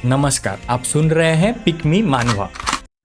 नमस्कार, आप सुन रहे हैं पिक मी मानवा।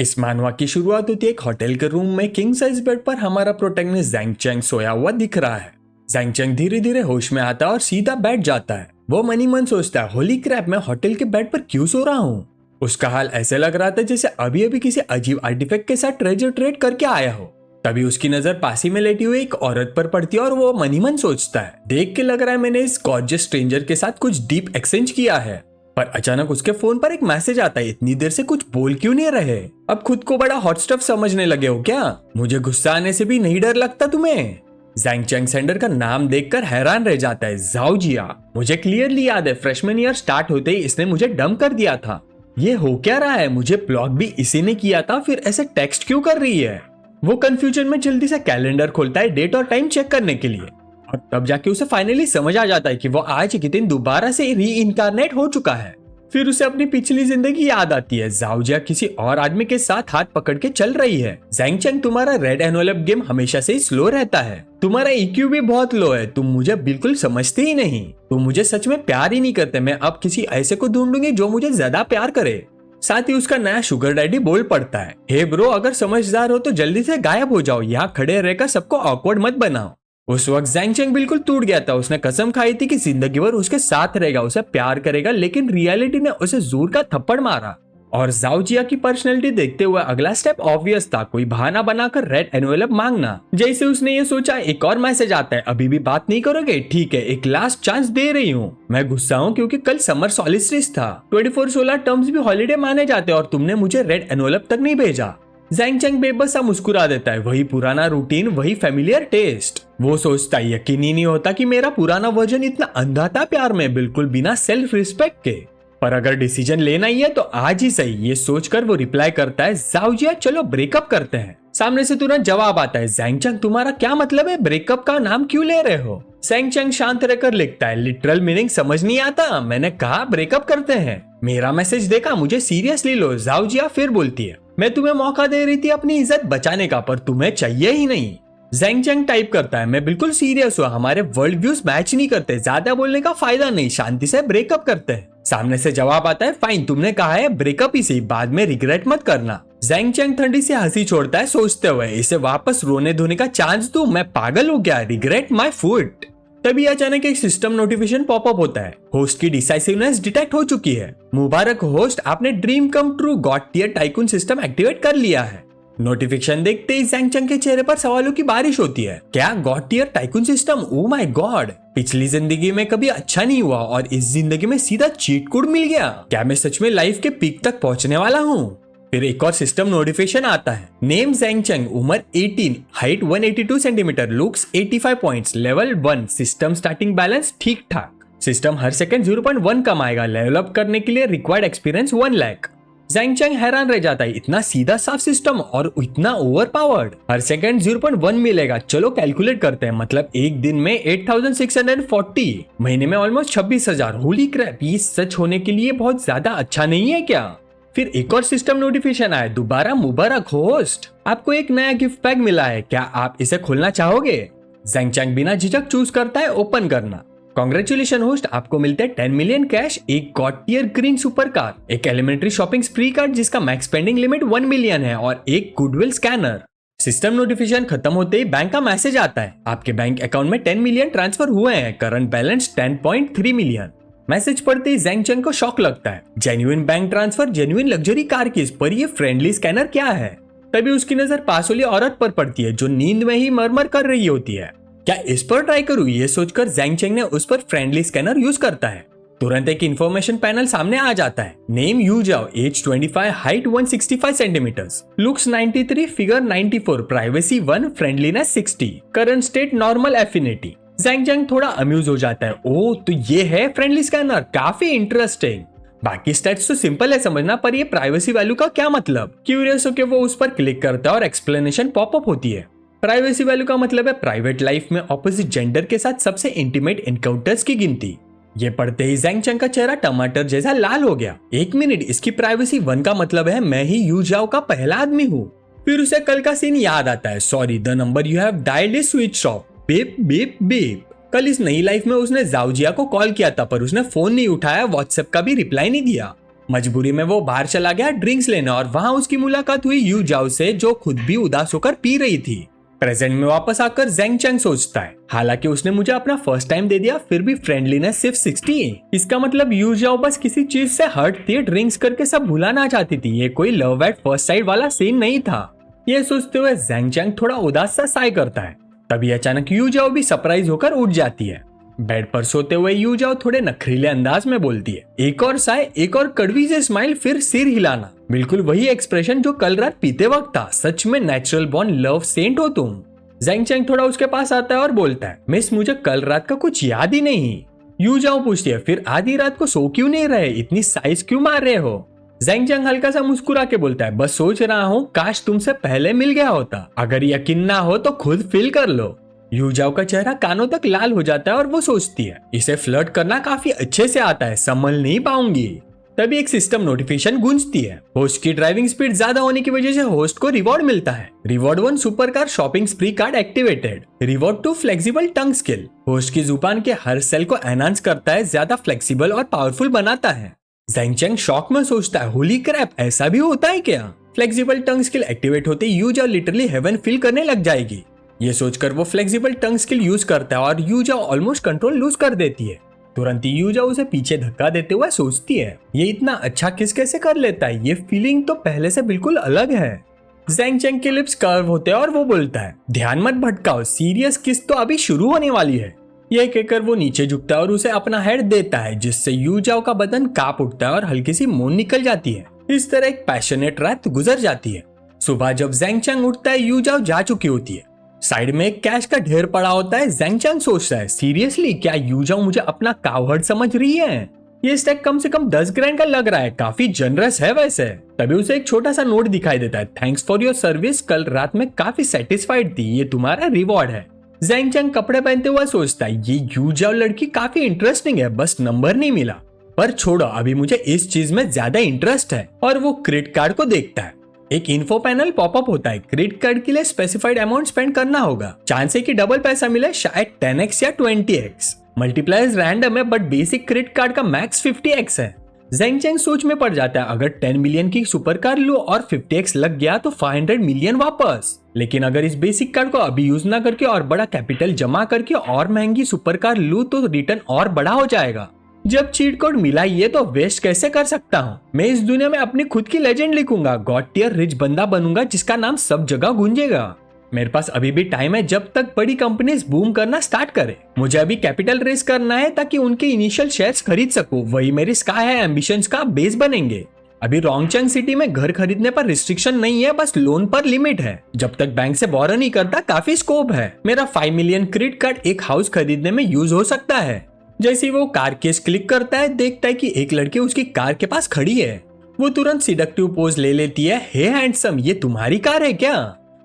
इस मानवा की शुरुआत होती है एक होटल के रूम में। किंग साइज बेड पर हमारा प्रोटैगनिस्ट ज़ैंग चेंग सोया हुआ दिख रहा है। ज़ैंग चेंग धीरे धीरे होश में आता है और सीधा बैठ जाता है। वो मनी मन सोचता है, होली क्रैप, मैं होटल के बेड पर क्यों सो रहा हूँ। उसका हाल ऐसे लग रहा था जैसे अभी अभी किसी अजीब आर्टिफैक्ट के साथ ट्रेजर ट्रेड करके आया हो। तभी उसकी नजर पास ही में लेटी हुई एक औरत पर पड़ती है और वो मनी मन सोचता है, देख के लग रहा है मैंने इस गॉर्जियस स्ट्रेंजर के साथ कुछ डीप एक्सचेंज किया है। पर अचानक उसके फोन पर एक मैसेज आता है, इतनी देर से कुछ बोल क्यों नहीं रहे। अब खुद को बड़ा हॉट स्टफ समझने लगे हो क्या? मुझे गुस्सा आने से भी नहीं डर लगता तुम्हें? ज़ैंग चेंग सेंडर का नाम देखकर हैरान रह जाता है। ज़ाओ जिया, मुझे क्लियरली याद है फ्रेशमैन ईयर स्टार्ट होते ही इसने मुझे डंप कर दिया था। ये हो क्या रहा है? मुझे ब्लॉक भी इसी ने किया था, फिर ऐसे टेक्स्ट क्यों कर रही है? वो कंफ्यूजन में जल्दी से कैलेंडर खोलता है डेट और टाइम चेक करने के लिए, और तब जाके उसे फाइनली समझ आ जाता है कि वो आज के दिन दोबारा से री इनकारनेट हो चुका है। फिर उसे अपनी पिछली जिंदगी याद आती है। ज़ाओ जिया किसी और आदमी के साथ हाथ पकड़ के चल रही है। ज़ैंग चेंग, तुम्हारा रेड एनवेलप गेम हमेशा से ही स्लो रहता है, तुम्हारा ईक्यू भी बहुत लो है, तुम मुझे बिल्कुल समझते ही नहीं, तुम मुझे सच में प्यार ही नहीं करते। मैं अब किसी ऐसे को ढूंढूंगी जो मुझे ज्यादा प्यार करे। साथ ही उसका नया शुगर डैडी बोल पड़ता है, हे ब्रो, अगर समझदार हो तो जल्दी से गायब हो जाओ, यहाँ खड़े रहकर सबको ऑकवर्ड मत बनाओ। उस वक्त ज़ैंग चेंग बिल्कुल टूट गया था। उसने कसम खाई थी कि जिंदगी भर उसके साथ रहेगा, उसे प्यार करेगा, लेकिन रियलिटी ने उसे जोर का थप्पड़ मारा। और ज़ाओ जिया की पर्सनैलिटी देखते हुए अगला स्टेप ऑब्वियस था, कोई बहाना बनाकर रेड एनवेलप मांगना। जैसे उसने ये सोचा, एक और मैसेज आता है, अभी भी बात नहीं करोगे? ठीक है, एक लास्ट चांस दे रही हूँ। मैं गुस्सा हूँ क्योंकि कल समर सॉलिस्टिस था, 24 सोलर टर्म्स भी हॉलीडे माने जाते और तुमने मुझे रेड एनवेलप तक नहीं भेजा। ज़ैंग चेंग बेबस सा मुस्कुरा देता है, वही पुराना रूटीन, वही फेमिलियर टेस्ट। वो सोचता है, यकीन ही नहीं होता कि मेरा पुराना वर्जन इतना अंधा था प्यार में, बिल्कुल बिना सेल्फ रिस्पेक्ट के। पर अगर डिसीजन लेना ही है तो आज ही सही, ये सोचकर वो रिप्लाई करता है, ज़ाओ जिया, चलो ब्रेकअप करते हैं। सामने से तुरंत जवाब आता है, ज़ैंग चेंग, तुम्हारा क्या मतलब है? ब्रेकअप का नाम क्यों ले रहे हो? ज़ैंग चेंग शांत रहकर लिखता है, लिटरल मीनिंग समझ नहीं आता, मैंने कहा ब्रेकअप करते हैं। मेरा मैसेज देखा, मुझे सीरियसली लो। ज़ाओ जिया फिर बोलती है, मैं तुम्हें मौका दे रही थी अपनी इज्जत बचाने का, पर तुम्हें चाहिए ही नहीं। ज़ैंग चेंग टाइप करता है, मैं बिल्कुल सीरियस हूँ, हमारे वर्ल्ड व्यूज मैच नहीं करते, ज्यादा बोलने का फायदा नहीं, शांति से ब्रेकअप करते हैं। सामने से जवाब आता है, फाइन, तुमने कहा है ब्रेकअप ही सही, बाद में रिग्रेट मत करना। ज़ैंग चेंग ठंडी से हंसी छोड़ता है, सोचते हुए, इसे वापस रोने धोने का चांस दूं? मैं पागल हूँ क्या? Regret my foot. तभी अचानक एक सिस्टम नोटिफिकेशन पॉपअप होता है, होस्ट की डिसाइसिवनेस डिटेक्ट हो चुकी है। मुबारक होस्ट, आपने dream come true god tier tycoon system activate कर लिया है। नोटिफिकेशन देखते ही ज़ैंग चेंग के चेहरे पर सवालों की बारिश होती है। क्या god tier tycoon system? Oh my god, पिछली जिंदगी में कभी अच्छा नहीं हुआ और इस जिंदगी में सीधा चीट कोड मिल गया। क्या मैं सच में लाइफ के पीक तक पहुंचने वाला हूँ? फिर एक और सिस्टम नोटिफिकेशन आता है, नेम ज़ैंग चेंग, उम्र 18, height 182 centimetre, looks 85 points, level 1, system starting balance ठीक ठाक, सिस्टम हर सेकंड 0.1 कमाएगा, लेवल अप करने के लिए required experience 1 lakh. Zhang Cheng हैरान रह जाता है, इतना सीधा साफ सिस्टम और इतना ओवर पावर्ड, हर सेकंड 0.1 मिलेगा। चलो कैलकुलेट करते हैं, मतलब एक दिन में 8640, महीने में ऑलमोस्ट 26,000। होली क्रैप, ये सच होने के लिए बहुत ज्यादा अच्छा नहीं है क्या? फिर एक और सिस्टम नोटिफिकेशन आया, दोबारा मुबारक होस्ट, आपको एक नया गिफ्ट पैक मिला है, क्या आप इसे खोलना चाहोगे? ज़ैंग चेंग बिना झिझक चूज करता है ओपन करना। कांग्रेचुलेशन होस्ट, आपको मिलते हैं 10 मिलियन कैश, एक god tier green super car, एक एलिमेंट्री शॉपिंग स्प्री कार्ड जिसका मैक्स स्पेंडिंग लिमिट 1 मिलियन है और एक गुडविल स्कैनर। सिस्टम नोटिफिकेशन खत्म होते ही बैंक का मैसेज आता है, आपके बैंक अकाउंट में 10 मिलियन ट्रांसफर हुए हैं, करंट बैलेंस 10.3 मिलियन। मैसेज पढ़ते ही ज़ैंग चेंग को शॉक लगता है, genuine bank transfer, genuine luxury car की, पर ये फ्रेंडली स्कैनर क्या है? तभी उसकी नजर पास वाली औरत पर पड़ती है जो नींद में ही मरमर कर रही होती है। क्या इस पर ट्राई करूं? ये सोचकर ज़ैंग चेंग ने उस पर फ्रेंडली स्कैनर यूज करता है। तुरंत एक इन्फॉर्मेशन पैनल सामने आ जाता है, name Yu Jiao, age 25, height 165 centimetres, looks 93, figure 94, privacy 1, friendliness 60, current state normal affinity. Zhang Cheng थोड़ा अम्यूज हो जाता है, ओह तो ये है फ्रेंडली स्कैनर, काफी इंटरेस्टिंग। बाकी स्टेट्स तो सिंपल है समझना, पर ये प्राइवेसी वैल्यू का क्या मतलब? क्यूरियस होकर वो उस पर क्लिक करता है और एक्सप्लेनेशन पॉपअप होती है। प्राइवेसी वैल्यू का मतलब है प्राइवेट लाइफ में ऑपोजिट जेंडर के साथ सबसे इंटीमेट एनकाउंटर्स की गिनती। ये पढ़ते ही ज़ैंग चेंग का चेहरा टमाटर जैसा लाल हो गया। एक मिनट, इसकी प्राइवेसी 1 का मतलब है मैं ही यू जाओ का पहला आदमी हूँ। फिर उसे कल का सीन याद आता है, sorry, the number you have dialled is switch off, beep beep beep. कल इस नई लाइफ में उसने ज़ाओ जिया को कॉल किया था पर उसने फोन नहीं उठाया, व्हाट्सएप का भी रिप्लाई नहीं दिया। मजबूरी में वो बाहर चला गया ड्रिंक्स लेने और वहाँ उसकी मुलाकात हुई यू जाओ से, जो खुद भी उदास होकर पी रही थी। प्रेजेंट में वापस आकर ज़ेंग चैंग सोचता है, हालांकि उसने मुझे अपना फर्स्ट टाइम दे दिया, फिर भी फ्रेंडलीनेस सिर्फ 60 है। इसका मतलब यू जाओ बस किसी चीज से हर्ट थी, ड्रिंक्स करके सब भुलाना चाहती थी। ये कोई लव एट फर्स्ट साइट वाला सीन नहीं था। ये सोचते हुए ज़ेंग चैंग थोड़ा उदास सा साय करता है। तभी अचानक यू जाओ भी सरप्राइज होकर उठ जाती है। बेड पर सोते हुए यू जाओ थोड़े नखरीले अंदाज में बोलती है, एक और साय, एक और कड़वी से स्माइल, फिर सिर हिलाना। बिल्कुल वही एक्सप्रेशन जो कल रात पीते वक्त था। सच में नेचुरल बॉर्न लव सेंट हो तुम। ज़ेंग चैंग थोड़ा उसके पास आता है और बोलता है, मिस मुझे कल रात का कुछ याद ही नहीं। यू जाओ पूछती है, फिर आधी रात को सो क्यों नहीं रहे, इतनी साइज क्यों मार रहे हो? ज़ेंग चैंग हल्का सा मुस्कुरा के बोलता है, बस सोच रहा हूँ काश तुमसे पहले मिल गया होता। अगर यकीन ना हो तो खुद फील कर लो। यू जाओ का चेहरा कानों तक लाल हो जाता है और वो सोचती है, इसे फ्लर्ट करना काफी अच्छे से आता है, संभल नहीं पाऊंगी। तभी एक सिस्टम नोटिफिकेशन गूंजती है। होस्ट की ड्राइविंग स्पीड ज्यादा होने की वजह से होस्ट को रिवॉर्ड मिलता है। Reward 1 super car shopping spree card activated. Reward 2 flexible tongue skill. Host की जुबान के हर सेल को एनहांस करता है, ज्यादा फ्लेक्सिबल और पावरफुल बनाता है। ज़ेंग चैंग शॉक में सोचता है, होली क्रैप, ऐसा भी होता है क्या? फ्लेक्सिबल टंग स्किल एक्टिवेट होते यू जाओ लिटरली हेवन फील करने लग जाएगी। ये सोचकर वो फ्लेक्सिबल टंग स्किल यूज करता है और यू जाओ ऑलमोस्ट कंट्रोल लूज कर देती है। तुरंत ही यू जाओ उसे पीछे धक्का देते हुए सोचती है, ये इतना अच्छा किस कैसे कर लेता है, ये फीलिंग तो पहले से बिल्कुल अलग है। ज़ेंग चैंग के लिप्स कर्व होते हैं और वो बोलता है, ध्यान मत भटकाओ, सीरियस किस तो अभी शुरू होने वाली है। यह कहकर वो नीचे झुकता है और उसे अपना हेड देता है, जिससे यू जाओ का बदन कांप उठता है और हल्की सी मोन निकल जाती है। इस तरह एक पैशनेट रात गुजर जाती है। सुबह जब ज़ेंग चैंग उठता है यू जाओ जा चुकी होती है। साइड में एक कैश का ढेर पड़ा होता है। ज़ेंग चैंग सोचता है, सीरियसली क्या यू जाओ मुझे अपना कावहर्ड समझ रही है? ये स्टैक कम से कम 10 ग्रैंड का लग रहा है, काफी जनरस है वैसे। तभी उसे एक छोटा सा नोट दिखाई देता है, थैंक्स फॉर योर सर्विस, कल रात में काफी सेटिस्फाइड थी, ये तुम्हारा रिवॉर्ड है। ज़ेंग चैंग कपड़े पहनते हुए सोचता है, ये यू जाओ लड़की काफी इंटरेस्टिंग है, बस नंबर नहीं मिला। पर छोड़ो, अभी मुझे इस चीज में ज्यादा इंटरेस्ट है। और वो क्रेडिट कार्ड को देखता है। एक इन्फो पैनल पॉपअप होता है, क्रेडिट कार्ड के लिए स्पेसिफाइड अमाउंट स्पेंड करना होगा, चांस है कि डबल पैसा मिले, शायद 10x या 20x। मल्टीप्लायर्स रैंडम है, बट बेसिक क्रेडिट कार्ड का मैक्स 50x है। ज़ेंग चैंग सोच में पड़ जाता है, अगर 10 मिलियन की सुपर कार लो और 50x लग गया तो 500 मिलियन वापस। लेकिन अगर इस बेसिक कार्ड को अभी यूज ना करके और बड़ा कैपिटल जमा करके और महंगी सुपर कार लूं तो रिटर्न और बड़ा हो जाएगा। जब चीट कोड मिला ही है तो वेस्ट कैसे कर सकता हूँ? मैं इस दुनिया में अपनी खुद की लेजेंड लिखूंगा, गॉड टियर रिच बंदा बनूंगा जिसका नाम सब जगह गूंजेगा। मेरे पास अभी भी टाइम है, जब तक बड़ी कंपनीज बूम करना स्टार्ट करे। मुझे अभी कैपिटल रेस करना है ताकि उनके इनिशियल शेयर्स खरीद सकूं, वही मेरी स्काई है एम्बिशंस का बेस बनेंगे। अभी रोंगचंग सिटी में घर खरीदने पर रिस्ट्रिक्शन नहीं है, बस लोन पर लिमिट है। जब तक बैंक से बोरो नहीं करता काफी स्कोप है। मेरा 5 मिलियन क्रेडिट कार्ड एक हाउस खरीदने में यूज हो सकता है। जैसे वो कार केस क्लिक करता है, देखता है कि एक लड़की उसकी कार के पास खड़ी है। वो तुरंत सिडक्टिव पोज ले लेती है, हे हैंडसम, ये तुम्हारी कार है क्या?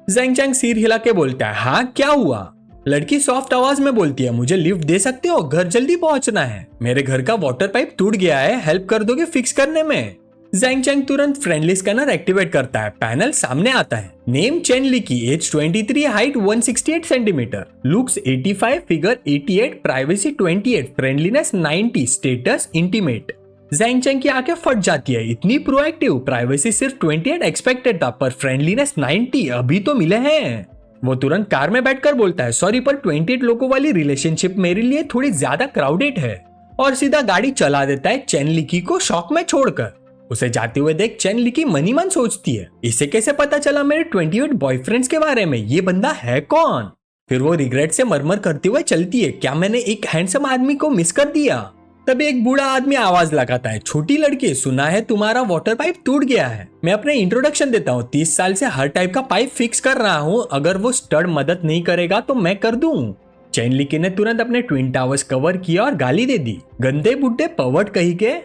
ज़ेंग चैंग सिर हिला के बोलता है, हाँ क्या हुआ? लड़की सॉफ्ट आवाज में बोलती है, मुझे लिफ्ट दे सकते हो, घर जल्दी पहुंचना है। मेरे घर का वाटर पाइप टूट गया है, हेल्प कर दोगे फिक्स करने में? ज़ेंग चैंग तुरंत फ्रेंडली स्कैनर एक्टिवेट करता है। पैनल सामने आता है। Name Chen Liqi, age 23, height 168 centimetre, looks 85, figure 88, privacy 28, friendliness 90, status intimate. Zhang Cheng की आंखें फट जाती है, इतनी प्रोएक्टिव। प्राइवेसी सिर्फ 28 एक्सपेक्टेड था, पर फ्रेंडलीनेस 90 अभी तो मिले हैं। वो तुरंत कार में बैठकर बोलता है, सॉरी पर 28 लोगों वाली रिलेशनशिप मेरे लिए थोड़ी ज्यादा क्राउडेड है, और सीधा गाड़ी चला देता है चेन लिकी को शॉक में छोड़कर। उसे जाते हुए देख चेन लिकी मनी मन सोचती है, इसे कैसे पता चला मेरे 28 बॉयफ्रेंड्स के बारे में, ये बंदा है कौन? फिर वो रिग्रेट से मरमर करते हुए चलती है, क्या मैंने एक हैंडसम आदमी को मिस कर दिया? तभी एक बूढ़ा आदमी आवाज लगाता है, छोटी लड़की, सुना है तुम्हारा वाटर पाइप टूट गया है। मैं अपने इंट्रोडक्शन देता हूँ, 30 साल से हर टाइप का पाइप फिक्स कर रहा हूँ, अगर वो स्टड मदद नहीं करेगा तो मैं कर दूं। चेन लिकी ने तुरंत अपने ट्विन टावर्स कवर किया और गाली दे दी, गंदे बुड्ढे पवर्ट कही के।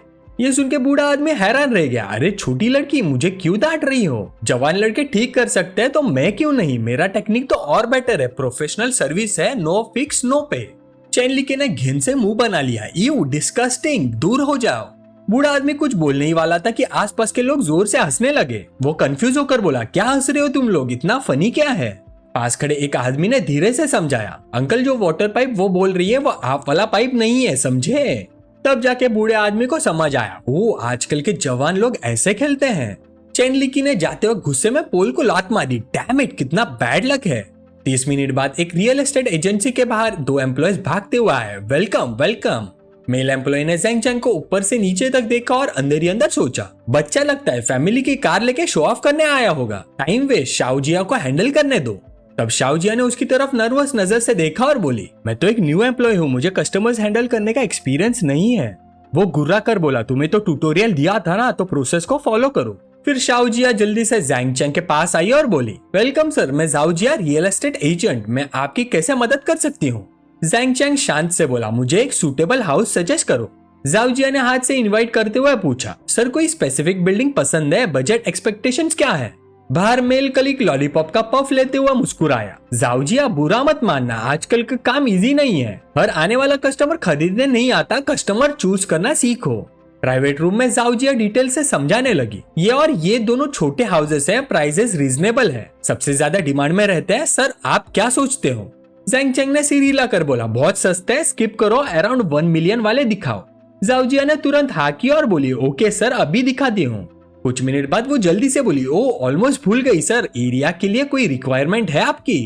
ये सुन के बूढ़ा आदमी हैरान रह गया, अरे छोटी लड़की मुझे क्यों डांट रही हो? जवान लड़के ठीक कर सकते हैं तो मैं क्यों नहीं? मेरा टेक्निक तो और बेटर है, प्रोफेशनल सर्विस है, नो फिक्स नो पे। चेन लिकी ने घिन से मुंह बना लिया, यू डिस्कस्टिंग, दूर हो जाओ। बूढ़ा आदमी कुछ बोलने ही वाला था कि आसपास के लोग जोर से हंसने लगे। वो कंफ्यूज होकर बोला, क्या हंस रहे हो तुम लोग, इतना फनी क्या है? पास खड़े एक आदमी ने धीरे से समझाया, अंकल जो वाटर पाइप वो बोल रही है वो आप वाला पाइप नहीं है, समझे? तब जाके बूढ़े आदमी को समझ आया, ओ आजकल के जवान लोग ऐसे खेलते हैं। चेन लिकी ने जाते वक्त गुस्से में पोल को लात मारी। डैम इट, कितना बैड लक है। 30 मिनट बाद एक रियल एस्टेट एजेंसी के बाहर 2 एम्प्लॉयज भागते हुए आए। Welcome welcome. मेल एम्प्लॉय ने ज़ेंग चैंग को ऊपर से नीचे तक देखा और अंदर ही अंदर सोचा, बच्चा लगता है फैमिली की कार लेके शो ऑफ करने आया होगा। टाइम वेस्ट, शाओजिया को हैंडल करने दो। तब शाओजिया ने उसकी तरफ नर्वस नजर से देखा और बोली, मैं तो एक न्यू एम्प्लॉय हूँ, मुझे कस्टमर्स हैंडल करने का एक्सपीरियंस नहीं है। वो गुर्रा कर बोला, तुम्हें तो ट्यूटोरियल दिया था ना, तो प्रोसेस को फॉलो करो। फिर शाओजिया जल्दी से ज़ेंग चैंग के पास आई और बोली, वेलकम सर, मैं शाओजिया रियल एस्टेट एजेंट, मैं आपकी कैसे मदद कर सकती हूँ। ज़ेंग चैंग शांत से बोला, मुझे एक सूटेबल हाउस सजेस्ट करो। शाओजिया ने हाथ से इनवाइट करते हुए पूछा, सर कोई स्पेसिफिक बिल्डिंग पसंद है, बजट एक्सपेक्टेशंस क्या है। बाहर मेल कलीग लॉलीपॉप का पफ लेते हुए मुस्कुराया। शाओजिया बुरा मत मानना, आजकल का काम इजी नहीं है, हर आने वाला कस्टमर खरीदने नहीं आता, कस्टमर चूज करना सीखो। प्राइवेट रूम में शाओजिया डिटेल से समझाने लगी, ये दोनों छोटे हाउसेस हैं, प्राइसेस रीजनेबल है, सबसे ज्यादा डिमांड में रहते हैं। सर आप क्या सोचते हो। ज़ेंग चैंग ने सिर हिलाकर बोला, बहुत सस्ते है, स्किप करो, अराउंड 1 मिलियन वाले दिखाओ। शाओजिया ने तुरंत हाँ की और बोली, ओके सर, अभी दिखाती हूँ। कुछ मिनट बाद वो जल्दी से बोली, ओ ऑलमोस्ट भूल गई सर, एरिया के लिए कोई रिक्वायरमेंट है आपकी।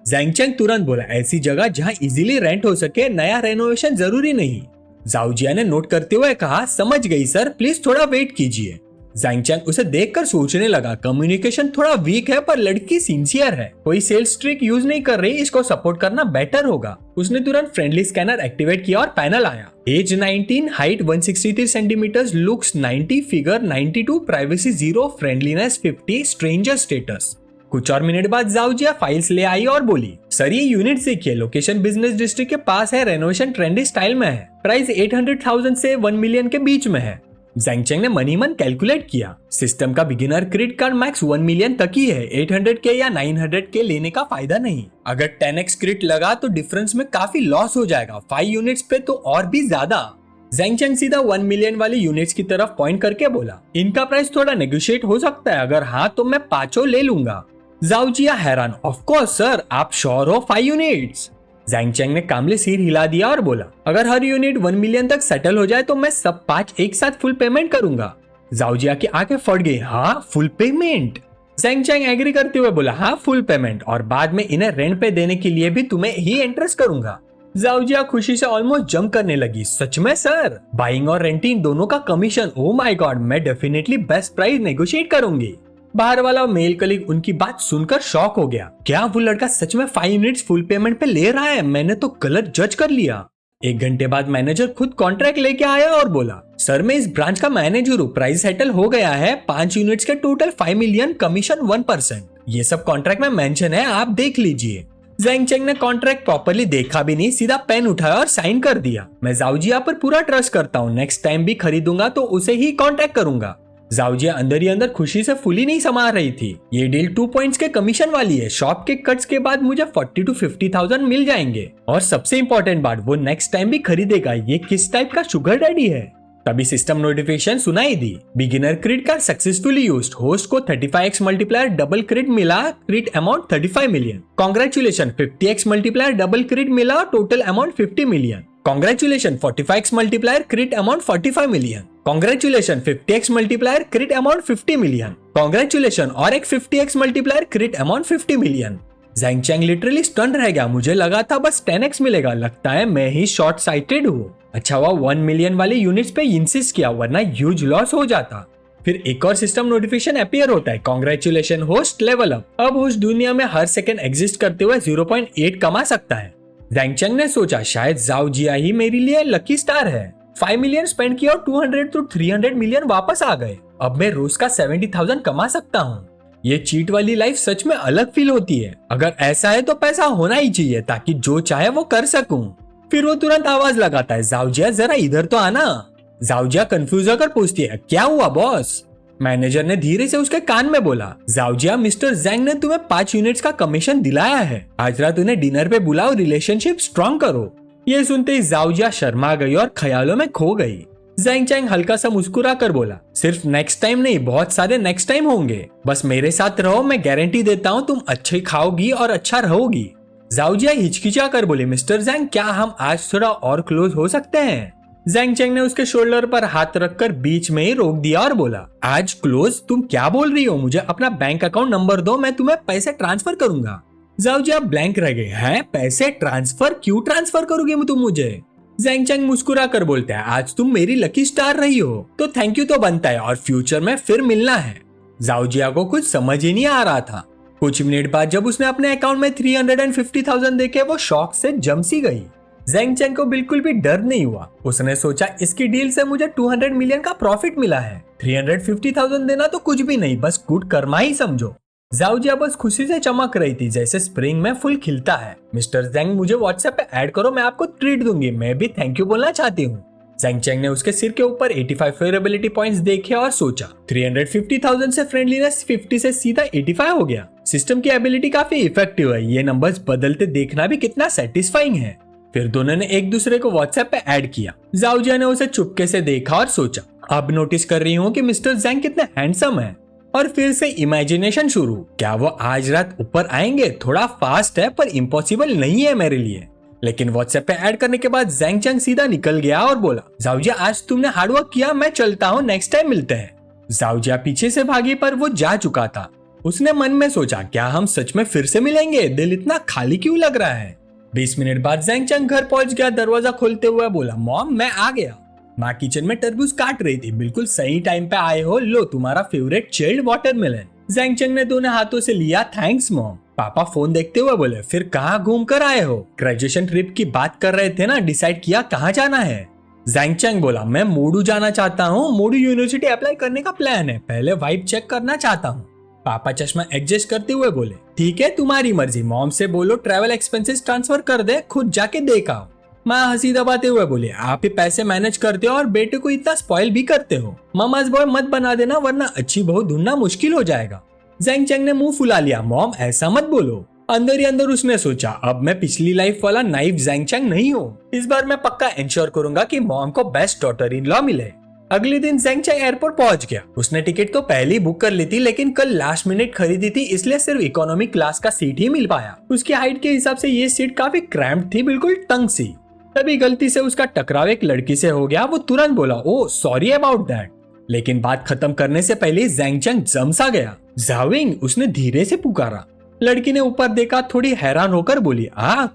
ज़ेंग चैंग तुरंत बोला, ऐसी जगह जहाँ इजीली रेंट हो सके, नया रेनोवेशन जरूरी नहीं। शाओजिया ने नोट करते हुए कहा, समझ गई सर, प्लीज थोड़ा वेट कीजिए। ज़ेंग चैंग उसे देखकर सोचने लगा, कम्युनिकेशन थोड़ा वीक है पर लड़की सिंसियर है, कोई सेल्स ट्रिक यूज नहीं कर रही, इसको सपोर्ट करना बेटर होगा। उसने तुरंत फ्रेंडली स्कैनर एक्टिवेट किया और पैनल आया। Age 19, height 163 centimetres, looks 90, figure 92, privacy 0, friendliness 50, stranger status. कुछ और मिनट बाद शाओजिया फाइल्स ले आई और बोली, सर ये यूनिट देखिए, लोकेशन बिजनेस डिस्ट्रिक्ट के पास है, रेनोवेशन ट्रेंडी स्टाइल में है, प्राइस 800,000 से 1 मिलियन के बीच में है। ज़ेंग चैंग ने मनी मन कैलकुलेट किया, सिस्टम का beginner credit card max 1 million तक ही है, 800 के या 900 के लेने का फायदा नहीं। अगर 10x क्रेडिट लगा तो डिफरेंस में काफी लॉस हो जाएगा, 5 यूनिट्स पे तो और भी ज्यादा। ज़ेंग चैंग सीधा 1 मिलियन वाली यूनिट्स की तरफ पॉइंट करके बोला, इनका प्राइस थोड़ा नेगोशिएट हो सकता है, अगर हाँ तो मैं 5 ले लूंगा। शाओजिया हैरान, ऑफ कोर्स सर, आप श्योर हो 5 यूनिट्स। ज़ेंग चैंग ने कामले सिर हिला दिया और बोला, अगर हर यूनिट 1 मिलियन तक सेटल हो जाए तो मैं सब 5 एक साथ फुल पेमेंट करूंगा। शाओजिया की आंखें फट गई, हाँ full payment. Zhang Cheng agree करते हुए बोला, हाँ फुल पेमेंट, और बाद में इन्हें रेंट पे देने के लिए भी तुम्हें ही इंटरेस्ट करूंगा। शाओजिया खुशी से ऑलमोस्ट जंप करने लगी, सच में सर, बाइंग और रेंटिंग दोनों का कमीशन, ओ माय गॉड, मैं डेफिनेटली बेस्ट प्राइस नेगोशिएट करूंगी। बाहर वाला मेल कलीग उनकी बात सुनकर शॉक हो गया, क्या वो लड़का सच में 5 यूनिट्स फुल पेमेंट पे ले रहा है, मैंने तो गलत जज कर लिया। 1 घंटे बाद मैनेजर खुद कॉन्ट्रैक्ट लेके आया और बोला, सर मैं इस ब्रांच का मैनेजर हूँ, प्राइस सेटल हो गया है, 5 यूनिट्स के टोटल 5 मिलियन, कमीशन 1%, ये सब कॉन्ट्रैक्ट में मेंशन है, आप देख लीजिए। ज़ेंग चैंग ने कॉन्ट्रैक्ट प्रॉपर्ली देखा भी नहीं, सीधा पेन उठाया और साइन कर दिया। मैं शाओजिया पर पूरा ट्रस्ट करता हूँ, नेक्स्ट टाइम भी खरीदूंगा तो उसे ही कॉन्टैक्ट करूंगा। शाओजिया अंदर ही अंदर खुशी से फुली नहीं समा रही थी। ये डील 2 पॉइंट्स के कमीशन वाली है, शॉप के कट्स के बाद मुझे 40 to 50,000 मिल जाएंगे, और सबसे इंपॉर्टेंट बात, वो नेक्स्ट टाइम भी खरीदेगा। ये किस टाइप का शुगर डैडी है। तभी सिस्टम नोटिफिकेशन सुनाई दी, beginner credit card successfully used, host को 35x मल्टीप्लायर डबल क्रेडिट मिला, credit amount 35 million. Congratulation, 50x multiplier double credit मिला, total amount 50 million. Congratulation, 45x multiplier credit amount 45 million. Congratulation, 50x multiplier credit amount 50 million. Congratulation, और एक 50x multiplier credit amount 50 million. Zheng Chang literally stun रह गया, मुझे लगा था बस 10x मिलेगा, लगता है मैं ही शॉर्ट साइटेड हूँ। अच्छा हुआ 1 मिलियन वाले यूनिट्स पे इंसिस्ट किया, वरना ह्यूज लॉस हो जाता। फिर एक और सिस्टम नोटिफिकेशन अपीयर होता है, कॉन्ग्रेचुलेशन होस्ट लेवल अप, अब होस्ट दुनिया में हर सेकंड एग्जिस्ट करते हुए 0.8 कमा सकता है। ज़ेंग चैंग ने सोचा, शायद शाओजिया ही मेरे लिए लकी स्टार है। 5 मिलियन स्पेंड किया और 200 to 300 मिलियन वापस आ गए, अब मैं रोज का 70,000 कमा सकता हूँ। ये चीट वाली लाइफ सच में अलग फील होती है। अगर ऐसा है तो पैसा होना ही चाहिए ताकि जो चाहे वो कर सकूं। फिर वो तुरंत आवाज लगाता है, शाओजिया जरा इधर तो आना। शाओजिया कंफ्यूज होकर पूछती है, क्या हुआ बॉस। मैनेजर ने धीरे से उसके कान में बोला, शाओजिया मिस्टर ज़ेंग ने तुम्हें 5 यूनिट्स का कमीशन दिलाया है, आज रात उन्हें डिनर पे बुलाओ, रिलेशनशिप स्ट्रॉन्ग करो। ये सुनते ही शाओजिया शर्मा गई और ख्यालों में खो गई। ज़ेंग चैंग हल्का सा मुस्कुरा कर बोला, सिर्फ नेक्स्ट टाइम नहीं, बहुत सारे नेक्स्ट टाइम होंगे, बस मेरे साथ रहो, मैं गारंटी देता हूँ तुम अच्छे खाओगी और अच्छा रहोगी। शाओजिया हिचकिचा कर बोली, मिस्टर ज़ेंग क्या हम आज थोड़ा और क्लोज हो सकते हैं। जैंग चैंग ने उसके शोल्डर पर हाथ रखकर बीच में ही रोक दिया और बोला, आज क्लोज? तुम क्या बोल रही हो? मुझे अपना बैंक अकाउंट नंबर दो, मैं तुम्हें पैसे ट्रांसफर करूंगा। जाओ जी, आप ब्लैंक रह गए हैं। पैसे ट्रांसफर? क्यों ट्रांसफर करोगे तुम मुझे? जैंग चैंग मुस्कुरा कर बोलते हैं, आज तुम मेरी लकी स्टार रही हो तो थैंक यू तो बनता है और फ्यूचर में फिर मिलना है। जाओ जिया को कुछ समझ ही नहीं आ रहा था। कुछ मिनट बाद जब उसने अपने अकाउंट में 350,000 देखे, वो शॉक से जम सी गई। जैंग चैंग को बिल्कुल भी डर नहीं हुआ। उसने सोचा, इसकी डील से मुझे 200 मिलियन का प्रॉफिट मिला है, 350,000 देना तो कुछ भी नहीं, बस गुड कर्मा ही समझो। जाओजिया बस खुशी से चमक रही थी जैसे स्प्रिंग में फूल खिलता है। मिस्टर जैंग, मुझे व्हाट्सएप पे ऐड करो, मैं आपको ट्रीट दूंगी, मैं भी थैंक यू बोलना चाहती हूँ। जैंग चैंग ने उसके सिर के ऊपर 85 फेवरेबिलिटी पॉइंट्स देखे और सोचा 350,000 से फ्रेंडलीनेस 50 से सीधा 85 हो गया। सिस्टम की एबिलिटी काफी इफेक्टिव है, ये नंबर्स बदलते देखना भी कितना सेटिस्फाइंग है। फिर दोनों ने एक दूसरे को व्हाट्सएप पे ऐड किया। जाओजिया ने उसे चुपके से देखा और सोचा, अब नोटिस कर रही हूँ कि मिस्टर जैंग कितने हैंडसम है। और फिर से इमेजिनेशन शुरू, क्या वो आज रात ऊपर आएंगे? थोड़ा फास्ट है पर इम्पॉसिबल नहीं है मेरे लिए। लेकिन व्हाट्सएप पे ऐड करने के बाद जैंग चैंग सीधा निकल गया और बोला, जाओजिया आज तुमने हार्डवर्क किया, मैं चलता हूँ, नेक्स्ट टाइम मिलते हैं। जाओजिया पीछे से भागी पर वो जा चुका था। उसने मन में सोचा, क्या हम सच में फिर से मिलेंगे? दिल इतना खाली क्यों लग रहा है? 20 मिनट बाद जैंग चैंग घर पहुंच गया। दरवाजा खोलते हुए बोला, मॉम मैं आ गया। माँ किचन में तरबूज काट रही थी। बिल्कुल सही टाइम पे आए हो, लो तुम्हारा फेवरेट चिल्ड वाटरमेलन। जैंग चैंग ने दोनों हाथों से लिया, थैंक्स मॉम। पापा फोन देखते हुए बोले, फिर कहाँ घूम कर आए हो? ग्रेजुएशन ट्रिप की बात कर रहे थे ना, डिसाइड किया कहाँ जाना है? जैंग चैंग बोला, मैं मोडू जाना चाहता हूँ, मोडू यूनिवर्सिटी अप्लाई करने का प्लान है, पहले वाइब चेक करना चाहता हूँ। पापा चश्मा एडजस्ट करते हुए बोले, ठीक है तुम्हारी मर्जी, मॉम से बोलो ट्रैवल एक्सपेंसेस ट्रांसफर कर दे, खुद जाके देख आओ। माँ हंसी दबाते हुए बोले, आप ही पैसे मैनेज करते हो और बेटे को इतना स्पॉइल भी करते हो, ममाज बॉय मत बना देना वरना अच्छी बहू ढूंढना मुश्किल हो जाएगा। जैंग चैंग ने मुंह फुला लिया, मॉम ऐसा मत बोलो। अंदर ही अंदर उसने सोचा, अब मैं पिछली लाइफ वाला नाइव जैंग चैंग नहीं हूँ, इस बार मैं पक्का इंश्योर करूंगा कि मॉम को बेस्ट डॉटर इन लॉ मिले। अगले दिन जैंग चैंग एयरपोर्ट पहुंच गया। उसने टिकट तो पहले ही बुक कर ली थी, लेकिन कल लास्ट मिनट खरीदी थी, इसलिए सिर्फ इकोनॉमी क्लास का सीट ही मिल पाया। उसकी हाइट के हिसाब से ये सीट काफी क्रैम्प्ड थी, बिल्कुल तंग सी। तभी गलती से उसका टकराव एक लड़की से हो गया। वो तुरंत बोला, ओह सॉरी अबाउट दैट। लेकिन बात खत्म करने से पहले जैंग चैंग जम सा गया। जाविंग, उसने धीरे से पुकारा। लड़की ने ऊपर देखा, थोड़ी हैरान होकर बोली,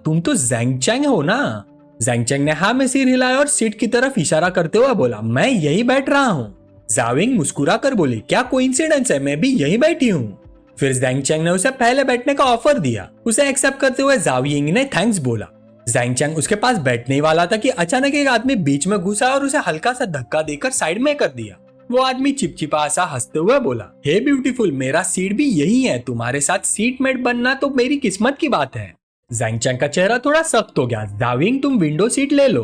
तुम तो जैंग चैंग हो ना? जैंग चैंग ने हाँ में सिर हिलाया और सीट की तरफ इशारा करते हुए बोला, मैं यही बैठ रहा हूँ। जाविंग मुस्कुरा कर बोली, क्या कोइंसिडेंस है, मैं भी यही बैठी हूँ। फिर जैंग चैंग ने उसे पहले बैठने का ऑफर दिया। उसे एक्सेप्ट करते हुए जाविंग ने थैंक्स बोला। जैंग चैंग उसके पास बैठने ही वाला था कि अचानक एक आदमी बीच में घुसा और उसे हल्का सा धक्का देकर साइड में कर दिया। वो आदमी चिपचिपा सा हंसते हुए बोला, हे ब्यूटीफुल, मेरा सीट भी यही है, तुम्हारे साथ सीट मेट बनना तो मेरी किस्मत की बात है। जैंग चैंग का चेहरा थोड़ा सख्त हो गया। जाविंग, तुम विंडो सीट ले लो।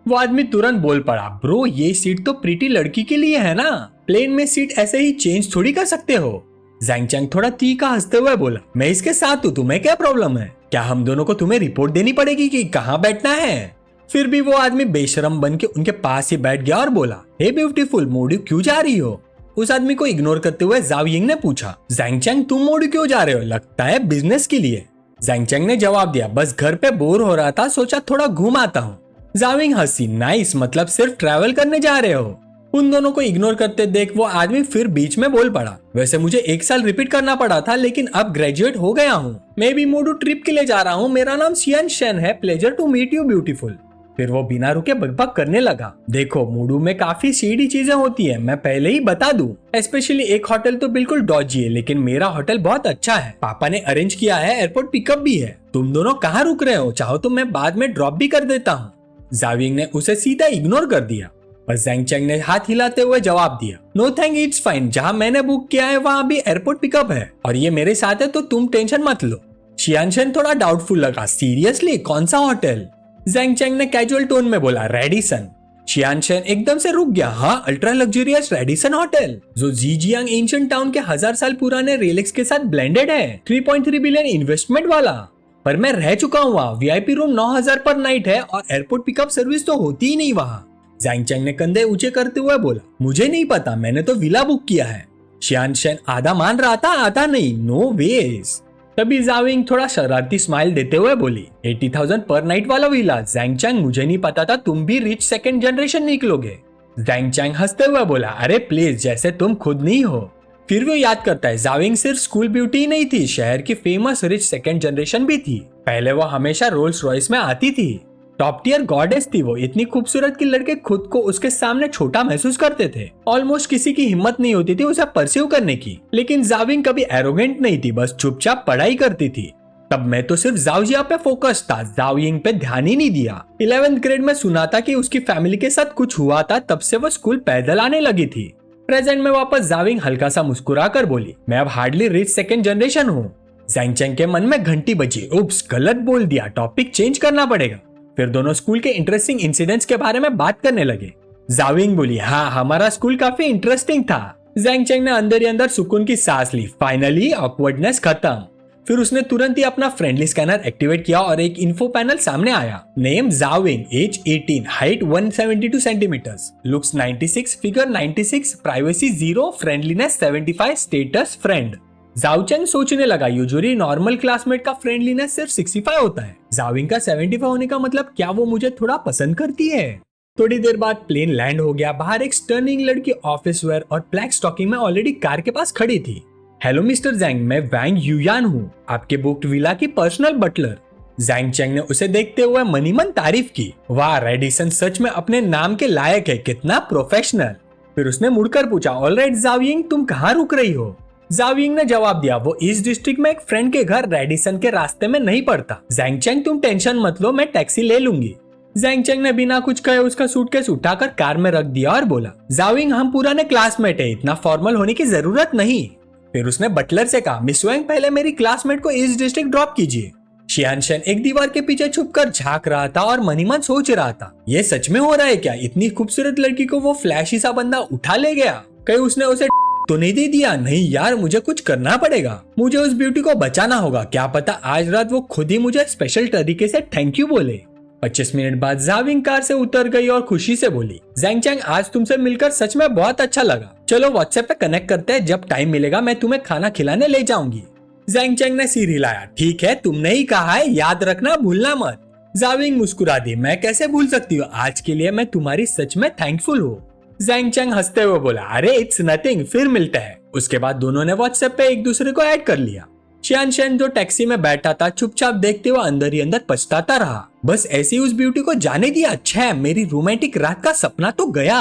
वो आदमी तुरंत बोल पड़ा, ब्रो ये सीट तो प्रीटी लड़की के लिए है ना, प्लेन में सीट ऐसे ही चेंज थोड़ी कर सकते हो। जैंग चैंग थोड़ा तीखा हंसते हुए बोला, मैं इसके साथ हूँ, तुम्हें क्या प्रॉब्लम है? क्या हम दोनों को तुम्हें रिपोर्ट देनी पड़ेगी कि कहाँ बैठना है? फिर भी वो आदमी बेशरम बन के उनके पास ही बैठ गया और बोला, हे ब्यूटीफुल, मोडू क्यों जा रही हो? उस आदमी को इग्नोर करते हुए जाविंग ने पूछा, जैंग चैंग तुम मोडू क्यों जा रहे हो? लगता है बिजनेस के लिए। जैंग चैंग ने जवाब दिया, बस घर पे बोर हो रहा था, सोचा थोड़ा घूम आता हूँ। जाविंग हंसी, नाइस, मतलब सिर्फ ट्रैवल करने जा रहे हो? उन दोनों को इग्नोर करते देख वो आदमी फिर बीच में बोल पड़ा, वैसे मुझे 1 साल रिपीट करना पड़ा था, लेकिन अब ग्रेजुएट हो गया हूँ। मैं भी मोडू ट्रिप के लिए जा रहा हूँ, मेरा नाम शियान शेन है, pleasure to meet you beautiful. फिर वो बिना रुके बकबक करने लगा, देखो मोडू में काफी सीधी चीजें होती है, मैं पहले ही बता दूं। स्पेशली एक होटल तो बिल्कुल डॉजी है, लेकिन मेरा होटल बहुत अच्छा है, पापा ने अरेंज किया है, एयरपोर्ट पिकअप भी है। तुम दोनों कहाँ रुक रहे हो? चाहो तो मैं बाद में ड्रॉप भी कर देता हूँ। जाविंग ने उसे सीधा इग्नोर कर दिया। बस जैंग चैंग ने हाथ हिलाते हुए जवाब दिया, नो थैंक, इट्स फाइन, जहाँ मैंने बुक किया है वहाँ भी एयरपोर्ट पिकअप है और ये मेरे साथ है, तो तुम टेंशन मत लो। शियान शेन थोड़ा डाउटफुल लगा, सीरियसली कौन सा होटल? जैंग चैंग ने कैजुअल टोन में बोला, रेडिसन। शियान शेन एकदम से रुक गया, हाँ अल्ट्रा लग्जरियस रेडिसन होटल, जो जीजियांग एंशिएंट टाउन के 1000 साल पुराने रिलेक्स के साथ ब्लेंडेड है, 3.3 बिलियन इन्वेस्टमेंट वाला। पर मैं रह चुका हूँ वहाँ, वीआईपी रूम 9000 पर नाइट है और एयरपोर्ट पिकअप सर्विस तो होती ही नहीं वहाँ। जैंग चैंग ने कंधे ऊंचे करते हुए बोला, मुझे नहीं पता, मैंने तो विला बुक किया है। शियान शेन आधा मान रहा था, आधा नहीं, नो वेज। तभी जाविंग थोड़ा शरारती स्माइल देते हुए बोली, 80,000 पर नाइट वाला विला। जैंग चैंग, मुझे नहीं पता था तुम भी रिच सेकंड जनरेशन निकलोगे। जैंग चैंग हंसते हुए बोला, अरे प्लीज, जैसे तुम खुद नहीं हो। फिर वो याद करता है, जाविंग सिर्फ स्कूल ब्यूटी ही नहीं थी, शहर की फेमस रिच सेकंड जनरेशन भी थी। पहले वो हमेशा रोल्स रॉयस में आती थी, टॉप टियर गॉडेस थी वो। इतनी खूबसूरत कि लड़के खुद को उसके सामने छोटा महसूस करते थे। ऑलमोस्ट किसी की हिम्मत नहीं होती थी उसे परस्यू करने की। लेकिन जाविंग कभी एरोगेंट नहीं थी, बस चुपचाप पढ़ाई करती थी। तब मैं तो सिर्फ जाओजिया पे फोकस था, जाविंग पे ध्यान ही नहीं दिया। 11th ग्रेड में सुना था कि उसकी फैमिली के साथ कुछ हुआ था, तब से वो स्कूल पैदल आने लगी थी। प्रेजेंट में वापस जाविंग हल्का सा मुस्कुरा कर बोली, मैं अब हार्डली रिच सेकंड जनरेशन हूँ। जैंग चैंग के मन में घंटी बजी, उप्स, गलत बोल दिया, टॉपिक चेंज करना पड़ेगा। फिर दोनों स्कूल के इंटरेस्टिंग इंसिडेंट्स के बारे में बात करने लगे। जाविंग बोली, हाँ, हमारा स्कूल काफी इंटरेस्टिंग था। जैंग चैंग ने अंदर ही अंदर सुकून की सांस ली, फाइनली ऑकवर्डनेस खत्म। फिर उसने तुरंत ही अपना फ्रेंडली स्कैनर एक्टिवेट किया और एक इन्फो पैनल सामने आया। नेम जाविंग, age 18, height 172 centimetres, looks 96, figure 96, privacy 0, friendliness 75, status friend. जाओचेंग सोचने लगा, यूजुअली नॉर्मल क्लासमेट का फ्रेंडलीनेस सिर्फ 65 होता है, जाविंग का 75 होने का मतलब क्या वो मुझे थोड़ा पसंद करती है? थोड़ी देर बाद प्लेन लैंड हो गया। बाहर एक स्टर्निंग लड़की ऑफिस वेयर और ब्लैक स्टॉकिंग में ऑलरेडी कार के पास खड़ी थी। हेलो मिस्टर जैंग, मैं वैंग यूयान हूँ, आपके बुक्ड विला की पर्सनल बटलर। जैंग चैंग ने उसे देखते हुए मनी मन तारीफ की, वाह, रेडिसन सच में अपने नाम के लायक है, कितना प्रोफेशनल। फिर उसने मुड़कर पूछा, ऑलराइट जाविंग, तुम कहाँ रुक रही हो? जाविंग ने जवाब दिया, वो ईस्ट डिस्ट्रिक्ट में एक फ्रेंड के घर रेडिसन के रास्ते में नहीं पड़ता। जैंग चैंग, तुम टेंशन मत लो, मैं टैक्सी ले लूंगी। जैंग चैंग ने बिना कुछ कहे उसका सूटकेस उठाकर कार में रख दिया और बोला, जाविंग, हम पुराने क्लासमेट है, इतना फॉर्मल होने की जरूरत नहीं। फिर उसने बटलर से कहा, मिस वैंग, पहले मेरी क्लासमेट को ईस्ट डिस्ट्रिक्ट ड्रॉप कीजिए। शियानशन एक दीवार के पीछे छुपकर झांक रहा था और मनी मन सोच रहा था, ये सच में हो रहा है क्या? इतनी खूबसूरत लड़की को वो फ्लैशी सा बंदा उठा ले गया? कहीं उसने उसे तो नहीं दे दिया? नहीं यार, मुझे कुछ करना पड़ेगा, मुझे उस ब्यूटी को बचाना होगा। क्या पता आज रात वो खुद ही मुझे स्पेशल तरीके से थैंक यू बोले। 25 मिनट बाद जाविंग कार से उतर गई और खुशी से बोली, जैंग चैंग, आज तुमसे मिलकर सच में बहुत अच्छा लगा। चलो व्हाट्सएप पे कनेक्ट करते हैं, जब टाइम मिलेगा मैं तुम्हें खाना खिलाने ले जाऊंगी। जैंग चैंग ने सिर हिलाया, ठीक है, तुमने ही कहा है, याद रखना, भूलना मत। जाविंग मुस्कुरा दी, मैं कैसे भूल सकती हूँ, आज के लिए मैं तुम्हारी सच में थैंकफुल हूँ। जैंग चैंग हंसते हुए बोला, अरे इट्स नथिंग, फिर मिलते हैं। उसके बाद दोनों ने व्हाट्सएप पे एक दूसरे को ऐड कर लिया। शियानशन जो टैक्सी में बैठा था चुपचाप देखते हुए अंदर ही अंदर पछताता रहा, बस ऐसी उस ब्यूटी को जाने दिया। अच्छा, मेरी रोमांटिक रात का सपना तो गया।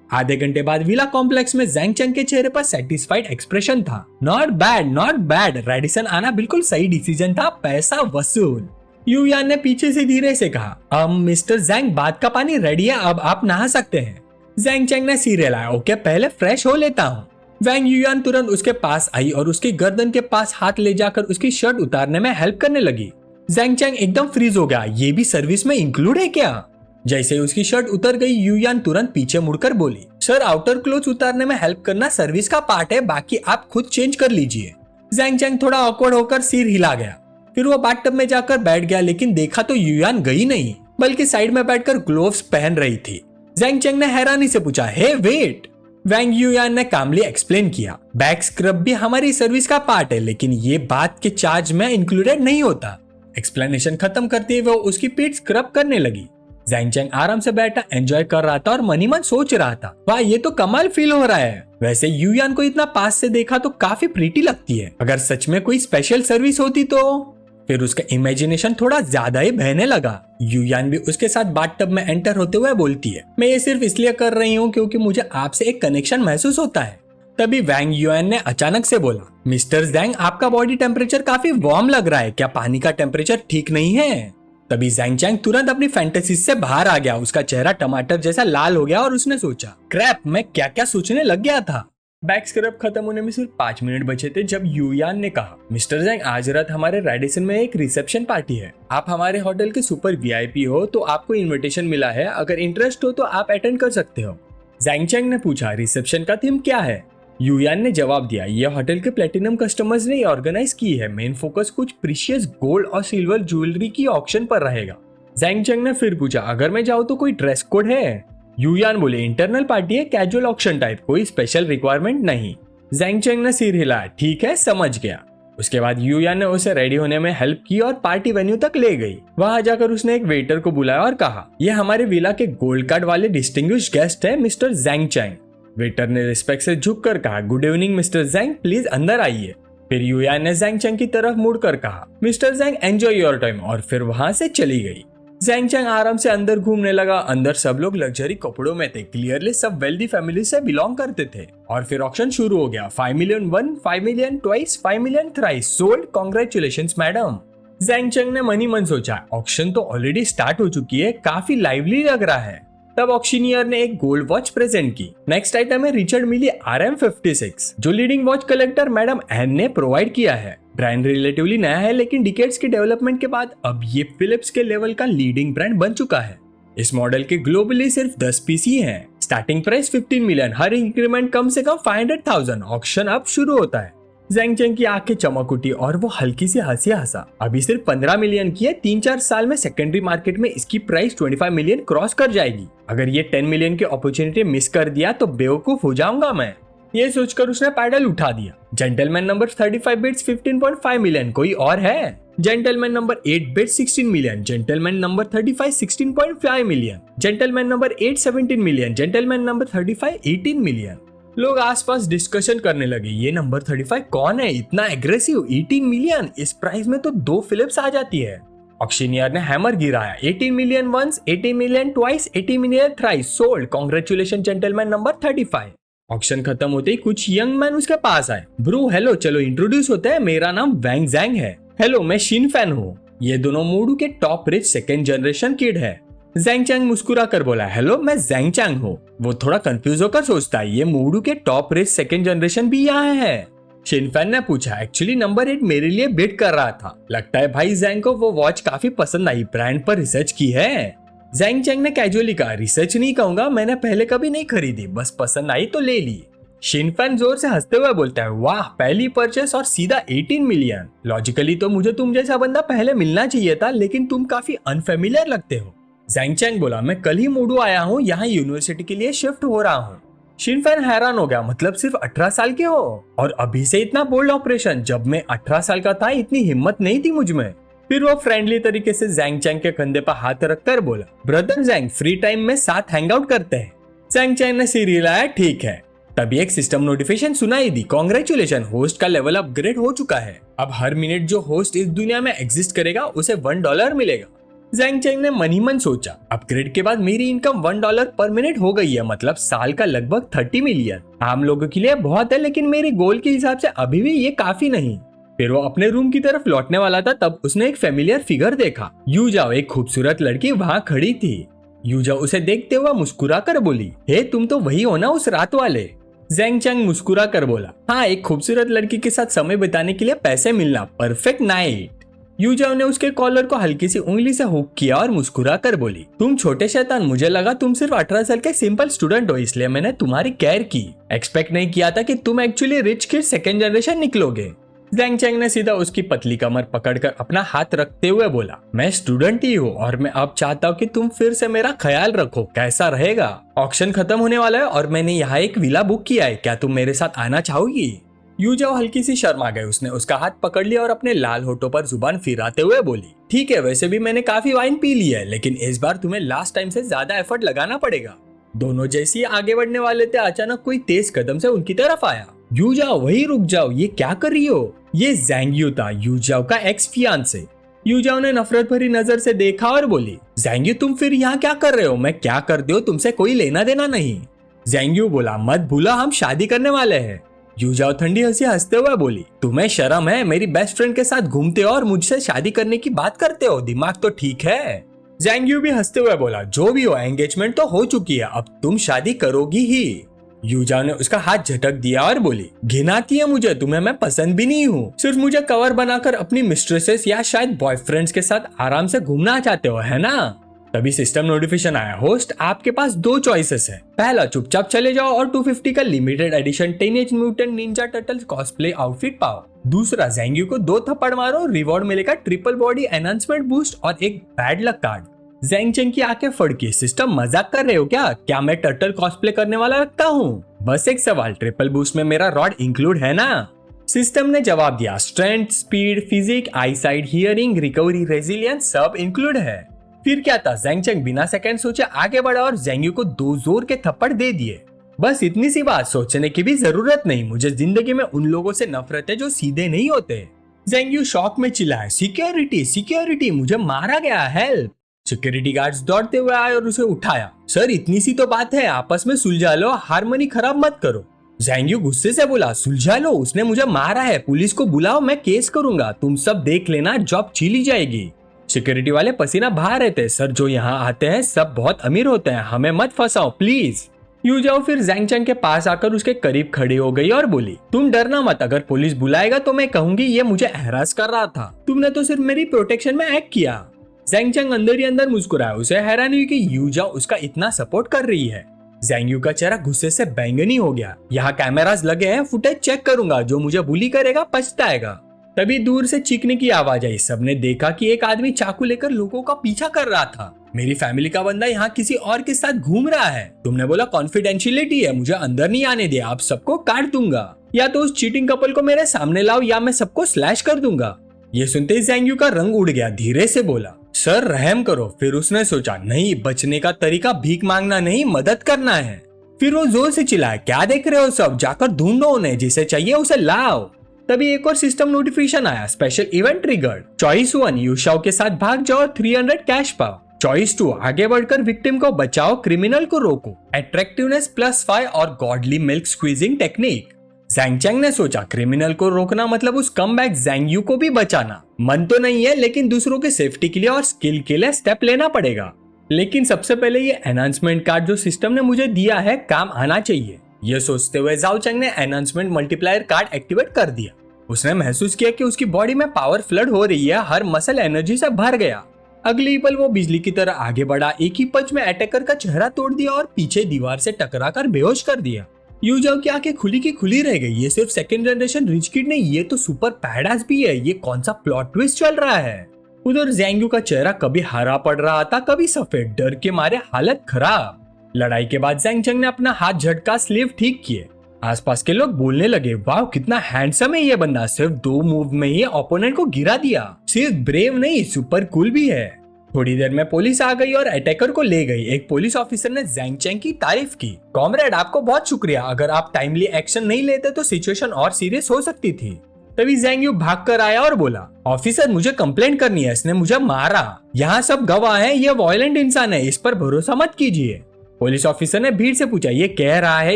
आधे घंटे बाद विला कॉम्प्लेक्स में जैंग चैंग के चेहरे पर सेटिस्फाइड एक्सप्रेशन था। Not bad, not bad, Radisson आना बिल्कुल सही डिसीजन था, पैसा वसूल। यूयान ने पीछे से धीरे से कहा, मिस्टर जैंग, बात का पानी रेडी है, अब आप नहा सकते हैं। जैंग चैंग ने सिर हिलाया, ओके, पहले फ्रेश हो लेता हूँ। वैंग यूयान तुरंत उसके पास आई और उसकी गर्दन के पास हाथ ले जाकर उसकी शर्ट उतारने में हेल्प करने लगी। जैंग चैंग एकदम फ्रीज हो गया, ये भी सर्विस में इंक्लूड है क्या? जैसे उसकी शर्ट उतर गई, यूयान तुरंत पीछे मुड़कर बोली, सर, आउटर क्लोथ उतारने में हेल्प करना सर्विस का पार्ट है, बाकी आप खुद चेंज कर लीजिए। जैंग चैंग थोड़ा ऑकवर्ड होकर सिर हिला गया। फिर वो बाथटब में जाकर बैठ गया, लेकिन देखा तो यूयान गई नहीं, बल्कि साइड में बैठकर ग्लोव्स पहन रही थी। जैंग चैंग ने हैरानी से पूछा, हे वेट। वैंग यूयान ने कामली एक्सप्लेन किया, बैक स्क्रब भी हमारी सर्विस का पार्ट है, लेकिन ये बात के चार्ज में इंक्लूडेड नहीं होता। एक्सप्लेनेशन खत्म करते हुए वो उसकी पीठ स्क्रब करने लगी। जैंग चैंग आराम से बैठा एंजॉय कर रहा था और मनी मन सोच रहा था, वाह, ये तो कमाल फील हो रहा है। वैसे यूयान को इतना पास से देखा तो काफी प्रीटी लगती है, अगर सच में कोई स्पेशल सर्विस होती तो। फिर उसका इमेजिनेशन थोड़ा ज्यादा ही बहने लगा। यूयान भी उसके साथ बाथटब में एंटर होते हुए बोलती है, मैं ये सिर्फ इसलिए कर रही हूँ क्योंकि मुझे आपसे एक कनेक्शन महसूस होता है। तभी वैंग यूयान ने अचानक से बोला, मिस्टर जैंग, आपका बॉडी टेम्परेचर काफी वार्म लग रहा है, क्या पानी का टेम्परेचर ठीक नहीं है? तभी जैंग चैंग तुरंत अपनी फैंटेसी से बाहर आ गया, उसका चेहरा टमाटर जैसा लाल हो गया और उसने सोचा, क्रैप, मैं क्या क्या सोचने लग गया था। बैक स्क्रब खत्म होने में सिर्फ 5 मिनट बचे थे जब यूयान ने कहा, मिस्टर जैंग, आज रात हमारे रेडिसन में एक रिसेप्शन पार्टी है, आप हमारे होटल के सुपर वीआईपी हो तो आपको इनविटेशन मिला है, अगर इंटरेस्ट हो तो आप अटेंड कर सकते हो। जैंग चैंग ने पूछा, रिसेप्शन का थीम क्या है? यूयान ने जवाब दिया, यह होटल के प्लेटिनम कस्टमर्स ने ऑर्गेनाइज की है, मेन फोकस कुछ प्रीशियस गोल्ड और सिल्वर ज्वेलरी की ऑक्शन पर रहेगा। जैंग चैंग ने फिर पूछा, अगर मैं जाऊँ तो कोई ड्रेस कोड है? यूयान बोले, इंटरनल पार्टी है, कैजुअल ऑक्शन टाइप, कोई स्पेशल रिक्वायरमेंट नहीं। जैंग चैंग ने सिर हिलाया, ठीक है, समझ गया। उसके बाद यूया ने उसे रेडी होने में हेल्प की और पार्टी वेन्यू तक ले गई। वहां जाकर उसने एक वेटर को बुलाया और कहा, ये हमारे विला के गोल्ड कार्ड वाले डिस्टिंग्विश गेस्ट है मिस्टर जैंग चैंग। वेटर ने रिस्पेक्ट से झुककर कहा, good evening mister Zhang, please अंदर आइए। फिर यूया ने जैंग चैंग की तरफ मुड़कर कहा, mister Zhang enjoy your time, और फिर वहां से चली गई। जैंग चैंग आराम से अंदर घूमने लगा। अंदर सब लोग लग्जरी कपड़ों में थे, क्लियरली सब वेल्दी फैमिली से बिलोंग करते थे। और फिर ऑक्शन शुरू हो गया। 5 million one, 5 million twice, 5 million thrice sold, congratulations madam. Zhang Chang ने मनी मन सोचा, ऑक्शन तो ऑलरेडी स्टार्ट हो चुकी है, काफी लाइवली लग रहा है। तब ऑक्शनियर ने एक गोल्ड वॉच प्रेजेंट की। नेक्स्ट आइटम है रिचर्ड मिली RM56, जो leading watch collector madam Ann ने प्रोवाइड किया है। ब्रांड रिलेटिवली नया है, लेकिन डिकेड्स की डेवलपमेंट के बाद अब ये फिलिप्स के लेवल का लीडिंग ब्रांड बन चुका है। इस मॉडल के ग्लोबली सिर्फ 10 पीस ही हैं। स्टार्टिंग प्राइस 15 मिलियन, हर इंक्रीमेंट कम से कम 500,000। ऑक्शन अब शुरू होता है। जैंग चैंग की आंखें चमक उठी और वो हल्की सी हंसी हंसा। अभी सिर्फ 15 मिलियन की है, 3-4 साल में सेकेंडरी मार्केट में इसकी प्राइस 25 मिलियन क्रॉस कर जाएगी। अगर ये 10 मिलियन की अपॉर्चुनिटी मिस कर दिया तो बेवकूफ हो जाऊंगा मैं। ये सोचकर उसने पैडल उठा दिया। जेंटलमैन नंबर 35 बिट्स 15.5 मिलियन, कोई और है? Gentleman number 8 bits 16 million, gentleman number 35 16.5 million, gentleman number 8 17 million, gentleman number 35 18 million. लोग आसपास डिस्कशन करने लगे, ये नंबर 35 कौन है, इतना एग्रेसिव? 18 मिलियन, इस प्राइस में तो 2 फिलिप्स आ जाती है। ऑक्शनियर ने हैमर गिराया। 18 million once, 18 million twice, 18 million thrice sold, congratulation gentleman number 35। Auction खत्म होते ही कुछ यंग मैन उसके पास आए। ब्रो हेलो, चलो इंट्रोड्यूस होते हैं, मेरा नाम वैंग जैंग है। हेलो, मैं शिन फैन हूँ। ये दोनों मूडू के top rich second generation kid है। जैंग चैंग मुस्कुरा कर बोला, हेलो मैं जैंग चैंग हूँ। वो थोड़ा कंफ्यूज होकर सोचता है, ये मूडू के टॉप रिच सेकेंड जनरेशन भी यहाँ है। शिन फैन ने पूछा, एक्चुअली नंबर 8 मेरे लिए बिड कर रहा था। लगता है भाई जैंग को वो वॉच काफी पसंद आई, ब्रांड पर रिसर्च की है। जैंग चैंग ने कैजुअली कहा, रिसर्च नहीं कहूंगा, मैंने पहले कभी नहीं खरीदी, बस पसंद आई तो ले ली। शिन फैन जोर से हंसते हुए बोलता है, वाह पहली परचेस और सीधा 18 मिलियन। लॉजिकली तो मुझे तुम जैसा बंदा पहले मिलना चाहिए था, लेकिन तुम काफी अनफेमिलियर लगते हो। जैंग चैंग बोला, मैं कल ही मूडू आया हूँ, यहाँ यूनिवर्सिटी के लिए शिफ्ट हो रहा हूँ। शिन फैन हैरान हो गया, मतलब सिर्फ 18 साल के हो और अभी से इतना बोल्ड ऑपरेशन? जब मैं 18 साल का था इतनी हिम्मत नहीं थी मुझ में। फिर वो फ्रेंडली तरीके से जैंग चैंग के कंधे पर हाथ रखकर बोला, ब्रदर जैंग, फ्री टाइम में साथ हैंग आउट करते हैं। जैंग चैंग ने सिर हिलाया, ठीक है। तभी एक सिस्टम नोटिफिकेशन सुनाई दी, कांग्रेचुलेशन, होस्ट का लेवल अपग्रेड हो चुका है। अब हर मिनट जो होस्ट इस दुनिया में एग्जिस्ट करेगा उसे $1 मिलेगा। जैंग चैंग ने मन ही मन सोचा, अपग्रेड के बाद मेरी इनकम $1 पर मिनट हो गई है, मतलब साल का लगभग 30 मिलियन। आम लोगों के लिए बहुत है, लेकिन मेरे गोल के हिसाब से अभी भी ये काफी नहीं। फिर वो अपने रूम की तरफ लौटने वाला था, तब उसने एक फेमिलियर फिगर देखा। यूजाओ, एक खूबसूरत लड़की वहाँ खड़ी थी। यूजाओ उसे देखते हुए मुस्कुरा कर बोली, हे तुम तो वही हो ना उस रात वाले? जैंग चैंग मुस्कुरा कर बोला, हाँ, एक खूबसूरत लड़की के साथ समय बिताने के लिए पैसे मिलना, परफेक्ट नाइट। यूजाओ ने उसके कॉलर को हल्की सी उंगली से हुक किया और मुस्कुरा कर बोली, तुम छोटे शैतान, मुझे लगा तुम सिर्फ 18 साल के सिंपल स्टूडेंट हो, इसलिए मैंने तुम्हारी केयर की। एक्सपेक्ट नहीं किया था कि तुम actually rich kid second generation निकलोगे। जैंग चैंग ने सीधा उसकी पतली कमर पकड़कर अपना हाथ रखते हुए बोला, मैं स्टूडेंट ही हूँ और मैं अब चाहता हूँ कि तुम फिर से मेरा ख्याल रखो, कैसा रहेगा? ऑक्शन खत्म होने वाला है और मैंने यहाँ एक विला बुक किया है, क्या तुम मेरे साथ आना चाहोगी? यूजाओ हल्की सी शर्मा गई। उसने उसका हाथ पकड़ लिया और अपने लाल होठों पर जुबान फिराते हुए बोली, ठीक है, वैसे भी मैंने काफी वाइन पी ली है, लेकिन इस बार तुम्हें लास्ट टाइम से ज्यादा एफर्ट लगाना पड़ेगा। दोनों जैसे ही आगे बढ़ने वाले थे, अचानक कोई तेज कदम से उनकी तरफ आया। यूजाओ, वहीं रुक जाओ, ये क्या कर रही हो? ये ज़ैंग्यू था, यूजाओ का एक्स फियांसे। यूजाओ ने नफरत भरी नजर से देखा और बोली, ज़ैंग्यू तुम फिर यहाँ क्या कर रहे हो? मैं क्या कर दो तुमसे कोई लेना देना नहीं। ज़ैंग्यू बोला, मत भूला हम शादी करने वाले हैं। यूजाओ ठंडी हंसी हंसते हुए बोली, तुम्हें शर्म है? मेरी बेस्ट फ्रेंड के साथ घूमते हो और मुझसे शादी करने की बात करते हो, दिमाग तो ठीक है? ज़ैंग्यू भी हंसते हुए बोला, जो भी हो, एंगेजमेंट तो हो चुकी है, अब तुम शादी करोगी ही। यूजाओ ने उसका हाथ झटक दिया और बोली, घिनाती है मुझे, तुम्हें मैं पसंद भी नहीं हूँ, सिर्फ मुझे कवर बनाकर अपनी मिस्ट्रेसेस या शायद बॉयफ्रेंड्स के साथ आराम से घूमना चाहते हो, है ना? तभी सिस्टम नोटिफिकेशन आया, होस्ट आपके पास 2 चॉइसेस है। पहला, चुपचाप चले जाओ और 250 का limited edition teenage mutant Ninja turtle cosplay outfit पाओ। दूसरा, ज़ैंग्यू को 2 थप्पड़ मारो, रिवॉर्ड मिलेगा ट्रिपल बॉडी एनहांसमेंट बूस्ट और एक bad luck card. Zhang Cheng की आंखें फड़की, सिस्टम मजाक कर रहे हो क्या मैं टर्टल कॉस्प्ले करने वाला लगता हूँ? बस एक सवाल, ट्रिपल बूस्ट में मेरा रॉड इंक्लूड है ना? सिस्टम ने जवाब दिया, strength, speed, physique, eyesight, hearing, recovery, resilience सब इंक्लूड है। फिर क्या था, ज़ैंग चेंग बिना सेकंड सोचे आगे बढ़ा और ज़ैंग यू को 2 जोर के थप्पड़ दे दिए। बस इतनी सी बात, सोचने की भी जरूरत नहीं। मुझे जिंदगी में उन लोगों से नफरत है जो सीधे नहीं होते। ज़ैंग यू शॉक में चिल्लाया, सिक्योरिटी सिक्योरिटी, मुझे मारा गया, हेल्प। सिक्योरिटी गार्ड्स दौड़ते हुए आए और उसे उठाया। सर इतनी सी तो बात है, आपस में सुलझा लो, हारमोनी खराब मत करो। ज़ैंग यू गुस्से से बोला, सुलझा लो, उसने मुझे मारा है, पुलिस को बुलाओ, मैं केस करूंगा, तुम सब देख लेना, जॉब चली जाएगी। सिक्योरिटी वाले पसीना बहा रहे थे, सर जो यहाँ आते हैं सब बहुत अमीर होते हैं, हमें मत फंसाओ प्लीज। यू जाओ फिर ज़ैंग चेंग के पास आकर उसके करीब खड़ी हो गई और बोली, तुम डरना मत, अगर पुलिस बुलाएगा तो मैं कहूंगी ये मुझे हरास कर रहा था, तुमने तो सिर्फ मेरी प्रोटेक्शन में एक्ट किया। ज़ैंग चेंग अंदर ही अंदर मुस्कुराया, उसे हैरानी हुई कि यू जाओ उसका इतना सपोर्ट कर रही है। ज़ैंग यू का चेहरा गुस्से से बैंगनी हो गया। यहाँ कैमरास लगे हैं, फुटेज चेक करूंगा, जो मुझे बुली करेगा पछताएगा। तभी दूर से चीखने की आवाज आई। सबने देखा कि एक आदमी चाकू लेकर लोगों का पीछा कर रहा था। मेरी फैमिली का बंदा यहाँ किसी और के साथ घूम रहा है। तुमने बोला कॉन्फिडेंशियलिटी है, मुझे अंदर नहीं आने दिया, आप सबको काट दूंगा, या तो उस चीटिंग कपल को मेरे सामने लाओ या मैं सबको स्लैश कर दूंगा। ये सुनते ही ज़ैंग यू का रंग उड़ गया, धीरे से बोला, सर रहम करो। फिर उसने सोचा, नहीं, बचने का तरीका भीख मांगना नहीं, मदद करना है। फिर वो जोर से चिल्लाया, क्या देख रहे हो सब, जाकर ढूंढो उन्हें, जिसे चाहिए उसे लाओ। तभी एक और सिस्टम नोटिफिकेशन आया, स्पेशल इवेंट ट्रिगर्ड। चॉइस 1, यूशाओ के साथ भाग जाओ, 300 कैश पाओ। चॉइस 2, आगे बढ़कर विक्टिम को बचाओ, क्रिमिनल को रोको, अट्रैक्टिवनेस +5 और godly milk squeezing technique. Zhang Cheng ने सोचा, क्रिमिनल को रोकना मतलब उस कमबैक ज़ैंग यू को भी बचाना। मन तो नहीं है, लेकिन दूसरों के सेफ्टी के लिए और स्किल के लिए स्टेप लेना पड़ेगा। लेकिन सबसे पहले ये एनहांसमेंट कार्ड जो सिस्टम ने मुझे दिया है काम आना चाहिए। ये सोचते हुए ज़ाओ चेंग ने एनहांसमेंट मल्टीप्लायर कार्ड एक्टिवेट कर दिया। उसने महसूस किया कि उसकी बॉडी में पावर फ्लड हो रही है, हर मसल एनर्जी से भर गया। अगली पल वो बिजली की तरह आगे बढ़ा, एक ही पंच में अटैकर का चेहरा तोड़ दिया और पीछे दीवार से टकराकर बेहोश कर दिया। यू जाओ की आंखें खुली की खुली रह गई। ये सिर्फ सेकंड जनरेशन रिच किड नहीं, ये तो सुपर बैडएस भी है। ये कौन सा प्लॉट ट्विस्ट चल रहा है। उधर ज़ैंग यू का चेहरा कभी हरा पड़ रहा था, कभी सफेद, डर के मारे हालत खराब। लड़ाई के बाद ज़ैंग चेंग ने अपना हाथ झटका, स्लीव ठीक किए। आसपास के लोग बोलने लगे, वाह कितना हैंडसम है ये बंदा, सिर्फ 2 मूव में ही ओपोनेंट को गिरा दिया। सिर्फ ब्रेव नहीं, सुपर कूल भी है। थोड़ी देर में पुलिस आ गई और अटैकर को ले गई। एक पुलिस ऑफिसर ने ज़ैंग चेंग की तारीफ की, कॉमरेड आपको बहुत शुक्रिया, अगर आप टाइमली एक्शन नहीं लेते तो सिचुएशन और सीरियस हो सकती थी। तभी ज़ैंग यू भाग कर आया और बोला, ऑफिसर मुझे कंप्लेंट करनी है, इसने मुझे मारा, यहाँ सब गवाह हैं, ये वायलेंट इंसान है, इस पर भरोसा मत कीजिए। पुलिस ऑफिसर ने भीड़ से पूछा, ये कह रहा है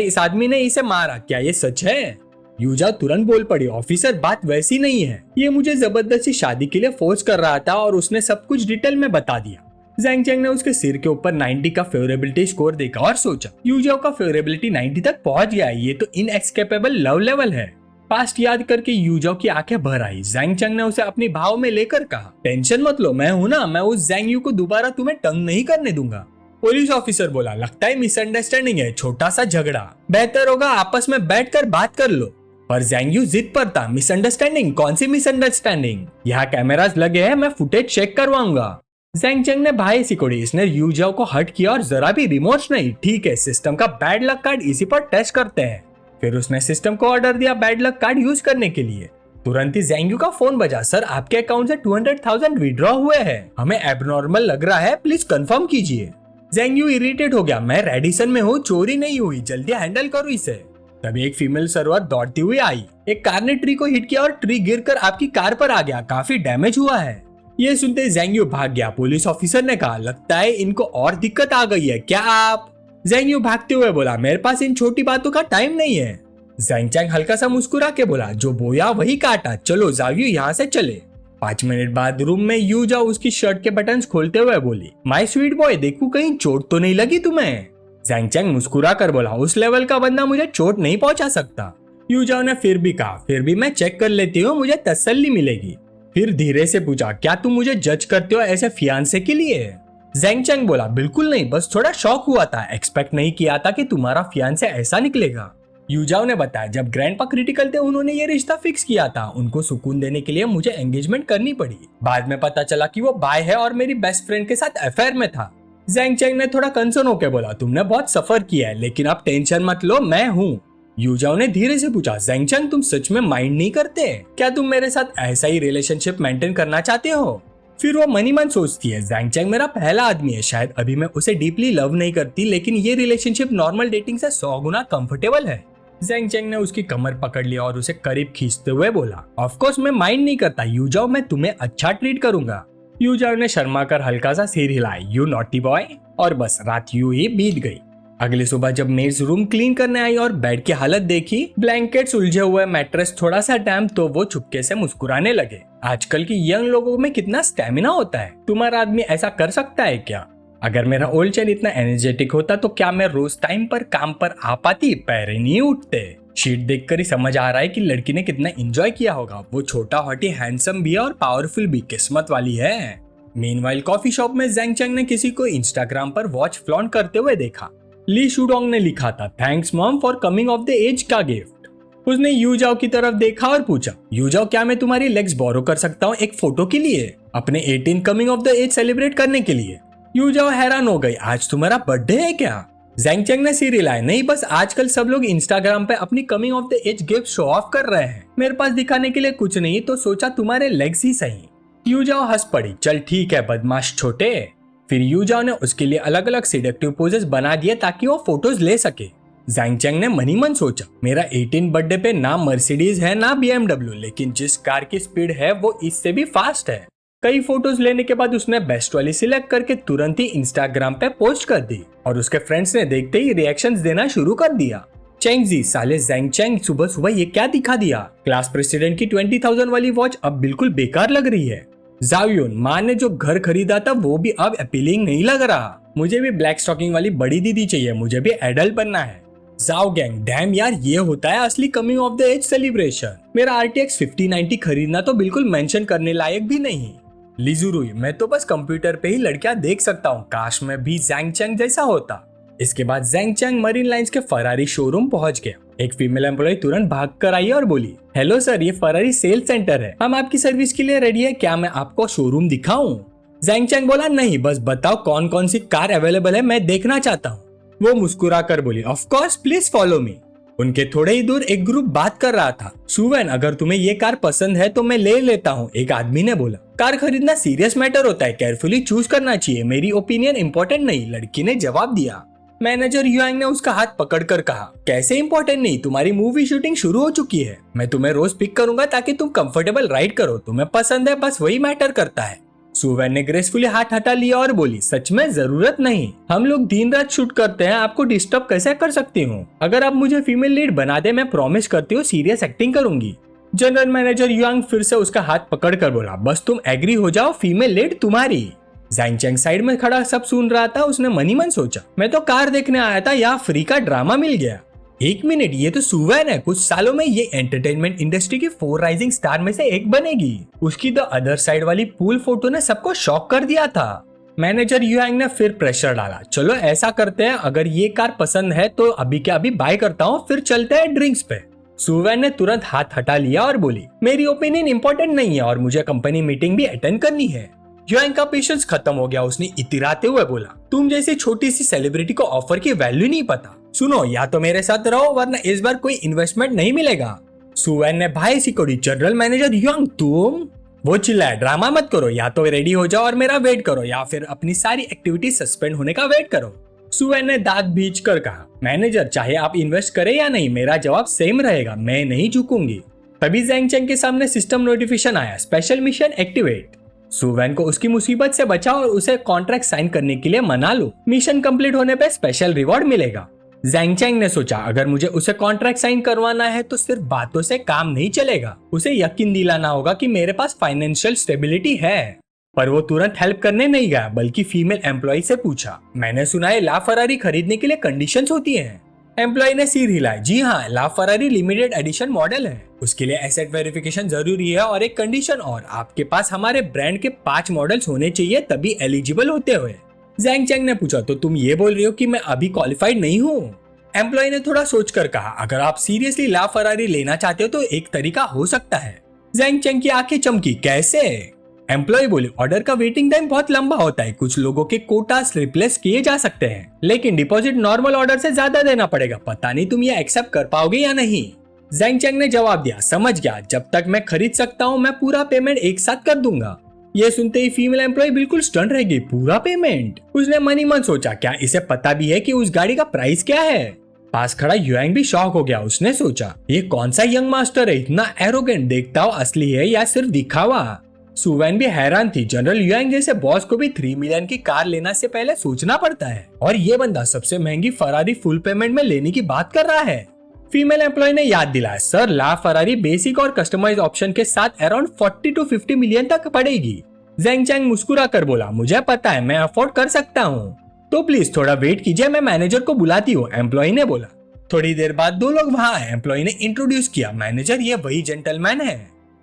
इस आदमी ने इसे मारा, क्या ये सच है? यूजा तुरंत बोल पड़ी, ऑफिसर बात वैसी नहीं है, ये मुझे जबरदस्ती शादी के लिए फोर्स कर रहा था और उसने सब कुछ डिटेल में बता दिया। ज़ैंग चेंग ने उसके सिर के ऊपर 90 का फेवरेबिलिटी स्कोर देखा और सोचा, यूजाओ का फेवरेबिलिटी 90 तक पहुंच गया है, ये तो इनएस्केपेबल लव लेवल है। पास्ट याद करके यूजाओ की आंखें भर आई। ज़ैंग चेंग ने उसे अपनी भाव में लेकर कहा, टेंशन मत लो, मैं हूं ना, मैं उस ज़ैंग यू को दोबारा तुम्हें तंग नहीं करने दूंगा। पुलिस ऑफिसर बोला, लगता है मिसअंडरस्टैंडिंग है, छोटा सा झगड़ा, बेहतर होगा आपस में बैठकर बात कर लो। पर ज़ैंग यू जिद पर था, मिसअंडरस्टैंडिंग? कौन सी मिसअंडरस्टैंडिंग? यहाँ कैमरास लगे हैं, मैं फुटेज चेक करवाऊंगा। ज़ैंग चेंग ने भाई सिकोड़ी, इसने यू जाओ को हट किया और जरा भी रिमोर्स नहीं। ठीक है, सिस्टम का बैड लक कार्ड इसी पर टेस्ट करते हैं। फिर उसने सिस्टम को ऑर्डर दिया बैड लक कार्ड यूज करने के लिए। तुरंत ही ज़ैंग यू का फोन बजा, सर आपके अकाउंट से 200,000 विड्रॉ हुए हैं, हमें एबनॉर्मल लग रहा है, प्लीज कंफर्म कीजिए। ज़ैंग यू इरिटेट हो गया, मैं रेडिसन में हूँ, चोरी नहीं हुई, जल्दी हैंडल करो इसे। तभी एक फीमेल सर्वर दौड़ती हुई आई। एक कार ने ट्री को हिट किया और ट्री गिरकर आपकी कार पर आ गया, काफी डैमेज हुआ है। ये सुनते ज़ैंग यू भाग गया। पुलिस ऑफिसर ने कहा, लगता है इनको और दिक्कत आ गई है, क्या आप? ज़ैंग यू भागते हुए बोला, मेरे पास इन छोटी बातों का टाइम नहीं है। ज़ैंग चेंग हल्का सा मुस्कुरा के बोला, जो बोया वही काटा, चलो ज़ाओ यू यहाँ से चले। 5 मिनट बाद रूम में यू जाओ उसकी शर्ट के बटन्स खोलते हुए बोली, माय स्वीट बॉय, देखो कहीं चोट तो नहीं लगी तुम्हें? ज़ैंग चेंग मुस्कुरा कर बोला, उस लेवल का बंदा मुझे चोट नहीं पहुंचा सकता। यू जाओ ने फिर भी कहा, फिर भी मैं चेक कर लेती हूँ, मुझे तसल्ली मिलेगी। फिर धीरे से पूछा, क्या तुम मुझे जज करते हो ऐसे फियांसे के लिए? ज़ैंग चेंग बोला, बिल्कुल नहीं, बस थोड़ा शॉक हुआ था, एक्सपेक्ट नहीं किया था कि तुम्हारा फियांसे ऐसा निकलेगा। यूजाओ ने बताया, जब ग्रैंडपा क्रिटिकल थे उन्होंने ये रिश्ता फिक्स किया था, उनको सुकून देने के लिए मुझे एंगेजमेंट करनी पड़ी। बाद में पता चला कि वो बाय है और मेरी बेस्ट फ्रेंड के साथ अफेयर में था। ज़ैंग चेंग ने थोड़ा कंसर्न होकर बोला, तुमने बहुत सफर किया है, लेकिन अब टेंशन मत लो, मैं हूँ। यूजाओ ने धीरे से पूछा, ज़ेंगचैंग तुम सच में माइंड नहीं करते? क्या तुम मेरे साथ ऐसा ही रिलेशनशिप मेंटेन करना चाहते हो? फिर वो मनी मन सोचती है, ज़ेंगचैंग मेरा पहला आदमी है, शायद अभी मैं उसे डीपली लव नहीं करती, लेकिन ये रिलेशनशिप नॉर्मल डेटिंग से 100 गुना कंफर्टेबल है। ज़ेंगचैंग ने उसकी कमर पकड़ लिया और उसे करीब खींचते हुए बोला, ऑफ कोर्स मैं माइंड नहीं करता यूजाओ, मैं तुम्हें अच्छा ट्रीट करूंगा। यूजाओ ने शर्मा कर हल्का सा सिर हिलाया, यू नॉटी बॉय। और बस रात यूं ही बीत गई। अगली सुबह जब मेड्स रूम क्लीन करने आई और बेड की हालत देखी, ब्लैंकेट्स उलझे हुए, मैट्रेस थोड़ा सा डैम्प, तो वो चुपके से मुस्कुराने लगे। आजकल की यंग लोगों में कितना स्टेमिना होता है, तुम्हारा आदमी ऐसा कर सकता है क्या? अगर मेरा ओल्ड चैन इतना एनर्जेटिक होता तो क्या मैं रोज टाइम पर काम पर आ पाती? पैर नहीं उठते। शीट देखकर ही समझ आ रहा है कि लड़की ने कितना एंजॉय किया होगा। वो छोटा हॉटी हैंडसम भी है और पावरफुल भी, किस्मत वाली है। मीनवाइल कॉफी शॉप में ज़ेंगचैंग ने किसी को इंस्टाग्राम पर वॉच फ्लॉन्ट करते हुए देखा। ली शुडोंग ने लिखा था, thanks mom for coming of the age का गिफ्ट। उसने यूजाओ की तरफ देखा और पूछा, यूजाओ क्या मैं तुम्हारी लेग्स बोरो कर सकता हूँ एक फोटो के लिए, अपने 18 coming of the age celebrate करने के लिए? यूजाओ हैरान हो गई, आज तुम्हारा बर्थडे है क्या? ज़ेंगचैंग ने सिर हिलाया, नहीं बस आजकल सब लोग इंस्टाग्राम पे अपनी coming of the age gift show off कर रहे हैं, मेरे पास दिखाने के लिए कुछ नहीं, तो सोचा तुम्हारे लेग्स ही सही। यूजाओ हंस पड़ी, चल ठीक है बदमाश छोटे। फिर यूजाओ ने उसके लिए अलग अलग सिडेक्टिव पोजेस बना दिए ताकि वो फोटोज ले सके। ज़ेंगचैंग ने मनी मन सोचा, मेरा 18 बर्थडे पे ना मर्सिडीज है ना BMW, लेकिन जिस कार की स्पीड है वो इससे भी फास्ट है। कई फोटोज लेने के बाद उसने बेस्ट वाली सिलेक्ट करके तुरंत ही इंस्टाग्राम पे पोस्ट कर दी और उसके फ्रेंड्स ने देखते ही रिएक्शंस देना शुरू कर दिया। चैंगजी, साले ज़ेंगचैंग सुबह सुबह ये क्या दिखा दिया? क्लास प्रेसिडेंट की 20,000 वाली वॉच अब बिल्कुल बेकार लग रही है। जाओयुन, माँ ने जो घर खरीदा था वो भी अब अपीलिंग नहीं लग रहा। मुझे भी ब्लैक स्टॉकिंग वाली बड़ी दीदी चाहिए, मुझे भी एडल्ट बनना है। जाओ गैंग, डैम यार, ये होता है असली coming of the age celebration. मेरा RTX 5090 खरीदना तो बिल्कुल मेंशन करने लायक भी नहीं। लिजुरुई, मैं तो बस कंप्यूटर पे ही लड़कियां देख सकता हूँ, काश मैं भी ज़ेंगचैंग जैसा होता। इसके बाद ज़ेंगचैंग मरीन लाइन्स के फरारी शोरूम पहुंच गया। एक फीमेल एम्प्लॉय तुरंत भाग कर आई और बोली, हेलो सर, ये फरारी सेल सेंटर है, हम आपकी सर्विस के लिए रेडी है, क्या मैं आपको शोरूम दिखाऊं? ज़ेंगचैंग बोला, नहीं, बस बताओ कौन कौन सी कार अवेलेबल है, मैं देखना चाहता हूँ। वो मुस्कुरा कर बोली, of course, please follow me. उनके थोड़े ही दूर एक ग्रुप बात कर रहा था। सुवेन, अगर तुम्हें ये कार पसंद है तो मैं ले लेता हूँ, एक आदमी ने बोला। कार खरीदना सीरियस मैटर होता है, केयरफुली चूज करना चाहिए, मेरी ओपिनियन इंपॉर्टेंट नहीं, लड़की ने जवाब दिया। मैनेजर युआंग ने उसका हाथ पकड़कर कहा, कैसे इंपॉर्टेंट नहीं, तुम्हारी मूवी शूटिंग शुरू हो चुकी है, मैं तुम्हें रोज पिक करूंगा ताकि तुम कंफर्टेबल राइड करो, तुम्हें पसंद है बस वही मैटर करता है। सुवेन ने ग्रेसफुली हाथ हटा लिया और बोली, सच में जरूरत नहीं, हम लोग दिन रात शूट करते हैं, आपको डिस्टर्ब कैसे कर सकती हूँ? अगर आप मुझे फीमेल लीड बना दे, मैं प्रॉमिस करती हूँ सीरियस एक्टिंग करूंगी। जनरल मैनेजर युआंग फिर से उसका हाथ पकड़कर बोला, बस तुम एग्री हो जाओ, फीमेल लीड तुम्हारी। ज़ेंगचैंग साइड में खड़ा सब सुन रहा था। उसने मनी मन सोचा, मैं तो कार देखने आया था, यहाँ फ्री का ड्रामा मिल गया। एक मिनट, ये तो सुवेन है, कुछ सालों में ये एंटरटेनमेंट इंडस्ट्री की 4 राइजिंग स्टार में से एक बनेगी। उसकी द अदर साइड वाली पूल फोटो ने सबको शॉक कर दिया था। मैनेजर युआंग ने फिर प्रेशर डाला, चलो ऐसा करते हैं, अगर ये कार पसंद है तो अभी के अभी बाय करता हूँ, फिर चलते हैं ड्रिंक्स पे। सुवेन ने तुरंत हाथ हटा लिया और बोली, मेरी ओपिनियन इंपॉर्टेंट नहीं है और मुझे कंपनी मीटिंग भी अटेंड करनी है। युआंग का पेशेंस खत्म हो गया। उसने इतिराते हुए बोला, तुम जैसी छोटी सी सेलिब्रिटी को ऑफर की वैल्यू नहीं पता। सुनो, या तो मेरे साथ रहो वरना इस बार कोई इन्वेस्टमेंट नहीं मिलेगा। सुवेन ने भाई सिकोड़ी, जनरल मैनेजर युआंग तुम? वो चिल्लाया, ड्रामा मत करो, या तो रेडी हो जाओ और मेरा वेट करो, या फिर अपनी सारी एक्टिविटी सस्पेंड होने का वेट करो। सुवेन ने दांत भींच कर कहा, मैनेजर चाहे आप इन्वेस्ट करें या नहीं, मेरा जवाब सेम रहेगा, मैं नहीं झुकूंगी। तभी ज़ेंगचैंग के सामने सिस्टम नोटिफिकेशन आया, स्पेशल मिशन एक्टिवेट। सुवेन को उसकी मुसीबत से बचाओ और उसे कॉन्ट्रैक्ट साइन करने के लिए मना लो, मिशन कंप्लीट होने पे स्पेशल रिवॉर्ड मिलेगा। ज़ेंगचैंग ने सोचा, अगर मुझे उसे कॉन्ट्रैक्ट साइन करवाना है तो सिर्फ बातों से काम नहीं चलेगा, उसे यकीन दिलाना होगा कि मेरे पास फाइनेंशियल स्टेबिलिटी है। पर वो तुरंत हेल्प करने नहीं गया, बल्कि फीमेल एम्प्लॉय से पूछा, मैंने सुना है ला फरारी खरीदने के लिए कंडीशंस होती हैं। एम्प्लॉय ने सिर हिलाया, जी हाँ, ला फरारी लिमिटेड एडिशन मॉडल है, उसके लिए एसेट वेरिफिकेशन जरूरी है और एक कंडीशन और, आपके पास हमारे ब्रांड के 5 मॉडल्स होने चाहिए तभी एलिजिबल होते हुए। ज़ेंगचैंग ने पूछा, तो तुम ये बोल रही हो कि मैं अभी क्वालिफाइड नहीं हूँ? एम्प्लॉय ने थोड़ा सोचकर कहा, अगर आप सीरियसली ला फरारी लेना चाहते हो तो एक तरीका हो सकता है। ज़ेंगचैंग की आंखें चमकी, कैसे? एम्प्लॉय बोले, ऑर्डर का वेटिंग टाइम बहुत लंबा होता है, कुछ लोगों के कोटास रिप्लेस किए जा सकते हैं, लेकिन डिपॉजिट नॉर्मल ऑर्डर से ज्यादा देना पड़ेगा, पता नहीं तुम ये एक्सेप्ट कर पाओगे या नहीं। जैंग चैंग ने जवाब दिया, समझ गया, जब तक मैं खरीद सकता हूँ मैं पूरा पेमेंट एक साथ कर दूंगा। ये सुनते ही फीमेल एम्प्लॉय बिल्कुल स्टन रह गई, पूरा पेमेंट? उसने मन ही मन सोचा, क्या इसे पता भी है कि उस गाड़ी का प्राइस क्या है? पास खड़ा युआंग भी शॉक हो गया, उसने सोचा ये कौन सा यंग मास्टर है, इतना एरोगेंट, देखता हो असली है या सिर्फ दिखावा। सुवैन भी हैरान थी, जनरल युआंग जैसे बॉस को भी 3 मिलियन की कार लेना से पहले सोचना पड़ता है, और ये बंदा सबसे महंगी फरारी फुल पेमेंट में लेने की बात कर रहा है। फीमेल एम्प्लॉय ने याद दिलाया, सर ला फरारी बेसिक और कस्टमाइज ऑप्शन के साथ अराउंड 40 to 50 मिलियन तक पड़ेगी। जैंग चैंग मुस्कुरा कर बोला, मुझे पता है, मैं अफोर्ड कर सकता हूँ, तो प्लीज थोड़ा वेट कीजिए, मैं मैनेजर को बुलाती हूँ, एम्प्लॉय ने बोला। थोड़ी देर बाद 2 लोग वहाँ आए, एम्प्लॉय ने इंट्रोड्यूस किया, मैनेजर ये वही जेंटलमैन है।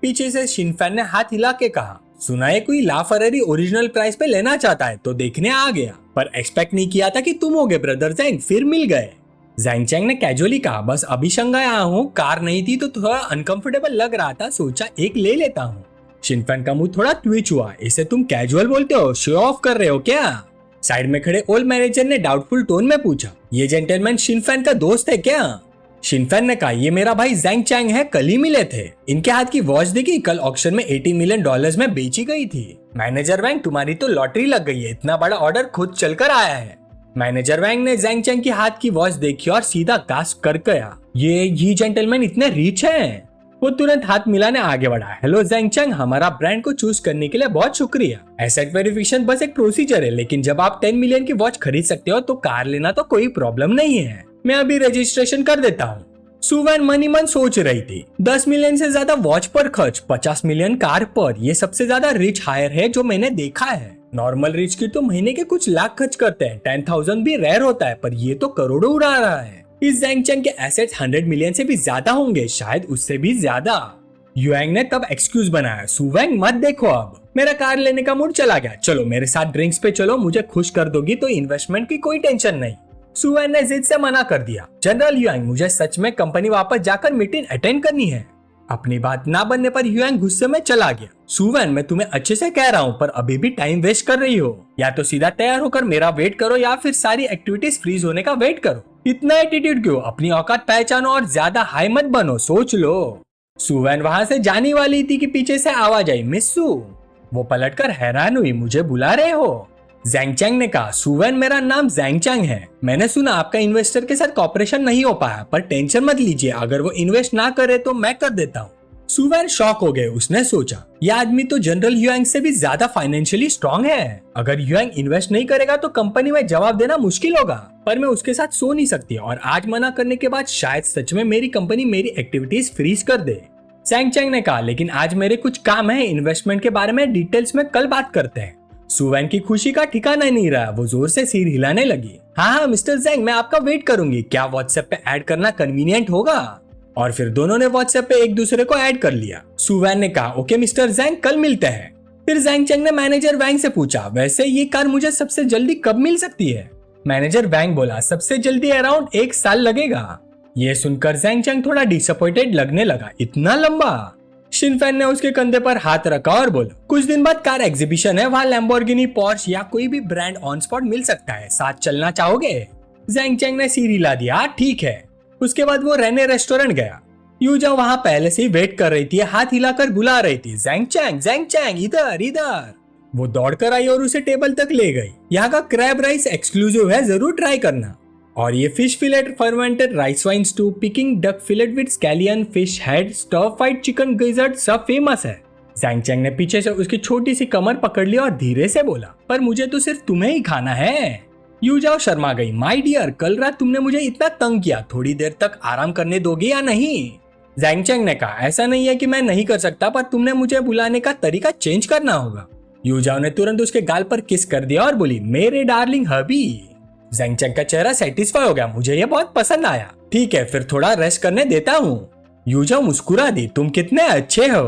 पीछे से शिनफैन ने हाथ हिला के कहा, सुना है कोई ला फरारी ओरिजिनल प्राइस पे लेना चाहता है, तो देखने आ गया, पर एक्सपेक्ट नहीं किया था कि तुम होगे ब्रदर जैंग, फिर मिल गए। जैंग चैंग ने कैजुअली कहा, बस अभी शंघाई आया हूँ, कार नहीं थी तो थोड़ा अनकंफर्टेबल लग रहा था, सोचा एक ले लेता हूँ। शिनफैन का मुंह थोड़ा ट्विच हुआ, इसे तुम कैजुअल बोलते हो, शो ऑफ कर रहे हो क्या? साइड में खड़े ओल्ड मैनेजर ने डाउटफुल टोन में पूछा, ये जेंटलमैन शिनफैन का दोस्त है क्या? शिनफैन ने कहा, ये मेरा भाई जैंग चैंग है, कल ही मिले थे, इनके हाथ की वॉच देखी, कल ऑक्शन में $18 मिलियन में बेची गई थी। मैनेजर वैंग, तुम्हारी तो लॉटरी लग गई है, इतना बड़ा ऑर्डर खुद चलकर आया है। मैनेजर वैंग ने जैंग चैंग की हाथ की वॉच देखी और सीधा कास्ट कर गया, ये जेंटलमैन इतने रिच हैं। वो तुरंत हाथ मिलाने आगे बढ़ा, हेलो जैंग चैंग, हमारा ब्रांड को चूज करने के लिए बहुत शुक्रिया। एसेट वेरिफिकेशन बस एक प्रोसीजर है, लेकिन जब आप 10 मिलियन की वॉच खरीद सकते हो तो कार लेना तो कोई प्रॉब्लम नहीं है, मैं अभी रजिस्ट्रेशन कर देता हूँ। सुवैन मन ही मन सोच रही थी, 10 मिलियन से ज्यादा वॉच पर खर्च, 50 मिलियन कार पर, ये सबसे ज्यादा रिच हायर है जो मैंने देखा है। नॉर्मल रिच की तो महीने के कुछ लाख खर्च करते हैं, 10,000 भी रेयर होता है, पर ये तो करोड़ों उड़ा रहा है। इस जैंग चैंग के एसेट्स 100 मिलियन से भी ज्यादा होंगे, शायद उससे भी ज्यादा। युआंग ने तब एक्सक्यूज बनाया, सुवैंग मत देखो, अब मेरा कार लेने का मूड चला गया, चलो मेरे साथ ड्रिंक्स पे चलो, मुझे खुश कर दोगी तो इन्वेस्टमेंट की कोई टेंशन नहीं। सुवैन ने जिद से मना कर दिया, जनरल युआंग, मुझे सच में कंपनी वापस जाकर मीटिंग अटेंड करनी है। अपनी बात ना बनने पर युआंग गुस्से में चला गया, सुवैन मैं तुम्हें अच्छे से कह रहा हूँ, पर अभी भी टाइम वेस्ट कर रही हो, या तो सीधा तैयार होकर मेरा वेट करो या फिर सारी एक्टिविटीज फ्रीज होने का वेट करो। इतना एटीट्यूड क्यों, अपनी औकात पहचानो और ज्यादा हाई मत बनो, सोच लो। सुवैन वहां से जाने वाली थी कि पीछे से आवाज आई, मिस्सू। वो पलटकर हैरान हुई, मुझे बुला रहे हो? जैंग चैंग ने कहा, सुवैन मेरा नाम जैंग चैंग है, मैंने सुना आपका इन्वेस्टर के साथ कॉपरेशन नहीं हो पाया, पर टेंशन मत लीजिए, अगर वो इन्वेस्ट ना करे तो मैं कर देता हूँ। सुवैन शॉक हो गए, उसने सोचा यह आदमी तो जनरल युआंग से भी ज्यादा फाइनेंशियली स्ट्रांग है, अगर युआंग इन्वेस्ट नहीं करेगा तो कंपनी में जवाब देना मुश्किल होगा, पर मैं उसके साथ सो नहीं सकती, और आज मना करने के बाद शायद सच में मेरी कंपनी मेरी एक्टिविटीज फ्रीज कर दे। जैंग चैंग ने कहा, लेकिन आज मेरे कुछ काम है, इन्वेस्टमेंट के बारे में डिटेल्स में कल बात करते हैं। सुवैन की खुशी का ठिकाना नहीं रहा, वो जोर से सिर हिलाने लगी, हाँ मिस्टर जैंग, मैं आपका वेट करूंगी, क्या व्हाट्सएप पे ऐड करना कन्वीनियंट होगा? और फिर दोनों ने व्हाट्सएप पे एक दूसरे को ऐड कर लिया। सुवैन ने कहा, ओके मिस्टर जैंग, कल मिलते हैं। फिर जैंग चैंग ने मैनेजर वैंग से पूछा, वैसे ये कार मुझे सबसे जल्दी कब मिल सकती है? मैनेजर वैंग बोला, सबसे जल्दी अराउंड 1 साल लगेगा। ये सुनकर जैंग चैंग थोड़ा डिसअपॉइंटेड लगने लगा, इतना लंबा? शिनफैन ने उसके कंधे पर हाथ रखा और बोला, कुछ दिन बाद कार एग्जीबिशन है, वहाँ लैम्बोर्गिनी, पोर्श या कोई भी ब्रांड ऑन स्पॉट मिल सकता है, साथ चलना चाहोगे? जैंग चैंग ने सिर हिला दिया, ठीक है। उसके बाद वो रेने रेस्टोरेंट गया। यूजा वहाँ पहले से ही वेट कर रही थी, हाथ हिलाकर बुला रही थी, जैंग चैंग इधर इधर। वो दौड़कर आई और उसे टेबल तक ले गई। यहाँ का क्रैब राइस एक्सक्लूसिव है, जरूर ट्राई करना। और ये fish fillet, fermented rice wine stew, Peking duck fillet with scallion fish head, stir fried chicken gizzard सब फेमस है। जैंग चैंग ने पीछे से उसकी छोटी सी कमर पकड़ ली और धीरे से बोला, पर मुझे तो सिर्फ तुम्हें ही खाना है। यूजाओ शर्मा गई, माय डियर, कल रात तुमने मुझे इतना तंग किया, थोड़ी देर तक आराम करने दोगे या नहीं? जैंग चैंग ने कहा, ऐसा नहीं है कि मैं नहीं कर सकता, पर तुमने मुझे बुलाने का तरीका चेंज करना होगा। यूजाओ ने तुरंत उसके गाल पर किस कर दिया और बोली, मेरे डार्लिंग हबी। जैंग चैंग का चेहरा सेटिस्फाई हो गया, मुझे ये बहुत पसंद आया, ठीक है फिर थोड़ा रेस्ट करने देता हूँ। यूजाओ मुस्कुरा दी, तुम कितने अच्छे हो।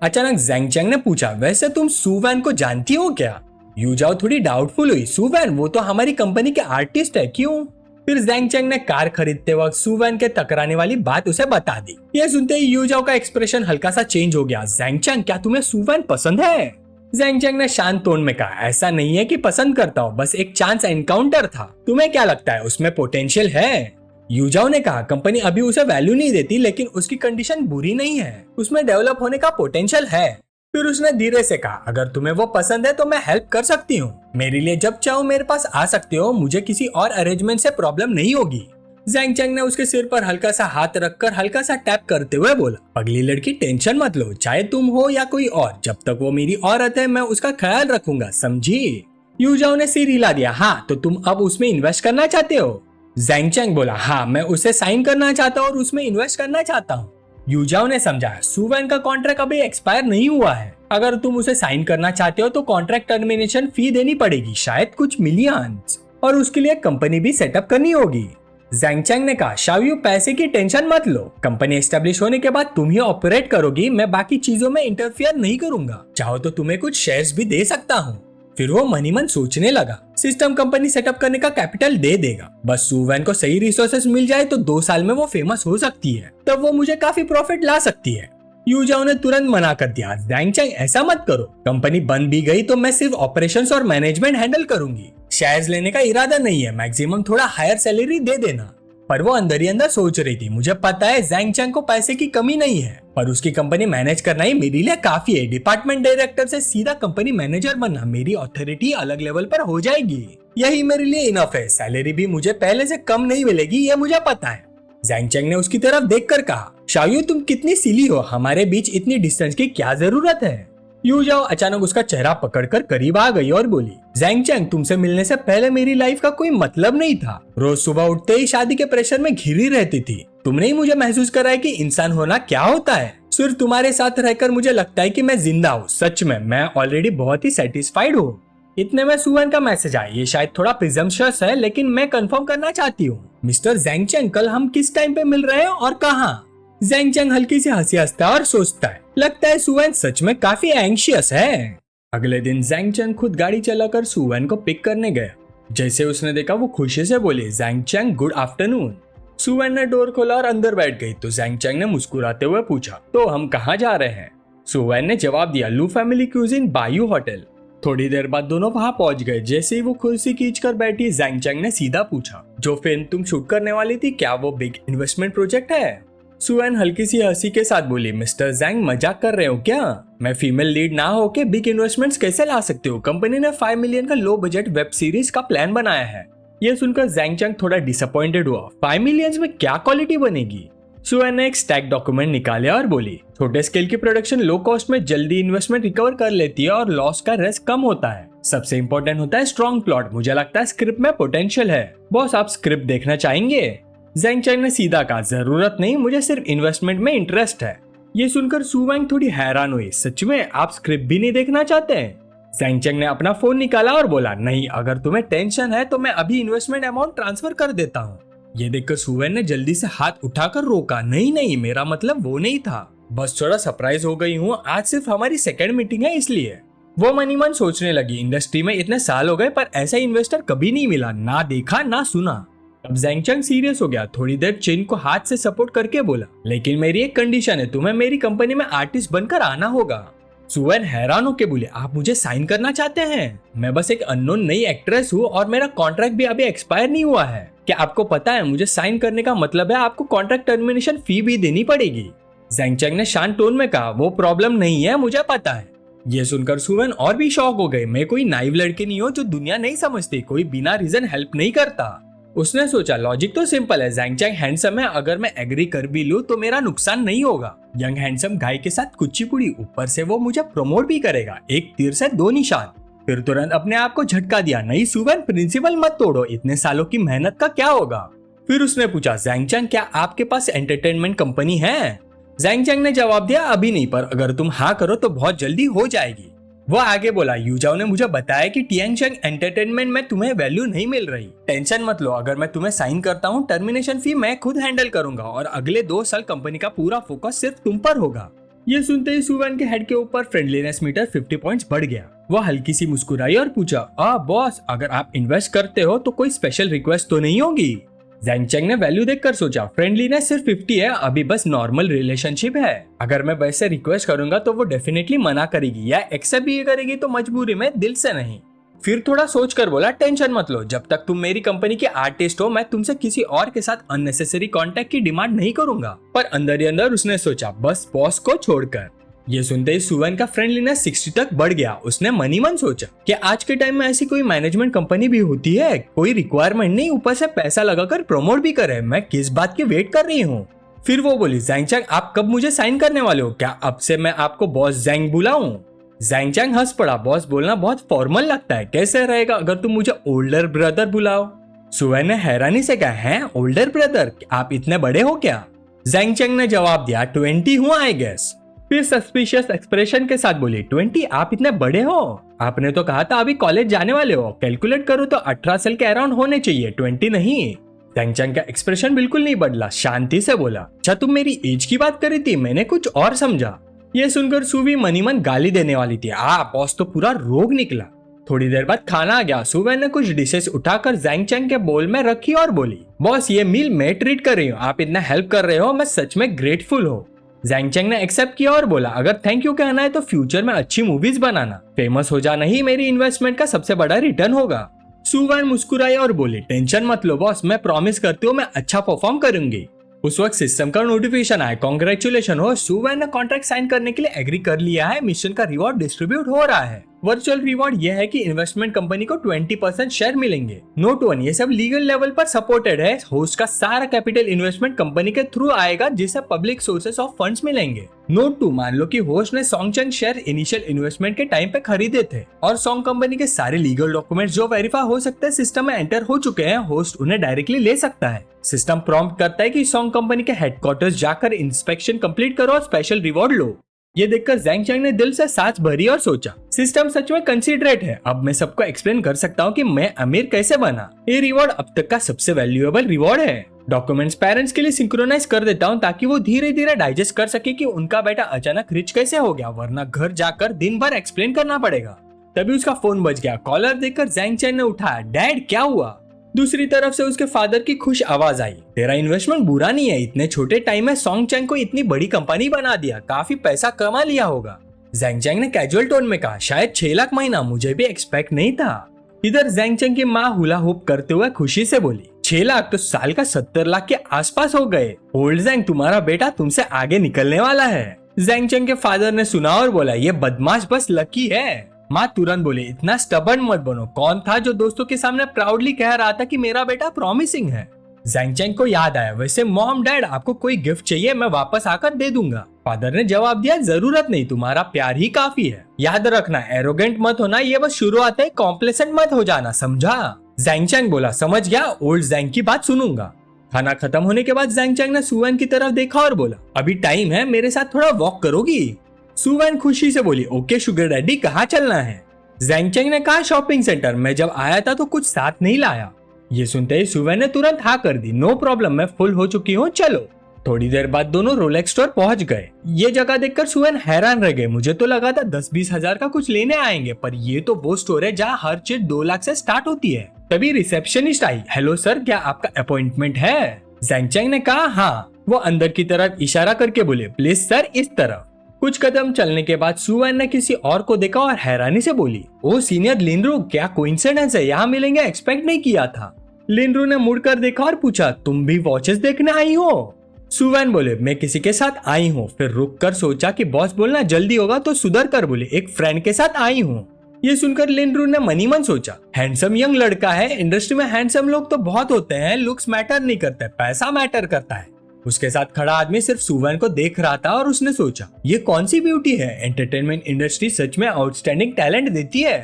अचानक जैंग चैंग ने पूछा, वैसे तुम सुवैन को जानती हो क्या? यूजाओ थोड़ी डाउटफुल हुई, सुवैन वो तो हमारी कंपनी के आर्टिस्ट है, क्यों? फिर जैंग चैंग ने कार खरीदते वक्त सुवैन के टकराने वाली बात उसे बता दी। ये सुनते ही यूजाओ का एक्सप्रेशन हल्का सा चेंज हो गया। जैंग चैंग, क्या तुम्हें सुवैन पसंद है? ज़ेंग चेंग ने शांत टोन में कहा, ऐसा नहीं है कि पसंद करता हूँ, बस एक चांस एनकाउंटर था। तुम्हें क्या लगता है उसमें पोटेंशियल है? यूजाओ ने कहा, कंपनी अभी उसे वैल्यू नहीं देती, लेकिन उसकी कंडीशन बुरी नहीं है, उसमें डेवलप होने का पोटेंशियल है। फिर उसने धीरे से कहा, अगर तुम्हें वो पसंद है तो मैं हेल्प कर सकती हूँ। मेरे लिए जब चाहो मेरे पास आ सकते हो, मुझे किसी और अरेंजमेंट से प्रॉब्लम नहीं होगी। ज़ेंग चेंग ने उसके सिर पर हल्का सा हाथ रखकर हल्का सा टैप करते हुए बोला, पगली लड़की टेंशन मत लो, चाहे तुम हो या कोई और, जब तक वो मेरी औरत है मैं उसका ख्याल रखूंगा, समझी? यूजाओ ने सिर हिला दिया, हाँ तो तुम अब उसमें इन्वेस्ट करना चाहते हो? ज़ेंग चेंग बोला, हाँ मैं उसे साइन करना चाहता हूँ और उसमें इन्वेस्ट करना चाहता हूँ। यूजाओ ने समझाया, सू वैन का कॉन्ट्रैक्ट अभी एक्सपायर नहीं हुआ है, अगर तुम उसे साइन करना चाहते हो तो कॉन्ट्रैक्ट टर्मिनेशन फी देनी पड़ेगी, शायद कुछ मिलियंस, और उसके लिए कंपनी भी सेटअप करनी होगी। ज़ेंग चेंग ने कहा, शाओयू पैसे की टेंशन मत लो, कंपनी एस्टेब्लिश होने के बाद तुम ही ऑपरेट करोगी, मैं बाकी चीजों में इंटरफियर नहीं करूंगा, चाहो तो तुम्हें कुछ शेयर्स भी दे सकता हूँ। फिर वो मनी मन सोचने लगा, सिस्टम कंपनी सेटअप करने का कैपिटल दे देगा, बस सू वैन को सही रिसोर्सेस मिल जाए तो 2 साल में वो फेमस हो सकती है, तब वो मुझे काफी प्रॉफिट ला सकती है। यूजाओ ने तुरंत मना कर दिया, ज़ेंग चेंग ऐसा मत करो, कंपनी बंद भी गई तो मैं सिर्फ ऑपरेशंस और मैनेजमेंट हैंडल करूंगी, शेयर्स लेने का इरादा नहीं है, मैक्सिमम थोड़ा हायर सैलरी दे देना। पर वो अंदर ही अंदर सोच रही थी, मुझे पता है ज़ेंग चेंग को पैसे की कमी नहीं है, पर उसकी कंपनी मैनेज करना ही मेरे लिए काफी है, डिपार्टमेंट डायरेक्टर से सीधा कंपनी मैनेजर बनना, मेरी अथॉरिटी अलग लेवल पर हो जाएगी, यही मेरे लिए इनफ है, सैलरी भी मुझे पहले से कम नहीं मिलेगी, ये मुझे पता है। ज़ेंग चेंग ने उसकी तरफ देखकर कहा, शाओयू तुम कितनी सिली हो, हमारे बीच इतनी डिस्टेंस की क्या जरूरत है? यूजाओ अचानक उसका चेहरा पकड़कर करीब आ गई और बोली, ज़ेंग चेंग तुमसे मिलने से पहले मेरी लाइफ का कोई मतलब नहीं था, रोज सुबह उठते ही शादी के प्रेशर में घिरी रहती थी, तुमने ही मुझे महसूस कराया कि इंसान होना क्या होता है, सिर्फ तुम्हारे साथ रहकर मुझे लगता है कि मैं जिंदा हूँ, सच में मैं ऑलरेडी बहुत ही सेटिस्फाइड हूँ। इतने में सू वैन का मैसेज आया, ये शायद थोड़ा प्रिजम्पशस है लेकिन मैं कंफर्म करना चाहती हूँ, मिस्टर ज़ेंग चेंग कल हम किस टाइम पे मिल रहे हैं और कहाँ? ज़ेंग चेंग हल्की सी हंसी हंसता है और सोचता है, लगता है सू वैन सच में काफी एंग्शियस है। अगले दिन ज़ेंग चेंग खुद गाड़ी चलाकर सू वैन को पिक करने गया, जैसे उसने देखा वो खुशी से बोली, ज़ेंग चेंग गुड आफ्टरनून। सू वैन ने डोर खोला और अंदर बैठ गई तो ज़ेंग चेंग ने मुस्कुराते हुए पूछा, तो हम कहाँ जा रहे हैं? सू वैन ने जवाब दिया, लू फैमिली क्यूजिन बायू होटल। थोड़ी देर बाद दोनों वहां पहुंच गए, जैसे ही वो कुर्सी खींचकर बैठी ज़ेंग चेंग ने सीधा पूछा, जो फिल्म तुम शूट करने वाली थी क्या वो बिग इन्वेस्टमेंट प्रोजेक्ट है? सू वैन हल्की सी हंसी के साथ बोली, मिस्टर ज़ेंग मजाक कर रहे हो क्या? मैं फीमेल लीड ना होके बिग इन्वेस्टमेंट्स कैसे ला सकती हूँ? कंपनी ने 5 मिलियन का लो बजट वेब सीरीज का प्लान बनाया है। ये सुनकर ज़ेंग चेंग थोड़ा डिसअपॉइंटेड हुआ, 5 मिलियन में क्या क्वालिटी बनेगी? सू वैन ने एक स्टैक डॉक्यूमेंट निकाले और बोली, छोटे स्केल की प्रोडक्शन लो कॉस्ट में जल्दी इन्वेस्टमेंट रिकवर कर लेती है और लॉस का रिस्क कम होता है, सबसे इंपॉर्टेंट होता है स्ट्रॉन्ग प्लॉट, मुझे लगता है स्क्रिप्ट में पोटेंशियल है। बॉस आप स्क्रिप्ट देखना चाहेंगे? ज़ेंग चेंग ने सीधा कहा, जरूरत नहीं, मुझे सिर्फ इन्वेस्टमेंट में इंटरेस्ट है। ये सुनकर सू वैन थोड़ी हैरान हुई, सच में आप स्क्रिप्ट भी नहीं देखना चाहते हैं? ज़ेंग चेंग ने अपना फोन निकाला और बोला, नहीं, अगर तुम्हें टेंशन है तो मैं अभी इन्वेस्टमेंट अमाउंट ट्रांसफर कर देता हूँ। ये देखकर सू वैन ने जल्दी से हाथ उठाकर रोका, नहीं नहीं, मेरा मतलब वो नहीं था, बस थोड़ा सरप्राइज हो गई हूँ, आज सिर्फ हमारी सेकंड मीटिंग है इसलिए। वो मनी मन सोचने लगी, इंडस्ट्री में इतने साल हो गए पर ऐसा इन्वेस्टर कभी नहीं मिला, ना देखा ना सुना। अब ज़ेंग चेंग सीरियस हो गया, थोड़ी देर चिन को हाथ से सपोर्ट करके बोला, लेकिन मेरी एक कंडीशन है, तुम्हें मेरी कंपनी में आर्टिस्ट बनकर आना होगा। सू वैन हैरान होकर बोले, आप मुझे साइन करना चाहते हैं? मैं बस एक अननोन नई एक्ट्रेस हूँ और मेरा कॉन्ट्रैक्ट भी अभी एक्सपायर नहीं हुआ है, क्या आपको पता है मुझे साइन करने का मतलब है आपको कॉन्ट्रैक्ट टर्मिनेशन फी भी देनी पड़ेगी। ज़ेंग चेंग ने शांत टोन में कहा, वो प्रॉब्लम नहीं है, मुझे पता है। ये सुनकर सू वैन और भी शॉक हो गए, मैं कोई नाइव लड़की नहीं हूँ जो दुनिया नहीं समझती, कोई बिना रीजन हेल्प नहीं करता। उसने सोचा, लॉजिक तो सिंपल है, ज़ेंग चेंग हैंडसम है, अगर मैं एग्री कर भी लूं तो मेरा नुकसान नहीं होगा, यंग हैंडसम गाय के साथ कुचिपुड़ी, ऊपर से वो मुझे प्रमोट भी करेगा, एक तीर से 2 निशान। फिर तुरंत अपने आप को झटका दिया, नहीं सू वैन, प्रिंसिपल मत तोड़ो, इतने सालों की मेहनत का क्या होगा? फिर उसने पूछा, ज़ेंग चेंग क्या आपके पास एंटरटेनमेंट कंपनी है? ज़ेंग चेंग ने जवाब दिया, अभी नहीं, पर अगर तुम हाँ करो तो बहुत जल्दी हो जाएगी। वो आगे बोला, यूजाओ ने मुझे बताया कि टियांगशेंग एंटरटेनमेंट में तुम्हें वैल्यू नहीं मिल रही, टेंशन मत लो, अगर मैं तुम्हें साइन करता हूँ टर्मिनेशन फी मैं खुद हैंडल करूंगा और अगले 2 साल कंपनी का पूरा फोकस सिर्फ तुम पर होगा। ये सुनते ही सू वैन के हेड के ऊपर फ्रेंडलीनेस मीटर 50 पॉइंट्स बढ़ गया। वो हल्की सी मुस्कुराई और पूछा, बॉस, अगर आप इन्वेस्ट करते हो तो कोई स्पेशल रिक्वेस्ट तो नहीं होगी? जैंग चैंग ने वैल्यू देखकर सोचा, फ्रेंडलीनेस सिर्फ 50 है, अभी बस नॉर्मल रिलेशनशिप है। अगर मैं वैसे रिक्वेस्ट करूंगा तो वो डेफिनेटली मना करेगी या एक्सेप्ट भी करेगी तो मजबूरी में, दिल से नहीं। फिर थोड़ा सोच कर बोला, टेंशन मत लो, जब तक तुम मेरी कंपनी के आर्टिस्ट हो मैं तुमसे किसी और के साथ अननेसेसरी कांटेक्ट की डिमांड नहीं करूंगा। पर अंदर ही अंदर उसने सोचा, बस बॉस को छोड़कर। ये सुनते ही सुवन का फ्रेंडलीनेस 60 तक बढ़ गया। उसने मनी मन सोचा कि आज के टाइम में ऐसी कोई मैनेजमेंट कंपनी भी होती है, कोई रिक्वायरमेंट नहीं, ऊपर से पैसा लगाकर प्रमोट भी करे, मैं किस बात की वेट कर रही हूँ। फिर वो बोली, जैंग चैंग आप कब मुझे साइन करने वाले हो, क्या अब से मैं आपको बॉस जैंग बुलाऊं? जैंग चैंग हंस पड़ा, बॉस बोलना बहुत फॉर्मल लगता है, कैसे रहेगा अगर तुम मुझे ओल्डर ब्रदर बुलाओ? सुवन ने हैरानी से कहा, हैं ओल्डर ब्रदर, आप इतने बड़े हो क्या? जैंग चैंग ने जवाब दिया, 20 हूँ आई गेस। फिर सस्पिशियस एक्सप्रेशन के साथ बोली, 20 आप इतने बड़े हो? आपने तो कहा था अभी कॉलेज जाने वाले हो, कैलकुलेट करो तो 18 साल के अराउंड होने चाहिए, 20 नहीं। जैंग चैंग का एक्सप्रेशन बिल्कुल नहीं बदला, शांति से बोला, अच्छा तुम मेरी एज की बात करी थी, मैंने कुछ और समझा। ये सुनकर सुवी मनी मन गाली देने वाली थी, बॉस तो पूरा रोग निकला। थोड़ी देर बाद खाना आ गया। सुवन ने कुछ डिशेस उठाकर जैंग चैंग के बोल में रखी और बोली, बॉस ये मील मैं ट्रीट कर रही हूँ, आप इतना हेल्प कर रहे हो, मैं सच में ग्रेटफुल हूँ। जैंग चैंग ने एक्सेप्ट किया और बोला, अगर थैंक यू कहना है तो फ्यूचर में अच्छी मूवीज बनाना, फेमस हो जाना ही मेरी इन्वेस्टमेंट का सबसे बड़ा रिटर्न होगा। सुवन मुस्कुराई और बोली, टेंशन मत लो बॉस, मैं प्रॉमिस करती हूँ मैं अच्छा परफॉर्म करूंगी। उस वक्त सिस्टम का नोटिफिकेशन आया, कांग्रेचुलेशन हो, सुवन ने कॉन्ट्रैक्ट साइन करने के लिए एग्री कर लिया है, मिशन का रिवॉर्ड डिस्ट्रीब्यूट हो रहा है। वर्चुअल रिवॉर्ड यह है कि इन्वेस्टमेंट कंपनी को 20% शेयर मिलेंगे। नोट 1, ये सब लीगल लेवल पर सपोर्टेड है। होस्ट का सारा कैपिटल इन्वेस्टमेंट कंपनी के थ्रू आएगा, जिसे पब्लिक सोर्सेस ऑफ फंड्स मिलेंगे। नोट 2, मान लो कि होस्ट ने सॉन्गचैन शेयर इनिशियल इन्वेस्टमेंट के टाइम पे खरीदे थे और सॉन्ग कंपनी के सारे लीगल डॉक्यूमेंट्स जो वेरीफाई हो सकते हैं सिस्टम में एंटर हो चुके हैं, होस्ट उन्हें डायरेक्टली ले सकता है। सिस्टम प्रॉम्प्ट करता है कि सॉन्ग कंपनी के हेडक्वार्टर्स जाकर इंस्पेक्शन कंप्लीट करो और स्पेशल रिवॉर्ड लो। ये देखकर जैंग चैंग ने दिल से सांस भरी और सोचा, सिस्टम सच में कंसिडरेट है, अब मैं सबको एक्सप्लेन कर सकता हूँ कि मैं अमीर कैसे बना। ये रिवॉर्ड अब तक का सबसे वैल्यूएबल रिवॉर्ड है। डॉक्यूमेंट्स पेरेंट्स के लिए सिंक्रोनाइज कर देता हूँ ताकि वो धीरे धीरे डाइजेस्ट कर सके कि उनका बेटा अचानक रिच कैसे हो गया, वरना घर जाकर दिन भर एक्सप्लेन करना पड़ेगा। तभी उसका फोन बज गया। कॉलर देखकर जैंग चैंग ने उठाया, डैड क्या हुआ? दूसरी तरफ से उसके फादर की खुश आवाज आई, तेरा इन्वेस्टमेंट बुरा नहीं है, इतने छोटे टाइम में सॉन्ग चैंग को इतनी बड़ी कंपनी बना दिया, काफी पैसा कमा लिया होगा। जैंग चैंग ने कैजुअल टोन में कहा, शायद 6 लाख महीना, मुझे भी एक्सपेक्ट नहीं था। इधर जैंग चैंग की माँ हुला हुप करते हुए खुशी से बोली, 6 लाख तो साल का 70 लाख के आसपास हो गए। ओल्ड जैंग, तुम्हारा बेटा तुमसे आगे निकलने वाला है। जैंग चैंग के फादर ने सुना और बोला, ये बदमाश बस लकी है। माँ तुरंत बोली, इतना स्टबर्न मत बनो, कौन था जो दोस्तों के सामने प्राउडली कह रहा था कि मेरा बेटा प्रॉमिसिंग है? जैंग चैंग को याद आया, वैसे मॉम डैड आपको कोई गिफ्ट चाहिए, मैं वापस आकर दे दूंगा। फादर ने जवाब दिया, जरूरत नहीं, तुम्हारा प्यार ही काफी है। याद रखना, एरोगेंट मत होना, ये बस शुरुआत है, कॉम्प्लेसेंट मत हो जाना, समझा? जैंग चैंग बोला, समझ गया, ओल्ड जैंग की बात सुनूंगा। खाना खत्म होने के बाद जैंग चैंग ने सुवन की तरफ देखा और बोला, अभी टाइम है, मेरे साथ थोड़ा वॉक करोगी? सुवन खुशी से बोली, ओके शुगर डैडी, कहाँ चलना है? जैंग चैंग ने कहा, शॉपिंग सेंटर, मैं जब आया था तो कुछ साथ नहीं लाया। ये सुनते ही सुवन ने तुरंत हाँ कर दी, नो प्रॉब्लम, मैं फुल हो चुकी हूँ, चलो। थोड़ी देर बाद दोनों रोलेक्स स्टोर पहुंच गए। ये जगह देखकर सुवन हैरान रह गए, मुझे तो लगा था 10-20 हजार का कुछ लेने आएंगे, पर ये तो वो स्टोर है जहाँ हर चीज 2 लाख से स्टार्ट होती है। तभी रिसेप्शनिस्ट आई, हेलो सर, क्या आपका अपॉइंटमेंट है? जैंग चैंग ने कहा, हाँ। वो अंदर की तरफ इशारा करके बोले, प्लीज सर, इस तरफ। कुछ कदम चलने के बाद सुवन ने किसी और को देखा और हैरानी से बोली, ओ सीनियर लिनरू, क्या कोइंसिडेंस है, यहाँ मिलेंगे, एक्सपेक्ट नहीं किया था। लिनरू ने मुड़कर देखा और पूछा, तुम भी वॉचेस देखने आई हो? सुवन बोले, मैं किसी के साथ आई हूँ। फिर रुक कर सोचा कि बॉस बोलना जल्दी होगा तो सुधर कर बोले, एक फ्रेंड के साथ आई हूँ। ये सुनकर लिनरू ने मनी मन सोचा, हैंडसम यंग लड़का है, इंडस्ट्री में हैंडसम लोग तो बहुत होते हैं, लुक्स मैटर नहीं करते, पैसा मैटर करता है। उसके साथ खड़ा आदमी सिर्फ सुवन को देख रहा था और उसने सोचा, ये कौन सी ब्यूटी है, एंटरटेनमेंट इंडस्ट्री सच में आउटस्टैंडिंग टैलेंट देती है।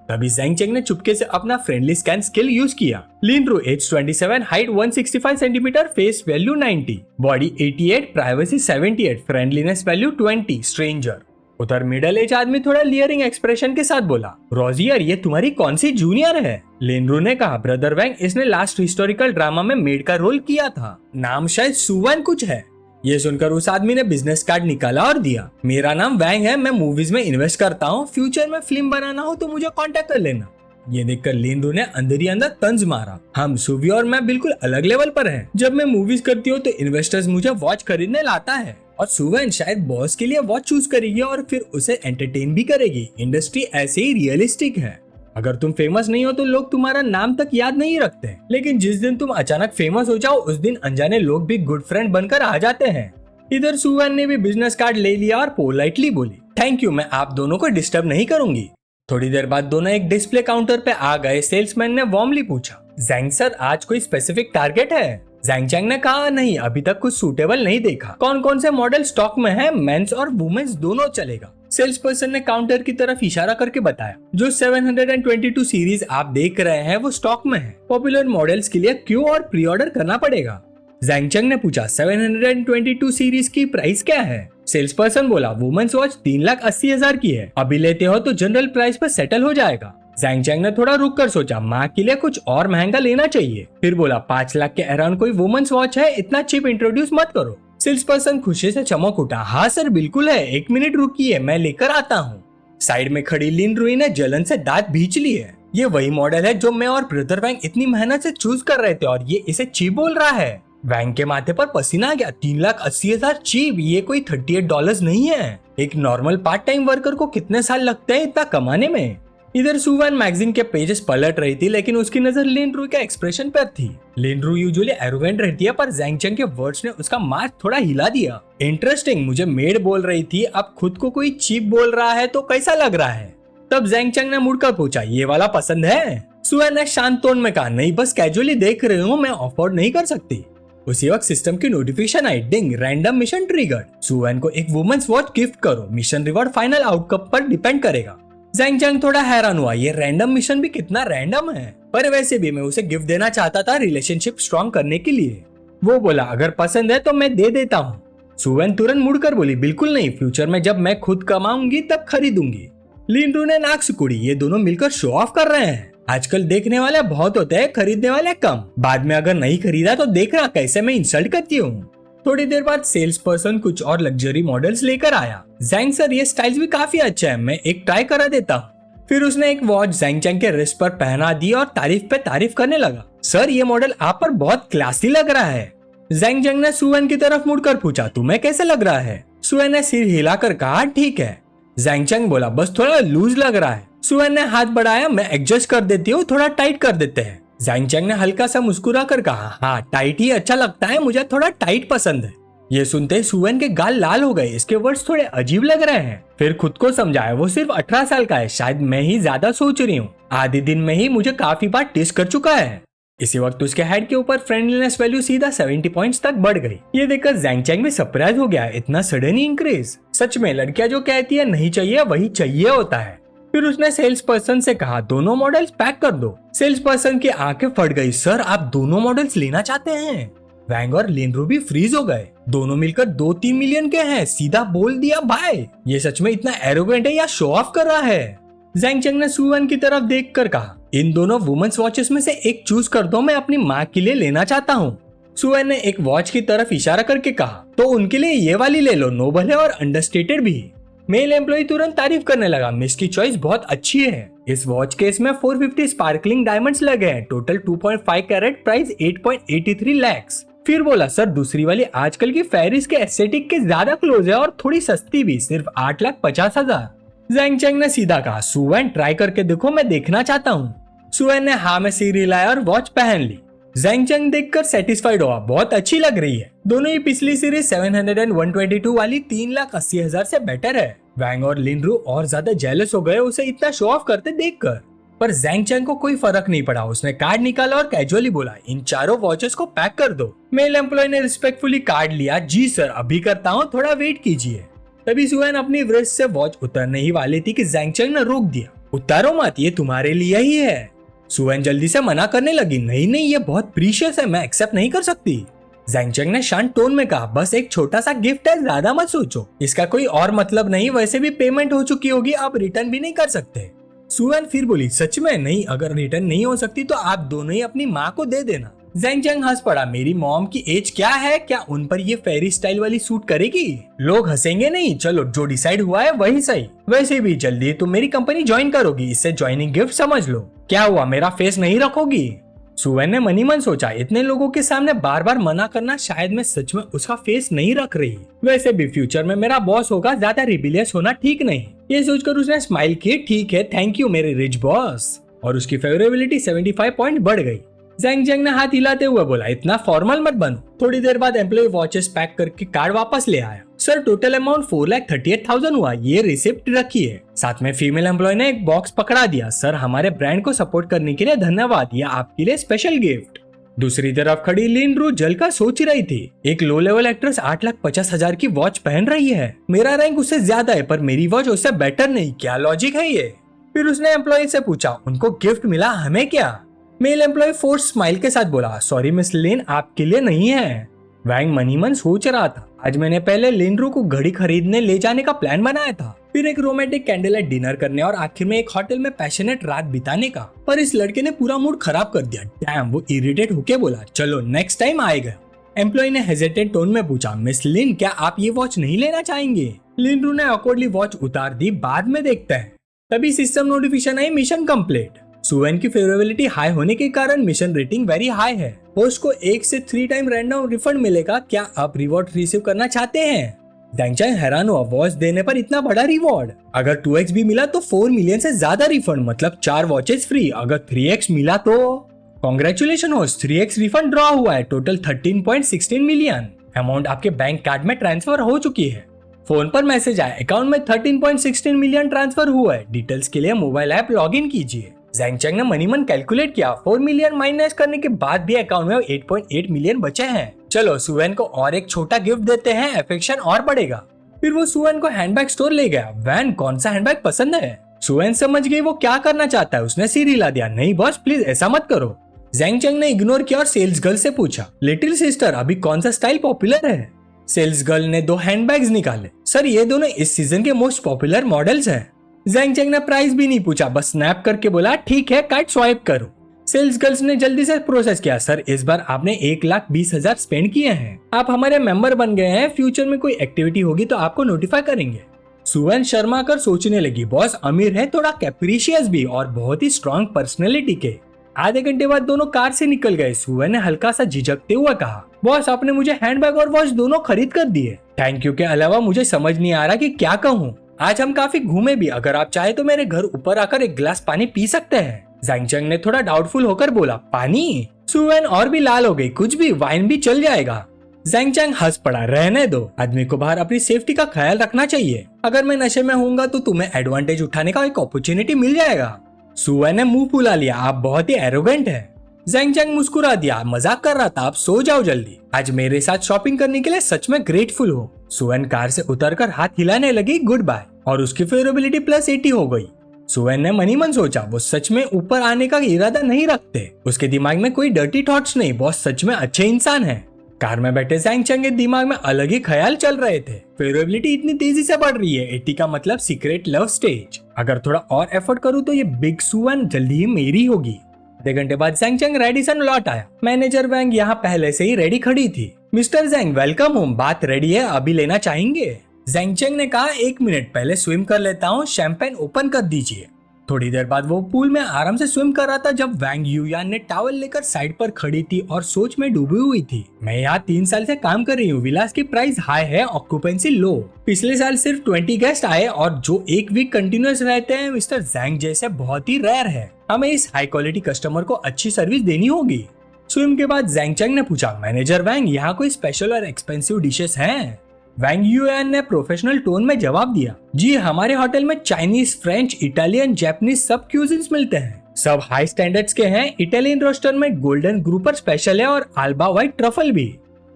तभी जैंग चैंग ने चुपके से अपना फ्रेंडली स्कैन स्किल यूज किया। लिनरू age 27, height 165 centimetre, face value 90, body 88, privacy 78, friendliness value 20, stranger. उधर मिडिल एज आदमी थोड़ा लियरिंग एक्सप्रेशन के साथ बोला, रोजियर, ये तुम्हारी कौन सी जूनियर है? लिनरू ने कहा, ब्रदर वैंग, इसने लास्ट हिस्टोरिकल ड्रामा में मेड का रोल किया था, नाम शायद सुवन कुछ है। ये सुनकर उस आदमी ने बिजनेस कार्ड निकाला और दिया, मेरा नाम वैंग है, मैं मूवीज में इन्वेस्ट करता हूँ, फ्यूचर में फिल्म बनाना हो तो मुझे कांटेक्ट कर लेना। ये देखकर लिनरू ने अंदर ही अंदर तंज मारा। हम सुवी और मैं बिल्कुल अलग लेवल पर हैं। जब मैं मूवीज करती हूँ तो इन्वेस्टर्स मुझे वॉच खरीदने लाता है और सुवन शायद बॉस के लिए वॉच चूज करेगी और फिर उसे एंटरटेन भी करेगी। इंडस्ट्री ऐसे ही रियलिस्टिक है। अगर तुम फेमस नहीं हो तो लोग तुम्हारा नाम तक याद नहीं रखते, लेकिन जिस दिन तुम अचानक फेमस हो जाओ उस दिन अनजाने लोग भी गुड फ्रेंड बनकर आ जाते हैं। इधर सुवन ने भी बिजनेस कार्ड ले लिया और पोलाइटली बोली, थैंक यू, मैं आप दोनों को डिस्टर्ब नहीं करूंगी। थोड़ी देर बाद दोनों एक डिस्प्ले काउंटर पे आ गए। सेल्समैन ने वार्मली पूछा, जैंग सर आज कोई स्पेसिफिक टारगेट है? जैंग चैंग ने कहा, नहीं, अभी तक कुछ सूटेबल नहीं देखा। कौन कौन से मॉडल स्टॉक में है? मेंस और वुमेन्स दोनों चलेगा। सेल्स पर्सन ने काउंटर की तरफ इशारा करके बताया, जो 722 सीरीज आप देख रहे हैं वो स्टॉक में है। पॉपुलर मॉडल्स के लिए क्यू और प्री ऑर्डर करना पड़ेगा। जैंग चैंग ने पूछा, 722 सीरीज की प्राइस क्या है? सेल्स पर्सन बोला, वुमेन्स वॉच 3,80,000 की है। अभी लेते हो तो जनरल प्राइस पर सेटल हो जाएगा। जैंग चैंग ने थोड़ा रुक कर सोचा, माँ के लिए कुछ और महंगा लेना चाहिए। फिर बोला, 5 लाख के अराउंड कोई वुमेन्स वॉच है? इतना चीप इंट्रोड्यूस मत करो। सेल्स पर्सन खुशी से चमक उठा, हाँ सर बिल्कुल है, 1 मिनट रुकिए, मैं लेकर आता हूँ। साइड में खड़ी लिनरू ने जलन से दांत भींच लिए। ये वही मॉडल है जो मैं और ब्रदर वैंग इतनी मेहनत से चूज कर रहे थे और ये इसे चीप बोल रहा है। वैंग के माथे पर पसीना आ गया। 3,80,000 चीप? ये कोई $38 नहीं है। एक नॉर्मल पार्ट टाइम वर्कर को कितने साल लगते हैं इतना कमाने में? इधर सुवन मैगजीन के पेजेस पलट रही थी, लेकिन उसकी नजर लिनरू के एक्सप्रेशन पर थी। लिनरू यूजुअली एरोगेंट रहती है, पर जैंग चैंग के वर्ड्स ने उसका मार्क थोड़ा हिला दिया। इंटरेस्टिंग, मुझे मेड बोल रही थी, अब खुद को कोई चीप बोल रहा है तो कैसा लग रहा है? तब जैंग चैंग ने मुड़कर पूछा, ये वाला पसंद है? सुवन ने शांत टोन में कहा, नहीं, बस कैजुअली देख रही हूँ, मैं अफोर्ड नहीं कर सकती। उसी वक्त सिस्टम की नोटिफिकेशन आई, डिंग, रैंडम मिशन ट्रिगर्ड। सुवन को एक वुमेन्स वॉच गिफ्ट करो। मिशन रिवॉर्ड फाइनल आउटकम पर डिपेंड करेगा। जैंग चैंग थोड़ा हैरान हुआ, ये रैंडम मिशन भी कितना रैंडम है, पर वैसे भी मैं उसे गिफ्ट देना चाहता था रिलेशनशिप स्ट्रॉन्ग करने के लिए। वो बोला, अगर पसंद है तो मैं दे देता हूँ। सुवन तुरंत मुड़कर बोली, बिल्कुल नहीं, फ्यूचर में जब मैं खुद कमाऊंगी तब खरीदूंगी। लिनरू ने नाक सिकुड़ी, ये दोनों मिलकर शो ऑफ कर रहे हैं। आजकल देखने वाले बहुत होते हैं, खरीदने वाले कम। बाद में अगर नहीं खरीदा तो देखना कैसे मैं इंसल्ट करती हूँ। थोड़ी देर बाद सेल्स पर्सन कुछ और लग्जरी मॉडल्स लेकर आया। जैंग सर, ये स्टाइल्स भी काफी अच्छा है, मैं एक ट्राई करा देता हूँ। फिर उसने एक वॉच जैंग चैंग के रिस्ट पर पहना दी और तारीफ पे तारीफ करने लगा। सर, ये मॉडल आप पर बहुत क्लासी लग रहा है। जैंग चैंग ने सुवन की तरफ मुड़कर पूछा, तुम्हें कैसे लग रहा है? सुवन ने सिर हिलाकर कहा, ठीक है। जैंग चैंग बोला, बस थोड़ा लूज लग रहा है। सुवन ने हाथ बढ़ाया, मैं एडजस्ट कर देती हूँ, थोड़ा टाइट कर देते हैं। जैंग चैंग ने हल्का सा मुस्कुरा कर कहा, हाँ टाइट ही अच्छा लगता है, मुझे थोड़ा टाइट पसंद है। ये सुनते सुवन के गाल लाल हो गए, इसके वर्ड्स थोड़े अजीब लग रहे हैं। फिर खुद को समझाया, वो सिर्फ 18 साल का है, शायद मैं ही ज्यादा सोच रही हूँ। आधे दिन में ही मुझे काफी बार टेस्ट कर चुका है। इसी वक्त उसके हेड के ऊपर फ्रेंडलीनेस वैल्यू सीधा 70 पॉइंट्स तक बढ़ गई। ये देखकर जैंग चैंग भी सरप्राइज हो गया, इतना सडन इंक्रीज। सच में लड़कियां जो कहती है नहीं चाहिए वही चाहिए होता है। फिर उसने सेल्स पर्सन से कहा, दोनों मॉडल्स पैक कर दो। सेल्स पर्सन की आंखें फट गई, सर आप दोनों मॉडल्स लेना चाहते हैं? वैंग और लिनरू भी फ्रीज हो गए। दोनों मिलकर 2-3 मिलियन के हैं, सीधा बोल दिया भाई। ये सच में इतना एरोगेंट है या शो ऑफ कर रहा है? जैंग चैंग ने सुवन की तरफ देखकर कहा, इन दोनों वुमेन्स वॉचेस में से एक चूज कर दो, मैं अपनी माँ के लिए लेना चाहता हूँ। सुवन ने एक वॉच की तरफ इशारा करके कहा, तो उनके लिए ये वाली ले लो, नोबल है और अंडरस्टेटेड भी। मेल एम्प्लॉय तुरंत तारीफ करने लगा, मिस की चॉइस बहुत अच्छी है। इस वॉच केस में 450 स्पार्कलिंग डायमंड्स लगे हैं, टोटल 2.5 कैरेट, प्राइस 8.83 लाख। फिर बोला, सर दूसरी वाली आजकल की फेरिस के एस्थेटिक के ज्यादा क्लोज है और थोड़ी सस्ती भी, सिर्फ 8,50,000। जैंग चैंग ने सीधा कहा, सुवन ट्राई करके देखो, मैं देखना चाहता हूँ। सुवन ने हाँ में सिर हिलाया और वॉच पहन ली। जैंग चैंग देखकर सेटिस्फाइड हुआ, बहुत अच्छी लग रही है। दोनों ही पिछली सीरीज 700 वाली 3,80,000 से बेटर है। वैंग और लिनरू और ज्यादा जेलस हो गए उसे इतना शो ऑफ करते देखकर, पर जैंग चैंग को कोई फर्क नहीं पड़ा। उसने कार्ड निकाला और कैजुअली बोला, इन चारों वॉचेस को पैक कर दो। मेल एम्प्लॉय ने रिस्पेक्टफुली कार्ड लिया, जी सर अभी करता हूँ, थोड़ा वेट कीजिए। तभी सुवन अपनी वृष्ट से वॉच उतरने ही वाली थी कि जैंग चैंग ने रोक दिया, उतारो मत, ये तुम्हारे लिए ही है। सुवन जल्दी से मना करने लगी, नहीं नहीं ये बहुत प्रीशियस है, मैं एक्सेप्ट नहीं कर सकती। जैंग चैंग ने शांत टोन में कहा, बस एक छोटा सा गिफ्ट है, ज्यादा मत सोचो, इसका कोई और मतलब नहीं, वैसे भी पेमेंट हो चुकी होगी, आप रिटर्न भी नहीं कर सकते। सुवन फिर बोली, सच में? नहीं, अगर रिटर्न नहीं हो सकती तो आप दोनों ही अपनी माँ को दे देना। ज़ेंग चंग हंस पड़ा। मेरी मॉम की एज क्या है, क्या उन पर ये फेरी स्टाइल वाली सूट करेगी? लोग हंसेंगे नहीं, चलो जो डिसाइड हुआ है वही सही। वैसे भी जल्दी तुम मेरी कंपनी ज्वाइन करोगी, इससे ज्वाइनिंग गिफ्ट समझ लो। क्या हुआ, मेरा फेस नहीं रखोगी? सुवेन ने मनी मन सोचा, इतने लोगों के सामने बार बार मना करना, शायद मैं सच में उसका फेस नहीं रख रही। वैसे भी फ्यूचर में मेरा बॉस होगा, ज्यादा रिबिलियस होना ठीक नहीं। ये सोचकर उसने स्माइल की। ठीक है, थैंक यू मेरे रिच बॉस। और उसकी फेवरेबिलिटी 75 पॉइंट बढ़ गई। ज़ेंग चंग ने हाथ हिलाते हुए बोला, इतना फॉर्मल मत बनो। थोड़ी देर बाद एम्प्लॉय वॉचेस पैक करके कार्ड वापस ले आया। सर टोटल अमाउंट 4,38,000 हुआ, ये रिसिप्ट रखिए। साथ में फीमेल एम्प्लॉय ने एक बॉक्स पकड़ा दिया। सर हमारे ब्रांड को सपोर्ट करने के लिए धन्यवाद, ये आपके लिए स्पेशल गिफ्ट। दूसरी तरफ खड़ी लिन रू जलकर सोच रही थी, एक लो लेवल एक्ट्रेस 8,50,000 की वॉच पहन रही है। मेरा रैंक उससे ज्यादा है पर मेरी वॉच उससे बेटर नहीं, क्या लॉजिक है ये? फिर उसने एम्प्लॉय से पूछा, उनको गिफ्ट मिला, हमें क्या? मेल एम्प्लॉय फोर्स स्माइल के साथ बोला, सॉरी मिस लिन, आपके लिए नहीं है। वैंग मनी मन सोच रहा था, आज मैंने पहले लिन रू को घड़ी खरीदने ले जाने का प्लान बनाया था, फिर एक रोमांटिक कैंडल लाइट डिनर करने और आखिर में एक होटल में पैशनेट रात बिताने का। पर इस लड़के ने पूरा मूड खराब कर दिया। डैम, वो इरिटेट होके बोला, चलो नेक्स्ट टाइम आएगा। एम्प्लॉय ने हेजिटेंट टोन में पूछा, मिस लिन क्या आप ये वॉच नहीं लेना चाहेंगे? लिन रू ने ऑकवर्डली वॉच उतार दी, बाद में देखते हैं। तभी सिस्टम नोटिफिकेशन आई, मिशन कंप्लीट। सुवेन की फेवरेबिलिटी हाई होने के कारण मिशन रेटिंग वेरी हाई है। होस्ट को 1 से 3 टाइम रैंडम रिफंड मिलेगा, क्या आप रिवॉर्ड रिसीव करना चाहते हैं? ज़ेंग चंग हैरान हुआ, वॉच देने पर इतना बड़ा रिवॉर्ड? अगर 2x भी मिला तो 4 मिलियन से ज्यादा रिफंड, मतलब 4 वॉचेस फ्री। अगर 3x मिला तो congratulation host, 3x refund draw हुआ है। टोटल 13.16 मिलियन अमाउंट आपके बैंक कार्ड में ट्रांसफर हो चुकी है। फोन पर मैसेज आया, अकाउंट में 13.16 मिलियन ट्रांसफर हुआ है। डिटेल्स के लिए मोबाइल ऐप लॉग इन कीजिए। ज़ेंग चंग ने मनी मन कैलकुलेट किया, 4 मिलियन माइनस करने के बाद भी अकाउंट में 8.8 मिलियन बचे हैं। चलो सुवेन को और एक छोटा गिफ्ट देते हैं, अफेक्शन और बढ़ेगा। फिर वो सुवेन को हैंडबैग स्टोर ले गया। वैन, कौन सा हैंडबैग पसंद है? सुवेन समझ गई वो क्या करना चाहता है, उसने सिर हिला दिया, नहीं बॉस प्लीज ऐसा मत करो। ज़ेंग चंग ने इग्नोर किया और सेल्स गर्ल से पूछा, लिटिल सिस्टर अभी कौन सा स्टाइल पॉपुलर है? सेल्स गर्ल ने 2 हैंडबैग्स निकाले। सर ये दोनों इस सीजन के मोस्ट पॉपुलर मॉडल्स हैं। ज़ेंग चंग ने प्राइस भी नहीं पूछा, बस स्नैप करके बोला, ठीक है कार्ड स्वाइप करो। सेल्स गर्ल्स ने जल्दी से प्रोसेस किया, सर इस बार आपने 1,20,000 स्पेंड किए हैं, आप हमारे मेंबर बन गए हैं, फ्यूचर में कोई एक्टिविटी होगी तो आपको नोटिफाई करेंगे। सुवेन शर्मा कर सोचने लगी, बॉस अमीर है, थोड़ा कैप्रिशियस भी और बहुत ही स्ट्रॉन्ग पर्सनैलिटी के। आधे घंटे बाद दोनों कार से निकल गए। सुवेन ने हल्का सा झिझकते हुए कहा, बॉस आपने मुझे हैंडबैग और वॉच दोनों खरीद कर दिए। थैंक यू के अलावा मुझे समझ नहीं आ रहा कि क्या कहूँ। आज हम काफी घूमे भी, अगर आप चाहे तो मेरे घर ऊपर आकर एक गिलास पानी पी सकते हैं। ज़ेंग चंग ने थोड़ा डाउटफुल होकर बोला, पानी? सुवेन और भी लाल हो गई, कुछ भी, वाइन भी चल जाएगा। ज़ेंग चंग हंस पड़ा, रहने दो, आदमी को बाहर अपनी सेफ्टी का ख्याल रखना चाहिए। अगर मैं नशे में होऊंगा तो तुम्हें एडवांटेज उठाने का एक अपॉर्चुनिटी मिल जाएगा। सुवेन ने मुंह फुला लिया, आप बहुत ही एरोगेंट है। ज़ेंग चंग मुस्कुरा दिया, मजाक कर रहा था, आप सो जाओ जल्दी, आज मेरे साथ शॉपिंग करने के लिए सच में ग्रेटफुल हो। सुवेन कार से उतरकर हाथ हिलाने लगी, गुड बाय, और उसकी फेवरेबिलिटी +80 हो गई। सुवेन ने मनी मन सोचा, वो सच में ऊपर आने का इरादा नहीं रखते, उसके दिमाग में कोई डर्टी थॉट्स नहीं, बॉस सच में अच्छे इंसान है। कार में बैठे ज़ेंग चंग के दिमाग में अलग ही ख्याल चल रहे थे। फेवरेबिलिटी इतनी तेजी से बढ़ रही है, 80 का मतलब सीक्रेट लव स्टेज। अगर थोड़ा और एफर्ट करूँ तो ये बिग सुवेन जल्दी ही मेरी होगी। आधे घंटे बाद ज़ेंग चंग रेडिसन लौट आया। मैनेजर वैंग यहाँ पहले से ही रेडी खड़ी थी। मिस्टर ज़ेंग वेलकम होम, बात रेडी है, अभी लेना चाहेंगे? ज़ेंग चंग ने कहा, 1 मिनट पहले स्विम कर लेता हूँ, शैंपेन ओपन कर दीजिए। थोड़ी देर बाद वो पूल में आराम से स्विम कर रहा था जब वैंग यूयान ने टॉवल लेकर साइड पर खड़ी थी और सोच में डूबी हुई थी। मैं यहाँ 3 साल से काम कर रही हूँ, विलास की प्राइस हाई है, ऑक्यूपेंसी लो। पिछले साल सिर्फ 20 गेस्ट आए और जो 1 वीक कंटिन्यूअस रहते हैं मिस्टर ज़ेंग जैसे बहुत ही रेयर है। हमें इस हाई क्वालिटी कस्टमर को अच्छी सर्विस देनी होगी। स्विम के बाद ज़ेंग चंग ने पूछा, मैनेजर वैंग यहाँ कोई स्पेशल और एक्सपेंसिव डिशेस हैं? वैंग यूएन ने प्रोफेशनल टोन में जवाब दिया, जी हमारे होटल में चाइनीज, फ्रेंच, इटालियन, जापानीज सब क्यूजिन्स मिलते हैं, सब हाई स्टैंडर्ड्स के हैं। इटालियन रोस्टर में गोल्डन ग्रुपर स्पेशल है और अल्बा व्हाइट ट्रफल भी।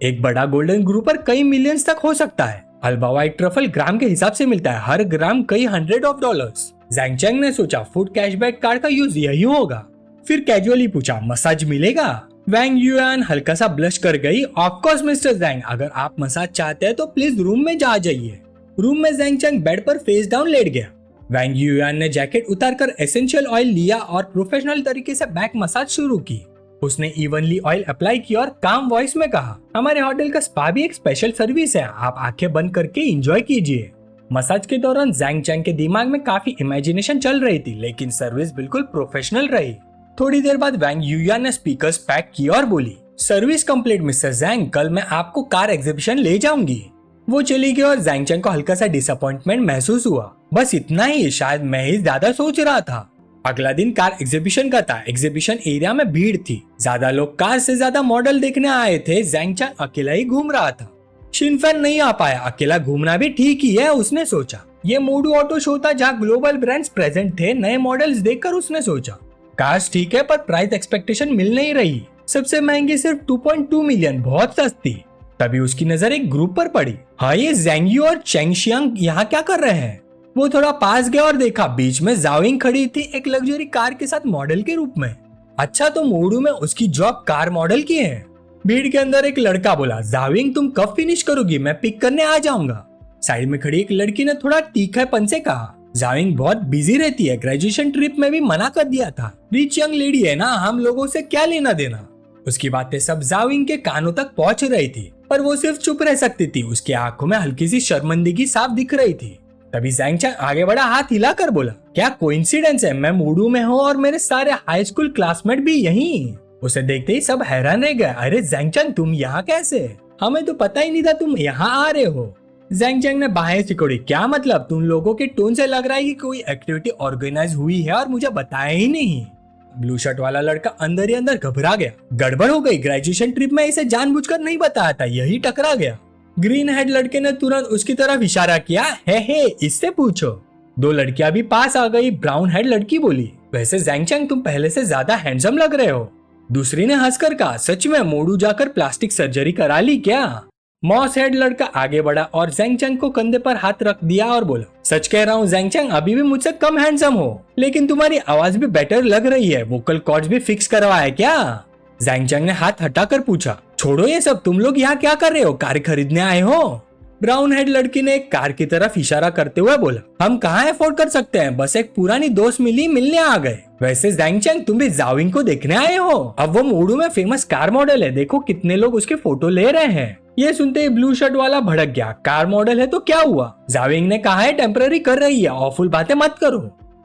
एक बड़ा गोल्डन ग्रुपर कई मिलियंस तक हो सकता है। अल्बा व्हाइट ट्रफल ग्राम के हिसाब से मिलता है, हर ग्राम कई $100। ज़ेंग चंग ने सोचा फूड कैशबैक कार्ड का यूज यही होगा। फिर कैजुअली पूछा, मसाज मिलेगा? वैंग यूएन हल्का सा ब्लश कर गई, ऑफ कोर्स मिस्टर ज़ेंग, अगर आप मसाज चाहते हैं तो प्लीज रूम में जा जाइए। रूम में ज़ेंग चंग बेड पर फेस डाउन लेट गया। वैंग यूएन ने जैकेट उतारकर एसेंशियल ऑयल लिया और प्रोफेशनल तरीके से बैक मसाज शुरू की। उसने इवनली ऑयल अप्लाई किया और काम वॉइस में कहा, हमारे होटल का स्पा भी एक स्पेशल सर्विस है, आप आंखें बंद करके एंजॉय कीजिए। मसाज के दौरान जैंग चैंग के दिमाग में काफी इमेजिनेशन चल रही थी, लेकिन सर्विस बिल्कुल प्रोफेशनल रही। थोड़ी देर बाद वैंग यूयान ने स्पीकर्स पैक किया और बोली, सर्विस कंप्लीट मिस्टर जैंग, कल मैं आपको कार एग्जीबिशन ले जाऊंगी। वो चली गई और जैंग चैंग को हल्का सा डिसअपॉइंटमेंट महसूस हुआ। बस इतना ही, शायद मैं ही ज्यादा सोच रहा था। अगला दिन कार एग्जीबिशन का था। एग्जीबिशन एरिया में भीड़ थी, ज्यादा लोग कार से ज्यादा मॉडल देखने आए थे। जैंग चैंग अकेला ही घूम रहा था। शिनफैन नहीं आ पाया, अकेला घूमना भी ठीक ही है, उसने सोचा। ये मोडू ऑटो शो था जहाँ ग्लोबल ब्रांड्स प्रेजेंट थे। नए मॉडल्स देखकर उसने सोचा, कार्स ठीक है पर प्राइस एक्सपेक्टेशन मिल नहीं रही। सबसे महंगी सिर्फ 2.2 मिलियन, बहुत सस्ती। तभी उसकी नजर एक ग्रुप पर पड़ी। हाँ, ये ज़ैंग यू और चेंग शियांग यहाँ क्या कर रहे हैं? वो थोड़ा पास गया और देखा बीच में जाविंग खड़ी थी, एक लग्जरी कार के साथ मॉडल के रूप में। अच्छा, तो मोडू में उसकी जॉब कार मॉडल की है। भीड़ के अंदर एक लड़का बोला, जाविंग तुम कब फिनिश करोगी, मैं पिक करने आ जाऊंगा। साइड में खड़ी एक लड़की ने थोड़ा तीखेपन से कहा, जाविंग बहुत बिजी रहती है, ग्रेजुएशन ट्रिप में भी मना कर दिया था। रिच यंग लेडी है ना, हम लोगों से क्या लेना देना। उसकी बातें सब जाविंग के कानों तक पहुंच रही थी, पर वो सिर्फ चुप रह सकती थी। उसकी आंखों में हल्की सी शर्मिंदगी साफ दिख रही थी। तभी जैंग चैंग आगे बढ़ा, हाथ हिलाकर बोला, क्या कोइंसिडेंस है, मैं मूडू में हूँ और मेरे सारे हाई स्कूल क्लासमेट भी यहीं। उसे देखते ही सब हैरान रह गए। अरे जैंग चैंग, तुम यहाँ कैसे? हमें तो पता ही नहीं था तुम यहाँ आ रहे हो। जैंग चैंग ने बाहें सिकोड़ी। क्या मतलब? तुम लोगों के टोन से लग रहा है कि कोई एक्टिविटी ऑर्गेनाइज हुई है और मुझे बताया ही नहीं। ब्लू शर्ट वाला लड़का अंदर ही अंदर घबरा गया। गड़बड़ हो गई, ग्रेजुएशन ट्रिप में इसे जानबूझकर नहीं बताया था, यही टकरा गया। ग्रीन हेड लड़के ने तुरंत उसकी तरफ इशारा किया, हे इससे पूछो। दो लड़कियां भी पास आ गई। ब्राउन हेड लड़की बोली, वैसे जैंग चैंग तुम पहले से ज्यादा हैंडसम लग रहे हो। दूसरी ने हंसकर कहा, सच में मोडू जाकर प्लास्टिक सर्जरी करा ली क्या? मॉस हेड लड़का आगे बढ़ा और जैंग चैंग को कंधे पर हाथ रख दिया और बोला, सच कह रहा हूँ जैंग चैंग, अभी भी मुझसे कम हैंडसम हो, लेकिन तुम्हारी आवाज भी बेटर लग रही है। वोकल कॉर्ड्स भी फिक्स करवाया क्या? जैंग चैंग ने हाथ हटाकर पूछा। छोड़ो ये सब, तुम लोग यहाँ क्या कर रहे हो? कार खरीदने आए हो? ब्राउन हेड लड़की ने एक कार की तरफ इशारा करते हुए बोला, हम कहाँ अफोर्ड कर सकते हैं, बस एक पुरानी दोस्त मिली, मिलने आ गए। वैसे जैंग चैंग, तुम भी जाविंग को देखने आए हो? अब वो मोडू में फेमस कार मॉडल है, देखो कितने लोग उसके फोटो ले रहे हैं। ये सुनते ही ब्लू शर्ट वाला भड़क गया। कार मॉडल है तो क्या हुआ? जाविंग ने कहा है टेम्पररी कर रही है, ऑफुल बातें मत करो।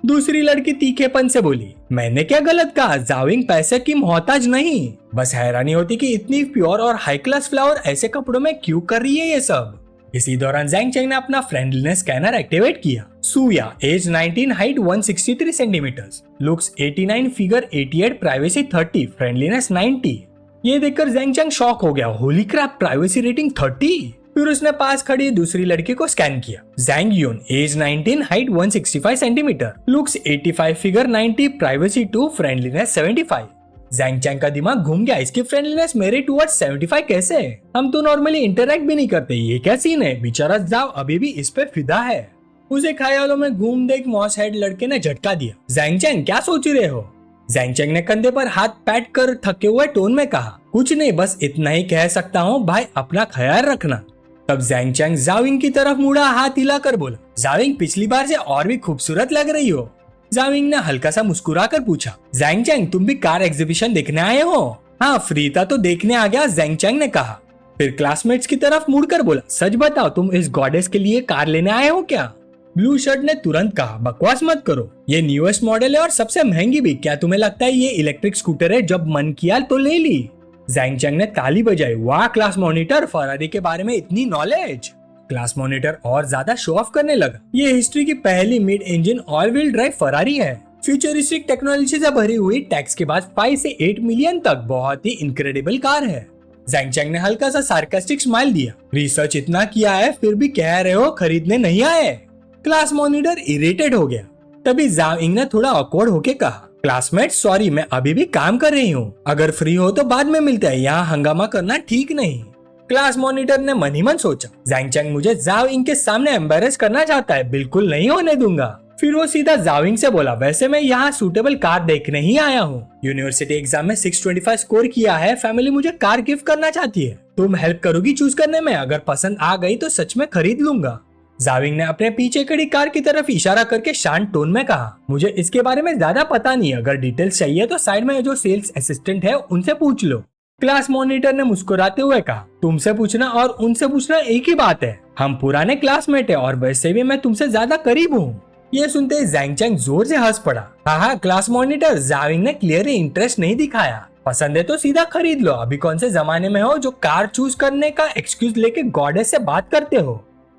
दूसरी लड़की तीखेपन से बोली, मैंने क्या गलत कहा? जाविंग पैसे की मोहताज नहीं। बस हैरानी होती कि इतनी प्योर और हाई क्लास फ्लावर ऐसे कपड़ों में क्यों कर रही है ये सब। इसी दौरान जैंग चैंग ने अपना फ्रेंडलीनेस स्कैनर एक्टिवेट किया। सूया, age 19, height 163 centimetres, looks 89, figure 88, privacy 30, friendliness 90। ये देखकर जैंग चैंग शॉक हो गया। Holy crap, privacy rating 30। फिर उसने पास खड़ी दूसरी लड़की को स्कैन किया। Zhang Yun, age 19, height 165 centimetre, looks 85, figure 90, privacy 2, friendliness 75। Zhang Cheng का दिमाग घूम गया। इसकी फ्रेंडलीनेस मेरे टुवर्ड्स 75 कैसे? हम तो नॉर्मली इंटरेक्ट भी नहीं करते, ये क्या सीन है? बेचारा जाव अभी भी इस पे फिदा है। उसे ख्यालों में घूम देख मॉस हेड लड़के ने झटका दिया। जैंग चैंग, क्या सोच रहे हो? जैंग चैंग ने कंधे पर हाथ पैट कर थके हुए टोन में कहा, कुछ नहीं, बस इतना ही कह सकता हूँ भाई, अपना ख्याल रखना। तब जैंग चैंग जाविंग की तरफ मुड़ा, हाथ हिलाकर बोला, जाविंग पिछली बार से और भी खूबसूरत लग रही हो। जाविंग ने हल्का सा मुस्कुराकर पूछा, जैंग चैंग तुम भी कार एग्जीबिशन देखने आए हो? हाँ, फ्री था तो देखने आ गया, जैंग चैंग ने कहा। फिर क्लासमेट्स की तरफ मुड़कर बोला, सच बताओ तुम इस गॉडेस के लिए कार लेने आए हो क्या? ब्लू शर्ट ने तुरंत कहा, बकवास मत करो, ये न्यूएस्ट मॉडल है और सबसे महंगी भी। क्या तुम्हें लगता है ये इलेक्ट्रिक स्कूटर है? जब मन किया तो ले ली। जैंग चैंग ने ताली बजाई। वाह क्लास मॉनिटर, फरारी के बारे में इतनी नॉलेज। क्लास मॉनिटर और ज्यादा शो ऑफ करने लगा। ये हिस्ट्री की पहली mid engine all wheel drive Ferrari है। फ्यूचरिस्टिक टेक्नोलॉजी से भरी हुई, टैक्स के बाद 5 से 8 मिलियन तक, बहुत ही इनक्रेडिबल कार है। जैंग चैंग ने हल्का सा सार्कास्टिक स्माइल दिया। रिसर्च इतना किया है फिर भी कह रहे हो खरीदने नहीं आए? क्लास मॉनिटर इरिटेट हो गया। तभी जाविंग ने थोड़ा ऑकवर्ड होके कहा, क्लासमेट सॉरी, मैं अभी भी काम कर रही हूँ, अगर फ्री हो तो बाद में मिलते हैं, यहाँ हंगामा करना ठीक नहीं। क्लास मॉनिटर ने मन ही मन सोचा, जैंग चैंग मुझे जाविंग के सामने एम्बेरस करना चाहता है, बिल्कुल नहीं होने दूंगा। फिर वो सीधा जाविंग से बोला, वैसे मैं यहाँ सूटेबल कार देखने ही आया हूँ, यूनिवर्सिटी एग्जाम में 625 स्कोर किया है, फैमिली मुझे कार गिफ्ट करना चाहती है, तुम हेल्प करोगी चूज करने में? अगर पसंद आ गई तो सच में खरीद लूंगा। जाविंग ने अपने पीछे खड़ी कार की तरफ इशारा करके शांत टोन में कहा, मुझे इसके बारे में ज्यादा पता नहीं, अगर डिटेल्स चाहिए तो साइड में जो सेल्स असिस्टेंट है उनसे पूछ लो। क्लास मॉनिटर ने मुस्कुराते हुए कहा, तुमसे पूछना और उनसे पूछना एक ही बात है, हम पुराने क्लासमेट है और वैसे भी मैं तुमसे ज्यादा करीब हूँ। ये सुनते ही जैंग चैंग जोर से हंस पड़ा। हाँ क्लास मॉनिटर, जाविंग ने क्लियरली इंटरेस्ट नहीं दिखाया, पसंद है तो सीधा खरीद लो, अभी कौन से जमाने में हो जो कार चूज करने का एक्सक्यूज लेके गॉडेस से बात करते हो।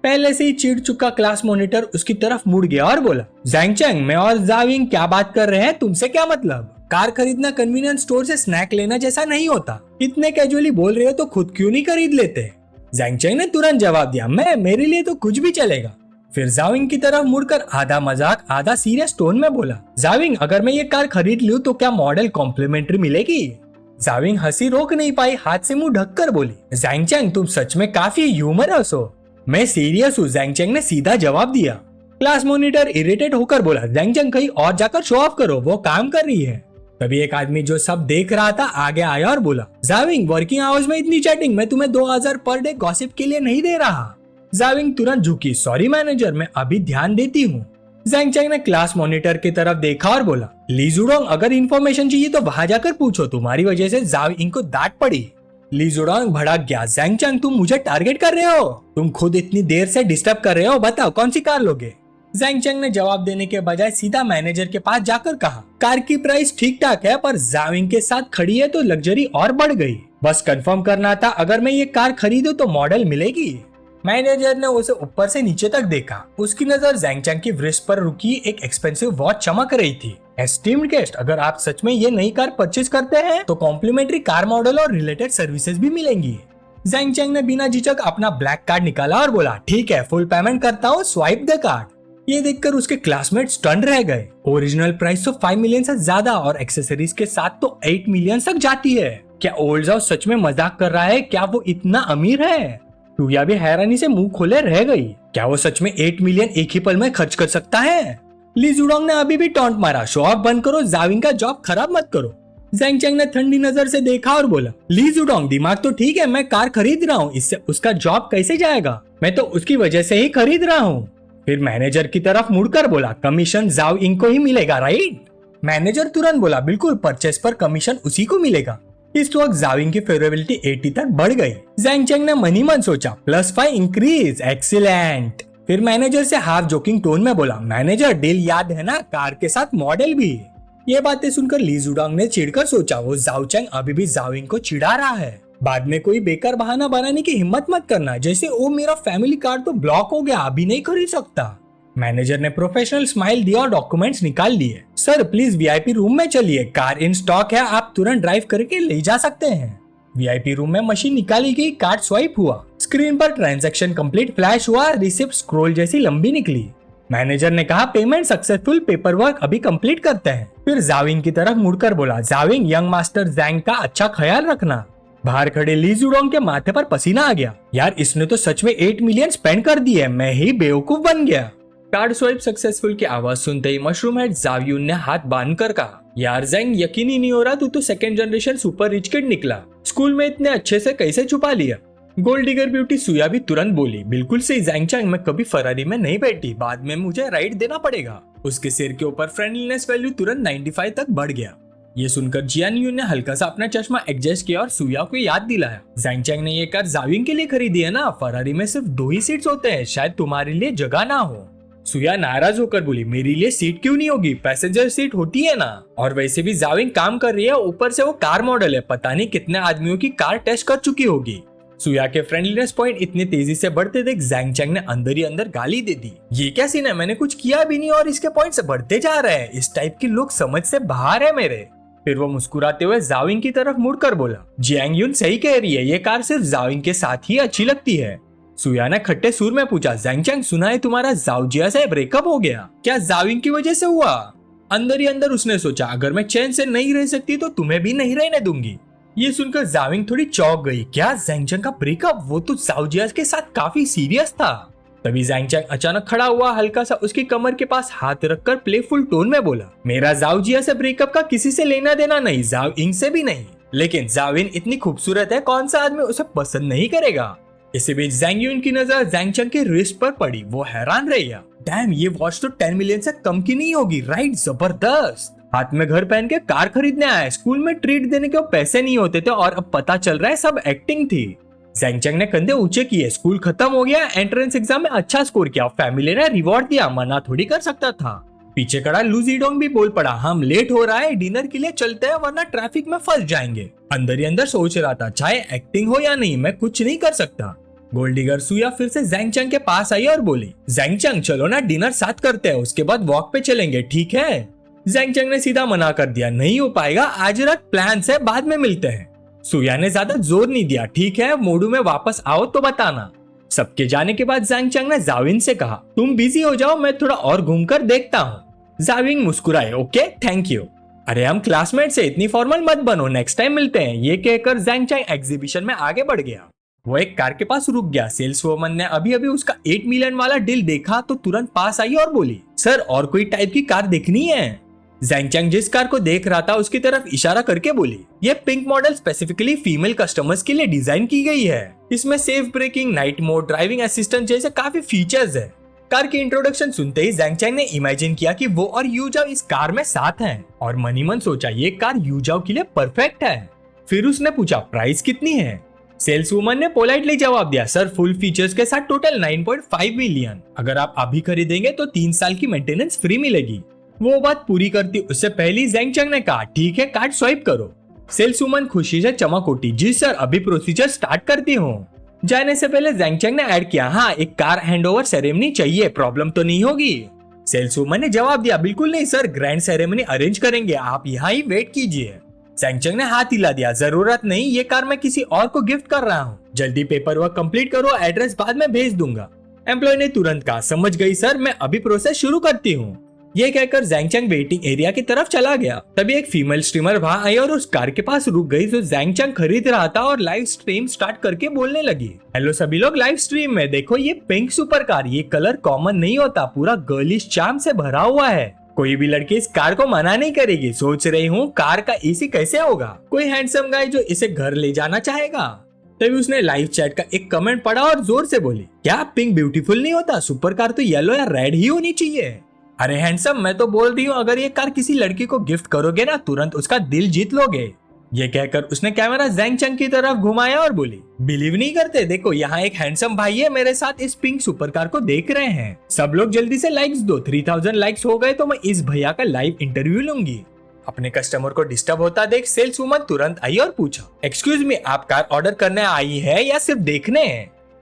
पहले से ही चिढ़ चुका क्लास मॉनिटर उसकी तरफ मुड़ गया और बोला, जैंग चैंग, मैं और जाविंग क्या बात कर रहे हैं, तुमसे क्या मतलब? कार खरीदना कन्वीनियंस स्टोर से स्नैक लेना जैसा नहीं होता, इतने कैजुअली बोल रहे हो तो खुद क्यों नहीं खरीद लेते? जैंग चैंग ने तुरंत जवाब दिया, मेरे लिए तो कुछ भी चलेगा। फिर जाविंग की तरफ मुड़कर आधा मजाक आधा सीरियस टोन में बोला, जाविंग, अगर मैं ये कार खरीद लूं तो क्या मॉडल कॉम्प्लीमेंट्री मिलेगी? जाविंग हंसी रोक नहीं पाई, हाथ से मुंह ढककर बोली, जैंग चैंग, तुम सच में काफी ह्यूमरस हो। मैं सीरियस हूँ, जैंग चैंग ने सीधा जवाब दिया। क्लास मॉनिटर इरिटेट होकर बोला, जैंग चैंग, कहीं और जाकर शो ऑफ करो, वो काम कर रही है। तभी एक आदमी जो सब देख रहा था आगे आया और बोला, जाविंग, वर्किंग आवर्स में इतनी चैटिंग मैं तुम्हें 2000 पर डे गॉसिप के लिए नहीं दे रहा। जाविंग तुरंत झुकी, सॉरी मैनेजर, मैं अभी ध्यान देती हूँ। जैंग चैंग ने क्लास मॉनिटर की तरफ देखा और बोला, ली जुडोंग, अगर इन्फॉर्मेशन चाहिए तो वहां जाकर पूछो, तुम्हारी वजह से जाविंग को डांट पड़ी। ली जुडोंग भड़क गया, जैंग चैंग, तुम मुझे टारगेट कर रहे हो, तुम खुद इतनी देर से डिस्टर्ब कर रहे हो, बताओ कौन सी कार लोगे? जैंग चैंग ने जवाब देने के बजाय सीधा मैनेजर के पास जाकर कहा, कार की प्राइस ठीक ठाक है पर जाविंग के साथ खड़ी है तो लग्जरी और बढ़ गई, बस कंफर्म करना था, अगर मैं ये कार खरीदूं तो मॉडल मिलेगी? मैनेजर ने उसे ऊपर से नीचे तक देखा, उसकी नजर जैंग चैंग की व्रिस्ट पर रुकी एक एक्सपेंसिव वॉच चमक रही थी। एस्टीम्ड गेस्ट, अगर आप सच में ये नई कार परचेज करते हैं तो कॉम्प्लीमेंट्री कार मॉडल और रिलेटेड सर्विसेज भी मिलेंगी। जैंग चैंग ने बिना झिझक अपना ब्लैक कार्ड निकाला और बोला, ठीक है, फुल पेमेंट करता हूँ, स्वाइप द कार्ड। ये देखकर उसके क्लासमेट स्टन रह गए। ओरिजिनल प्राइस तो 5 मिलियन से ज्यादा और एक्सेसरीज के साथ तो 8 मिलियन तक जाती है। क्या ओल्ड हाउस सच में मजाक कर रहा है? क्या वो इतना अमीर है? सुया भी हैरानी से मुंह खोले रह गई। क्या वो सच में 8 मिलियन एक ही पल में खर्च कर सकता है? ली जुडोंग ने अभी भी टॉन्ट मारा, शो ऑफ बंद करो, जाविंग का जॉब खराब मत करो। जैंग चैंग ने ठंडी नजर से देखा और बोला, ली जुडोंग, दिमाग तो ठीक है, मैं कार खरीद रहा हूँ, इससे उसका जॉब कैसे जाएगा? मैं तो उसकी वजह से ही खरीद रहा हूँ। फिर मैनेजर की तरफ मुड़कर बोला, कमीशन जाविंग को ही मिलेगा, राइट? मैनेजर तुरंत बोला, बिल्कुल, परचेस पर कमीशन उसी को मिलेगा। इस वक्त जाविंग की फेवरेबिलिटी 80 तक बढ़ गई। जैंग चैंग ने मन ही मन सोचा, +5 इंक्रीज, एक्सीलेंट। फिर मैनेजर से हाफ जोकिंग टोन में बोला, मैनेजर, डील याद है ना, कार के साथ मॉडल भी। ये बातें सुनकर ली जुडोंग ने चिढ़कर सोचा, वो जाओ चैंग अभी भी जाविंग को चिढ़ा रहा है। बाद में कोई बेकार बहाना बनाने की हिम्मत मत करना, जैसे ओ मेरा फैमिली कार्ड तो ब्लॉक हो गया, अभी नहीं खरीद सकता। मैनेजर ने प्रोफेशनल स्माइल दिया और डॉक्यूमेंट्स निकाल लिए। सर प्लीज वीआईपी रूम में चलिए, कार इन स्टॉक है, आप तुरंत ड्राइव करके ले जा सकते हैं। वीआईपी रूम में मशीन निकाली गई, कार्ड स्वाइप हुआ, स्क्रीन पर ट्रांजैक्शन कंप्लीट फ्लैश हुआ, रिसिप्ट स्क्रॉल जैसी लंबी निकली। मैनेजर ने कहा, पेमेंट सक्सेसफुल, पेपर वर्क अभी कंप्लीट करते हैं। फिर जाविंग की तरफ मुड़कर बोला, जाविंग, यंग मास्टर जैंग का अच्छा ख्याल रखना। बाहर खड़े ली जुडोंग के माथे पर पसीना आ गया। यार, इसने तो सच में 8 मिलियन स्पेंड कर दिए, मैं ही बेवकूफ बन गया। कार्ड स्वाइप सक्सेसफुल की आवाज सुनते ही मशरूम हेड जावियून ने हाथ बांध कर कहा, यार जैंग, यकीन ही नहीं हो रहा, तू तो second generation super rich kid निकला, स्कूल में इतने अच्छे से कैसे छुपा लिया? गोल्ड डिगर ब्यूटी सुया भी तुरंत बोली, बिल्कुल सही जैंग चैंग, मैं कभी फरारी में नहीं बैठी, बाद में मुझे राइड देना पड़ेगा। उसके सिर के ऊपर फ्रेंडलीनेस वैल्यू तुरंत 95 तक बढ़ गया। ये सुनकर जियान यून ने हल्का सा अपना चश्मा एडजस्ट किया और सुया को याद दिलाया, जैंग चैंग ने ये कार जाविंग के लिए खरीदी है ना, फरारी में सिर्फ 2 ही सीट्स होते हैं, शायद तुम्हारे लिए जगह ना हो। सुया नाराज होकर बोली, मेरे लिए सीट क्यों नहीं होगी, पैसेंजर सीट होती है ना, और वैसे भी जाविंग काम कर रही है, ऊपर से वो कार मॉडल है, पता नहीं कितने आदमियों की कार टेस्ट कर चुकी होगी। सुया के फ्रेंडलीनेस पॉइंट इतनी तेजी से बढ़ते देख जैंग चैंग ने अंदर ही अंदर गाली दे दी, ये क्या सीन है, मैंने कुछ किया भी नहीं और इसके पॉइंट से बढ़ते जा रहे हैं, इस टाइप के लोग समझ से बाहर है मेरे। फिर वो मुस्कुराते हुए जाविंग की तरफ मुड़कर बोला, जियांग यून सही कह रही है, ये कार सिर्फ जाविंग के साथ ही अच्छी लगती है। सुया ने खट्टे सुर में पूछा, जैंग चैंग, सुना है तुम्हारा जाओजिया से ब्रेकअप हो गया, क्या जाविंग की वजह से हुआ? अंदर ही अंदर उसने सोचा, अगर मैं चैन से नहीं रह सकती तो तुम्हें भी नहीं रहने दूंगी। ये सुनकर जाविंग थोड़ी चौंक गई, क्या जैंग चैंग का ब्रेकअप? वो तो जाओजिया के साथ काफी सीरियस था। तभी जैंग चैंग अचानक खड़ा हुआ, हल्का सा उसकी कमर के पास हाथ रखकर प्लेफुल टोन में बोला, मेरा जाओजिया से ब्रेकअप का किसी से लेना देना नहीं, जाविंग से भी नहीं, लेकिन जाविंग इतनी खूबसूरत है, कौन सा आदमी उसे पसंद नहीं करेगा? इसी बीच ज़ैंग यून की नजर ज़ैंग चंग के रिस्ट पर पड़ी। वो हैरान रह गया, डैम ये वॉच तो 10 मिलियन से कम की नहीं होगी, राइट? जबरदस्त। हाथ में घर पहन के कार खरीदने आया, स्कूल में ट्रीट देने के पैसे नहीं होते थे और अब पता चल रहा है सब एक्टिंग थी। ज़ैंग चंग ने कंधे ऊंचे किए, स्कूल खत्म हो गया, एंट्रेंस एग्जाम में अच्छा स्कोर किया, फैमिली ने रिवॉर्ड दिया, मना थोड़ी कर सकता था। पीछे खड़ा लू ज़ीडोंग भी बोल पड़ा, हम लेट हो रहा है, डिनर के लिए चलते हैं वरना ट्रैफिक में फंस जाएंगे। अंदर ही अंदर सोच रहा था, चाहे एक्टिंग हो या नहीं मैं कुछ नहीं कर सकता। गोल्डिगर सुया फिर से ज़ैंग चंग के पास आई और बोली, ज़ैंग चंग चलो ना डिनर साथ करते हैं, उसके बाद वॉक पे चलेंगे, ठीक है? ज़ैंग चंग ने सीधा मना कर दिया, नहीं हो पाएगा, आज रात प्लान है, बाद में मिलते हैं। सुया ने ज्यादा जोर नहीं दिया, ठीक है मोडू में वापस आओ तो बताना। सबके जाने के बाद ज़ैंग चंग ने जाविन से कहा, तुम बिजी हो जाओ, मैं थोड़ा और घूमकर देखता हूँ। जाविन मुस्कुराए, ओके थैंक यू। अरे हम क्लासमेट से, इतनी फॉर्मल मत बनो, नेक्स्ट टाइम मिलते हैं। ये कहकर ज़ैंग चंग एग्जीबिशन में आगे बढ़ गया। वो एक कार के पास रुक गया। सेल्स वुमन ने अभी अभी उसका 8 मिलियन वाला डील देखा तो तुरंत पास आई और बोली, सर और कोई टाइप की कार देखनी है? ज़ैंग चंग जिस कार को देख रहा था उसकी तरफ इशारा करके बोली, ये pink model specifically female customers के लिए डिजाइन की गई है। इसमें safe braking, night mode, driving assistant जैसे काफी फीचर्स है। कार की इंट्रोडक्शन सुनते ही ज़ैंग चंग ने इमेजिन किया कि वो और यूजाओ इस कार में साथ हैं और मनी मन सोचा ये कार यूजाओ के लिए परफेक्ट है। फिर उसने पूछा प्राइस कितनी है? सेल्स वुमन ने पोलाइटली जवाब दिया, सर फुल फीचर्स के साथ टोटल 9.5 मिलियन। अगर आप अभी खरीदेंगे तो 3 साल की मेंटेनेंस फ्री मिलेगी। वो बात पूरी करती उससे पहले ज़ैंग चंग ने कहा, ठीक है कार्ड स्वाइप करो। सेल्स वुमन खुशी से चमक उठी, जी सर अभी प्रोसीजर स्टार्ट करती हूँ। जाने से पहले ज़ैंग चंग ने ऐड किया, हाँ एक कार हैंडओवर सेरेमनी चाहिए, प्रॉब्लम तो नहीं होगी? सेल्स वुमन ने जवाब दिया, बिल्कुल नहीं सर, ग्रैंड सेरेमनी अरेंज करेंगे, आप यहाँ ही वेट कीजिए। ज़ैंग चंग ने हाथ हिला दिया, जरूरत नहीं, ये कार मैं किसी और को गिफ्ट कर रहा हूँ, जल्दी पेपर वर्क कंप्लीट करो, एड्रेस बाद में भेज दूंगा। एम्प्लॉय ने तुरंत कहा, समझ गई सर, मैं अभी प्रोसेस शुरू करती हूँ। ये कहकर ज़ैंग चंग वेटिंग एरिया की तरफ चला गया। तभी एक फीमेल स्ट्रीमर वहां आई और उस कार के पास रुक गई जो ज़ैंग चंग खरीद रहा था और लाइव स्ट्रीम स्टार्ट करके बोलने लगी, हेलो सभी लोग लाइव स्ट्रीम में, देखो ये पिंक सुपर कार, ये कलर कॉमन नहीं होता, पूरा गर्लिश चार्म से भरा हुआ है, कोई भी लड़की इस कार को मना नहीं करेगी। सोच रही हूँ कार का एसी कैसे होगा, कोई हैंडसम गाय जो इसे घर ले जाना चाहेगा। तभी उसने लाइव चैट का एक कमेंट पढ़ा और जोर से बोली, क्या पिंक ब्यूटीफुल नहीं होता, सुपर कार तो येलो या रेड ही होनी चाहिए। अरे हैंडसम, मैं तो बोल रही हूँ अगर ये कार किसी लड़की को गिफ्ट करोगे ना तुरंत उसका दिल जीत लोगे। ये कहकर उसने कैमरा ज़ैंग चंग की तरफ घुमाया और बोली, बिलीव नहीं करते, देखो यहाँ एक हैंडसम भाई है मेरे साथ इस पिंक सुपर कार को देख रहे हैं, सब लोग जल्दी से लाइक्स दो, 3000 लाइक्स हो गए तो मैं इस भैया का लाइव इंटरव्यू लूंगी। अपने कस्टमर को डिस्टर्ब होता देख सेल्स वुमन तुरंत आई और पूछा, एक्सक्यूज मी, आप कार ऑर्डर करने आई है या सिर्फ देखने?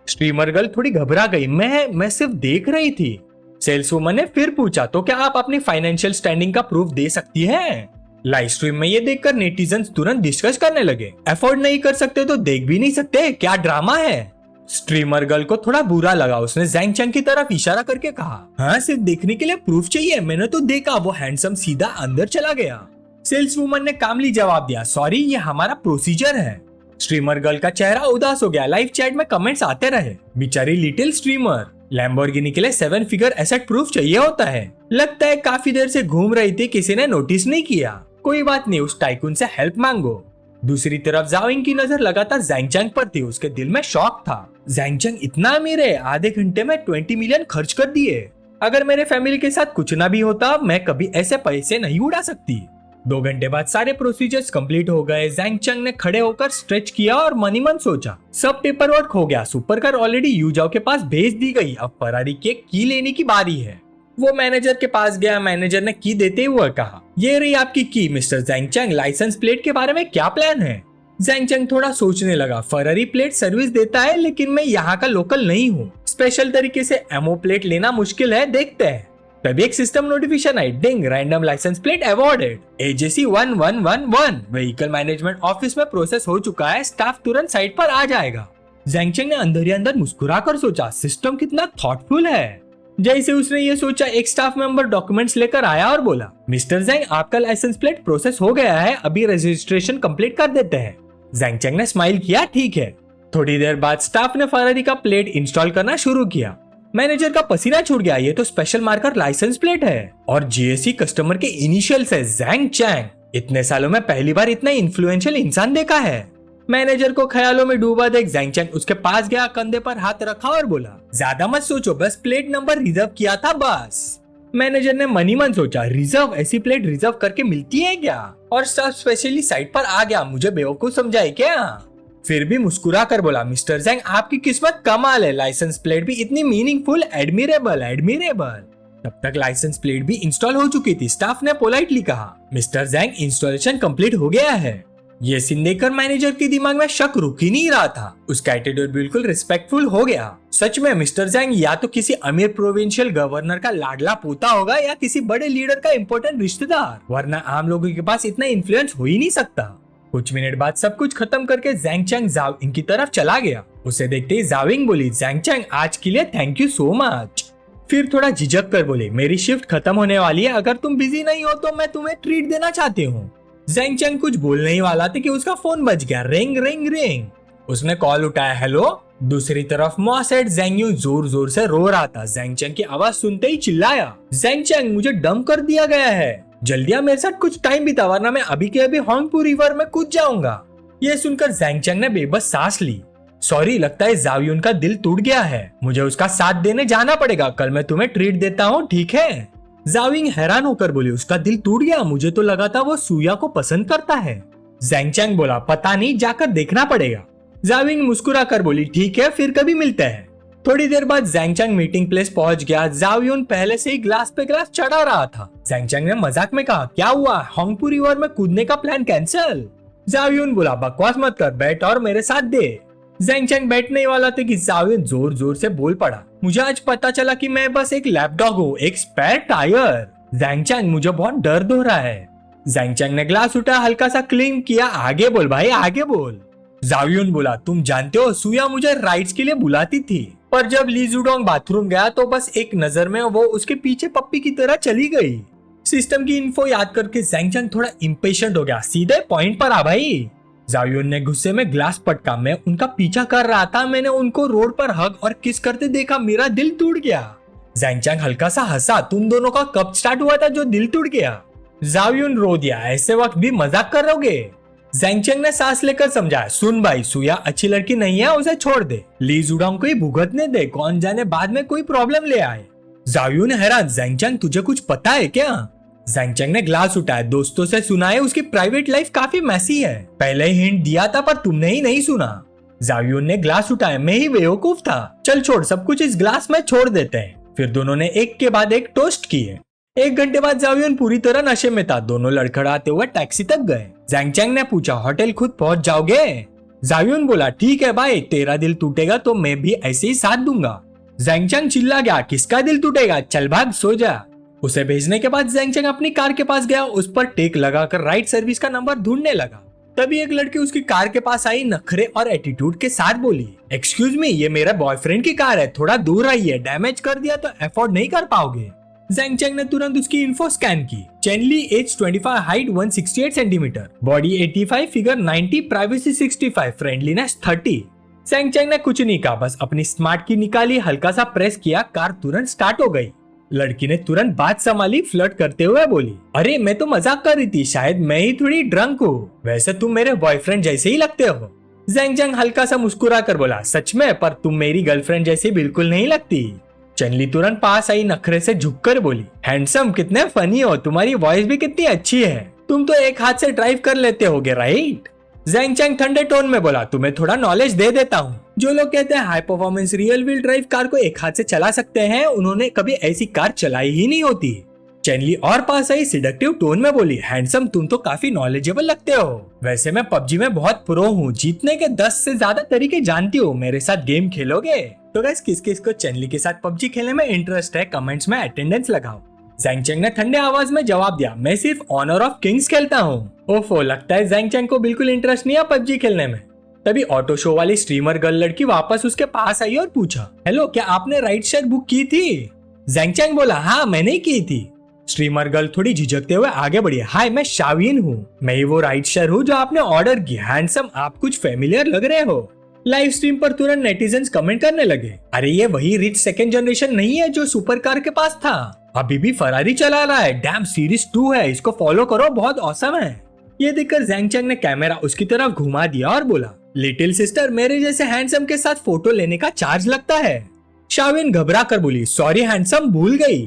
स्ट्रीमर गर्ल थोड़ी घबरा गई, मैं सिर्फ देख रही थी। सेल्स वुमन ने फिर पूछा, तो क्या आप अपनी फाइनेंशियल स्टैंडिंग का प्रूफ दे सकती हैं? लाइव स्ट्रीम में ये देखकर नेटिजन्स तुरंत डिस्कस करने लगे, अफोर्ड नहीं कर सकते तो देख भी नहीं सकते, क्या ड्रामा है। स्ट्रीमर गर्ल को थोड़ा बुरा लगा, उसने ज़ैंग चंग की तरफ इशारा करके कहा, हाँ सिर्फ देखने के लिए प्रूफ चाहिए, मैंने तो देखा। वो हैंडसम सीधा अंदर चला गया। सेल्स वुमन ने कामली जवाब दिया, सॉरी ये हमारा प्रोसीजर है। स्ट्रीमर गर्ल का चेहरा उदास हो गया। लाइव चैट में कमेंट्स आते रहे, बेचारी लिटिल स्ट्रीमर, लैम्बोर्गिनी के लिए 7 फिगर एसेट प्रूफ चाहिए होता है, लगता है काफी देर से घूम रही थी, किसी ने नोटिस नहीं किया। कोई बात नहीं, उस टाइकून से हेल्प मांगो। दूसरी तरफ जाओइंग की नजर लगातार ज़ैंग चंग पर थी, उसके दिल में शौक था, ज़ैंग चंग इतना अमीर है, आधे घंटे में 20 मिलियन खर्च कर दिए, अगर मेरे फैमिली के साथ कुछ ना भी होता मैं कभी ऐसे पैसे नहीं उड़ा सकती। 2 घंटे बाद सारे प्रोसीजर्स कंप्लीट हो गए। ज़ैंग चंग ने खड़े होकर स्ट्रेच किया और मनी मन सोचा, सब पेपर वर्क हो गया, सुपर कार ऑलरेडी यूजाओ के पास भेज दी गई, अब फरारी की की लेने की बारी है। वो मैनेजर के पास गया, मैनेजर ने की देते हुए कहा, ये रही आपकी की मिस्टर ज़ैंग चंग, लाइसेंस प्लेट के बारे में क्या प्लान है? ज़ैंग चंग थोड़ा सोचने लगा, फरारी प्लेट सर्विस देता है लेकिन मैं यहाँ का लोकल नहीं हूँ, स्पेशल तरीके से एमओ प्लेट लेना मुश्किल है, देखते हैं। तभी एक सिस्टम नोटिफिकेशन आई, ding, random licence plate awarded, AJC 1111, vehicle management office में प्रोसेस हो चुका है, स्टाफ तुरंत साइट पर आ जाएगा। ज़ैंग चंग ने अंदर ही अंदर मुस्कुराकर सोचा, सिस्टम कितना थॉटफुल है। जैसे उसने ये सोचा एक स्टाफ मेंबर डॉक्यूमेंट्स लेकर आया और बोला, मिस्टर ज़ैंग आपका लाइसेंस प्लेट प्रोसेस हो गया है, अभी रजिस्ट्रेशन कंप्लीट कर देते हैं। ज़ैंग चंग ने स्माइल किया, ठीक है। थोड़ी देर बाद स्टाफ ने फरारी का प्लेट इंस्टॉल करना शुरू किया। मैनेजर का पसीना छूट गया, ये तो स्पेशल मार्कर लाइसेंस प्लेट है और GSC कस्टमर के इनिशियल्स है, ज़ैंग चंग। इतने सालों में पहली बार इतना इन्फ्लुएंशियल इंसान देखा है। मैनेजर को ख्यालों में डूबा देख ज़ैंग चैंग उसके पास गया, कंधे पर हाथ रखा और बोला, ज्यादा मत सोचो, बस प्लेट नंबर रिजर्व किया था बस। मैनेजर ने मनी मन सोचा, रिजर्व? ऐसी प्लेट रिजर्व करके मिलती है क्या? और सब स्पेशली साइट पर आ गया, मुझे बेवकूफ समझाए क्या? फिर भी मुस्कुरा कर बोला, मिस्टर ज़ैंग आपकी किस्मत कमाल है, लाइसेंस प्लेट भी इतनी मीनिंगफुल, एडमिरेबल एडमिरेबल। तब तक लाइसेंस प्लेट भी इंस्टॉल हो चुकी थी। स्टाफ ने पोलाइटली कहा, मिस्टर ज़ैंग इंस्टॉलेशन कंप्लीट हो गया है। ये सीन देखकर मैनेजर के दिमाग में शक रुक ही नहीं रहा था। उसका एटीट्यूड बिल्कुल रिस्पेक्टफुल हो गया। सच में मिस्टर ज़ैंग या तो किसी अमीर प्रोविंशियल गवर्नर का लाडला पोता होगा या किसी बड़े लीडर का इम्पोर्टेंट रिश्तेदार, वरना आम लोगों के पास इतना इन्फ्लुएंस हो ही नहीं सकता। कुछ मिनट बाद सब कुछ खत्म करके ज़ैंग चैंग जाविंग की तरफ चला गया। उसे देखते ही जाविंग बोली, ज़ैंग चैंग आज के लिए थैंक यू सो मच। फिर थोड़ा झिझक कर बोले, मेरी शिफ्ट खत्म होने वाली है, अगर तुम बिजी नहीं हो तो मैं तुम्हें ट्रीट देना चाहती हूँ। ज़ैंग चैंग कुछ बोलने ही वाला था कि उसका फोन बज गया। Ring ring ring. उसने कॉल उठाया, हेलो। दूसरी तरफ मॉसेट ज़ैंग यूं जोर जोर से रो रहा था। ज़ैंग चैंग की आवाज सुनते ही चिल्लाया, ज़ैंग चैंग मुझे डंप कर दिया गया है, जल्दी आ मेरे साथ कुछ टाइम बिता, वरना मैं अभी के अभी होंगपू रिवर में कूद जाऊंगा। ये सुनकर ज़ैंग चैंग ने बेबस सांस ली। सॉरी, लगता है जावियुन का दिल टूट गया है, मुझे उसका साथ देने जाना पड़ेगा, कल मैं तुम्हें ट्रीट देता हूँ, ठीक है? जाविंग हैरान होकर बोली, उसका दिल टूट गया? मुझे तो लगा था वो सूया को पसंद करता है। ज़ैंग चैंग बोला, पता नहीं, जाकर देखना पड़ेगा। जाविंग मुस्कुरा कर बोली, ठीक है, फिर कभी मिलते हैं। थोड़ी देर बाद ज़ैंग चैंग मीटिंग प्लेस पहुंच गया। जावियुन पहले से ही ग्लास पे ग्लास चढ़ा रहा था। ज़ैंग चैंग ने मजाक में कहा, क्या हुआ, होंगपू रिवर में कूदने का प्लान कैंसिल? जावियुन बोला, बकवास मत कर, बैठ और मेरे साथ दे। ज़ैंग चैंग बैठने वाला था कि जावियुन जोर जोर से बोल पड़ा, मुझे आज पता चला कि मैं बस एक लैपडॉग हूँ, एक स्पेयर टायर। ज़ैंग चैंग मुझे बहुत दर्द हो रहा है। ज़ैंग चैंग ने ग्लास उठा, हल्का सा क्लीन किया, आगे बोल भाई आगे बोल। जावियुन बोला, तुम जानते हो सूया मुझे राइड्स के लिए बुलाती थी, पर जब ली जुडोंग बाथरूम गया तो बस एक नजर में वो उसके पीछे पप्पी की तरह चली गई। सिस्टम की इन्फो याद करके ज़ैंग चैंग थोड़ा इम्पेशेंट हो गया, सीधे पॉइंट पर आ भाई। जावियुन ने गुस्से में ग्लास पटका, मैं उनका पीछा कर रहा था, मैंने उनको रोड पर हग और किस करते देखा, मेरा दिल टूट गया। ज़ैंग चैंग हल्का सा हंसा, तुम दोनों का कब स्टार्ट हुआ था जो दिल टूट गया? जावियुन रो दिया, ऐसे वक्त भी मजाक करोगे? ज़ैंग चैंग ने सांस लेकर समझाया, सुन भाई, सूया अच्छी लड़की नहीं है, उसे छोड़ दे, ली जुडोंग को ही भुगतने दे, कौन जाने बाद में कोई प्रॉब्लम ले आए। जावियुन हैरान, ज़ैंग चैंग तुझे कुछ पता है क्या? ज़ैंग चैंग ने ग्लास उठाया, दोस्तों से सुना है उसकी प्राइवेट लाइफ काफी मैसी है, पहले ही हिंट दिया था पर तुमने ही नहीं सुना। जावियुन ने ग्लास उठाया, मैं ही बेवकूफ था, चल छोड़, सब कुछ इस ग्लास में छोड़ देते हैं। फिर दोनों ने एक के बाद एक टोस्ट किए। 1 घंटे बाद जावियुन पूरी तरह नशे में था। दोनों लड़खड़ाते हुए टैक्सी तक गए। ज़ैंग चैंग ने पूछा, होटल खुद पहुंच जाओगे? जावियुन बोला, ठीक है भाई, तेरा दिल टूटेगा तो मैं भी ऐसे ही साथ दूंगा। ज़ैंग चैंग चिल्ला गया, किसका दिल टूटेगा, चल भाग सो जा। उसे भेजने के बाद ज़ैंग चैंग अपनी कार के पास गया, उस पर टेक लगाकर राइड सर्विस का नंबर ढूंढने लगा। तभी एक लड़की उसकी कार के पास आई, नखरे और एटीट्यूड के साथ बोली, एक्सक्यूज मी, ये मेरा बॉयफ्रेंड की कार है, थोड़ा दूर रहिए, डैमेज कर दिया तो अफोर्ड नहीं कर पाओगे। ज़ैंग चैंग ने तुरंत उसकी इन्फो स्कैन की। चेनली, age 25, height 168 centimetre, body 85, figure 90, privacy 65, friendliness 30। Zhang Cheng ने कुछ नहीं कहा, बस अपनी स्मार्ट की निकाली, हल्का सा प्रेस किया, कार तुरंत स्टार्ट हो गई। लड़की ने तुरंत बात संभाली, फ्लर्ट करते हुए बोली, अरे मैं तो मजाक कर रही थी, शायद मैं ही थोड़ी ड्रंक हूँ, वैसे तुम मेरे बॉयफ्रेंड जैसे ही लगते हो। ज़ैंग चैंग हल्का सा मुस्कुरा कर बोला, सच में, पर तुम मेरी गर्लफ्रेंड जैसी बिल्कुल नहीं लगती। चेनली तुरंत पास आई, नखरे से झुककर बोली, हैंडसम, कितने फनी हो, तुम्हारी वॉइस भी कितनी अच्छी है, तुम तो एक हाथ से ड्राइव कर लेते होगे राइट? ज़ैंग चैंग ठंडे टोन में बोला, तुम्हें थोड़ा नॉलेज दे देता हूँ, जो लोग कहते हैं high performance real wheel drive car को एक हाथ से चला सकते हैं, उन्होंने कभी ऐसी कार चलाई ही नहीं होती। चेनली और पास आई, सिडक्टिव टोन में बोली, हैंडसम, तुम तो काफी नॉलेजेबल लगते हो, वैसे मैं पबजी में बहुत प्रो हूँ, जीतने के 10 से ज्यादा तरीके जानती हूँ, मेरे साथ गेम खेलोगे? तो गाइस, किस किस को चेनली के साथ पबजी खेलने में इंटरेस्ट है, कमेंट्स में अटेंडेंस लगाओ। ज़ैंग चैंग ने ठंडे आवाज में जवाब दिया, मैं सिर्फ ऑनर ऑफ किंग्स खेलता हूँ। ओफो, लगता है ज़ैंग चैंग को बिल्कुल इंटरेस्ट नहीं है पबजी खेलने में। तभी ऑटो शो वाली स्ट्रीमर गर्ल लड़की वापस उसके पास आई और पूछा, हेलो, क्या आपने राइड शेयर बुक की थी? ज़ैंग चैंग बोला, हाँ मैंने ही की थी। स्ट्रीमर गर्ल थोड़ी झिझकते हुए आगे बढ़ी, हाय, मैं शावीन हूँ, मैं ही वो राइड शेयर हूँ जो आपने ऑर्डर की। हैंडसम, आप कुछ फेमिलियर लग रहे हो। लाइव स्ट्रीम पर तुरंत नेटिजन्स कमेंट करने लगे, अरे ये वही रिच सेकंड जनरेशन नहीं है जो सुपर कार के पास था, अभी भी फरारी चला रहा है, डैम सीरीज 2 है, इसको फॉलो करो, बहुत औसम है। ये देखकर ज़ैंग चैंग ने कैमरा उसकी तरफ घुमा दिया और बोला, लिटिल सिस्टर, मेरे जैसे हैंडसम के साथ फोटो लेने का चार्ज लगता है। शाविन घबरा कर बोली, सॉरी हैंडसम, भूल गई।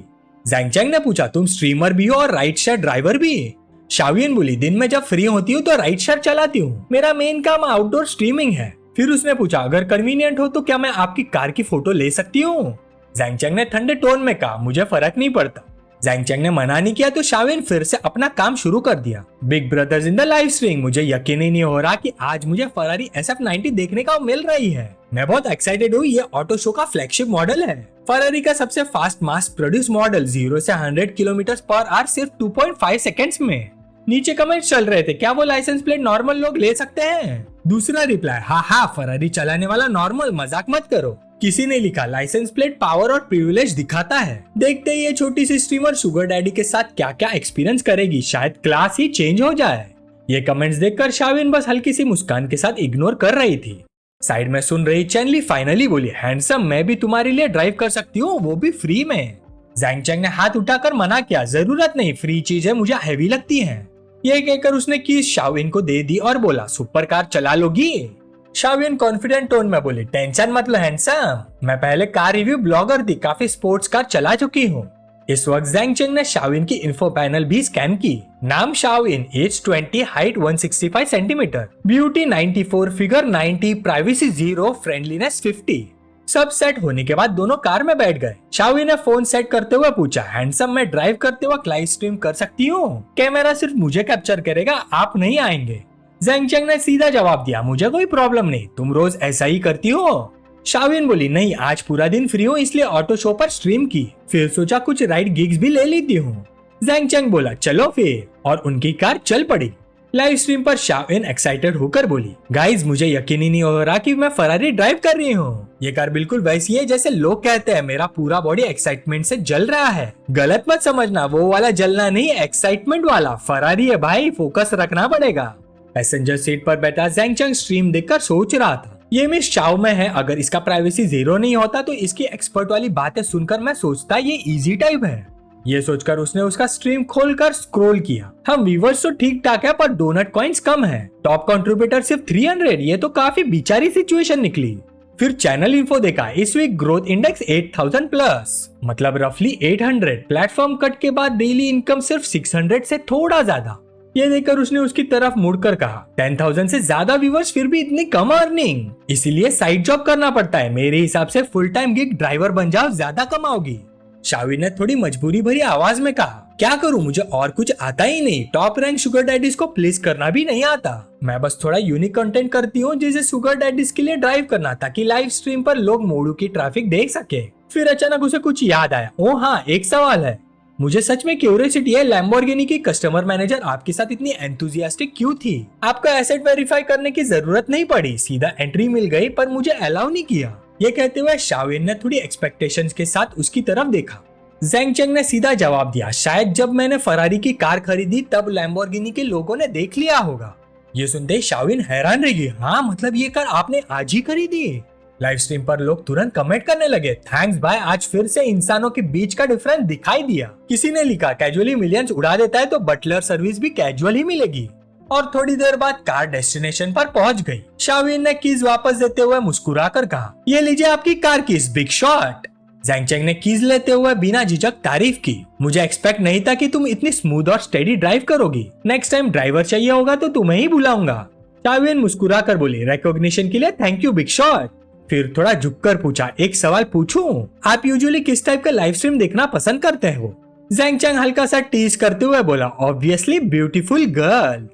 जैंग चैंग ने पूछा, तुम स्ट्रीमर भी हो और राइड शेयर ड्राइवर भी? शाविन बोली, दिन में जब फ्री होती हूँ तो राइड शेयर चलाती हूँ, मेरा मेन काम आउटडोर स्ट्रीमिंग है। फिर उसने पूछा, अगर कन्वीनियंट हो तो क्या मैं आपकी कार की फोटो ले सकती हूँ? जैंग चैंग ने ठंडे टोन में कहा, मुझे फर्क नहीं पड़ता। जैंग चैंग ने मना नहीं किया तो शाविन फिर से अपना काम शुरू कर दिया। Big brothers in the live stream, मुझे यकीन ही नहीं हो रहा कि आज मुझे फरारी SF90 देखने का मिल रही है। मैं बहुत एक्साइटेड हूँ, ये ऑटो शो का फ्लैगशिप मॉडल है। फरारी का सबसे फास्ट मास प्रोड्यूस मॉडल 0 से 100 किलोमीटर/आवर सिर्फ 2.5 सेकेंड्स में। नीचे कमेंट्स चल रहे थे, क्या वो लाइसेंस प्लेट नॉर्मल लोग ले सकते हैं? दूसरा रिप्लाई, हाँ फरारी चलाने वाला नॉर्मल, मजाक मत करो। किसी ने लिखा, लाइसेंस प्लेट पावर और प्रिविलेज दिखाता है। देखते ही ये छोटी सी स्ट्रीमर शुगर डैडी के साथ क्या क्या एक्सपीरियंस करेगी, शायद क्लास ही चेंज हो जाए। ये कमेंट्स देखकर शाविन बस हल्की सी मुस्कान के साथ इग्नोर कर रही थी। साइड में सुन रही चैनली फाइनली बोली, हैंडसम, मैं भी तुम्हारे लिए ड्राइव कर सकती हूँ, वो भी फ्री में। जैंग चैंग ने हाथ उठाकर मना किया, जरूरत नहीं, फ्री चीजें मुझे हैवी लगती हैं। ये कहकर उसने कीज शाविन को दे दी और बोला, सुपर कार चला लोगी? शाविन कॉन्फिडेंट टोन में बोली, टेंशन मत लो हैंडसम, मैं पहले कार रिव्यू ब्लॉगर थी, काफी स्पोर्ट्स कार चला चुकी हूँ। इस वक्त जैंग चैंग ने शाविन की इन्फो पैनल भी स्कैन की। नाम शाविन, age 20, height 165 centimetre, beauty 94, figure 90, privacy 0, friendliness 50। सब सेट होने के बाद दोनों कार में बैठ गए। शाविन ने फोन सेट करते हुए पूछा, हैंडसम, मैं ड्राइव करते वक्त लाइव स्ट्रीम कर सकती हूँ? कैमरा सिर्फ मुझे कैप्चर करेगा, आप नहीं आएंगे। जैंग चैंग ने सीधा जवाब दिया, मुझे कोई प्रॉब्लम नहीं, तुम रोज ऐसा ही करती हो? शाविन बोली, नहीं, आज पूरा दिन फ्री हूँ इसलिए ऑटो शो पर स्ट्रीम की, फिर सोचा कुछ राइड गिग्स भी ले लेती हूँ। जैंग चैंग बोला, चलो फिर, और उनकी कार चल पड़ी। लाइव स्ट्रीम पर शाविन एक्साइटेड होकर बोली, गाइज, मुझे यकीन ही नहीं हो रहा कि मैं फरारी ड्राइव कर रही हूँ। ये कार बिल्कुल वैसी है जैसे लोग कहते हैं, मेरा पूरा बॉडी एक्साइटमेंट से जल रहा है। गलत मत समझना, वो वाला जलना नहीं, एक्साइटमेंट वाला। फरारी है भाई, फोकस रखना पड़ेगा। पैसेंजर सीट पर बैठा जैंग चैंग स्ट्रीम देखकर सोच रहा था, ये मिस चाओ में है, अगर इसका प्राइवेसी 0 नहीं होता तो इसकी एक्सपर्ट वाली बातें सुनकर मैं सोचता ये इजी टाइप है। ये सोचकर उसने उसका स्ट्रीम खोलकर स्क्रॉल किया। हम व्यूअर्स तो ठीक ठाक है पर डोनट कॉइन्स कम है। टॉप कंट्रीब्यूटर सिर्फ 300, ये तो काफी बिचारी सिचुएशन निकली। फिर चैनल इन्फो देखा, इस वीक ग्रोथ इंडेक्स 8000 प्लस, मतलब रफली 800। प्लेटफॉर्म कट के बाद डेली इनकम सिर्फ 600 से थोड़ा ज्यादा। ये देखकर उसने उसकी तरफ मुड़कर कहा, 10,000 से ज्यादा व्यूअर्स, फिर भी इतनी कम अर्निंग, इसीलिए साइड जॉब करना पड़ता है। मेरे हिसाब से फुल टाइम गिग ड्राइवर बन जाओ, ज्यादा कमाओगी। शाविन ने थोड़ी मजबूरी भरी आवाज में कहा, क्या करूं, मुझे और कुछ आता ही नहीं। टॉप रैंक शुगर डैडीज को प्लीज करना भी नहीं आता। मैं बस थोड़ा यूनिक कंटेंट करती हूँ, जैसे शुगर डैडीज के लिए ड्राइव करना, ताकि लाइव स्ट्रीम पर लोग मोड़ू की ट्रैफिक देख सके। फिर अचानक उसे कुछ याद आया, ओ हाँ, एक सवाल है, मुझे सच में क्यूरियोसिटी है, लैम्बोर्गिनी की कस्टमर मैनेजर आपके साथ इतनी एंथुसियास्टिक क्यों थी? आपका एसेट वेरीफाई करने की जरूरत नहीं पड़ी, सीधा एंट्री मिल गई, पर मुझे अलाउ नहीं किया। ये कहते हुए शाविन ने थोड़ी एक्सपेक्टेशंस के साथ उसकी तरफ देखा। जैंग चैंग ने सीधा जवाब दिया, शायद जब मैंने फरारी की कार खरीदी तब लैम्बोर्गिनी के लोगों ने देख लिया होगा। ये सुनते शाविन हैरान रह गई, हाँ मतलब ये कार आपने आज ही खरीदी? लाइव स्ट्रीम पर लोग तुरंत कमेंट करने लगे, थैंक्स भाई, आज फिर से इंसानों के बीच का डिफरेंस दिखाई दिया। किसी ने लिखा, कैजुअली मिलियंस उड़ा देता है तो बटलर सर्विस भी कैजुअल ही मिलेगी। और थोड़ी देर बाद कार डेस्टिनेशन पर पहुंच गई। शाविन ने कीज वापस देते हुए मुस्कुराकर कहा, ये लीजिए आपकी car keys, big shot. जैंग Chang ने कीज लेते हुए बिना झिझक तारीफ की, मुझे एक्सपेक्ट नहीं था कि तुम इतनी स्मूथ और स्टेडी ड्राइव करोगी। नेक्स्ट टाइम ड्राइवर चाहिए होगा तो तुम्हें ही बुलाऊंगा। शाविन मुस्कुरा कर बोली, रिकॉग्निशन के लिए थैंक यू बिग शॉट। फिर थोड़ा झुककर पूछा, एक सवाल पूछूं, आप यूजुअली किस टाइप का लाइव स्ट्रीम देखना पसंद करते हो? जैंग चैंग हल्का सा टीज करते हुए बोला, ऑब्वियसली ब्यूटीफुल गर्ल।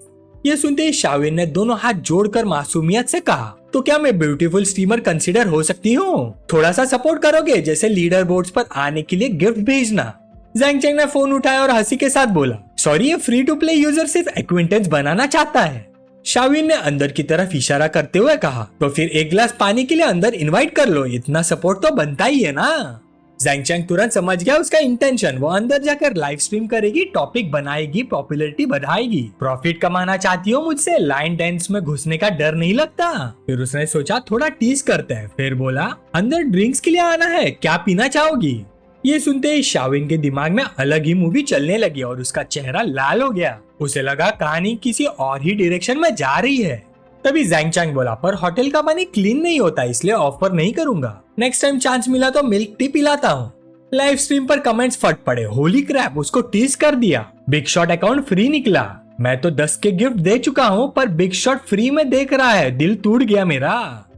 ये सुनते ही शाविन ने दोनों हाथ जोड़कर मासूमियत से कहा, तो क्या मैं ब्यूटीफुल स्ट्रीमर कंसीडर हो सकती हूँ? थोड़ा सा सपोर्ट करोगे, जैसे लीडर बोर्ड्स पर आने के लिए गिफ्ट भेजना। जैंग चैंग ने फोन उठाया और हंसी के साथ बोला, सॉरी, ये फ्री टू प्ले यूजर सिर्फ एक्विंटेंस बनाना चाहता है। शाविन ने अंदर की तरफ इशारा करते हुए कहा, तो फिर एक गिलास पानी के लिए अंदर इनवाइट कर लो, इतना सपोर्ट तो बनता ही है ना। जैंग चैंग तुरंत समझ गया उसका इंटेंशन, वो अंदर जाकर लाइव स्ट्रीम करेगी, टॉपिक बनाएगी, पॉपुलैरिटी बढ़ाएगी। प्रॉफिट कमाना चाहती हो मुझसे, लाइन डांस में घुसने का डर नहीं लगता? फिर उसने सोचा थोड़ा टीज करते हैं, फिर बोला, अंदर ड्रिंक्स के लिए आना है, क्या पीना चाहोगी? ये सुनते ही शाविन के दिमाग में अलग ही मूवी चलने लगी और उसका चेहरा लाल हो गया। उसे लगा कहानी किसी और ही डायरेक्शन में जा रही है। तभी जैंग चैंग बोला, पर होटल का पानी क्लीन नहीं होता इसलिए ऑफर नहीं करूंगा। नेक्स्ट टाइम चांस मिला तो मिल्क टी पिलाता हूँ। लाइव स्ट्रीम पर कमेंट्स फट पड़े, होली क्रैप, उसको टीज कर दिया। बिग शॉट अकाउंट फ्री निकला। मैं तो 10 के गिफ्ट दे चुका हूँ पर बिग शॉट फ्री में देख रहा है, दिल टूट गया मेरा।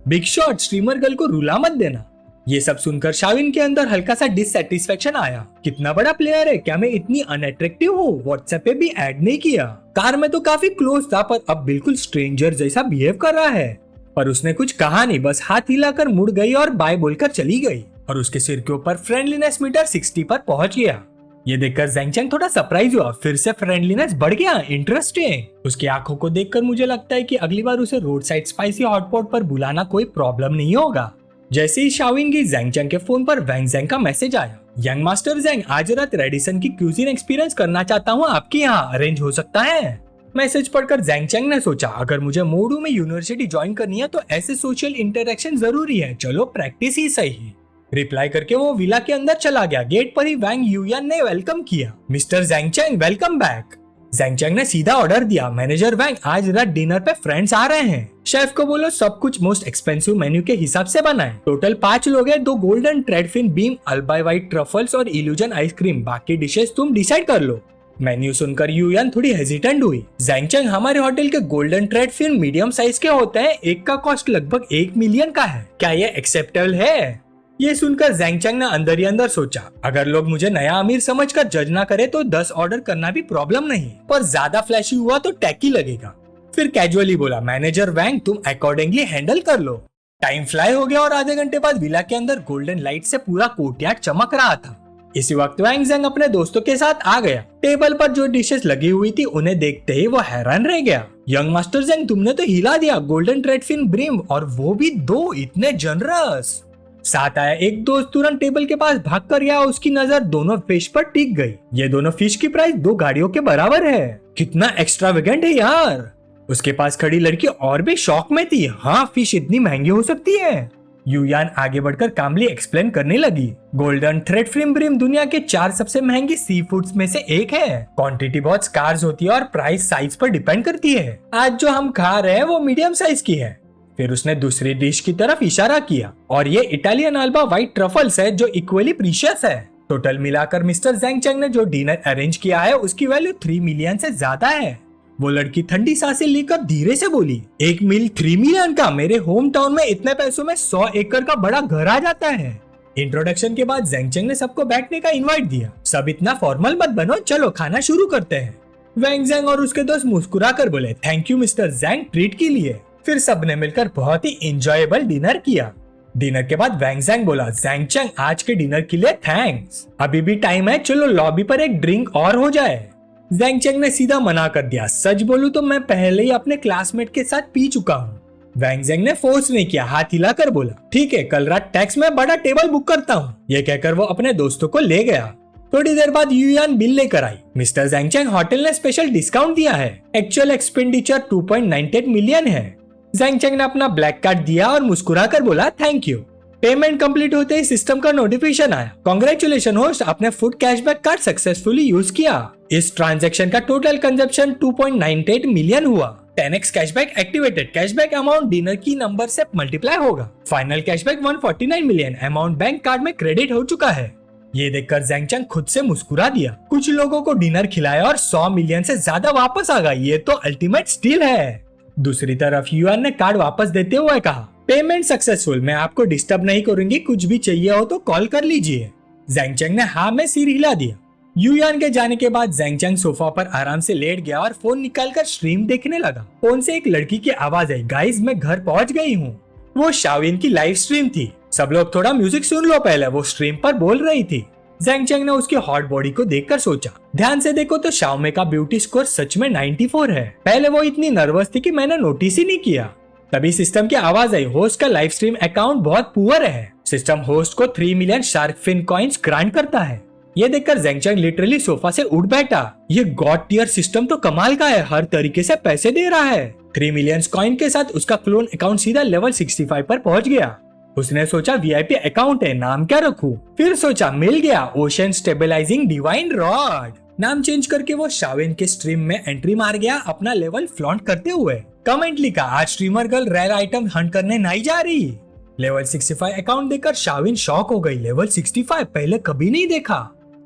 बिग शॉट, स्ट्रीमर गर्ल को रुला मत देना। ये सब सुनकर शाविन के अंदर हल्का सा डिससेटिस्फेक्शन आया। कितना बड़ा प्लेयर है, क्या मैं इतनी अनअट्रैक्टिव हूँ? व्हाट्सएप पे भी ऐड नहीं किया। कार में तो काफी क्लोज था पर अब बिल्कुल स्ट्रेंजर जैसा बिहेव कर रहा है। पर उसने कुछ कहा नहीं, बस हाथ हिलाकर मुड़ गई और बाय बोलकर चली गई। और उसके सिर के ऊपर फ्रेंडलीनेस मीटर 60 पर पहुंच गया। ये देखकर जैंग चैंग थोड़ा सरप्राइज हुआ, फिर से फ्रेंडलीनेस बढ़ गया, इंटरेस्टिंग। उसकी आंखों को देखकर मुझे लगता है कि अगली बार उसे रोड साइड स्पाइसी हॉटपॉट पर बुलाना कोई प्रॉब्लम नहीं होगा। जैसे ही शाविन की जैंग चैंग के फोन पर वैंग जैंग का मैसेज आया, यंग मास्टर जैंग, आज रात रेडिसन की क्यूजीन एक्सपीरियंस करना चाहता हूँ, आपके यहाँ अरेंज हो सकता है? मैसेज पढ़कर जैंग चैंग ने सोचा, अगर मुझे मोडू में यूनिवर्सिटी ज्वाइन करनी है तो ऐसे सोशल इंटरेक्शन जरूरी है, चलो प्रैक्टिस ही सही। रिप्लाई करके वो विला के अंदर चला गया। गेट पर ही वैंग यूयान ने वेलकम किया, mister Zhang Chang welcome back. जैंग Chang ने सीधा ऑर्डर दिया, मैनेजर वैंग, आज रात डिनर पे फ्रेंड्स आ रहे हैं, शेफ को बोलो सब कुछ मोस्ट एक्सपेंसिव मेन्यू के हिसाब से बनाए। टोटल 5 लोग हैं, 2 गोल्डन ट्रेडफिन बीम, अल्बाई व्हाइट ट्रफल्स और इल्यूजन आइसक्रीम, बाकी डिशेस तुम डिसाइड कर लो। मेन्यू सुनकर यूयान थोड़ी हेजिटेंट हुई। जैंग चैंग, हमारे होटल के गोल्डन ट्रेडफिन मीडियम साइज के होते हैं, एक का कॉस्ट लगभग 1 मिलियन का है, क्या ये एक्सेप्टेबल है? ये सुनकर जैंग चैंग ने अंदर ही अंदर सोचा, अगर लोग मुझे नया अमीर समझकर जज ना करे तो 10 ऑर्डर करना भी प्रॉब्लम नहीं, पर ज्यादा फ्लैशी हुआ तो टैकी लगेगा। फिर कैजुअली बोला, मैनेजर वैंग, तुम अकॉर्डिंगली हैंडल कर लो। टाइम फ्लाई हो गया और आधे घंटे बाद विला के अंदर गोल्डन लाइट से पूरा कोर्टयार्ड चमक रहा था। इसी वक्त वैंग जैंग अपने दोस्तों के साथ आ गया। टेबल पर जो डिशेस लगी हुई थी उन्हें देखते ही वो हैरान रह गया। यंग मास्टर जैंग, तुमने तो हिला दिया, गोल्डन ट्रेडफिन ब्रिम और वो भी 2, इतने जनरस। साथ आया एक दोस्त तुरंत टेबल के पास भाग कर गया, उसकी नजर दोनों फिश पर टिक गई। ये दोनों फिश की प्राइस 2 गाड़ियों के बराबर है, कितना एक्स्ट्रावेगेंट है यार। उसके पास खड़ी लड़की और भी शॉक में थी, हाँ फिश इतनी महंगी हो सकती है। यूयान आगे बढ़कर कामली एक्सप्लेन करने लगी, गोल्डन थ्रेड फ्रिम ब्रिम दुनिया के 4 सबसे महंगी सी फूड्स में से एक है। क्वांटिटी बहुत स्कार्स होती है और प्राइस साइज पर डिपेंड करती है। आज जो हम खा रहे हैं वो मीडियम साइज की है। फिर उसने दूसरी डिश की तरफ इशारा किया, और ये इटालियन अल्बा व्हाइट ट्रफल्स है जो इक्वली प्रीशियस है। टोटल मिलाकर मिस्टर जैंग चैंग ने जो डिनर अरेंज किया है उसकी वैल्यू 3 मिलियन से ज्यादा है। वो लड़की ठंडी सांसें लेकर धीरे से बोली, 1 मील 3 मिलियन का? मेरे होम टाउन में इतने पैसों में 100 एकड़ का बड़ा घर आ जाता है। इंट्रोडक्शन के बाद जैंग चैंग ने सबको बैठने का इनवाइट दिया। सब इतना फॉर्मल मत बनो, चलो खाना शुरू करते हैं। वैंग जैंग और उसके दोस्त मुस्कुरा कर बोले, thank you mister Zhang treat के लिए। फिर सबने मिलकर बहुत ही एंजॉयबल डिनर किया। डिनर के बाद वैंग जैंग बोला, जैंग चैंग आज के डिनर के लिए थैंक्स, अभी भी टाइम है, चलो लॉबी पर एक ड्रिंक और हो जाए। जैंग चैंग ने सीधा मना कर दिया, सच बोलूं तो मैं पहले ही अपने क्लासमेट के साथ पी चुका हूँ। वैंग जैंग ने फोर्स नहीं किया, हाथ हिलाकर बोला, ठीक है कल रात टैक्स में बड़ा टेबल बुक करता हूँ। ये कहकर वो अपने दोस्तों को ले गया। थोड़ी देर बाद यूयान बिल लेकर आई। मिस्टर जैंग चैंग, होटल ने स्पेशल डिस्काउंट दिया है, एक्चुअल एक्सपेंडिचर 2.98 मिलियन है। जैंग चैंग ने अपना ब्लैक कार्ड दिया और मुस्कुराकर बोला, थैंक यू। पेमेंट कंप्लीट होते ही सिस्टम का नोटिफिकेशन आया, कांग्रेचुलेशन होस्ट, आपने food cashback card successfully use किया। इस ट्रांजैक्शन का टोटल कंजप्शन 2.98 मिलियन हुआ। 10x cashback activated, cashback amount dinner की नंबर से मल्टीप्लाई होगा। Final cashback 149 million, amount bank card में क्रेडिट हो चुका है। ये देखकर जैंग चैंग खुद से मुस्कुरा दिया। कुछ लोगों को डिनर खिलाया और 100 मिलियन से ज्यादा वापस आ गया, ये तो अल्टीमेट स्टील है। दूसरी तरफ यूआन ने कार्ड वापस देते हुए कहा, पेमेंट सक्सेसफुल, मैं आपको डिस्टर्ब नहीं करूंगी, कुछ भी चाहिए हो तो कॉल कर लीजिए। जैंग चैंग ने हाँ में सिर हिला दिया। यूयान के जाने के बाद जैंग चैंग सोफा पर आराम से लेट गया और फोन निकालकर स्ट्रीम देखने लगा। फोन से एक लड़की की आवाज आई, गाइस मैं घर पहुंच गई हूँ। वो शाविन की लाइव स्ट्रीम थी। सब लोग थोड़ा म्यूजिक सुन लो पहले, वो स्ट्रीम पर बोल रही थी। जैंग चैंग ने उसकी हॉट बॉडी को देखकर सोचा, ध्यान से देखो तो शाओमे का ब्यूटी स्कोर सच में 94 है। पहले वो इतनी नर्वस थी कि मैंने नोटिस ही नहीं किया। तभी सिस्टम की आवाज आई, होस्ट का लाइव स्ट्रीम अकाउंट बहुत पुअर है। सिस्टम होस्ट को 3 million shark fin coins grant करता है। ये देखकर जैंग चैंग लिटरली सोफा से उठ बैठा। ये गॉड टियर सिस्टम तो कमाल का है, हर तरीके से पैसे दे रहा है। 3 मिलियन कॉइन के साथ उसका क्लोन अकाउंट सीधा लेवल 65 पर पहुंच गया। उसने सोचा वीआईपी अकाउंट है, नाम क्या रखूं? फिर सोचा मिल गया, ओशन स्टेबलाइजिंग डिवाइन रॉड। नाम चेंज करके वो शाविन के स्ट्रीम में एंट्री मार गया, अपना लेवल फ्लॉन्ट करते हुए। कमेंट लिखा, आज streamer girl rare item hunt करने नहीं जा रही। लेवल 65 अकाउंट देखकर शाविन शॉक हो गई। लेवल 65 पहले कभी नहीं देखा।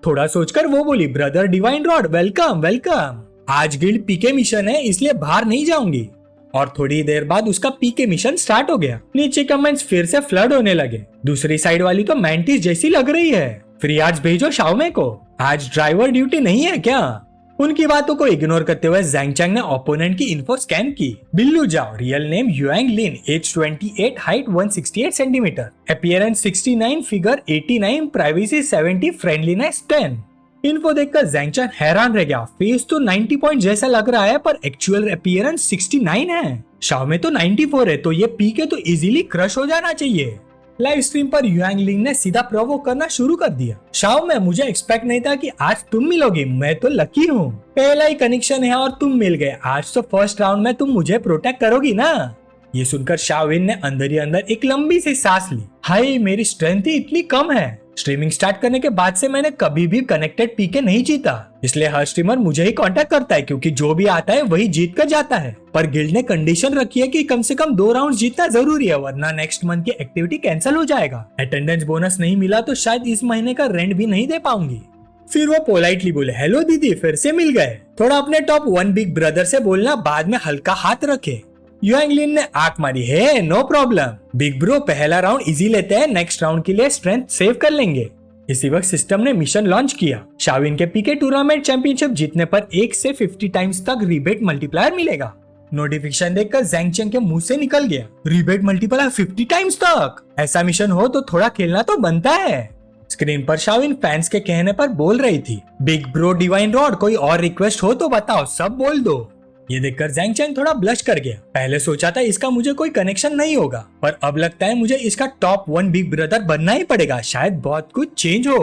थोड़ा सोचकर वो बोली, brother divine rod welcome welcome. आज गिल्ड पीके मिशन है इसलिए बाहर नहीं जाऊंगी। और थोड़ी देर बाद उसका पीके मिशन स्टार्ट हो गया। नीचे कमेंट्स फिर से फ्लड होने लगे। दूसरी साइड वाली तो मैंटिस जैसी लग रही है। फ्री आर्ट्स भेजो शाओमे को, आज ड्राइवर ड्यूटी नहीं है क्या? उनकी बातों को इग्नोर करते हुए ज़ैंग चैंग ने ओपोनेंट की इन्फो स्कैन की। बिल्लू जाओ, रियल नेम युआंग लिन, age 28, height 168 centimetre, appearance 69, figure 89, privacy 70, friendliness 10। Info देखकर ज़ैंग चैंग हैरान रह गया। फेस तो 90 पॉइंट जैसा लग रहा है पर एक्चुअल अपीयरेंस 69 है। शाओमे तो 94 है, तो ये पीके तो इजीली क्रश हो जाना चाहिए। लाइव स्ट्रीम पर युआंग लिंग ने सीधा प्रोवोक करना शुरू कर दिया। शाओमे, मुझे एक्सपेक्ट नहीं था कि आज तुम मिलोगी, मैं तो लकी हूँ। पहला ही कनेक्शन है और तुम मिल गए। आज तो फर्स्ट राउंड में तुम मुझे प्रोटेक्ट करोगी ना? ये सुनकर शाओविन ने अंदर ही अंदर एक लंबी सी सांस ली। हाय, मेरी स्ट्रेंथ ही इतनी कम है। स्ट्रीमिंग स्टार्ट करने के बाद से मैंने कभी भी कनेक्टेड पीके नहीं जीता, इसलिए हर स्ट्रीमर मुझे ही कांटेक्ट करता है क्योंकि जो भी आता है वही जीत कर जाता है। पर गिल्ड ने कंडीशन रखी है कि कम से कम 2 राउंड जीतना जरूरी है, वरना नेक्स्ट मंथ की एक्टिविटी कैंसिल हो जाएगा। अटेंडेंस बोनस नहीं मिला तो शायद इस महीने का रेंट भी नहीं दे पाऊंगी। फिर वो पोलाइटली बोले, हेलो दीदी, फिर से मिल गए। थोड़ा अपने टॉप 1 बिग ब्रदर से बोलना, बाद में हल्का हाथ रखे। युआंग लिन ने आंख मारी, है नो प्रॉब्लम बिग ब्रो, पहला राउंड इजी लेते हैं, नेक्स्ट राउंड के लिए स्ट्रेंथ सेव कर लेंगे। इसी वक्त सिस्टम ने मिशन लॉन्च किया। शाविन के पीके टूर्नामेंट चैंपियनशिप जीतने पर 1 से 50 टाइम्स तक रिबेट मल्टीप्लायर मिलेगा। नोटिफिकेशन देखकर ज़ैंग चैंग के मुंह से निकल गया, रिबेट मल्टीप्लायर 50 टाइम्स तक? ऐसा मिशन हो तो थोड़ा खेलना तो बनता है। स्क्रीन पर शाविन फैंस के कहने पर बोल रही थी, बिग ब्रो डिवाइन रॉड, कोई और रिक्वेस्ट हो तो बताओ, सब बोल दो। ये देखकर ज़ैंग चैंग थोड़ा ब्लश कर गया। पहले सोचा था इसका मुझे कोई कनेक्शन नहीं होगा, पर अब लगता है मुझे इसका टॉप 1 बिग ब्रदर बनना ही पड़ेगा, शायद बहुत कुछ चेंज हो।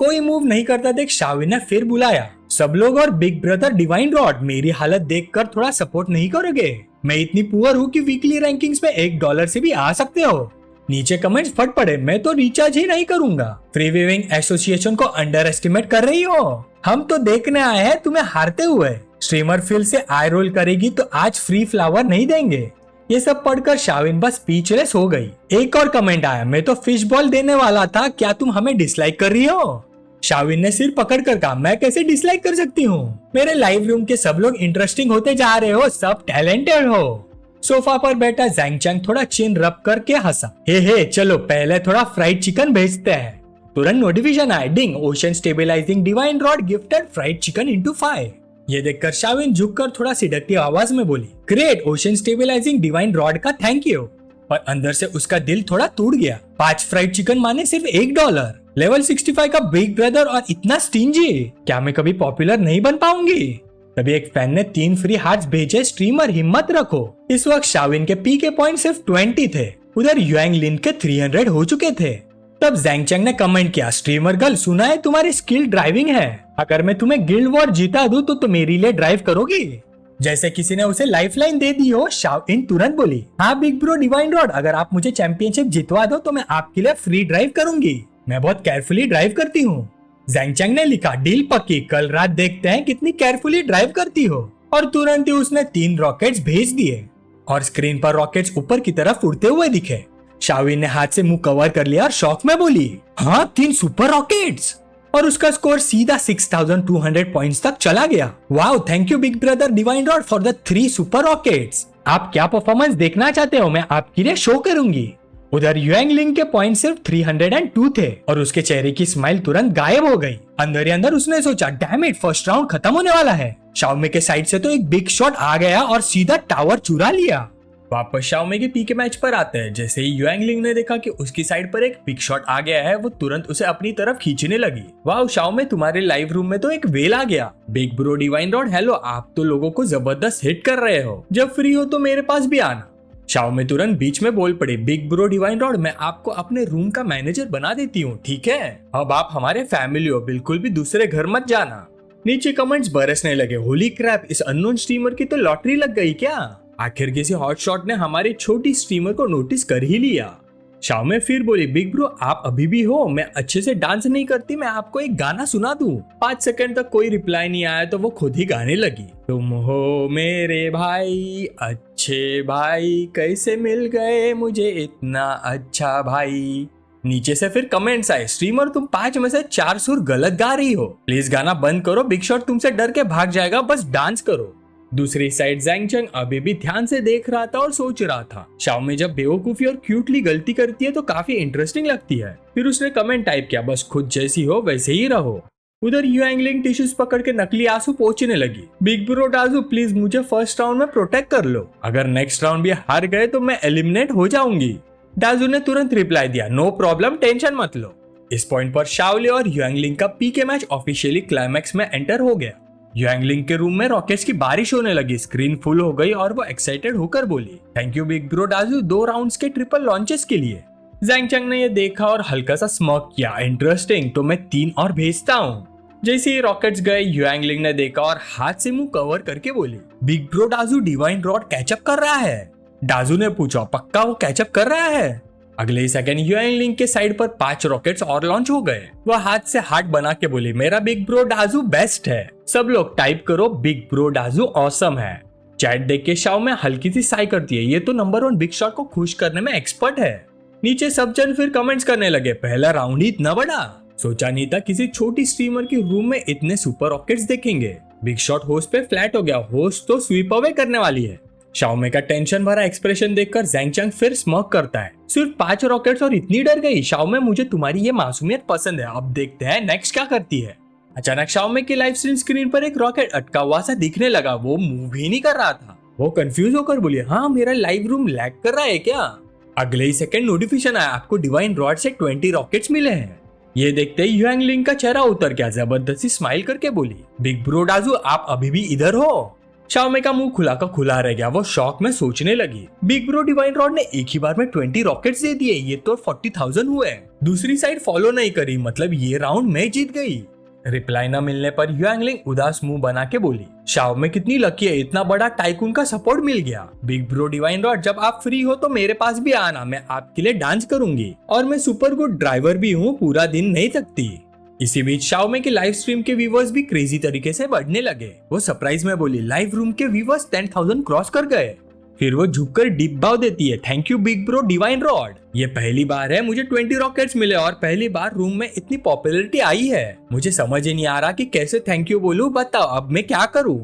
कोई मूव नहीं करता देख शाविन ने फिर बुलाया, सब लोग और बिग ब्रदर डिवाइन रॉड, मेरी हालत देखकर थोड़ा सपोर्ट नहीं करोगे? मैं इतनी पुअर हूँ कि वीकली रैंकिंग्स में $1 से भी आ सकते हो। नीचे कमेंट्स फट पड़े, मैं तो रिचार्ज ही नहीं करूंगा। फ्री वीविंग एसोसिएशन को अंडर एस्टिमेट कर रही हो? हम तो देखने आए हैं तुम्हें हारते हुए। स्ट्रीमर फील्ड से आई रोल करेगी तो आज फ्री फ्लावर नहीं देंगे। ये सब पढ़कर शाविन बस स्पीचलेस हो गई। एक और कमेंट आया, मैं तो फिश बॉल देने वाला था, क्या तुम हमें डिसलाइक कर रही हो? शाविन ने सिर पकड़ कर कहा, मैं कैसे डिसलाइक कर सकती हूँ? मेरे लाइव रूम के सब लोग इंटरेस्टिंग होते जा रहे हो, सब टैलेंटेड हो। सोफा पर बैठा ज़ैंग चैंग थोड़ा चिन रब करके हंसा, हे चलो पहले थोड़ा फ्राइड चिकन भेजते हैं। तुरंत नोटिफिकेशन आया, ding, ocean stabilising divine rod gifted fried chicken into 5। ये देखकर शाविन झुककर थोड़ा सिडकती आवाज में बोली, great, ocean stabilising divine rod का थैंक यू। पर अंदर से उसका दिल थोड़ा टूट गया। 5 फ्राइड चिकन माने सिर्फ $1। लेवल 65 का बिग ब्रदर और इतना स्टिंजी, क्या मैं कभी पॉपुलर नहीं बन पाऊंगी? तभी एक फैन ने 3 फ्री हार्ट्स भेजे, स्ट्रीमर हिम्मत रखो। इस वक्त शाविन के पीके पॉइंट सिर्फ 20 थे, उधर युआंग लिन के 300 हो चुके थे। तब ज़ैंग चैंग ने कमेंट किया, स्ट्रीमर गर्ल, सुना है तुम्हारी स्किल ड्राइविंग है, अगर मैं तुम्हें गिल्ड वॉर जीता दूं तो मेरे लिए ड्राइव करोगी? जैसे किसी ने उसे लाइफलाइन दे दी हो, शाविन तुरंत बोली, हाँ बिग ब्रो डिवाइन रॉड, अगर आप मुझे चैंपियनशिप जितवा दो तो मैं आपके लिए फ्री ड्राइव करूंगी, मैं बहुत केयरफुली ड्राइव करती हूँ। ज़ैंग चैंग ने लिखा, डील पक्की, कल रात देखते हैं कितनी केयरफुली ड्राइव करती हो। और तुरंत ही उसने 3 रॉकेट्स भेज दिए और स्क्रीन पर रॉकेट्स ऊपर की तरफ उड़ते हुए दिखे। शाविन ने हाथ से मुंह कवर कर लिया और शॉक में बोली, हाँ 3 सुपर रॉकेट्स, और उसका स्कोर सीधा 6200 पॉइंट्स तक चला गया। Wow, thank you big brother divine rod for the 3 super rockets. आप क्या परफॉर्मेंस देखना चाहते हो, मैं आपके लिए शो करूंगी। उधर युआंग लिंग के पॉइंट सिर्फ 302 थे और उसके चेहरे की स्माइल तुरंत गायब हो गई। अंदर ही अंदर उसने सोचा, डैम इट, फर्स्ट राउंड खत्म होने वाला है। शाओमे के साइड से तो एक बिग शॉट आ गया और सीधा टावर चुरा लिया। वापस शाओमे के पीके मैच पर आते हैं। जैसे ही युआंग लिंग ने देखा कि उसकी साइड पर एक बिग शॉट आ गया है, वो तुरंत उसे अपनी तरफ खींचने लगी। वाओ शाओमे, तुम्हारे लाइव रूम में तो एक वेल आ गया। Big bro divine rod, hello, आप तो लोगों को जबरदस्त हिट कर रहे हो, जब फ्री हो तो मेरे पास भी आना। शाओमे तुरंत बीच में बोल पड़े, बिग ब्रो डिवाइन रॉड, मैं आपको अपने रूम का मैनेजर बना देती हूँ, ठीक है? अब आप हमारे फैमिली हो, बिल्कुल भी दूसरे घर मत जाना। नीचे कमेंट्स बरसने लगे, होली क्रैप, इस अननोन स्ट्रीमर की तो लॉटरी लग गई क्या? आखिर किसी हॉट शॉट ने हमारी छोटी स्ट्रीमर को नोटिस कर ही लिया। शाओमे फिर बोली, बिग ब्रो आप अभी भी हो? मैं अच्छे से डांस नहीं करती, मैं आपको एक गाना सुना दूं। 5 सेकंड तक कोई रिप्लाई नहीं आया तो वो खुद ही गाने लगी। तुम हो मेरे भाई, अच्छे भाई, कैसे मिल गए मुझे इतना अच्छा भाई। नीचे से फिर कमेंट्स आए, स्ट्रीमर तुम 5 में से 4 सुर गलत गा रही हो, प्लीज गाना बंद करो, बिग शॉट तुमसे डर के भाग जाएगा, बस डांस करो। दूसरी साइड जैंग चंग अभी भी ध्यान से देख रहा था और सोच रहा था, शाओमे जब बेवकूफी और क्यूटली गलती करती है तो काफी इंटरेस्टिंग लगती है। फिर उसने कमेंट टाइप किया, बस खुद जैसी हो वैसे ही रहो। उधर युआंगलिंग टिश्यूज पकड़ के नकली आंसू पोंछने लगी। बिग ब्रो डाजू प्लीज मुझे फर्स्ट राउंड में प्रोटेक्ट कर लो, अगर नेक्स्ट राउंड भी हार गए तो मैं एलिमिनेट हो जाऊंगी। डाजू ने तुरंत रिप्लाई दिया, नो प्रॉब्लम, टेंशन मत लो। इस पॉइंट पर शाओले और युआंगलिंग का पीके मैच ऑफिशियली क्लाइमैक्स में एंटर हो गया। युआंगलिंग के रूम में रॉकेट्स की बारिश होने लगी, स्क्रीन फुल हो गई और वो एक्साइटेड होकर बोली, थैंक यू बिग ब्रो डाजू 2 राउंड्स के ट्रिपल लॉन्चेस के लिए। जैंग चंग ने ये देखा और हल्का सा स्मर्क किया, इंटरेस्टिंग, तो मैं 3 और भेजता हूँ। जैसे ही रॉकेट्स गए युआंगलिंग ने देखा और हाथ से मुंह कवर करके बोली, बिग ब्रो डाजू डिवाइन रॉड कैचअप कर रहा है। डाजू ने पूछा, पक्का वो कैचअप कर रहा है? अगले ही सेकंड युआंगलिंग के साइड पर 5 रॉकेट्स और लॉन्च हो गए। वह हाथ से हार्ट बना के बोली, मेरा बिग ब्रो डाजू बेस्ट है। सब लोग टाइप करो, बिग ब्रो डाजू ऑसम है। चैट देख के शाओमे हल्की सी साई करती है, ये तो नंबर 1 बिग शॉट को खुश करने में एक्सपर्ट है। नीचे सब जन फिर कमेंट्स करने लगे, पहला राउंड ही इतना बड़ा, सोचा नहीं था किसी छोटी स्ट्रीमर के रूम में इतने सुपर रॉकेट्स देखेंगे। बिग शॉट होस्ट पे फ्लैट हो गया, होस्ट तो स्वीप अवे करने वाली है। शाओमे का टेंशन भरा एक्सप्रेशन देखकर जैंग चंग फिर स्मर्क करता है, सिर्फ 5 रॉकेट्स और इतनी डर गई? शाओमे मुझे तुम्हारी ये मासूमियत पसंद है, अब देखते हैं नेक्स्ट क्या करती है। अचानक शाओमे की लाइव स्ट्रीम स्क्रीन पर एक रॉकेट अटका हुआ सा दिखने लगा, वो मूव ही नहीं कर रहा था। वो कंफ्यूज होकर बोली, हाँ मेरा लाइव रूम लैग कर रहा है क्या? अगले ही सेकंड नोटिफिकेशन आया, आपको डिवाइन रॉड से 20 रॉकेट्स मिले हैं। ये देखते ही युआंगलिंग का चेहरा उतर गया, जबरदस्ती स्माइल करके बोली, बिग ब्रो डाजू आप अभी भी इधर हो? शाओमे का मुंह खुला का खुला रह गया, वो शॉक में सोचने लगी, बिग ब्रो डिवाइन रॉड ने एक ही बार में 20 रॉकेट्स दे दिए, ये तो 40,000 हुए। दूसरी साइड फॉलो नहीं करी, मतलब ये राउंड मैं जीत गई। रिप्लाई न मिलने पर युआंगलिंग उदास मुंह बना के बोली, शाओमे कितनी लकी है, इतना बड़ा टाइकून का सपोर्ट मिल गया। बिग ब्रो डिवाइन रॉड जब आप फ्री हो तो मेरे पास भी आना, मैं आपके लिए डांस करूंगी, और मैं सुपर गुड ड्राइवर भी हूँ, पूरा दिन नहीं थकती। इसी बीच शाओमे के लाइव स्ट्रीम के व्यूवर्स भी क्रेजी तरीके से बढ़ने लगे। वो सरप्राइज में बोली, लाइव रूम के व्यूवर्स 10,000 क्रॉस कर गए। फिर वो झुककर डीप बाव देती है, thank you big bro divine rod, ये पहली बार है मुझे 20 रॉकेट्स मिले और पहली बार रूम में इतनी पॉपुलैरिटी आई है। मुझे समझ ही नहीं आ रहा कि कैसे थैंक यू बोलूं, बताओ अब मैं क्या करूं।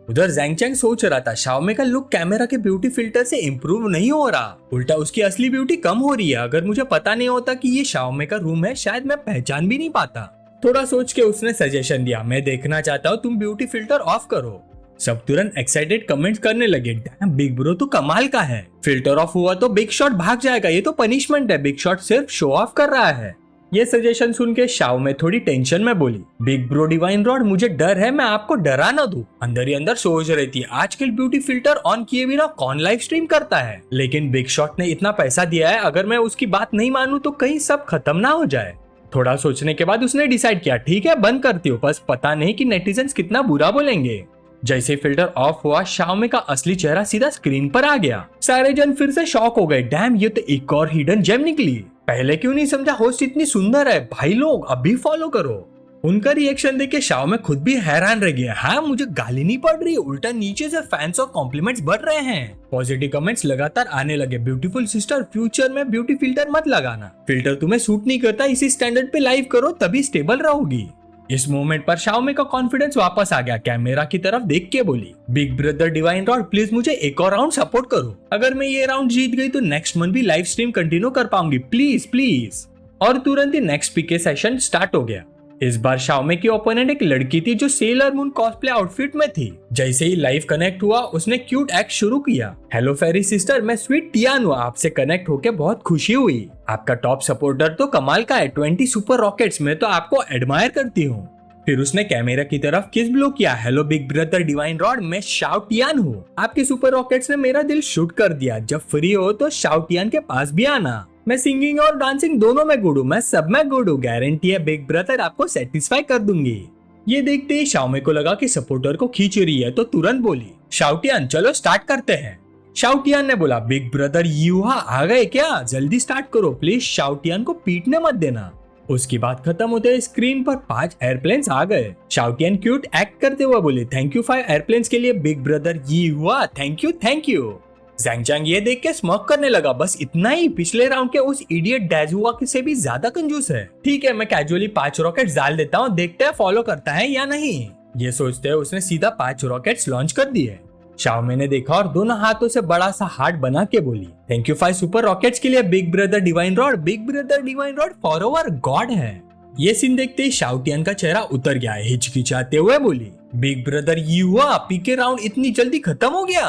उधर जैंग चंग सोच रहा था, शाओमे का लुक कैमरा के ब्यूटी फिल्टर से इम्प्रूव नहीं हो रहा, उल्टा उसकी असली ब्यूटी कम हो रही है। अगर मुझे पता नहीं होता कि ये शाओमे का रूम है, शायद मैं पहचान भी नहीं पाता। थोड़ा सोच के उसने सजेशन दिया, मैं देखना चाहता हूँ तुम ब्यूटी फिल्टर ऑफ करो। सब तुरंत एक्साइटेड कमेंट्स करने लगे, डैम बिग ब्रो तो कमाल का है, फिल्टर ऑफ हुआ तो बिग शॉट भाग जाएगा, ये तो पनिशमेंट है, बिग शॉट सिर्फ शो ऑफ कर रहा है। ये सजेशन सुन के शाओमे थोड़ी टेंशन में बोली, बिग ब्रो डिवाइन रॉड मुझे डर है, मैं आपको डरा ना दूं। अंदर ही अंदर सोच रही थी, आजकल ब्यूटी फिल्टर ऑन किए बिना कौन लाइव स्ट्रीम करता है, लेकिन बिग शॉट ने इतना पैसा दिया है, अगर मैं उसकी बात नहीं मानूं तो कहीं सब खत्म ना हो जाए। थोड़ा सोचने के बाद उसने डिसाइड किया, ठीक है बंद करती हूँ, बस पता नहीं कि नेटिजन्स कितना बुरा बोलेंगे। जैसे फिल्टर ऑफ हुआ, शाओमे का असली चेहरा सीधा स्क्रीन पर आ गया। सारे जन फिर से शॉक हो गए, डैम ये तो एक और हिडन जेम निकली, पहले क्यों नहीं समझा, होस्ट इतनी सुंदर है, भाई लोग अभी फॉलो करो। उनका रिएक्शन देख के शाओमे खुद भी हैरान रह गया, हाँ मुझे गाली नहीं पड़ रही, उल्टा नीचे से फैंस और कॉम्प्लीमेंट्स बढ़ रहे हैं। पॉजिटिव कमेंट्स लगातार आने लगे, ब्यूटीफुल सिस्टर फ्यूचर में ब्यूटी फिल्टर मत लगाना, फिल्टर तुम्हें सूट नहीं करता, इसी स्टैंडर्ड पे लाइव करो तभी स्टेबल रहोगी। इस मोमेंट पर शाओमे का कॉन्फिडेंस वापस आ गया, कैमरा की तरफ देख के बोली, big brother divine rod please मुझे एक और राउंड सपोर्ट करो, अगर मैं ये राउंड जीत गई तो नेक्स्ट मंथ भी लाइव स्ट्रीम कंटिन्यू कर पाऊंगी, प्लीज प्लीज। और तुरंत ही नेक्स्ट पीके सेशन स्टार्ट हो गया। इस बार शाओमे की ओपोनेंट एक लड़की थी जो सेलर मून कॉस्प्ले आउटफिट में थी। जैसे ही लाइव कनेक्ट हुआ उसने क्यूट एक्ट शुरू किया, हेलो फेरी सिस्टर, मैं स्वीट टियान हूँ, आपसे कनेक्ट होके बहुत खुशी हुई, आपका टॉप सपोर्टर तो कमाल का है, 20 सुपर रॉकेट्स में तो आपको एडमायर करती हूँ। फिर उसने कैमरा की तरफ किस ब्लो किया, hello big brother divine rod, मैं शाओटियान हूँ, आपके सुपर रॉकेट्स ने मेरा दिल शूट कर दिया, जब फ्री हो तो शाओटियान के पास भी आना, मैं सिंगिंग और डांसिंग दोनों में गुड हूँ, मैं सब में गुड हूँ, गारंटी है बिग ब्रदर आपको सेटिस्फाई कर दूंगी। ये देखते ही शाओमे को लगा कि सपोर्टर को खींच रही है तो तुरंत बोली, शाओटियान चलो स्टार्ट करते हैं। शाओटियान ने बोला, बिग ब्रदर युहा आ गए क्या? जल्दी स्टार्ट करो प्लीज, शाओटियान को पीटने मत देना। उसकी बात खत्म होते ही स्क्रीन पर 5 एयरप्लेन्स आ गए। शाओटियान क्यूट एक्ट करते हुए बोले, थैंक यू 5 एयरप्लेन्स के लिए बिग ब्रदर युहा, thank you thank you. Zhang Cheng ये देख के स्मॉक करने लगा, बस इतना ही, पिछले राउंड के उस इडियट डैजुआ से भी ज्यादा कंजूस है। ठीक है, मैं कैजुअली 5 रॉकेट डाल देता हूँ, देखते हैं फॉलो करता है या नहीं। ये सोचते हुए उसने सीधा 5 रॉकेट्स लॉन्च कर दिए। शाओमे ने देखा और दोनों हाथों से बड़ा सा हार्ट बना के बोली, थैंक यू 5 सुपर रॉकेट्स के लिए big brother divine rod. Big brother divine rod for over God है। ये सीन देखते ही शाओटियान का चेहरा उतर गया, हिचकिचाते हुए बोली, बिग ब्रदर युवा, पीके राउंड इतनी जल्दी खत्म हो गया?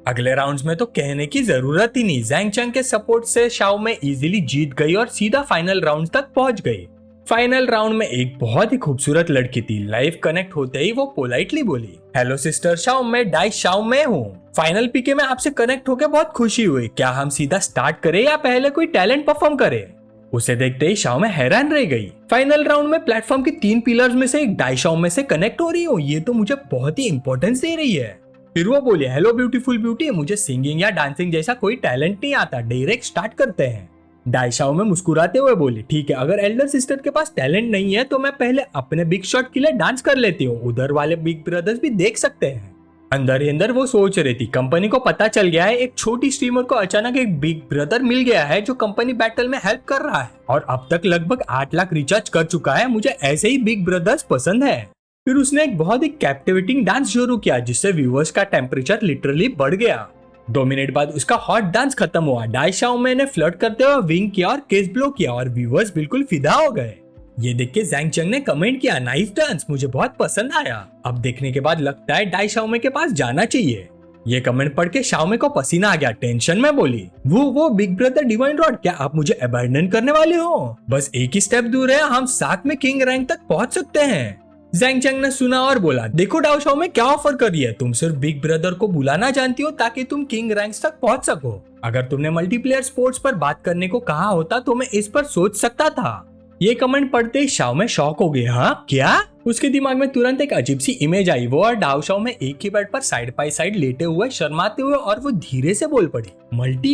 अगले राउंड्स में तो कहने की जरूरत ही नहीं। ज़ैंग चैंग के सपोर्ट से शाओमे इजीली जीत गई और सीधा फाइनल राउंड तक पहुंच गई। फाइनल राउंड में एक बहुत ही खूबसूरत लड़की थी। लाइव कनेक्ट होते ही वो पोलाइटली बोली, हेलो सिस्टर शाओ, मैं डाई शाओ में हूँ। फाइनल पीके में आपसे कनेक्ट होकर बहुत खुशी हुई। क्या हम सीधा स्टार्ट करें या पहले कोई टैलेंट परफॉर्म करें? उसे देखते ही शाओ में हैरान रह गई। फाइनल राउंड में प्लेटफॉर्म की 3 पिलर्स में से एक डाई शाओ में से कनेक्ट हो रही हो, ये तो मुझे बहुत ही इंपॉर्टेंस दे रही है। फिर वो बोले, हेलो ब्यूटीफुल ब्यूटी, मुझे सिंगिंग या डांसिंग जैसा कोई टैलेंट नहीं आता, डायरेक्ट स्टार्ट करते हैं। डाइशाओ में मुस्कुराते हुए बोली, ठीक है, अगर एल्डर सिस्टर के पास टैलेंट नहीं है तो मैं पहले अपने बिग शॉट के लिए डांस कर लेती हूँ, उधर वाले बिग ब्रदर्स भी देख सकते हैं। अंदर ही अंदर वो सोच रही थी, कंपनी को पता चल गया है एक छोटी स्ट्रीमर को अचानक एक बिग ब्रदर मिल गया है जो कंपनी बैटल में हेल्प कर रहा है और अब तक लगभग 8 लाख रिचार्ज कर चुका है। मुझे ऐसे ही बिग ब्रदर्स पसंद है। फिर उसने एक बहुत ही कैप्टिवेटिंग डांस शुरू किया जिससे व्यूअर्स का टेम्परेचर लिटरली बढ़ गया। 2 मिनट बाद उसका हॉट डांस खत्म हुआ। डाई शाओमे ने फ्लर्ट करते हुए विंग किया और किस ब्लो किया और व्यूअर्स बिल्कुल फिदा हो गए। ये देख के ज़ैंग चैंग ने कमेंट किया, नाइस डांस, मुझे बहुत पसंद आया। अब देखने के बाद लगता है डाई शाओमे के पास जाना चाहिए। ये कमेंट पढ़ के शाओमे को पसीना आ गया, टेंशन में बोली, वो बिग ब्रदर डिवाइन रॉड, क्या आप मुझे अबैंडन करने वाले हो? बस एक ही स्टेप दूर है, हम साथ में किंग रैंक तक पहुंच सकते हैं। ज़ैंग चैंग ने सुना और बोला, देखो डाओ शाओमे क्या ऑफर कर रही है, तुम सिर्फ बिग ब्रदर को बुलाना जानती हो ताकि तुम किंग रैंक्स तक पहुंच सको। अगर तुमने मल्टीप्लेयर स्पोर्ट्स पर बात करने को कहा होता तो मैं इस पर सोच सकता था। ये कमेंट पढ़ते ही शाओमे शॉक हो गए, हाँ क्या? उसके दिमाग में तुरंत एक अजीब सी इमेज आई, वो और डाओ शाओमे एक ही बेड पर साइड बाय साइड लेटे हुए शर्माते हुए, और वो धीरे से बोल पड़ी,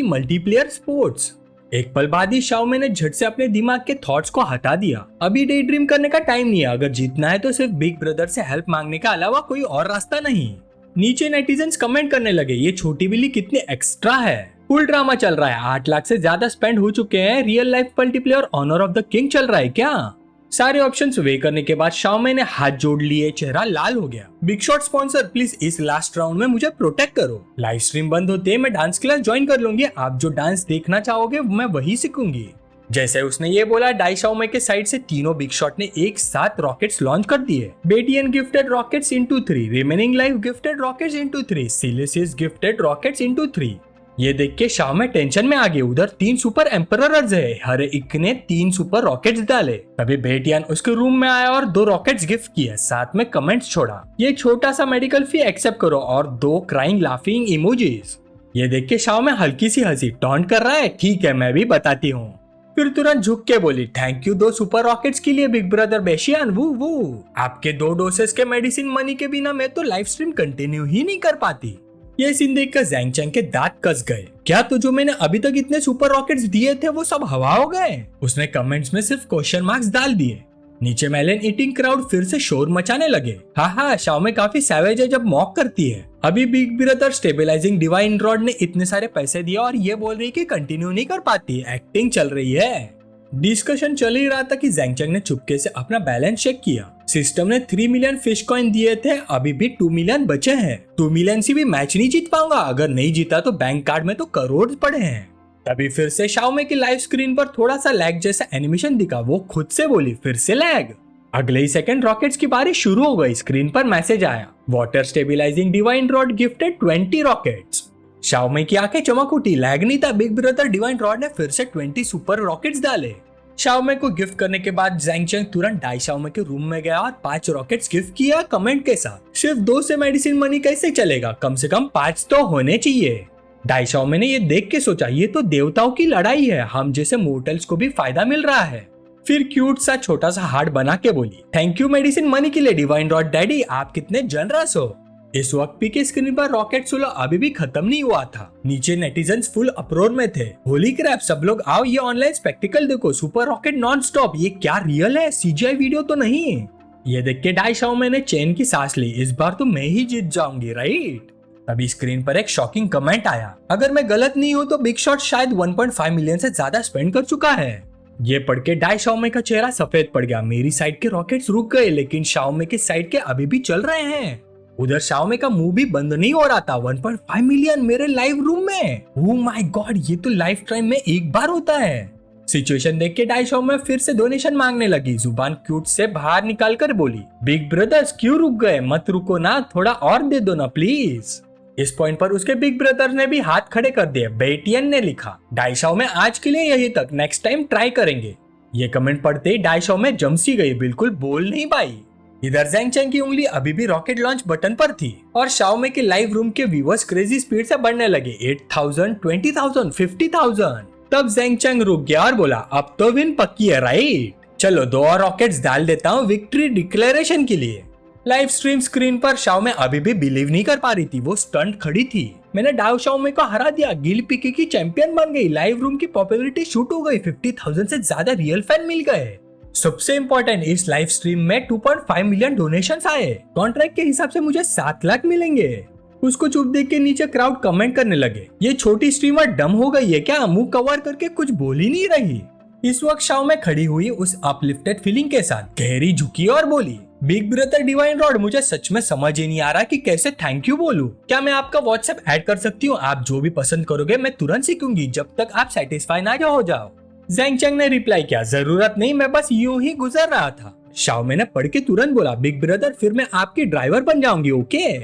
मल्टीप्लेयर स्पोर्ट्स। एक पल बाद ही शाओमे ने झट से अपने दिमाग के थॉट्स को हटा दिया। अभी डे ड्रीम करने का टाइम नहीं है, अगर जीतना है तो सिर्फ बिग ब्रदर से हेल्प मांगने का अलावा कोई और रास्ता नहीं। नीचे नेटिजन्स कमेंट करने लगे, ये छोटी बिल्ली कितनी एक्स्ट्रा है, फुल ड्रामा चल रहा है, 8 लाख से ज्यादा स्पेंड हो चुके हैं, real life multiplayer Honor of the King चल रहा है क्या? सारे ऑप्शंस वे करने के बाद शाओमे ने हाथ जोड़ लिए, चेहरा लाल हो गया। बिग शॉट स्पॉन्सर, प्लीज इस लास्ट राउंड में मुझे प्रोटेक्ट करो। लाइव स्ट्रीम बंद होते मैं डांस क्लास ज्वाइन कर लूंगी, आप जो डांस देखना चाहोगे मैं वही सीखूंगी। जैसे उसने ये बोला, डाई शाओमे के साइड से तीनों बिग शॉट ने एक साथ रॉकेट्स लॉन्च कर दिए। बेटियन gifted rockets into 3, remaining life gifted rockets into 3, siliceous gifted rockets into 3। ये देख के शाओमे टेंशन में आ गए, उधर 3 सुपर एम्परर्स है, हर एक ने 3 सुपर रॉकेट्स डाले। तभी बेटियान उसके रूम में आया और 2 रॉकेट्स गिफ्ट किए, साथ में कमेंट्स छोड़ा, ये छोटा सा मेडिकल फी एक्सेप्ट करो, और 2 क्राइंग लाफिंग इमोजीज। ये देख के शाओमे हल्की सी हंसी, टॉन्ट कर रहा है, ठीक है मैं भी बताती हूँ। फिर तुरंत झुक के बोली, थैंक यू 2 सुपर रॉकेट्स के लिए बिग ब्रदर बेशियान, वो आपके 2 डोसेस के मेडिसिन मनी के बिना मैं तो लाइव स्ट्रीम कंटिन्यू ही नहीं कर पाती। ये सीन देखकर ज़ैंग चैंग के दांत कस गए, क्या तो जो मैंने अभी तक इतने सुपर रॉकेट्स दिए थे वो सब हवा हो गए? उसने कमेंट्स में सिर्फ क्वेश्चन मार्क्स डाल दिए। नीचे मेलन ईटिंग क्राउड फिर से शोर मचाने लगे। हाँ शाओमे काफी सैवेज है जब मॉक करती है। अभी big brother stabilising divine rod ने इतने सारे पैसे दिए और ये बोल रही कि कंटिन्यू नहीं कर पाती, एक्टिंग चल रही है। डिस्कशन चल ही रहा था कि ज़ैंग चैंग ने चुपके से अपना बैलेंस चेक किया। सिस्टम ने 3 मिलियन फिश कॉइन दिए थे, अभी भी 2 मिलियन बचे हैं। 2 मिलियन से भी मैच नहीं जीत पाऊंगा, अगर नहीं जीता तो बैंक कार्ड में तो करोड़ पड़े हैं। तभी फिर से शाओमे की लाइव स्क्रीन पर थोड़ा सा लैग जैसा एनिमेशन दिखा, वो खुद से बोली, फिर से लैग। अगले ही सेकंड रॉकेट्स की बारिश शुरू हो गई। स्क्रीन पर मैसेज आया, water stabilising divine rod gifted 20 rockets. शाओमे की आंखें चमक उठी, लैग नहीं था, बिग ब्रदर डिवाइन रॉड ने फिर से 20 सुपर रॉकेट्स डाले। शाओमे को गिफ्ट करने के बाद ज़ैंग चैंग तुरंत डाई शाओमे के रूम में गया और 5 रॉकेट्स गिफ्ट किया कमेंट के साथ। सिर्फ 2 से मेडिसिन मनी कैसे चलेगा, कम से कम 5 तो होने चाहिए। डाई शाओमे ने ये देख के सोचा, ये तो देवताओं की लड़ाई है, हम जैसे मोर्टल्स को भी फायदा मिल रहा है। फिर क्यूट सा छोटा सा हार्ट बना के बोली, थैंक यू मेडिसिन मनी के लिए डिवाइन रॉड डैडी, आप कितने जनरस हो। इस वक्त पी के स्क्रीन पर रॉकेट सोलो अभी भी खत्म नहीं हुआ था। नीचे नेटिजन्स फुल अप्रोर में थे। होली क्रैप, सब लोग आओ ये ऑनलाइन स्पेक्टिकल देखो, सुपर रॉकेट नॉन स्टॉप। ये क्या रियल है, सीजीआई वीडियो तो नहीं है। ये देख के डाई शाओमे ने चैन की सांस ली, इस बार तो मैं ही जीत जाऊंगी, राइट। तभी स्क्रीन पर एक शॉकिंग कमेंट आया, अगर मैं गलत नहीं हूँ तो बिग शॉट शायद 1.5 मिलियन से ज्यादा स्पेंड कर चुका है। ये पढ़ के डाई शाओमे का चेहरा सफेद पड़ गया। मेरी साइड के रॉकेट्स रुक गए, लेकिन शाओमे के साइड के अभी भी चल रहे हैं। उधर शाओमे का मुंह भी बंद नहीं हो रहा था। 1.5 मिलियन मेरे लाइव रूम में, ओह माय गॉड, ये तो लाइफ टाइम में एक बार होता है। सिचुएशन देख के डाई शाओमे फिर से डोनेशन मांगने लगी। जुबान क्यूट से बाहर निकाल कर बोली, बिग ब्रदर्स क्यों रुक गए, मत रुको ना, थोड़ा और दे दो ना प्लीज। इस पॉइंट पर उसके बिग ब्रदर ने भी हाथ खड़े कर दिए। बेटियन ने लिखा, डाई शाओमे आज के लिए यही तक, नेक्स्ट टाइम ट्राई करेंगे। ये कमेंट पढ़ते ही डाई शाओमे जमसी गई, बिल्कुल बोल नहीं पाई। इधर ज़ैंग चैंग की उंगली अभी भी रॉकेट लॉन्च बटन पर थी और शाओमे के लाइव रूम के व्यूअर्स क्रेजी स्पीड से बढ़ने लगे। 8,000, 20,000, 50,000। तब ज़ैंग चैंग रुक गया और बोला, अब तो विन पक्की है, राइट। चलो 2 और रॉकेट्स डाल देता हूँ विक्ट्री डिक्लेरेशन के लिए। लाइव स्ट्रीम स्क्रीन पर शाओमे अभी भी बिलीव नहीं कर पा रही थी, वो स्टंट खड़ी थी। मैंने डाउ शाओमे को हरा दिया, गिल पीके की चैंपियन बन गई, लाइव रूम की पॉपुलैरिटी शूट हो गई, 50,000 से ज्यादा रियल फैन मिल गए। सबसे इम्पोर्टेंट, इस लाइव स्ट्रीम में 2.5 मिलियन डोनेशंस आए। कॉन्ट्रैक्ट के हिसाब से मुझे 7 लाख मिलेंगे। उसको चुप देख के नीचे क्राउड कमेंट करने लगे, ये छोटी स्ट्रीमर डम हो गई है क्या, मुंह कवर करके कुछ बोल ही नहीं रही। इस वक्त शाओमे खड़ी हुई उस अपलिफ्टेड फीलिंग के साथ, गहरी झुकी और बोली, बिग ब्रदर डिवाइन रॉड, मुझे सच में समझ ही नहीं आ रहा कि कैसे थैंक यू बोलूं। क्या मैं आपका व्हाट्सएप ऐड कर सकती हूँ? आप जो भी पसंद करोगे मैं तुरंत सीखूंगी, जब तक आप सेटिस्फाई ना हो जाओ। ज़ैंग चैंग ने रिप्लाई किया, जरूरत नहीं, मैं बस यूं ही गुजर रहा था। शाओमे ने पढ़ के तुरंत बोला, बिग ब्रदर फिर मैं आपकी ड्राइवर बन जाऊंगी, ओके।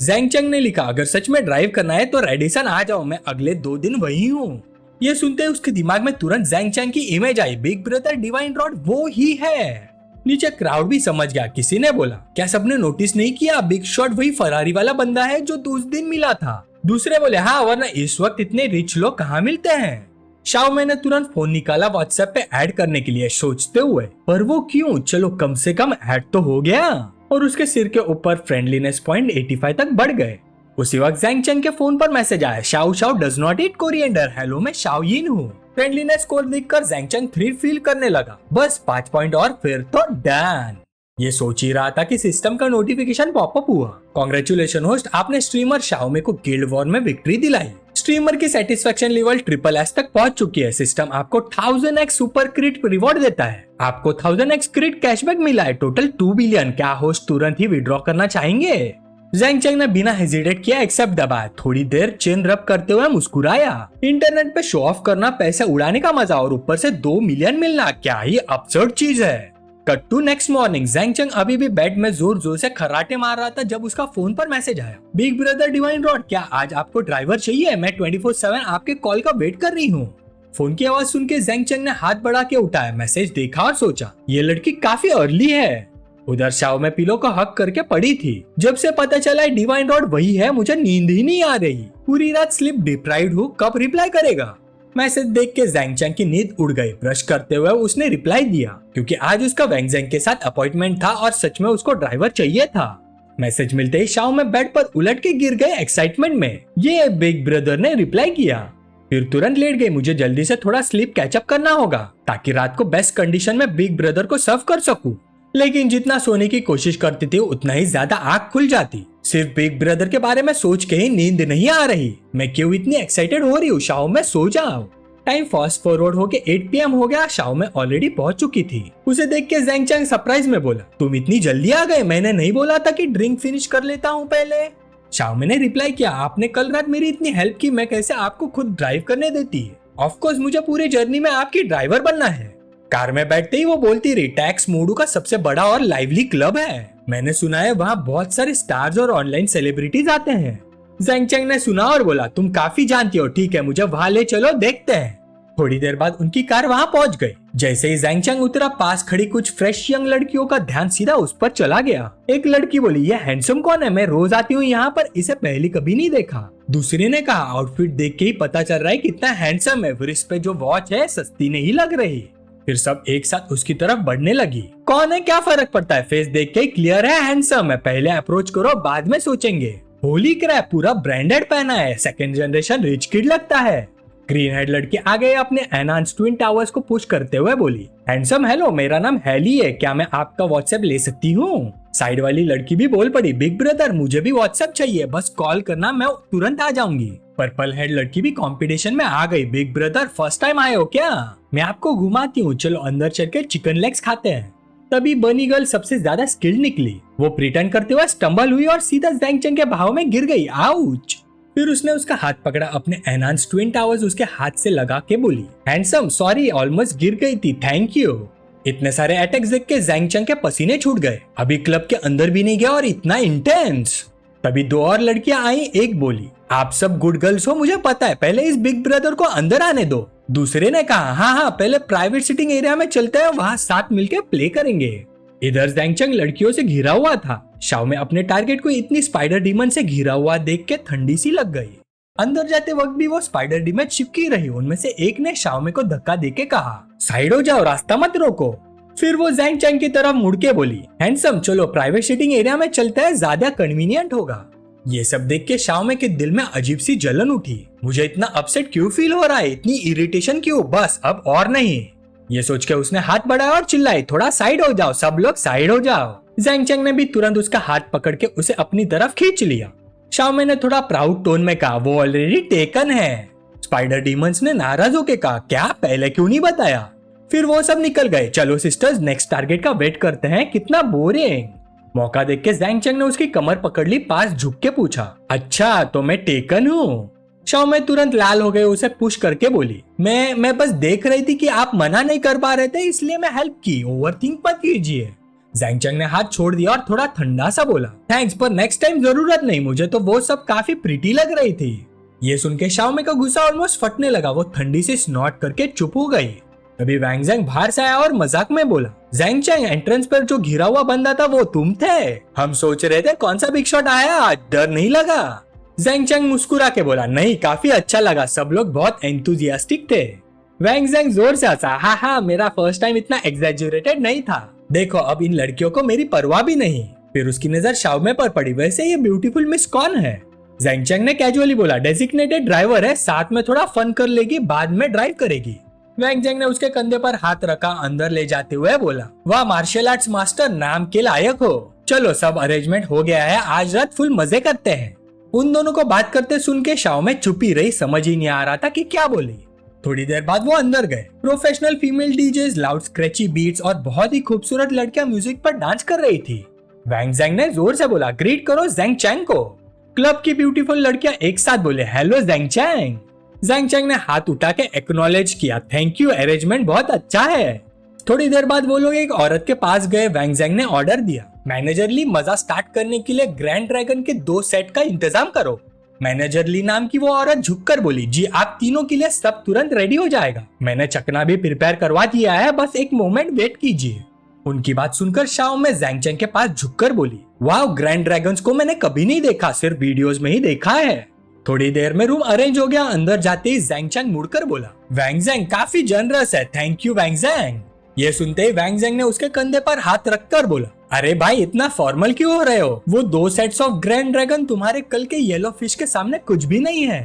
ज़ैंग चैंग ने लिखा, अगर सच में ड्राइव करना है तो रेडिसन आ जाओ, मैं अगले 2 दिन वही हूँ। ये सुनते उसके दिमाग में तुरंत ज़ैंग चैंग की image I, big brother divine rod वो ही है। नीचे क्राउड भी समझ गया। किसी ने बोला, क्या सबने नोटिस नहीं किया, बिग शॉट वही फरारी वाला बंदा है जो उस दिन मिला था। दूसरे बोले, हाँ, वरना इस वक्त इतने रिच लोग कहाँ मिलते हैं। शाओमे ने तुरंत फोन निकाला व्हाट्सएप पे ऐड करने के लिए, सोचते हुए, पर वो क्यों, चलो कम से कम ऐड तो हो गया। और उसके सिर के ऊपर फ्रेंडलीनेस पॉइंट 85 तक बढ़ गए। उसी वक्त ज़ैंग चैंग के फोन पर मैसेज आया, Shao Shao does not eat coriander, hello मैं शाओ यिन हूँ। फ्रेंडलीनेस स्कोर देखकर ज़ैंग चैंग थ्रिल फील करने लगा, बस 5 पॉइंट और फिर तो डन। ये सोच ही रहा था कि सिस्टम का नोटिफिकेशन पॉपअप हुआ, कांग्रेचुलेशन होस्ट, आपने स्ट्रीमर शाओमे को गिल्ड वॉर में विक्ट्री दिलाई। स्ट्रीमर की सेटिस्फेक्शन लेवल SSS तक पहुंच चुकी है। सिस्टम आपको 1000x सुपर क्रिट रिवॉर्ड देता है, आपको 1000x क्रिट कैशबैक मिला है, टोटल 2 बिलियन। क्या होस्ट तुरंत ही विड्रॉ करना चाहेंगे? ज़ैंग चैंग ने बिना हेजिटेट किया एक्सेप्ट दबाया, थोड़ी देर चेन रब करते हुए मुस्कुराया। इंटरनेट पे शो ऑफ करना, पैसे उड़ाने का मजा और ऊपर से 2 मिलियन मिलना, क्या ही absurd चीज है। Cut to next morning, Zhang Cheng अभी भी बेड में जोर जोर से खर्राटे मार रहा था जब उसका फोन पर मैसेज आया, बिग ब्रदर डिवाइन रॉड, क्या आज आपको ड्राइवर चाहिए? मैं 24/7 आपके कॉल का वेट कर रही हूँ। फोन की आवाज सुन के ज़ैंग चैंग ने हाथ बढ़ा के उठाया, मैसेज देखा और सोचा, ये लड़की काफी अर्ली है। उधर शाओमे पिलो को हक करके पड़ी थी। जब से पता चला डिवाइन रॉड वही है, मुझे नींद ही नहीं आ रही, पूरी रात स्लीप डिप्राइव्ड हूँ, कब रिप्लाई करेगा? मैसेज देख के ज़ैंग चैंग की नींद उड़ गई। ब्रश करते हुए उसने रिप्लाई दिया, क्योंकि आज उसका वैंग ज़ैंग के साथ अपॉइंटमेंट था और सच में उसको ड्राइवर चाहिए था। मैसेज मिलते ही शाओमे बेड पर उलट के गिर गए एक्साइटमेंट में। ये बिग ब्रदर ने रिप्लाई किया, फिर तुरंत लेट गई, मुझे जल्दी से थोड़ा स्लीप कैचअप करना होगा ताकि रात को बेस्ट कंडीशन में बिग ब्रदर को सर्व कर सकूं। लेकिन जितना सोने की कोशिश करती थी उतना ही ज्यादा आंख खुल जाती। सिर्फ बिग ब्रदर के बारे में सोच के ही नींद नहीं आ रही। मैं क्यों इतनी एक्साइटेड हो रही हूँ? शाओमे सो जाओ। टाइम फास्ट फॉरवर्ड होके 8 PM हो गया। शाओमे ऑलरेडी पहुंच चुकी थी। उसे देख के ज़ैंग चैंग सरप्राइज में बोला, तुम इतनी जल्दी आ गए, मैंने नहीं बोला था कि ड्रिंक फिनिश कर लेता हूँ पहले? शाओमे ने रिप्लाई किया, आपने कल रात मेरी इतनी हेल्प की, मैं कैसे आपको खुद ड्राइव करने देती? ऑफ कोर्स मुझे पूरी जर्नी में आपकी ड्राइवर बनना है। कार में बैठते ही वो बोलती रही, टैक्स मोडू का सबसे बड़ा और लाइवली क्लब है, मैंने सुना है वहाँ बहुत सारे स्टार्स और ऑनलाइन सेलिब्रिटीज आते हैं। ज़ैंग चैंग ने सुना और बोला, तुम काफी जानती हो, ठीक है मुझे वहाँ ले चलो, देखते हैं। थोड़ी देर बाद उनकी कार वहाँ पहुँच गई। जैसे ही ज़ैंग चैंग उतरा, पास खड़ी कुछ फ्रेश यंग लड़कियों का ध्यान सीधा उस पर चला गया। एक लड़की बोली, ये हैंडसम कौन है? मैं रोज आती हूँ यहाँ पर, इसे पहले कभी नहीं देखा। दूसरे ने कहा, आउटफिट देख के ही पता चल रहा है कितना हैंडसम है, फिर इस पे जो वॉच है सस्ती नहीं लग रही। फिर सब एक साथ उसकी तरफ बढ़ने लगी। कौन है, क्या फर्क पड़ता है, फेस देख के क्लियर है, हैंडसम है, पहले अप्रोच करो बाद में सोचेंगे। होली क्रैप, पूरा ब्रांडेड पहना है, सेकंड जनरेशन रिच किड लगता है। ग्रीन हेड लड़की आ गए अपने एनहांस ट्विन टावर्स को पुश करते हुए बोली, हैंडसम हेलो, मेरा नाम हैली है, क्या मैं आपका व्हाट्सएप ले सकती हूँ? साइड वाली लड़की भी बोल पड़ी, बिग ब्रदर मुझे भी व्हाट्सएप चाहिए, बस कॉल करना, मैं तुरंत आ जाऊंगी। पर्पल हेड लड़की भी कंपटीशन में आ गई, बिग ब्रदर फर्स्ट टाइम आए हो क्या? मैं आपको घुमाती हूँ, चलो अंदर चल के चिकन लेग्स खाते हैं। तभी बनी गर्ल सबसे ज्यादा स्किल्ड निकली, वो प्रिटेंड करते हुए स्टंबल हुई और सीधा ज़ैंग चैंग के भाव में गिर गई, आउच। फिर उसने उसका हाथ पकड़ा, अपने एनहांस ट्विन टावर्स उसके हाथ से लगा के बोली, हैंडसम सॉरी, ऑलमोस्ट गिर गई थी, थैंक यू। इतने सारे अटैक्स देख के ज़ैंग चैंग के पसीने छूट गए, अभी क्लब के अंदर भी नहीं गया और इतना इंटेंस। तभी दो और लड़कियां आई, एक बोली, आप सब गुड गर्ल्स हो मुझे पता है, पहले इस बिग ब्रदर को अंदर आने दो। दूसरे ने कहा, हाँ पहले प्राइवेट सिटिंग एरिया में चलते हैं, वहाँ साथ मिलके प्ले करेंगे। इधर ज़ैंग चैंग लड़कियों से घिरा हुआ था, शाओ में अपने टारगेट को इतनी स्पाइडर डीमन से घिरा हुआ देख के ठंडी सी लग गई। अंदर जाते वक्त भी वो स्पाइडर डीमन चिपकी रही, उनमें से एक ने शाओ में को धक्का देके कहा, साइड हो जाओ, रास्ता मत रोको। फिर वो ज़ैंग चैंग की तरफ मुड़ के बोली, हैंडसम चलो प्राइवेट सिटिंग एरिया में चलते हैं, ज्यादा कन्वीनियंट होगा। ये सब देख के शाओ में के दिल में अजीब सी जलन उठी, मुझे इतना अपसेट क्यों फील हो रहा है, इतनी इरिटेशन क्यों, बस अब और नहीं। ये सोच के उसने हाथ बढ़ाया और चिल्लाई, थोड़ा साइड हो जाओ, सब लोग साइड हो जाओ। ज़ैंग चैंग ने भी तुरंत उसका हाथ पकड़ के उसे अपनी तरफ खींच लिया। शाओ में ने थोड़ा प्राउड टोन में कहा, वो ऑलरेडी टेकन है। स्पाइडर डीमंस ने नाराज होकर कहा, क्या पहले क्यों नहीं बताया? फिर वो सब निकल गए, चलो सिस्टर्स नेक्स्ट टारगेट का वेट करते हैं, कितना बोरिंग। मौका देख के ज़ैंग चैंग ने उसकी कमर पकड़ ली, पास झुक के पूछा, अच्छा तो मैं टेकन हूँ? शाओ में तुरंत लाल हो गए, उसे पुश करके बोली, मैं बस देख रही थी कि आप मना नहीं कर पा रहे थे, इसलिए मैं हेल्प की, ओवरथिंक मत कीजिए। ज़ैंग चैंग ने हाथ छोड़ दिया और थोड़ा ठंडा सा बोला, थैंक्स पर नेक्स्ट टाइम जरूरत नहीं, मुझे तो वो सब काफी प्रीटी लग रही थी। ये सुन के शाओ में का गुस्सा ऑलमोस्ट फटने लगा, वो ठंडी से स्नॉट करके चुप हो गई। तभी वैंग ज़ैंग बाहर से आया और मजाक में बोला, ज़ैंग चैंग एंट्रेंस पर जो घिरा हुआ बंदा था वो तुम थे? हम सोच रहे थे कौन सा बिग शॉट आया आज, डर नहीं लगा? ज़ैंग चैंग मुस्कुरा के बोला, नहीं काफी अच्छा लगा, सब लोग बहुत एंथुजियास्टिक थे। वैंग ज़ैंग जोर से हंसा, हाँ मेरा फर्स्ट टाइम इतना एग्जैजरेटेड नहीं था, देखो अब इन लड़कियों को मेरी परवाह भी नहीं। फिर उसकी नजर शाओ में पर पड़ी, वैसे ये ब्यूटीफुल मिस कौन है? ज़ैंग चैंग ने कैजुअली बोला, डेजिग्नेटेड ड्राइवर है, साथ में थोड़ा फन कर लेगी, बाद में ड्राइव करेगी। वैंग ज़ैंग ने उसके कंधे पर हाथ रखा, अंदर ले जाते हुए बोला, वाह मार्शल आर्ट्स मास्टर, नाम के लायक हो। चलो सब अरेंजमेंट हो गया है, आज रात फुल मजे करते हैं। उन दोनों को बात करते सुन के शाओ में चुपी रही, समझ ही नहीं आ रहा था कि क्या बोली। थोड़ी देर बाद वो अंदर गए, professional female DJs, loud scratchy beats और बहुत ही खूबसूरत लड़कियां म्यूजिक पर डांस कर रही थी। वैंग ज़ैंग ने जोर से बोला, ग्रीट करो ज़ैंग चैंग को। क्लब की ब्यूटीफुल लड़कियां एक साथ बोले, hello Zhang Cheng. Zhang Cheng ने हाथ उठा के एक्नॉलेज किया, थैंक यू, अरेंजमेंट बहुत अच्छा है। थोड़ी देर बाद वो लोग एक औरत के पास गए, वैंग ज़ैंग ने ऑर्डर दिया, मैनेजर ली मजा स्टार्ट करने के लिए ग्रैंड ड्रैगन के 2 सेट का इंतजाम करो। मैनेजर ली नाम की वो औरत झुककर बोली, जी आप तीनों के लिए सब तुरंत रेडी हो जाएगा, मैंने चकना भी प्रिपेयर करवा दिया है, बस एक मोमेंट वेट कीजिए। उनकी बात सुनकर शाओ में ज़ैंग चैंग के पास झुककर बोली, वाह ग्रैंड ड्रैगन्स को मैंने कभी नहीं देखा, सिर्फ वीडियोस में ही देखा है। थोड़ी देर में रूम अरेंज हो गया, अंदर जाते ही ज़ैंग चैंग मुड़कर बोला, वैंग ज़ैंग काफी जनरस है, थैंक यू वैंग ज़ैंग। ये सुनते ही वैंग ज़ैंग ने उसके कंधे पर हाथ रखकर बोला, अरे भाई इतना फॉर्मल क्यों हो रहे हो, वो 2 सेट्स ऑफ ग्रैंड ड्रैगन तुम्हारे कल के येलो फिश के सामने कुछ भी नहीं है।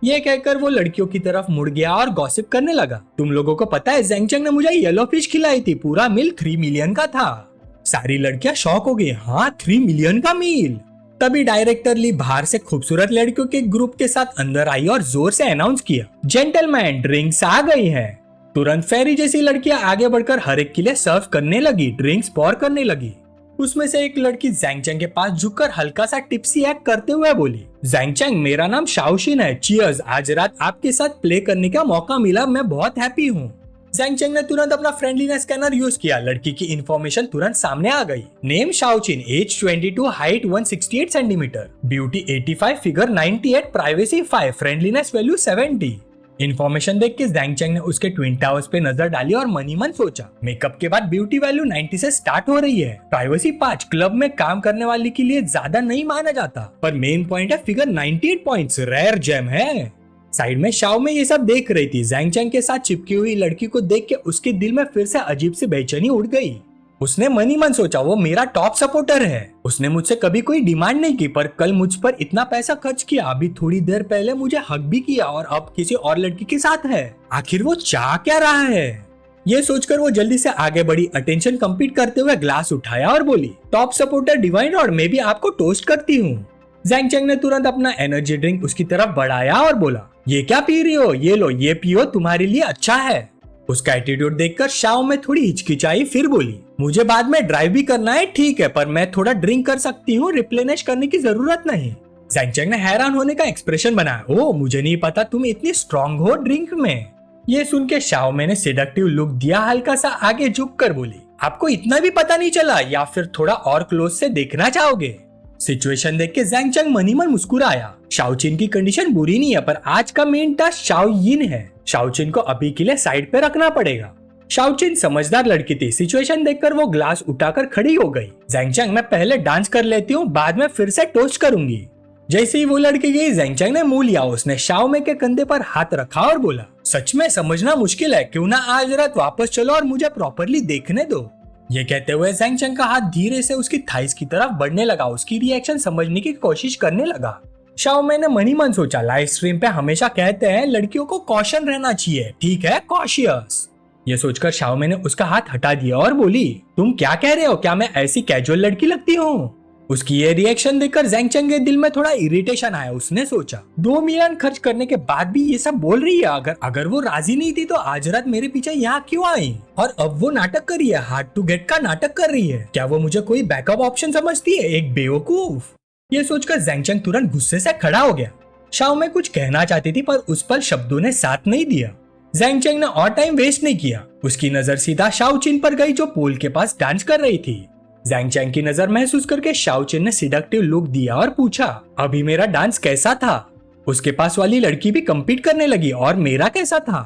ये कहकर वो लड़कियों की तरफ मुड़ गया और गॉसिप करने लगा, तुम लोगों को पता है ज़ैंग चैंग ने मुझे येलो फिश खिलाई थी, पूरा मील 3 मिलियन का था। सारी लड़कियां शॉक हो गई, हाँ 3 मिलियन का मील। तभी डायरेक्टर ली बाहर से खूबसूरत लड़कियों के ग्रुप के साथ अंदर आई और जोर से अनाउंस किया, जेंटलमैन ड्रिंक्स आ गई हैं। तुरंत फेरी जैसी लड़कियां आगे बढ़कर हर एक के लिए सर्व करने लगी, ड्रिंक्स पॉर करने लगी। उसमें से एक लड़की ज़ैंग चैंग के पास झुककर हल्का सा टिप्सी एक्ट करते हुए बोली, ज़ैंग चैंग मेरा नाम शाओशिन है, चीयर्स, आज रात आपके साथ प्ले करने का मौका मिला, मैं बहुत हैप्पी हूँ। ज़ैंग चैंग ने तुरंत अपना फ्रेंडलीनेस स्कैनर यूज किया, लड़की की इन्फॉर्मेशन तुरंत सामने आ गई, नेम शाओशिन, age 22, height 168 centimetre, beauty 85, figure 98, privacy 5, friendliness value 70। Information देख के ज़ैंग चैंग ने उसके ट्विन टावर्स पे नजर डाली और मनी मन सोचा, मेकअप के बाद ब्यूटी वैल्यू 90 से स्टार्ट हो रही है, प्राइवेसी 5, क्लब में काम करने वाली के लिए ज्यादा नहीं माना जाता, पर मेन पॉइंट है फिगर 98 पॉइंट्स, रेयर जेम है। साइड में शाओ में ये सब देख रही थी। जैंग चैंग के साथ चिपकी हुई लड़की को देख के उसके दिल में फिर से अजीब सी बेचैनी उड़ गई। उसने मन ही मन सोचा वो मेरा टॉप सपोर्टर है। उसने मुझसे कभी कोई डिमांड नहीं की, पर कल मुझ पर इतना पैसा खर्च किया, अभी थोड़ी देर पहले मुझे हक भी किया और अब किसी और लड़की के साथ है। आखिर वो चाह क्या रहा है? ये सोचकर वो जल्दी से आगे बढ़ी, अटेंशन कंप्लीट करते हुए ग्लास उठाया और बोली, टॉप सपोर्टर डिवाइन और मैं भी आपको टोस्ट करती हूँ। जैंग चैंग ने तुरंत अपना एनर्जी ड्रिंक उसकी तरफ बढ़ाया और बोला, ये क्या पी रही हो? ये लो, ये पियो, तुम्हारे लिए अच्छा है। उसका एटीट्यूड देखकर शाओ में थोड़ी हिचकिचाई, फिर बोली, मुझे बाद में ड्राइव भी करना है, ठीक है, पर मैं थोड़ा ड्रिंक कर सकती हूँ, रिप्लेनिश करने की जरूरत नहीं। जैंग चैंग ने हैरान होने का एक्सप्रेशन बनाया, ओ मुझे नहीं पता तुम इतनी स्ट्रांग हो ड्रिंक में। ये सुन के शाओ ने सेडक्टिव लुक दिया, हल्का सा आगे झुक कर बोली, आपको इतना भी पता नहीं चला या फिर थोड़ा और क्लोज से देखना चाहोगे? सिचुएशन देख के जैंग चैंग मन ही मन मुस्कुराया। शाओ चिन की कंडीशन बुरी नहीं है, पर आज का मेन टास्क शाओ यिन है। शाओ चिन को अभी के लिए साइड पे रखना पड़ेगा। शाओ चिन समझदार लड़की थी। सिचुएशन देखकर वो ग्लास उठाकर खड़ी हो गई। जैंग चैंग, मैं पहले डांस कर लेती हूँ, बाद में फिर से टोस्ट करूंगी। जैसे ही वो लड़की गई, जैंग चैंग ने मुंह लिया। उसने शाओ में के कंधे पर हाथ रखा और बोला, सच में समझना मुश्किल है, क्यों ना आज रात वापस चलो और मुझे प्रॉपरली देखने दो। ये कहते हुए जैंग चैंग का हाथ धीरे से उसकी थाइस की तरफ बढ़ने लगा। उसकी रिएक्शन समझने की कोशिश करने लगा। शाओ मैंने मन ही मन सोचा, लाइव स्ट्रीम पे हमेशा कहते हैं लड़कियों को कॉशन रहना चाहिए, ठीक है, कॉशियस। ये सोचकर शाओ मैंने उसका हाथ हटा दिया और बोली, तुम क्या कह रहे हो? क्या मैं ऐसी कैजुअल लड़की लगती हूँ? उसकी ये रिएक्शन देखकर जैंग चैंग के दिल में थोड़ा इरिटेशन आया। उसने सोचा, 2 मिलियन खर्च करने के बाद भी ये सब बोल रही है। अगर वो राजी नहीं थी तो आज रात मेरे पीछे यहाँ क्यों आई? और अब वो नाटक कर रही है, हार्ड टू गेट का नाटक कर रही है। क्या वो मुझे कोई बैकअप ऑप्शन समझती है? एक बेवकूफ। ये सोचकर जैंग चैंग तुरंत गुस्से से खड़ा हो गया। शाओ में कुछ कहना चाहती थी, पर उस पर शब्दों ने साथ नहीं दिया। जैंग चैंग ने और टाइम वेस्ट नहीं किया। उसकी नजर सीधा शाओ चिन पर गई, जो पूल के पास डांस कर रही थी। जैंग चैंग की नजर महसूस करके शाओ चिन ने सिडक्टिव लुक दिया और पूछा, अभी मेरा डांस कैसा था? उसके पास वाली लड़की भी कम्पीट करने लगी, और मेरा कैसा था?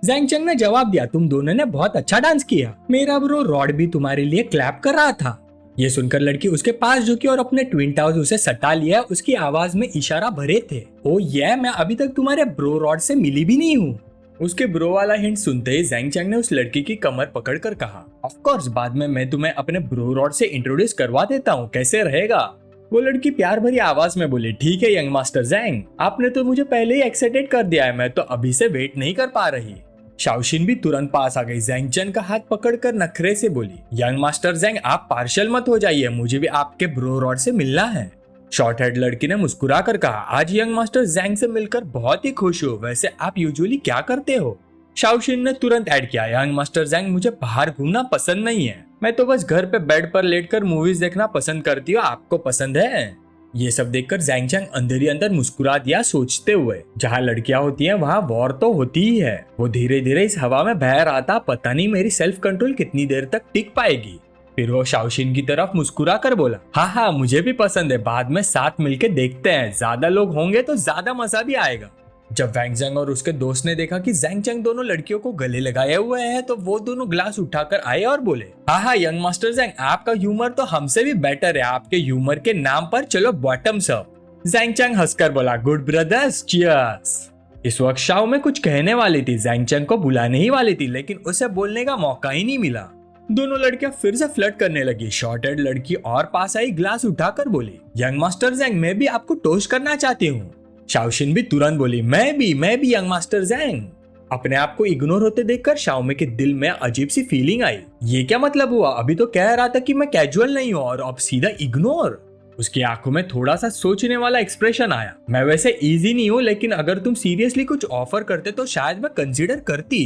जैंग चैंग ने जवाब दिया, तुम दोनों ने बहुत अच्छा डांस किया, मेरा ब्रो रॉड भी तुम्हारे लिए क्लैप कर रहा था। ये सुनकर लड़की उसके पास झुकी और अपने ट्विन टावर्स उसे सटा लिया। उसकी आवाज में इशारा भरे थे, ओ ये मैं अभी तक तुम्हारे ब्रो रॉड से मिली भी नहीं हूँ। उसके ब्रो वाला हिंट सुनते ही जैंग चैंग ने उस लड़की की कमर पकड़कर कहा, ऑफ कोर्स बाद में मैं तुम्हें अपने ब्रो रॉड से इंट्रोड्यूस करवा देता हूँ, कैसे रहेगा? वो लड़की प्यार भरी आवाज में बोली, ठीक है यंग मास्टर जैंग, आपने तो मुझे पहले ही एक्साइटेड कर दिया है, मैं तो अभी से वेट नहीं कर पा रही। शाओशिन भी तुरंत पास आ गई। जैंग चैंग का हाथ पकड़कर नखरे से बोली, यंग मास्टर जैंग आप पार्शियल मत हो जाइए, मुझे भी आपके ब्रो रॉड से मिलना है। शॉर्ट हेड लड़की ने मुस्कुरा कर कहा, आज यंग मास्टर जैंग से मिलकर बहुत ही खुश हूँ, वैसे आप यूजुअली क्या करते हो? शाओशिन ने तुरंत ऐड किया, यंग मास्टर जैंग मुझे बाहर घूमना पसंद नहीं है, मैं तो बस घर पे बेड पर लेटकर मूवीज देखना पसंद करती हूँ, आपको पसंद है? ये सब देखकर जैंग चैंग अंदर ही अंदर मुस्कुरा दिया, सोचते हुए जहाँ लड़कियां होती हैं वहाँ वॉर तो होती ही है। वो धीरे धीरे इस हवा में बह रहा था, पता नहीं मेरी सेल्फ कंट्रोल कितनी देर तक टिक पाएगी। फिर वो शाओशिन की तरफ मुस्कुरा कर बोला, हाँ हाँ मुझे भी पसंद है, बाद में साथ मिलके देखते हैं, ज्यादा लोग होंगे तो ज्यादा मजा भी आएगा। जब वैंग जैंग और उसके दोस्त ने देखा कि जैंग चैंग दोनों लड़कियों को गले लगाए हुए हैं, तो वो दोनों ग्लास उठाकर आए और बोले, हाँ हाँ यंग मास्टर जैंग आपका ह्यूमर तो हमसे भी बेटर है, आपके ह्यूमर के नाम पर चलो बॉटम्स अप। जैंग चैंग हंसकर बोला, गुड ब्रदर्स, चियर्स। इस वक्त शाओ में कुछ कहने वाली थी, जैंग चैंग को बुलाने ही वाली थी, लेकिन उसे बोलने का मौका ही नहीं मिला। दोनों लड़कियां फिर से फ्लर्ट करने लगी। शॉर्ट हेड लड़की और पास आई, ग्लास उठाकर बोली, यंग मास्टर जैंग मैं भी आपको टोस्ट करना चाहती हूँ। शाओशिन भी तुरंत बोली, मैं भी यंग मास्टर जैंग। अपने आप को इग्नोर होते देखकर शाओमे के दिल में अजीब सी फीलिंग आई। ये क्या मतलब हुआ? अभी तो कह रहा था कि मैं कैजुअल नहीं हूँ और अब सीधा इग्नोर। उसकी आंखों में थोड़ा सा सोचने वाला एक्सप्रेशन आया। मैं वैसे इजी नहीं हूँ, लेकिन अगर तुम सीरियसली कुछ ऑफर करते तो शायद मैं कंसीडर करती।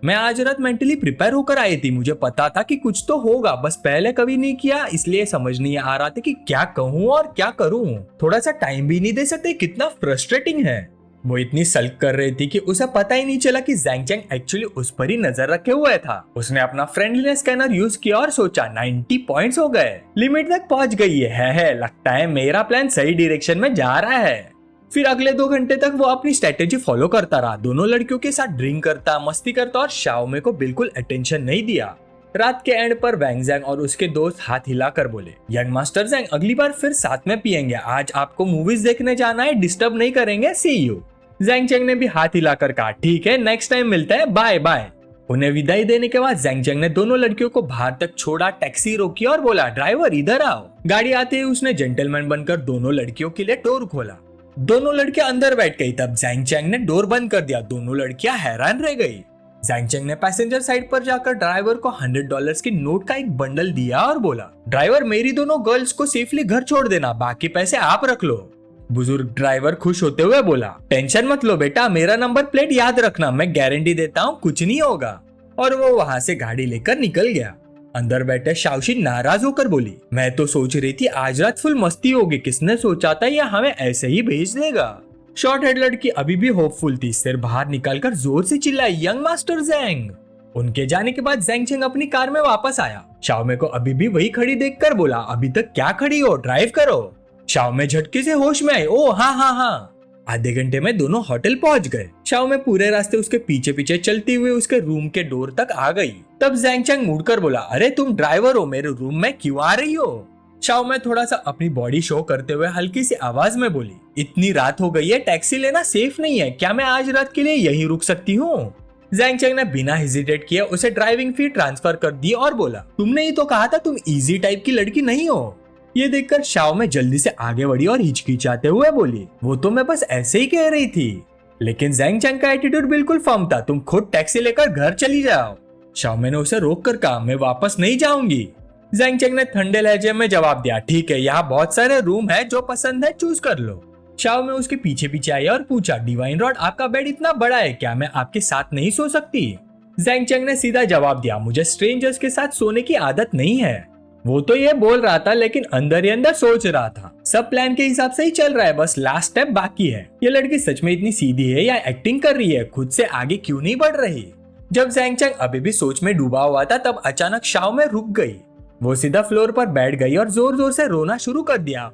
मैं आज रात मेंटली प्रिपेयर होकर आई थी, मुझे पता था कि कुछ तो होगा, बस पहले कभी नहीं किया, इसलिए समझ नहीं आ रहा था कि क्या कहूँ और क्या करूँ। थोड़ा सा टाइम भी नहीं दे सकते, कितना फ्रस्ट्रेटिंग है। वो इतनी सल्क कर रही थी कि उसे पता ही नहीं चला कि जैंग चैंग एक्चुअली उस पर ही नजर रखे हुए था। उसने अपना फ्रेंडलीनेस स्कैनर यूज किया और सोचा 90 पॉइंट्स हो गए, लिमिट तक पहुंच गई है, लगता है मेरा प्लान सही डायरेक्शन में जा रहा है। फिर अगले 2 घंटे तक वो अपनी स्ट्रेटेजी फॉलो करता रहा, दोनों लड़कियों के साथ ड्रिंक करता, मस्ती करता और शाओमे को बिल्कुल अटेंशन नहीं दिया। रात के एंड पर वैंग जैंग और उसके दोस्त हाथ हिलाकर बोले, यंग मास्टर जैंग अगली बार फिर साथ में पियेंगे, आज आपको मूवीज देखने जाना है, डिस्टर्ब नहीं करेंगे, सी यू। जैंग चैंग ने भी हाथ हिलाकर कहा, ठीक है, नेक्स्ट टाइम मिलता है, बाय बाय। उन्हें विदाई देने के बाद जैंग चैंग ने दोनों लड़कियों को बाहर तक छोड़ा, टैक्सी रोकी और बोला, ड्राइवर इधर आओ। गाड़ी आते ही उसने जेंटलमैन बनकर दोनों लड़कियों के लिए डोर खोला। दोनों लड़कियां अंदर बैठ गई। तब जैंग चैंग ने डोर बंद कर दिया। दोनों लड़कियां हैरान रह गई। जैंग चैंग ने पैसेंजर साइड पर जाकर ड्राइवर को $100 की नोट का एक बंडल दिया और बोला, ड्राइवर मेरी दोनों गर्ल्स को सेफली घर छोड़ देना, बाकी पैसे आप रख लो। बुजुर्ग ड्राइवर खुश होते हुए बोला, टेंशन मत लो बेटा, मेरा नंबर प्लेट याद रखना, मैं गारंटी देता हूँ कुछ नहीं होगा। और वो वहाँ से गाड़ी लेकर निकल गया। अंदर बैठे शाओशी नाराज होकर बोली, मैं तो सोच रही थी आज रात फुल मस्ती होगी, किसने सोचा था यह हमें ऐसे ही भेज देगा। शॉर्ट हेड लड़की अभी भी होपफुल थी, सिर बाहर निकालकर जोर से चिल्लाई, यंग मास्टर जैंग। उनके जाने के बाद जैंग चैंग अपनी कार में वापस आया। शाओमे को अभी भी वही खड़ी देखकर बोला, अभी तक क्या खड़ी हो, ड्राइव करो। शाओमे झटके से होश में आई, ओ हाँ हाँ हाँ। आधे घंटे में दोनों होटल पहुंच गए। शाओमे पूरे रास्ते उसके पीछे पीछे चलती हुए उसके रूम के डोर तक आ गई। तब जैंग चैंग मुड़कर बोला, अरे तुम ड्राइवर हो, मेरे रूम में क्यों आ रही हो? शाओमे थोड़ा सा अपनी बॉडी शो करते हुए हल्की सी आवाज में बोली, इतनी रात हो गई है, टैक्सी लेना सेफ नहीं है, क्या मैं आज रात के लिए यहीं रुक सकती हूँ? जैंग चैंग ने बिना हेजिटेट किए उसे ड्राइविंग फी ट्रांसफर कर दी और बोला, तुमने ही तो कहा था तुम इजी टाइप की लड़की नहीं हो। ये देखकर शाओमे जल्दी से आगे बढ़ी और हिचकिचाते हुए बोली, वो तो मैं बस ऐसे ही कह रही थी। लेकिन जैंग चैंग का एटीट्यूड बिल्कुल फर्म था, तुम खुद टैक्सी लेकर घर चली जाओ। शाओमे ने उसे रोक कर कहा, मैं वापस नहीं जाऊंगी। जैंग चैंग ने ठंडे लहजे में जवाब दिया, ठीक है, यहाँ बहुत सारे रूम है, जो पसंद है चूज कर लो। शाओमे उसके पीछे पीछे आई और पूछा, डिवाइन रॉड आपका बेड इतना बड़ा है, क्या मैं आपके साथ नहीं सो सकती? जैंग चैंग ने सीधा जवाब दिया, मुझे स्ट्रेंजर्स के साथ सोने की आदत नहीं है। वो तो ये बोल रहा था लेकिन अंदर ही अंदर सोच रहा था, सब प्लान के हिसाब से ही चल रहा है, बस लास्ट स्टेप बाकी है। ये लड़की सच में इतनी सीधी है या एक्टिंग कर रही है, खुद से आगे क्यों नहीं बढ़ रही? जब जैंग चैंग अभी भी सोच में डूबा हुआ था तब अचानक शाओमे रुक गई। वो सीधा फ्लोर पर बैठ गई और जोर जोर से रोना शुरू कर दिया।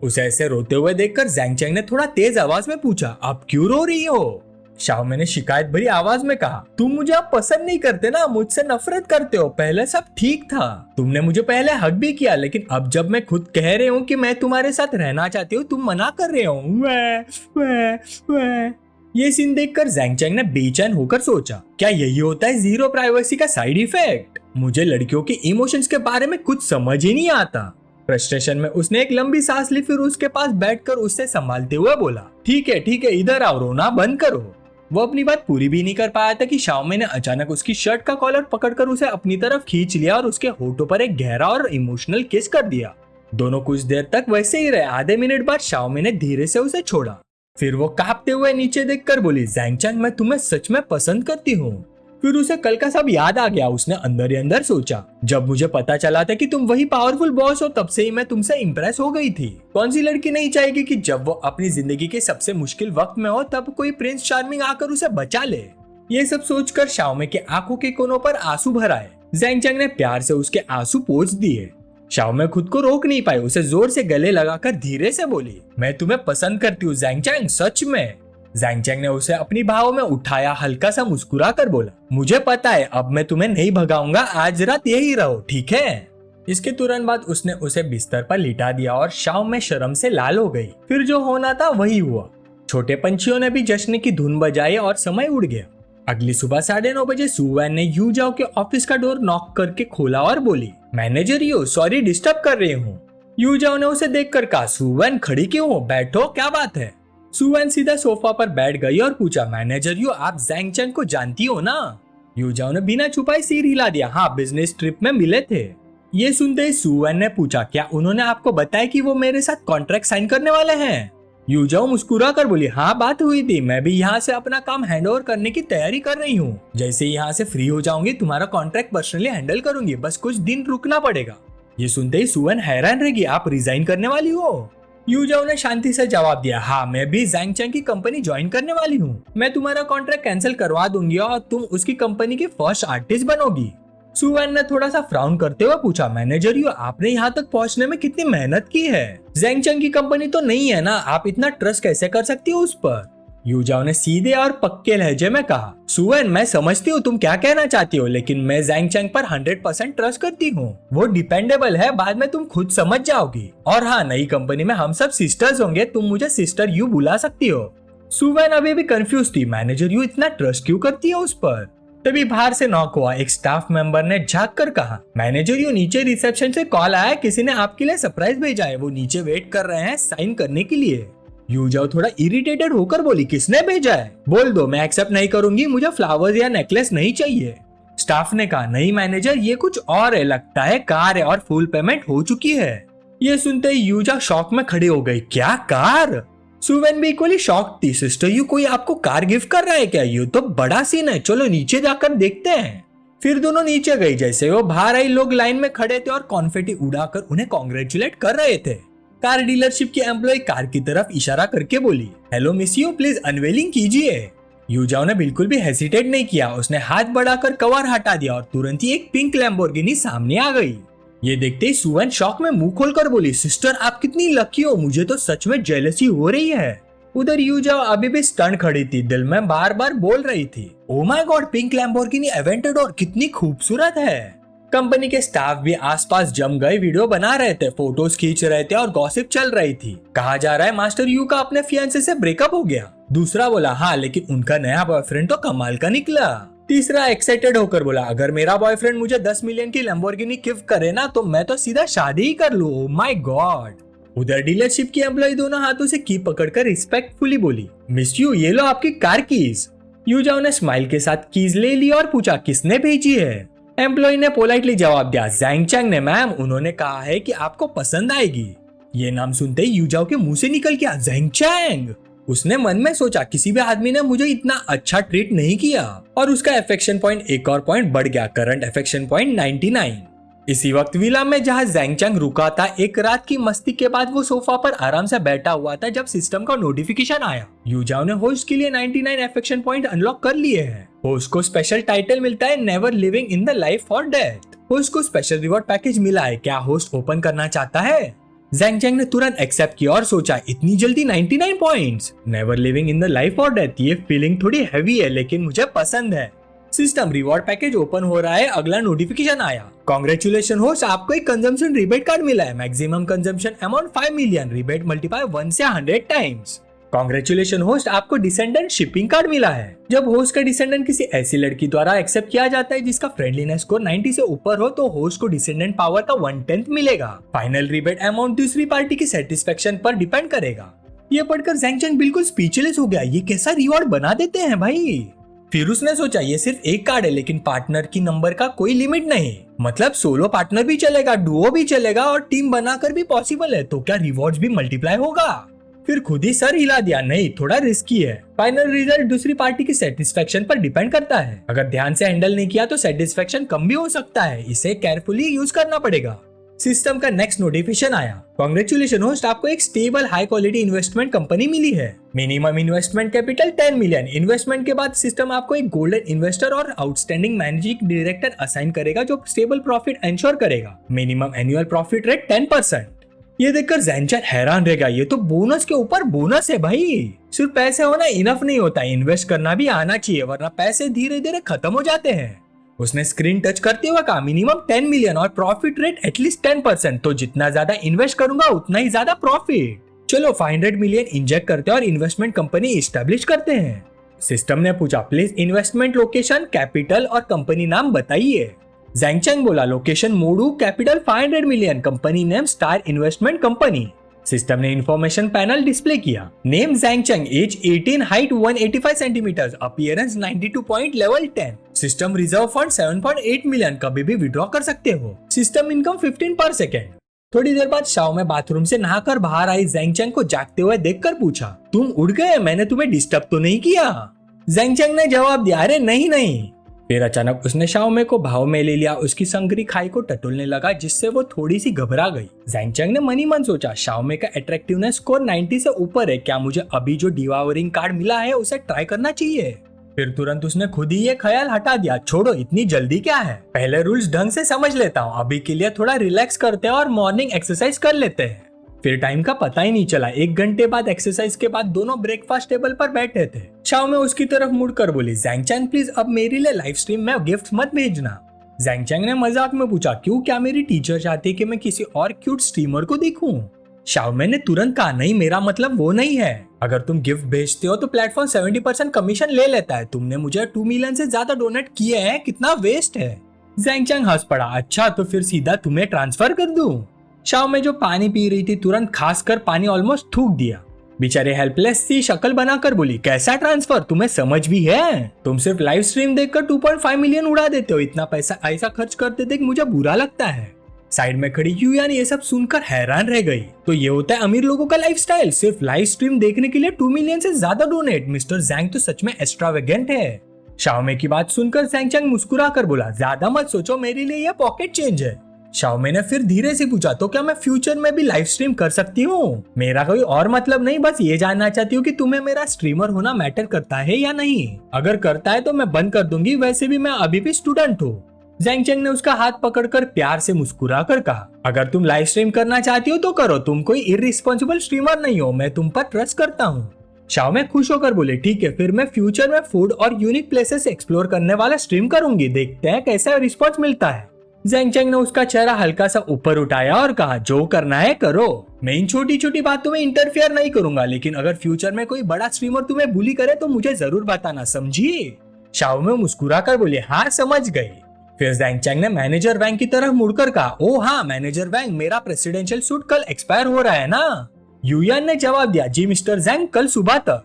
उसे ऐसे रोते हुए देखकर जैंग चैंग ने थोड़ा तेज आवाज में पूछा, आप क्यों रो रही हो? शाओमे ने शिकायत भरी आवाज में कहा, तुम मुझे अब पसंद नहीं करते ना, मुझसे नफरत करते हो, पहले सब ठीक था, तुमने मुझे पहले हक भी किया, लेकिन अब जब मैं खुद कह रही हूँ कि मैं तुम्हारे साथ रहना चाहती हूँ, तुम मना कर रहे हो। ये सीन देखकर जैंग चैंग ने बेचैन होकर सोचा, क्या यही होता है जीरो प्राइवेसी का साइड इफेक्ट? मुझे लड़कियों के इमोशंस के बारे में कुछ समझ ही नहीं आता। फ्रस्ट्रेशन में उसने एक लंबी सांस ली, फिर उसके पास बैठकर उससे संभालते हुए बोला, ठीक है, इधर आओ, रोना बंद करो। वो अपनी बात पूरी भी नहीं कर पाया था कि शाओमे ने अचानक उसकी शर्ट का कॉलर पकड़कर उसे अपनी तरफ खींच लिया और उसके होठों पर एक गहरा और इमोशनल किस कर दिया। दोनों कुछ देर तक वैसे ही रहे। आधे मिनट बाद शाओमे ने धीरे से उसे छोड़ा। फिर वो कांपते हुए नीचे देखकर बोली, जैंग चैंग मैं तुम्हें सच में पसंद करती हूँ। फिर उसे कल का सब याद आ गया। उसने अंदर ही अंदर सोचा, जब मुझे पता चला था कि तुम वही पावरफुल बॉस हो, तब से ही मैं तुमसे इम्प्रेस हो गई थी। कौन सी लड़की नहीं चाहेगी कि जब वो अपनी जिंदगी के सबसे मुश्किल वक्त में हो तब कोई प्रिंस चार्मिंग आकर उसे बचा ले। ये सब सोचकर शाओमे के आंखों के कोनों पर आंसू भर आए। जैंग चैंग ने प्यार से उसके आंसू पोंछ दिए। शाओमे खुद को रोक नहीं पाई, उसे जोर से गले लगाकर धीरे से बोली, मैं तुम्हें पसंद करती हूँ जैंग चैंग, सच में। जैंग चैंग ने उसे अपनी बाहों में उठाया, हल्का सा मुस्कुरा कर बोला, मुझे पता है, अब मैं तुम्हें नहीं भगाऊंगा, आज रात यही रहो, ठीक है? इसके तुरंत बाद उसने उसे बिस्तर पर लिटा दिया और शाओमे शर्म से लाल हो गई। फिर जो होना था वही हुआ। छोटे पंछियों ने भी जश्न की धुन बजाई और समय उड़ गया। अगली सुबह 9:30 बजे सुवैन ने यूजाओ के ऑफिस का डोर नॉक करके खोला और बोली, मैनेजर यू, सॉरी डिस्टर्ब कर रही हूँ। यूजाओ ने उसे देखकर कहा, सुवैन खड़ी क्यों हो, बैठो, क्या बात है? सुवैन सीधा सोफा पर बैठ गई और पूछा, मैनेजर यू, आप जैंग चैंग को जानती हो ना? यूजाओ ने बिना छुपाए सिर हिला दिया, हाँ, बिजनेस ट्रिप में मिले थे। ये सुनते ही सुवैन ने पूछा, क्या उन्होंने आपको बताया कि वो मेरे साथ कॉन्ट्रैक्ट साइन करने वाले हैं? यूजाओ मुस्कुरा कर बोली, हाँ, बात हुई थी, मैं भी यहाँ से अपना काम हैंडओवर करने की तैयारी कर रही हूँ। जैसे यहाँ से फ्री हो जाऊंगी तुम्हारा कॉन्ट्रैक्ट पर्सनली हैंडल करूंगी, बस कुछ दिन रुकना पड़ेगा। ये सुनते ही सुवैन हैरान रह गई, आप रिजाइन करने वाली हो? यूजाओ ने शांति से जवाब दिया, हाँ, मैं भी जैंग चैंग की कंपनी ज्वाइन करने वाली हूँ। मैं तुम्हारा कॉन्ट्रैक्ट कैंसिल करवा दूंगी और तुम उसकी कंपनी की फर्स्ट आर्टिस्ट बनोगी। सुवैन ने थोड़ा सा फ्राउन करते हुए पूछा, मैनेजर यू, आपने यहाँ तक पहुँचने में कितनी मेहनत की है? जैंग चैंग की कंपनी तो नहीं है ना, आप इतना ट्रस्ट कैसे कर सकती हो उस पर? यूजाओ ने सीधे और पक्के लहजे में कहा, सुवेन मैं समझती हूँ तुम क्या कहना चाहती हो, लेकिन मैं जैंग चैंग पर 100% ट्रस्ट करती हूँ। वो डिपेंडेबल है, बाद में तुम खुद समझ जाओगी। और हाँ, नई कंपनी में हम सब सिस्टर्स होंगे, तुम मुझे सिस्टर यू बुला सकती हो। सुवेन अभी भी कंफ्यूज थी, मैनेजर यू इतना ट्रस्ट क्यों करती है उस पर। तभी बाहर से नॉक हुआ। एक स्टाफ मेंबर ने झांक कर कहा, मैनेजर यू नीचे रिसेप्शन से कॉल आया, किसी ने आपके लिए सरप्राइज भेजा है, वो नीचे वेट कर रहे हैं साइन करने के लिए। यूजाओ थोड़ा इरिटेटेड होकर बोली, किसने भेजा है? बोल दो, मैं एक्सेप्ट नहीं करूंगी, मुझे फ्लावर्स या नेकलेस नहीं चाहिए। स्टाफ ने कहा, नहीं मैनेजर, ये कुछ और है, लगता है कार है और फुल पेमेंट हो चुकी है। ये सुनते ही यूजा शॉक में खड़ी हो गई, क्या कार? सुवेन भी इक्वली शॉक थी, सिस्टर यू कोई आपको कार गिफ्ट कर रहा है क्या? ये तो बड़ा सीन है, चलो नीचे जाकर देखते हैं। फिर दोनों नीचे गई। जैसे वो बाहर आई, लोग लाइन में खड़े थे और कॉन्फेटी उड़ाकर उन्हें कॉन्ग्रेचुलेट कर रहे थे। कार डीलरशिप की एम्प्लॉय कार की तरफ इशारा करके बोली, hello miss you, please unveiling कीजिए। यूजाओ ने बिल्कुल भी हेसिटेट नहीं किया, उसने हाथ बढ़ाकर कवर हटा दिया और तुरंत ही एक पिंक लैम्बोर्गिनी सामने आ गई। ये देखते ही सुवेन शॉक में मुंह खोलकर बोली, सिस्टर आप कितनी लकी हो, मुझे तो सच में जेलसी हो रही है। उधर यूजाओ अभी भी स्टन खड़ी थी, दिल में बार बार बोल रही थी, ओ my God, pink Lamborghini Aventador कितनी खूबसूरत है। कंपनी के स्टाफ भी आसपास जम गए, वीडियो बना रहे थे, फोटोज खींच रहे थे और गॉसिप चल रही थी। कहा जा रहा है मास्टर यू का अपने फियांसे से ब्रेकअप हो गया। दूसरा बोला, हाँ लेकिन उनका नया बॉयफ्रेंड तो कमाल का निकला। तीसरा एक्साइटेड होकर बोला, अगर मेरा बॉयफ्रेंड मुझे 10 मिलियन की लैम्बोर्गिनी गिफ्ट करे ना, तो मैं तो सीधा शादी ही कर लूं। Oh my God. उधर डीलरशिप की एम्प्लॉय दोनों हाथों से की पकड़कर रिस्पेक्टफुली बोली, मिस यू, ये लो आपकी कार कीज। यूजाओ ने स्माइल के साथ कीज ले ली और पूछा, किसने भेजी है? एम्प्लॉय ने पोलाइटली जवाब दिया, जैंग चैंग ने मैम, उन्होंने कहा है कि आपको पसंद आएगी। ये नाम सुनते ही यूजाओ के मुंह से निकल गया, जैंग चैंग। उसने मन में सोचा, किसी भी आदमी ने मुझे इतना अच्छा ट्रीट नहीं किया। और उसका अफेक्शन पॉइंट एक और पॉइंट बढ़ गया, करंट अफेक्शन पॉइंट 99। इसी वक्त विला में जहां जैंग चैंग रुका था, एक रात की मस्ती के बाद वो सोफा पर आराम से बैठा हुआ था जब सिस्टम का नोटिफिकेशन आया। यूजाओ ने होस्ट के लिए 99 अफेक्शन पॉइंट अनलॉक कर लिए हैं। होस्ट को स्पेशल टाइटल मिलता है, never living in the life for death. Host को स्पेशल रिवॉर्ड पैकेज मिला है, क्या होस्ट ओपन करना चाहता है? जैंग चैंग ने तुरंत एक्सेप्ट किया और सोचा, इतनी जल्दी 99 points, never living in the life और डेथ, ये फीलिंग थोड़ी हैवी है लेकिन मुझे पसंद है। सिस्टम रिवॉर्ड पैकेज ओपन हो रहा है, अगला नोटिफिकेशन आया, कांग्रेचुलेशन होस्ट, आपको एक कंजम्पशन रिबेट कार्ड मिला है, maximum consumption amount 5 million, rebate multiply 1 से 100 टाइम्स। कांग्रेचुलेशन होस्ट, आपको डिसेंडेंट शिपिंग कार्ड मिला है। जब होस्ट का डिसेंडेंट किसी ऐसी लड़की द्वारा एक्सेप्ट किया जाता है जिसका फ्रेंडलीनेस स्कोर 90 से ऊपर हो, तो होस्ट को डिसेंडेंट पावर का 1/10 मिलेगा। फाइनल रिबेट अमाउंट दूसरी पार्टी की सेटिस्फेक्शन पर डिपेंड करेगा। ये पढ़कर जैंग चैंग बिल्कुल स्पीचलेस हो गया, ये कैसा रिवॉर्ड बना देते हैं भाई। फिर उसने सोचा, ये सिर्फ एक कार्ड है लेकिन पार्टनर की नंबर का कोई लिमिट नहीं, मतलब सोलो पार्टनर भी चलेगा, डुओ भी चलेगा और टीम बनाकर भी पॉसिबल है, तो क्या रिवॉर्ड्स भी मल्टीप्लाई होगा? फिर खुद ही सर हिला दिया, नहीं थोड़ा रिस्की है। फाइनल रिजल्ट दूसरी पार्टी की सेटिस्फेक्शन पर डिपेंड करता है, अगर ध्यान से हैंडल नहीं किया तो सेटिस्फेक्शन कम भी हो सकता है, इसे केयरफुली यूज करना पड़ेगा। सिस्टम का नेक्स्ट नोटिफिकेशन आया, कांग्रेचुलेशन होस्ट, आपको एक stable high quality investment company मिली है। Minimum investment capital 10 million. Investment के बाद सिस्टम आपको एक गोल्डन इन्वेस्टर और आउटस्टैंडिंग मैनेजिंग डायरेक्टर असाइन करेगा जो स्टेबल प्रॉफिट एंश्योर करेगा। Minimum annual profit rate 10%। ये देखकर जैंग चैंग हैरान रह गया, ये तो बोनस के ऊपर बोनस है भाई। सिर्फ पैसे होना इनफ नहीं होता, इन्वेस्ट करना भी आना चाहिए, वरना पैसे धीरे धीरे खत्म हो जाते हैं। उसने स्क्रीन टच करते हुए कहा, मिनिमम 10 मिलियन और प्रॉफिट रेट एटलीस्ट 10%, तो जितना ज्यादा इन्वेस्ट करूंगा उतना ही ज्यादा प्रॉफिट। चलो 500 मिलियन इंजेक्ट करते हैं और इन्वेस्टमेंट कंपनी इस्टेब्लिश करते हैं। सिस्टम ने पूछा, प्लीज इन्वेस्टमेंट लोकेशन, कैपिटल और कंपनी नाम बताइए। जैंग चैंग बोला, लोकेशन मोडू, capital 500 million, company name star investment company. System ने इंफॉर्मेशन पैनल डिस्प्ले किया, name Zhang Cheng, age 18, height 185 centimetre, appearance 92 point, level 10। System reserve fund 7.8 million, कभी भी withdraw कर सकते हो। सिस्टम इनकम 15 पर सेकेंड। थोड़ी देर बाद शाओमे बाथरूम से नहाकर बाहर आई, जैंग चैंग को जागते हुए देखकर पूछा, तुम उड़ गए, मैंने तुम्हें डिस्टर्ब तो नहीं किया? जैंग चैंग ने जवाब दिया, अरे नहीं नहीं। फिर अचानक उसने शाओमे को भाव में ले लिया, उसकी संगरी खाई को टटोलने लगा जिससे वो थोड़ी सी घबरा गई। जैंग चैंग ने मनी मन सोचा, शाओमे का अट्रैक्टिवनेस स्कोर 90 से ऊपर है, क्या मुझे अभी जो डिवावरिंग कार्ड मिला है उसे ट्राई करना चाहिए? फिर तुरंत उसने खुद ही ये ख्याल हटा दिया, छोड़ो इतनी जल्दी क्या है, पहले रूल्स ढंग से समझ लेता हूँ, अभी के लिए थोड़ा रिलैक्स करते हैं और मॉर्निंग एक्सरसाइज कर लेते हैं। फिर टाइम का पता ही नहीं चला। 1 घंटे बाद एक्सरसाइज के बाद दोनों ब्रेकफास्ट टेबल पर बैठे थे। शाओ में उसकी तरफ मुड़कर बोली, ज़ैंग चैंग प्लीज अब मेरे लिए लाइव स्ट्रीम में गिफ्ट मत भेजना। ज़ैंग चैंग ने मजाक में पूछा, क्यों, क्या मेरी टीचर चाहती है कि मैं किसी और क्यूट स्ट्रीमर को देखूं? शाओ में ने तुरंत कहा, नहीं मेरा मतलब वो नहीं है। अगर तुम गिफ्ट भेजते हो तो प्लेटफॉर्म 70% कमीशन ले लेता है। तुमने मुझे 2 मिलियन से ज्यादा डोनेट किए हैं, कितना वेस्ट है। ज़ैंग चैंग हंस पड़ा, अच्छा तो फिर सीधा तुम्हें ट्रांसफर कर दूं। शाओ में जो पानी पी रही थी तुरंत खासकर पानी ऑलमोस्ट थूक दिया। बेचारे हेल्पलेस सी शक्ल बनाकर बोली, कैसा ट्रांसफर, तुम्हें समझ भी है? तुम सिर्फ लाइव स्ट्रीम देखकर 2.5 मिलियन उड़ा देते हो। इतना पैसा ऐसा खर्च करते थे कि मुझे बुरा लगता है। साइड में खड़ी यूयान ये सब सुनकर हैरान रह गई। तो ये होता है अमीर लोगों का लाइफस्टाइल, सिर्फ लाइव स्ट्रीम देखने के लिए 2 मिलियन से ज्यादा डोनेट। मिस्टर ज़ैंग तो सच में एक्स्ट्रावेगेंट है। शाओमे की बात सुनकर ज़ैंग चैंग मुस्कुरा कर बोला, ज्यादा मत सोचो, मेरे लिए यह पॉकेट चेंज है। शाओमे ने फिर धीरे से पूछा, तो क्या मैं फ्यूचर में भी लाइव स्ट्रीम कर सकती हूँ? मेरा कोई और मतलब नहीं, बस ये जानना चाहती हूँ कि तुम्हें मेरा स्ट्रीमर होना मैटर करता है या नहीं। अगर करता है तो मैं बंद कर दूंगी, वैसे भी मैं अभी भी स्टूडेंट हूँ। ज़ैंग चैंग ने उसका हाथ पकड़कर प्यार से मुस्कुरा कर कहा, अगर तुम लाइव स्ट्रीम करना चाहती हो तो करो, तुम कोई इररिस्पॉन्सिबल स्ट्रीमर नहीं हो, मैं तुम पर ट्रस्ट करता हूँ। शाओमे खुश होकर बोले, ठीक है, फिर मैं फ्यूचर में फूड और यूनिक प्लेसेस एक्सप्लोर करने वाला स्ट्रीम करूंगी, देखते हैं कैसा रिस्पॉन्स मिलता है। ज़ैंग चैंग ने उसका चेहरा हल्का सा ऊपर उठाया और कहा, जो करना है करो, मैं इन छोटी छोटी बातों में इंटरफेयर नहीं करूंगा, लेकिन अगर फ्यूचर में कोई बड़ा स्ट्रीमर तुम्हें बुली करे तो मुझे जरूर बताना, समझी? शाओमे मुस्कुरा कर बोले, हाँ समझ गई। फिर ज़ैंग चैंग ने मैनेजर वैंग की तरफ मुड़कर कहा, ओ हाँ मैनेजर वैंग, मेरा प्रेसिडेंशियल सूट कल एक्सपायर हो रहा है ना? यूयान ने जवाब दिया, जी मिस्टर ज़ैंग, कल सुबह तक।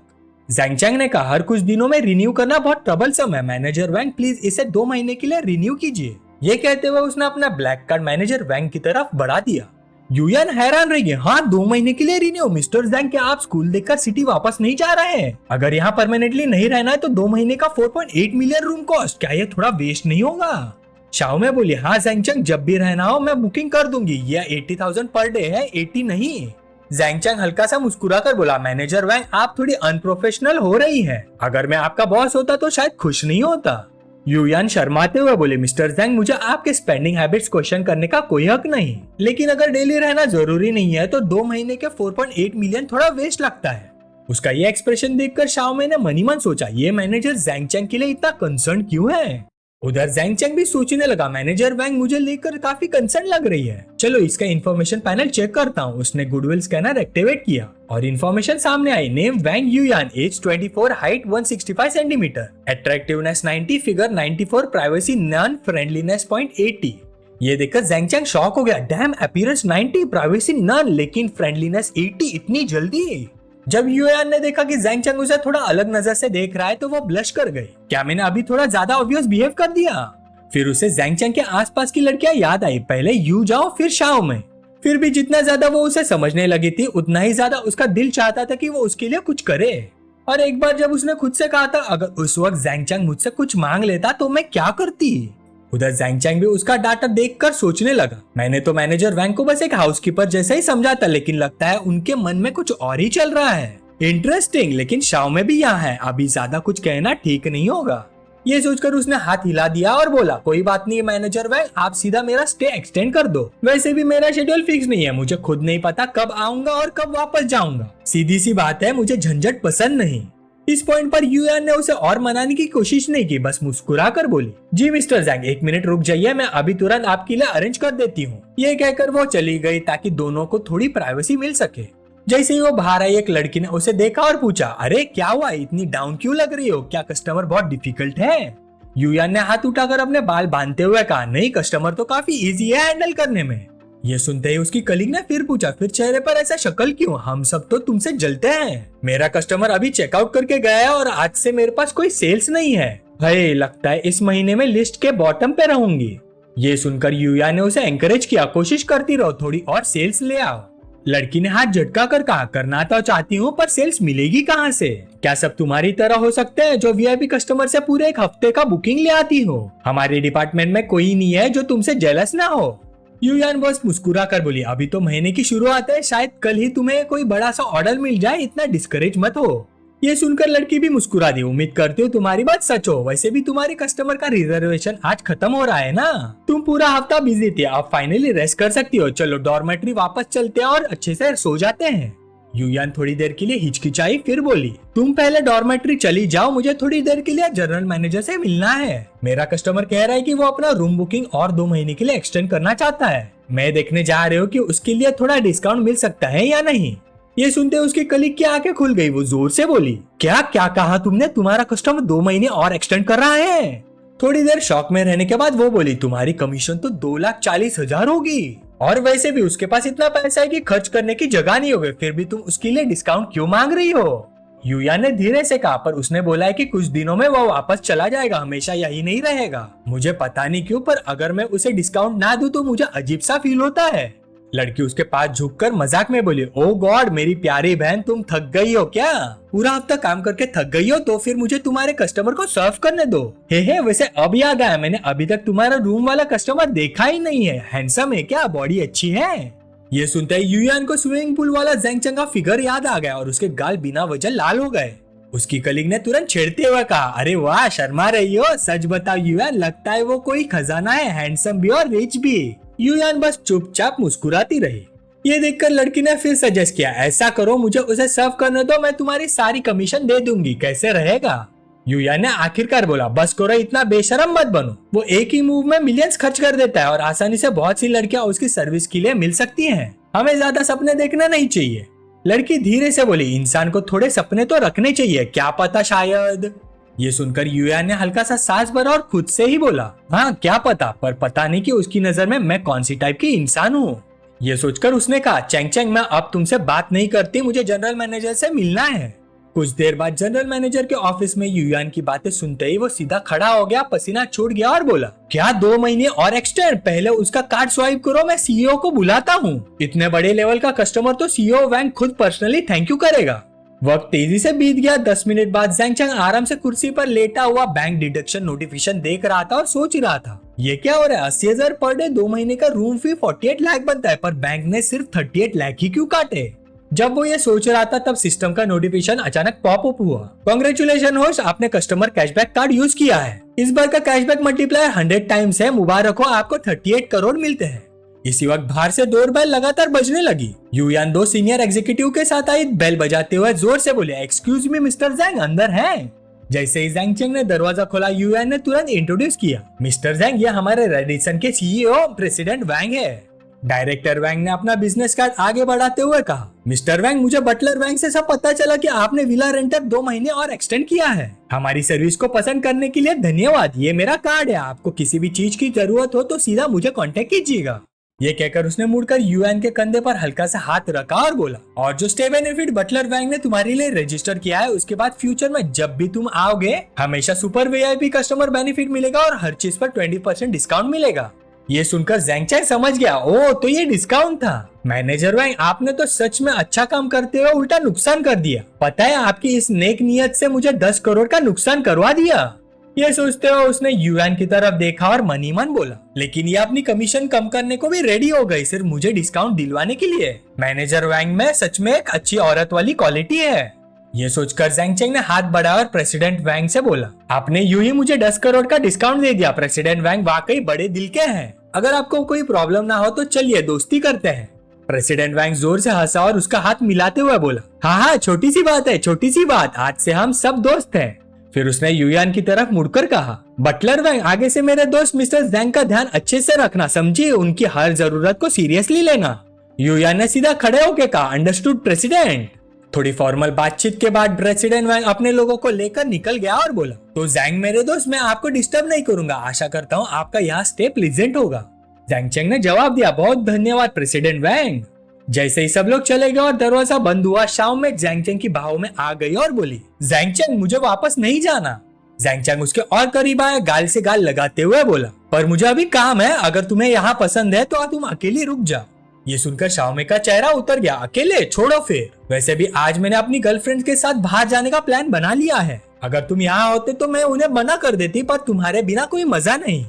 ज़ैंग चैंग ने कहा, हर कुछ दिनों में रिन्यू करना बहुत ट्रबलसम है, मैनेजर वैंग प्लीज इसे 2 महीने के लिए रिन्यू कीजिए। ये कहते हुए उसने अपना ब्लैक कार्ड मैनेजर वैंग की तरफ बढ़ा दिया। यूयान हैरान रह गए, हाँ 2 महीने के लिए रिन्यू? मिस्टर ज़ैंग, क्या आप स्कूल देखकर सिटी वापस नहीं जा रहे हैं? अगर यहाँ परमानेंटली नहीं रहना है तो 2 महीने का 4.8 मिलियन रूम कॉस्ट, क्या ये थोड़ा वेस्ट नहीं होगा? शाओ में बोली, हाँ ज़ैंग चैंग, जब भी रहना हो मैं बुकिंग कर दूंगी, यह 80,000 पर डे है, 80 नहीं। ज़ैंग चैंग हल्का सा मुस्कुरा कर बोला, मैनेजर वैंग आप थोड़ी अनप्रोफेशनल हो रही हैं। अगर मैं आपका बॉस होता तो शायद खुश नहीं होता। यूयान शर्माते हुए बोले, मिस्टर ज़ैंग, मुझे आपके स्पेंडिंग हैबिट्स क्वेश्चन करने का कोई हक नहीं, लेकिन अगर डेली रहना जरूरी नहीं है तो 2 महीने के 4.8 मिलियन थोड़ा वेस्ट लगता है। उसका ये एक्सप्रेशन देखकर शाओमे ने मनी मन सोचा, ये मैनेजर ज़ैंग चैंग के लिए इतना कंसर्न क्यों है? उधर ज़ैंग चैंग भी सोचने लगा, मैनेजर वैंग मुझे लेकर काफी कंसर्न लग रही है, चलो इसका इन्फॉर्मेशन पैनल चेक करता हूँ। उसने गुडविल स्कैनर एक्टिवेट किया और इन्फॉर्मेशन सामने आई, name Wang Yuyan, age 24, height 165 centimetre, attractiveness 90, figure 94, privacy none, friendliness 0.80। ये देखकर ज़ैंग चैंग शॉक हो गया, डैम, अपीयरेंस 90, प्राइवेसी नन, लेकिन फ्रेंडलीनेस 80, इतनी जल्दी? जब यूयान ने देखा कि ज़ैंग चैंग उसे थोड़ा अलग नजर से देख रहा है तो वो ब्लश कर गई, क्या मैंने अभी थोड़ा ज्यादा ऑब्वियस बिहेव कर दिया? फिर उसे ज़ैंग चैंग के आसपास की लड़कियां याद आई, पहले यू जाओ फिर शाओ में। फिर भी जितना ज्यादा वो उसे समझने लगी थी उतना ही ज्यादा उसका दिल चाहता था कि वो उसके लिए कुछ करे। और एक बार जब उसने खुद से कहा था, अगर उस वक्त ज़ैंग चैंग मुझसे कुछ मांग लेता तो मैं क्या करती? उधर ज़ैंग चैंग भी उसका डाटा देखकर सोचने लगा, मैंने तो मैनेजर वैंग को बस एक हाउसकीपर जैसा ही समझा था, लेकिन लगता है उनके मन में कुछ और ही चल रहा है। इंटरेस्टिंग, लेकिन शाओ में भी यहाँ है, अभी ज्यादा कुछ कहना ठीक नहीं होगा। ये सोचकर उसने हाथ हिला दिया और बोला, कोई बात नहीं मैनेजर वैंग, आप सीधा मेरा स्टे एक्सटेंड कर दो, वैसे भी मेरा शेड्यूल फिक्स नहीं है, मुझे खुद नहीं पता कब आऊंगा और कब वापस जाऊंगा, सीधी सी बात है, मुझे झंझट पसंद नहीं। इस पॉइंट पर यूयान ने उसे और मनाने की कोशिश नहीं की, बस मुस्कुरा कर बोली, जी मिस्टर ज़ैंग 1 मिनट रुक जाइए, मैं अभी तुरंत आपके लिए अरेंज कर देती हूँ। ये कहकर वो चली गई ताकि दोनों को थोड़ी प्राइवेसी मिल सके। जैसे ही वो बाहर आई एक लड़की ने उसे देखा और पूछा, अरे क्या हुआ, इतनी डाउन क्यों लग रही हो, क्या कस्टमर बहुत डिफिकल्ट है? यूयान ने हाथ उठाकर अपने बाल बांधते हुए कहा, नहीं कस्टमर तो काफी इजी है हैंडल करने में। ये सुनते ही उसकी कलीग ने फिर पूछा, फिर चेहरे पर ऐसा शक्ल क्यों, हम सब तो तुमसे जलते हैं। मेरा कस्टमर अभी चेकआउट करके गया है और आज से मेरे पास कोई सेल्स नहीं है, भाई लगता है इस महीने में लिस्ट के बॉटम पे रहूंगी। ये सुनकर यूयान ने उसे एंकरेज किया, कोशिश करती रहो, थोड़ी और सेल्स ले आओ। लड़की ने हाथ झटका कर कहा, करना तो चाहती हूँ पर सेल्स मिलेगी कहाँ से? क्या सब तुम्हारी तरह हो सकते हैं जो वीआईपी कस्टमर से पूरे 1 हफ्ते का बुकिंग ले आती हो? हमारे डिपार्टमेंट में कोई नहीं है जो तुमसे जेलस ना हो। यूयान बस मुस्कुरा कर बोली, अभी तो महीने की शुरुआत है, शायद कल ही तुम्हें कोई बड़ा सा ऑर्डर मिल जाए, इतना डिस्करेज मत हो। ये सुनकर लड़की भी मुस्कुरा दी। उम्मीद करती हूँ तुम्हारी बात सच हो। वैसे भी तुम्हारे कस्टमर का रिजर्वेशन आज खत्म हो रहा है ना। तुम पूरा हफ्ता बिजी थी, अब फाइनली रेस्ट कर सकती हो। चलो डॉर्मेट्री वापस चलते हैं और अच्छे से सो जाते हैं। युयान थोड़ी देर के लिए हिचकिचाई, फिर बोली, तुम पहले डॉर्मेट्री चली जाओ, मुझे थोड़ी देर के लिए जनरल मैनेजर से मिलना है। मेरा कस्टमर कह रहा है कि वो अपना रूम बुकिंग और 2 महीने के लिए एक्सटेंड करना चाहता है। मैं देखने जा रही हूँ कि उसके लिए थोड़ा डिस्काउंट मिल सकता है या नहीं। ये सुनते उसकी कलीग की आंखें खुल गई। वो जोर से बोली, क्या क्या कहा तुमने? तुम्हारा कस्टमर 2 महीने और एक्सटेंड कर रहा है? थोड़ी देर शॉक में रहने के बाद वो बोली, तुम्हारी कमीशन तो 2,40,000 होगी, और वैसे भी उसके पास इतना पैसा है कि खर्च करने की जगह नहीं होगी, फिर भी तुम उसके लिए डिस्काउंट क्यों मांग रही हो? युयान ने धीरे से कहा, पर उसने बोला है कि कुछ दिनों में वो वापस चला जाएगा, हमेशा यही नहीं रहेगा। मुझे पता नहीं क्यों, पर अगर मैं उसे डिस्काउंट ना दूं तो मुझे अजीब सा फील होता है। लड़की उसके पास झुककर मजाक में बोली, ओ गॉड मेरी प्यारी बहन, तुम थक गई हो क्या? पूरा हफ्ता काम करके थक गई हो तो फिर मुझे तुम्हारे कस्टमर को सर्व करने दो। हे वैसे अब याद आया, मैंने अभी तक तुम्हारा रूम वाला कस्टमर देखा ही नहीं है। हैंडसम है क्या? बॉडी अच्छी है? ये सुनते ही युयान को स्विमिंग पूल वाला ज़ेंग का फिगर याद आ गया और उसके गाल बिना वजह लाल हो गए। उसकी कलीग ने तुरंत छेड़ते हुए कहा, अरे वाह शर्मा रही हो, सच बताओ युयान, लगता है वो कोई खजाना है, हैंडसम भी और रिच भी। युयान बस चुपचाप मुस्कुराती रही। ये देखकर लड़की ने फिर सजेस्ट किया, ऐसा करो मुझे उसे सर्व करने दो, मैं तुम्हारी सारी कमीशन दे दूंगी, कैसे रहेगा? युयान ने आखिरकार बोला, बस करो, इतना बेशरम मत बनो। वो एक ही मूव में मिलियंस खर्च कर देता है और आसानी से बहुत सी लड़कियां उसकी सर्विस के लिए मिल सकती हैं। हमें ज्यादा सपने देखना नहीं चाहिए। लड़की धीरे से बोली, इंसान को थोड़े सपने तो रखने चाहिए, क्या पता शायद। ये सुनकर युयान ने हल्का सा सांस भरा और खुद से ही बोला, हाँ क्या पता, पर पता नहीं कि उसकी नजर में मैं कौन सी टाइप की इंसान हूँ। ये सोचकर उसने कहा, चैंग चैंग मैं अब तुमसे बात नहीं करती, मुझे जनरल मैनेजर से मिलना है। कुछ देर बाद जनरल मैनेजर के ऑफिस में युयान की बातें सुनते ही वो सीधा खड़ा हो गया, पसीना छूट गया और बोला, क्या 2 महीने और एक्सटेंड? पहले उसका कार्ड स्वाइप करो, मैं सीईओ को बुलाता हूँ। इतने बड़े लेवल का कस्टमर तो सीईओ वैंग खुद पर्सनली थैंक यू करेगा। वक्त तेजी से बीत गया। 10 मिनट बाद ज़ेंग चैंग आराम से कुर्सी पर लेटा हुआ बैंक डिडक्शन नोटिफिकेशन देख रहा था और सोच रहा था, ये क्या हो रहा है? 80,000 पर डे, 2 महीने का रूम फी 48 लाख बनता है, पर बैंक ने सिर्फ 38 लाख ही क्यों काटे? जब वो ये सोच रहा था तब सिस्टम का नोटिफिकेशन अचानक पॉप अप हुआ, कांग्रेचुलेशन होस्ट, आपने कस्टमर कैशबैक कार्ड यूज किया है। इस बार का कैशबैक मल्टीप्लायर 100 टाइम्स है, मुबारक हो, आपको 38 करोड़ मिलते हैं। इसी वक्त बाहर से डोर बेल लगातार बजने लगी। युयान 2 सीनियर एग्जीक्यूटिव के साथ आई। बेल बजाते हुए जोर से बोले, एक्सक्यूज मी मिस्टर ज़ेंग, अंदर हैं? जैसे ही ज़ेंग चैंग ने दरवाजा खोला, युयान ने तुरंत इंट्रोड्यूस किया, मिस्टर ज़ेंग, ये हमारे रेडिसन के सीईओ प्रेसिडेंट वैंग है। डायरेक्टर वैंग ने अपना बिजनेस कार्ड आगे बढ़ाते हुए कहा, मिस्टर वैंग, मुझे बटलर वैंग से सब पता चला कि आपने विला रेंटर 2 महीने और एक्सटेंड किया है। हमारी सर्विस को पसंद करने के लिए धन्यवाद। ये मेरा कार्ड है, आपको किसी भी चीज की जरूरत हो तो सीधा मुझे कांटेक्ट कीजिएगा। ये कहकर उसने मुड़कर युयान के कंधे पर हल्का सा हाथ रखा और बोला, और जो स्टे बेनिफिट बटलर वैंग ने तुम्हारे लिए रजिस्टर किया है, उसके बाद फ्यूचर में जब भी तुम आओगे हमेशा सुपर वीआईपी कस्टमर बेनिफिट मिलेगा और हर चीज पर 20% डिस्काउंट मिलेगा। ये सुनकर ज़ेंग चैंग समझ गया, ओ तो ये डिस्काउंट था। मैनेजर वैंग, आपने तो सच में अच्छा काम करते हुए उल्टा नुकसान कर दिया। पता है, आपकी इस नेक नियत से मुझे 10 करोड़ का नुकसान करवा दिया। ये सोचते हुए उसने युयान की तरफ देखा और मन ही मन बोला, लेकिन ये अपनी कमीशन कम करने को भी रेडी हो गई सिर्फ मुझे डिस्काउंट दिलवाने के लिए। मैनेजर वैंग में सच में एक अच्छी औरत वाली क्वालिटी है। ये सोचकर ज़ेंग चैंग ने हाथ बढ़ाया और प्रेसिडेंट वैंग से बोला, आपने यूं ही मुझे 10 करोड़ का डिस्काउंट दे दिया। प्रेसिडेंट वैंग वाकई बड़े दिल के हैं। अगर आपको कोई प्रॉब्लम ना हो तो चलिए दोस्ती करते हैं। प्रेसिडेंट वैंग जोर से हंसा और उसका हाथ मिलाते हुए बोला, हाँ छोटी सी बात है, छोटी सी बात, आज से हम सब दोस्त हैं। फिर उसने युयान की तरफ मुड़कर कहा, बटलर वैंग, आगे से मेरे दोस्त मिस्टर ज़ेंग का ध्यान अच्छे से रखना, समझिए, उनकी हर जरूरत को सीरियसली लेना। युयान ने सीधा खड़े होकर कहा, अंडरस्टूड प्रेसिडेंट। थोड़ी फॉर्मल बातचीत के बाद प्रेसिडेंट वैंग अपने लोगों को लेकर निकल गया और बोला, तो ज़ेंग मेरे दोस्त, मैं आपको डिस्टर्ब नहीं करूंगा, आशा करता हूँ आपका यहाँ स्टे प्लीजेंट होगा। ज़ेंग चैंग ने जवाब दिया, बहुत धन्यवाद प्रेसिडेंट वैंग। जैसे ही सब लोग चले गए और दरवाजा बंद हुआ, शाओ में ज़ेंग चैंग की बाहों में आ गई और बोली, ज़ेंग चैंग, मुझे वापस नहीं जाना। ज़ेंग चैंग उसके और करीब आया, गाल से गाल लगाते हुए बोला, पर मुझे अभी काम है, अगर तुम्हें यहाँ पसंद है तो तुम अकेली रुक जाओ। ये सुनकर शाओमे का चेहरा उतर गया, अकेले छोड़ो फिर, वैसे भी आज मैंने अपनी गर्लफ्रेंड के साथ बाहर जाने का प्लान बना लिया है। अगर तुम यहाँ होते तो मैं उन्हें मना कर देती, पर तुम्हारे बिना कोई मजा नहीं।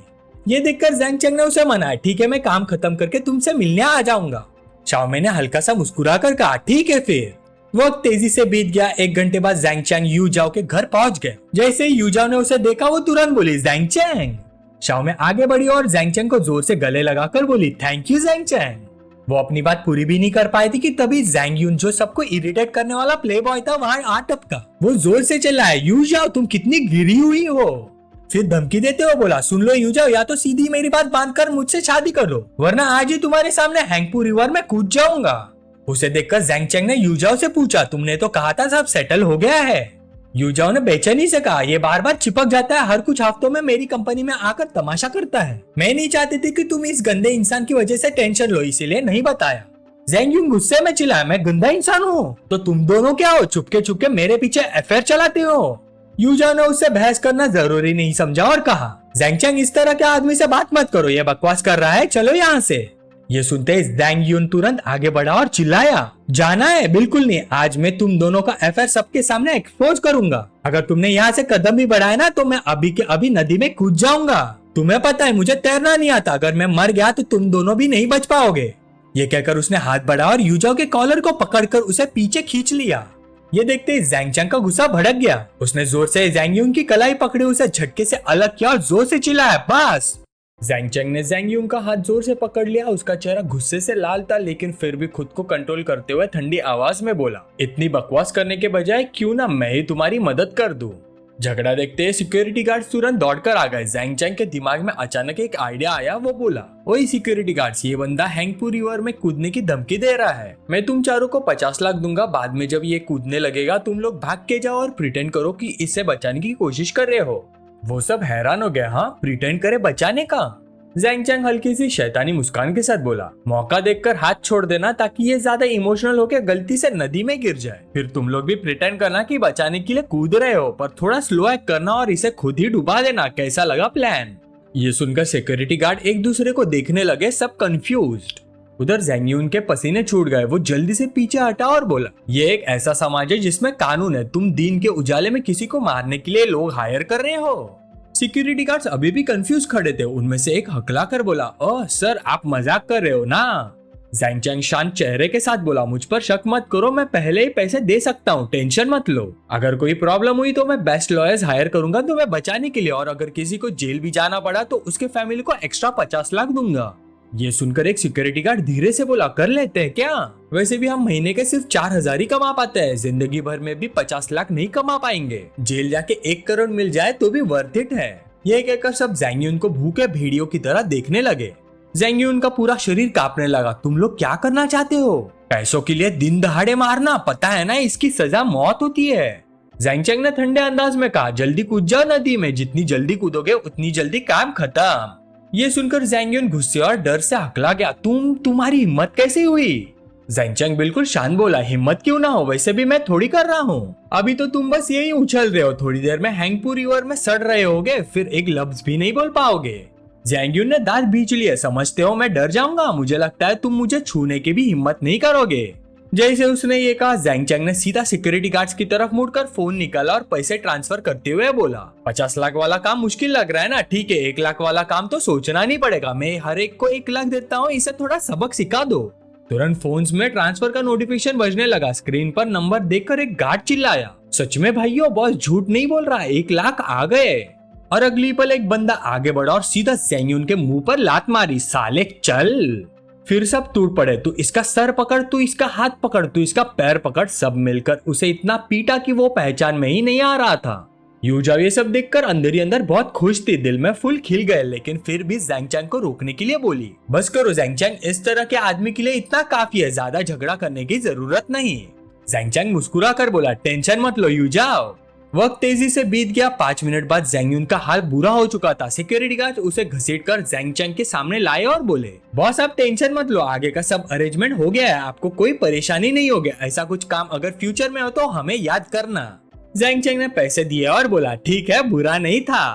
ये देखकर ज़ेंग चैंग ने उसे मनाया, ठीक है, मैं काम खत्म करके तुमसे मिलने आ जाऊंगा। शाओमे ने हल्का सा मुस्कुरा कर कहा, ठीक है फिर। वक्त तेजी से बीत गया। 1 घंटे बाद जैंग चैंग यू जाओ के घर पहुंच गए। जैसे ही यू जाओ ने उसे देखा वो तुरंत बोली जैंग चैंग। शाओ में आगे बढ़ी और जैंग चैंग को जोर से गले लगाकर बोली थैंक यू जैंग चैंग। वो अपनी बात पूरी भी नहीं कर पाई थी कि तभी जैंग यून जो सबको इरिटेट करने वाला प्ले बॉय था वहां आ टपका। वो जोर से चिल्लाया यू जाओ तुम कितनी गिरी हुई हो। फिर धमकी देते हुए बोला सुन लो यू जाओ या तो सीधी मेरी बात बांधकर मुझसे शादी कर लो वरना आज ही तुम्हारे सामने हैंगपू रिवर में कूद जाऊंगा। उसे देखकर जैंग चैंग ने यू जाओ से पूछा तुमने तो कहा था सब सेटल हो गया है। यू जाओ ने बेचैनी से कहा ये बार बार चिपक जाता है हर कुछ हफ्तों में मेरी कंपनी में आकर तमाशा करता है। मैं नहीं चाहती थी कि तुम इस गंदे इंसान की वजह से टेंशन लो इसीलिए नहीं बताया। जैंग यून गुस्से में चिल्लाया मैं गंदा इंसान हूँ तो तुम दोनों क्या हो चुपके चुपके मेरे पीछे अफेयर चलाते हो। यू जाओ ने उससे बहस करना जरूरी नहीं समझा और कहा जैंग चैंग इस तरह के आदमी से बात मत करो ये बकवास कर रहा है चलो यहाँ से। ये सुनते ही जैंग यून तुरंत आगे बढ़ा और चिल्लाया जाना है बिल्कुल नहीं आज मैं तुम दोनों का अफेयर सबके सामने एक्सपोज करूंगा। अगर तुमने यहाँ से कदम भी बढ़ाया ना तो मैं अभी के अभी नदी में कूद जाऊंगा। तुम्हें पता है मुझे तैरना नहीं आता अगर मैं मर गया तो तुम दोनों भी नहीं बच पाओगे। ये कहकर उसने हाथ बढ़ाया और यूजाओ के कॉलर को पकड़कर उसे पीछे खींच लिया। ये देखते ही जैंग चैंग का गुस्सा भड़क गया। उसने जोर से जैंग यून की कलाई पकड़ी उसे झटके से अलग किया और जोर से चिल्लाया बस। जैंग चैंग ने जैंग यून का हाथ जोर से पकड़ लिया। उसका चेहरा गुस्से से लाल था लेकिन फिर भी खुद को कंट्रोल करते हुए ठंडी आवाज में बोला इतनी बकवास करने के बजाय क्यों ना मैं ही तुम्हारी मदद कर दूं। झगड़ा देखते ही सिक्योरिटी गार्ड तुरंत दौड़कर आ गए। जैंग चैंग के दिमाग में अचानक एक आइडिया आया। वो बोला ओए सिक्योरिटी गार्ड्स ये बंदा हैंगपू रिवर में कूदने की धमकी दे रहा है। मैं तुम चारों को 50 लाख दूंगा बाद में जब ये कूदने लगेगा तुम लोग भाग के जाओ और प्रिटेंड करो कि इससे बचाने की कोशिश कर रहे हो। वो सब हैरान हो गए हाँ प्रिटेंड करे बचाने का। जैंग चैंग हल्की सी शैतानी मुस्कान के साथ बोला मौका देखकर हाथ छोड़ देना ताकि ये ज्यादा इमोशनल होकर गलती से नदी में गिर जाए। फिर तुम लोग भी प्रिटेंड करना कि बचाने के लिए कूद रहे हो पर थोड़ा स्लो एक्ट करना और इसे खुद ही डुबा देना। कैसा लगा प्लान। ये सुनकर सिक्योरिटी गार्ड एक दूसरे को देखने लगे सब कंफ्यूज्ड। उधर जैंग यून के पसीने छूट गए। वो जल्दी से पीछे हटा और बोला ये एक ऐसा समाज है जिसमें कानून है। तुम दिन के उजाले में किसी को मारने के लिए लोग हायर कर रहे हो। सिक्योरिटी गार्ड्स अभी भी कंफ्यूज खड़े थे। उनमें से एक हकला कर बोला ओह सर आप मजाक कर रहे हो ना। जैंग चैंग शांत चेहरे के साथ बोला मुझ पर शक मत करो मैं पहले ही पैसे दे सकता हूँ टेंशन मत लो। अगर कोई प्रॉब्लम हुई तो मैं बेस्ट लॉयर्स हायर करूंगा तुम्हें बचाने के लिए और अगर किसी को जेल भी जाना पड़ा तो उसके फैमिली को एक्स्ट्रा 50 लाख दूंगा। ये सुनकर एक सिक्योरिटी गार्ड धीरे से बोला कर लेते हैं क्या। वैसे भी हम महीने के सिर्फ 4000 ही कमा पाते हैं जिंदगी भर में भी 50 लाख नहीं कमा पाएंगे। जेल जाके 1 करोड़ मिल जाए तो भी वर्थ इट है। ये कहकर सब जैंग यून को भूखे भेड़ियों की तरह देखने लगे। जैंग यून का पूरा शरीर कांपने लगा। तुम लोग क्या करना चाहते हो। पैसों के लिए दिन दहाड़े मारना पता है ना इसकी सजा मौत होती है। जैंग चैंग ने ठंडे अंदाज में कहा जल्दी कूद जाओ नदी में जितनी जल्दी कूदोगे उतनी जल्दी काम खत्म। ये सुनकर जैंग यून गुस्से और डर से हकला गया तुम्हारी हिम्मत कैसे हुई। जैंग चैंग बिल्कुल शांत बोला हिम्मत क्यों ना हो वैसे भी मैं थोड़ी कर रहा हूँ। अभी तो तुम बस यही उछल रहे हो थोड़ी देर में हैंगपू रिवर में सड़ रहे होगे फिर एक लफ्ज भी नहीं बोल पाओगे। जैंग यून ने दांत बींच लिए समझते हो मैं डर जाऊंगा मुझे लगता है तुम मुझे छूने की भी हिम्मत नहीं करोगे। जैसे उसने ये कहा जैंग चैंग ने सीधा सिक्योरिटी गार्ड्स की तरफ मुड़कर फोन निकाला और पैसे ट्रांसफर करते हुए बोला 50 लाख वाला काम मुश्किल लग रहा है ना ठीक है 1 लाख वाला काम तो सोचना नहीं पड़ेगा। मैं हर एक को 1 लाख देता हूँ इसे थोड़ा सबक सिखा दो। तुरंत फोन्स में ट्रांसफर का नोटिफिकेशन बजने लगा। स्क्रीन पर नंबर देखकर एक गार्ड चिल्लाया सच में भाइयों बॉस झूठ नहीं बोल रहा 1 लाख आ गए। और अगली पल एक बंदा आगे बढ़ा और सीधा जैंग यून के मुंह पर लात मारी साले चल। फिर सब टूट पड़े। तू इसका सर पकड़ तू इसका हाथ पकड़ तू इसका पैर पकड़ सब मिलकर उसे इतना पीटा कि वो पहचान में ही नहीं आ रहा था। यू जाओ ये सब देखकर अंदर ही अंदर बहुत खुश थी दिल में फूल खिल गए लेकिन फिर भी जैंग चैंग को रोकने के लिए बोली बस करो जैंग चैंग इस तरह के आदमी के लिए इतना काफी है ज्यादा झगड़ा करने की जरूरत नहीं। जैंग चैंग मुस्कुरा कर बोला टेंशन मत लो यू जाओ। वक्त तेजी से बीत गया। 5 मिनट बाद जैंग यून का हाल बुरा हो चुका था। सिक्योरिटी गार्ड उसे घसीटकर जैंग चैंग के सामने लाए और बोले बॉस आप टेंशन मत लो आगे का सब अरेंजमेंट हो गया है आपको कोई परेशानी नहीं होगी। ऐसा कुछ काम अगर फ्यूचर में हो तो हमें याद करना। जैंग चैंग ने पैसे दिए और बोला ठीक है बुरा नहीं था।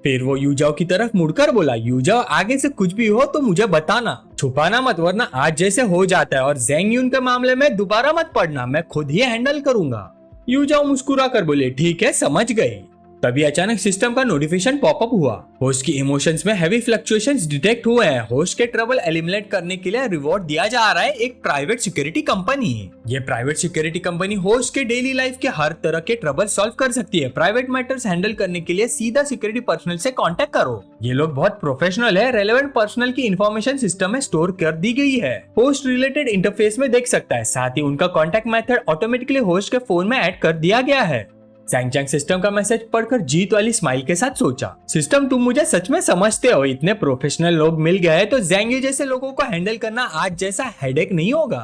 फिर वो यूजाओ की तरफ मुड़कर बोला यूजाओ आगे से कुछ भी हो तो मुझे बताना छुपाना मत वरना आज जैसे हो जाता है और जैंग यून के मामले में दोबारा मत पड़ना मैं खुद ही हैंडल करूंगा। यूजाओ मुस्कुरा कर बोले ठीक है समझ गई। तभी अचानक सिस्टम का नोटिफिकेशन पॉपअप हुआ। होस्ट की इमोशंस में हैवी फ्लक्चुएशंस डिटेक्ट हुए हैं। होस्ट के ट्रबल एलिमिनेट करने के लिए रिवॉर्ड दिया जा रहा है एक प्राइवेट सिक्योरिटी कंपनी। ये प्राइवेट सिक्योरिटी कंपनी होस्ट के डेली लाइफ के हर तरह के ट्रबल सॉल्व कर सकती है। प्राइवेट मैटर्स हैंडल करने के लिए सीधा सिक्योरिटी पर्सनल से कांटेक्ट करो। ये लोग बहुत प्रोफेशनल है। रेलेवेंट पर्सनल की इन्फॉर्मेशन सिस्टम में स्टोर कर दी गई है। होस्ट रिलेटेड इंटरफेस में देख सकता है। साथ ही उनका कॉन्टेक्ट मेथड ऑटोमेटिकली होस्ट के फोन में ऐड कर दिया गया है। जैंग चैंग सिस्टम का मैसेज पढ़कर जीत वाली स्माइल के साथ सोचा, सिस्टम तुम मुझे सच में समझते हो। इतने प्रोफेशनल लोग मिल गए तो जैंग जैसे लोगों को हैंडल करना आज जैसा हेडेक नहीं होगा।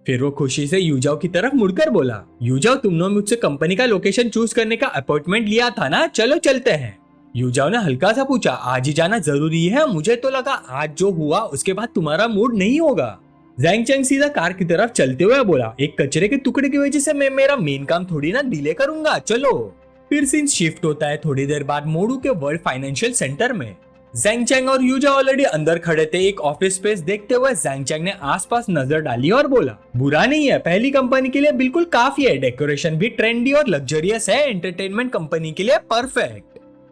फिर वो खुशी से यूजाओ की तरफ मुड़कर बोला, यूजाओ तुमने मुझसे कंपनी का लोकेशन चूज करने का अपॉइंटमेंट लिया था ना, चलो चलते हैं। यूजाओ ने हल्का सा पूछा, आज ही जाना जरूरी है? मुझे तो लगा आज जो हुआ उसके बाद तुम्हारा मूड नहीं होगा। जैंग चैंग सीधा कार की तरफ चलते हुए बोला, एक कचरे के टुकड़े की वजह से मैं मेरा मेन काम थोड़ी ना डिले करूंगा, चलो। फिर सीन शिफ्ट होता है थोड़ी देर बाद मोडू के वर्ल्ड फाइनेंशियल सेंटर में। जैंग चैंग और यूजा ऑलरेडी अंदर खड़े थे। एक ऑफिस स्पेस देखते हुए जैंग चैंग ने आसपास नजर डाली और बोला, बुरा नहीं है, पहली कंपनी के लिए बिल्कुल काफी है। डेकोरेशन भी ट्रेंडी और लग्जरियस है, एंटरटेनमेंट कंपनी के लिए परफेक्ट।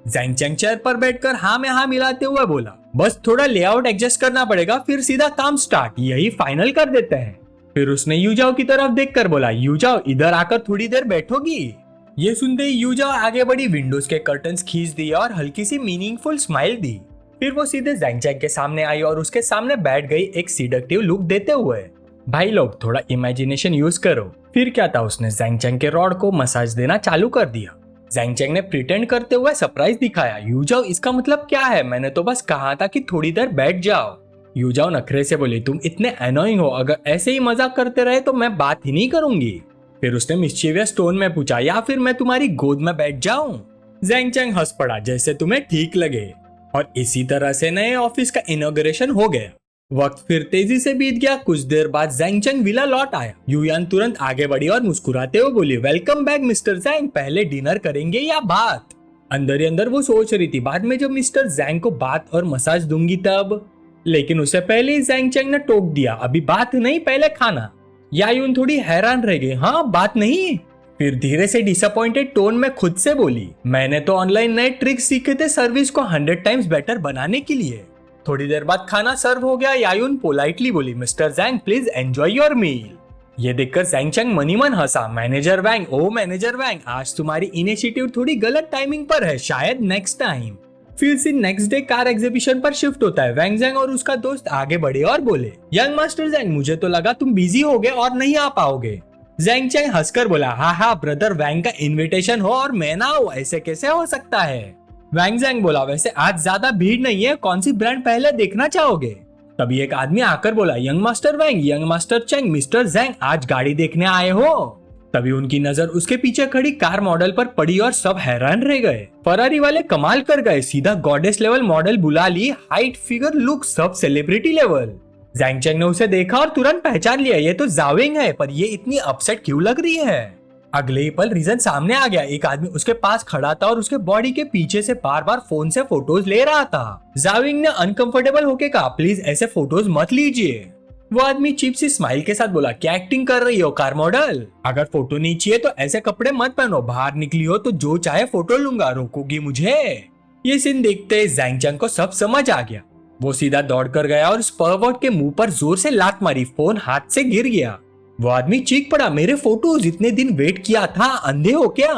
जैंग चैंग चेयर पर बैठकर हाँ में हाँ मिलाते हुए बोला, बस थोड़ा लेआउट एडजस्ट करना पड़ेगा, फिर सीधा काम स्टार्ट, यही फाइनल कर देते हैं। फिर उसने यूजाओ की तरफ देखकर बोला, यूजाओ इधर आकर थोड़ी देर बैठोगी? ये सुनते ही यूजाओ आगे बढ़ी, विंडोज के कर्टन्स खींच दिए और हल्की सी मीनिंगफुल स्माइल दी। फिर वो सीधे जैंग चैंग के सामने आई और उसके सामने बैठ गई, एक सीडक्टिव लुक देते हुए। भाई लोग थोड़ा इमेजिनेशन यूज करो। फिर क्या था, उसने जैंग चैंग के रॉड को मसाज देना चालू कर दिया। जैंग चैंग ने प्रिटेंड करते हुए सरप्राइज दिखाया, यूजाओ इसका मतलब क्या है? मैंने तो बस कहा था कि थोड़ी देर बैठ जाओ। यूजाओ नखरे से बोली, तुम इतने एनोइंग हो, अगर ऐसे ही मजाक करते रहे तो मैं बात ही नहीं करूंगी। फिर उसने मिस्चीवियस टोन में पूछा, या फिर मैं तुम्हारी गोद में बैठ जाऊं? जैंग चैंग हंस पड़ा, जैसे तुम्हें ठीक लगे। और इसी तरह से नए ऑफिस का इनॉग्रेशन हो गया। वक्त फिर तेजी से बीत गया। कुछ देर बाद जैंग चैंग विला लौट आया। युयान तुरंत आगे बढ़ी और मुस्कुराते हुए बोली, वेलकम बैक मिस्टर जैंग, पहले डिनर करेंगे या बात? अंदर ही अंदर वो सोच रही थी, बाद में जब मिस्टर जैंग को बात और मसाज दूंगी तब। लेकिन उससे पहले ही जैंग चैंग ने टोक दिया, अभी बात नहीं, पहले खाना। यायून थोड़ी हैरान रह गई, हाँ बात नहीं? फिर धीरे से डिसअपॉइंटेड टोन में खुद से बोली, मैंने तो ऑनलाइन नए ट्रिक्स सीखे थे सर्विस को 100 टाइम्स बेटर बनाने के लिए। थोड़ी देर बाद खाना सर्व हो गया। यायून पोलाइटली बोली, mister Zhang please enjoy your meal. ये देखकर जैंग चैंग मनी मन हंसा। मैनेजर वैंग, ओ मैनेजर वैंग, आज तुम्हारी इनिशिएटिव थोड़ी गलत टाइमिंग पर है, शायद नेक्स्ट टाइम। फिर से नेक्स्ट डे कार एग्जीबिशन पर शिफ्ट होता है। वैंग जैंग और उसका दोस्त आगे बढ़े और बोले, यंग मास्टर जैंग, मुझे तो लगा तुम बिजी होगे और नहीं आ पाओगे। जैंग चैंग हंसकर बोला, हाँ ब्रदर वैंग का इन्विटेशन हो और मैं ना हो, ऐसे कैसे हो सकता है? वैंग जैंग बोला, वैसे आज ज्यादा भीड़ नहीं है, कौन सी ब्रांड पहले देखना चाहोगे? तभी एक आदमी आकर बोला, young master Wang, young master Chang, mister जैंग आज गाड़ी देखने आए हो? तभी उनकी नजर उसके पीछे खड़ी कार मॉडल पर पड़ी और सब हैरान रह गए। फरारी वाले कमाल कर गए, सीधा गॉडेस लेवल मॉडल बुला ली, हाइट फिगर लुक सब सेलिब्रिटी लेवल। जैंग चैंग ने उसे देखा और तुरंत पहचान लिया, ये तो जाविंग है, पर ये इतनी अपसेट क्यों लग रही है? अगले ही पल रीजन सामने आ गया। एक आदमी उसके पास खड़ा था और उसके बॉडी के पीछे से बार बार फोन से फोटोज ले रहा था। जाविंग ने अनकंफर्टेबल होके कहा, प्लीज ऐसे फोटोज मत लीजिए। वो आदमी चीप सी स्माइल के साथ बोला, क्या एक्टिंग कर रही हो कार मॉडल? अगर फोटो नहीं चाहिए तो ऐसे कपड़े मत पहनो, बाहर निकली हो तो जो चाहे फोटो लूंगा, रोकोगी मुझे? ये सीन देखते ही जैंग चैंग को सब समझ आ गया। वो सीधा दौड़ कर गया और स्पर्वर्ट के मुंह पर जोर से लात मारी, फोन हाथ से गिर गया। वो आदमी चीख पड़ा, मेरे फोटोज, इतने दिन वेट किया था, अंधे हो क्या?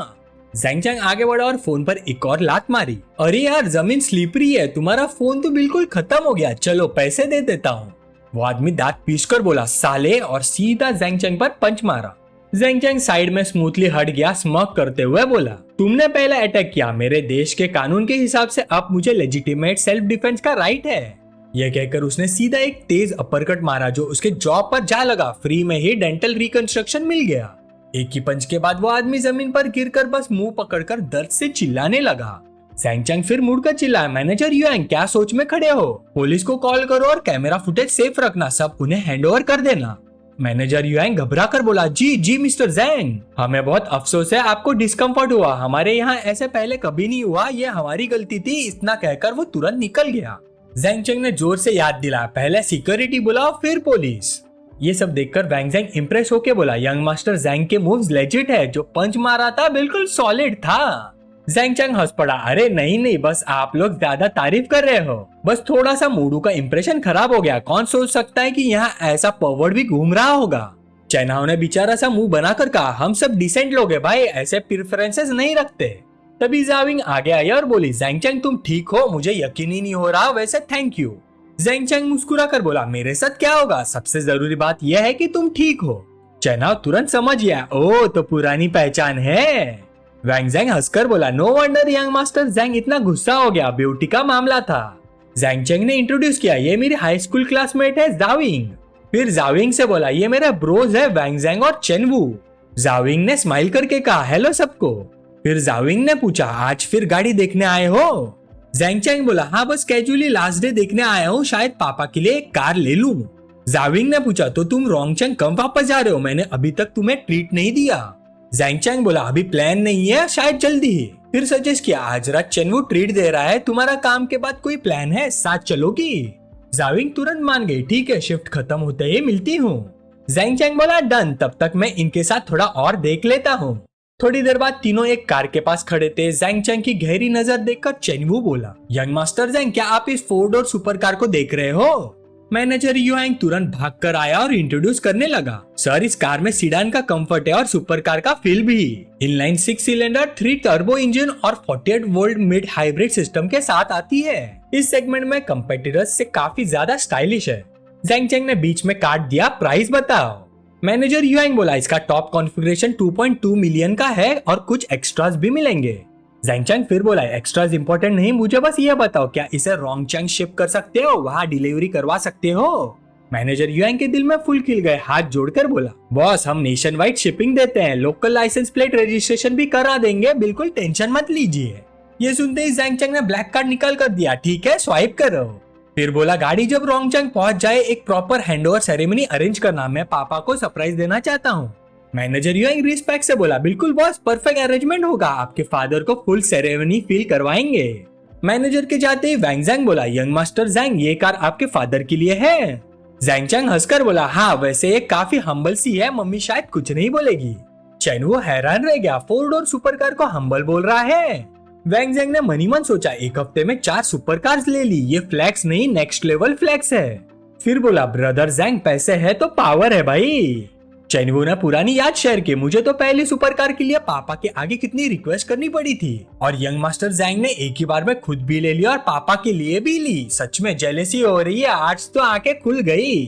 जैंग चैंग आगे बढ़ा और फोन पर एक और लात मारी। अरे यार जमीन स्लिपरी है, तुम्हारा फोन तो बिल्कुल खत्म हो गया, चलो पैसे दे देता हूँ। वो आदमी दांत पीसकर बोला, साले, और सीधा जैंग चैंग पर पंच मारा। जैंग चैंग साइड में स्मूथली हट गया, स्मॉक करते हुए बोला, तुमने पहले अटैक किया, मेरे देश के कानून के हिसाब से अब मुझे लेजिटिमेट सेल्फ डिफेंस का राइट है। यह कहकर उसने सीधा एक तेज अपरकट मारा जो उसके जॉ पर जा लगा। फ्री में ही डेंटल रिकंस्ट्रक्शन मिल गया। एक ही पंच के बाद वो आदमी जमीन पर गिरकर बस मुंह पकड़कर दर्द से चिल्लाने लगा। जैंग चैंग फिर मुड़कर चिल्लाया, मैनेजर युआंग, क्या सोच में खड़े हो? पुलिस को कॉल करो और कैमरा फुटेज सेफ रखना, सब उन्हें हैंडओवर कर देना। मैनेजर युआंग घबरा कर बोला, जी जी मिस्टर जैंग, हमें बहुत अफसोस है आपको डिस्कम्फर्ट हुआ, हमारे यहाँ ऐसे पहले कभी नहीं हुआ, ये हमारी गलती थी। इतना कहकर वो तुरंत निकल गया। जैंग चैंग ने जोर से याद दिलाया, पहले सिक्योरिटी बुलाओ फिर पुलिस। ये सब देखकर वैंग जैंग इंप्रेस होके बोला, यंग मास्टर जैंग के मूव्स लेजिट है, जो पंच मारा था बिल्कुल सॉलिड था। जैंग चैंग हंस पड़ा, अरे नहीं नहीं, बस आप लोग ज्यादा तारीफ कर रहे हो, बस थोड़ा सा मूडू का इंप्रेशन खराब हो गया, कौन सोच सकता है कि यहाँ ऐसा परवर्ड भी घूम रहा होगा। चैनाओ ने बेचारा सा मुंह बनाकर कहा, हम सब डिसेंट लोग हैं भाई, ऐसे प्रेफरेंसेस नहीं रखते। तभी जाविंग आगे आई और बोली, जैंग चैंग तुम ठीक हो, मुझे यकीन ही नहीं हो रहा, वैसे थैंक यू। जैंग चैंग मुस्कुरा कर बोला, मेरे साथ क्या होगा, सबसे जरूरी बात यह है कि तुम ठीक हो। चैनाओ तुरंत समझ गया, ओ तो पुरानी पहचान है। वैंग जैंग हंसकर बोला, नो वंडर यंग मास्टर जैंग इतना गुस्सा हो गया, ब्यूटी का मामला था। जैंग चैंग ने इंट्रोड्यूस किया, ये मेरी हाई स्कूल क्लासमेट है जाविंग। फिर जाविंग से बोला, ये मेरा ब्रोज है वैंग जैंग और चेनवू। जाविंग ने स्माइल करके कहा, हेलो सबको। फिर जाविंग ने पूछा, आज फिर गाड़ी देखने आए हो? जैंग चैंग बोला, हाँ बस कैजुअली लास्ट डे देखने आया हूँ, शायद पापा के लिए एक कार ले लूं। जाविंग ने पूछा, तो तुम रोंगचैंग कब वापस जा रहे हो, मैंने अभी तक तुम्हें ट्रीट नहीं दिया। जैंग चैंग बोला, अभी प्लान नहीं है, शायद जल्दी ही। फिर सजेस्ट किया, आज रात चेनवू ट्रीट दे रहा है, तुम्हारा काम के बाद कोई प्लान है, साथ चलोगी? जाविंग तुरंत मान गई, ठीक है शिफ्ट खत्म होते ही मिलती हूँ। जैंग चैंग बोला, डन, तब तक मैं इनके साथ थोड़ा और देख लेता हूँ। थोड़ी देर बाद तीनों एक कार के पास खड़े थे। जैंग चैंग की गहरी नजर देखकर चेनवू बोला, यंग मास्टर जैंग, क्या आप इस 4 डोर सुपर कार को देख रहे हो? मैनेजर युआंग तुरंत भागकर आया और इंट्रोड्यूस करने लगा, सर इस कार में सीडान का कंफर्ट है और सुपर कार का फील भी। इनलाइन 6 सिलेंडर 3 टर्बो इंजन और 48 वोल्ट मिड हाइब्रिड सिस्टम के साथ आती है। इस सेगमेंट में कंपेटिटर्स से काफी ज्यादा स्टाइलिश है। जैंग चैंग ने बीच में काट दिया, प्राइस बताओ। मैनेजर युआंग बोला, इसका टॉप कॉन्फ़िगरेशन 2.2 मिलियन का है और कुछ एक्स्ट्रास भी मिलेंगे। जैंग चैंग फिर बोला, एक्स्ट्रास इंपॉर्टेंट नहीं, मुझे बस ये बताओ, क्या इसे रोंगचैंग शिप कर सकते हो, वहाँ डिलीवरी करवा सकते हो? मैनेजर युआंग के दिल में फूल खिल गए, हाथ जोड़कर बोला, बॉस हम नेशन वाइड शिपिंग देते हैं, लोकल लाइसेंस प्लेट रजिस्ट्रेशन भी करा देंगे, बिल्कुल टेंशन मत लीजिए। ये सुनते ही जैंग चैंग ने ब्लैक कार्ड निकाल कर दिया, ठीक है स्वाइप करो। फिर बोला, गाड़ी जब रोंगचैंग पहुंच जाए एक प्रॉपर हैंडओवर सेरेमनी अरेंज करना, मैं पापा को सरप्राइज देना चाहता हूँ। मैनेजर युआंग रिस्पेक्ट से बोला, बिल्कुल बॉस, परफेक्ट अरेंजमेंट होगा, आपके फादर को फुल सेरेमनी फील करवाएंगे। मैनेजर के जाते ही वैंग जैंग बोला, यंग मास्टर जैंग, ये कार आपके फादर के लिए है? जैंग चैंग हंसकर बोला, हाँ वैसे ये काफी हम्बल सी है, मम्मी शायद कुछ नहीं बोलेगी। चेनवू हैरान रह गया, 4 डोर सुपर कार को हम्बल बोल रहा है। वैंग जैंग ने मनी मन सोचा, एक हफ्ते में 4 सुपर कार्स ले ली, ये फ्लैक्स नहीं नेक्स्ट लेवल फ्लैक्स है। फिर बोला, ब्रदर जैंग, पैसे है तो पावर है भाई। चेनवू ने पुरानी याद शेयर की, मुझे तो पहली सुपर कार के लिए पापा के आगे कितनी रिक्वेस्ट करनी पड़ी थी, और यंग मास्टर जैंग ने एक ही बार में खुद भी ले लिया और पापा के लिए भी ली। सच में जेलेसी हो रही है, आज तो आंखें खुल गई।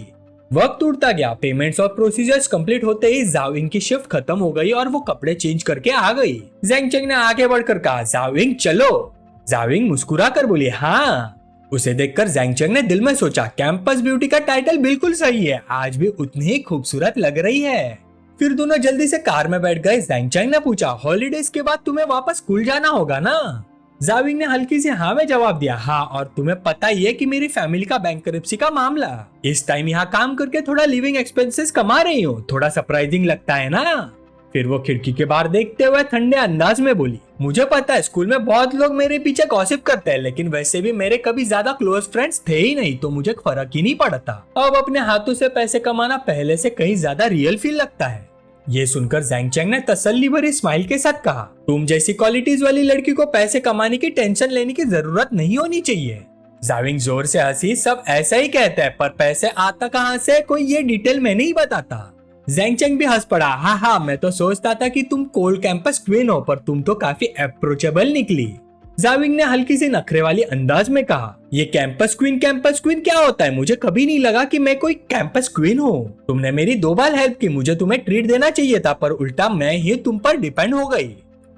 वक्त उड़ता गया, पेमेंट्स और प्रोसीजर्स कंप्लीट होते ही जाविंग की शिफ्ट खत्म हो गई और वो कपड़े चेंज करके आ गई। जैंग चैंग ने आगे बढ़कर कहा, जाविंग चलो। जाविंग मुस्कुरा कर बोली, हाँ। उसे देखकर जैंग चैंग ने दिल में सोचा, कैंपस ब्यूटी का टाइटल बिल्कुल सही है, आज भी उतनी ही खूबसूरत लग रही है। फिर दोनों जल्दी से कार में बैठ गए। जैंग चैंग ने पूछा, हॉलीडेज के बाद तुम्हें वापस स्कूल जाना होगा ना? जाविंग ने हल्की सी हाँ में जवाब दिया, हाँ, और तुम्हें पता ही है कि मेरी फैमिली का बैंकरप्सी का मामला, इस टाइम यहाँ काम करके थोड़ा लिविंग एक्सपेंसेस कमा रही हूँ, थोड़ा सरप्राइजिंग लगता है ना? फिर वो खिड़की के बाहर देखते हुए ठंडे अंदाज में बोली, मुझे पता है स्कूल में बहुत लोग मेरे पीछे गॉसिप करते हैं, लेकिन वैसे भी मेरे कभी ज्यादा क्लोज फ्रेंड्स थे ही नहीं, तो मुझे फर्क ही नहीं पड़ता। अब अपने हाथों से पैसे कमाना पहले से कहीं ज्यादा रियल फील लगता है। ये सुनकर जैंग चैंग ने तसल्ली भरी स्माइल के साथ कहा, तुम जैसी क्वालिटीज वाली लड़की को पैसे कमाने की टेंशन लेने की जरूरत नहीं होनी चाहिए। जाविंग जोर से हंसी, सब ऐसा ही कहते हैं, पर पैसे आता कहाँ से, कोई ये डिटेल में नहीं बताता। जैंग चैंग भी हंस पड़ा, हाँ हाँ, मैं तो सोचता था कि तुम कोल्ड कैंपस क्वीन हो, पर तुम तो काफी अप्रोचेबल निकली। जाविंग ने हल्की सी नखरे वाली अंदाज में कहा, ये कैंपस क्वीन क्या होता है, मुझे कभी नहीं लगा कि मैं कोई कैंपस क्वीन हूँ। तुमने मेरी 2 बार हेल्प की, मुझे तुम्हें ट्रीट देना चाहिए था, पर उल्टा मैं ही तुम पर डिपेंड हो गई।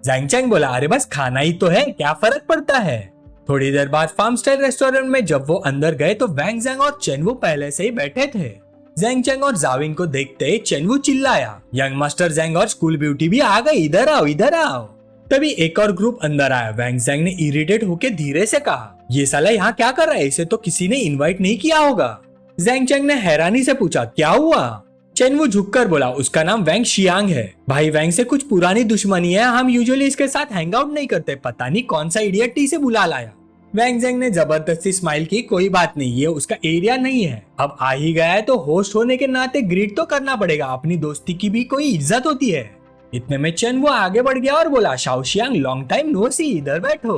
जैंग चैंग बोला, अरे बस खाना ही तो है, क्या फर्क पड़ता है। थोड़ी देर बाद फार्म स्टाइल रेस्टोरेंट में जब वो अंदर गए तो वैंग जैंग और चेनवू पहले से ही बैठे थे। जैंग चैंग और जाविंग को देखते ही चेनवू चिल्लाया, यंग मास्टर जैंग और स्कूल ब्यूटी भी आ गई, इधर आओ इधर आओ। तभी एक और ग्रुप अंदर आया। वैंग जैंग ने इरिटेट होकर धीरे से कहा, ये साला यहाँ क्या कर रहा है, इसे तो किसी ने इनवाइट नहीं किया होगा। जैंग चैंग ने हैरानी से पूछा, क्या हुआ? चेनवू झुककर बोला, उसका नाम वैंग शियांग है, भाई वैंग से कुछ पुरानी दुश्मनी है, हम यूजुअली इसके साथ हैंग आउट नहीं करते, पता नहीं कौन सा इडियट इसे बुला लाया। वैंग जैंग ने जबरदस्ती स्माइल की, कोई बात नहीं, ये उसका एरिया नहीं है, अब आ ही गया है तो होस्ट होने के नाते ग्रीट तो करना पड़ेगा, अपनी दोस्ती की भी कोई इज्जत होती है। इतने में चेन वो आगे बढ़ गया और बोला, शाओशियांग लॉन्ग टाइम नो सी, इधर बैठो।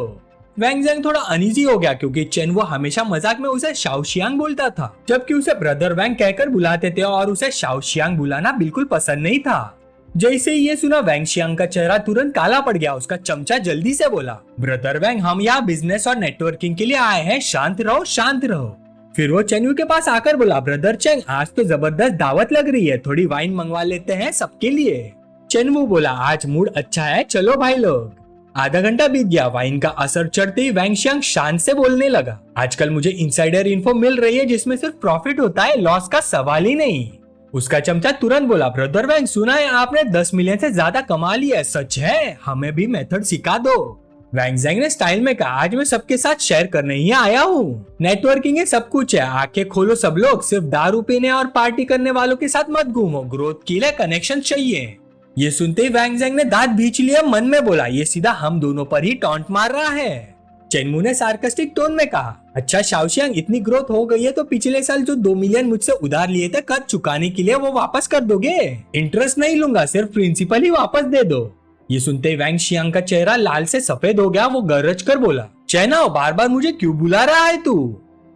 वैंग ज़ैंग थोड़ा अनईजी हो गया क्योंकि चेन वो हमेशा मजाक में उसे शाओशियांग बोलता था, जबकि उसे ब्रदर वैंग कहकर बुलाते थे और उसे शाओशियांग बुलाना बिल्कुल पसंद नहीं था। जैसे ही ये सुना वैंग शियांग का चेहरा तुरंत काला पड़ गया। उसका चमचा जल्दी से बोला, ब्रदर वैंग हम यहाँ बिजनेस और नेटवर्किंग के लिए आए हैं, शांत रहो शांत रहो। फिर वो चेन्यू के पास आकर बोला, ब्रदर चेंग आज तो जबरदस्त दावत लग रही है, थोड़ी वाइन मंगवा लेते हैं सबके लिए। चेन्यू बोला, आज मूड अच्छा है, चलो भाई लोग। आधा घंटा बीत गया। वाइन का असर चढ़ते ही वैंग शियांग शान से बोलने लगा, आजकल मुझे इनसाइडर इन्फो मिल रही है जिसमें सिर्फ प्रॉफिट होता है, लॉस का सवाल ही नहीं। उसका चमचा तुरंत बोला, ब्रदर वैंग सुना है आपने 10 मिलियन से ज्यादा कमा लिया है, सच है? हमें भी मेथड सिखा दो। वैंग ज़ैंग ने स्टाइल में कहा, आज मैं सबके साथ शेयर करने ही आया हूँ। नेटवर्किंग है सब कुछ है, आंखें खोलो सब लोग, सिर्फ दारू पीने और पार्टी करने वालों के साथ मत घूमो, ग्रोथ के लिए कनेक्शन चाहिए। ये सुनते ही वैंग ज़ैंग ने दांत भींच लिया, मन में बोला, ये सीधा हम दोनों पर ही टॉन्ट मार रहा है। चेन्मू ने सार्कास्टिक टोन में कहा, अच्छा शाओशियांग इतनी ग्रोथ हो गई है तो पिछले साल जो 2 मिलियन मुझसे उधार लिए थे कर्ज चुकाने के लिए वो वापस कर दोगे? इंटरेस्ट नहीं लूंगा, सिर्फ प्रिंसिपल ही वापस दे दो। ये सुनते ही वैंग शियांग का चेहरा लाल से सफेद हो गया। वो गरज कर बोला, चेनाओ बार बार मुझे क्यों बुला रहा है तू?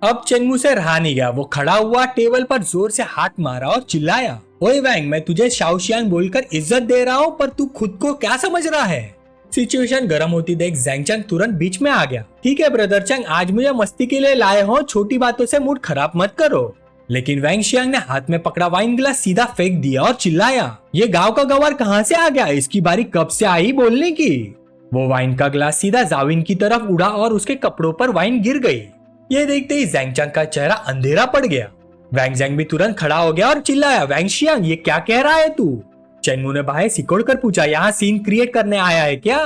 अब चेन्मू से रहा नहीं गया। वो खड़ा हुआ, टेबल पर जोर से हाथ मारा और चिल्लाया, ओए वैंग मैं तुझे शाओशियांग बोलकर इज्जत दे रहा हूँ, पर तू खुद को क्या समझ रहा है? सिचुएशन गर्म होती देख ज़ैंग चैंग तुरंत बीच में आ गया। ठीक है ब्रदर चैंग, आज मुझे मस्ती के लिए लाए हो, छोटी बातों से मूड खराब मत करो। लेकिन वैंग शियांग ने हाथ में पकड़ा वाइन ग्लास सीधा फेंक दिया और चिल्लाया, ये गांव का गवार कहाँ से आ गया? इसकी बारी कब से आई बोलने की? वो वाइन का ग्लास सीधा जाविन की तरफ उड़ा और उसके कपड़ों पर वाइन गिर गई। ये देखते ही ज़ैंग चैंग का चेहरा अंधेरा पड़ गया। वैंग ज़ैंग भी तुरंत खड़ा हो गया और चिल्लाया, वैंग शियांग ये क्या कह रहा है तू? चेन्मू ने बाहें सिकोड़ कर पूछा, यहाँ सीन क्रिएट करने आया है क्या?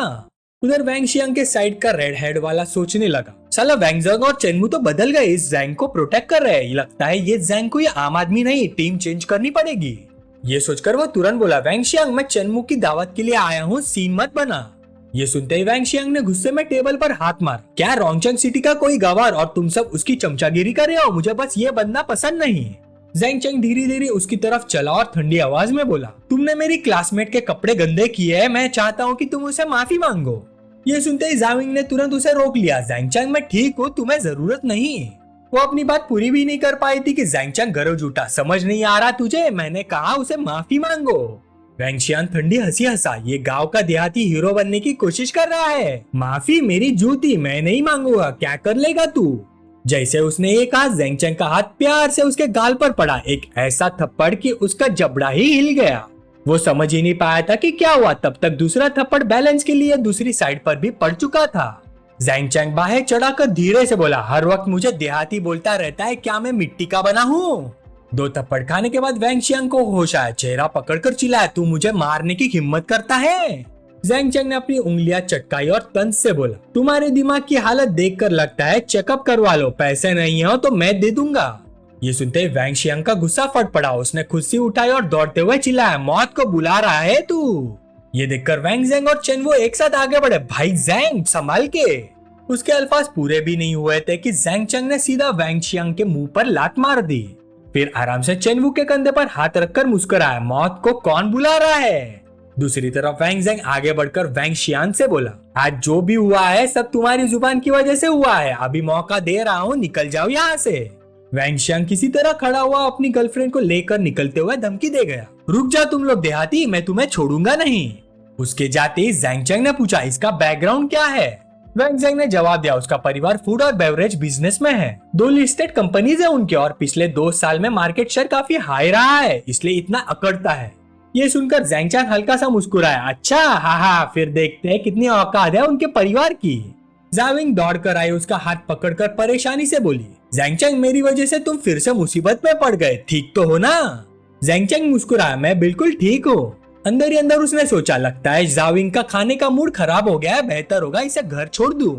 उधर वैंग शियांग के साइड का रेड हेड वाला सोचने लगा, साला वैंग ज़ैंग और चेन्मू तो बदल गए, इस ज़ैंग को प्रोटेक्ट कर रहे हैं। लगता है ये ज़ैंग को ये आम आदमी नहीं, टीम चेंज करनी पड़ेगी। ये सोचकर वो तुरंत बोला, वैंग शियांग मैं चेन्मू की दावत के लिए आया हूँ, सीन मत बना। ये सुनते ही वैंग शियांग ने गुस्से में टेबल पर हाथ मारा, क्या रोंगचंग सिटी का कोई गवार और तुम सब उसकी चमचागिरी कर रहे हो? मुझे बस ये बंदा पसंद नहीं। ज़ैंग चैंग धीरे धीरे उसकी तरफ चला और ठंडी आवाज में बोला, तुमने मेरी क्लासमेट के कपड़े गंदे किए हैं, मैं चाहता हूँ कि तुम उसे माफी मांगो। ये सुनते ही जाविंग ने तुरंत उसे रोक लिया, ज़ैंग चैंग मैं ठीक हूँ, तुम्हें जरूरत नहीं। वो अपनी बात पूरी भी नहीं कर पाई थी कि ज़ैंग चैंग गरज उठा, समझ नहीं आ रहा तुझे? मैंने कहा उसे माफी मांगो। वैंग शियांग ठंडी हंसी हंसा, ये गांव का देहाती हीरो बनने की कोशिश कर रहा है, माफी मेरी जूती, मैं नहीं मांगूंगा, क्या कर लेगा तू? जैसे उसने ये कहा, ज़ैंग चैंग का हाथ प्यार से उसके गाल पर पड़ा, एक ऐसा थप्पड़ कि उसका जबड़ा ही हिल गया। वो समझ ही नहीं पाया था कि क्या हुआ, तब तक दूसरा थप्पड़ बैलेंस के लिए दूसरी साइड पर भी पड़ चुका था। ज़ैंग चैंग बाहें चढ़ाकर धीरे से बोला, हर वक्त मुझे देहाती बोलता रहता है, क्या मैं मिट्टी का बना हूँ? 2 थप्पड़ खाने के बाद वैंग शियांग को होश आया, चेहरा पकड़कर चिल्लाया, तू मुझे मारने की हिम्मत करता है? ज़ैंग चैंग ने अपनी उंगलियां चटकाई और तंज से बोला, तुम्हारे दिमाग की हालत देखकर लगता है चेकअप करवा लो, पैसे नहीं हो तो मैं दे दूंगा। ये सुनते ही वैंग शियांग का गुस्सा फट पड़ा। उसने कुर्सी उठाई और दौड़ते हुए चिल्लाया, मौत को बुला रहा है तू? ये देखकर वैंग ज़ैंग और चेन्वो एक साथ आगे बढ़े, भाई ज़ैंग संभाल के। उसके अल्फाज पूरे भी नहीं हुए थे कि ज़ैंग चैंग ने सीधा वैंग शियांग के मुंह पर लात मार दी। फिर आराम से चेन्वो के कंधे पर हाथ रखकर मुस्कुराया, मौत को कौन बुला रहा है? दूसरी तरफ वैंग ज़ैंग आगे बढ़कर वैंग शियान से बोला, आज जो भी हुआ है सब तुम्हारी जुबान की वजह से हुआ है, अभी मौका दे रहा हूँ, निकल जाओ यहाँ से। वैंग शियांग किसी तरह खड़ा हुआ अपनी गर्लफ्रेंड को लेकर निकलते हुए धमकी दे गया, रुक जा तुम लोग देहाती, मैं तुम्हें छोड़ूंगा नहीं। उसके जाते ही ज़ैंग चैंग ने पूछा, इसका बैकग्राउंड क्या है? वैंग ज़ैंग ने जवाब दिया, उसका परिवार फूड और बेवरेज बिजनेस में है, 2 लिस्टेड कंपनीज है उनके और पिछले 2 साल में मार्केट शेयर काफी हाई रहा है, इसलिए इतना अकड़ता है। ये सुनकर ज़ैंग चैंग हल्का सा मुस्कुराया, अच्छा हाँ, फिर देखते हैं कितनी औकात है उनके परिवार की। जाविंग दौड़ कर आई, उसका हाथ पकड़कर परेशानी से बोली, ज़ैंग चैंग मेरी वजह से तुम फिर से मुसीबत में पड़ गए, ठीक तो हो ना? ज़ैंग चैंग मुस्कुराया, मैं बिल्कुल ठीक हूँ। अंदर ही अंदर उसने सोचा, लगता है जाविंग का खाने का मूड खराब हो गया है, बेहतर होगा इसे घर छोड़ दूं।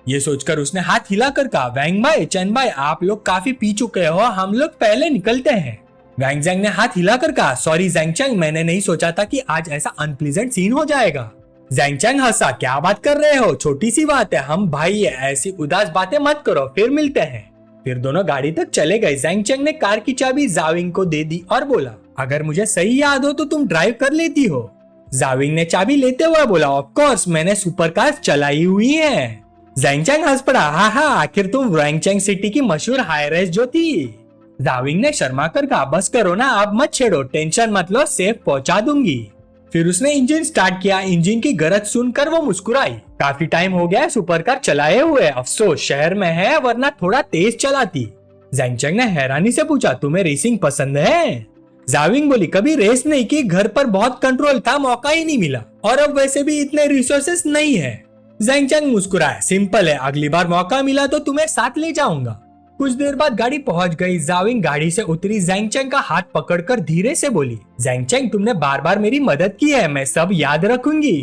ये सोचकर उसने हाथ हिलाकर कहा, वैंग भाई, चेन भाई, आप लोग काफी पी चुके हो, हम लोग पहले निकलते हैं। वैंग ज़ैंग ने हाथ हिलाकर कहा, सॉरी ज़ैंग चैंग, मैंने नहीं सोचा था कि आज ऐसा अनप्लीजेंट सीन हो जाएगा। ज़ैंग चैंग हंसा, क्या बात कर रहे हो, छोटी सी बात है, हम भाई है, ऐसी उदास बातें मत करो, फिर मिलते हैं। फिर दोनों गाड़ी तक चले गए। ज़ैंग चैंग ने कार की चाबी जाविंग को दे दी और बोला, अगर मुझे सही याद हो तो तुम ड्राइव कर लेती हो। जाविंग ने चाबी लेते हुए बोला, ऑफ कोर्स मैंने सुपर कार चलाई हुई है। जैंगचैंग हंस पड़ा, हाँ आखिर तुम रैंगचैंग सिटी की मशहूर हाई राइज जो थी। जाविंग ने शर्मा कर कहा, बस करो ना, अब मत छेड़ो, टेंशन मत लो, सेफ पहुंचा दूंगी। फिर उसने इंजन स्टार्ट किया। इंजन की गरज सुनकर वो मुस्कुराई। काफी टाइम हो गया सुपर कार चलाए हुए, अफसोस शहर में है, वरना थोड़ा तेज चलाती। जैंगचैंग ने हैरानी से पूछा, तुम्हें रेसिंग पसंद है? जाविंग बोली, कभी रेस नहीं की, घर पर बहुत कंट्रोल था, मौका ही नहीं मिला, और अब वैसे भी इतने रिसोर्सेस नहीं है। जैंगचैंग मुस्कुराया, सिंपल है, अगली बार मौका मिला तो तुम्हें साथ ले जाऊंगा। कुछ देर बाद गाड़ी पहुंच गई। जाविंग गाड़ी से उतरी, जैंगचैंग का हाथ पकड़कर धीरे से बोली, जैंगचैंग तुमने बार बार मेरी मदद की है, मैं सब याद रखूंगी।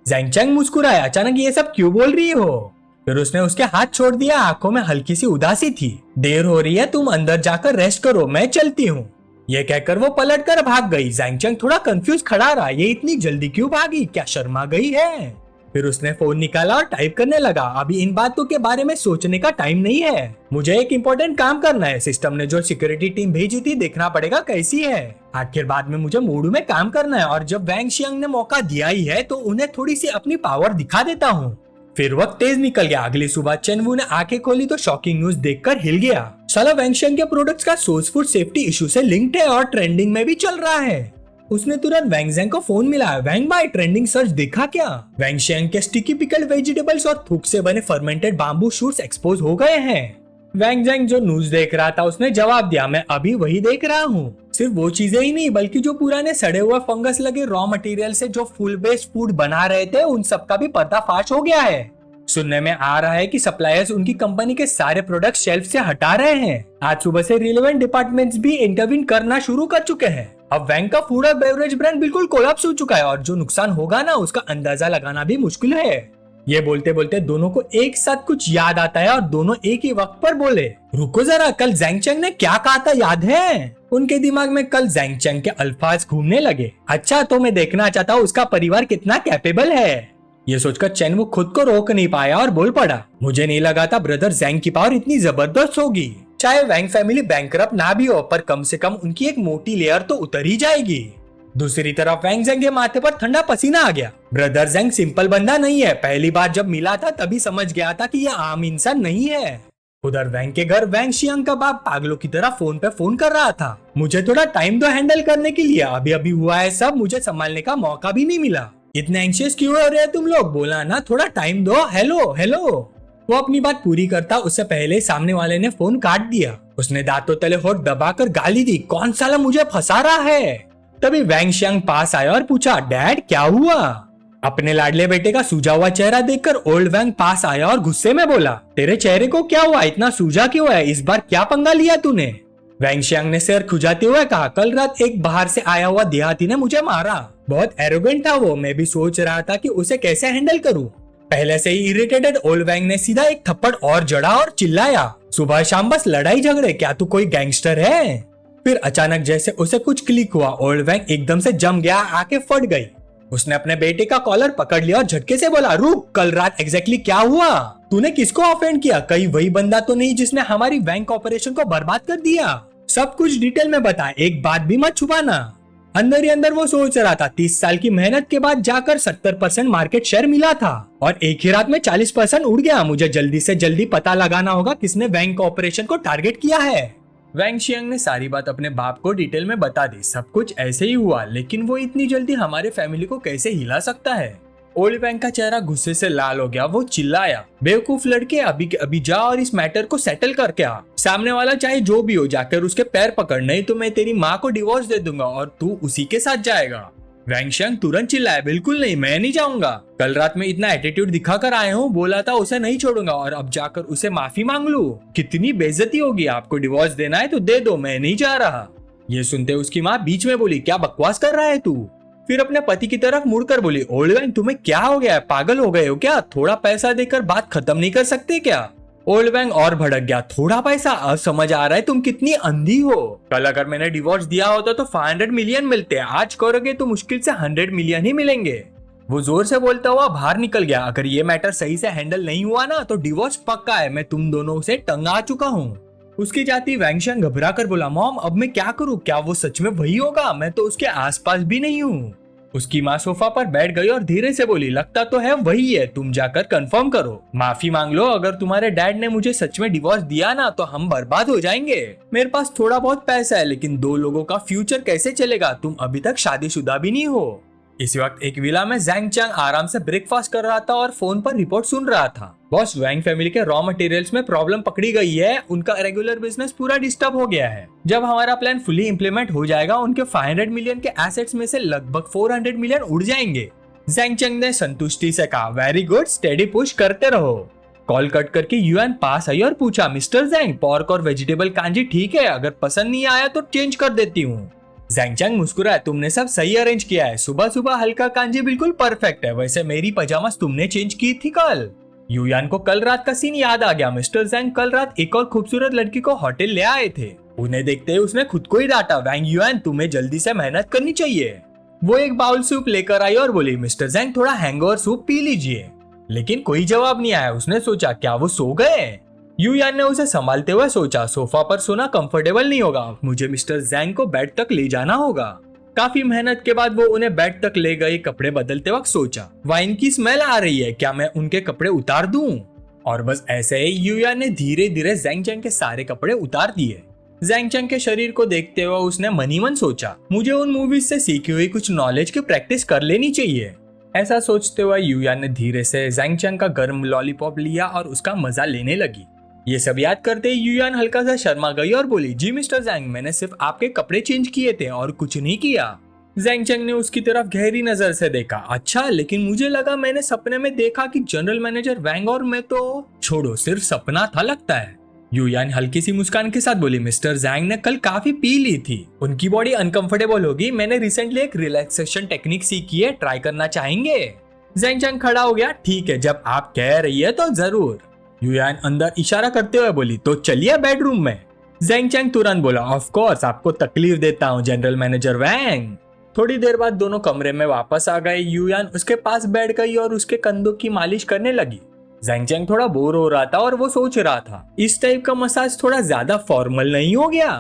जैंगचैंग मुस्कुराया, अचानक ये सब क्यों बोल रही हो? फिर उसने उसके हाथ छोड़ दिया, आंखों में हल्की सी उदासी थी। देर हो रही है, तुम अंदर जाकर रेस्ट करो, मैं चलती हूँ। ये कहकर वो पलटकर भाग गई। जैंगचैंग थोड़ा कंफ्यूज खड़ा रहा, ये इतनी जल्दी क्यों भागी, क्या शर्मा गई है? फिर उसने फोन निकाला और टाइप करने लगा, अभी इन बातों के बारे में सोचने का टाइम नहीं है, मुझे एक इम्पोर्टेंट काम करना है। सिस्टम ने जो सिक्योरिटी टीम भेजी थी, देखना पड़ेगा कैसी है। आखिर बाद में मुझे मूड में काम करना है, और जब वैंग शियांग ने मौका दिया ही है तो उन्हें थोड़ी सी अपनी पावर दिखा देता हूँ। फिर वक्त तेज निकल गया। अगली सुबह चेनवू ने आंखें खोली तो शॉकिंग न्यूज देखकर हिल गया। साला वैंग शियांग के प्रोडक्ट्स का सोर्स फूड सेफ्टी इशू से लिंक्ड है और ट्रेंडिंग में भी चल रहा है। उसने तुरंत वैंग ज़ेंग को फोन मिलाया, वैंग भाई ट्रेंडिंग सर्च देखा क्या? वैंग शियांग के स्टिकी पिकल्ड वेजिटेबल्स और थूक से बने फर्मेंटेड बाम्बू शूट्स एक्सपोज हो गए हैं। वैंग ज़ेंग जो न्यूज देख रहा था उसने जवाब दिया, मैं अभी वही देख रहा हूँ। सिर्फ वो चीजें ही नहीं बल्कि जो पुराने सड़े हुए फंगस लगे रॉ मटेरियल से जो फुल बेस्ड फूड बना रहे थे, उन सब का भी पर्दाफाश हो गया है। सुनने में आ रहा है कि सप्लायर्स उनकी कंपनी के सारे प्रोडक्ट शेल्फ से हटा रहे हैं। आज सुबह से रिलेवेंट डिपार्टमेंट्स भी इंटरवीन करना शुरू कर चुके हैं। अब वैंग का फूड और बेवरेज ब्रांड बिल्कुल कोलैप्स हो चुका है, और जो नुकसान होगा ना उसका अंदाजा लगाना भी मुश्किल है। ये बोलते बोलते दोनों को एक साथ कुछ याद आता है और दोनों एक ही वक्त पर बोले, रुको जरा, कल जैंगचैंग ने क्या कहा था याद है? उनके दिमाग में कल जैंगचैंग के अल्फाज घूमने लगे। अच्छा, तो मैं देखना चाहता हूँ उसका परिवार कितना कैपेबल है। ये सोचकर चेनवू खुद को रोक नहीं पाया और बोल पड़ा, मुझे नहीं लगा था ब्रदर जैंग की पावर इतनी जबरदस्त होगी। चाहे वैंग फैमिली बैंकरप्ट ना भी हो, पर कम से कम उनकी एक मोटी लेयर तो उतर ही जाएगी। दूसरी तरफ वैंग ज़ेंग के माथे पर ठंडा पसीना आ गया। ब्रदर जैंग सिंपल बंदा नहीं है, पहली बार जब मिला था तभी समझ गया था कि ये आम इंसान नहीं है। उधर वैंग के घर वैंग शियांग का बाप पागलों की तरह फोन पे फोन कर रहा था, मुझे थोड़ा टाइम दो हैंडल करने के लिए, अभी अभी हुआ है सब, मुझे संभालने का मौका भी नहीं मिला। इतने एंशियस क्यों हो रहे हैं तुम लोग, बोला ना थोड़ा टाइम दो। Hello hello. वो अपनी बात पूरी करता उससे पहले सामने वाले ने फोन काट दिया। उसने दांतों तले होठ दबाकर गाली दी, कौन साला मुझे फंसा रहा है? तभी वैंग शियांग पास आया और पूछा, डैड क्या हुआ? अपने लाडले बेटे का सूजा हुआ चेहरा देखकर ओल्ड वैंग पास आया और गुस्से में बोला, तेरे चेहरे को क्या हुआ, इतना सूजा क्यों है, इस बार क्या पंगा लिया तूने? वैंग शियांग ने सिर खुजाते हुए कहा, कल रात एक बाहर से आया हुआ देहाती ने मुझे मारा, बहुत एरोगेंट था वो, मैं भी सोच रहा था कि उसे कैसे हैंडल करूं। पहले से ही इरिटेटेड ओल्ड वैंग ने सीधा एक थप्पड़ और जड़ा और चिल्लाया, सुबह शाम बस लड़ाई झगड़े, क्या तू कोई गैंगस्टर है? फिर अचानक जैसे उसे कुछ क्लिक हुआ, ओल्ड वैंग एकदम से जम गया, आके फट गई। उसने अपने बेटे का कॉलर पकड़ लिया और झटके से बोला, रुक, कल रात एग्जैक्टली क्या हुआ? तूने किसको ऑफेंड किया? कहीं वही बंदा तो नहीं जिसने हमारी बैंक ऑपरेशन को बर्बाद कर दिया? सब कुछ डिटेल में बता, एक बात भी मत छुपाना। अंदर ही अंदर वो सोच रहा था, 30 साल की मेहनत के बाद जाकर 70% मार्केट शेयर मिला था और एक ही रात में 40% उड़ गया। मुझे जल्दी से जल्दी पता लगाना होगा किसने बैंक ऑपरेशन को टारगेट किया है। वैंग शियांग ने सारी बात अपने बाप को डिटेल में बता दी। सब कुछ ऐसे ही हुआ, लेकिन वो इतनी जल्दी हमारे फैमिली को कैसे हिला सकता है? ओल्ड वैंग का चेहरा गुस्से से लाल हो गया। वो चिल्लाया, बेवकूफ लड़के, अभी के अभी जा और इस मैटर को सेटल करके आ। सामने वाला चाहे जो भी हो, जाकर उसके पैर पकड़, नहीं तो मैं तेरी माँ को डिवोर्स दे दूंगा और तू उसी के साथ जाएगा। वैंग शियांग तुरंत चिल्लाया, बिल्कुल नहीं, मैं नहीं जाऊंगा। कल रात में इतना एटीट्यूड दिखाकर आया हूँ, बोला था उसे नहीं छोड़ूंगा और अब जाकर उसे माफी मांग लूं? कितनी बेइज्जती होगी। आपको डिवोर्स देना है तो दे दो, मैं नहीं जा रहा। ये सुनते उसकी माँ बीच में बोली, क्या बकवास कर रहा है तू? फिर अपने पति की तरफ मुड़कर बोली, ओल्ड वैंग तुम्हें क्या हो गया है, पागल हो गए हो क्या? थोड़ा पैसा देकर बात खत्म नहीं कर सकते क्या? ओल्ड वैंग और भड़क गया, थोड़ा पैसा? अब समझ आ रहा है तुम कितनी अंधी हो। कल अगर मैंने डिवोर्स दिया होता तो 500 मिलियन मिलते, आज करोगे तो मुश्किल से 100 मिलियन ही मिलेंगे। वो जोर से बोलता हुआ बाहर निकल गया। अगर ये मैटर सही से हैंडल नहीं हुआ ना तो डिवोर्स पक्का है, मैं तुम दोनों से तंग आ चुका हूँ। उसकी जाती वैंग शियांग घबरा कर बोला, मॉम अब मैं क्या करूँ? क्या वो सच में वही होगा? मैं तो उसके आसपास भी नहीं हूँ। उसकी माँ सोफा पर बैठ गई और धीरे से बोली, लगता तो है वही है, तुम जाकर कंफर्म करो, माफी मांग लो, अगर तुम्हारे डैड ने मुझे सच में डिवोर्स दिया ना तो हम बर्बाद हो जाएंगे। मेरे पास थोड़ा बहुत पैसा है लेकिन 2 लोगों का फ्यूचर कैसे चलेगा, तुम अभी तक शादीशुदा भी नहीं हो। इसी वक्त एक विला में जैंग चैंग आराम से ब्रेकफास्ट कर रहा था और फोन पर रिपोर्ट सुन रहा था। बॉस, वैंग फैमिली के रॉ मटेरियल्स में प्रॉब्लम पकड़ी गई है, उनका रेगुलर बिजनेस पूरा डिस्टर्ब हो गया है। जब हमारा प्लान फुली इंप्लीमेंट हो जाएगा उनके 500 मिलियन के एसेट्स में से लगभग 400 मिलियन उड़ जाएंगे। जैंग चैंग ने संतुष्टि से कहा, वेरी गुड, स्टेडी पुश करते रहो। कॉल कट करके युआन पास आई और पूछा, मिस्टर जैंग, पोर्क और वेजिटेबल कांजी ठीक है, अगर पसंद नहीं आया तो चेंज कर देती हूँ। जैंग चैंग मुस्कुराया, तुमने सब सही अरेंज किया है, सुबह सुबह हल्का कांजी बिल्कुल परफेक्ट है, वैसे मेरी पजामास तुमने चेंज की थी कल। युयान को कल रात का सीन याद आ गया। मिस्टर जैंग कल रात एक और खूबसूरत लड़की को होटल ले आए थे। उन्हें देखते ही उसने खुद को ही डांटा, वैंग युआन, तुम्हें जल्दी से मेहनत करनी चाहिए। वो एक बाउल सूप लेकर आई और बोली, मिस्टर जैंग थोड़ा हैंगओवर सूप पी लीजिए। लेकिन कोई जवाब नहीं आया। उसने सोचा, क्या वो सो गए? युयान ने उसे संभालते हुए सोचा, सोफा पर सोना कंफर्टेबल नहीं होगा, मुझे मिस्टर जैंग को बेड तक ले जाना होगा। काफी मेहनत के बाद वो उन्हें बेड तक ले गई। कपड़े बदलते वक्त सोचा, वाइन की स्मेल आ रही है, क्या मैं उनके कपड़े उतार दूं? और बस ऐसे ही युयान ने धीरे धीरे जैंग चैंग के सारे कपड़े उतार दिए। जैंग चैंग के शरीर को देखते हुए उसने मनी मन सोचा, मुझे उन मूवीज से सीखी हुई कुछ नॉलेज की प्रैक्टिस कर लेनी चाहिए। ऐसा सोचते हुए युयान ने धीरे से जैंग चैंग का गर्म लॉलीपॉप लिया और उसका मजा लेने लगी। ये सब याद करते ही युयान हल्का सा शर्मा गई और बोली, जी मिस्टर जैंग, मैंने सिर्फ आपके कपड़े चेंज किए थे और कुछ नहीं किया। जैंग चैंग ने उसकी तरफ गहरी नजर से देखा, अच्छा, लेकिन मुझे लगा मैंने सपने में देखा कि जनरल मैनेजर वैंग और मैं तो। छोड़ो, सिर्फ सपना था लगता है। युयान हल्की सी मुस्कान के साथ बोली, मिस्टर जैंग ने कल काफी पी ली थी, उनकी बॉडी अनकंफर्टेबल होगी, मैंने रिसेंटली एक रिलैक्सेशन टेक्निक सीखी है, ट्राई करना चाहेंगे? जैंग चैंग खड़ा हो गया, ठीक है, जब आप कह रही है तो जरूर। युयान अंदर इशारा करते हुए बोली, तो चलिए बेडरूम में। जैंग चैंग तुरंत बोला, ऑफ कोर्स, आपको तकलीफ देता हूँ जनरल मैनेजर वैंग। थोड़ी देर बाद दोनों कमरे में वापस आ गए। युयान उसके पास बैठ गई और उसके कंधों की मालिश करने लगी। जैंग चैंग थोड़ा बोर हो रहा था और वो सोच रहा था, इस टाइप का मसाज थोड़ा ज्यादा फॉर्मल नहीं हो गया?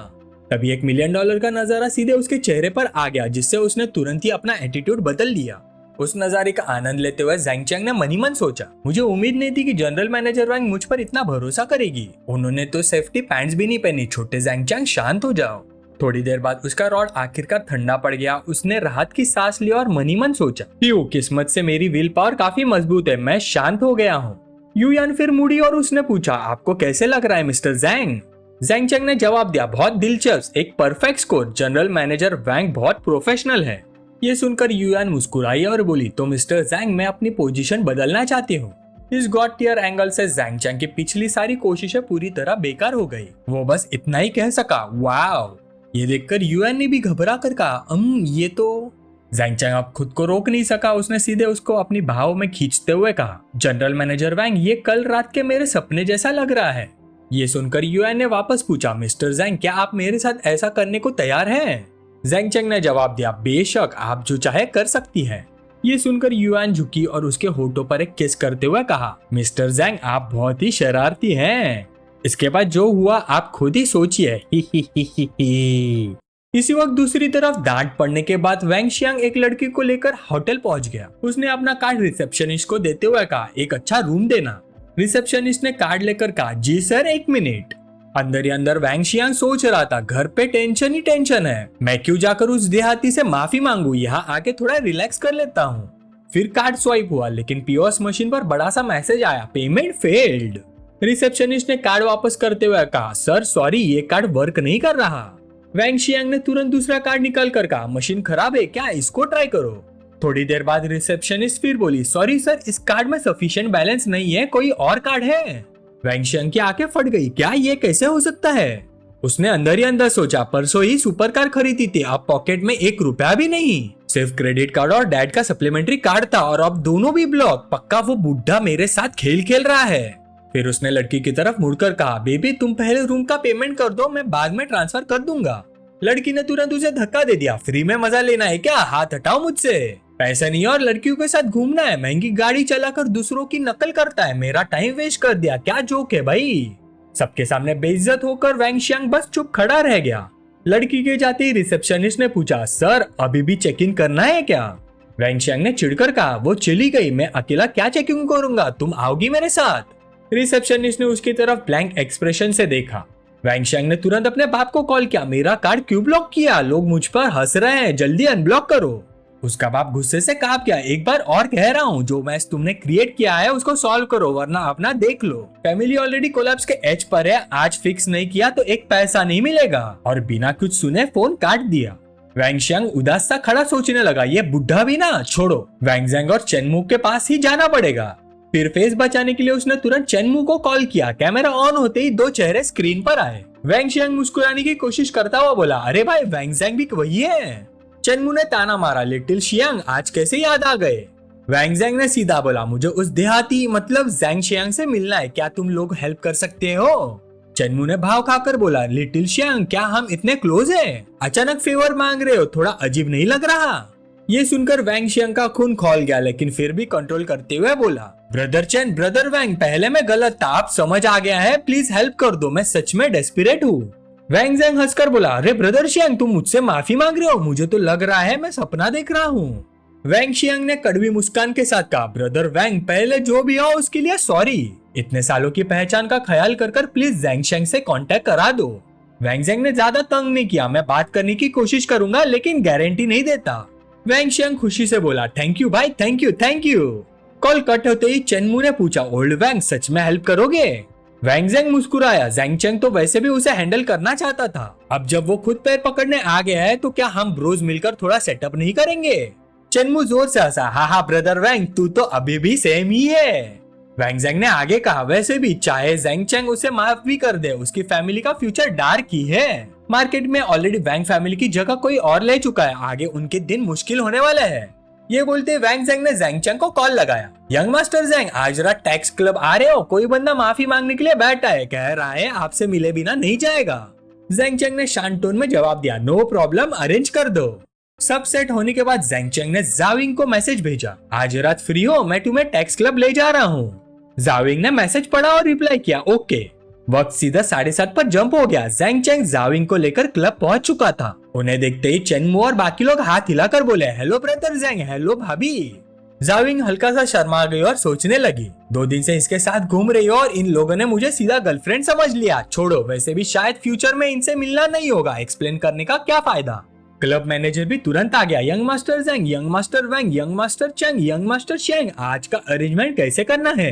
तभी $1 मिलियन का नजारा सीधे उसके चेहरे पर आ गया, जिससे उसने तुरंत ही अपना एटीट्यूड बदल लिया। उस नजारे का आनंद लेते हुए जैंग चैंग ने मनी मन सोचा, मुझे उम्मीद नहीं थी कि जनरल मैनेजर वैंग मुझ पर इतना भरोसा करेगी। उन्होंने तो सेफ्टी पैंट्स भी नहीं पहनी। छोटे जैंग चैंग, शांत हो जाओ। थोड़ी देर बाद उसका रॉड आखिरकार ठंडा पड़ गया। उसने राहत की सांस लिया और मनी मन सोचा, प्यू, किस्मत से मेरी विल पावर काफी मजबूत है, मैं शांत हो गया हूँ। युयान फिर मुड़ी और उसने पूछा, आपको कैसे लग रहा है मिस्टर जैंग? जैंग चैंग ने जवाब दिया, बहुत दिलचस्प, एक परफेक्ट स्कोर, जनरल मैनेजर वैंग बहुत प्रोफेशनल है। ये सुनकर युयान मुस्कुराई और बोली, तो मिस्टर जैंग, मैं अपनी पोजीशन बदलना चाहती हूँ। इस गॉड टियर एंगल से जैंग चैंग की पिछली सारी कोशिशें पूरी तरह बेकार हो गई। वो बस इतना ही कह सका, वाव। ये देखकर युयान ने भी घबरा कर कहा, ये तो। जैंग चैंग अब खुद को रोक नहीं सका। उसने सीधे उसको अपनी भाव में खींचते हुए कहा, जनरल मैनेजर वैंग, ये कल रात के मेरे सपने जैसा लग रहा है। ये सुनकर युयान ने वापस पूछा, मिस्टर जैंग, क्या आप मेरे साथ ऐसा करने को तैयार हैं? जैंग चैंग ने जवाब दिया, बेशक, आप जो चाहे कर सकती हैं। ये सुनकर युआन झुकी और उसके होठों पर एक किस करते हुए कहा, मिस्टर जैंग, आप बहुत ही शरारती हैं। इसके बाद जो हुआ आप खुद ही सोचिए। इसी वक्त दूसरी तरफ डांट पड़ने के बाद वैंग शियांग एक लड़की को लेकर होटल पहुंच गया। उसने अपना कार्ड रिसेप्शनिस्ट को देते हुए कहा, एक अच्छा रूम देना। रिसेप्शनिस्ट ने कार्ड लेकर कहा, जी सर, 1 मिनट। अंदर ही अंदर वैंग शियांग सोच रहा था, घर पे टेंशन ही टेंशन है, मैं क्यों जाकर उस देहाती से माफी मांगू, यहाँ आके थोड़ा रिलैक्स कर लेता हूँ। फिर कार्ड स्वाइप हुआ, लेकिन पीओएस मशीन पर बड़ा सा मैसेज आया, पेमेंट फेल्ड। रिसेप्शनिस्ट ने कार्ड वापस करते हुए कहा, सर सॉरी, ये कार्ड वर्क नहीं कर रहा। वैंग शियांग ने तुरंत दूसरा कार्ड निकाल कर कहा, मशीन खराब है क्या, इसको ट्राई करो। थोड़ी देर बाद रिसेप्शनिस्ट फिर बोली, सॉरी सर, इस कार्ड में सफिशिएंट बैलेंस नहीं है, कोई और कार्ड है। वैंग शियांग की आंखें फट गई, क्या ये कैसे हो सकता है? उसने अंदर ही अंदर सोचा, परसों ही सुपर कार खरीदी थी, अब पॉकेट में 1 रुपया भी नहीं, सिर्फ क्रेडिट कार्ड और डैड का सप्लीमेंट्री कार्ड था, और अब दोनों भी ब्लॉक। पक्का वो बुढ़ा मेरे साथ खेल खेल रहा है। फिर उसने लड़की की तरफ मुड़कर कहा, बेबी तुम पहले रूम का पेमेंट कर दो, मैं बाद में ट्रांसफर कर दूंगा। लड़की ने तुरंत उसे धक्का दे दिया, फ्री में मजा लेना है क्या, हाथ हटाओ मुझसे। पैसा नहीं और लड़कियों के साथ घूमना है, महंगी गाड़ी चलाकर दूसरों की नकल करता है, मेरा टाइम वेस्ट कर दिया, क्या जोक है भाई। सबके सामने बेइज्जत होकर वैंग शियांग बस चुप खड़ा रह गया। लड़की के जाते ही रिसेप्शनिस्ट ने पूछा, सर अभी भी चेक इन करना है क्या? वैंगशियांग ने चिढ़कर कहा, वो चली गई, मैं अकेला क्या चेकिंग करूंगा, तुम आओगी मेरे साथ। रिसेप्शनिस्ट ने उसकी तरफ ब्लैंक एक्सप्रेशन से देखा। वैंगशियांग ने तुरंत अपने बाप को कॉल किया, मेरा कार्ड क्यों ब्लॉक किया, लोग मुझ पर हंस रहे हैं, जल्दी अनब्लॉक करो। उसका बाप गुस्से से कहा, क्या एक बार और कह रहा हूँ, जो मैच तुमने क्रिएट किया है उसको सॉल्व करो, वरना अपना देख लो। फैमिली ऑलरेडी कोलैप्स के एज पर है, आज फिक्स नहीं किया तो एक पैसा नहीं मिलेगा। और बिना कुछ सुने फोन काट दिया। वैंगशियांग उदास सा खड़ा सोचने लगा, ये बुढ़ा भी ना छोड़ो, वैंगजैंग और चेनमू के पास ही जाना पड़ेगा। फिर फेस बचाने के लिए उसने तुरंत चेनमू को कॉल किया। कैमरा ऑन होते ही दो चेहरे स्क्रीन पर आए। वैंगशियांग मुस्कुराने की कोशिश करता हुआ बोला, अरे भाई वैंगजैंग भी वही है। चेनमू ने ताना मारा, लिटिल शियांग आज कैसे याद आ गए। वैंगजैंग ने सीधा बोला, मुझे उस देहाती मतलब जैंग शियांग से मिलना है, क्या तुम लोग हेल्प कर सकते हो। चेनमू ने भाव खाकर बोला, लिटिल शियांग क्या हम इतने क्लोज हैं? अचानक फेवर मांग रहे हो, थोड़ा अजीब नहीं लग रहा। ये सुनकर वैंगशियांग का खून खौल गया, लेकिन फिर भी कंट्रोल करते हुए बोला, ब्रदर चेन, ब्रदर वैंग, पहले मैं गलत था, अब समझ आ गया है, प्लीज हेल्प कर दो, मैं सच में डेस्परेट हूँ। वैंगजैंग हंसकर बोला, अरे ब्रदर शियांग तुम मुझसे माफी मांग रहे हो, मुझे तो लग रहा है मैं सपना देख रहा हूँ। वैंगशियांग ने कड़वी मुस्कान के साथ कहा, ब्रदर वैंग पहले जो भी हो उसके लिए सॉरी, इतने सालों की पहचान का ख्याल कर प्लीज जैंगशियांग से कांटेक्ट करा दो। वैंगजैंग ने ज्यादा तंग नहीं किया, मैं बात करने की कोशिश करूंगा लेकिन गारंटी नहीं देता। वैंगशियांग खुशी से बोला, थैंक यू भाई, thank you thank you. Call cut होते ही चेनमू ने पूछा, ओल्ड वैंग सच में हेल्प करोगे? वैंगजैंग मुस्कुराया, जैंगचैंग तो वैसे भी उसे हैंडल करना चाहता था, अब जब वो खुद पैर पकड़ने आ गया है तो क्या हम ब्रोज मिलकर थोड़ा सेटअप नहीं करेंगे? चेनमू जोर से हंसा, हाँ ब्रदर वैंग तू तो अभी भी सेम ही है। वैंगजैंग ने आगे कहा, वैसे भी चाहे जैंगचैंग उसे माफ भी कर दे, उसकी फैमिली का फ्यूचर डार्क ही है। मार्केट में ऑलरेडी वैंग फैमिली की जगह कोई और ले चुका है, आगे उनके दिन मुश्किल होने वाले हैं। ये बोलते वैंगजैंग ने जैंगचैंग को कॉल लगाया, यंग मास्टर जैंग आज रात टैक्स क्लब आ रहे हो, कोई बंदा माफी मांगने के लिए बैठा है, कह रहा है आपसे मिले बिना नहीं जाएगा। जैंगचैंग ने शांत टोन में जवाब दिया, नो प्रॉब्लम, अरेंज कर दो। सब सेट होने के बाद जैंगचैंग ने जाविंग को मैसेज भेजा, आज रात फ्री हो, मैं तुम्हें टैक्स क्लब ले जा रहा हूँ। जाविंग ने मैसेज पढ़ा और रिप्लाई किया, ओके। वक्त सीधा 7:30 पर जंप हो गया। जैंगचैंग जाविंग को लेकर क्लब पहुंच चुका था। उन्हें देखते ही चेनमू और बाकी लोग हाथ हिलाकर बोले, हेलो ब्रदर जैंग, हेलो भाभी। जाविंग हल्का सा शर्मा गई और सोचने लगी, 2 दिन से इसके साथ घूम रही हो और इन लोगों ने मुझे सीधा गर्लफ्रेंड समझ लिया। छोड़ो, वैसे भी शायद फ्यूचर में इनसे मिलना नहीं होगा, एक्सप्लेन करने का क्या फायदा। क्लब मैनेजर भी तुरंत आ गया, young master Zhang, young master Wang, young master Cheng, young master Sheng, आज का अरेंजमेंट कैसे करना है?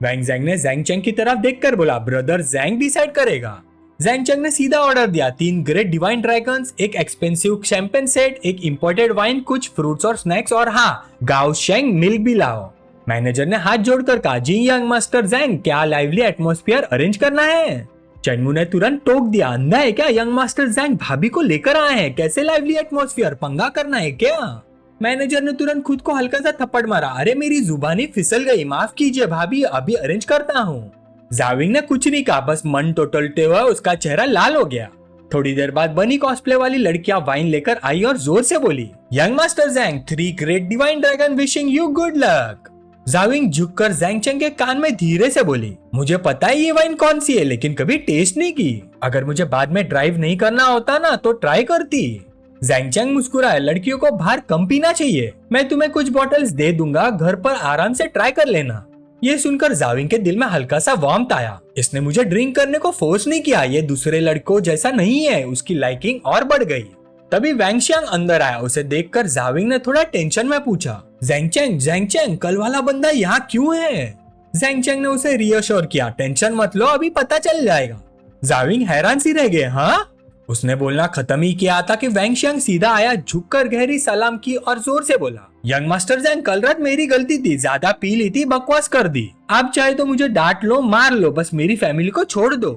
वैंगजैंग ने जैंगचैंग की तरफ देखकर बोला, ब्रदर जैंग डिसाइड करेगा। जैंगचैंग ने सीधा ऑर्डर दिया, 3 ग्रेट डिवाइन ड्रैगन्स, एक एक्सपेंसिव शैंपेन सेट, एक इंपोर्टेड वाइन, कुछ फ्रूट्स और स्नैक्स, और हाँ गाओ शेंग मिल्क भी लाओ। मैनेजर ने हाथ जोड़कर कहा, जी यंग मास्टर जैंग, क्या लाइवली एटमॉस्फेयर अरेंज करना है? चेनमू ने तुरंत टोक दिया, अंधा है क्या यंग मास्टर जैंग, भाभी को लेकर आए हैं, कैसे लाइवली एटमॉस्फेयर, पंगा करना है क्या? मैनेजर ने तुरंत खुद को हल्का सा थप्पड़ मारा, अरे मेरी जुबानी फिसल गई, माफ कीजिए भाभी, अभी अरेंज करता हूँ। जाविंग ने कुछ नहीं कहा, बस मन टोटलते हुए उसका चेहरा लाल हो गया। थोड़ी देर बाद बनी कॉस्प्ले वाली लड़कियां वाइन लेकर आई और जोर से बोली, young master Zhang, 3 great divine dragon wishing you good luck. जाविंग झुककर जैंगचैंग के कान में धीरे से बोली, मुझे पता है ये वाइन कौन सी है, लेकिन कभी टेस्ट नहीं की, अगर मुझे बाद में ड्राइव नहीं करना होता ना तो ट्राई करती। जैंगचैंग मुस्कुराया, लड़कियों को बाहर कम पीना चाहिए, मैं तुम्हें कुछ बॉटल्स दे दूंगा, घर पर आराम से ट्राई कर लेना। ये सुनकर जाविंग के दिल में हल्का सा वार्मथ आया, इसने मुझे ड्रिंक करने को फोर्स नहीं किया, ये दूसरे लड़कों जैसा नहीं है, उसकी लाइकिंग और बढ़ गई। तभी वैंगशियांग अंदर आया, उसे देखकर जाविंग ने थोड़ा टेंशन में पूछा, जैंगचैंग कल वाला बंदा यहाँ क्यों है? जैंगचैंग ने उसे रियश्योर किया, टेंशन मत लो, अभी पता चल जाएगा। जाविंग हैरान सी रह गए, हाँ? उसने बोलना खत्म ही किया था कि वैंगशियांग सीधा आया, झुककर गहरी सलाम की और जोर से बोला, यंग मास्टर जैंग, कल रात मेरी गलती थी, ज्यादा पी ली थी, बकवास कर दी, आप चाहे तो मुझे डांट लो, मार लो, बस मेरी फैमिली को छोड़ दो।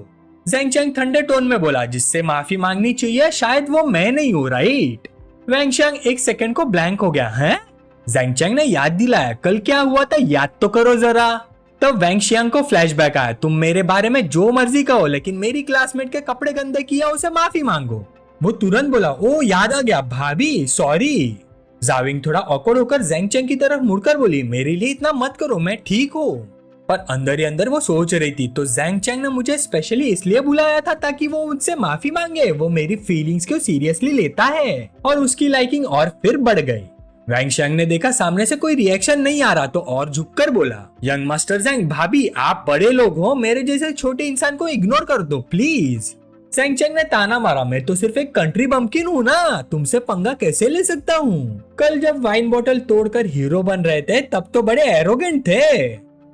जैंगचैंग ठंडे टोन में बोला, जिससे माफी मांगनी चाहिए शायद वो मैं नहीं हूँ, राइट? वैंगशियांग 1 सेकंड को ब्लैंक हो गया, है? जैंगचैंग ने याद दिलाया, कल क्या हुआ था याद तो करो जरा। तब वैंगशियांग को फ्लैशबैक आया, तुम मेरे बारे में जो मर्जी कहो, लेकिन मेरी क्लासमेट के कपड़े गंदे किया उसे माफी मांगो। वो तुरंत बोला, ओ याद आ गया भाभी, सॉरी। जाविंग थोड़ा ऑकवर्ड होकर जैंगचैंग की तरफ मुड़कर बोली, मेरे लिए इतना मत करो, मैं ठीक हूँ। पर अंदर ही अंदर वो सोच रही थी, तो जैंगचैंग ने मुझे स्पेशली इसलिए बुलाया था ताकि वो मुझसे माफी मांगे, वो मेरी फीलिंग्स को सीरियसली लेता है। और उसकी लाइकिंग और फिर बढ़ गई। वैंग शियांग ने देखा सामने से कोई रिएक्शन नहीं आ रहा तो और झुककर बोला, यंग मास्टर जैंग भाभी आप बड़े लोग हो, मेरे जैसे छोटे इंसान को इग्नोर कर दो प्लीज। जैंग चैंग ने ताना मारा, मैं तो सिर्फ एक कंट्री बम्किन हूँ ना, तुमसे पंगा कैसे ले सकता हूँ। कल जब वाइन बोतल तोड़कर हीरो बन रहे थे तब तो बड़े एरोगेंट थे।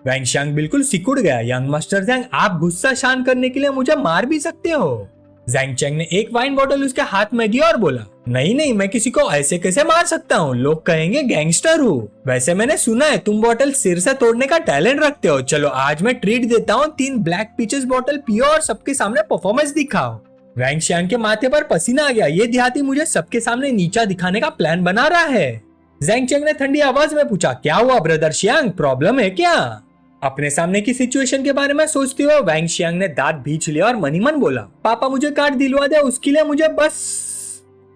वैंग शियांग बिल्कुल सिकुड़ गया। यंग मास्टर जैंग आप गुस्सा शांत करने के लिए मुझे मार भी सकते हो। जैंग चैंग ने एक वाइन बोतल उसके हाथ में दी और बोला, नहीं नहीं मैं किसी को ऐसे कैसे मार सकता हूँ, लोग कहेंगे गैंगस्टर हूँ। वैसे मैंने सुना है तुम बोतल सिर से तोड़ने का टैलेंट रखते हो, चलो आज मैं ट्रीट देता हूँ, 3 ब्लैक पीचेस बोतल पियो और सबके सामने परफॉर्मेंस दिखाओ। वैंग शियांग के माथे पर पसीना आ गया, ये देहाती मुझे सबके सामने नीचा दिखाने का प्लान बना रहा है। जैंग चैंग ने ठंडी आवाज में पूछा, क्या हुआ ब्रदर शियांग, प्रॉब्लम है क्या? अपने सामने की सिचुएशन के बारे में सोचते हुए वैंग शियांग ने दांत भींच लिया और मनी मन बोला, पापा मुझे कार्ड दिलवा दे, उसके लिए मुझे बस।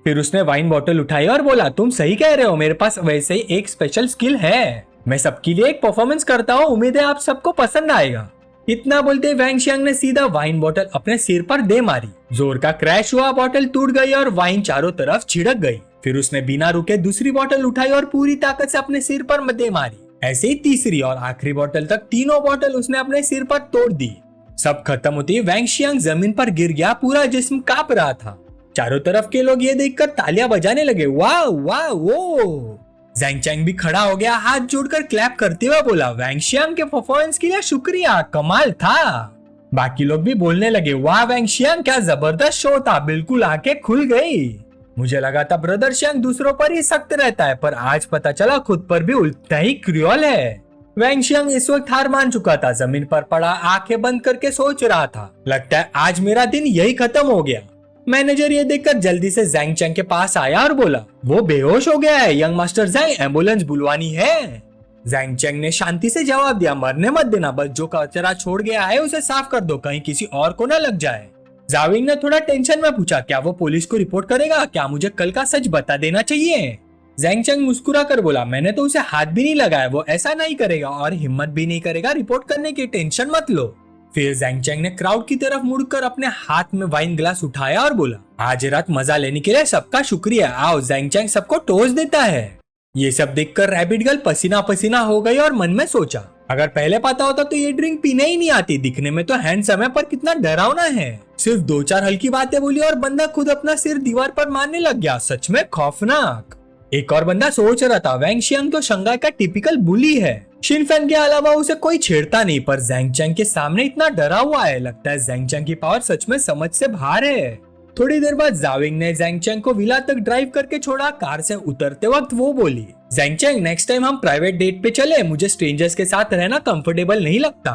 फिर उसने वाइन बोतल उठाई और बोला, तुम सही कह रहे हो, मेरे पास वैसे ही एक स्पेशल स्किल है, मैं सबके लिए एक परफॉर्मेंस करता हूँ, उम्मीद है आप सबको पसंद आएगा। इतना बोलते वैंग शियांग ने सीधा वाइन बोतल अपने सिर पर दे मारी। जोर का क्रैश हुआ, बोतल टूट गई और वाइन चारों तरफ छिड़क गई। फिर उसने बिना रुके दूसरी बोतल उठाई और पूरी ताकत से अपने सिर पर दे मारी। ऐसे ही तीसरी और आखिरी बोतल तक तीनों बोतल उसने अपने सिर पर तोड़ दी। सब खत्म होती वैंग शियांग जमीन पर गिर गया, पूरा जिस्म कांप रहा था। चारों तरफ के लोग ये देखकर तालियां बजाने लगे, वाह वाह वो। जैंग चैंग भी खड़ा हो गया, हाथ जोड़कर क्लैप करते हुए बोला, वैंग शियांग के परफॉर्मेंस के लिए शुक्रिया, कमाल था। बाकी लोग भी बोलने लगे, वाह वैंग शियांग क्या जबरदस्त शो था, बिल्कुल आंखें खुल गई। मुझे लगा था ब्रदर शियांग दूसरों पर ही सख्त रहता है, पर आज पता चला खुद पर भी उतना ही क्रूअल है। वैंग शियांग इस वक्त हार मान चुका था, जमीन पर पड़ा आंखें बंद करके सोच रहा था, लगता है आज मेरा दिन यही खत्म हो गया। मैनेजर ये देखकर जल्दी से जैंग चैंग के पास आया और बोला, वो बेहोश हो गया है, यंग मास्टर जैंग एम्बुलेंस बुलवानी है। जैंग चैंग ने शांति से जवाब दिया, मरने मत देना, बस जो कचरा छोड़ गया है उसे साफ कर दो, कहीं किसी और को न लग जाए। जाविंग ने थोड़ा टेंशन में पूछा, क्या वो पुलिस को रिपोर्ट करेगा, क्या मुझे कल का सच बता देना चाहिए? जैंग चैंग मुस्कुरा कर बोला, मैंने तो उसे हाथ भी नहीं लगाया, वो ऐसा नहीं करेगा और हिम्मत भी नहीं करेगा रिपोर्ट करने की, टेंशन मत लो। फिर जैंग चैंग ने क्राउड की तरफ मुड़कर अपने हाथ में वाइन ग्लास उठाया और बोला, आज रात मजा लेने के लिए सबका शुक्रिया, आओ। जैंग चैंग सबको टोस्ट देता है। ये सब देखकर रैबिट गर्ल पसीना पसीना हो गई और मन में सोचा, अगर पहले पता होता तो ये ड्रिंक पीने ही नहीं आती, दिखने में तो हैंडसम है पर कितना डरावना है। सिर्फ 2-4 हल्की बातें बोली और बंदा खुद अपना सिर दीवार पर मारने लग गया, सच में खौफनाक। एक और बंदा सोच रहा था, वैंग शियांग तो शंघाई का टिपिकल बुली है, शिनफेन के अलावा उसे कोई छेड़ता नहीं, पर जैंग चैंग के सामने इतना डरा हुआ है, लगता है जैंग चैंग की पावर सच में समझ से बाहर है। थोड़ी देर बाद जाविंग ने जैंग चैंग को विला तक ड्राइव करके छोड़ा। कार से उतरते वक्त वो बोली, जैंग चैंग नेक्स्ट टाइम हम प्राइवेट डेट पे चले, मुझे स्ट्रेंजर्स के साथ रहना कंफर्टेबल नहीं लगता।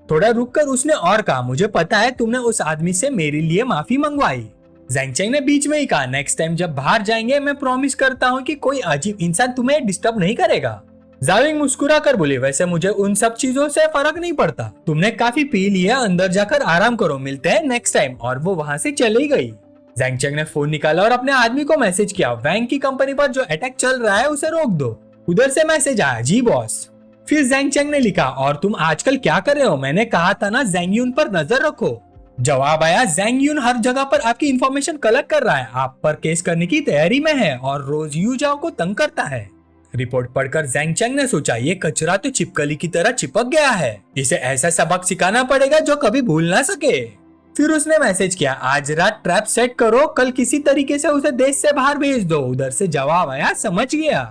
थोड़ा रुककर उसने और कहा, मुझे पता है तुमने उस आदमी से मेरे लिए माफी मंगवाई। जैंग चैंग ने बीच में ही कहा, नेक्स्ट टाइम जब बाहर जाएंगे मैं प्रॉमिस करता हूँ कि कोई अजीब इंसान तुम्हें डिस्टर्ब नहीं करेगा। जाविंग मुस्कुरा कर बोले, वैसे मुझे उन सब चीजों से फर्क नहीं पड़ता, तुमने काफी पी लिया, अंदर जाकर आराम करो, मिलते हैं नेक्स्ट टाइम। और वो वहाँ से चली गई। जैंग चैंग ने फोन निकाला और अपने आदमी को मैसेज किया, वैंग की कंपनी पर जो अटैक चल रहा है उसे रोक दो। उधर से मैसेज आया, जी बॉस। फिर जैंग चैंग ने लिखा, और तुम आजकल क्या कर रहे हो, मैंने कहा था ना जैंग यून पर नजर रखो। जवाब आया, जैंग यून हर जगह पर आपकी इंफॉर्मेशन कलेक्ट कर रहा है, आप पर केस करने की तैयारी में है और रोज यू जाओ को तंग करता है। रिपोर्ट पढ़कर जैंग चैंग ने सोचा, ये कचरा तो छिपकली की तरह चिपक गया है, इसे ऐसा सबक सिखाना पड़ेगा जो कभी भूल ना सके। फिर उसने मैसेज किया, आज रात ट्रैप सेट करो, कल किसी तरीके से उसे देश से बाहर भेज दो। उधर से जवाब आया, समझ गया।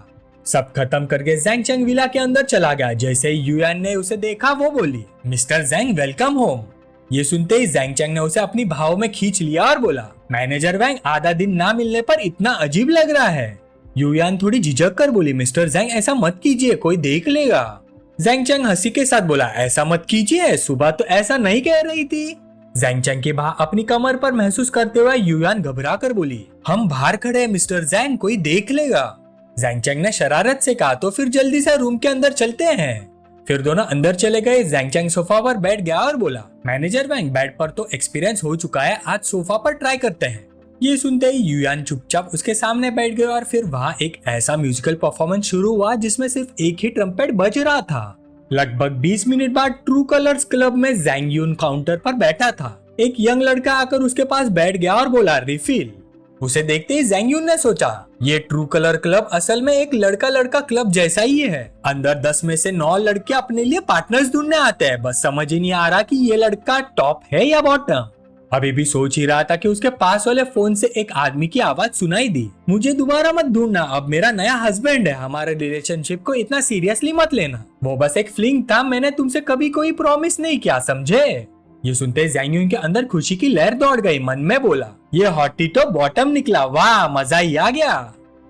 सब खत्म करके जैंग चैंग विला के अंदर चला गया। जैसे ही युयान ने उसे देखा वो बोली, मिस्टर जैंग वेलकम होम। ये सुनते ही जैंग चैंग ने उसे अपनी भाव में खींच लिया और बोला, मैनेजर वैंग आधा दिन ना मिलने पर इतना अजीब लग रहा है। युयान थोड़ी झिझक कर बोली, मिस्टर जैंग ऐसा मत कीजिए, कोई देख लेगा। जैंग चैंग हंसी के साथ बोला, ऐसा मत कीजिए, सुबह तो ऐसा नहीं कह रही थी। जैंग चैंग की बाह अपनी कमर पर महसूस करते हुए युयान घबरा कर बोली, हम बाहर खड़े हैं मिस्टर जैंग, कोई देख लेगा। जैंग चैंग ने शरारत से कहा, तो फिर जल्दी से रूम के अंदर चलते हैं। फिर दोनों अंदर चले गए। जैंग चैंग सोफा पर बैठ गया और बोला, मैनेजर वैंग बेड पर तो एक्सपीरियंस हो चुका है, आज सोफा पर ट्राई करते हैं। ये सुनते ही युयान चुपचाप उसके सामने बैठ गए और फिर वहाँ एक ऐसा म्यूजिकल परफॉर्मेंस शुरू हुआ जिसमें सिर्फ एक ही ट्रम्पेट बज रहा था। लगभग 20 मिनट बाद ट्रू कलर्स क्लब में जैंग यून काउंटर पर बैठा था। एक यंग लड़का आकर उसके पास बैठ गया और बोला, रिफिल। उसे देखते ही ज़ैंग यून ने सोचा, ये ट्रू कलर क्लब असल में एक लड़का लड़का क्लब जैसा ही है। अंदर 10 में से 9 लड़के अपने लिए पार्टनर्स ढूंढने आते हैं, बस समझ ही नहीं आ रहा कि ये लड़का टॉप है या बॉटम। अभी भी सोच ही रहा था कि उसके पास वाले फोन से एक आदमी की आवाज सुनाई दी, मुझे दोबारा मत ढूंढना, अब मेरा नया हस्बैंड है, हमारे रिलेशनशिप को इतना सीरियसली मत लेना, वो बस एक फ्लिंग था, मैंने तुमसे कभी कोई प्रॉमिस नहीं किया, समझे। ये सुनते ज़ैंग यून के अंदर खुशी की लहर दौड़ गई, मन में बोला, ये हॉटी तो बॉटम निकला, वाह मजा ही आ गया।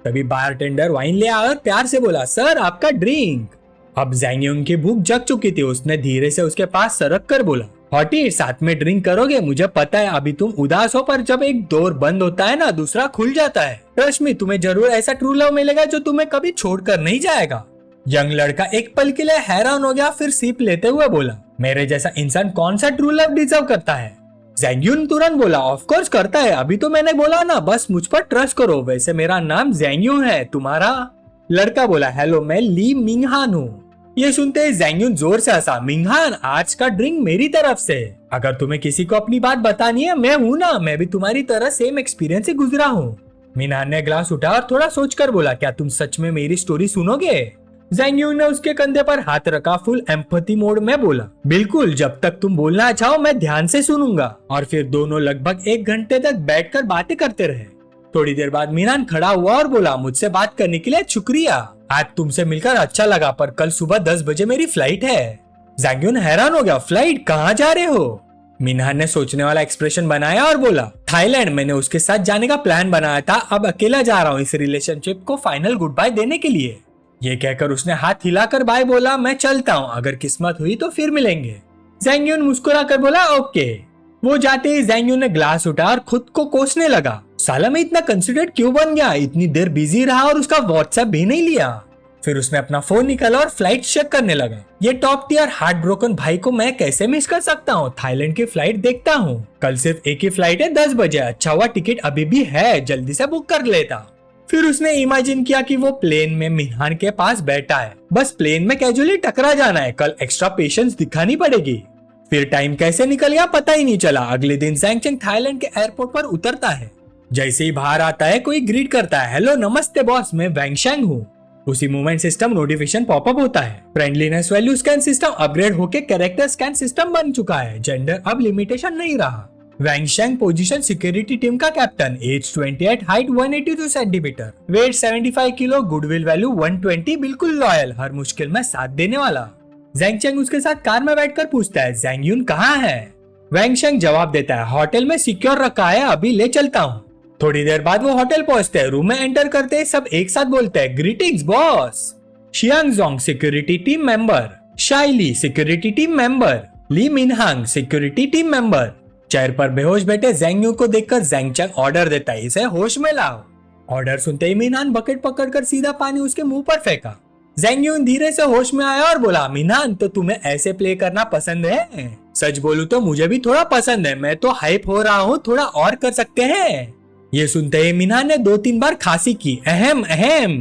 तभी बारटेंडर वाइन ले आया और प्यार से बोला, सर आपका ड्रिंक। अब ज़ैंग यून की भूख जग चुकी थी, उसने धीरे से उसके पास सरक कर बोला, हॉटी साथ में ड्रिंक करोगे, मुझे पता है अभी तुम उदास हो, पर जब एक डोर बंद होता है ना दूसरा खुल जाता है, ट्रस्ट मी तुम्हें जरूर ऐसा ट्रू लव मिलेगा जो तुम्हें कभी छोड़कर नहीं जाएगा। यंग लड़का एक पल के लिए हैरान हो गया, फिर सिप लेते हुए बोला, मेरे जैसा इंसान कौन सा ट्रू लव डिजर्व करता है। ज़ैंग यून तुरंत बोला, ऑफ कोर्स करता है, अभी तो मैंने बोला ना, बस मुझ पर ट्रस्ट करो, वैसे मेरा नाम ज़ैंग यून है, तुम्हारा। लड़का बोला, हेलो मैं ली मिंगहान हूँ। ये सुनते ही ज़ैंग यून जोर से हंसा, मिंगहान आज का ड्रिंक मेरी तरफ से, अगर तुम्हें किसी को अपनी बात बतानी है मैं हूँ ना, मैं भी तुम्हारी तरह सेम एक्सपीरियंस से गुजरा हूँ। मिंगहान ने ग्लास उठा और थोड़ा सोचकर बोला, क्या तुम सच में मेरी स्टोरी सुनोगे। ज़ैंग यून ने उसके कंधे पर हाथ रखा, फुल एम्पैथी मोड में बोला, बिल्कुल, जब तक तुम बोलना चाहो मैं ध्यान से सुनूंगा। और फिर दोनों लगभग 1 घंटे तक बैठकर बातें करते रहे। थोड़ी देर बाद मिंगहान खड़ा हुआ और बोला, मुझसे बात करने के लिए शुक्रिया, आज तुमसे मिलकर अच्छा लगा, पर कल सुबह 10 बजे मेरी फ्लाइट है। ज़ैंग यून हैरान हो गया, फ्लाइट, कहाँ जा रहे हो। मिंगहान ने सोचने वाला एक्सप्रेशन बनाया और बोला, थाईलैंड, मैंने उसके साथ जाने का प्लान बनाया था, अब अकेला जा रहा हूँ इस रिलेशनशिप को फाइनल गुड बाय देने के लिए। ये कहकर उसने हाथ हिलाकर बाय बोला, मैं चलता हूँ, अगर किस्मत हुई तो फिर मिलेंगे। ज़ैंग यून मुस्कुराकर बोला, ओके। वो जाते ही ज़ैंग यून ने ग्लास उठा और खुद को कोसने लगा, साला मैं इतना कंसिडरेट क्यों बन गया, इतनी देर बिजी रहा और उसका व्हाट्सएप भी नहीं लिया। फिर उसने अपना फोन निकाला और फ्लाइट चेक करने लगा, ये टॉप टियर हार्ट ब्रोकन भाई को मैं कैसे मिस कर सकता हूँ, थाईलैंड की फ्लाइट देखता हूँ, कल सिर्फ एक ही फ्लाइट है 10 बजे, अच्छा हुआ टिकट अभी भी है, जल्दी से बुक कर लेता। फिर उसने इमेजिन किया कि वो प्लेन में मिंगहान के पास बैठा है, बस प्लेन में कैजुअली टकरा जाना है, कल एक्स्ट्रा पेशेंस दिखानी पड़ेगी। फिर टाइम कैसे निकल गया पता ही नहीं चला। अगले दिन ज़ैंग चेंग थाईलैंड के एयरपोर्ट पर उतरता है। जैसे ही बाहर आता है कोई ग्रीट करता है, हेलो नमस्ते बॉस, मैं वैंगशैंग हूँ। उसी मोमेंट सिस्टम नोटिफिकेशन पॉपअप होता है, friendliness value scan system upgrade होकर कैरेक्टर स्कैन सिस्टम बन चुका है, जेंडर अब लिमिटेशन नहीं रहा। वैंगशैंग पोजीशन सिक्योरिटी टीम का captain, age 28, height 182 centimetre, weight 75 kilo, goodwill value 120, बिल्कुल लॉयल, हर मुश्किल में साथ देने वाला। ज़ैंग चेंग उसके साथ कार में बैठकर पूछता है, ज़ैंग यून कहाँ है। वैंगशैंग जवाब देता है, होटल में सिक्योर रखा है, अभी ले चलता हूँ। थोड़ी देर बाद वो होटल पहुंचते हैं, रूम में एंटर करते हैं, सब एक साथ बोलते हैं, ग्रीटिंग्स बॉस। शियांगजोंग सिक्योरिटी टीम मेंबर, शाइली सिक्योरिटी टीम मेंबर, ली मिनहांग सिक्योरिटी टीम मेंबर। चेयर पर बेहोश बैठे ज़ैंग यून को देखकर ज़ैंग चेंग ऑर्डर देता है, इसे होश में लाओ। ऑर्डर सुनते ही मिनहान बकेट पकड़कर सीधा पानी उसके मुंह पर फेंका। ज़ैंग यून धीरे से होश में आया और बोला, मिनहान तो तुम्हें ऐसे प्ले करना पसंद है। सच बोलूं तो मुझे भी थोड़ा पसंद है, मैं तो हाइप हो रहा हूँ, थोड़ा और कर सकते हैं। ये सुनते ही मिनहान ने 2-3 बार खांसी की, अहम अहम।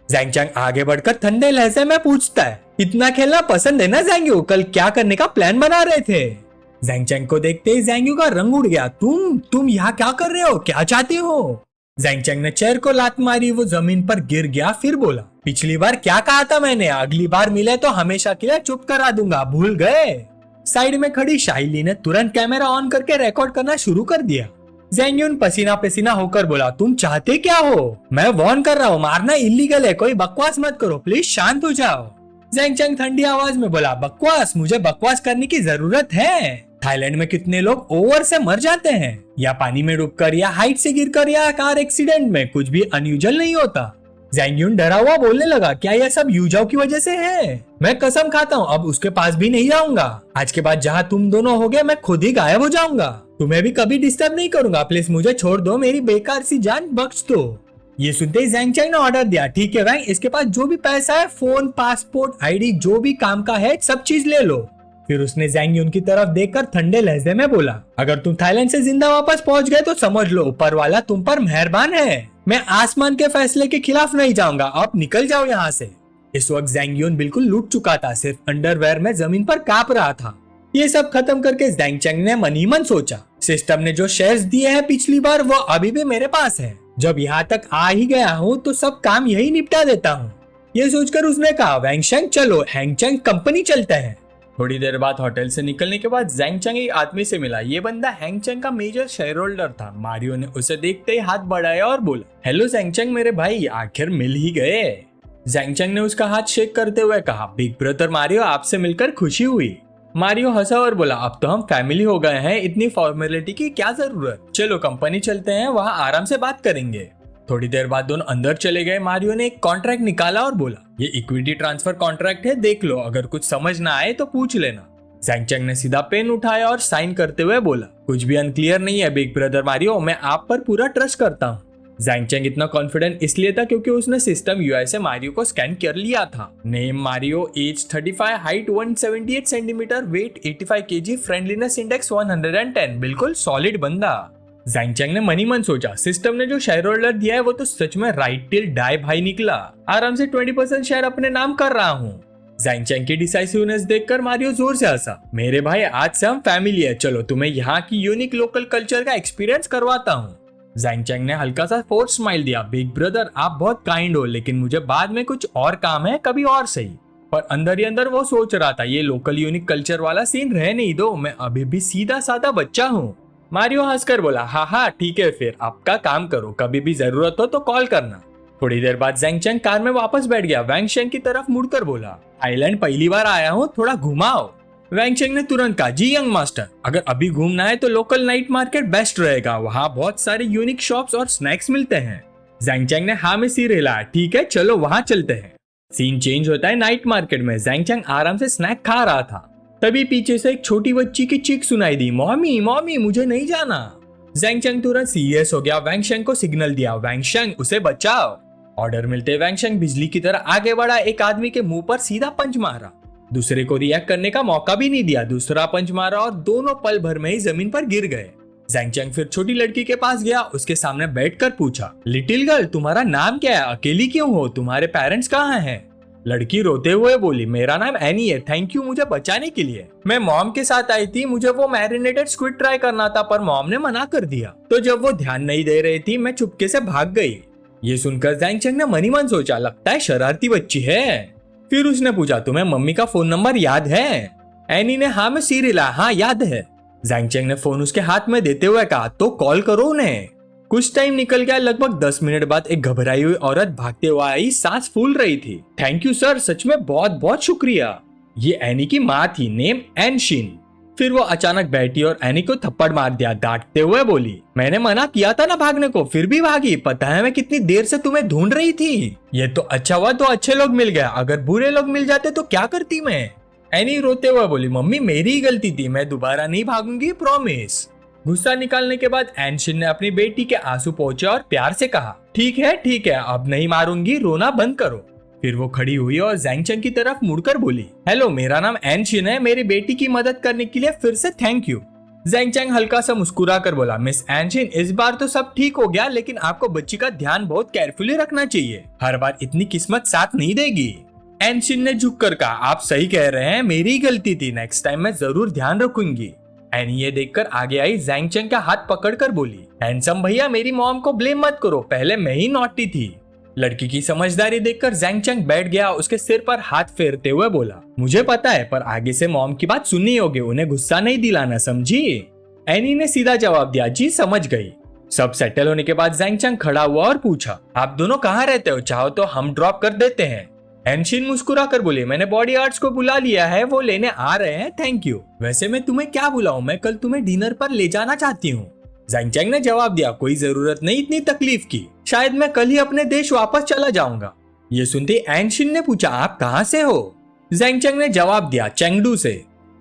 ज़ैंग चेंग आगे बढ़कर ठंडे लहजे में पूछता है, इतना खेलना पसंद है ना ज़ैंग यू, कल क्या करने का प्लान बना रहे थे। ज़ैंग चेंग को देखते ही ज़ैंग यू का रंग उड़ गया, तुम यहाँ क्या कर रहे हो, क्या चाहते हो। ज़ैंग चेंग ने चेयर को लात मारी, वो जमीन पर गिर गया, फिर बोला, पिछली बार क्या कहा था मैंने, अगली बार मिले तो हमेशा के लिए चुप करा दूंगा, भूल गए। साइड में खड़ी शाइली ने तुरंत कैमरा ऑन करके रिकॉर्ड करना शुरू कर दिया। ज़ैंग यून पसीना पसीना होकर बोला, तुम चाहते क्या हो, मैं वार्न कर रहा हूँ, मारना इलीगल है, कोई बकवास मत करो, प्लीज शांत हो जाओ। ज़ैंग चेंग ठंडी आवाज में बोला, बकवास, मुझे बकवास करने की जरूरत है। थाईलैंड में कितने लोग ओवर से मर जाते हैं, या पानी में डूबकर, या हाइट से गिरकर, या कार एक्सीडेंट में, कुछ भी अनयूजुअल नहीं होता। ज़ैंग यून डरा हुआ बोलने लगा, क्या यह सब यूजाओ की वजह से है, मैं कसम खाता हूँ अब उसके पास भी नहीं जाऊंगा, आज के बाद जहाँ तुम दोनों होगे मैं खुद ही गायब हो जाऊंगा, तुम्हें भी कभी डिस्टर्ब नहीं करूंगा, प्लीज मुझे छोड़ दो, मेरी बेकार सी जान बख्श दो। ये सुनते ही ज़ैंग चेंग ने ऑर्डर दिया, ठीक है वैंग, इसके पास जो भी पैसा है, फोन, पासपोर्ट, आईडी, जो भी काम का है, सब चीज ले लो। फिर उसने ज़ैंग यून की तरफ देखकर ठंडे लहजे में बोला, अगर तुम थाईलैंड से जिंदा वापस पहुंच गए तो समझ लो ऊपर वाला तुम पर मेहरबान है, मैं आसमान के फैसले के खिलाफ नहीं जाऊंगा, अब निकल जाओ यहाँ से। इस वक्त ज़ैंग यून बिल्कुल लूट चुका था, सिर्फ अंडरवेयर में जमीन पर कांप रहा था। ये सब खत्म करके ज़ैंग चेंग ने मन ही मन सोचा, सिस्टम ने जो शेयर्स दिए हैं पिछली बार वो अभी भी मेरे पास है। जब यहाँ तक आ ही गया हूँ तो सब काम यही निपटा देता हूँ। ये सोचकर उसने कहा, वैंगशेंग चलो हैंगचेंग कंपनी चलते हैं। थोड़ी देर बाद होटल से निकलने के बाद जैंगचेंग एक आदमी से मिला। ये बंदा हैंगचेंग का मेजर शेयर होल्डर था। मारियो ने उसे देखते ही हाथ बढ़ाया और बोला, हेलो जैंगचेंग मेरे भाई, आखिर मिल ही गए। जैंगचेंग ने उसका हाथ शेक करते हुए कहा, बिग ब्रदर मारियो, आपसे मिलकर खुशी हुई। मारियो हंसा और बोला, अब तो हम फैमिली हो गए हैं, इतनी फॉर्मेलिटी की क्या जरूरत, चलो कंपनी चलते हैं, वहाँ आराम से बात करेंगे। थोड़ी देर बाद दोनों अंदर चले गए। मारियो ने एक कॉन्ट्रैक्ट निकाला और बोला, ये इक्विटी ट्रांसफर कॉन्ट्रैक्ट है, देख लो, अगर कुछ समझ ना आए तो पूछ लेना। जैंगचेंग ने सीधा पेन उठाया और साइन करते हुए बोला, कुछ भी अनक्लियर नहीं है बिग ब्रदर मारियो, मैं आप पर पूरा ट्रस्ट करता हूँ। जैंगचेंग इतना कॉन्फिडेंट इसलिए था क्योंकि उसने सिस्टम यूआई से मारियो को स्कैन कर लिया था। Name Mario, age 35, height 178 centimetre, weight 85 KG, friendliness index 110, बिल्कुल सॉलिड बंदा। जैंगचेंग ने मनी मन सोचा, सिस्टम ने जो शेयर होल्डर दिया है वो तो सच में राइट टिल डाई भाई निकला। आराम से 20% शेयर अपने नाम कर रहा हूँ। जैंगचेंग की डिसाइसिवनेस देखकर मारियो जोर से हंसा, मेरे भाई आज से हम फैमिली है, चलो तुम्हें यहाँ की यूनिक लोकल कल्चर का एक्सपीरियंस करवाता हूँ। जैंगचेंग ने हल्का सा फोर्स स्माइल दिया, बिग ब्रदर आप बहुत काइंड हो, लेकिन मुझे बाद में कुछ और काम है, कभी और सही। पर अंदर ही अंदर वो सोच रहा था, ये लोकल यूनिक कल्चर वाला सीन रह नहीं दो, मैं अभी भी सीधा साधा बच्चा हूँ। मारियो हंसकर बोला, हाँ ठीक है, फिर आपका काम करो, कभी भी जरूरत हो तो कॉल करना। थोड़ी देर बाद जैंगचेंग कार में वापस बैठ गया। वैंगशेंग की तरफ मुड़कर बोला, थाईलैंड पहली बार आया हूँ, थोड़ा घुमाओ। वैंगशेंग ने तुरंत कहा, जी यंग मास्टर, अगर अभी घूमना है तो लोकल नाइट मार्केट बेस्ट रहेगा, वहाँ बहुत सारे यूनिक शॉप्स और स्नैक्स मिलते हैं। जैंगचेंग ने हाँ में सिर हिलाया, ठीक है चलो वहाँ चलते हैं। सीन चेंज होता है नाइट मार्केट में। जैंगचेंग आराम से स्नैक खा रहा था, तभी पीछे से एक छोटी बच्ची की चीख सुनाई दी, मॉमी मॉमी मुझे नहीं जाना। जैंगचेंग तुरंत सीरियस हो गया। वैंगशेंग को सिग्नल दिया, वैंगशेंग उसे बचाओ। ऑर्डर मिलते वैंगशेंग बिजली की तरह आगे बढ़ा, एक आदमी के मुंह पर सीधा पंच मारा, दूसरे को रिएक्ट करने का मौका भी नहीं दिया। दूसरा पंच मारा और दोनों पल भर में ही जमीन पर गिर गए। जैंगचेंग फिर छोटी लड़की के पास गया, उसके सामने बैठकर पूछा, लिटिल गर्ल तुम्हारा नाम क्या है, अकेली क्यों हो, तुम्हारे पेरेंट्स कहाँ हैं? लड़की रोते हुए बोली, मेरा नाम एनी है, थैंक यू मुझे बचाने के लिए। मैं मॉम के साथ आई थी, मुझे वो मैरिनेटेड स्क्विड ट्राई करना था पर मॉम ने मना कर दिया, तो जब वो ध्यान नहीं दे रही थी मैं चुपके से भाग गई। ये सुनकर जैंगचेंग ने मनी मन सोचा, लगता है शरारती बच्ची है। फिर उसने पूछा, तुम्हें मम्मी का फोन नंबर याद है? एनी ने हाँ में सिर हिलाया, हाँ याद है। जैंगचेंग ने फोन उसके हाथ में देते हुए कहा, तो कॉल करो उन्हें। कुछ टाइम निकल गया। लगभग 10 मिनट बाद एक घबराई हुई औरत भागते हुए आई, सांस फूल रही थी। थैंक यू सर, सच में बहुत बहुत शुक्रिया। ये एनी की माँ थी, नेम एनशिन। फिर वो अचानक बैठी और एनी को थप्पड़ मार दिया, डांटते हुए बोली, मैंने मना किया था ना भागने को, फिर भी भागी, पता है मैं कितनी देर से तुम्हें ढूंढ रही थी। ये तो अच्छा हुआ तो अच्छे लोग मिल गए, अगर बुरे लोग मिल जाते तो क्या करती मैं? एनी रोते हुए बोली, मम्मी मेरी ही गलती थी, मैं दोबारा नहीं भागूंगी, प्रॉमिस। गुस्सा निकालने के बाद एनशिन ने अपनी बेटी के आंसू पोंछे और प्यार से कहा, ठीक है अब नहीं मारूंगी, रोना बंद करो। फिर वो खड़ी हुई और जैंगचेंग की तरफ मुड़कर बोली, हेलो मेरा नाम एनशिन है, मेरी बेटी की मदद करने के लिए फिर से थैंक यू। जैंगचेंग हल्का सा मुस्कुरा कर बोला, मिस एनशिन इस बार तो सब ठीक हो गया, लेकिन आपको बच्ची का ध्यान बहुत केयरफुली रखना चाहिए, हर बार इतनी किस्मत साथ नहीं देगी। एनशिन ने झुक कर कहा, आप सही कह रहे हैं, मेरी ही गलती थी, नेक्स्ट टाइम मैं जरूर ध्यान रखूंगी। एनी ये देखकर आगे आई, जैंगचेंग का हाथ पकड़कर बोली, हैंडसम भैया मेरी मॉम को ब्लेम मत करो, पहले मैं ही नॉटी थी। लड़की की समझदारी देखकर जैंगचेंग बैठ गया, उसके सिर पर हाथ फेरते हुए बोला, मुझे पता है पर आगे से मॉम की बात सुननी होगी, उन्हें गुस्सा नहीं दिलाना, समझी? एनी ने सीधा जवाब दिया, जी समझ गई। सब सेटल होने के बाद जैंगचेंग खड़ा हुआ और पूछा, आप दोनों कहाँ रहते हो, चाहो तो हम ड्रॉप कर देते हैं। एनशिन मुस्कुरा कर बोले, मैंने बॉडी गार्ड्स को बुला लिया है, वो लेने आ रहे हैं, थैंक यू। वैसे मैं तुम्हें क्या बुलाऊं, मैं कल तुम्हें डिनर पर ले जाना चाहती हूँ। जैंगचेंग ने जवाब दिया, कोई जरूरत नहीं इतनी तकलीफ की, शायद मैं कल ही अपने देश वापस चला जाऊंगा। ये सुनते एनशिन ने पूछा, आप कहाँ से हो? जैंगचेंग ने जवाब दिया, चेंगडू से।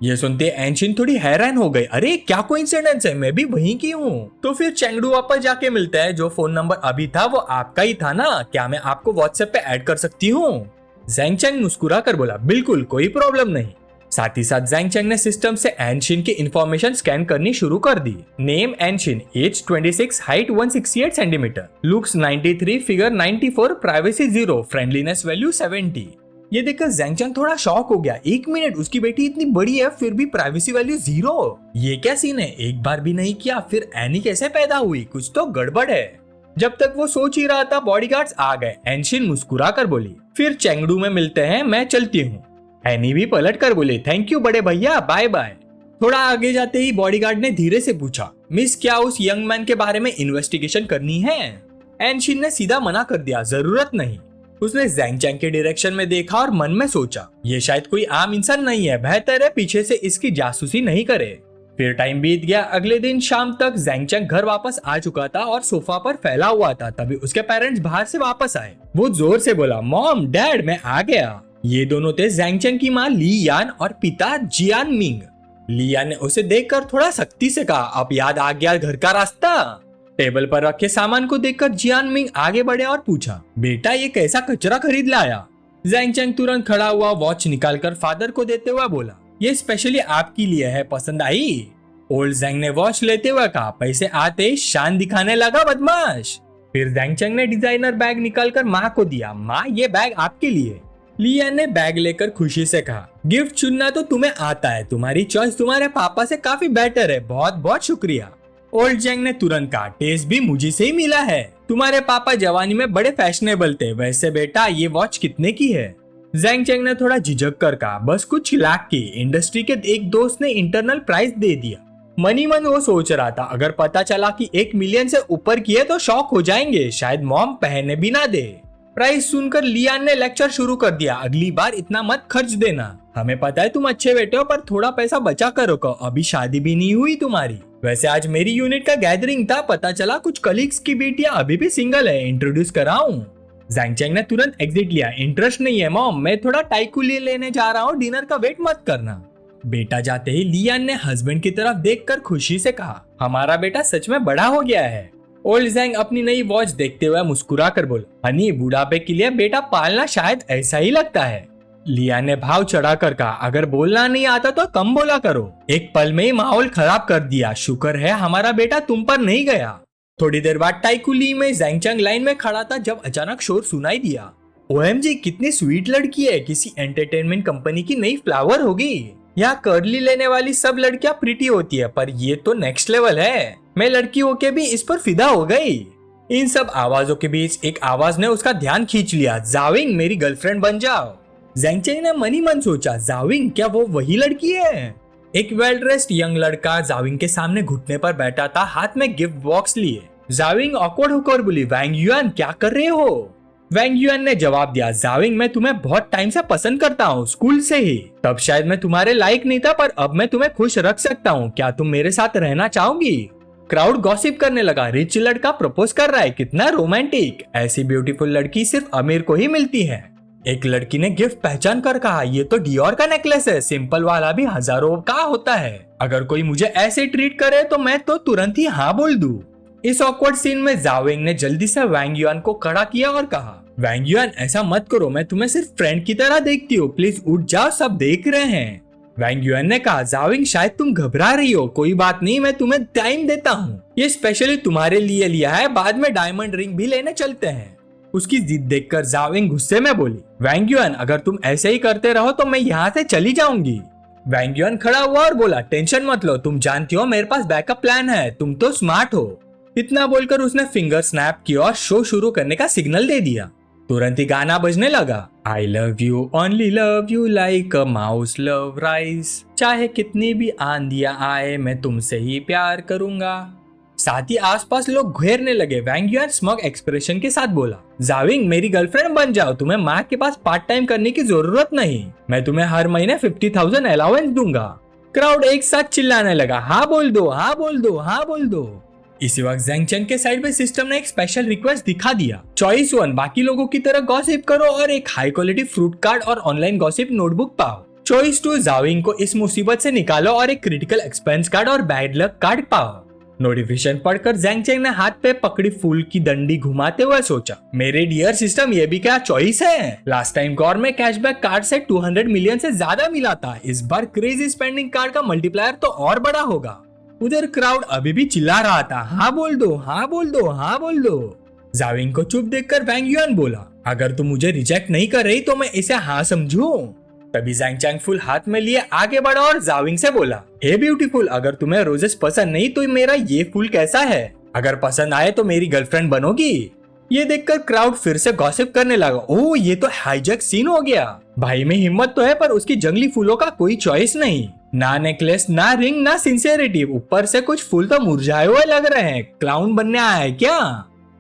ये सुनते एनशिन थोड़ी हैरान हो गई, अरे क्या कोइंसिडेंस है, मैं भी वहीं की हूँ। तो फिर चेंगडू वापस जाके मिलते हैं, जो फोन नंबर अभी था वो आपका ही था ना, क्या मैं आपको व्हाट्सएप पे ऐड कर सकती हूँ? जैंगचेंग मुस्कुरा कर बोला, बिल्कुल कोई प्रॉब्लम नहीं। साथ ही साथ जैंगचेंग ने सिस्टम से एनशिन की इंफॉर्मेशन स्कैन करनी शुरू कर दी। नेम एनशिन, age 26, height 168 centimetre, looks 93, figure 94, privacy 0, friendliness value 70। ये देखकर ज़ैंग थोड़ा शॉक हो गया। 1 मिनट, उसकी बेटी इतनी बड़ी है फिर भी प्राइवेसी वैल्यू 0। ये क्या सीन है, एक बार भी नहीं किया, फिर एनी कैसे पैदा हुई, कुछ तो गड़बड़ है। जब तक वो सोच ही रहा था बॉडीगार्ड्स आ गए। एनशिन मुस्कुरा कर बोली, फिर चेंगडू में मिलते हैं, मैं चलती हूँ। एनी भी पलट कर बोले, थैंक यू बड़े भैया, बाय बाय। थोड़ा आगे जाते ही बॉडीगार्ड ने धीरे से पूछा, मिस क्या उस यंग मैन के बारे में इन्वेस्टिगेशन करनी है? एनशिन ने सीधा मना कर दिया, जरूरत नहीं। उसने ज़ैंग चैंग के डायरेक्शन में देखा और मन में सोचा, ये शायद कोई आम इंसान नहीं है, बेहतर है पीछे से इसकी जासूसी नहीं करे। फिर टाइम बीत गया। अगले दिन शाम तक ज़ैंग चैंग घर वापस आ चुका था और सोफा पर फैला हुआ था। तभी उसके पेरेंट्स बाहर से वापस आए। वो जोर से बोला, मॉम डैड मैं आ गया। ये दोनों थे ज़ैंग चैंग की माँ ली यान और पिता जियान मिंग। ली यान ने उसे देखकर थोड़ा सख्ती से कहा, अब याद आ गया घर का रास्ता? टेबल पर रखे सामान को देखकर जियान मिंग आगे बढ़े और पूछा, बेटा ये कैसा कचरा खरीद लाया? ज़ैंग चैंग तुरंत खड़ा हुआ, वॉच निकालकर फादर को देते हुए बोला, ये स्पेशली आपके लिए है, पसंद आई? ओल्ड ज़ैंग ने वॉच लेते हुए कहा, पैसे आते शान दिखाने लगा बदमाश। फिर ज़ैंग चैंग ने डिजाइनर बैग निकालकर माँ को दिया, माँ ये बैग आपके लिए। लियान ने बैग लेकर खुशी से कहा, गिफ्ट चुनना तो तुम्हें आता है, तुम्हारी चॉइस तुम्हारे पापा से काफी बेटर है, बहुत बहुत शुक्रिया। ओल्ड ज़ैंग ने तुरंत कहा, टेस्ट भी मुझे से ही मिला है, तुम्हारे पापा जवानी में बड़े फैशनेबल थे। वैसे बेटा ये वॉच कितने की है? ज़ैंग चैंग ने थोड़ा झिझक कर कहा, बस कुछ लाख की, इंडस्ट्री के एक दोस्त ने इंटरनल प्राइस दे दिया। मनी मन वो सोच रहा था, अगर पता चला कि 1 मिलियन से ऊपर की है तो शॉक हो जाएंगे, शायद मॉम पहनने भी ना दे। प्राइस सुनकर लियान ने लेक्चर शुरू कर दिया, अगली बार इतना मत खर्च देना, हमें पता है तुम अच्छे बेटे हो, पर थोड़ा पैसा बचा कर रखो, अभी शादी भी नहीं हुई तुम्हारी। वैसे आज मेरी यूनिट का गैदरिंग था, पता चला कुछ कलीग्स की बेटियां अभी भी सिंगल है, इंट्रोड्यूस कराऊं? ज़ैंग चैंग ने तुरंत एग्जिट लिया, इंटरेस्ट नहीं है मॉम, मैं थोड़ा टाइकुली लेने जा रहा हूँ, डिनर का वेट मत करना। बेटा जाते ही लियान ने हस्बैंड की तरफ देखकर खुशी से कहा, हमारा बेटा सच में बड़ा हो गया है। ओल्ड ज़ैंग अपनी नई वॉच देखते हुए मुस्कुरा कर बोला, हनी बुढ़ापे के लिए बेटा पालना शायद ऐसा ही लगता है। लियान ने भाव चढ़ा कर कहा, अगर बोलना नहीं आता तो कम बोला करो, एक पल में ही माहौल खराब कर दिया, शुक्र है हमारा बेटा तुम पर नहीं गया। थोड़ी देर बाद टाइकुली में ज़ैंग चैंग लाइन में खड़ा था जब अचानक शोर सुनाई दिया। ओएमजी कितनी स्वीट लड़की है, किसी एंटरटेनमेंट कंपनी की नई फ्लावर होगी। यहाँ कर्ली लेने वाली सब लड़कियां प्रिटी होती है, पर ये तो नेक्स्ट लेवल है, मैं लड़की होके भी इस पर फिदा हो गई। इन सब आवाजों के बीच एक आवाज ने उसका ध्यान खींच लिया, जाविंग मेरी गर्लफ्रेंड बन जाओ। ज़ैंग चैंग ने मनी मन सोचा, जाविंग क्या वो वही लड़की है? एक वेल ड्रेस्ड यंग लड़का जाविंग के सामने घुटने पर बैठा था, हाथ में गिफ्ट बॉक्स लिए। जाविंग ऑकवर्ड होकर बोली, वैंग युआन क्या कर रहे हो? वैंग युआन ने जवाब दिया, जाविंग मैं तुम्हें बहुत टाइम से पसंद करता हूँ, स्कूल से ही। तब शायद मैं तुम्हारे लायक नहीं था, पर अब मैं तुम्हें खुश रख सकता हूँ, क्या तुम मेरे साथ रहना चाहोगी? क्राउड गॉसिप करने लगा, रिच लड़का प्रपोज कर रहा है, कितना रोमांटिक, ऐसी ब्यूटीफुल लड़की सिर्फ अमीर को ही मिलती है। एक लड़की ने गिफ्ट पहचान कर कहा, ये तो डियोर का नेकलेस है, सिंपल वाला भी हजारों का होता है, अगर कोई मुझे ऐसे ट्रीट करे तो मैं तो तुरंत ही हाँ बोल दूं। इस ऑकवर्ड सीन में जाविंग ने जल्दी से वैंग युआन को खड़ा किया और कहा, वैंग युआन ऐसा मत करो, मैं तुम्हें सिर्फ फ्रेंड की तरह देखती हूँ, प्लीज उठ जाओ, सब देख रहे हैं। वैंग युआन ने कहा, जाविंग शायद तुम घबरा रही हो, कोई बात नहीं, मैं तुम्हें टाइम देता हूँ, ये स्पेशली तुम्हारे लिए लिया है, बाद में डायमंड रिंग भी लेने चलते हैं। उसकी जिद देखकर जाविंग गुस्से में बोली, वैंग युआन अगर तुम ऐसे ही करते रहो तो मैं यहाँ से चली जाऊंगी। वैंग युआन खड़ा हुआ और बोला, टेंशन मत लो, तुम जानती हो मेरे पास बैकअप प्लान है, तुम तो स्मार्ट हो। इतना बोलकर उसने फिंगर स्नैप किया और शो शुरू करने का सिग्नल दे दिया। तुरंत ही गाना बजने लगा, I love you only love you like a mouse love rice, चाहे कितनी भी आंधियां आए मैं तुमसे ही प्यार करूंगा। साथ ही आसपास लोग घेरने लगे। वैंग युआन स्मग एक्सप्रेशन के साथ बोला, जाविंग मेरी गर्लफ्रेंड बन जाओ, तुम्हें माँ के पास पार्ट टाइम करने की जरूरत नहीं, मैं तुम्हें हर महीने 50,000 अलाउंस दूंगा। क्राउड एक साथ चिल्लाने लगा, हाँ बोल दो, हाँ बोल दो, हाँ बोल दो। इसी वक्त ज़ैंग चैंग के साइड में सिस्टम ने एक स्पेशल रिक्वेस्ट दिखा दिया, चॉइस 1, बाकी लोगों की तरह गॉसिप करो और एक हाई क्वालिटी फ्रूट कार्ड और ऑनलाइन गॉसिप नोटबुक पाओ। चॉइस 2, जाविंग को इस मुसीबत से निकालो और एक क्रिटिकल एक्सपेंस कार्ड और बैड लक कार्ड पाओ। नोटिफिकेशन पढ़कर ज़ैंग चैंग ने हाथ पे पकड़ी फूल की डंडी घुमाते हुए सोचा, मेरे डियर सिस्टम ये भी क्या चॉइस है? लास्ट टाइम गौर में कैशबैक कार्ड से 200 मिलियन से ज्यादा मिला था, इस बार क्रेजी स्पेंडिंग कार्ड का मल्टीप्लायर तो और बड़ा होगा। उधर क्राउड अभी भी चिल्ला रहा था, हाँ बोल दो, हाँ बोल दो, हाँ बोल दो। जाविंग को चुप देखकर वैंग युआन बोला, अगर तुम मुझे रिजेक्ट नहीं कर रही तो मैं इसे हाँ समझूं। तभी जैंग चैंग फूल हाथ में लिए आगे बढ़ा और जाविंग से बोला, हे ब्यूटीफुल, अगर तुम्हें रोजेस पसंद नहीं तो मेरा ये फूल कैसा है? अगर पसंद आए तो मेरी गर्लफ्रेंड बनोगी? ये देखकर क्राउड फिर से गॉसिप करने लगा। ओह, ये तो हाईजैक सीन हो गया। भाई में हिम्मत तो है पर उसकी जंगली फूलों का कोई चॉइस नहीं, ना नेकलेस, ना रिंग, ना सिंसियरिटी, ऊपर से कुछ फूल तो मुरझाए हुए लग रहे हैं। क्लाउन बनने आया है क्या?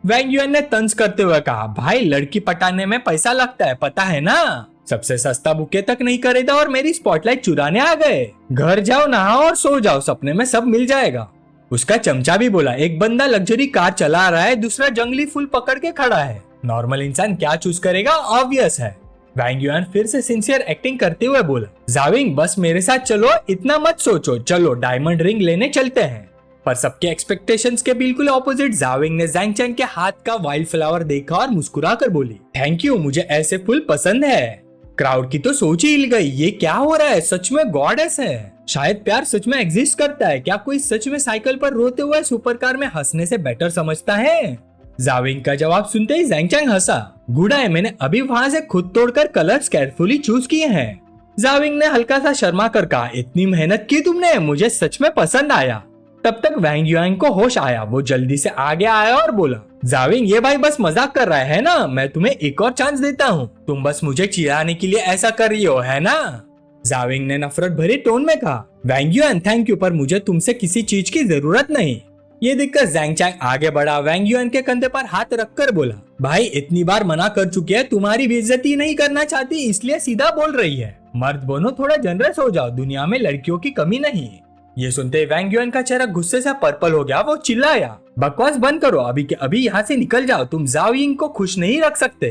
वैंग युएन ने तंज करते हुए कहा, भाई लड़की पटाने में पैसा लगता है, पता है ना? सबसे सस्ता बुके तक नहीं खरीदा और मेरी स्पॉटलाइट चुराने आ गए। घर जाओ, नहाओ और सो जाओ, सपने में सब मिल जाएगा। उसका चमचा भी बोला, एक बंदा लग्जरी कार चला रहा है, दूसरा जंगली फूल पकड़ के खड़ा है। नॉर्मल इंसान क्या चूज करेगा? ऑब्वियस है। वैंग युएन फिर से सिंसियर एक्टिंग करते हुए बोला, जाविंग बस मेरे साथ चलो, इतना मत सोचो, चलो डायमंड रिंग लेने चलते हैं। पर सबके एक्सपेक्टेशंस के बिल्कुल ऑपोजिट जाविंग ने जैंग चैंग के हाथ का वाइल्ड फ्लावर देखा और मुस्कुरा कर बोली, थैंक यू, मुझे ऐसे फूल पसंद है। क्राउड की तो सोच ही हिल गई, ये क्या हो रहा है? सच में गॉडेस है? शायद प्यार सच में एग्जिस्ट करता है? क्या कोई सच में साइकिल पर रोते हुए सुपरकार में हंसने से बेटर समझता है? जाविंग का जवाब सुनते ही जैंग चैंग हंसा, गुड है, मैंने अभी वहां से खुद तोड़कर कलर्स केयरफुली चूज किए हैं। जाविंग ने हल्का सा शर्मा कर कहा, इतनी मेहनत की तुमने, मुझे सच में पसंद आया। तब तक वैंग युएन को होश आया, वो जल्दी से आगे आया और बोला, जाविंग ये भाई बस मजाक कर रहा है ना, मैं तुम्हें एक और चांस देता हूँ, तुम बस मुझे चिढ़ाने के लिए ऐसा कर रही हो, है ना? जाविंग ने नफरत भरे टोन में कहा, वैंग युएन थैंक यू, पर मुझे तुमसे किसी चीज की जरूरत नहीं। ये देखकर जैंग चैंग आगे बढ़ा, वैंग युएन के कंधे पर हाथ रखकर बोला, भाई इतनी बार मना कर चुकी है, तुम्हारी बेइज्जती नहीं करना चाहती इसलिए सीधा बोल रही है। मर्द बनो, थोड़ा जनरस हो जाओ, दुनिया में लड़कियों की कमी नहीं। ये सुनते वैंग युएन का चेहरा गुस्से से पर्पल हो गया। वो चिल्लाया, बकवास बंद करो, अभी के अभी यहाँ से निकल जाओ, तुम जाविंग को खुश नहीं रख सकते।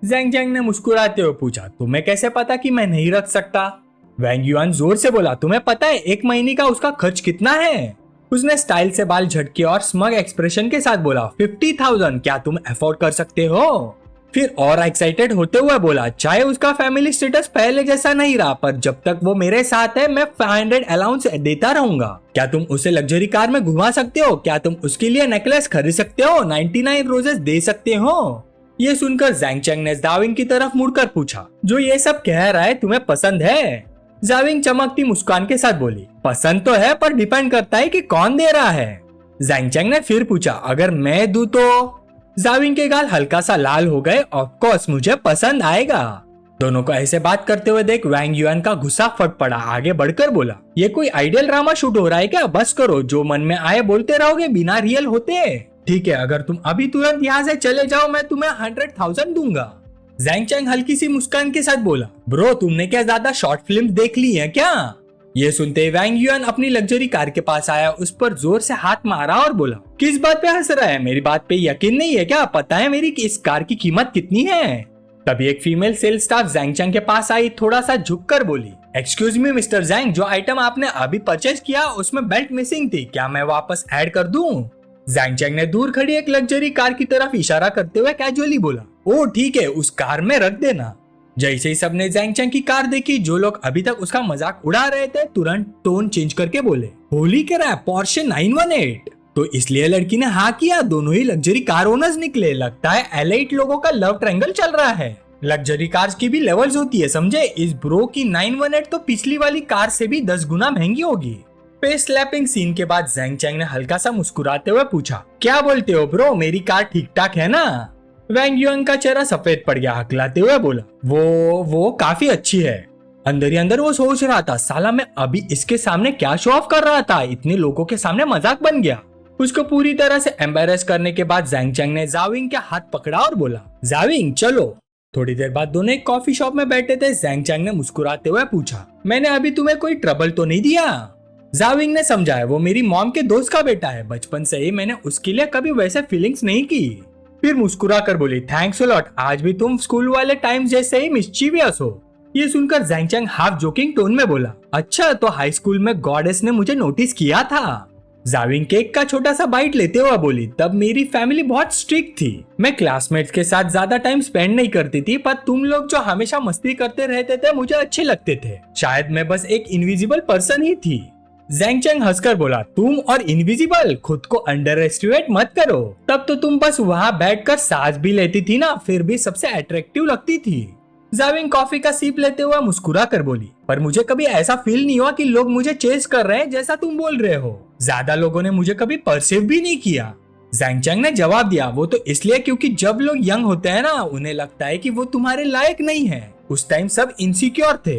जैंग चैंग ने मुस्कुराते हुए पूछा, तुम्हें कैसे पता कि मैं नहीं रख सकता? वैंग युएन जोर से बोला, तुम्हें पता है 1 महीने का उसका खर्च कितना है? उसने स्टाइल से बाल झटके और स्मग एक्सप्रेशन के साथ बोला, 50,000, क्या तुम अफोर्ड कर सकते हो? फिर और एक्साइटेड होते हुए बोला, चाहे उसका फैमिली स्टेटस पहले जैसा नहीं रहा, पर जब तक वो मेरे साथ है मैं 500 अलाउंस देता रहूंगा। क्या तुम उसे लग्जरी कार में घुमा सकते हो? क्या तुम उसके लिए नेकलेस खरीद सकते हो? 99 रोजेस दे सकते हो? ये सुनकर जैंग चैंग ने जाविंग की तरफ मुड़कर पूछा, जो ये सब कह रहा है तुम्हें पसंद है? जाविंग चमकती मुस्कान के साथ बोली, पसंद तो है पर डिपेंड करता है कि कौन दे रहा है। जैंग चैंग ने फिर पूछा, अगर मैं दूं तो? जाविंग के गाल हल्का सा लाल हो गए, ऑफ कोर्स मुझे पसंद आएगा। दोनों को ऐसे बात करते हुए देख वैंग युएन का गुस्सा फट पड़ा, आगे बढ़कर बोला, ये कोई आइडियल ड्रामा शूट हो रहा है क्या? बस करो, जो मन में आए बोलते रहोगे, बिना रियल होते। ठीक है, अगर तुम अभी तुरंत यहाँ से चले जाओ मैं तुम्हें 100,000 दूंगा। जैंग चैंग हल्की सी मुस्कान के साथ बोला, ब्रो तुमने क्या ज्यादा शॉर्ट फिल्म देख ली है क्या? ये सुनते वैंग युएन अपनी लग्जरी कार के पास आया, उस पर जोर से हाथ मारा और बोला, किस बात पे हंस रहा है? मेरी बात पे यकीन नहीं है क्या? पता है मेरी इस कार की कीमत कितनी है? तभी एक फीमेल सेल्स स्टाफ जैंग चैंग के पास आई, थोड़ा सा झुककर बोली, एक्सक्यूज मी मिस्टर जैंग, जो आइटम आपने अभी परचेज किया उसमें बेल्ट मिसिंग थी, क्या मैं वापस ऐड कर दूं? जैंग चैंग ने दूर खड़ी एक लग्जरी कार की तरफ इशारा करते हुए कैजुअली बोला, ओ ठीक है, उस कार में रख देना। जैसे ही सबने जैंग चैंग की कार देखी, जो लोग अभी तक उसका मजाक उड़ा रहे थे तुरंत टोन चेंज करके बोले, होली क्या पोर्शे 918। तो इसलिए लड़की ने हाँ किया, दोनों ही लग्जरी कार ओनर्स निकले। लगता है एलाइट लोगों का लव ट्रायंगल चल रहा है। लग्जरी कार्स की भी लेवल्स होती है, समझे? इस ब्रो की 918 तो पिछली वाली कार से भी 10 गुना महंगी होगी। फेस स्लैपिंग सीन के बाद जैंग चैंग ने हल्का सा मुस्कुराते हुए पूछा, क्या बोलते हो ब्रो, मेरी कार ठीक ठाक है ना? वैंग युएन का चेहरा सफेद पड़ गया, हकलाते हुए बोला, वो काफी अच्छी है। अंदर ही अंदर वो सोच रहा था, साला मैं अभी इसके सामने क्या शो ऑफ कर रहा था, इतने लोगों के सामने मजाक बन गया। उसको पूरी तरह से एम्बेरस करने के बाद जैंग चैंग ने जाविंग के हाथ पकड़ा और बोला, जाविंग चलो। थोड़ी देर बाद दोनों एक कॉफी शॉप में बैठे थे। जैंग चैंग ने मुस्कुराते हुए पूछा, मैंने अभी तुम्हें कोई ट्रबल तो नहीं दिया? जाविंग ने समझाया, वो मेरी मॉम के दोस्त का बेटा है, बचपन से ही मैंने उसके लिए कभी वैसे फीलिंग्स नहीं की। फिर मुस्कुरा कर बोली, थैंक्स अ लॉट, आज भी तुम स्कूल वाले टाइम जैसे ही मिस्चीवियस हो। ये सुनकर जैंग चैंग हाफ जोकिंग टोन में बोला, अच्छा तो हाई स्कूल में गॉडेस ने मुझे नोटिस किया था। जाविंग केक का छोटा सा बाइट लेते हुए बोली, तब मेरी फैमिली बहुत स्ट्रिक्ट थी, मैं क्लासमेट्स के साथ ज्यादा टाइम स्पेंड नहीं करती थी, पर तुम लोग जो हमेशा मस्ती करते रहते थे मुझे अच्छे लगते थे। शायद मैं बस एक इनविजिबल पर्सन ही थी। जैंगचैंग हंसकर बोला, तुम और इनविजिबल खुद को अंडर एस्टिमेट मत करो। तब तो तुम बस वहाँ बैठकर सांस भी लेती थी ना, फिर भी सबसे अट्रैक्टिव लगती थी। जाविंग कॉफी का सीप लेते हुए मुस्कुरा कर बोली, पर मुझे कभी ऐसा फील नहीं हुआ कि लोग मुझे चेस कर रहे हैं जैसा तुम बोल रहे हो। ज्यादा लोगों ने मुझे कभी परसीव भी नहीं किया। जैंगचैंग ने जवाब दिया, वो तो इसलिए क्योंकि जब लोग यंग होते हैं ना, उन्हें लगता है कि वो तुम्हारे लायक नहीं है। उस टाइम सब इनसिक्योर थे।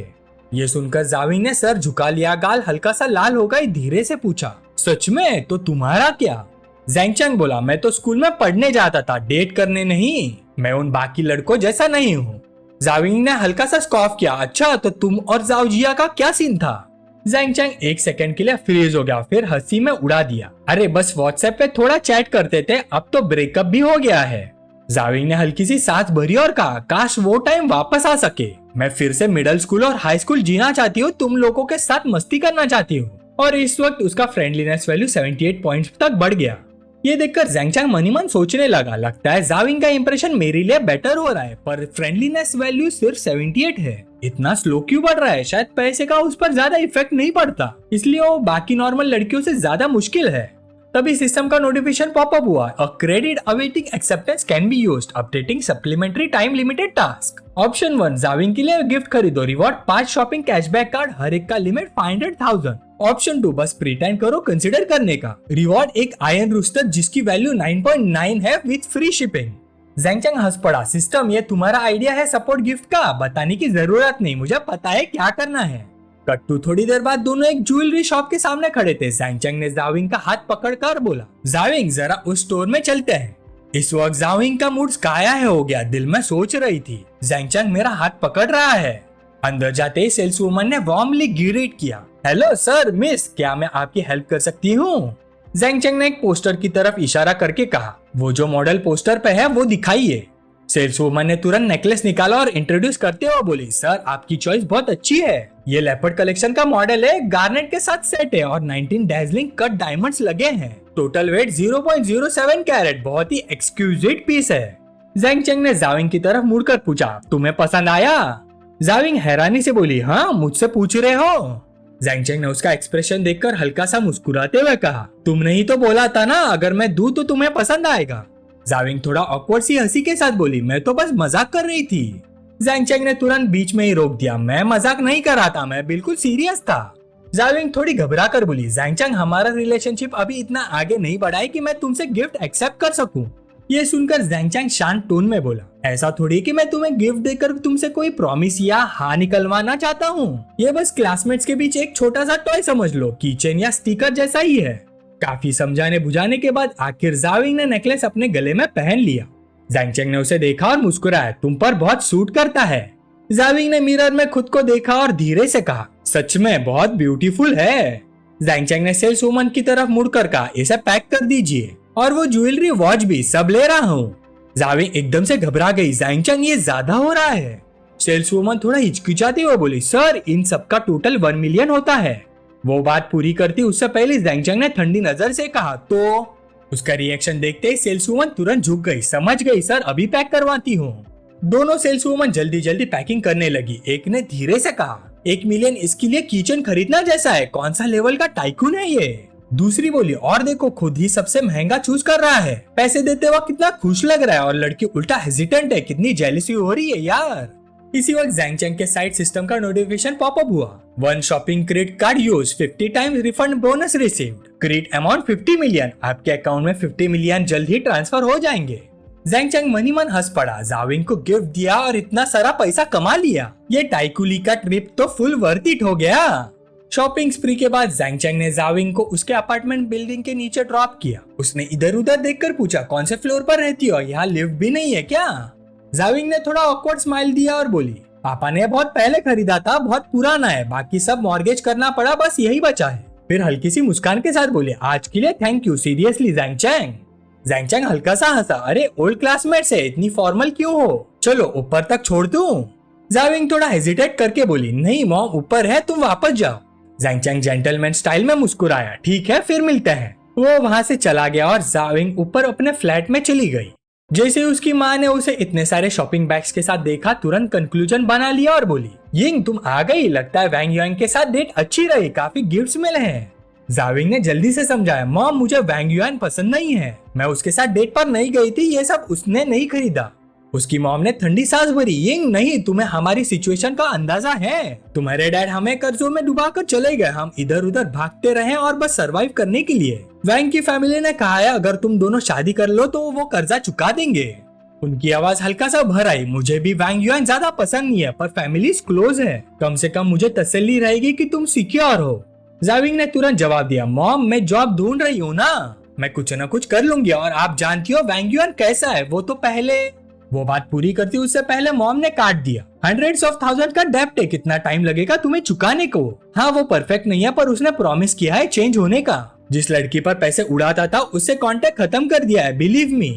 ये सुनकर जाविंग ने सर झुका लिया, गाल हल्का सा लाल हो गई, धीरे से पूछा, सच में? तो तुम्हारा क्या? जैंगचैंग बोला, मैं तो स्कूल में पढ़ने जाता था, डेट करने नहीं। मैं उन बाकी लड़कों जैसा नहीं हूँ। जाविंग ने हल्का सा स्कॉफ किया, अच्छा तो तुम और जाओजिया का क्या सीन था? जैंगचैंग एक सेकंड के लिए फ्रीज हो गया, फिर हंसी में उड़ा दिया, अरे बस व्हाट्सएप पे थोड़ा चैट करते थे, अब तो ब्रेकअप भी हो गया है। जाविंग ने हल्की सी सांस भरी और कहा, काश वो टाइम वापस आ सके। मैं फिर से मिडिल स्कूल और हाई स्कूल जीना चाहती हूँ, तुम लोगों के साथ मस्ती करना चाहती हूँ। और इस वक्त उसका फ्रेंडलीनेस वैल्यू 78 पॉइंट्स तक बढ़ गया। ये देखकर जैंगचैंग मनी मन सोचने लगा, लगता है जाविंग का इंप्रेशन मेरे लिए बेटर हो रहा है, पर फ्रेंडलीनेस वैल्यू सिर्फ 78 है। इतना स्लो क्यों बढ़ रहा है? शायद पैसे का उस पर ज्यादा इफेक्ट नहीं पड़ता, इसलिए वो बाकी नॉर्मल लड़कियों से ज्यादा मुश्किल है। तभी सिस्टम का नोटिफिकेशन पॉपअप हुआ, a credit awaiting acceptance can be used, updating supplementary time limited task. Option 1, जाविंग के लिए गिफ्ट खरीदो, रिवॉर्ड 5 शॉपिंग कैशबैक कार्ड, हर एक का लिमिट 500,000। ऑप्शन 2, बस प्रीटेंड करो कंसिडर करने का, रिवॉर्ड एक आयरन रूस्टर जिसकी वैल्यू 9.9 है विद फ्री शिपिंग। जैंगचैंग हंस पड़ा, सिस्टम ये तुम्हारा आइडिया है सपोर्ट गिफ्ट का? बताने की जरूरत नहीं, मुझे पता है क्या करना है। कट्टू थोड़ी देर बाद दोनों एक ज्वेलरी शॉप के सामने खड़े थे। जैंगचैंग ने जाविंग का हाथ पकड़कर बोला, जाविंग जरा उस स्टोर में चलते हैं। इस वक्त जाविंग का मूड काया है हो गया, दिल में सोच रही थी, जैंगचैंग मेरा हाथ पकड़ रहा है। अंदर जाते ही सेल्स वुमन ने वार्मली ग्रीट किया, हेलो सर मिस, क्या मैं आपकी हेल्प कर सकती हूँ? जैंगचैंग ने एक पोस्टर की तरफ इशारा करके कहा, वो जो मॉडल पोस्टर पे है वो दिखाइए। सेल्स वुमन ने तुरंत नेकलेस निकाला और इंट्रोड्यूस करते हुए बोली, सर आपकी चॉइस बहुत अच्छी है, ये लेपर्ड कलेक्शन का मॉडल है, गार्नेट के साथ सेट है और 19 डैजलिंग कट डायमंड्स लगे हैं, टोटल वेट 0.07 कैरेट, बहुत ही एक्सक्लूसिव पीस है। जैंगचैंग ने जाविंग की तरफ मुड़कर पूछा, तुम्हें पसंद आया? जाविंग हैरानी से बोली, हाँ मुझसे पूछ रहे हो? जैंगचैंग ने उसका एक्सप्रेशन देखकर हल्का सा मुस्कुराते हुए कहा, तुमने ही तो बोला था ना अगर मैं दूं तो तुम्हें पसंद आएगा। जाविंग थोड़ा ऑकवर्ड सी हंसी के साथ बोली, मैं तो बस मजाक कर रही थी। जैंगचैंग ने तुरंत बीच में ही रोक दिया, मैं मजाक नहीं कर रहा था, मैं बिल्कुल सीरियस था। जाविंग थोड़ी घबरा कर बोली, जैंगचैंग हमारा रिलेशनशिप अभी इतना आगे नहीं बढ़ा है कि मैं तुमसे गिफ्ट एक्सेप्ट कर सकूं। ये सुनकर जैंगचैंग शांत टोन में बोला, ऐसा थोड़ी कि मैं तुम्हें गिफ्ट देकर तुमसे कोई प्रॉमिस या हाँ निकलवाना चाहता हूँ, ये बस क्लासमेट्स के बीच एक छोटा सा टॉय समझ लो, कीचेन या स्टिकर जैसा ही है। काफी समझाने बुझाने के बाद आखिर जाविंग ने नेकलेस अपने गले में पहन लिया। जैंगचैंग ने उसे देखा और मुस्कुराया, तुम पर बहुत सूट करता है। जाविंग ने मिरर में खुद को देखा और धीरे से कहा, सच में बहुत ब्यूटीफुल है। जैंगचैंग ने सेल्स वुमन की तरफ मुड़कर कहा, इसे पैक कर दीजिए, और वो ज्वेलरी वॉच भी सब ले रहा हूँ। जाविंग एकदम से घबरा गई, जैंगचैंग ये ज्यादा हो रहा है। सेल्स वुमन थोड़ा हिचकिचाती हुए बोली, सर इन सब का टोटल 1 मिलियन होता है। वो बात पूरी करती उससे पहले जैंगचैंग ने ठंडी नजर से कहा, तो उसका रिएक्शन देखते ही सेल्स वुमन तुरंत झुक गई, समझ गई सर अभी पैक करवाती हूँ। दोनों सेल्स वुमन जल्दी जल्दी पैकिंग करने लगी। एक ने धीरे से कहा, 1 मिलियन इसके लिए किचन खरीदना जैसा है, कौन सा लेवल का टाइकून है ये? दूसरी बोली, और देखो खुद ही सबसे महंगा चूज कर रहा है, पैसे देते वक्त कितना खुश लग रहा है और लड़की उल्टा हेजिटेंट है, कितनी जेलसी हो रही है यार। इसी वक्त जैंगचैंग के साइड सिस्टम का नोटिफिकेशन पॉपअप हुआ, 1 shopping credit card use, 50 times refund bonus received, credit amount 50 million, आपके अकाउंट में 50 मिलियन जल्द ही ट्रांसफर हो जाएंगे। जैंगचैंग मनी मन हंस पड़ा, जाविंग को गिफ्ट दिया और इतना सारा पैसा कमा लिया, ये टाइकुली का ट्रिप तो फुल वर्थ इट हो गया। शॉपिंग स्प्री के बाद जैंगचैंग ने जाविंग को उसके अपार्टमेंट बिल्डिंग के नीचे ड्रॉप किया। उसने इधर उधर देखकर पूछा, कौन से फ्लोर पर रहती हो, यहाँ लिफ्ट भी नहीं है क्या? जाविंग ने थोड़ा ऑकवर्ड स्माइल दिया और बोली, पापा ने बहुत पहले खरीदा था, बहुत पुराना है, बाकी सब मॉर्गेज करना पड़ा, बस यही बचा है। फिर हल्की सी मुस्कान के साथ बोले, आज के लिए थैंक यू, सीरियसली जैंगचैंग। जैंगचैंग हल्का सा हंसा, अरे ओल्ड क्लासमेट्स है, इतनी फॉर्मल क्यों हो, चलो ऊपर तक छोड़ दूं? जाविंग थोड़ा हेजिटेट करके बोली, नहीं मॉम ऊपर है, तुम वापस जाओ। जैंगचैंग जेंटलमैन स्टाइल में मुस्कुराया, ठीक है फिर मिलते हैं। वो वहाँ से चला गया और जाविंग ऊपर अपने फ्लैट में चली गई। जैसे उसकी माँ ने उसे इतने सारे शॉपिंग बैग्स के साथ देखा, तुरंत कंक्लूजन बना लिया और बोली, यिंग तुम आ गई, लगता है वैंग यांग के साथ डेट अच्छी रही, काफी गिफ्ट्स मिले हैं। जाविंग ने जल्दी से समझाया, मॉम मुझे वैंग युआन पसंद नहीं है, मैं उसके साथ डेट पर नहीं गई थी, ये सब उसने नहीं खरीदा। उसकी मॉम ने ठंडी सांस भरी, यिंग नहीं, तुम्हें हमारी सिचुएशन का अंदाजा है, तुम्हारे डैड हमें कर्जों में डुबा कर चले गए, हम इधर उधर भागते रहे और बस सरवाइव करने के लिए। वैंग की फैमिली ने कहा है अगर तुम दोनों शादी कर लो तो वो कर्जा चुका देंगे। उनकी आवाज हल्का सा भर आई, मुझे भी वैंग युआन ज्यादा पसंद नहीं है, पर फैमिलीज क्लोज है, कम से कम मुझे तसल्ली रहेगी कि तुम सिक्योर हो। जाविंग ने तुरंत जवाब दिया, मॉम मैं जॉब ढूंढ रही हूँ ना, मैं कुछ न कुछ कर लूंगी, और आप जानती हो वैंग युआन कैसा है, वो तो पहले। वो बात पूरी करती उससे पहले मॉम ने काट दिया, हंड्रेड्स ऑफ थाउजेंड का डेब्ट है, कितना टाइम लगेगा तुम्हें चुकाने को। हाँ वो परफेक्ट नहीं है, पर उसने प्रॉमिस किया है चेंज होने का। जिस लड़की पर पैसे उड़ाता था उससे कांटेक्ट खत्म कर दिया है, बिलीव मी।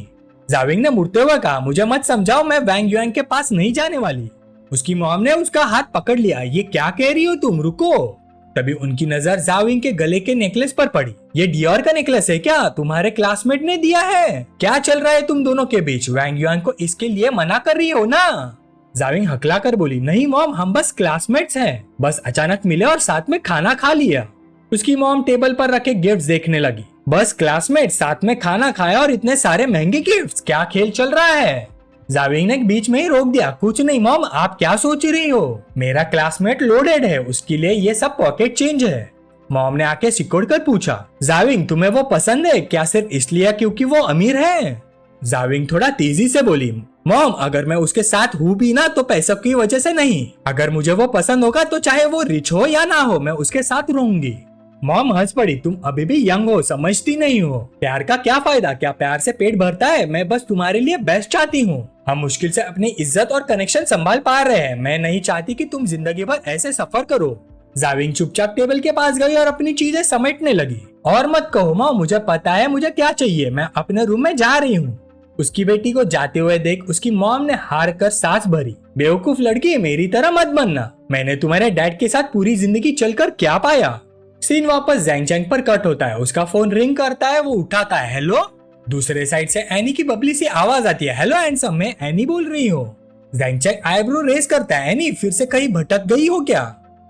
जाविंग ने मुड़ते हुए कहा, मुझे मत समझाओ, मैं वैंग युआन के पास नहीं जाने वाली। उसकी मॉम ने उसका हाथ पकड़ लिया, ये क्या कह रही हो तुम, रुको। तभी उनकी नजर जाविंग के गले के नेकलेस पर पड़ी। ये डियोर का नेकलेस है क्या, तुम्हारे क्लासमेट ने दिया है, क्या चल रहा है तुम दोनों के बीच, वैंग युआन को इसके लिए मना कर रही हो ना। जाविंग हकला कर बोली, नहीं मॉम हम बस क्लासमेट्स हैं, बस अचानक मिले और साथ में खाना खा लिया। उसकी मॉम टेबल पर रखे गिफ्ट्स देखने लगी, बस क्लासमेट साथ में खाना खाया और इतने सारे महंगे गिफ्ट्स, क्या खेल चल रहा है। जाविंग ने बीच में ही रोक दिया, कुछ नहीं मॉम, आप क्या सोच रही हो, मेरा क्लासमेट लोडेड है, उसके लिए ये सब पॉकेट चेंज है। मॉम ने आके सिकोड़ कर पूछा, जाविंग तुम्हें वो पसंद है क्या, सिर्फ इसलिए क्योंकि वो अमीर है। जाविंग थोड़ा तेजी से बोली, मॉम अगर मैं उसके साथ हूँ भी ना तो पैसों की वजह से नहीं, अगर मुझे वो पसंद होगा तो चाहे वो रिच हो या ना हो मैं उसके साथ रहूंगी। मॉम हंस पड़ी, तुम अभी भी यंग हो, समझती नहीं हो, प्यार का क्या फायदा, क्या प्यार से पेट भरता है, मैं बस तुम्हारे लिए बेस्ट चाहती हूँ, हम मुश्किल से अपनी इज्जत और कनेक्शन संभाल पा रहे हैं, मैं नहीं चाहती कि तुम जिंदगी भर ऐसे सफर करो। जाविंग चुपचाप टेबल के पास गई और अपनी चीजें समेटने लगी। और मत कहो मॉम, मुझे पता है मुझे क्या चाहिए, मैं अपने रूम में जा रही हूँ। उसकी बेटी को जाते हुए देख उसकी मॉम ने हार कर सांस भरी, बेवकूफ लड़की मेरी तरह मत बनना, मैंने तुम्हारे डैड के साथ पूरी जिंदगी चलकर क्या पाया। सीन वापस ज़ैंग चैंग पर कट होता है, उसका फोन रिंग करता है, वो उठाता है, हेलो। दूसरे साइड से एनी की बबली सी आवाज आती है, हेलो हैंडसम, मैं एनी बोल रही हूँ। ज़ैंग चैंग आईब्रो रेस करता है, एनी फिर से कहीं भटक गई हो क्या।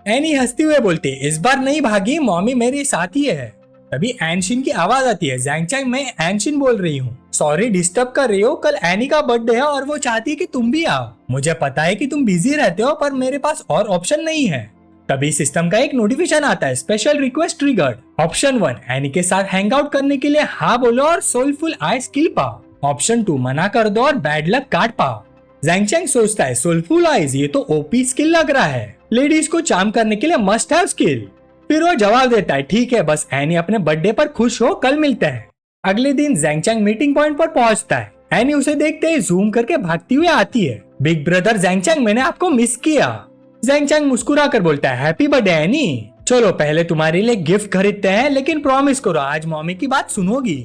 एनी हंसती हुए बोलती, इस बार नहीं भागी, मॉमी मेरे साथ ही है। तभी एनशिन की आवाज आती है, ज़ैंग चैंग मैं एनशिन बोल रही हूँ, सॉरी डिस्टर्ब कर रही हो, कल एनी का बर्थडे है और वो चाहती है कि तुम भी आओ, मुझे पता है कि तुम बिजी रहते हो पर मेरे पास और ऑप्शन नहीं है। तभी सिस्टम का एक नोटिफिकेशन आता है, special request triggered. Option 1 any के साथ हैंग आउट करने के लिए हाँ बोलो और सोलफुल आई स्किल पाओ। ऑप्शन 2 मना कर दो और बैड लक कार्ड पाओ। ज़ैंग चैंग सोचता है, सोलफुल आईज ये तो ओपी स्किल लग रहा है, लेडीज को चार्म करने के लिए मस्ट हैव स्किल। फिर वो जवाब देता है, ठीक है बस एनी अपने बर्थडे पर खुश हो, कल मिलते हैं। अगले दिन ज़ैंग चैंग मीटिंग पॉइंट पर पहुंचता है। एनी उसे देखते ही जूम करके भागती हुई आती है, बिग ब्रदर ज़ैंग चैंग मैंने आपको मिस किया। ज़ैंग चैंग मुस्कुरा कर बोलता है, हैप्पी बर्थडे एनी, चलो पहले तुम्हारे लिए गिफ्ट खरीदते हैं, लेकिन प्रॉमिस करो आज मॉमी की बात सुनोगी।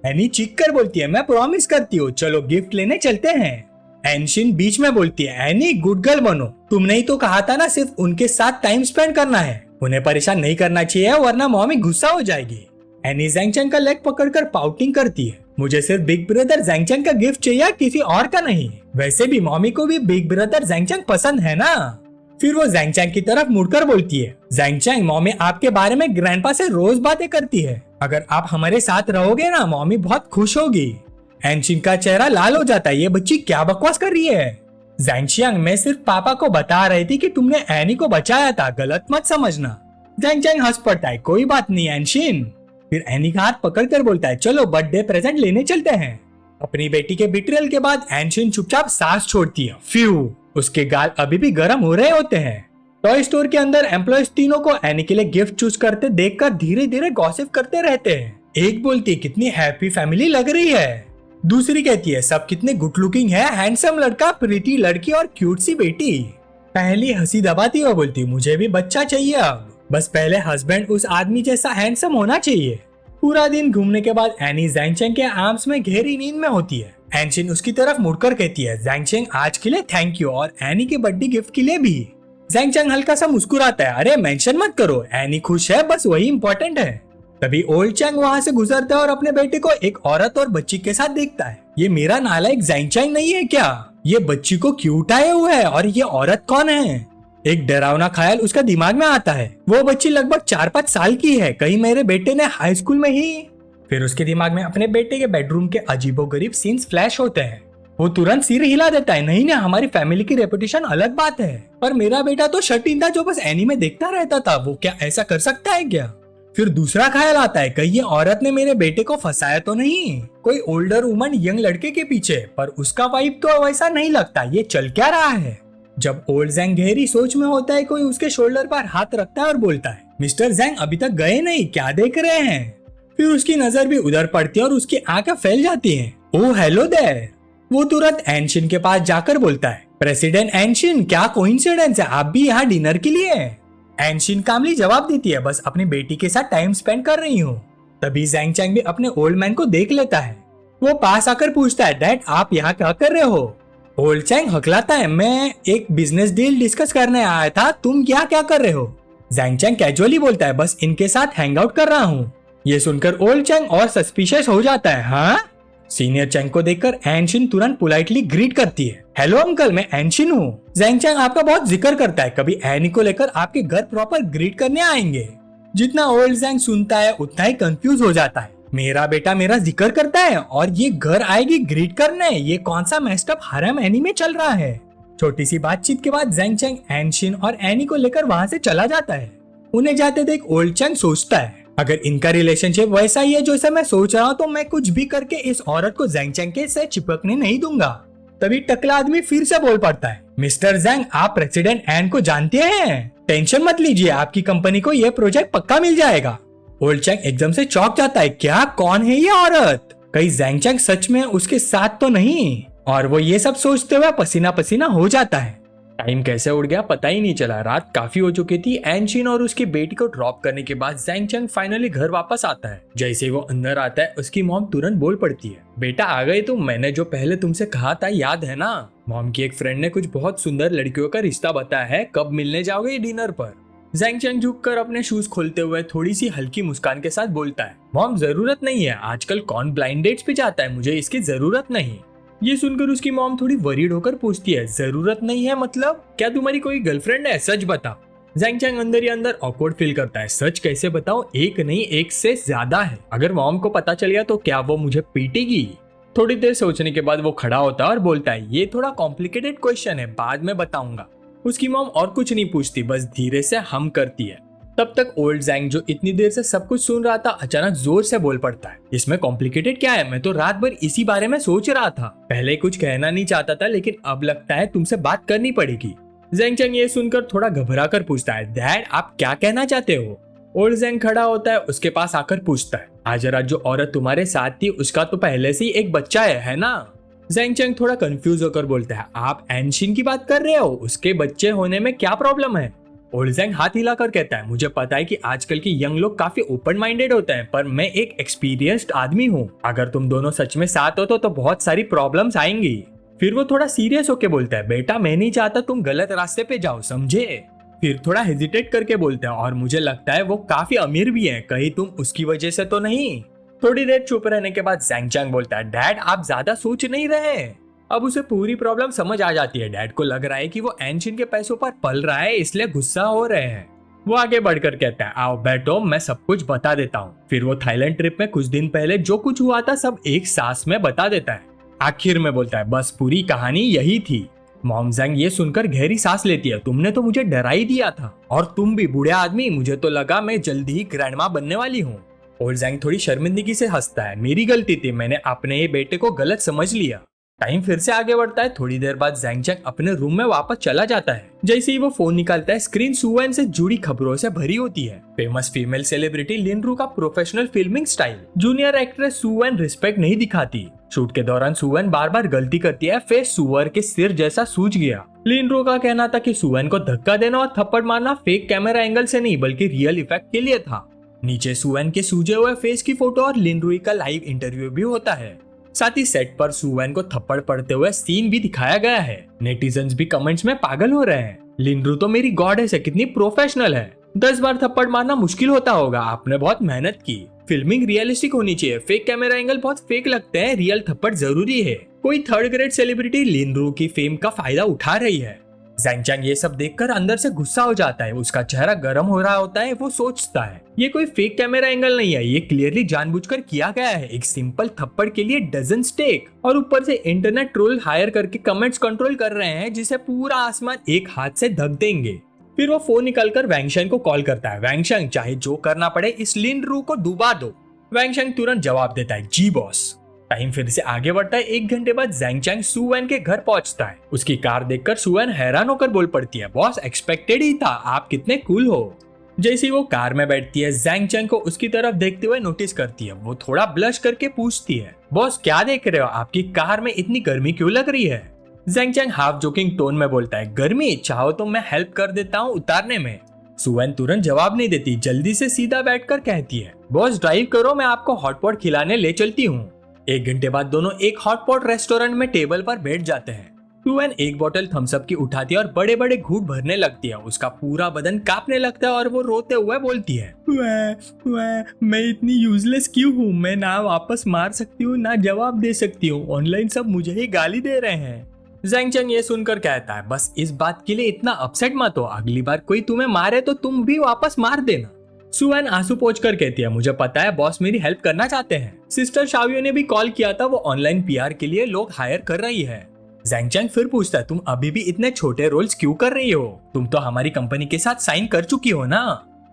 एनी चीख कर बोलती है, मैं प्रॉमिस करती हूँ, चलो गिफ्ट लेने चलते हैं। एनशिन बीच में बोलती है, एनी गुड गर्ल बनो, तुमने ही तो कहा था ना सिर्फ उनके साथ टाइम स्पेंड करना है, उन्हें परेशान नहीं करना चाहिए वरना मॉमी गुस्सा हो जाएगी। एनी ज़ैंग चैंग का लेग पकड़कर पाउटिंग करती है, मुझे सिर्फ बिग ब्रदर ज़ैंग चैंग का गिफ्ट चाहिए, किसी और का नहीं, वैसे भी मॉमी को भी बिग ब्रदर ज़ैंग चैंग पसंद है ना। फिर वो ज़ैंग चैंग की तरफ मुड़कर बोलती है, ज़ैंग चैंग मॉमी आपके बारे में ग्रैंडपा से रोज बातें करती है, अगर आप हमारे साथ रहोगे ना मॉमी बहुत खुश होगी। एनशिन का चेहरा लाल हो जाता है, ये बच्ची क्या बकवास कर रही है। ज़ैंग चैंग मैं सिर्फ पापा को बता रही थी कि तुमने एनी को बचाया था, गलत मत समझना। ज़ैंग चैंग हंस पड़ता है, कोई बात नहीं एनशिन। फिर एनी का हाथ पकड़कर बोलता है, चलो बर्थडे प्रेजेंट लेने चलते हैं। अपनी बेटी के बिट्रियल के बाद एनशिन चुपचाप सांस छोड़ती है, फ्यू, उसके गाल अभी भी गर्म हो रहे होते हैं। टॉय स्टोर के अंदर एम्प्लॉयज तीनों को एनी के लिए गिफ्ट चूज करते देखकर धीरे धीरे गॉसिप करते रहते हैं। एक बोलती है, कितनी हैप्पी फैमिली लग रही है, दूसरी कहती है, सब कितने गुड लुकिंग है, हैंडसम लड़का, प्रीटी लड़की और क्यूट सी बेटी। पहली हंसी दबाती हुआ बोलती, मुझे भी बच्चा चाहिए अब, बस पहले हस्बैंड उस आदमी जैसा हैंडसम होना चाहिए। पूरा दिन घूमने के बाद एनी ज़ैंग चैंग के आर्म्स में गहरी नींद में होती है। एनशिन उसकी तरफ मुड़कर कहती है, ज़ैंग चैंग आज के लिए थैंक यू और एनी के बर्थडे गिफ्ट के लिए भी। ज़ैंग चैंग हल्का सा मुस्कुराता है, अरे मेंशन मत करो, एनी खुश है बस वही इम्पोर्टेंट है। तभी ओल्ड चैंग वहाँ से गुजरता है और अपने बेटे को एक औरत और बच्ची के साथ देखता है, ये मेरा नालायक ज़ैंग चैंग नहीं है क्या, ये बच्ची को क्यों उठाए हुए है और ये औरत कौन है। एक डरावना ख्याल उसका दिमाग में आता है। वो बच्ची लगभग 4-5 साल की है, कहीं मेरे बेटे ने हाई स्कूल में ही। फिर उसके दिमाग में अपने बेटे के बेडरूम के अजीबोगरीब सीन्स फ्लैश होते हैं। वो तुरंत सिर हिला देता है, नहीं हमारी फैमिली की रेपुटेशन अलग बात है, पर मेरा बेटा तो शर्टीन था जो बस एनीमे देखता रहता था, वो क्या ऐसा कर सकता है क्या। फिर दूसरा ख्याल आता है, कहीं ये औरत ने मेरे बेटे को फंसाया तो नहीं, कोई ओल्डर वुमन यंग लड़के के पीछे, पर उसका वाइब तो वैसा नहीं लगता, ये चल क्या रहा है। जब ओल्ड जैंग गहरी सोच में होता है, कोई उसके शोल्डर पर हाथ रखता है और बोलता है, मिस्टर जैंग अभी तक गए नहीं, क्या देख रहे हैं। फिर उसकी नजर भी उधर पड़ती है और उसकी आंखें फैल जाती हैं। Oh hello there. वो तुरंत एनशिन के पास जाकर बोलता है, प्रेसिडेंट एनशिन, क्या कोइंसिडेंस है, आप भी यहाँ डिनर के लिए। एनशिन कामली जवाब देती है, बस अपनी बेटी के साथ टाइम स्पेंड कर रही हूँ। तभी जैंग चैंग भी अपने ओल्ड मैन को देख लेता है। वो पास आकर पूछता है, डैड आप यहाँ क्या कर रहे हो। ओल्ड चैंग हकलाता है, मैं एक बिजनेस डील डिस्कस करने आया था, तुम क्या क्या कर रहे हो। जैंग चैंग कैजुअली बोलता है, बस इनके साथ हैंग आउट कर रहा हूँ। ये सुनकर ओल्ड चैंग और सस्पिशियस हो जाता है। हाँ, सीनियर चैंग को देखकर एनशिन तुरंत पोलाइटली ग्रीट करती है, हेलो अंकल मैं एनशिन हूँ। जैंग चैंग आपका बहुत जिक्र करता है, कभी एनी को लेकर आपके घर प्रॉपर ग्रीट करने आएंगे। जितना ओल्ड जैंग सुनता है उतना ही कंफ्यूज हो जाता है, मेरा बेटा मेरा जिक्र करता है और ये घर आएगी ग्रीट करने, ये कौन सा मेस्ड अप हरम एनीमे चल रहा है। छोटी सी बातचीत के बाद जैंग चैंग एनशिन और एनी को लेकर वहाँ से चला जाता है। उन्हें जाते देख ओल्ड चैंग सोचता है, अगर इनका रिलेशनशिप वैसा ही है जैसा मैं सोच रहा हूँ तो मैं कुछ भी करके इस औरत को जैंग चैंग के से चिपकने नहीं दूंगा। तभी टकला आदमी फिर से बोल पड़ता है, मिस्टर जैंग आप प्रेसिडेंट एन को जानते हैं, टेंशन मत लीजिए, आपकी कंपनी को यह प्रोजेक्ट पक्का मिल जाएगा। ओल्ड चैंग एकदम से चौंक जाता है, क्या कौन है ये औरत, कहीं जैंग चैंग सच में उसके साथ तो नहीं। और वो ये सब सोचते हुए पसीना पसीना हो जाता है। टाइम कैसे उड़ गया पता ही नहीं चला, रात काफी हो चुकी थी। एनशिन और उसकी बेटी को ड्रॉप करने के बाद जैंग चैंग फाइनली घर वापस आता है। जैसे वो अंदर आता है उसकी मॉम तुरंत बोल पड़ती है, बेटा आ गए तुम, मैंने जो पहले तुमसे कहा था याद है ना। मॉम की एक फ्रेंड ने कुछ बहुत सुंदर लड़कियों का रिश्ता बताया है, कब मिलने जाओगे डिनर पर। जैंग चैंग झुककर अपने शूज खोलते हुए थोड़ी सी हल्की मुस्कान के साथ बोलता है, मॉम जरूरत नहीं है, आजकल कौन ब्लाइंड डेट्स पे जाता है, मुझे इसकी जरूरत नहीं। ये सुनकर उसकी मॉम थोड़ी वरीड होकर पूछती है, जरूरत नहीं है मतलब, क्या तुम्हारी कोई गर्लफ्रेंड है, सच बता। जैंग चैंग अंदर ही अंदर ऑकवर्ड फील करता है, सच कैसे बताओ, एक नहीं एक से ज्यादा है, अगर मॉम को पता चल गया तो क्या वो मुझे पीटेगी। थोड़ी देर सोचने के बाद वो खड़ा होता है और बोलता है, ये थोड़ा कॉम्प्लिकेटेड क्वेश्चन है, बाद में बताऊंगा। उसकी मॉम और कुछ नहीं पूछती, बस धीरे से हम करती है। तब तक ओल्ड जैंग जो इतनी देर से सब कुछ सुन रहा था अचानक जोर से बोल पड़ता है, इसमें कॉम्प्लिकेटेड क्या है, मैं तो रात भर इसी बारे में सोच रहा था, पहले कुछ कहना नहीं चाहता था लेकिन अब लगता है तुमसे बात करनी पड़ेगी। जैंग चैंग ये सुनकर थोड़ा घबरा कर पूछता है, डैड आप क्या कहना चाहते हो। ओल्ड जैंग खड़ा होता है, उसके पास आकर पूछता है, आज रात जो औरत तुम्हारे साथ थी उसका तो पहले से ही एक बच्चा है ना। जैंग चैंग थोड़ा कंफ्यूज होकर बोलता है, आप एनशिन की बात कर रहे हो, उसके बच्चे होने में क्या प्रॉब्लम है। ओल्ड जैंग हाथ हिलाकर कहता है, मुझे पता है कि आजकल के यंग लोग काफी ओपन माइंडेड होते हैं, पर मैं एक एक्सपीरियंस्ड आदमी हूँ, अगर तुम दोनों सच में साथ हो तो बहुत सारी प्रॉब्लम्स आएंगी। फिर वो थोड़ा सीरियस होकर बोलता है, बेटा मैं नहीं चाहता तुम गलत रास्ते पे जाओ, समझे। फिर थोड़ा हेजिटेट करके बोलता है, और मुझे लगता है वो काफी अमीर भी है, कहीं तुम उसकी वजह से तो नहीं। थोड़ी देर चुप रहने के बाद जैंग चैंग बोलता है, डैड आप ज्यादा सोच नहीं रहे। अब उसे पूरी प्रॉब्लम समझ आ जाती है, डैड को लग रहा है कि वो एनशिन के पैसों पर पल रहा है, इसलिए गुस्सा हो रहे हैं। वो आगे बढ़कर कहता है, आओ बैठो मैं सब कुछ बता देता हूँ। फिर वो थाईलैंड ट्रिप में कुछ दिन पहले जो कुछ हुआ था सब एक सांस में बता देता है। आखिर में बोलता है, बस पूरी कहानी यही थी। मॉम जैंग ये सुनकर गहरी सांस लेती है, तुमने तो मुझे डरा ही दिया था, और तुम भी बूढ़े आदमी, मुझे तो लगा मैं जल्दी ही ग्रैंडमा बनने वाली हूँ। ओल्ड जैंग थोड़ी शर्मिंदगी से हंसता है, मेरी गलती थी, मैंने अपने ये बेटे को गलत समझ लिया। टाइम फिर से आगे बढ़ता है। थोड़ी देर बाद जैंग चैंग अपने रूम में वापस चला जाता है। जैसे ही वो फोन निकालता है स्क्रीन सुवन से जुड़ी खबरों से भरी होती है। फेमस फीमेल सेलिब्रिटी लिनरू का professional filming style. Junior actress सुवन रिस्पेक्ट नहीं दिखाती। शूट के दौरान सुवन बार बार गलती करती है, फेस सुअर के सिर जैसा सूज गया। लिनरू का कहना था कि सुवन को धक्का देना और थप्पड़ मारना फेक कैमरा एंगल से नहीं बल्कि रियल इफेक्ट के लिए था। नीचे सुवन के सूजे हुए फेस की फोटो और लिनरू का लाइव इंटरव्यू भी होता है। साथ ही सेट पर सुवन को थप्पड़ पड़ते हुए सीन भी दिखाया गया है। नेटिजन्स भी कमेंट्स में पागल हो रहे हैं, लिनरू तो मेरी गॉडेस है, कितनी प्रोफेशनल है। 10 बार थप्पड़ मारना मुश्किल होता होगा, आपने बहुत मेहनत की। फिल्मिंग रियलिस्टिक होनी चाहिए, फेक कैमरा एंगल बहुत फेक लगते हैं, रियल थप्पड़ जरूरी है। कोई थर्ड ग्रेड सेलिब्रिटी लिनरू की फेम का फायदा उठा रही है। जैंग चैंग ये सब देखकर अंदर से गुस्सा हो जाता है, उसका चेहरा गर्म हो रहा होता है। वो सोचता है ये कोई फेक कैमरा एंगल नहीं है, ये क्लियरली जानबूझकर किया गया है। एक सिंपल थप्पड़ के लिए डजन स्टेक, और ऊपर से इंटरनेट ट्रोल हायर करके कमेंट्स कंट्रोल कर रहे हैं जिसे पूरा आसमान एक हाथ से ढक देंगे। फिर वो फोन निकालकर वैंगशेन को कॉल करता है। वैंगशेन, चाहे जो करना पड़े इस लिन रू को डुबा दो। वैंगशेन तुरंत जवाब देता है, जी बॉस। टाइम फिर से आगे बढ़ता है। 1 घंटे बाद जैंग चैंग सुवैन के घर पहुंचता है। उसकी कार देखकर सुवैन हैरान होकर बोल पड़ती है, बॉस एक्सपेक्टेड ही था, आप कितने कूल हो। जैसे ही वो कार में बैठती है, जैंग चैंग को उसकी तरफ देखते हुए नोटिस करती है। वो थोड़ा ब्लश करके पूछती है, बॉस क्या देख रहे हो, आपकी कार में इतनी गर्मी क्यों लग रही है। Zhang Chang half joking tone में बोलता है, गर्मी, चाहो तो मैं हेल्प कर देता हूँ उतारने में। सुवैन तुरंत जवाब नहीं देती, जल्दी से सीधा बैठकर कहती है, बॉस ड्राइव करो, मैं आपको हॉटपॉट खिलाने ले चलती हूँ। 1 घंटे बाद दोनों एक हॉटपॉट रेस्टोरेंट में टेबल पर बैठ जाते हैं। सुवैन एक बोतल थम्स अप की उठाती है और बड़े बड़े घूंट भरने लगती है। उसका पूरा बदन कांपने लगता है और वो रोते हुए बोलती है, मैं इतनी यूजलेस क्यों हूँ, मैं ना वापस मार सकती हूँ ना जवाब दे सकती हूँ, ऑनलाइन सब मुझे ही गाली दे रहे हैं। जैंग चैंग ये सुनकर कहता है, बस इस बात के लिए इतना अपसेट मत हो, अगली बार कोई तुम्हें मारे तो तुम भी वापस मार देना। सुवैन आंसू पोंछकर कहती है, मुझे पता है बॉस मेरी हेल्प करना चाहते हैं, सिस्टर शाओयू ने भी कॉल किया था, वो ऑनलाइन पीआर के लिए लोग हायर कर रही है। जैंग चैंग फिर पूछता है, तुम अभी भी इतने छोटे रोल्स क्यों कर रही हो, तुम तो हमारी कंपनी के साथ साइन कर चुकी हो ना।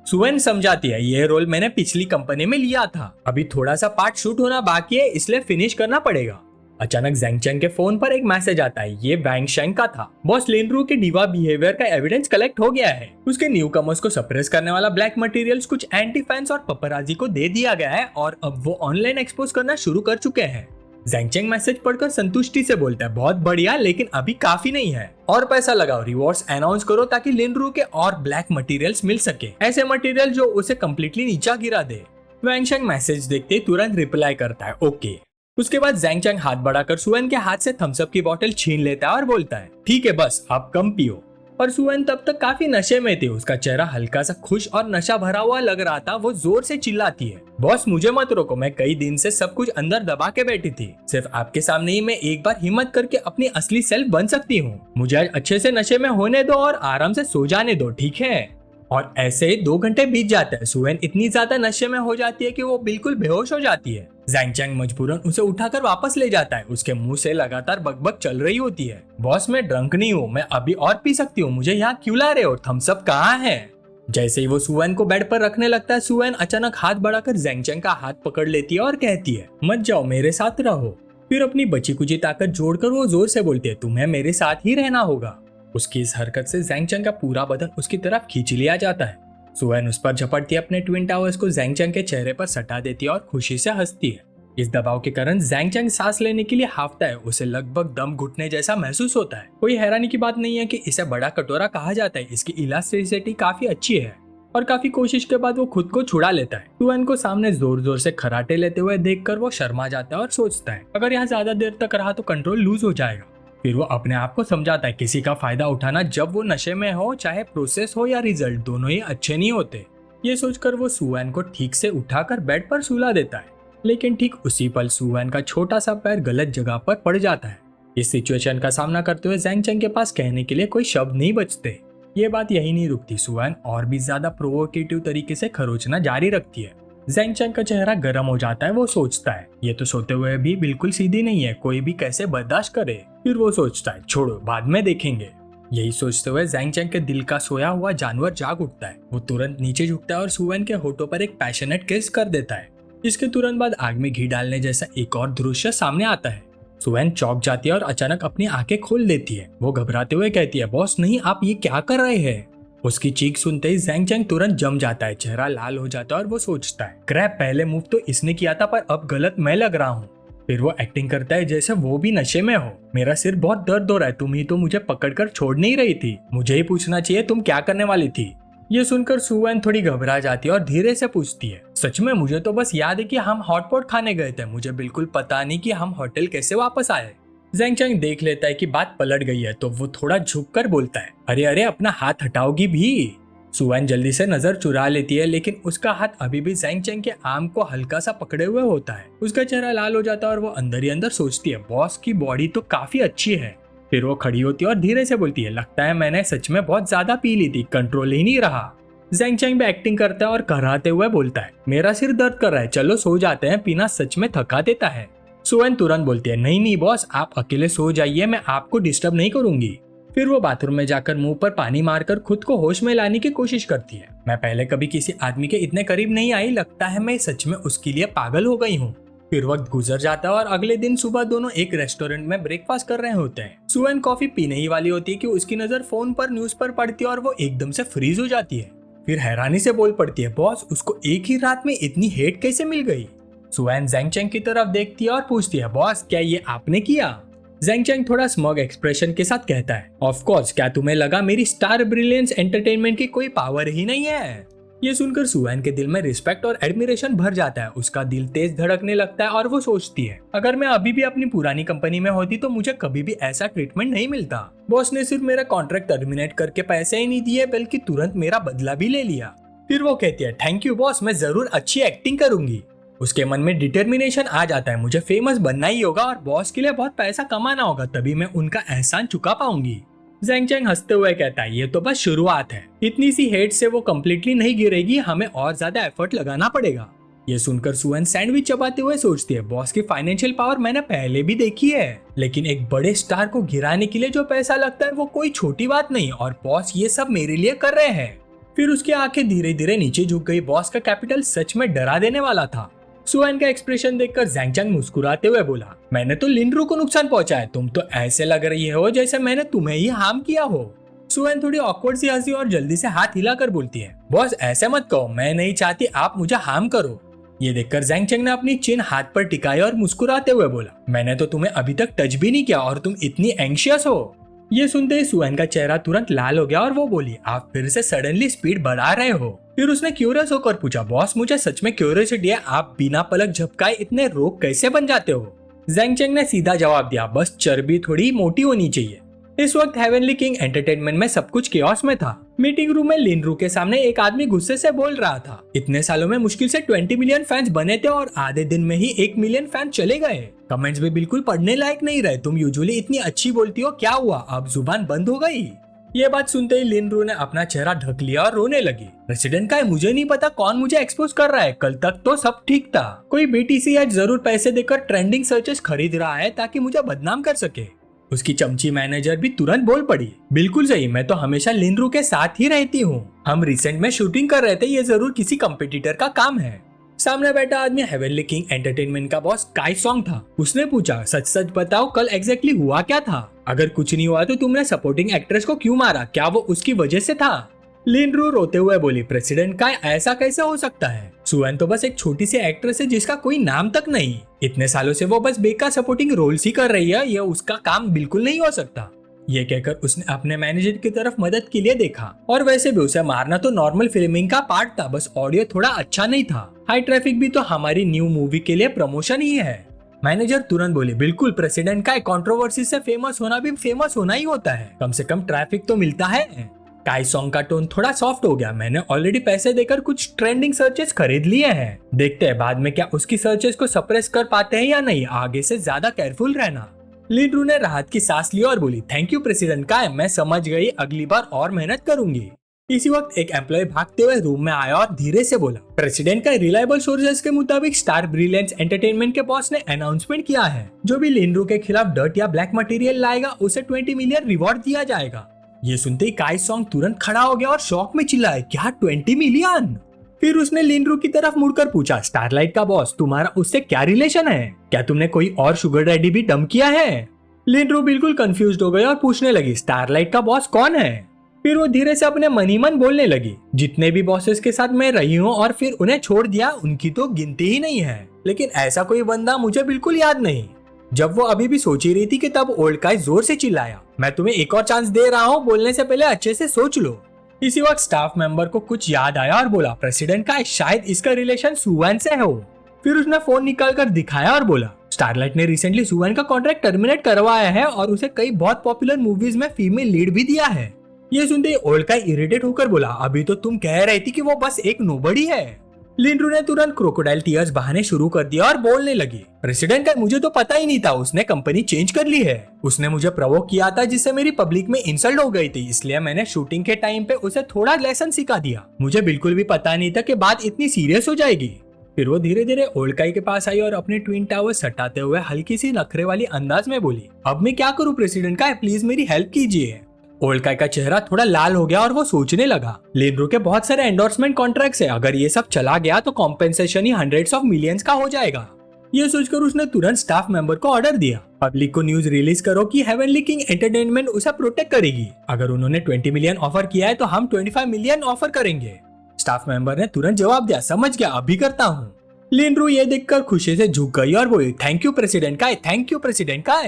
सुवैन समझाती है, ये रोल मैंने पिछली कंपनी में लिया था, अभी थोड़ा सा पार्ट शूट होना बाकी है, इसलिए फिनिश करना पड़ेगा। अचानक जैंग चैंग के फोन पर एक मैसेज आता है, ये वैंगशेन का था। बॉस लिन रू के डिवा बिहेवियर का एविडेंस कलेक्ट हो गया है। उसके न्यू कमर्स को सप्रेस करने वाला ब्लैक मटेरियल्स कुछ एंटी फैंस और पपराजी को दे दिया गया है और अब वो ऑनलाइन एक्सपोज करना शुरू कर चुके हैं। जैंग चैंग मैसेज पढ़कर संतुष्टि से बोलता है, बहुत बढ़िया, लेकिन अभी काफी नहीं है, और पैसा लगाओ, रिवॉर्ड्स अनाउंस करो ताकि लिन रू के और ब्लैक मटेरियल्स मिल सके, ऐसे मटेरियल जो उसे कम्प्लीटली नीचा गिरा दे। वैंगशेन मैसेज देखते तुरंत रिप्लाई करता है, ओके। उसके बाद जैंग चैंग हाथ बढ़ाकर सुवैन के हाथ से थम्स अप की बोतल छीन लेता है और बोलता है, ठीक है बस आप कम पियो। और सुवैन तब तक काफी नशे में थी, उसका चेहरा हल्का सा खुश और नशा भरा हुआ लग रहा था। वो जोर से चिल्लाती है, बॉस मुझे मत रोको, मैं कई दिन से सब कुछ अंदर दबा के बैठी थी, सिर्फ आपके सामने ही मैं एक बार हिम्मत करके अपनी असली सेल्फ बन सकती हूँ। मुझे आज अच्छे से नशे में होने दो और आराम से सो जाने दो, ठीक है। और ऐसे 2 घंटे बीत जाते हैं। सुवैन इतनी ज्यादा नशे में हो जाती है कि वो बिल्कुल बेहोश हो जाती है। जैंग चैंग मजबूरन उसे उठाकर वापस ले जाता है। उसके मुंह से लगातार बकबक चल रही होती है, बॉस मैं ड्रंक नहीं हूँ, मैं अभी और पी सकती हूँ, मुझे यहाँ क्यों ला रहे हो, थम्स अप कहाँ है। जैसे ही वो सुवैन को बेड पर रखने लगता है, सुवैन अचानक हाथ बढ़ाकर जैंग चैंग का हाथ पकड़ लेती है और कहती है, मत जाओ, मेरे साथ रहो। फिर अपनी बची कुची ताकत जोड़कर वो जोर से बोलती है, तुम्हें मेरे साथ ही रहना होगा। उसकी इस हरकत से जैंग चैंग का पूरा बदन उसकी तरफ खींच लिया जाता है। सुवैन उस पर झपटती अपने ट्विन टावर्स को जैंग चैंग के चेहरे पर सटा देती है और खुशी से हंसती है। इस दबाव के कारण जैंग चैंग सांस लेने के लिए हांफता है, उसे लगभग दम घुटने जैसा महसूस होता है। कोई हैरानी की बात नहीं है कि इसे बड़ा कटोरा कहा जाता है, इसकी इलास्टिसिटी काफी अच्छी है और काफी कोशिश के बाद वो खुद को छुड़ा लेता है। सुवैन को सामने जोर जोर से खराटे लेते हुए देखकर वो शर्मा जाता है और सोचता है, अगर यहाँ ज्यादा देर तक रहा तो कंट्रोल लूज हो जाएगा। फिर वो अपने आप को समझाता है, किसी का फायदा उठाना जब वो नशे में हो, चाहे प्रोसेस हो या रिजल्ट, दोनों ही अच्छे नहीं होते। ये सोचकर वो सुवैन को ठीक से उठाकर बेड पर सुला देता है, लेकिन ठीक उसी पल सुवैन का छोटा सा पैर गलत जगह पर पड़ जाता है। इस सिचुएशन का सामना करते हुए जैंग चैंग के पास कहने के लिए कोई शब्द नहीं बचते। ये बात यही नहीं रुकती, सुवैन और भी ज्यादा प्रोवोकेटिव तरीके से खरोचना जारी रखती है। जैंग चैंग का चेहरा गर्म हो जाता है। वो सोचता है, ये तो सोते हुए भी बिल्कुल सीधी नहीं है, कोई भी कैसे बर्दाश्त करे। फिर वो सोचता है, छोड़ो बाद में देखेंगे। यही सोचते हुए जैंग चैंग के दिल का सोया हुआ जानवर जाग उठता है। वो तुरंत नीचे झुकता है और सुवैन के होठों पर एक पैशनेट किस कर देता है। इसके तुरंत बाद आग में घी डालने जैसा एक और दृश्य सामने आता है। सुवैन चौंक जाती है और अचानक अपनी आंखें खोल देती है। वो घबराते हुए कहती है, बॉस नहीं, आप ये क्या कर रहे हैं। उसकी चीख सुनते ही जैंग चैंग तुरंत जम जाता है, चेहरा लाल हो जाता है और वो सोचता है, क्रैप, पहले मूव तो इसने किया था पर अब गलत मैं लग रहा हूँ। फिर वो एक्टिंग करता है जैसे वो भी नशे में हो। मेरा सिर बहुत दर्द हो रहा है, तुम ही तो मुझे पकड़कर छोड़ नहीं रही थी, मुझे ही पूछना चाहिए तुम क्या करने वाली थी। ये सुनकर सुवैन थोड़ी घबरा जाती है और धीरे से पूछती है, सच में मुझे तो बस याद है कि हम हॉटपॉट खाने गए थे, मुझे बिल्कुल पता नहीं कि हम होटल कैसे वापस आए। जैंग चैंग देख लेता है कि बात पलट गई है तो वो थोड़ा झुककर बोलता है, अरे अरे अपना हाथ हटाओगी भी। सुवैन जल्दी से नजर चुरा लेती है, लेकिन उसका हाथ अभी भी जैंग चैंग के आर्म को हल्का सा पकड़े हुए होता है। उसका चेहरा लाल हो जाता है और वो अंदर ही अंदर सोचती है, बॉस की बॉडी तो काफी अच्छी है, फिर वो खड़ी होती है और धीरे से बोलती है, लगता है मैंने सच में बहुत ज्यादा पी ली थी, कंट्रोल ही नहीं रहा। जैंग चैंग भी एक्टिंग करता है और कराते हुए बोलता है, मेरा सिर दर्द कर रहा है, चलो सो जाते हैं, पीना सच में थका देता है। सुएन तुरंत बोलती है, नहीं नहीं बॉस, आप अकेले सो जाइए, मैं आपको डिस्टर्ब नहीं करूंगी। फिर वो बाथरूम में जाकर मुंह पर पानी मारकर खुद को होश में लाने की कोशिश करती है। मैं पहले कभी किसी आदमी के इतने करीब नहीं आई, लगता है मैं सच में उसके लिए पागल हो गई हूँ। फिर वक्त गुजर जाता है और अगले दिन सुबह दोनों एक रेस्टोरेंट में ब्रेकफास्ट कर रहे होते हैं। सुएन कॉफी पीने ही वाली होती है कि उसकी नजर फोन पर न्यूज पर पड़ती है और वो एकदम से फ्रीज हो जाती है। फिर हैरानी से बोल पड़ती है, बॉस, उसको एक ही रात में इतनी हेट कैसे मिल गई? सुएन जैंग चैंग की तरफ देखती है और पूछती है, बॉस क्या ये आपने किया? जैंग चैंग थोड़ा स्मग एक्सप्रेशन के साथ कहता है, ऑफ कोर्स, क्या तुम्हें लगा मेरी स्टार ब्रिलियंस एंटरटेनमेंट की कोई पावर ही नहीं है? ये सुनकर सुएन के दिल में रिस्पेक्ट और एडमिरेशन भर जाता है। उसका दिल तेज धड़कने लगता है और वो सोचती है, अगर मैं अभी भी अपनी पुरानी कंपनी में होती तो मुझे कभी भी ऐसा ट्रीटमेंट नहीं मिलता। बॉस ने सिर्फ मेरा कॉन्ट्रैक्ट टर्मिनेट करके पैसे ही नहीं दिए, बल्कि तुरंत मेरा बदला भी ले लिया। फिर वो कहती है, थैंक यू बॉस, मैं जरूर अच्छी एक्टिंग करूंगी। उसके मन में डिटर्मिनेशन आ जाता है, मुझे फेमस बनना ही होगा और बॉस के लिए बहुत पैसा कमाना होगा, तभी मैं उनका एहसान चुका पाऊंगी। जैंग चैंग हंसते हुए कहता है, ये तो बस शुरुआत है, इतनी सी हेट से वो कम्प्लीटली नहीं गिरेगी, हमें और ज्यादा एफर्ट लगाना पड़ेगा। ये सुनकर सुएन सैंडविच चबाते हुए सोचती है, बॉस की फाइनेंशियल पावर मैंने पहले भी देखी है, लेकिन एक बड़े स्टार को गिराने के लिए जो पैसा लगता है वो कोई छोटी बात नहीं, और बॉस ये सब मेरे लिए कर रहे हैं। फिर उसकी आंखें धीरे धीरे नीचे झुक गई। बॉस का कैपिटल सच में डरा देने वाला था। सुएन का एक्सप्रेशन देखकर जैंग चैंग मुस्कुराते हुए बोला, मैंने तो लिनरू को नुकसान पहुंचाया, तुम तो ऐसे लग रही हो जैसे मैंने तुम्हें ही हार्म किया हो। सुएन थोड़ी ऑकवर्ड सी हंसी और जल्दी से हाथ हिलाकर बोलती है, बॉस ऐसे मत कहो, मैं नहीं चाहती आप मुझे हार्म करो। ये देखकर जैंग चैंग ने अपनी चिन हाथ पर टिकाई और मुस्कुराते हुए बोला, मैंने तो तुम्हें अभी तक टच भी नहीं किया और तुम इतनी एंग्शियस हो। ये सुनते ही सुएन का चेहरा तुरंत लाल हो गया और वो बोली, आप फिर से सडनली स्पीड बढ़ा रहे हो। फिर उसने क्यूरियस होकर पूछा, बॉस मुझे सच में क्यूरियोसिटी है, आप बिना पलक झपकाए इतने रोग कैसे बन जाते हो? जैंग चैंग ने सीधा जवाब दिया, बस चर्बी थोड़ी मोटी होनी चाहिए। इस वक्त हेवनली किंग एंटरटेनमेंट में सब कुछ केओस में था। मीटिंग रूम में लिनरू के सामने एक आदमी गुस्से से बोल रहा था, इतने सालों में मुश्किल से 20 मिलियन फैंस बने थे और आधे दिन में ही 1 मिलियन फैन चले गए। कमेंट्स भी बिल्कुल पढ़ने लायक नहीं रहे। तुम यूजुअली इतनी अच्छी बोलती हो, क्या हुआ अब जुबान बंद हो गई? ये बात सुनते ही लिनरू ने अपना चेहरा ढक लिया और रोने लगी। प्रेसिडेंट का है, मुझे नहीं पता कौन मुझे एक्सपोज कर रहा है, कल तक तो सब ठीक था। कोई बीटीसी आज जरूर पैसे देकर ट्रेंडिंग सर्चेस खरीद रहा है ताकि मुझे बदनाम कर सके। उसकी चमची मैनेजर भी तुरंत बोल पड़ी, बिल्कुल सही, मैं तो हमेशा लिनरू के साथ ही रहती हूँ। हम रिसेंट में शूटिंग कर रहे थे, ये जरूर किसी कंपटीटर का काम है। सामने बैठा आदमी हेवनली किंग एंटरटेनमेंट का बॉस काई सॉन्ग था। उसने पूछा, सच सच बताओ कल एग्जैक्टली हुआ क्या था? अगर कुछ नहीं हुआ तो तुमने सपोर्टिंग एक्ट्रेस को क्यों मारा? क्या वो उसकी वजह से था? लिनरू रोते हुए बोली, प्रेसिडेंट का ऐसा कैसे हो सकता है? सुएन तो बस एक छोटी सी एक्ट्रेस है जिसका कोई नाम तक नहीं। इतने सालों से वो बस बेकार सपोर्टिंग रोल्स ही कर रही है, ये उसका काम बिल्कुल नहीं हो सकता। ये कहकर उसने अपने मैनेजर की तरफ मदद के लिए देखा, और वैसे भी उसे मारना तो नॉर्मल फिल्मिंग का पार्ट था, बस ऑडियो थोड़ा अच्छा नहीं था। हाई ट्रैफिक भी तो हमारी न्यू मूवी के लिए प्रमोशन ही है। मैनेजर तुरंत बोले, बिल्कुल, प्रेसिडेंट का कंट्रोवर्सी से फेमस होना भी फेमस होना ही होता है, कम से कम ट्रैफिक तो मिलता है। काई सॉन्ग का टोन थोड़ा सॉफ्ट हो गया, मैंने ऑलरेडी पैसे देकर कुछ ट्रेंडिंग सर्चेस खरीद लिए हैं, देखते हैं बाद में क्या उसकी सर्चेस को सप्रेस कर पाते हैं या नहीं, आगे से ज्यादा केयरफुल रहना। लिनरू ने राहत की सांस ली और बोली, थैंक यू प्रेसिडेंट का है, मैं समझ गई, अगली बार और मेहनत करूंगी। इसी वक्त एक एम्प्लॉय भागते हुए रूम में आया और धीरे से बोला, प्रेसिडेंट का रिलायबल सोर्सेज के मुताबिक स्टार ब्रिलियंस एंटरटेनमेंट के बॉस ने अनाउंसमेंट किया है, जो भी लिनरू के खिलाफ डर्ट या ब्लैक मटेरियल लाएगा उसे 20 मिलियन रिवॉर्ड दिया जाएगा। ये सुनते ही काई सॉन्ग तुरंत खड़ा हो गया और शॉक में चिल्लाया, क्या 20 मिलियन? फिर उसने लिनरू की तरफ मुड़कर पूछा, स्टारलाइट का बॉस, तुम्हारा उससे क्या रिलेशन है? क्या तुमने कोई और शुगर डैडी भी डंप किया है? लिनरू बिल्कुल कंफ्यूज्ड हो गई और पूछने लगी, स्टारलाइट का बॉस कौन है? फिर वो धीरे से अपने मन ही मन बोलने लगी, जितने भी बॉसेस के साथ मैं रही हूँ और फिर उन्हें छोड़ दिया, उनकी तो गिनती ही नहीं है, लेकिन ऐसा कोई बंदा मुझे बिल्कुल याद नहीं। जब वो अभी भी सोच ही रही थी कि तब ओल्ड काई जोर से चिल्लाया, मैं तुम्हें एक और चांस दे रहा हूँ, बोलने से पहले अच्छे से सोच लो। इसी वक्त स्टाफ मेंबर को कुछ याद आया और बोला, प्रेसिडेंट का शायद इसका रिलेशन सुएन से हो। फिर उसने फोन निकाल कर दिखाया और बोला, स्टारलाइट ने रिसेंटली सुएन का कॉन्ट्रैक्ट टर्मिनेट करवाया है और उसे कई बहुत पॉपुलर मूवीज में फीमेल लीड भी दिया है। ये सुनते ही ओल्ड काई इरिटेट होकर बोला, अभी तो तुम कह रही थी कि वो बस एक नोबडी है। लिनरू ने तुरंत क्रोकोडाइल टीयर्स बहाने शुरू कर दिया और बोलने लगी, प्रेसिडेंट का मुझे तो पता ही नहीं था, उसने कंपनी चेंज कर ली है। उसने मुझे प्रोवोक किया था जिससे मेरी पब्लिक में इंसल्ट हो गई थी, इसलिए मैंने शूटिंग के टाइम पे उसे थोड़ा लेसन सिखा दिया। मुझे बिल्कुल भी पता नहीं था कि बात इतनी सीरियस हो जाएगी। फिर वो धीरे धीरे ओल्ड काई के पास आई और अपने ट्विन टावर सटाते हुए हल्की सी नखरे वाली अंदाज में बोली, अब मैं क्या करूँ प्रेसिडेंट का, प्लीज मेरी हेल्प कीजिए। ओल्ड काई का चेहरा थोड़ा लाल हो गया और वो सोचने लगा, लिनरू के बहुत सारे एंडोर्समेंट कॉन्ट्रैक्ट्स है, अगर ये सब चला गया तो compensation he hundreds of millions का हो जाएगा। ये सोचकर उसने तुरंत स्टाफ मेंबर को ऑर्डर दिया, पब्लिक को न्यूज रिलीज करो कि हेवनली किंग एंटरटेनमेंट उसे प्रोटेक्ट करेगी। अगर उन्होंने 20 मिलियन ऑफर किया है तो हम 25 मिलियन ऑफर करेंगे। स्टाफ मेंबर ने तुरंत जवाब दिया, समझ गया, अभी करता हूँ। लिनरू ये देखकर खुशी से झुक गई और बोली, थैंक यू प्रेसिडेंट का, थैंक यू प्रेसिडेंट का।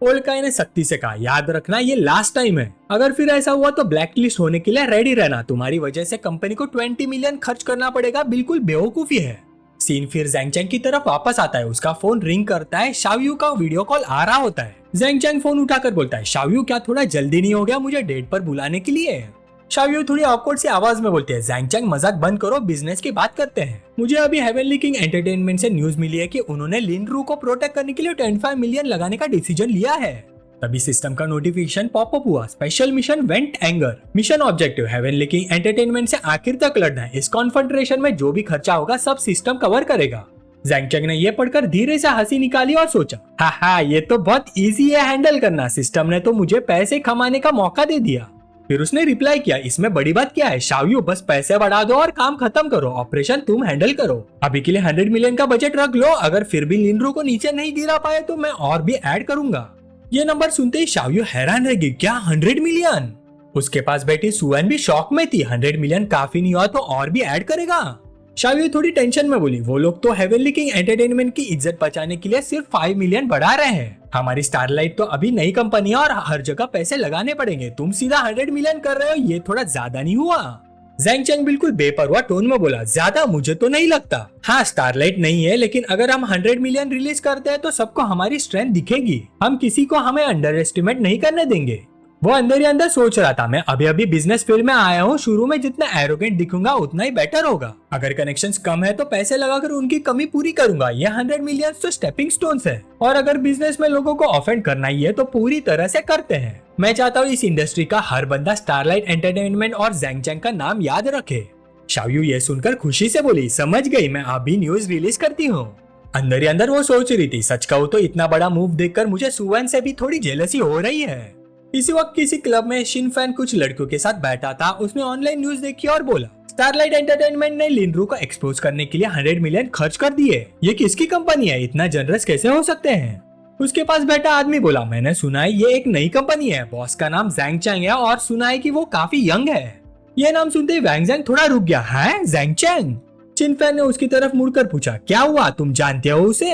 ओल्ड काई ने सख्ती से कहा, याद रखना ये लास्ट टाइम है, अगर फिर ऐसा हुआ तो ब्लैक लिस्ट होने के लिए रेडी रहना, तुम्हारी वजह से कंपनी को 20 मिलियन खर्च करना पड़ेगा, बिल्कुल बेवकूफी है। सीन फिर ज़ैंग की तरफ वापस आता है, उसका फोन रिंग करता है, शाओयू का वीडियो कॉल आ रहा होता है। ज़ैंग फोन उठाकर बोलता है, शाओयू क्या थोड़ा जल्दी नहीं हो गया मुझे डेट पर बुलाने के लिए। शाओयू थोड़ी ऑकवर्ड सी आवाज में बोलती है, ज़ैंग मजाक बंद करो, बिजनेस की बात करते हैं। मुझे अभी हेवनली किंग एंटरटेनमेंट से न्यूज मिली है कि उन्होंने लिनरू को प्रोटेक्ट करने के लिए 25 मिलियन लगाने का डिसीजन लिया है। तभी सिस्टम का नोटिफिकेशन पॉपअप हुआ, special mission went anger, mission objective heavenly king entertainment से आखिर तक लड़ना है, इस कॉन्फेडरेशन में जो भी खर्चा होगा सब सिस्टम कवर करेगा। ज़ैंग ने ये पढ़कर धीरे से हंसी निकाली और सोचा, हा ये तो बहुत इजी है हैंडल करना, सिस्टम ने तो मुझे पैसे कमाने का मौका दे दिया। फिर उसने रिप्लाई किया, इसमें बड़ी बात क्या है शाओयू, बस पैसे बढ़ा दो और काम खत्म करो, ऑपरेशन तुम हैंडल करो। अभी के लिए 100 मिलियन का बजट रख लो, अगर फिर भी लिनरू को नीचे नहीं गिरा पाए तो मैं और भी ऐड करूंगा। ये नंबर सुनते ही शाओयू हैरान रह गई, क्या 100 मिलियन? उसके पास बैठी सुवन भी शॉक में थी, 100 मिलियन काफी नहीं हुआ तो और भी ऐड करेगा? शाओयू थोड़ी टेंशन में बोली, वो लोग तो हेवनली किंग एंटरटेनमेंट की इज्जत बचाने के लिए सिर्फ 5 मिलियन बढ़ा रहे हैं, हमारी स्टारलाइट तो अभी नई कंपनी है और हर जगह पैसे लगाने पड़ेंगे, तुम सीधा 100 मिलियन कर रहे हो, ये थोड़ा ज्यादा नहीं हुआ? ज़ैंग बिल्कुल बेपरवाह टोन में बोला, ज्यादा मुझे तो नहीं लगता, हाँ स्टारलाइट नहीं है लेकिन अगर हम 100 मिलियन रिलीज करते हैं तो सबको हमारी स्ट्रेंथ दिखेगी, हम किसी को हमें अंडर एस्टिमेट नहीं करने देंगे। वो अंदर ही अंदर सोच रहा था, मैं अभी अभी बिजनेस फील्ड में आया हूँ, शुरू में जितना एरोगेंट दिखूंगा उतना ही बेटर होगा, अगर कनेक्शंस कम है तो पैसे लगाकर उनकी कमी पूरी करूंगा, ये 100 मिलियन तो स्टेपिंग स्टोन्स है, और अगर बिजनेस में लोगों को ऑफेंड करना ही है तो पूरी तरह से करते हैं। मैं चाहता हूँ इस इंडस्ट्री का हर बंदा स्टारलाइट एंटरटेनमेंट और ज़ैंग का नाम याद रखे। शाओयू ये सुनकर खुशी से बोली, समझ गई, मैं अभी न्यूज रिलीज करती हूँ। अंदर ही अंदर वो सोच रही थी, सच कहूँ तो इतना बड़ा मूव देखकर मुझे सुवन से भी थोड़ी जेलसी हो रही है। इसी वक्त किसी क्लब में शिनफैन कुछ लड़कियों के साथ बैठा था, उसने ऑनलाइन न्यूज देखी और बोला, स्टारलाइट एंटरटेनमेंट ने लिनरू को एक्सपोज करने के लिए 100 मिलियन खर्च कर दिए, ये किसकी कंपनी है, इतना जनरस कैसे हो सकते हैं? उसके पास बैठा आदमी बोला, मैंने सुना है ये एक नई कंपनी है, बॉस का नाम ज़ैंग है और सुना है कि वो काफी यंग है। ये नाम सुनते ही वैंग ज़ैंग थोड़ा रुक गया, है ज़ैंग? शिनफैन ने उसकी तरफ मुड़कर पूछा, क्या हुआ, तुम जानते हो उसे?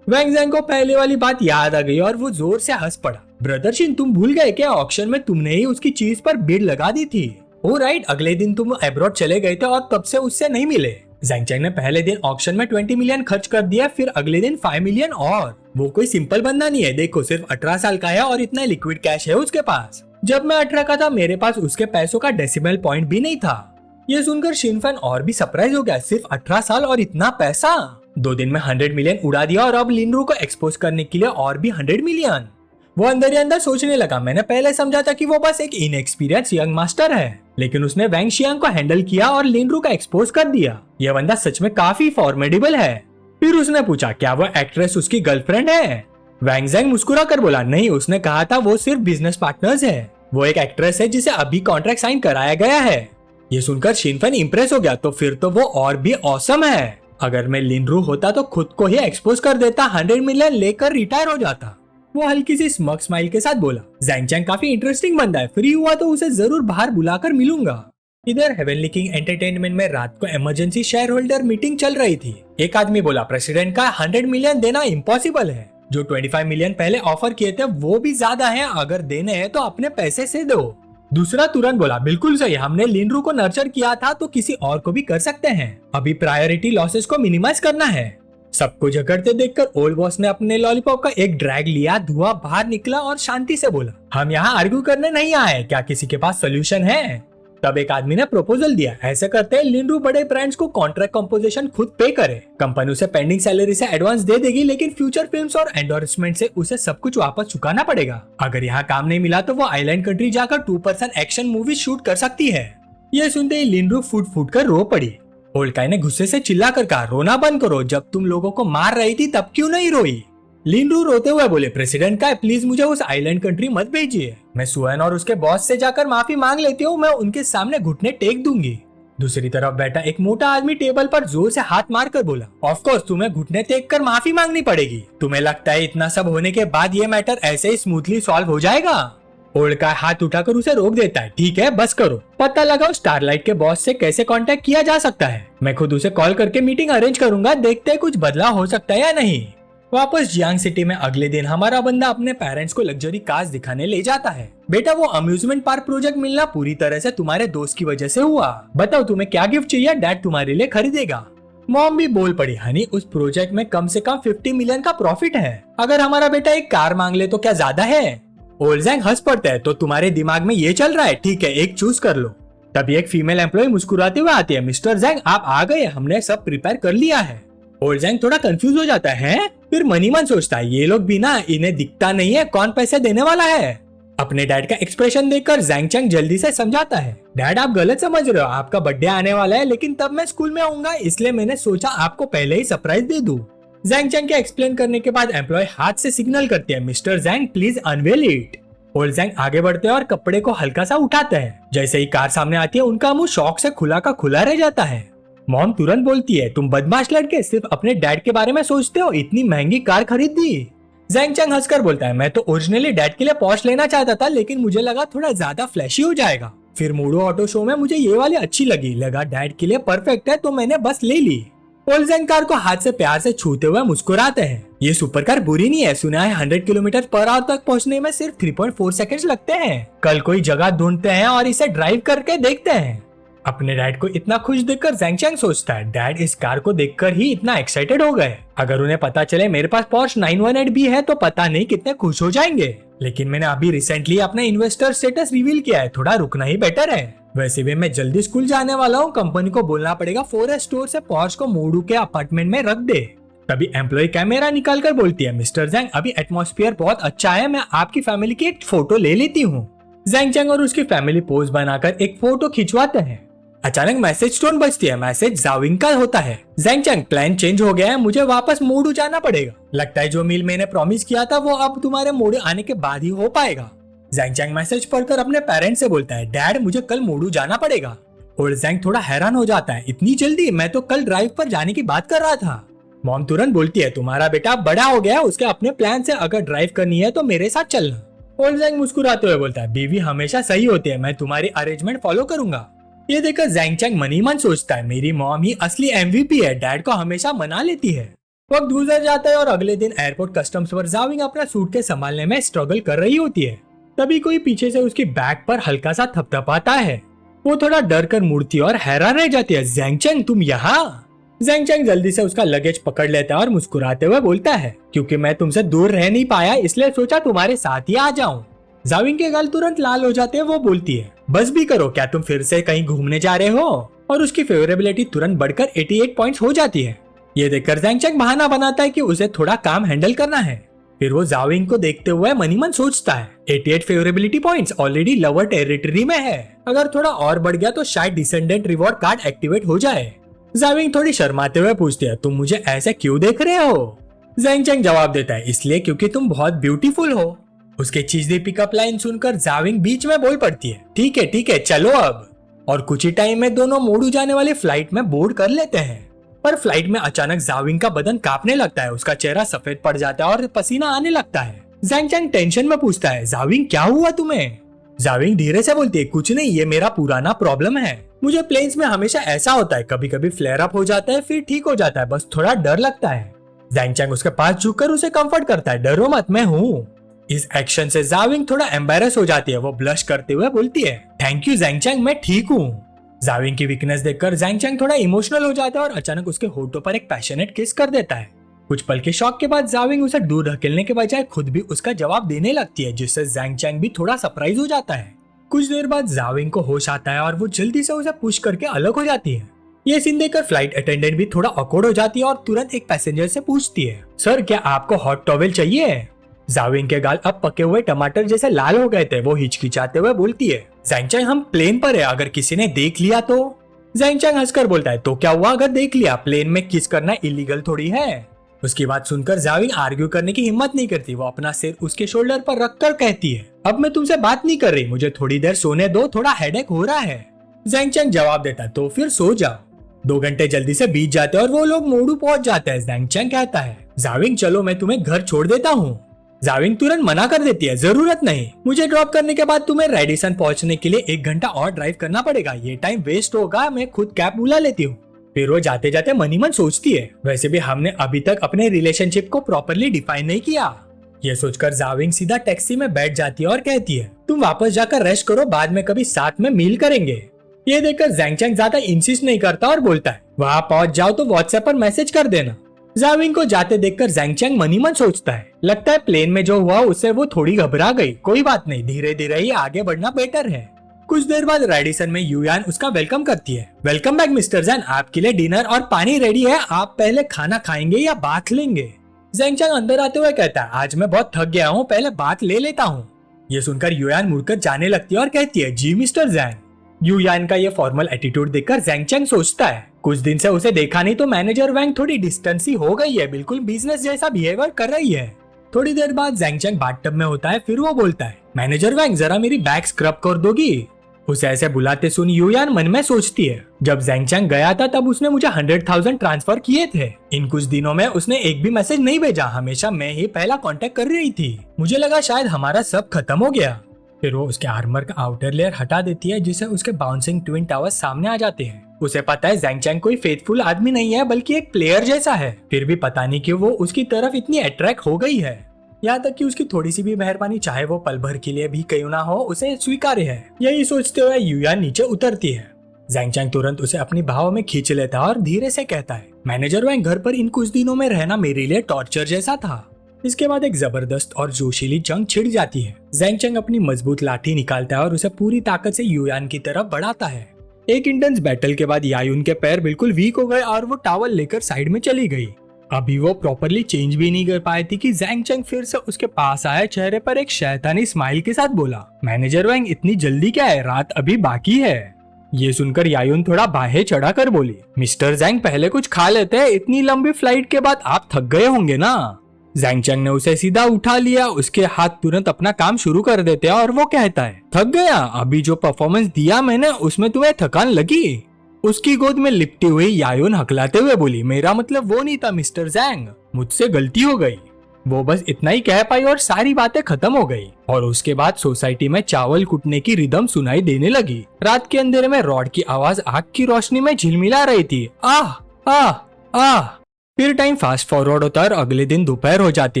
वैंग ज़ैंग को पहले वाली बात याद आ गई और वो जोर से हंस पड़ा, ब्रदर शिन तुम भूल गए क्या, ऑक्शन में तुमने ही उसकी चीज पर बिड लगा दी थी। ओ राइट, अगले दिन तुम अब्रॉड चले गए थे और तब से उससे नहीं मिले। ज़ैंग ने पहले दिन ऑक्शन में 20 मिलियन खर्च कर दिया, फिर अगले दिन 5 मिलियन और वो कोई सिंपल बंदा नहीं है, देखो सिर्फ 18 साल का है और इतना लिक्विड कैश है उसके पास। जब मैं 18 का था मेरे पास उसके पैसों का डेसिमल पॉइंट भी नहीं था। ये सुनकर शिनफैन और भी सरप्राइज हो गया, सिर्फ 18 साल और इतना पैसा? 2 दिन में 100 मिलियन उड़ा दिया और अब लिनरू को एक्सपोज करने के लिए और भी 100 मिलियन। वो अंदर ही अंदर सोचने लगा, मैंने पहले समझा था कि वो बस एक इनएक्सपीरियंस यंग मास्टर है, लेकिन उसने वैंग शियांग को हैंडल किया और लिनरू का एक्सपोज कर दिया, यह बंदा सच में काफी फॉर्मेडेबल है। फिर उसने पूछा, क्या वो एक्ट्रेस उसकी गर्लफ्रेंड है? वैंग ज़ैंग मुस्कुरा कर बोला, नहीं, उसने कहा था वो सिर्फ बिजनेस पार्टनर्स है, वो एक एक्ट्रेस है जिसे अभी कॉन्ट्रैक्ट साइन कराया गया है। ये सुनकर शिनफैन इंप्रेस हो गया, तो फिर तो वो और भी ऑसम है, अगर मैं लिनरू होता तो खुद को ही एक्सपोज कर देता, 100 मिलियन लेकर रिटायर हो जाता। वो हल्की सी स्मग स्माइल के साथ बोला, ज़ैंग काफी इंटरेस्टिंग बंदा है, फ्री हुआ तो उसे जरूर बाहर बुलाकर मिलूंगा। इधर हेवनली किंग एंटरटेनमेंट में रात को इमरजेंसी शेयर होल्डर मीटिंग चल रही थी। एक आदमी बोला, प्रेसिडेंट का 100 मिलियन देना इम्पॉसिबल है, जो 25 मिलियन पहले ऑफर किए थे वो भी ज्यादा है, अगर देने हैं तो अपने पैसे से दो। दूसरा तुरंत बोला, बिल्कुल सही, हमने लिनरू को नर्चर किया था तो किसी और को भी कर सकते हैं, अभी प्रायोरिटी लॉसेस को मिनिमाइज करना है। सबको झगड़ते देखकर ओल्ड बॉस ने अपने लॉलीपॉप का एक ड्रैग लिया, धुआं बाहर निकला और शांति से बोला, हम यहाँ आर्ग्यू करने नहीं आए, क्या किसी के पास सोल्यूशन है? तब एक आदमी ने प्रपोजल दिया, ऐसे करते हैं लिनरू बड़े ब्रांड्स को कॉन्ट्रैक्ट कंपोजिशन खुद पे करे। कंपनी उसे पेंडिंग सैलरी से एडवांस दे देगी, लेकिन फ्यूचर फिल्म्स और एंडोर्समेंट से उसे सब कुछ वापस चुकाना पड़ेगा। अगर यहाँ काम नहीं मिला तो वो आइलैंड कंट्री जाकर 2% एक्शन मूवी शूट कर सकती है। ये सुनते ही लिनरू फूट फूट कर रो पड़ी। ओल्ड गाय ने गुस्से से चिल्ला कर कहा, रोना बंद करो, जब तुम लोगों को मार रही थी तब क्यों नहीं रोई? लिनरू रोते हुए बोले, प्रेसिडेंट का प्लीज मुझे उस आइलैंड कंट्री मत भेजिए। मैं सुएन और उसके बॉस से जाकर माफी मांग लेती हूँ, मैं उनके सामने घुटने टेक दूंगी। दूसरी तरफ बैठा एक मोटा आदमी टेबल पर जोर से हाथ मार कर बोला, ऑफ कोर्स तुम्हें घुटने टेक कर माफी मांगनी पड़ेगी। तुम्हें लगता है इतना सब होने के बाद ये मैटर ऐसे ही स्मूथली सॉल्व हो जाएगा? ओल्ड का हाथ उठाकर उसे रोक देता है, ठीक है बस करो, पता लगाओ स्टारलाइट के बॉस से कैसे कांटेक्ट किया जा सकता है। मैं खुद उसे कॉल करके मीटिंग अरेंज करूंगा, देखते हैं कुछ बदलाव हो सकता है या नहीं। वापस जियांग सिटी में अगले दिन हमारा बंदा अपने पेरेंट्स को लग्जरी कार्स दिखाने ले जाता है। बेटा वो अम्यूजमेंट पार्क प्रोजेक्ट मिलना पूरी तरह से तुम्हारे दोस्त की वजह से हुआ। बताओ तुम्हें क्या गिफ्ट चाहिए, डैड तुम्हारे लिए खरीदेगा। मॉम भी बोल पड़ी, हनी उस प्रोजेक्ट में कम से कम 50 मिलियन का प्रॉफिट है। अगर हमारा बेटा एक कार मांग ले तो क्या ज्यादा है? ओल्ड हंस पड़ता है, तो तुम्हारे दिमाग में ये चल रहा है, ठीक है एक चूज कर लो। तभी एक फीमेल एम्प्लॉय मुस्कुराते हुए आती है, मिस्टर जैंग आप आ गए, हमने सब प्रिपेयर कर लिया है। ओल्ड जैंग थोड़ा कंफ्यूज हो जाता है, फिर मनी मन सोचता है ये लोग भी ना, इन्हें दिखता नहीं है कौन पैसे देने वाला है। अपने डैड का एक्सप्रेशन देखकर जैंग चैंग जल्दी से समझाता है, डैड आप गलत समझ रहे हो, आपका बर्थडे आने वाला है, लेकिन तब मैं स्कूल में आऊंगा, इसलिए मैंने सोचा आपको पहले ही सरप्राइज दे दूं। जैंग चैंग के एक्सप्लेन करने के बाद एम्प्लॉय हाथ से सिग्नल करते हैं, mister Zhang please unveil it. Old Zhang आगे बढ़ते हैं और कपड़े को हल्का सा उठाते हैं। जैसे ही कार सामने आती है उनका मुंह शौक से खुला का खुला रह जाता है। मॉम तुरंत बोलती है, तुम बदमाश लड़के सिर्फ अपने डैड के बारे में सोचते हो, इतनी महंगी कार खरीद दी। जैंग चैंग हंसकर बोलता है, मैं तो ओरिजिनली डैड के लिए पॉर्श लेना चाहता था, लेकिन मुझे लगा थोड़ा ज्यादा फ्लैशी हो जाएगा। फिर मूडो ऑटो शो में मुझे ये वाली अच्छी लगी, लगा डैड के लिए परफेक्ट है तो मैंने बस ले ली। ओल्ड जैंग कार को हाथ से प्यार से छूते हुए मुस्कुराते हैं। ये सुपर कार बुरी नहीं है, सुना है 100 किलोमीटर पर आवर तक पहुंचने में सिर्फ 3.4 सेकंड्स लगते हैं। कल कोई जगह ढूंढते हैं और इसे ड्राइव करके देखते हैं। अपने डैड को इतना खुश देखकर जैंग चैंग सोचता है, डैड इस कार को देखकर ही इतना एक्साइटेड हो गए, अगर उन्हें पता चले मेरे पास पोर्श 918 भी है तो पता नहीं कितने खुश हो जाएंगे। लेकिन मैंने अभी रिसेंटली अपना इन्वेस्टर स्टेटस रिवील किया है, थोड़ा रुकना ही बेटर है। वैसे भी मैं जल्दी स्कूल जाने वाला हूँ, कंपनी को बोलना पड़ेगा फॉरेस्ट स्टोर से पोर्श को मोडू के अपार्टमेंट में रख दे। तभी एम्प्लॉय कैमरा निकाल कर बोलती है, मिस्टर जैंग अभी एटमॉस्फेयर बहुत अच्छा है, मैं आपकी फैमिली की एक फोटो ले लेती हूँ। जैंग चैंग और उसकी फैमिली पोज बनाकर एक फोटो खिंचवाते हैं। अचानक मैसेज टोन बजती है, मैसेज जाविंग का होता है। जैंग चैंग प्लान चेंज हो गया है, मुझे वापस मोडू जाना पड़ेगा, लगता है जो मील मैंने प्रॉमिस किया था वो अब तुम्हारे मोडू आने के बाद ही हो पाएगा। जैंग चैंग मैसेज पढ़कर अपने पेरेंट्स से बोलता है, डैड मुझे कल मोडू जाना पड़ेगा। और जैंग थोड़ा हैरान हो जाता है, इतनी जल्दी, मैं तो कल ड्राइव पर जाने की बात कर रहा था। मॉम तुरंत बोलती है, तुम्हारा बेटा बड़ा हो गया, उसके अपने प्लान से, अगर ड्राइव करनी है तो मेरे साथ चलना। और जैंग मुस्कुराते हुए बोलता है, बीवी हमेशा सही होती है, मैं तुम्हारी अरेंजमेंट फॉलो करूंगा। ये देखकर जैंग चैंग मनी मन सोचता है, मेरी मॉम ही असली MVP है, डैड को हमेशा मना लेती है। वक्त गुजर जाता है और अगले दिन एयरपोर्ट कस्टम्स पर जाविंग अपना सूटकेस संभालने में स्ट्रगल कर रही होती है। तभी कोई पीछे से उसकी बैग पर हल्का सा थपथपाता है। वो थोड़ा डर कर मुड़ती है और हैरान रह जाती है, जैंग चैंग तुम यहाँ? जैंग चैंग जल्दी से उसका लगेज पकड़ लेता है और मुस्कुराते हुए बोलता है, क्योंकि मैं तुमसे दूर रह नहीं पाया इसलिए सोचा तुम्हारे साथ ही आ जाऊं। जाविंग के गाल तुरंत लाल हो जाते हैं, वो बोलती है, बस भी करो, क्या तुम फिर से कहीं घूमने जा रहे हो? और उसकी फेवरेबिलिटी तुरंत बढ़कर 88 पॉइंट्स हो जाती है। ये देखकर जैंग चैंग बहाना बनाता है कि उसे थोड़ा काम हैंडल करना है। फिर वो जाविंग को देखते हुए मनी मन सोचता है, 88 फेवरेबिलिटी पॉइंट्स ऑलरेडी लोअर टेरिटरी में है, अगर थोड़ा और बढ़ गया तो शायद डिसेंडेंट रिवॉर्ड कार्ड एक्टिवेट हो जाए। जाविंग थोड़ी शर्माते हुए पूछती है, तुम मुझे ऐसे क्यों देख रहे हो? जैंग चैंग जवाब देता है, इसलिए क्योंकि तुम बहुत ब्यूटीफुल हो। उसके चीजदी पिकअप लाइन सुनकर जाविंग बीच में बोल पड़ती है, ठीक है चलो अब। और कुछ ही टाइम में दोनों मोडू जाने वाली फ्लाइट में बोर्ड कर लेते हैं। पर फ्लाइट में अचानक जाविंग का बदन कांपने लगता है, उसका चेहरा सफेद पड़ जाता है और पसीना आने लगता है। जैंग चैंग टेंशन में पूछता है, जाविंग क्या हुआ तुम्हें? जाविंग धीरे से बोलती है, कुछ नहीं, ये मेरा पुराना प्रॉब्लम है, मुझे प्लेन्स में हमेशा ऐसा होता है, कभी कभी फ्लेयर अप हो जाता है फिर ठीक हो जाता है, बस थोड़ा डर लगता है। जैंग चैंग उसके पास झुककर उसे कंफर्ट करता है, डरो मत, मैं हूँ। इस एक्शन से जाविंग थोड़ा एम्बैरस हो जाती है, वो ब्लश करते हुए बोलती है, थैंक यू जैंग चैंग, मैं ठीक हूँ। जाविंग की वीकनेस देखकर जैंग चैंग थोड़ा इमोशनल हो जाता है और अचानक उसके होठों पर एक पैशनेट किस कर देता है। कुछ पल के शॉक के बाद जाविंग उसे दूर धकेलने के बजाय खुद भी उसका जवाब देने लगती है, जिससे जैंग चैंग भी थोड़ा सरप्राइज हो जाता है। कुछ देर बाद जाविंग को होश आता है और वो जल्दी से उसे पुश करके अलग हो जाती है। ये सीन देखकर फ्लाइट अटेंडेंट भी थोड़ा ऑकवर्ड हो जाती है और तुरंत एक पैसेंजर से पूछती है, सर क्या आपको हॉट टॉवेल चाहिए? जाविंग के गाल अब पके हुए टमाटर जैसे लाल हो गए थे। वो हिचकिचाते हुए बोलती है, ज़ैंग हम प्लेन पर है, अगर किसी ने देख लिया तो? ज़ैंग हंसकर बोलता है, तो क्या हुआ अगर देख लिया, प्लेन में किस करना इलीगल थोड़ी है। उसकी बात सुनकर जाविंग आर्ग्यू करने की हिम्मत नहीं करती। वो अपना सिर उसके शोल्डर पर रखकर कहती है, अब मैं तुमसे बात नहीं कर रही, मुझे थोड़ी देर सोने दो, थोड़ा हेडेक हो रहा है। ज़ैंग जवाब देता है, तो फिर सो जाओ। 2 घंटे जल्दी से बीत जाते हैं और वो लोग मोडू पहुंच जाते हैं। ज़ैंग कहता है, जाविंग चलो मैं तुम्हें घर छोड़ देता हूँ। जाविंग तुरंत मना कर देती है, जरूरत नहीं, मुझे ड्रॉप करने के बाद तुम्हें रेडिसन पहुंचने के लिए 1 घंटा और ड्राइव करना पड़ेगा, ये टाइम वेस्ट होगा, मैं खुद कैब बुला लेती हूँ। फिर वो जाते जाते मन ही मन सोचती है, वैसे भी हमने अभी तक अपने रिलेशनशिप को प्रॉपर्ली डिफाइन नहीं किया। ये सोचकर जाविंग सीधा टैक्सी में बैठ जाती है और कहती है, तुम वापस जाकर रेस्ट करो, बाद में कभी साथ में मील करेंगे। ये देखकर ज़ैंग ज्यादा इंसिस्ट नहीं करता और बोलता है, वहाँ पहुंच जाओ तो व्हाट्सएप पर मैसेज कर देना। जाविंग को जाते देखकर ज़ैंग मन ही मन सोचता है, लगता है प्लेन में जो हुआ उससे वो थोड़ी घबरा गई, कोई बात नहीं, धीरे धीरे ही आगे बढ़ना बेटर है। कुछ देर बाद रेडिसन में युयान उसका वेलकम करती है। वेलकम बैक मिस्टर ज़ैंग, आपके लिए डिनर और पानी रेडी है, आप पहले खाना खाएंगे या बात लेंगे? ज़ैंग अंदर आते हुए कहता है, आज मैं बहुत थक गया हूँ, पहले बात ले लेता हूँ। ये सुनकर युयान मुड़कर जाने लगती है और कहती है, जी मिस्टर ज़ैंग। युयान का ये फॉर्मल एटीट्यूड देखकर ज़ैंग सोचता है, कुछ दिन से उसे देखा नहीं तो मैनेजर वैंग थोड़ी डिस्टेंस ही हो गई है, बिल्कुल बिजनेस जैसा बिहेवियर कर रही है। थोड़ी देर बाद ज़ैंग बाथटब में होता है, फिर वो बोलता है, मैनेजर वैंग जरा मेरी बैग स्क्रब कर दोगी? उसे ऐसे बुलाते सुन युयान मन में सोचती है, जब ज़ैंग गया था तब उसने मुझे 100,000 ट्रांसफर किए थे, इन कुछ दिनों में उसने एक भी मैसेज नहीं भेजा, हमेशा मैं ही पहला कांटेक्ट कर रही थी, मुझे लगा शायद हमारा सब खत्म हो गया। फिर वो उसके आर्मर का आउटर लेयर हटा देती है, जिससे उसके बाउंसिंग ट्विन टावर्स सामने आ जाते हैं। उसे पता है ज़ैंग कोई फेथफुल आदमी नहीं है, बल्कि एक प्लेयर जैसा है, फिर भी पता नहीं क्यों वो उसकी तरफ इतनी अट्रैक्ट हो गई है। यहाँ तक कि उसकी थोड़ी सी भी मेहरबानी, चाहे वो पल भर के लिए भी क्यों ना हो, उसे स्वीकार्य है। यही सोचते हुए युयान नीचे उतरती है। ज़ैंग तुरंत उसे अपनी बाहों में खींच लेता है और धीरे से कहता है, मैनेजर वैंग घर पर इन कुछ दिनों में रहना मेरे लिए टॉर्चर जैसा था। इसके बाद एक जबरदस्त और जोशीली जंग छिड़ जाती है। ज़ैंग अपनी मजबूत लाठी निकालता है और उसे पूरी ताकत से युयान की तरफ बढ़ाता है। एक इंटेंस बैटल के बाद यायुन के पैर बिल्कुल वीक हो गए और वो टॉवल लेकर साइड में चली गई। अभी वो प्रॉपर्ली चेंज भी नहीं कर पाई थी कि ज़ैंग फिर से उसके पास आया, चेहरे पर एक शैतानी स्माइल के साथ बोला, मैनेजर वैंग इतनी जल्दी क्या है, रात अभी बाकी है। ये सुनकर यायुन थोड़ा बाहें चढ़ा कर बोली, मिस्टर ज़ैंग पहले कुछ खा लेते हैं, इतनी लंबी फ्लाइट के बाद आप थक गए होंगे ना। ज़ैंग ने उसे सीधा उठा लिया, उसके हाथ तुरंत अपना काम शुरू कर देते हैं और वो कहता है, थक गया, अभी जो परफॉर्मेंस दिया मैंने उसमें तुम्हें थकान लगी? उसकी गोद में लिपटी हुई यायुन हकलाते हुए बोली, मेरा मतलब वो नहीं था मिस्टर ज़ैंग, मुझसे गलती हो गई। वो बस इतना ही कह पाई और सारी बातें खत्म हो गई। और उसके बाद सोसाइटी में चावल कुटने की रिदम सुनाई देने लगी। रात के अंधेरे में रॉड की आवाज आग की रोशनी में झिलमिला रही थी, आह आह आह। फिर टाइम फास्ट फॉरवर्ड होता है और अगले दिन दोपहर हो जाती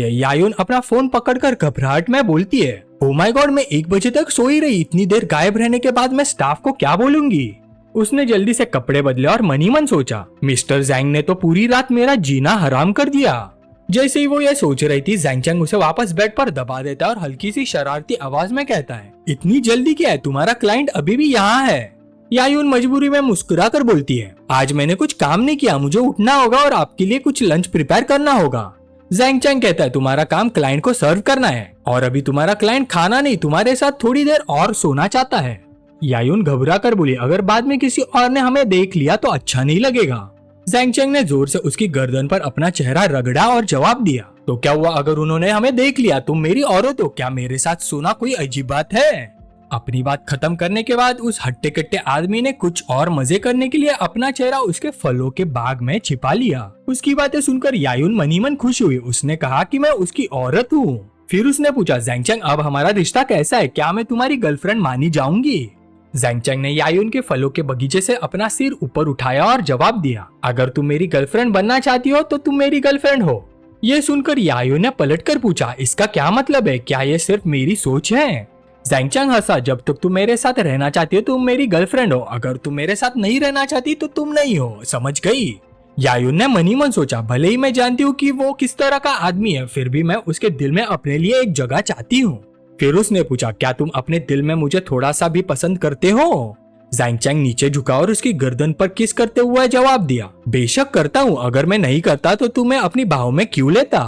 है। यायुन अपना फोन पकड़कर घबराहट में बोलती है, ओ माय गॉड, मैं 1 बजे तक सोई रही, इतनी देर गायब रहने के बाद मैं स्टाफ को क्या बोलूंगी? उसने जल्दी से कपड़े बदले और मन ही मन सोचा, मिस्टर ज़ैंग ने तो पूरी रात मेरा जीना हराम कर दिया। जैसे ही वो ये सोच रही थी, ज़ैंग उसे वापस बेड पर दबा देता है और हल्की सी शरारती आवाज में कहता है, इतनी जल्दी क्या है, तुम्हारा क्लाइंट अभी भी यहाँ है। यायुन मजबूरी में मुस्कुरा कर बोलती है, आज मैंने कुछ काम नहीं किया, मुझे उठना होगा और आपके लिए कुछ लंच प्रिपेयर करना होगा। ज़ैंग कहता है, तुम्हारा काम क्लाइंट को सर्व करना है और अभी तुम्हारा क्लाइंट खाना नहीं, तुम्हारे साथ थोड़ी देर और सोना चाहता है। यायुन घबरा कर बोली, अगर बाद में किसी और ने हमें देख लिया तो अच्छा नहीं लगेगा। ज़ैंग ने जोर से उसकी गर्दन पर अपना चेहरा रगड़ा और जवाब दिया, तो क्या हुआ अगर उन्होंने हमें देख लिया? तुम मेरी औरत हो, क्या मेरे साथ सोना कोई अजीब बात है? अपनी बात खत्म करने के बाद उस हट्टे कट्टे आदमी ने कुछ और मजे करने के लिए अपना चेहरा उसके फलों के बाग में छिपा लिया। उसकी बातें सुनकर यायुन मनी मन खुश हुई। उसने कहा कि मैं उसकी औरत हूँ। फिर उसने पूछा, ज़ैंग अब हमारा रिश्ता कैसा है, क्या मैं तुम्हारी गर्लफ्रेंड मानी जाऊंगी? ज़ैंग ने यायुन के फलों के बगीचे से अपना सिर ऊपर उठाया और जवाब दिया, अगर तुम मेरी गर्लफ्रेंड बनना चाहती हो तो तुम मेरी गर्लफ्रेंड हो। ये सुनकर यायुन ने पलट कर पूछा, इसका क्या मतलब है, क्या ये सिर्फ मेरी सोच है? ज़ैंग हंसा, जब तक तुम मेरे साथ रहना चाहती हो तुम मेरी गर्लफ्रेंड हो, अगर तुम मेरे साथ नहीं रहना चाहती तो तुम नहीं हो, समझ गई? यायुन ने मनी मन सोचा, भले ही मैं जानती हूँ कि वो किस तरह का आदमी है, फिर भी मैं उसके दिल में अपने लिए एक जगह चाहती हूँ। फिर उसने पूछा, क्या तुम अपने दिल में मुझे थोड़ा सा भी पसंद करते हो? जैंग चैंग नीचे झुका और उसकी गर्दन पर किस करते हुए जवाब दिया, बेशक करता हूँ, अगर मैं नहीं करता तो तुम्हें अपनी बाहों में क्यों लेता?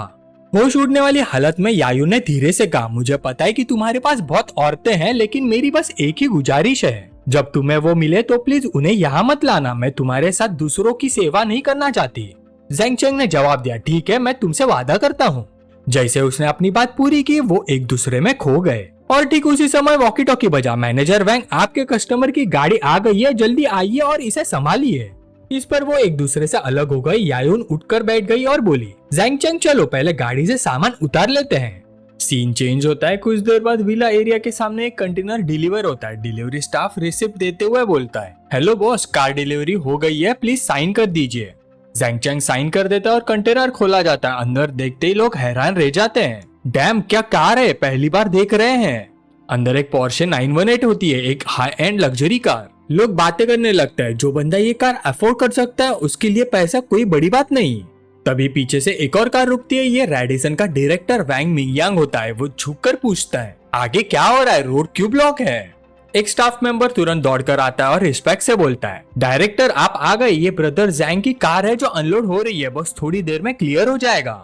होश उड़ने वाली हालत में यायू ने धीरे से कहा, मुझे पता है कि तुम्हारे पास बहुत औरतें हैं, लेकिन मेरी बस एक ही गुजारिश है, जब तुम्हें वो मिले तो प्लीज उन्हें यहाँ मत लाना, मैं तुम्हारे साथ दूसरों की सेवा नहीं करना चाहती। जैंग चैंग ने जवाब दिया, ठीक है, मैं तुमसे वादा करता हूँ। जैसे उसने अपनी बात पूरी की, वो एक दूसरे में खो गए। और ठीक उसी समय वॉकी टॉकी बजा, मैनेजर वैंग, आपके कस्टमर की गाड़ी आ गई है, जल्दी आइए और इसे संभालिए। इस पर वो एक दूसरे से अलग हो गए। यायून उठकर बैठ गई और बोली, जैंग चैंग चलो पहले गाड़ी से सामान उतार लेते हैं। सीन चेंज होता है। कुछ देर बाद विला एरिया के सामने एक कंटेनर डिलीवर होता है। डिलीवरी स्टाफ रिसिप्ट देते हुए बोलता है, हेलो बॉस, कार डिलीवरी हो गई है, प्लीज साइन कर दीजिए। जैंग चैंग साइन कर देता है और कंटेनर खोला जाता है। अंदर देखते ही लोग हैरान रह जाते हैं, डैम क्या कार है, पहली बार देख रहे हैं। अंदर एक पोर्शे 918 होती है, एक हाई एंड लग्जरी कार। लोग बातें करने लगता है, जो बंदा ये कार अफोर्ड कर सकता है उसके लिए पैसा कोई बड़ी बात नहीं। तभी पीछे से एक और कार रुकती है। ये रेडिसन का डायरेक्टर वैंग मिंगयांग होता है। वो झुककर पूछता है, आगे क्या हो रहा है, रोड क्यों ब्लॉक है? एक स्टाफ मेंबर तुरंत दौड़कर आता है और रिस्पेक्ट से बोलता है, डायरेक्टर आप आ गए, ये ब्रदर जैंग की कार है जो अनलोड हो रही है, बस थोड़ी देर में क्लियर हो जाएगा।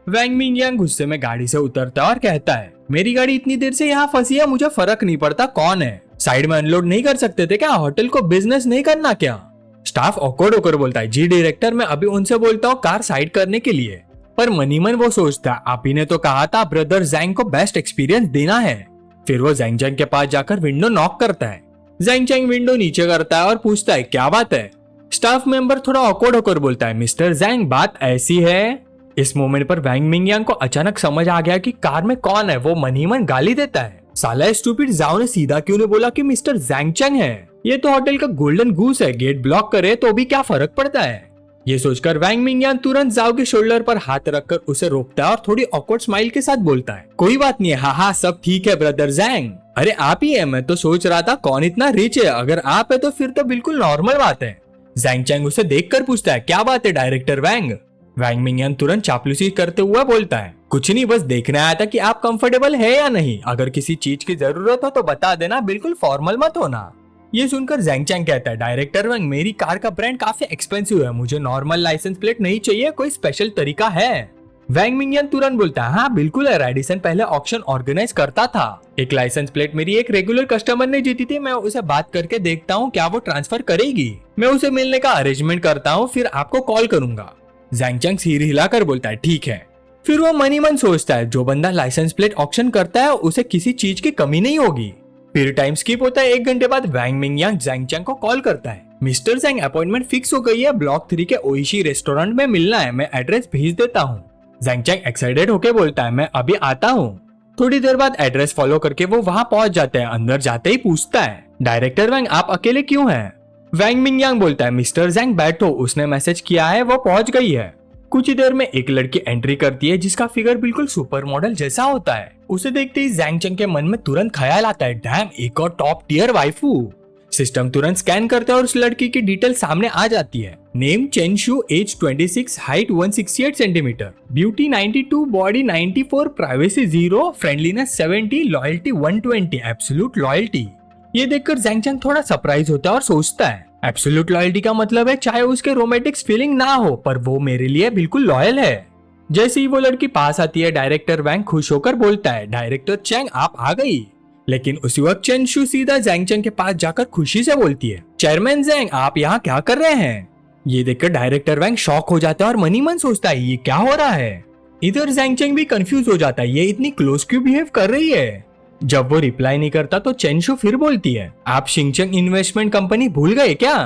वैंग मिंगयांग गुस्से में गाड़ी से उतरता है और कहता है, मेरी गाड़ी इतनी देर से यहाँ फंसी है, मुझे फर्क नहीं पड़ता कौन है, साइड में अनलोड नहीं कर सकते थे क्या? होटल को बिजनेस नहीं करना क्या? स्टाफ ऑकवर्ड होकर बोलता है, जी डायरेक्टर, मैं अभी उनसे बोलता हूँ कार साइड करने के लिए। पर मनी मन वो सोचता है, आप ही ने तो कहा था ब्रदर जैंग को बेस्ट एक्सपीरियंस देना है। फिर वो जैंग चैंग के पास जाकर विंडो नॉक करता है। जैंग चैंग विंडो नीचे करता है और पूछता है, क्या बात है? स्टाफ मेंबर थोड़ा ऑकवर्ड होकर बोलता है, मिस्टर जैंग, बात ऐसी है। इस मोमेंट पर वैंग मिंगयांग को अचानक समझ आ गया कि कार में कौन है। वो मनी मन गाली देता है, साला स्टूपिड, जाओ ने सीधा क्यों नहीं बोला कि मिस्टर जैंग चैंग है? ये तो होटल का गोल्डन गूस है, गेट ब्लॉक करे तो भी क्या फर्क पड़ता है? ये सोचकर वैंग मिंगयांग तुरंत जाओ के शोल्डर पर हाथ रखकर उसे रोकता है और थोड़ी ऑकवर्ड स्माइल के साथ बोलता है, कोई बात नहीं है, हाँ सब ठीक है ब्रदर जैंग। अरे आप ही है, मैं तो सोच रहा था कौन इतना रिच है, अगर आप है तो फिर तो बिल्कुल नॉर्मल बात है। जैंग चैंग उसे देखकर पूछता है, क्या बात है डायरेक्टर वैंग? वैंग मिंगयांग तुरंत चापलूसी करते हुए बोलता है, कुछ नहीं, बस देखने आया था कि आप कंफर्टेबल है या नहीं, अगर किसी चीज की जरूरत हो तो बता देना, बिल्कुल फॉर्मल मत होना। ये सुनकर जैंग चैंग कहता है, डायरेक्टर वैंग, मेरी कार का ब्रांड काफी एक्सपेंसिव है, मुझे नॉर्मल लाइसेंस प्लेट नहीं चाहिए, कोई स्पेशल तरीका है? वैंग मिंगयांग तुरंत बोलता है, हाँ बिल्कुल है, रेडिसन पहले ऑक्शन ऑर्गेनाइज करता था, एक लाइसेंस प्लेट मेरी एक रेगुलर कस्टमर ने जीती थी, मैं उसे बात करके देखता हूँ क्या वो ट्रांसफर करेगी, मैं उसे मिलने का अरेंजमेंट करता हूँ, फिर आपको कॉल करूंगा। जैंग चैंग सिर हिलाकर बोलता है, ठीक है। फिर वो मनी मन सोचता है, जो बंदा लाइसेंस प्लेट ऑक्शन करता है उसे किसी चीज की कमी नहीं होगी। फिर टाइम स्किप होता है। 1 घंटे बाद वैंग मिंगयांग जैंग चैंग को कॉल करता है, मिस्टर जैंग, अपॉइंटमेंट फिक्स हो गई है, ब्लॉक 3 के ओइशी रेस्टोरेंट में मिलना है, मैं एड्रेस भेज देता हूँ। जैंग चैंग एक्साइटेड होकर बोलता है, मैं अभी आता हूँ। थोड़ी देर बाद एड्रेस फॉलो करके वो वहाँ पहुंच जाते हैं। अंदर जाते ही पूछता है, डायरेक्टर वैंग, आप अकेले क्यों हैं? वैंग मिंगयांग बोलता है, मिस्टर जैंग बैठो, उसने मैसेज किया है, वो पहुंच गई है। कुछ ही देर में एक लड़की एंट्री करती है जिसका फिगर बिल्कुल सुपर मॉडल जैसा होता है। उसे देखते ही जैंग चैंग के मन में तुरंत ख्याल आता है, डैम, एक और टॉप टियर वाइफू। सिस्टम तुरंत स्कैन करता है और उस लड़की की डिटेल सामने आ जाती है। नेम चेन शू, age 26, height 168 centimetre, beauty 92, body 94, privacy 0, friendliness 70, loyalty 120, absolute loyalty. ये देखकर जैंग चैंग थोड़ा सरप्राइज होता है और सोचता है, एब्सोल्यूट लॉयल्टी का मतलब है चाहे उसके रोमांटिक फीलिंग ना हो पर वो मेरे लिए बिल्कुल लॉयल है। जैसे ही वो लड़की पास आती है, डायरेक्टर वैंग खुश होकर बोलता है, डायरेक्टर चैंग आप आ गई। लेकिन उसी वक्त चेन शू सीधा जैंग चैंग के पास जाकर खुशी से बोलती है, चेयरमैन जैंग, आप यहाँ क्या कर रहे हैं? ये देखकर डायरेक्टर वैंग शॉक हो जाता है और मनी मन सोचता है ये क्या हो रहा है। इधर जैंग चैंग भी कंफ्यूज हो जाता है, ये इतनी क्लोज क्यों बिहेव कर रही है। जब वो रिप्लाई नहीं करता तो चेन शू फिर बोलती है, आप शिंगचंग इन्वेस्टमेंट कंपनी भूल गए क्या?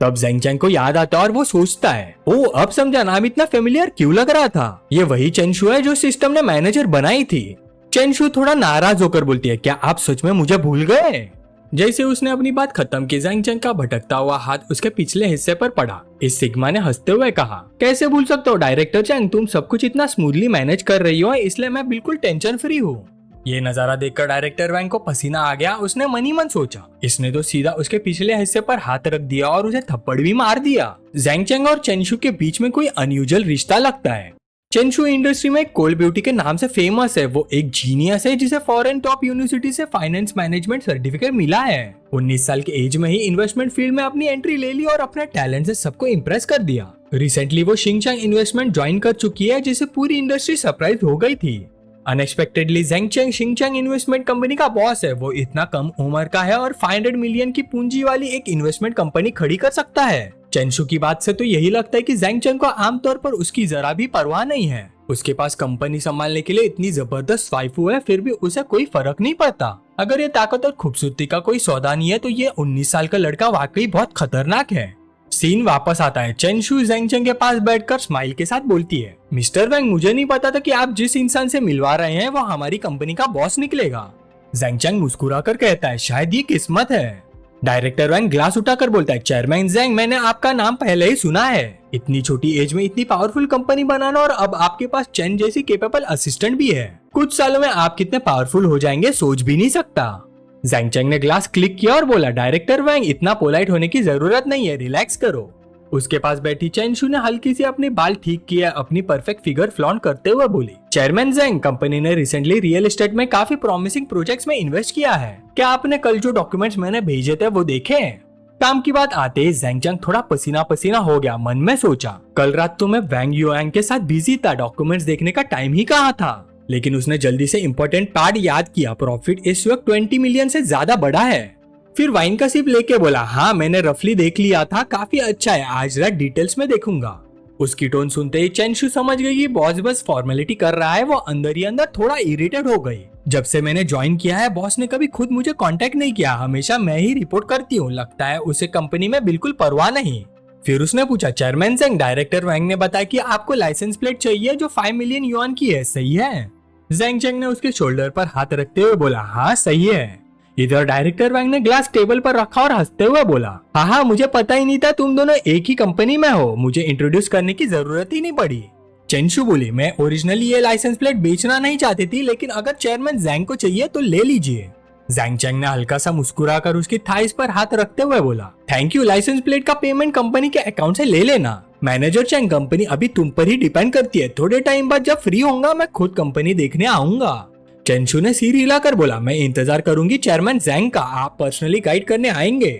तब जैंग चैंग को याद आता है और वो सोचता है, ओ अब समझा, नाम इतना फेमिलियर क्यों लग रहा था, ये वही चेन शू है जो सिस्टम ने मैनेजर बनाई थी। चेन शू थोड़ा नाराज होकर बोलती है, क्या आप सच में मुझे भूल गए? जैसे उसने अपनी बात खत्म की, जैंग चैंग का भटकता हुआ हाथ उसके पिछले हिस्से पर पड़ा। इस सिग्मा ने हंसते हुए कहा, कैसे भूल सकते हो डायरेक्टर चैंग, तुम सब कुछ इतना स्मूथली मैनेज कर रही हो, इसलिए मैं बिल्कुल टेंशन फ्री हूँ। ये नजारा देखकर डायरेक्टर वैंग को पसीना आ गया। उसने मनी मन सोचा, इसने तो सीधा उसके पिछले हिस्से पर हाथ रख दिया और उसे थप्पड़ भी मार दिया। जैंग चैंग और चेन शू के बीच में कोई अनयूजुअल रिश्ता लगता है। चेंशू इंडस्ट्री में कोल ब्यूटी के नाम से फेमस है। वो एक जीनियस है जिसे फॉरेन टॉप यूनिवर्सिटी से फाइनेंस मैनेजमेंट सर्टिफिकेट मिला है। 19 साल के एज में ही इन्वेस्टमेंट फील्ड में अपनी एंट्री ले ली और अपने टैलेंट से सबको इम्प्रेस कर दिया। रिसेंटली वो शिंगचांग इन्वेस्टमेंट ज्वाइन कर चुकी है, जिससे पूरी इंडस्ट्री सरप्राइज हो गई थी। अनएक्सपेक्टेडली ज़ेंग चेंग शिंगचांग इन्वेस्टमेंट कंपनी का बॉस है। वो इतना कम उम्र का है और 500 मिलियन की पूंजी वाली एक इन्वेस्टमेंट कंपनी खड़ी कर सकता है। चेंशू की बात से तो यही लगता है कि ज़ेंग चेंग को आमतौर पर उसकी जरा भी परवाह नहीं है। उसके पास कंपनी संभालने के लिए इतनी जबरदस्त वाइफू है, फिर भी उसे कोई फर्क नहीं पड़ता। अगर ये ताकत और खूबसूरती का कोई सौदा नहीं है तो ये 19 साल का लड़का वाकई बहुत खतरनाक है। सीन वापस आता है। चेंशू ज़ेंग चेंग के पास बैठकर स्माइल के साथ बोलती है, मिस्टर वैंग, मुझे नहीं पता था कि आप जिस इंसान से मिलवा रहे हैं वो हमारी कंपनी का बॉस निकलेगा। ज़ेंग चेंग मुस्कुराकर कहता है, शायद ये किस्मत है। डायरेक्टर वैंग ग्लास उठाकर बोलता है, चेयरमैन ज़ेंग, मैंने आपका नाम पहले ही सुना है। इतनी छोटी एज में इतनी पावरफुल कंपनी बनाना और अब आपके पास चेन जैसी कैपेबल असिस्टेंट भी है। कुछ सालों में आप कितने पावरफुल हो जाएंगे सोच भी नहीं सकता। ज़ेंग चेंग ने ग्लास क्लिक किया और बोला, डायरेक्टर वैंग, इतना पोलाइट होने की जरूरत नहीं है, रिलैक्स करो। उसके पास बैठी चेंशू ने हल्की सी अपने बाल ठीक किया, अपनी परफेक्ट फिगर फ्लॉन्ट करते हुए बोली, चेयरमैन ज़ेंग, कंपनी ने रिसेंटली रियल एस्टेट में काफी प्रॉमिसिंग प्रोजेक्ट्स में इन्वेस्ट किया है। क्या आपने कल जो डॉक्यूमेंट्स मैंने भेजे थे वो देखे? काम की बात आते ही ज़ेंग चेंग थोड़ा पसीना पसीना हो गया। मन में सोचा, कल रात तो मैं वैंग युआंग के साथ बिजी था, डॉक्यूमेंट्स देखने का टाइम ही कहाँ था। लेकिन उसने जल्दी से इम्पोर्टेंट पार्ट याद किया, प्रॉफिट इस वक्त 20 मिलियन से ज्यादा बढ़ा है। फिर वाइन का सिप लेके बोला, हाँ मैंने रफली देख लिया था, काफी अच्छा है, आज रात डिटेल्स में देखूंगा। उसकी टोन सुनते ही चेंशू समझ गई कि बॉस बस फॉर्मेलिटी कर रहा है। वो अंदर ही अंदर थोड़ा इरिटेट हो गई। जब से मैंने ज्वाइन किया है बॉस ने कभी खुद मुझे कांटेक्ट नहीं किया, हमेशा मैं ही रिपोर्ट करती हूँ। लगता है उसे कंपनी में बिल्कुल परवाह नहीं। फिर उसने पूछा, चेयरमैन ज़ेंग, डायरेक्टर वैंग ने बताया कि आपको लाइसेंस प्लेट चाहिए जो 5 मिलियन युआन की है, सही है? ज़ेंग चेंग ने उसके शोल्डर पर हाथ रखते हुए बोला, हाँ सही है। इधर डायरेक्टर वैंग ने ग्लास टेबल पर रखा और हंसते हुए बोला, हाँ मुझे पता ही नहीं था तुम दोनों एक ही कंपनी में हो, मुझे इंट्रोड्यूस करने की जरूरत ही नहीं पड़ी। चेंशू बोली, मैं ओरिजिनली ये लाइसेंस प्लेट बेचना नहीं चाहती थी, लेकिन अगर चेयरमैन ज़ेंग को चाहिए तो ले लीजिए। ज़ेंग चेंग ने हल्का सा मुस्कुराकर उसकी थाइस पर हाथ रखते हुए बोला, थैंक यू, लाइसेंस प्लेट का पेमेंट कंपनी के अकाउंट से ले लेना। मैनेजर चेंग, कंपनी अभी तुम पर ही डिपेंड करती है, थोड़े टाइम बाद जब फ्री होऊंगा मैं खुद कंपनी देखने आऊंगा। चेंशू ने सिर हिलाकर बोला, मैं इंतजार करूंगी चेयरमैन ज़ेंग का, आप पर्सनली गाइड करने आएंगे।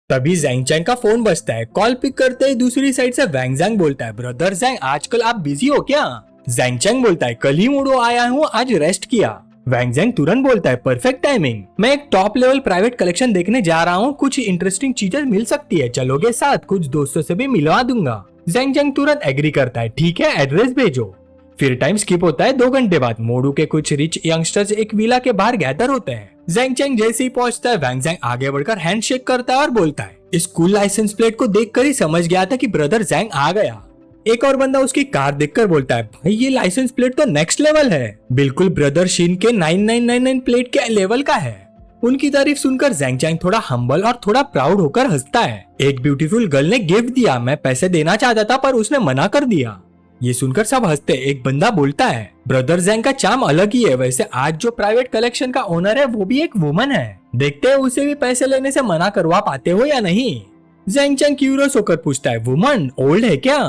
तभी ज़ेंग चेंग का फोन बजता है। कॉल पिक करते ही दूसरी साइड से वैंग ज़ेंग बोलता है, ब्रदर ज़ेंग, आजकल आप बिजी हो क्या? ज़ेंग चेंग बोलता है, कल ही मुड़ो आया हूँ, आज रेस्ट किया। वैंग ज़ेंग तुरंत बोलता है, परफेक्ट टाइमिंग, मैं एक टॉप लेवल प्राइवेट कलेक्शन देखने जा रहा हूँ, कुछ इंटरेस्टिंग चीजें मिल सकती है, चलोगे साथ? कुछ दोस्तों से भी मिलवा दूंगा। ज़ेंग चेंग तुरंत एग्री करता है, ठीक है, एड्रेस भेजो। फिर टाइम स्किप होता है 2 घंटे बाद। मोडू के कुछ रिच यंगस्टर्स एक विला के बाहर गैदर होते हैं। ज़ेंग चेंग जैसे ही पहुंचता है, वैंग ज़ेंग आगे बढ़कर हैंडशेक करता है और बोलता है, इस कूल लाइसेंस प्लेट को देखकर ही समझ गया था कि ब्रदर ज़ेंग आ गया। एक और बंदा उसकी कार देखकर बोलता है, भाई ये लाइसेंस प्लेट तो नेक्स्ट लेवल है, बिल्कुल ब्रदर शिन के 9999 प्लेट के लेवल का है। उनकी तारीफ सुनकर ज़ेंग चेंग थोड़ा हम्बल और थोड़ा प्राउड होकर हंसता है। एक ब्यूटीफुल गर्ल ने गिफ्ट दिया, मैं पैसे देना चाहता था पर उसने मना कर दिया। ये सुनकर सब हंसते। एक बंदा बोलता है, ब्रदर ज़ेंग का चार्म अलग ही है, वैसे आज जो प्राइवेट कलेक्शन का ओनर है वो भी एक वुमन है, देखते हैं उसे भी पैसे लेने से मना करवा पाते हो या नहीं। ज़ेंग चेंग क्यूरियस होकर पूछता है, वुमन ओल्ड है क्या?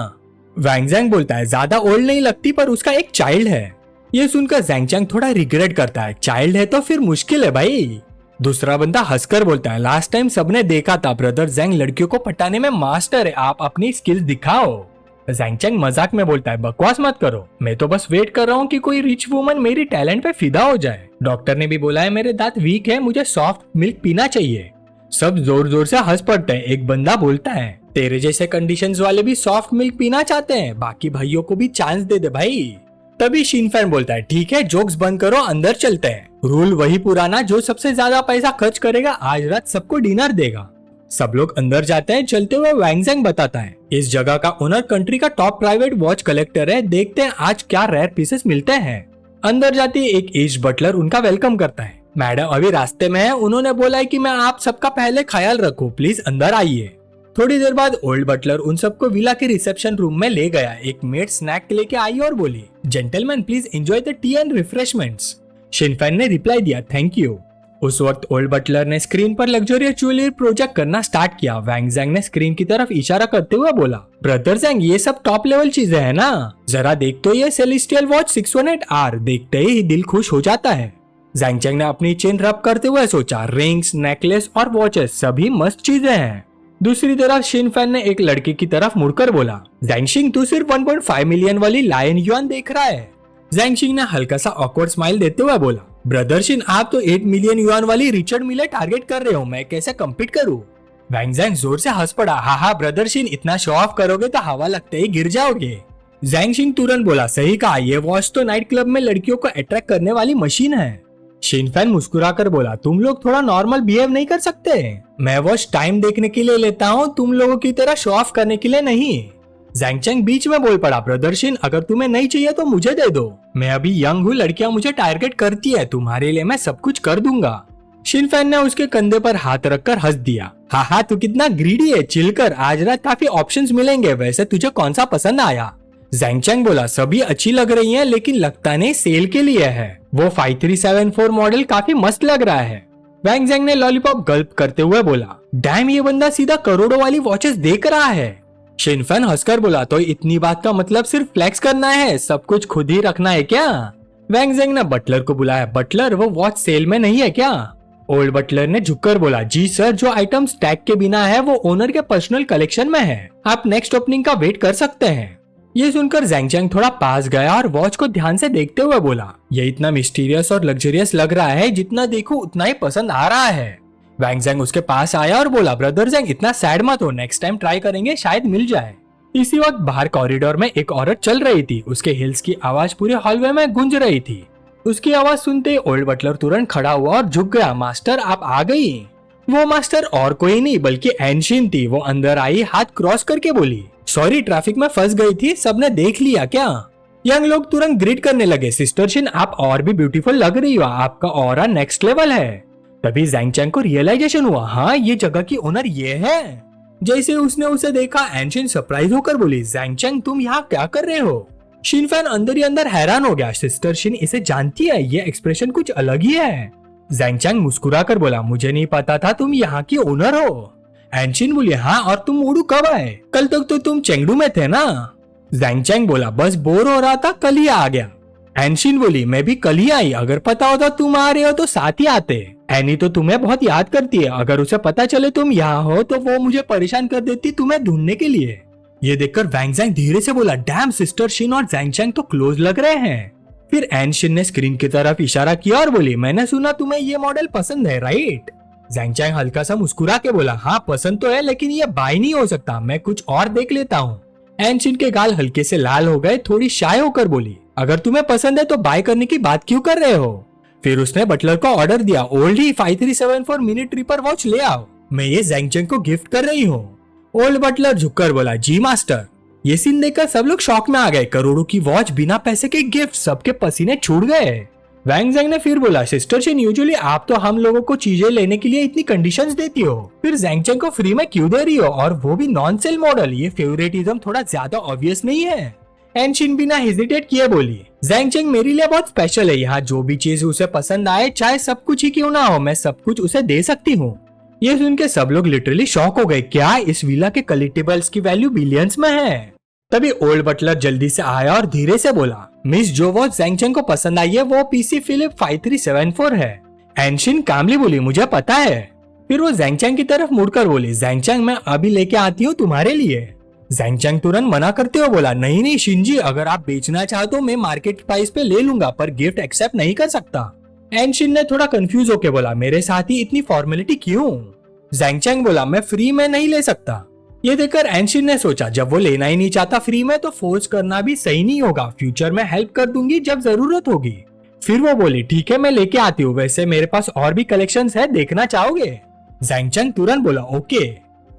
वैंग ज़ेंग बोलता है, ज्यादा ओल्ड नहीं लगती पर उसका एक चाइल्ड है। ये सुनकर ज़ेंग चेंग थोड़ा रिग्रेट करता है, चाइल्ड है तो फिर मुश्किल है भाई। दूसरा बंदा हंसकर बोलता है, लास्ट टाइम सबने देखा था, ब्रदर ज़ेंग लड़कियों को पटाने में मास्टर है, आप अपनी स्किल्स दिखाओ। ज़ेंग चेंग मजाक में बोलता है, बकवास मत करो, मैं तो बस वेट कर रहा हूँ कि कोई रिच वुमन मेरी टैलेंट पे फिदा हो जाए। डॉक्टर ने भी बोला है मेरे दांत वीक है, मुझे सॉफ्ट मिल्क पीना चाहिए। सब जोर जोर से हंस पड़ते हैं। एक बंदा बोलता है, तेरे जैसे कंडीशंस वाले भी सॉफ्ट मिल्क पीना चाहते हैं, बाकी भाइयों को भी चांस दे दे भाई। तभी शिनफैन बोलता है, ठीक है जोक्स बंद करो, अंदर चलते हैं। रूल वही पुराना, जो सबसे ज्यादा पैसा खर्च करेगा आज रात सबको डिनर देगा। सब लोग अंदर जाते हैं। चलते हुए वैंग ज़ेंग बताता है, इस जगह का ओनर कंट्री का टॉप प्राइवेट वॉच कलेक्टर है, देखते हैं आज क्या रेयर पीसेस मिलते हैं। अंदर जाती एक एज बटलर उनका वेलकम करता है। मैडम अभी रास्ते में है, उन्होंने बोला है कि मैं आप सबका पहले ख्याल रखूं, प्लीज अंदर आइए। थोड़ी देर बाद ओल्ड बटलर उन सबको विला के रिसेप्शन रूम में ले गया। एक मेड स्नैक लेके आई और बोली, gentleman please enjoy the tea and refreshments. शिनफैन ने रिप्लाई दिया, थैंक यू। उस वक्त ओल्ड बटलर ने स्क्रीन पर लग्जरियस ज्वेलरी प्रोजेक्ट करना स्टार्ट किया। वैंग ज़ैंग ने स्क्रीन की तरफ इशारा करते हुए बोला, ब्रदर ज़ैंग ये सब टॉप लेवल चीजें है ना, जरा देख तो ये सेलेस्टियल वॉच 618R देखते ही दिल खुश हो जाता है। ज़ैंग चैंग ने अपनी चेन रब करते हुए सोचा, रिंग्स, नेकलेस और वॉचेस सभी मस्त चीजें हैं। दूसरी तरफ शिन फैन ने एक लड़के की तरफ मुड़कर बोला, ज़ैंगशिंग तू सिर्फ 1.5 मिलियन वाली लायन युआन देख रहा है। ज़ैंगशिंग ने हल्का सा ऑकवर्ड स्माइल देते हुए बोला, ब्रदर शिन आप तो 8 मिलियन युआन वाली रिचर्ड मिलर टारगेट कर रहे हो, मैं कैसे कम्पीट करूं? वैंग ज़ैंग जोर से हंस पड़ा, हाँ ब्रदर शिन इतना शो ऑफ करोगे तो हवा लगते ही गिर जाओगे। ज़ैंगशिंग तुरंत बोला, सही कहा, ये वॉच तो नाइट क्लब में लड़कियों को अट्रैक्ट करने वाली मशीन है। शिन फैन मुस्कुराकर बोला, तुम लोग थोड़ा नॉर्मल बिहेव नहीं कर सकते? मैं वॉच टाइम देखने के लिए लेता हूँ, तुम लोगों की तरह शो ऑफ करने के लिए नहीं। ज़ैंग चैंग बीच में बोल पड़ा, ब्रदर शिन अगर तुम्हें नहीं चाहिए तो मुझे दे दो, मैं अभी यंग हूँ, लड़कियां मुझे टारगेट करती है, तुम्हारे लिए मैं सब कुछ कर दूंगा। शिन फैन ने उसके कंधे पर हाथ रखकर हंस दिया, हाँ तू कितना ग्रीडी है, चिल कर, आज रात काफी ऑप्शंस मिलेंगे, वैसे तुझे कौन सा पसंद आया? ज़ैंग चैंग बोला, सभी अच्छी लग रही हैं, लेकिन लगता नहीं सेल के लिए है, वो 5374 मॉडल काफी मस्त लग रहा है। वैंग ज़ैंग ने लॉलीपॉप गल्प करते हुए बोला, डैम ये बंदा सीधा करोड़ों वाली वॉचेस देख रहा है। शिन फैन हंसकर बोला, तो इतनी बात का मतलब सिर्फ फ्लेक्स करना है, सब कुछ खुद ही रखना है क्या? वैंग ज़ैंग ने बटलर को बुलाया, बटलर वो वॉच सेल में नहीं है क्या? ओल्ड बटलर ने झुककर बोला, जी सर, जो आइटम्स टैग के बिना है वो ओनर के पर्सनल कलेक्शन में है, आप नेक्स्ट ओपनिंग का वेट कर सकते हैं। ये सुनकर ज़ैंग चैंग थोड़ा पास गया और वॉच को ध्यान से देखते हुए बोला, ये इतना मिस्टीरियस और लग्जरियस लग रहा है, जितना देखो उतना ही पसंद आ रहा है। वैंग ज़ैंग उसके पास आया और बोला, ब्रदर ज़ैंग इतना सैड मत हो, नेक्स्ट टाइम ट्राई करेंगे, शायद मिल जाए। इसी वक्त बाहर कॉरिडोर में एक औरत चल रही थी, उसके हिल्स की आवाज पूरे हॉलवे में गूंज रही थी। उसकी आवाज सुनते ओल्ड बटलर तुरंत खड़ा हुआ और झुक गया, मास्टर आप आ गई। वो मास्टर और कोई नहीं बल्कि एनशिन थी। वो अंदर आई, हाथ क्रॉस करके बोली, सॉरी ट्रैफिक में फंस गई थी, सबने देख लिया क्या? यंग लोग तुरंत ग्रीट करने लगे, सिस्टर शिन आप और भी ब्यूटीफुल लग रही हो, आपका ऑरा नेक्स्ट लेवल है। तभी ज़ैंग चैंग को रियलाइजेशन हुआ, हाँ ये जगह की ओनर ये है। जैसे उसने उसे देखा, एनशिन सरप्राइज होकर बोली, ज़ैंग चैंग तुम यहाँ क्या कर रहे हो? शिन फैन अंदर ही अंदर हैरान हो गया, सिस्टर शिन इसे जानती है, ये एक्सप्रेशन कुछ अलग ही है। ज़ैंग चैंग मुस्कुराकर बोला, मुझे नहीं पता था तुम यहाँ की ओनर हो। एनशिन बोली, हाँ और तुम मूडू कब आए? कल तक तो तुम चेंगडू में थे ना? ज़ैंग चैंग बोला, बस बोर हो रहा था, कल ही आ गया। एनशिन बोली, मैं भी कल ही आई, अगर पता होता तुम आ रहे हो तो साथ ही आते। एनी तो तुम्हें बहुत याद करती है, अगर उसे पता चले तुम यहाँ हो तो वो मुझे परेशान कर देती तुम्हें ढूंढने के लिए। ये देखकर वैंग ज़ैंग धीरे से बोला, डैम सिस्टर शिन और ज़ैंग चैंग तो क्लोज लग रहे हैं। फिर एनशिन ने स्क्रीन की तरफ इशारा किया और बोली, मैंने सुना तुम्हें ये मॉडल पसंद है राइट? ज़ैंग चैंग हल्का सा मुस्कुरा के बोला, हाँ पसंद तो है, लेकिन ये बाय नहीं हो सकता, मैं कुछ और देख लेता हूँ। एनशिन के गाल हल्के से लाल हो गए, थोड़ी शाय होकर बोली, अगर तुम्हें पसंद है तो बाय करने की बात क्यों कर रहे हो? फिर उसने बटलर को ऑर्डर दिया, ओल्ड ही 5374 मिनी ट्रिपर वॉच ले आओ, मैं ये ज़ैंग चैंग को गिफ्ट कर रही हूँ। ओल्ड बटलर झुककर बोला, जी मास्टर। ये सीन देखकर सब लोग शॉक में आ गए, करोड़ों की वॉच, बिना पैसे के गिफ्ट, सबके पसीने छूट गए। वैंग ज़ैंग ने फिर बोला, सिस्टर शिन यूजुअली आप तो हम लोगों को चीजें लेने के लिए इतनी कंडीशंस देती हो, फिर ज़ैंग चैंग को फ्री में क्यों दे रही हो, और वो भी नॉन सेल मॉडल? ये फेवरेटिज्म थोड़ा ज्यादा ऑब्वियस नहीं है? एनशिन बिना हेजिटेट किए बोली, ज़ैंग चैंग मेरे लिए बहुत स्पेशल है, यहाँ जो भी चीज उसे पसंद आए, चाहे सब कुछ ही क्यों ना हो, मैं सब कुछ उसे दे सकती हूँ। ये सुन के सब लोग लिटरली शॉक हो गए, क्या इस विला के कलेक्टिबल्स की वैल्यू बिलियंस में है? तभी ओल्ड बटलर जल्दी से आया और धीरे से बोला, मिस जो वॉच ज़ैंग चैंग को पसंद आई है वो पीसी फिलिप 5374 है। एनशिन कामली बोली, मुझे पता है। फिर वो ज़ैंग चैंग की तरफ मुड़कर बोली, ज़ैंग चैंग मैं अभी लेके आती हूँ तुम्हारे लिए। ज़ैंग चैंग तुरंत मना करते हुए बोला, नहीं नहीं शिनजी, अगर आप बेचना चाहो तो मैं मार्केट प्राइस पे ले लूंगा, पर गिफ्ट एक्सेप्ट नहीं कर सकता। एनशिन ने थोड़ा कंफ्यूज होकर बोला, मेरे साथ ही इतनी फॉर्मेलिटी क्यों? ज़ैंग चैंग बोला, मैं फ्री में नहीं ले सकता। ये देखकर एनशिन ने सोचा, जब वो लेना ही नहीं चाहता फ्री में तो फोर्स करना भी सही नहीं होगा, फ्यूचर में हेल्प कर दूंगी जब जरूरत होगी। फिर वो बोली, ठीक है मैं लेके आती हूँ, वैसे मेरे पास और भी कलेक्शंस है, देखना चाहोगे? ज़ैंग चैंग तुरंत बोला, ओके।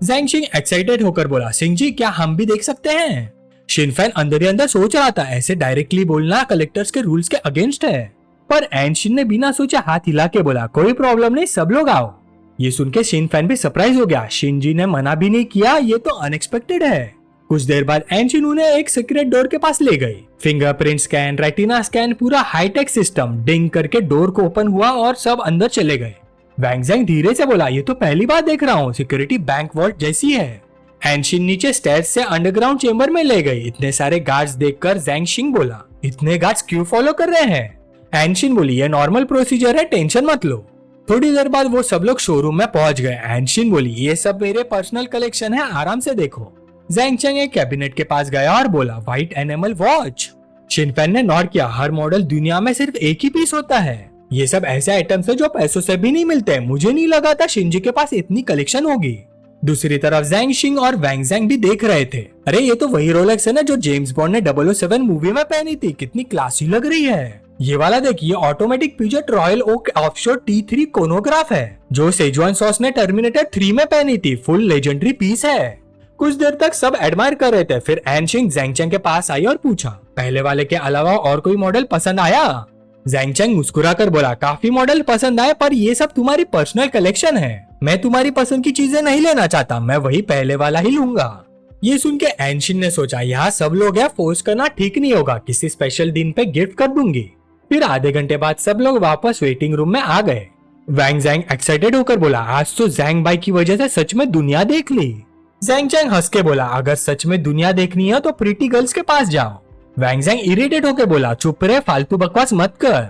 ज़ैंग शिन एक्साइटेड होकर बोला, सिंह जी क्या हम भी देख सकते हैं? शिन फैन अंदर ही अंदर सोच रहा था, ऐसे डायरेक्टली बोलना कलेक्टर्स के रूल्स के अगेंस्ट है, पर एनशिन ने बिना सोचे हाथ हिला के बोला, कोई प्रॉब्लम नहीं, सब लोग आओ। ये सुन के शिन फैन भी सरप्राइज हो गया, शिन जी ने मना भी नहीं किया, ये तो अनएक्सपेक्टेड है। कुछ देर बाद एनशिन उन्हें एक सीक्रेट डोर के पास ले गई। फिंगरप्रिंट स्कैन, रेटिना स्कैन, पूरा हाईटेक सिस्टम, डिंग करके डोर को ओपन हुआ और सब अंदर चले गए। वैंग ज़ैंग धीरे से बोला, ये तो पहली बार देख रहा हूँ, सिक्योरिटी बैंक वॉल्ट जैसी है। एनशिन नीचे स्टेयर्स से अंडरग्राउंड चेंबर में ले गई। इतने सारे गार्ड्स देखकर ज़ैंग शिंग बोला, इतने गार्ड्स क्यों फॉलो कर रहे हैं? एनशिन बोली, ये नॉर्मल प्रोसीजर है, टेंशन मत लो। थोड़ी देर बाद वो सब लोग शोरूम में पहुंच गए। एनशिन बोली, ये सब मेरे पर्सनल कलेक्शन है, आराम से देखो। ज़ैंग चैंग एक कैबिनेट के पास गया और बोला, व्हाइट एनिमल वॉच। शिनफैन ने नॉट किया, हर मॉडल दुनिया में सिर्फ एक ही पीस होता है। ये सब ऐसे आइटम्स है जो पैसों से भी नहीं मिलते। मुझे नहीं लगा था शिंजी के पास इतनी कलेक्शन होगी। दूसरी तरफ ज़ैंग शिंग और वैंग ज़ैंग भी देख रहे थे। अरे ये तो वही रोलेक्स है ना जो जेम्स बॉन्ड ने 007 मूवी में पहनी थी, कितनी क्लासी लग रही है। ये वाला देखिए, automatic Piguet royal oak offshore T3 chronograph है जो सेजुआन सॉस ने टर्मिनेटर 3 में पहनी थी। फुल लेजेंडरी पीस है। कुछ देर तक सब एडमायर कर रहे थे, फिर एनशिंग ज़ैंग चैंग के पास आई और पूछा, पहले वाले के अलावा और कोई मॉडल पसंद आया? ज़ैंग चैंग मुस्कुराकर बोला, काफी मॉडल पसंद आए, पर ये सब तुम्हारी पर्सनल कलेक्शन है। मैं तुम्हारी पसंद की चीजें नहीं लेना चाहता, मैं वही पहले वाला ही लूंगा। ये सुन के एनशिन ने सोचा, यहाँ सब लोग हैं, फोर्स करना ठीक नहीं होगा, किसी स्पेशल दिन पे गिफ्ट कर दूंगी। फिर आधे घंटे बाद सब लोग वापस वेटिंग रूम में आ गए। वैंग ज़ैंग एक्साइटेड होकर बोला, आज तो ज़ैंग भाई की वजह से सच में दुनिया देख ली। ज़ैंग चैंग हंस के बोला, अगर सच में दुनिया देखनी है तो प्रीटी गर्ल्स के पास जाओ। वैंग ज़ैंग इरिटेट होकर बोला, चुप रहे, फालतू बकवास मत कर।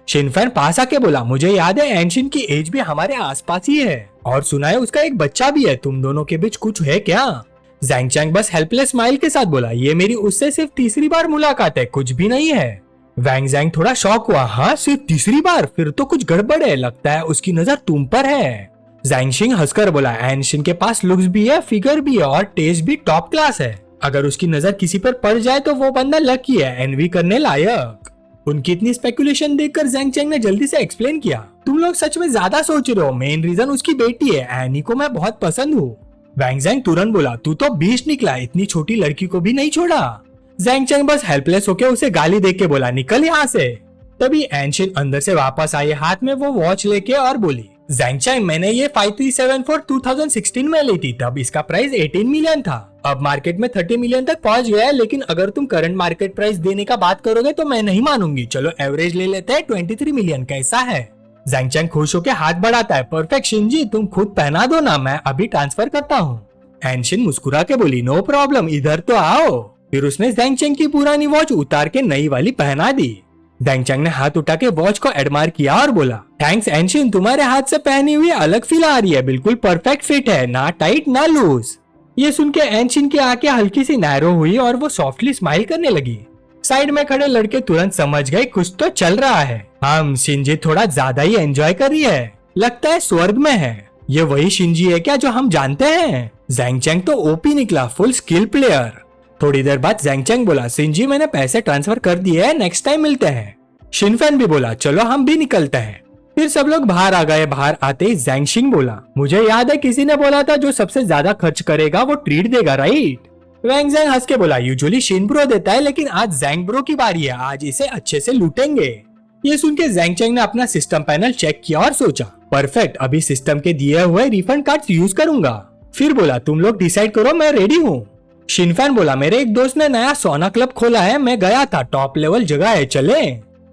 शिनफैन पास आके बोला, मुझे याद है एनशिन की एज भी हमारे आसपास ही है और सुना है उसका एक बच्चा भी है, तुम दोनों के बीच कुछ है क्या? ज़ैंग चैंग बस हेल्पलेस स्माइल के साथ बोला, ये मेरी उससे सिर्फ तीसरी बार मुलाकात है, कुछ भी नहीं है। वैंग ज़ैंग थोड़ा शॉक हुआ, हाँ सिर्फ तीसरी बार, फिर तो कुछ गड़बड़ है, लगता है उसकी नजर तुम पर है। ज़ैंग शिंग हंसकर बोला, एनशिन के पास लुक्स भी है, फिगर भी है और टेस्ट भी टॉप क्लास है। अगर उसकी नजर किसी पर पड़ जाए तो वो बंदा लकी है, एनवी करने लायक। उनकी इतनी स्पेकुलेशन देखकर ज़ैंग चैंग ने जल्दी से एक्सप्लेन किया, तुम लोग सच में ज्यादा सोच रहे हो, मेन रीजन उसकी बेटी है, एनी को मैं बहुत पसंद हूँ। वैंग ज़ैंग तुरंत बोला, तू तो बीच निकला, इतनी छोटी लड़की को भी नहीं छोड़ा। ज़ैंग चैंग बस हेल्पलेस होकर उसे गाली देके बोला, निकल यहाँ से। तभी एनशिन अंदर से वापस आई, हाथ में वो वॉच लेके और बोली, ज़ैंग चैंग मैंने ये 5374 2016 में ली थी, तब इसका प्राइस 18 मिलियन था, अब मार्केट में 30 मिलियन तक पहुंच गया है, लेकिन अगर तुम करंट मार्केट प्राइस देने का बात करोगे तो मैं नहीं मानूंगी, चलो एवरेज ले लेते हैं, 23 मिलियन कैसा है? ज़ैंग चैंग खुश होकर हाथ बढ़ाता है, परफेक्ट शिनजी, तुम खुद पहना दो ना, मैं अभी ट्रांसफर करता हूँ। एनशिन मुस्कुरा के बोली, नो प्रॉब्लम, इधर तो आओ। फिर उसने ज़ैंग चैंग की पुरानी वॉच उतार के नई वाली पहना दी। ज़ैंग चैंग ने हाथ उठा के वॉच को एडमायर किया और बोला, थैंक्स एनशिन, तुम्हारे हाथ से पहनी हुई अलग फील आ रही है, बिल्कुल परफेक्ट फिट है, ना टाइट ना लूज। ये सुन के एनशिन की आंखें हल्की सी नैरो हुई और वो सॉफ्टली स्माइल करने लगी। साइड में खड़े लड़के तुरंत समझ गए कुछ तो चल रहा है, हम शिनजी थोड़ा ज्यादा ही एंजॉय कर रही है, लगता है स्वर्ग में है। ये वही शिनजी है क्या जो हम जानते हैं? ज़ैंग चैंग तो ओपी निकला, फुल स्किल प्लेयर। थोड़ी देर बाद ज़ैंग चैंग बोला, शिनजी मैंने पैसे ट्रांसफर कर दिए हैं, नेक्स्ट टाइम मिलते हैं। शिनफैन भी बोला, चलो हम भी निकलते हैं। फिर सब लोग बाहर आ गए। बाहर आते ही ज़ैंग शिंग बोला, मुझे याद है किसी ने बोला था जो सबसे ज्यादा खर्च करेगा वो ट्रीट देगा, राइट? वैंग ज़ैंग हंस के बोला, यूजुअली शिन ब्रो देता है, लेकिन आज ज़ैंग ब्रो की बारी है, आज इसे अच्छे से लूटेंगे। ये सुन के ज़ैंग चैंग ने अपना सिस्टम पैनल चेक किया और सोचा, परफेक्ट, अभी सिस्टम के दिए हुए रिफंड कार्ड्स यूज करूंगा। फिर बोला, तुम लोग डिसाइड करो, मैं रेडी हूँ। शिनफैन बोला, मेरे एक दोस्त ने नया सोना क्लब खोला है, मैं गया था, टॉप लेवल जगह है, चले?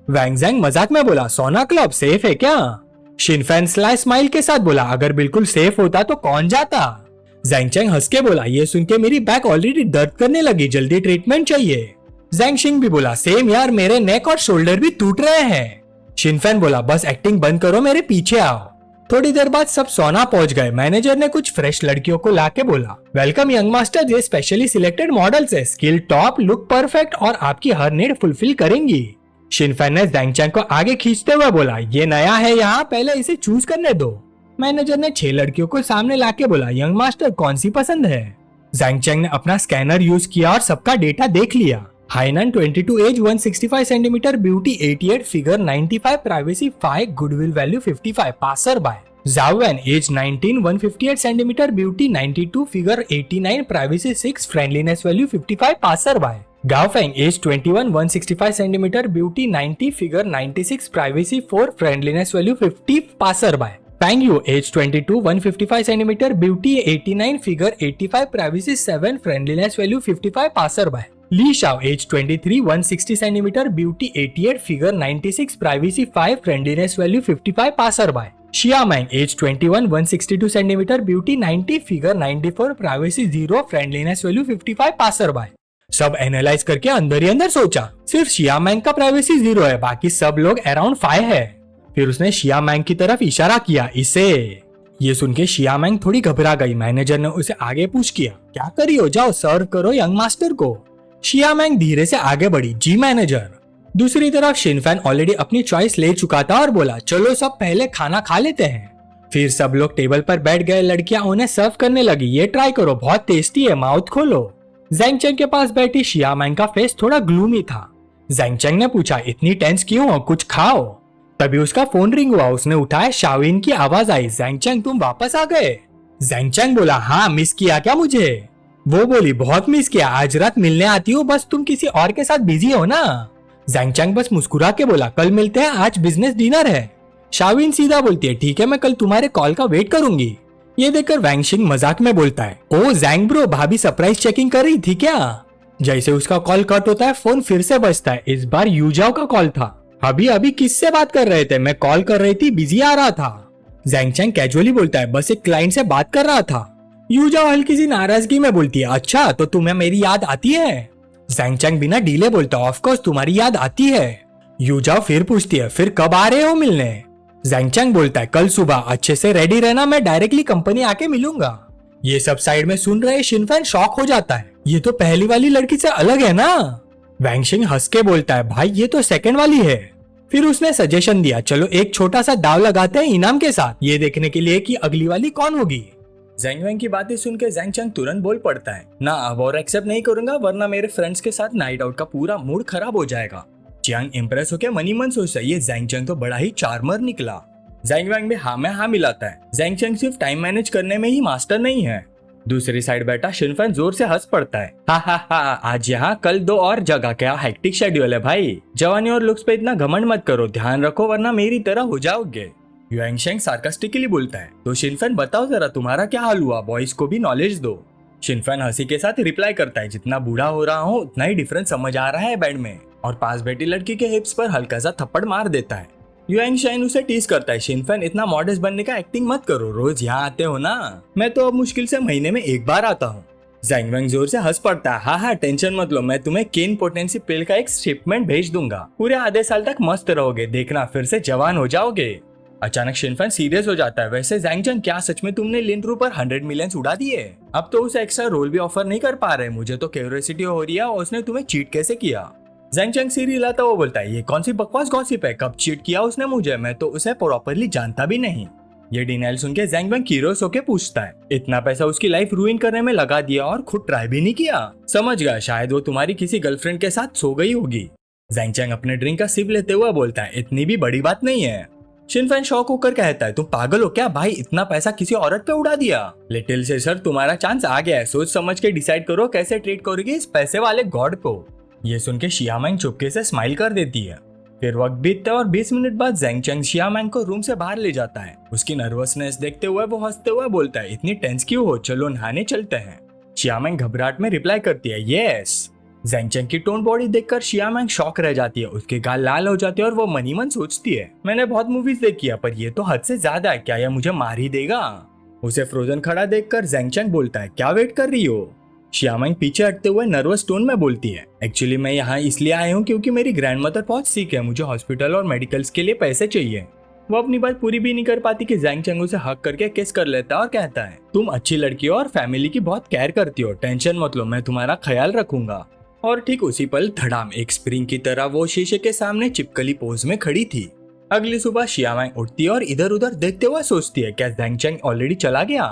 वैंग ज़ैंग मजाक में बोला, सोना क्लब सेफ है क्या? शिनफैन स्लाई स्माइल के साथ बोला, अगर बिल्कुल सेफ होता तो कौन जाता? ज़ैंग चैंग हंस के बोला, ये सुन के मेरी बैक ऑलरेडी दर्द करने लगी, जल्दी ट्रीटमेंट चाहिए। ज़ैंग शिंग भी बोला, सेम यार, मेरे नेक और शोल्डर भी टूट रहे हैं। शिनफैन बोला, बस एक्टिंग बंद करो, मेरे पीछे आओ। थोड़ी देर बाद सब सोना पहुंच गए। मैनेजर ने कुछ फ्रेश लड़कियों को लाके बोला, वेलकम यंग मास्टर, ये स्पेशली सिलेक्टेड मॉडल्स है, स्किल टॉप, लुक परफेक्ट और आपकी हर नीड फुलफिल करेंगी। शिनफैन ने ज़ैंग चैंग को आगे खींचते हुए बोला, ये नया है यहाँ, पहले इसे चूज करने दो। मैनेजर ने 6 लड़कियों को सामने लाके बोला, यंग मास्टर कौन सी पसंद है? ज़ैंग चैंग ने अपना स्कैनर यूज किया और सबका डेटा देख लिया। हाइनन 22 age 165 centimetre, beauty 88, figure 95, privacy 5, goodwill value 55, passer by. जाओवेन age 19, 158 centimetre, beauty 92, figure 89, privacy 6, friendliness value 55, passer by. गाओफेंग age 21, 165 centimetre, beauty 90, figure 96, privacy 4, friendliness value 50, passer by. पैंगयू age 22, 155 centimetre, beauty 89, figure 85, privacy 7, friendliness value 55, passer by. ली Shao as 23, 160 centimetre, beauty 88, figure 96, privacy 5, friendliness value 55, passer by. शिया मैंग age 21, 162 centimetre, beauty 90, figure 94, privacy 0, friendliness value 55, passer by. सब analyse करके अंदर ही अंदर सोचा सिर्फ शिया मैंग का प्राइवेसी 0 है, बाकी सब लोग अराउंड 5 है। फिर उसने शिया मैंग की तरफ इशारा किया, इसे। ये सुन के शिया मैंग थोड़ी घबरा गई। मैनेजर ने उसे आगे पूछ किया, क्या करी हो, जाओ सर्व करो यंग मास्टर को। शिया मैंग धीरे से आगे बढ़ी, जी मैनेजर। दूसरी तरफ शिनफैन ऑलरेडी अपनी चॉइस ले चुका था और बोला, चलो सब पहले खाना खा लेते हैं। फिर सब लोग टेबल पर बैठ गए। लड़कियां उन्हें सर्व करने लगी, ये ट्राई करो, बहुत टेस्टी है, माउथ खोलो। ज़ैंग चेंग के पास बैठी शिया मैंग का फेस थोड़ा ग्लूमी था। ज़ैंग चेंग ने पूछा, इतनी टेंस क्यों हो, कुछ खाओ। तभी उसका फोन रिंग हुआ। उसने उठाया, शाओइन की आवाज आई, ज़ैंग चेंग तुम वापस आ गए। ज़ैंग चेंग बोला, हाँ, मिस किया क्या मुझे। वो बोली, बहुत मिस किया, आज रात मिलने आती हो, बस तुम किसी और के साथ बिजी हो ना। ज़ैंग चेंग बस मुस्कुरा के बोला, कल मिलते हैं, आज बिजनेस डिनर है। शाओइन सीधा बोलती है, ठीक है, मैं कल तुम्हारे कॉल का वेट करूंगी। ये देखकर वैंगशिंग मजाक में बोलता है, ओ ज़ैंग ब्रो, भाभी सरप्राइज चेकिंग कर रही थी क्या। जैसे उसका कॉल कट होता है, फोन फिर से बजता है। इस बार यूजाओ का कॉल था। अभी अभी किससे बात कर रहे थे, मैं कॉल कर रही थी, बिजी आ रहा था। ज़ैंग चेंग कैजुअली बोलता है, बस एक क्लाइंट से बात कर रहा था। यूजाओ हल्की सी नाराजगी में बोलती है, अच्छा तो तुम्हें मेरी याद आती है। ज़ैंग चेंग बिना डीले बोलता, ऑफ कोर्स तुम्हारी याद आती है। यूजाओ फिर पूछती है, फिर कब आ रहे हो मिलने। ज़ैंग चेंग बोलता है, कल सुबह, अच्छे से रेडी रहना, मैं डायरेक्टली कंपनी आके मिलूंगा। ये सब साइड में सुन रहे शिनफैन शॉक हो जाता है, ये तो पहली वाली लड़की से अलग है ना। वैंगशिंग हंस के बोलता है, भाई ये तो सेकंड वाली है। फिर उसने सजेशन दिया, चलो एक छोटा सा दाव लगाते हैं इनाम के साथ, ये देखने के लिए कि अगली वाली कौन होगी। ज़ैंग वैंग की बातें सुन के ज़ैंग चेंग तुरंत बोल पड़ता है, ना अब और एक्सेप्ट नहीं करूंगा, वरना मेरे फ्रेंड्स के साथ नाइट आउट का पूरा मूड खराब हो जाएगा। चियांग इम्प्रेस होकर मनी मन सोचता है, ये ज़ैंग चेंग तो बड़ा ही चार्मर निकला। ज़ैंग वैंग भी हाँ में हाँ मिलाता है। ज़ैंग चेंग सिर्फ टाइम मैनेज करने में ही मास्टर नहीं है। दूसरी साइड बैठा शिनफैन जोर से हंस पड़ता है, हा हा हा, आज यहाँ कल 2 और जगह, क्या हेक्टिक शेड्यूल है भाई। जवानी और लुक्स पे इतना घमंड मत करो, ध्यान रखो वरना मेरी तरह हो जाओगे। युएंगशेंग सार्कास्टिकली बोलता है, तो शिनफैन बताओ जरा तुम्हारा क्या हाल हुआ, बॉयज को भी नॉलेज दो। शिनफैन हंसी के साथ रिप्लाई करता है, जितना बूढ़ा हो रहा हूँ उतना ही डिफरेंस समझ आ रहा है बेड में, और पास बैठी लड़की के हिप्स पर हल्का सा थप्पड़ मार देता है। युएंगशेंग उसे टीज करता है, शिनफैन इतना मॉडेस्ट बनने का एक्टिंग मत करो, रोज यहाँ आते हो ना, मैं तो अब मुश्किल से महीने में 1 बार आता हूँ। ज़ैंग वैंग जोर से हंस पड़ता है, हाँ हाँ टेंशन मत लो, मैं तुम्हें केन पोटेंसी पिल का एक शिपमेंट भेज दूंगा, पूरे आधे साल तक मस्त रहोगे, देखना फिर से जवान हो जाओगे। अचानक शिनफैन सीरियस हो जाता है, वैसे ज़ैंग चेंग क्या सच में तुमने लिन रू पर 100 मिलियंस उड़ा दिए? अब तो उसे एक्स्ट्रा रोल भी ऑफर नहीं कर पा रहे, मुझे तो क्यूरियोसिटी हो रही है उसने तुम्हें चीट कैसे किया। ज़ैंग चेंग सिर हिलाता वो बोलता है, ये कौन सी बकवास गॉसिप है, कब चीट किया उसने मुझे, मैं तो उसे प्रॉपरली जानता भी नहीं। ये डिनाइल सुन के ज़ैंग वैंग क्यूरियस होके पूछता है, इतना पैसा उसकी लाइफ रूइन करने में लगा दिया और खुद ट्राई भी नहीं किया? समझ गया, शायद वो तुम्हारी किसी गर्लफ्रेंड के साथ सो गई होगी। ज़ैंग चेंग अपने ड्रिंक का सिप लेते हुए बोलता है, इतनी भी बड़ी बात नहीं है। शिनफैन शॉक होकर कहता है, तुम पागल हो क्या भाई, इतना पैसा किसी औरत पे उड़ा दिया? लिटिल से सर तुम्हारा चांस आ गया है, सोच समझ के डिसाइड करो कैसे ट्रीट करोगे इस पैसे वाले गॉड को। ये सुन के शिया मैंग चुपके से स्माइल कर देती है। फिर वक्त बीतता है और 20 मिनट बाद ज़ैंग चेंग शिया मैंग को रूम से बाहर ले जाता है। उसकी नर्वसनेस देखते हुए वो हंसते हुए बोलता है, इतनी टेंस क्यों हो, चलो नहाने चलते हैं। शिया मैंग घबराहट में रिप्लाई करती है, यस। ज़ैंग चेंग की टोन बॉडी देखकर शिया मैंग शॉक रह जाती है, उसके गाल लाल हो जाते हैं और वो मनी मन सोचती है, मैंने बहुत मूवीज देखी है पर ये तो हद से ज्यादा है, क्या ये मुझे मार ही देगा? उसे फ्रोजन खड़ा देखकर ज़ैंग चेंग बोलता है, क्या वेट कर रही हो? शिया मैंग पीछे हटते हुए नर्वस टोन में बोलती है, एक्चुअली मैं यहाँ इसलिए आया हूँ क्योंकि मेरी ग्रैंडमदर बहुत सिक है, मुझे हॉस्पिटल और मेडिकल्स के लिए पैसे चाहिए। वो अपनी बात पूरी भी नहीं कर पाती कि ज़ैंग चेंग उसे हक करके किस कर लेता है और कहता है, तुम अच्छी लड़की हो और फैमिली की बहुत केयर करती हो, टेंशन मत लो, मैं तुम्हारा ख्याल रखूंगा। और ठीक उसी पल धड़ाम, एक स्प्रिंग की तरह वो शीशे के सामने चिपकली पोज में खड़ी थी। अगली सुबह शिया मैंग उठती है और इधर उधर देखते हुए सोचती है, क्या ज़ैंग चेंग ऑलरेडी चला गया?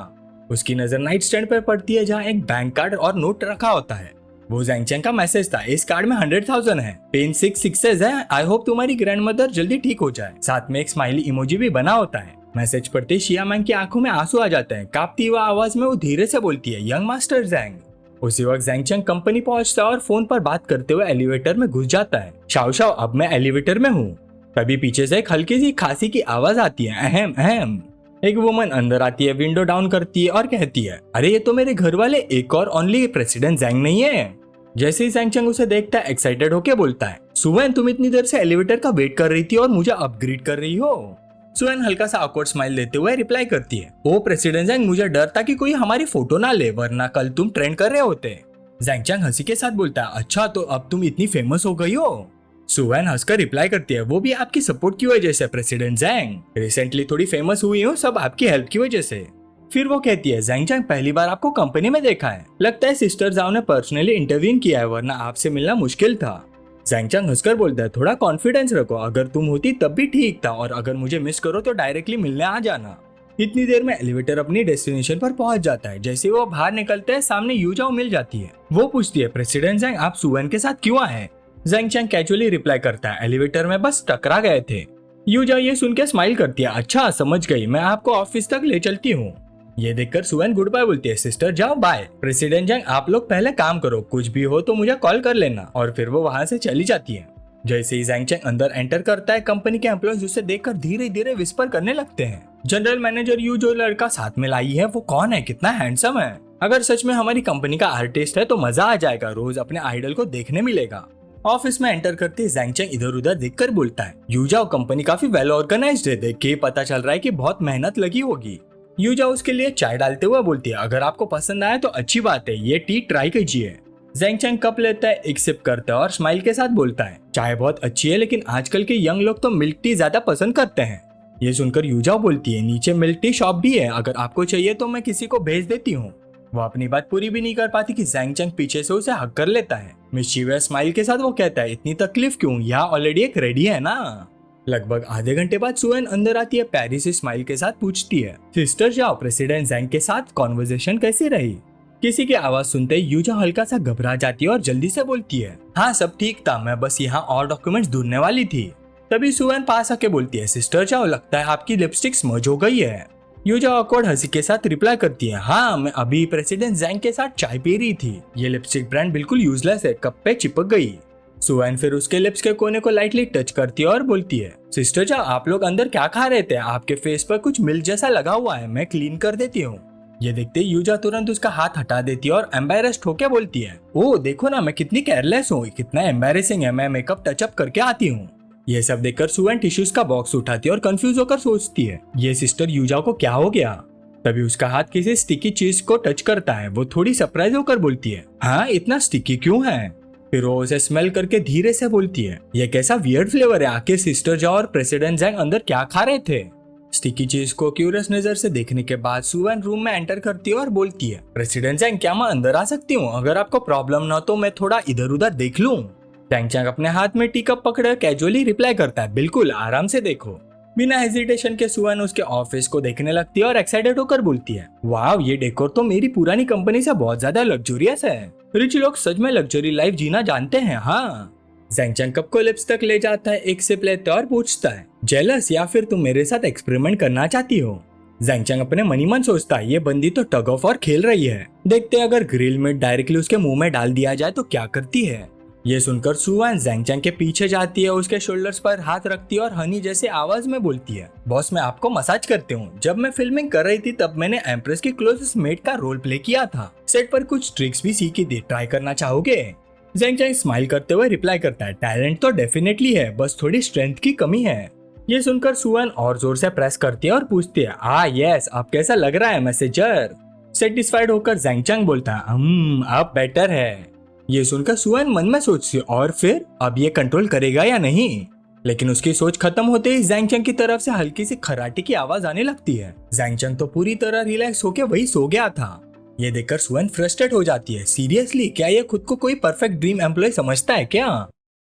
उसकी नजर नाइट स्टैंड पर पड़ती है जहाँ एक बैंक कार्ड और नोट रखा होता है। वो ज़ैंग चेंग का मैसेज था, इस कार्ड में 100,000 है, पेन 6 सिक्सेस है, आई होप तुम्हारी ग्रैंडमदर जल्दी ठीक हो जाए, साथ में एक स्माइली इमोजी भी बना होता है। मैसेज पढ़ते शिया मैंग की आंखों में आंसू आ जाते हैं, कांपती हुई आवाज में वो धीरे से बोलती है, यंग मास्टर ज़ैंग। उसी वक्त ज़ैंग चेंग कंपनी पहुंचता है और फोन पर बात करते हुए एलिवेटर में घुस जाता है, शाओ शाओ अब मैं एलिवेटर में हूँ। तभी पीछे से एक हल्की सी खांसी की आवाज आती है, अहम अहम। एक वुमन अंदर आती है, विंडो डाउन करती है और कहती है, अरे ये तो मेरे घर वाले एक और ओनली प्रेसिडेंट ज़ैंग नहीं है? जैसे ही ज़ैंग चेंग उसे देखता है एक्साइटेड होके बोलता है, सुवेन तुम इतनी देर से एलिवेटर का वेट कर रही थी और मुझे अपग्रेड कर रही हो? सुएन हल्का सा awkward स्माइल देते हुए रिप्लाई करती है, ओ प्रेसिडेंट जैंग, मुझे डर था कि कोई हमारी फोटो ना ले, वरना कल तुम ट्रेंड कर रहे होते। जैंग चैंग हंसी के साथ बोलता है, अच्छा तो अब तुम इतनी फेमस हो गई हो? सुएन हंसकर रिप्लाई करती है, वो भी आपकी सपोर्ट की वजह से प्रेसिडेंट जैंग, रिसेंटली थोड़ी फेमस हुई हूँ सब आपकी हेल्प की वजह से। फिर वो कहती है, जैंग चैंग पहली बार आपको कंपनी में देखा है, लगता है सिस्टर जाओ ने पर्सनली इंटरव्यू किया है, वरना आपसे मिलना मुश्किल था। जैंग चैंग हंसकर बोलता है, थोड़ा कॉन्फिडेंस रखो, अगर तुम होती तब भी ठीक था, और अगर मुझे मिस करो तो डायरेक्टली मिलने आ जाना। इतनी देर में एलिवेटर अपनी डेस्टिनेशन पर पहुंच जाता है। जैसे वो बाहर निकलते हैं सामने यूजाओ मिल जाती है। वो पूछती है, प्रेसिडेंट जैंग आप सुएन के साथ क्यों आए? जैंग चैंग कैजुअली रिप्लाई करता है, एलिवेटर में बस टकरा गए थे। यूजाओ ये सुन के स्माइल करती है, अच्छा समझ गई, मैं आपको ऑफिस तक ले चलती हूँ। ये देखकर सुएन गुड बाय बोलती है, सिस्टर जाओ बाय, प्रेसिडेंट जैंग आप लोग पहले काम करो, कुछ भी हो तो मुझे कॉल कर लेना। और फिर वो वहाँ से चली जाती है। जैसे ही जैंग चैंग अंदर एंटर करता है, कंपनी के एम्प्लॉयज उसे देखकर धीरे धीरे विस्पर करने लगते हैं, जनरल मैनेजर यू जो लड़का साथ में लाई है वो कौन है, कितना हैंडसम है, अगर सच में हमारी कंपनी का आर्टिस्ट है तो मजा आ जाएगा, रोज अपने आइडल को देखने मिलेगा। ऑफिस में एंटर करते जैंग चैंग इधर उधर देखकर बोलता है, यूजाओ कंपनी काफी वेल ऑर्गेनाइज्ड है, देख के पता चल रहा है कि बहुत मेहनत लगी होगी। यूजाओ उसके लिए चाय डालते हुए बोलती है, अगर आपको पसंद आया तो अच्छी बात है, ये टी ट्राई कीजिए। जैंग चैंग कप लेता है, एक सिप करता है और स्माइल के साथ बोलता है, चाय बहुत अच्छी है, लेकिन आजकल के यंग लोग तो मिल्क टी ज्यादा पसंद करते हैं। ये सुनकर यूजाओ बोलती है, नीचे मिल्क टी शॉप भी है, अगर आपको चाहिए तो मैं किसी को भेज देती हूँ। वो अपनी बात पूरी भी नहीं कर पाती कि जैंग चैंग पीछे से उसे हक कर लेता है। मिस्चीवियस स्माइल के साथ वो कहता है, इतनी तकलीफ क्यों, यहाँ ऑलरेडी एक रेडी है ना। लगभग आधे घंटे बाद सुएन अंदर आती है, पैरी से स्माइल के साथ पूछती है, सिस्टर जाओ प्रेसिडेंट जैंग के साथ कॉन्वर्सेशन कैसी रही? किसी की आवाज सुनते ही यूजाओ हल्का सा घबरा जाती है और जल्दी से बोलती है, हाँ सब ठीक था, मैं बस यहाँ और डॉक्यूमेंट्स ढूंढने वाली थी। तभी सुएन पास आके बोलती है, सिस्टर जाओ लगता है आपकी लिपस्टिक स्मज हो गई है। यूजाओ ऑकवर्ड हंसी के साथ रिप्लाई करती है, हाँ मैं अभी प्रेसिडेंट जैंग के साथ चाय पी रही थी, ये लिपस्टिक ब्रांड बिल्कुल यूजलेस है, कप पे चिपक गई। सुएन फिर उसके लिप्स के कोने को लाइटली टच करती है और बोलती है, सिस्टर जाओ आप लोग अंदर क्या खा रहे थे, आपके फेस पर कुछ मिल्क जैसा लगा हुआ है, मैं क्लीन कर देती हूँ। ये देखते यूजा तुरंत उसका हाथ हटा देती है और एम्बैरेस्ड होकर बोलती है, ओ देखो ना मैं कितनी केयरलेस हूँ, कितना एम्बैरेसिंग है, मैं मेकअप टचअप करके आती हूँ। ये सब देखकर सुएन टिश्यूज का बॉक्स उठाती है और कंफ्यूज होकर सोचती है, ये सिस्टर यूजाओ को क्या हो गया। तभी उसका हाथ किसी स्टिकी चीज को टच करता है। वो थोड़ी सरप्राइज होकर बोलती है, हाँ इतना स्टिकी क्यों है? फिर वो उसे स्मेल करके धीरे से बोलती है, ये कैसा वियर्ड फ्लेवर है, आखिर सिस्टर जाओ और प्रेसिडेंट जैंग अंदर क्या खा रहे थे? स्टिकी चीज को क्यूरियस नजर से देखने के बाद सुएन रूम में एंटर करती है और बोलती है, प्रेसिडेंट जैंग क्या मैं अंदर आ सकती हूँ? अगर आपको प्रॉब्लम ना तो मैं थोड़ा इधर उधर देख लूँ। जैंग चैंग अपने हाथ में टी कप पकड़कर कैजुअली रिप्लाई करता है, बिल्कुल आराम से देखो। बिना हेजिटेशन के सुएन उसके ऑफिस को देखने लगती है और एक्साइटेड होकर बोलती है, वाव ये डेकोर तो मेरी पुरानी कंपनी से बहुत ज्यादा लग्जरियस है, रिच लोग सच में लग्जरी लाइफ जीना जानते हैं। हाँ। जैंग चैंग कप को लिप्स तक ले जाता है, एक सिप लेता है और पूछता है, जेलस या फिर तुम मेरे साथ एक्सपेरिमेंट करना चाहती हो? जैंग चैंग अपने मनी मन सोचता है, ये बंदी तो टग ऑफ वॉर खेल रही है, देखते अगर ग्रिल मीट डायरेक्टली उसके मुंह में डाल दिया जाए तो क्या करती है। ये सुनकर सुएन जैंग चैंग के पीछे जाती है, उसके शोल्डर्स पर हाथ रखती है और हनी जैसे आवाज में बोलती है, बॉस मैं आपको मसाज करती हूँ, जब मैं फिल्मिंग कर रही थी तब मैंने एम्प्रेस की क्लोजेस्ट मेट का रोल प्ले किया था, सेट पर कुछ ट्रिक्स भी सीखी थी, ट्राई करना चाहोगे? जैंग चैंग स्माइल करते हुए रिप्लाई करता है, टैलेंट तो डेफिनेटली है, बस थोड़ी स्ट्रेंथ की कमी है। ये सुनकर सुएन और जोर से प्रेस करती है और पूछती है, यस अब कैसा लग रहा है मैसेजर? सेटिस्फाइड होकर जैंग चैंग बोलता है, अब बेटर है। ये सुनकर सुएन मन में सोचती है, और फिर अब ये कंट्रोल करेगा या नहीं? लेकिन उसकी सोच खत्म होते ही जैंग चैंग की तरफ से हल्की सी खराटे की आवाज आने लगती है। जैंग चैंग तो पूरी तरह रिलैक्स होकर वही सो गया था। ये देखकर सुएन फ्रस्ट्रेट हो जाती है, सीरियसली क्या ये खुद को कोई परफेक्ट ड्रीम एम्प्लॉय समझता है क्या?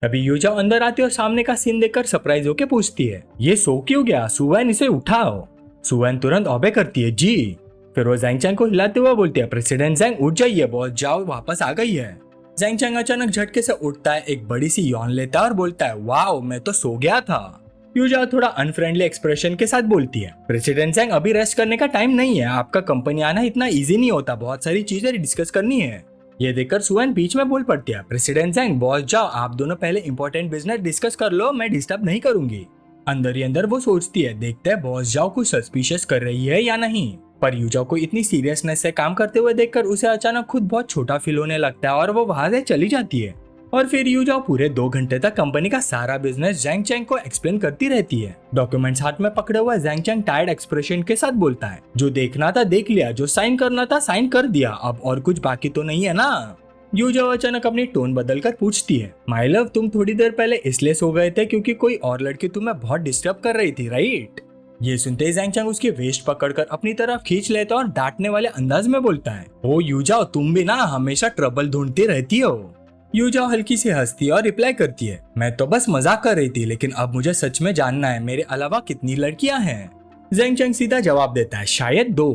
अभी यूजाओ अंदर आती है और सामने का सीन देखकर सरप्राइज होकर पूछती है, ये सो क्यों गया? सुएन इसे उठाओ। सुएन तुरंत ऑबे करती है, जी। फिर वो जैंग चैंग को हिलाते हुए बोलती है, प्रेसिडेंट जैंग उठ जाइए, बॉस जाओ वापस आ गई है। जैंग चैंग अचानक झटके से उठता है, एक बड़ी सी यौन लेता है और बोलता है, वाओ मैं तो सो गया था। यूजाओ थोड़ा अनफ्रेंडली एक्सप्रेशन के साथ बोलती है, प्रेसिडेंट जैंग अभी रेस्ट करने का टाइम नहीं है, आपका कंपनी आना इतना इजी नहीं होता, बहुत सारी चीजें डिस्कस करनी है। ये देखकर सुएन बीच में बोल पड़ती है, प्रेसिडेंट जैंग बॉस जाओ, आप दोनों पहले इंपॉर्टेंट बिजनेस डिस्कस कर लो, मैं डिस्टर्ब नहीं करूंगी। अंदर ही अंदर वो सोचती है, देखते हैं बॉस जाओ कुछ सस्पिशियस कर रही है या नहीं। पर यूजाओ को इतनी सीरियसनेस से काम करते हुए देखकर उसे अचानक खुद बहुत छोटा फील होने लगता है और वो वहां से चली जाती है। और फिर यू जाओ पूरे 2 घंटे तक कंपनी का सारा बिजनेस जैंग चैंग को एक्सप्लेन करती रहती है। डॉक्यूमेंट्स हाथ में पकड़े हुआ जैंग चैंग टायर्ड एक्सप्रेशन के साथ बोलता है, जो देखना था देख लिया, जो साइन करना था साइन कर दिया, अब और कुछ बाकी तो नहीं है ना। यू जाओ अचानक अपनी टोन बदलकर पूछती है, माय लव तुम थोड़ी देर पहले इसलिए सो गए थे क्योंकि कोई और लड़की तुम्हें बहुत डिस्टर्ब कर रही थी, राइट? ये सुनते ही जैंग चैंग उसकी वेस्ट पकड़कर अपनी तरफ खींच लेता और डांटने वाले अंदाज में बोलता है, ओ यू जाओ तुम भी ना हमेशा ट्रबल ढूंढती रहती हो। यू जाओ हल्की सी हंसती है और रिप्लाई करती है, मैं तो बस मजाक कर रही थी, लेकिन अब मुझे सच में जानना है मेरे अलावा कितनी लड़कियां हैं। जैंग चैंग सीधा जवाब देता है, शायद 2।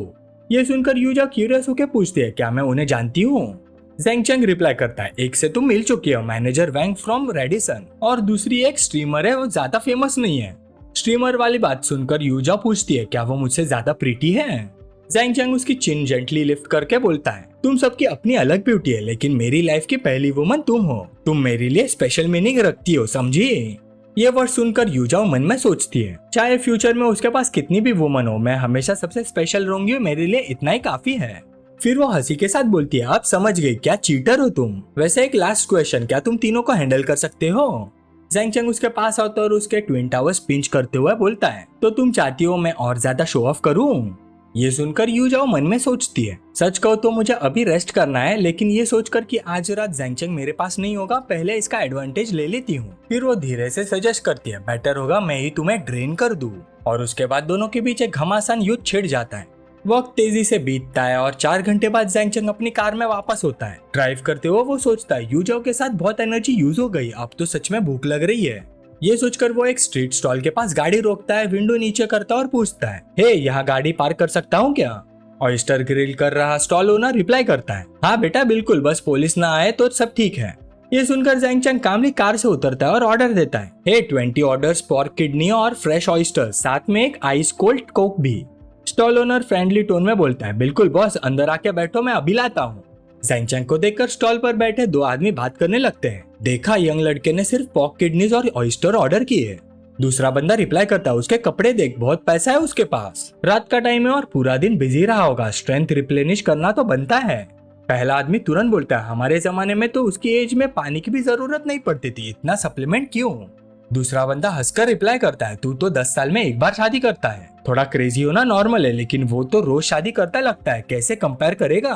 ये सुनकर यू जाओ क्यूरियस होकर पूछती है, क्या मैं उन्हें जानती हूँ? जैंग चैंग रिप्लाई करता है, एक से तुम मिल चुकी हो, मैनेजर वैंग फ्रॉम रेडिसन, और दूसरी एक स्ट्रीमर है, वो ज्यादा फेमस नहीं है। स्ट्रीमर वाली बात सुनकर यू जाओ पूछती है, क्या वो मुझसे ज्यादा प्रीटी है? जैंग चैंग उसकी चिन जेंटली लिफ्ट करके बोलता है, तुम सबकी अपनी अलग ब्यूटी है, लेकिन मेरी लाइफ की पहली वुमन तुम हो, तुम मेरे लिए स्पेशल मीनिंग रखती हो, समझी? ये वर्ड सुनकर यू जाओ मन में सोचती है, चाहे फ्यूचर में उसके पास कितनी भी वुमन हो, मैं हमेशा सबसे स्पेशल रहूंगी, मेरे लिए इतना ही काफी है। फिर वो हंसी के साथ बोलती है, आप समझ गई, क्या चीटर हो तुम? वैसे एक लास्ट क्वेश्चन, क्या तुम तीनों को हैंडल कर सकते हो? जैंग चैंग उसके पास आता और उसके ट्विन टावर्स पिंच करते हुए बोलता है, तो तुम चाहती हो मैं और ज्यादा शो ऑफ करूं? ये सुनकर यू जाओ मन में सोचती है, सच कहो तो मुझे अभी रेस्ट करना है, लेकिन ये सोचकर कि आज रात जैंग चैंग मेरे पास नहीं होगा, पहले इसका एडवांटेज ले लेती हूँ। फिर वो धीरे से सजेस्ट करती है, बेटर होगा मैं ही तुम्हें ड्रेन कर दूं। और उसके बाद दोनों के बीच एक घमासान युद्ध छिड़ जाता है। वक्त तेजी से बीतता है और 4 घंटे बाद जैंग चैंग अपनी कार में वापस होता है। ड्राइव करते हुए वो सोचता है, यू जाओ के साथ बहुत एनर्जी यूज हो गई, अब तो सच में भूख लग रही है। ये सोचकर वो एक स्ट्रीट स्टॉल के पास गाड़ी रोकता है, विंडो नीचे करता और पूछता है, हे यहाँ गाड़ी पार्क कर सकता हूँ क्या? ऑयस्टर ग्रिल कर रहा स्टॉल ओनर रिप्लाई करता है, हाँ बेटा बिल्कुल, बस पुलिस ना आए तो सब ठीक है। ये सुनकर जैंग चैंग कामली कार से उतरता है और ऑर्डर देता है, हे 20 ऑर्डर्स पोर्क किडनी और फ्रेश ऑयस्टर, साथ में एक आइस कोल्ड कोक भी। स्टॉल ओनर फ्रेंडली टोन में बोलता है, बिल्कुल बॉस, अंदर आके बैठो, मैं अभी लाता हूँ। जैंग चैंग को देखकर स्टॉल पर बैठे 2 आदमी बात करने लगते हैं, देखा यंग लड़के ने सिर्फ पॉक किडनीज और ऑयस्टर ऑर्डर किए। दूसरा बंदा रिप्लाई करता है, उसके कपड़े देख, बहुत पैसा है उसके पास, रात का टाइम है और पूरा दिन बिजी रहा होगा, स्ट्रेंथ रिप्लेनिश करना तो बनता है। पहला आदमी तुरंत बोलता है, हमारे जमाने में तो उसकी एज में पानी की भी जरूरत नहीं पड़ती थी, इतना सप्लीमेंट क्यों? दूसरा बंदा हंसकर रिप्लाई करता है, तू तो 10 साल में एक बार शादी करता है, थोड़ा क्रेजी होना नॉर्मल है, लेकिन वो तो रोज शादी करता लगता है, कैसे कंपेयर करेगा?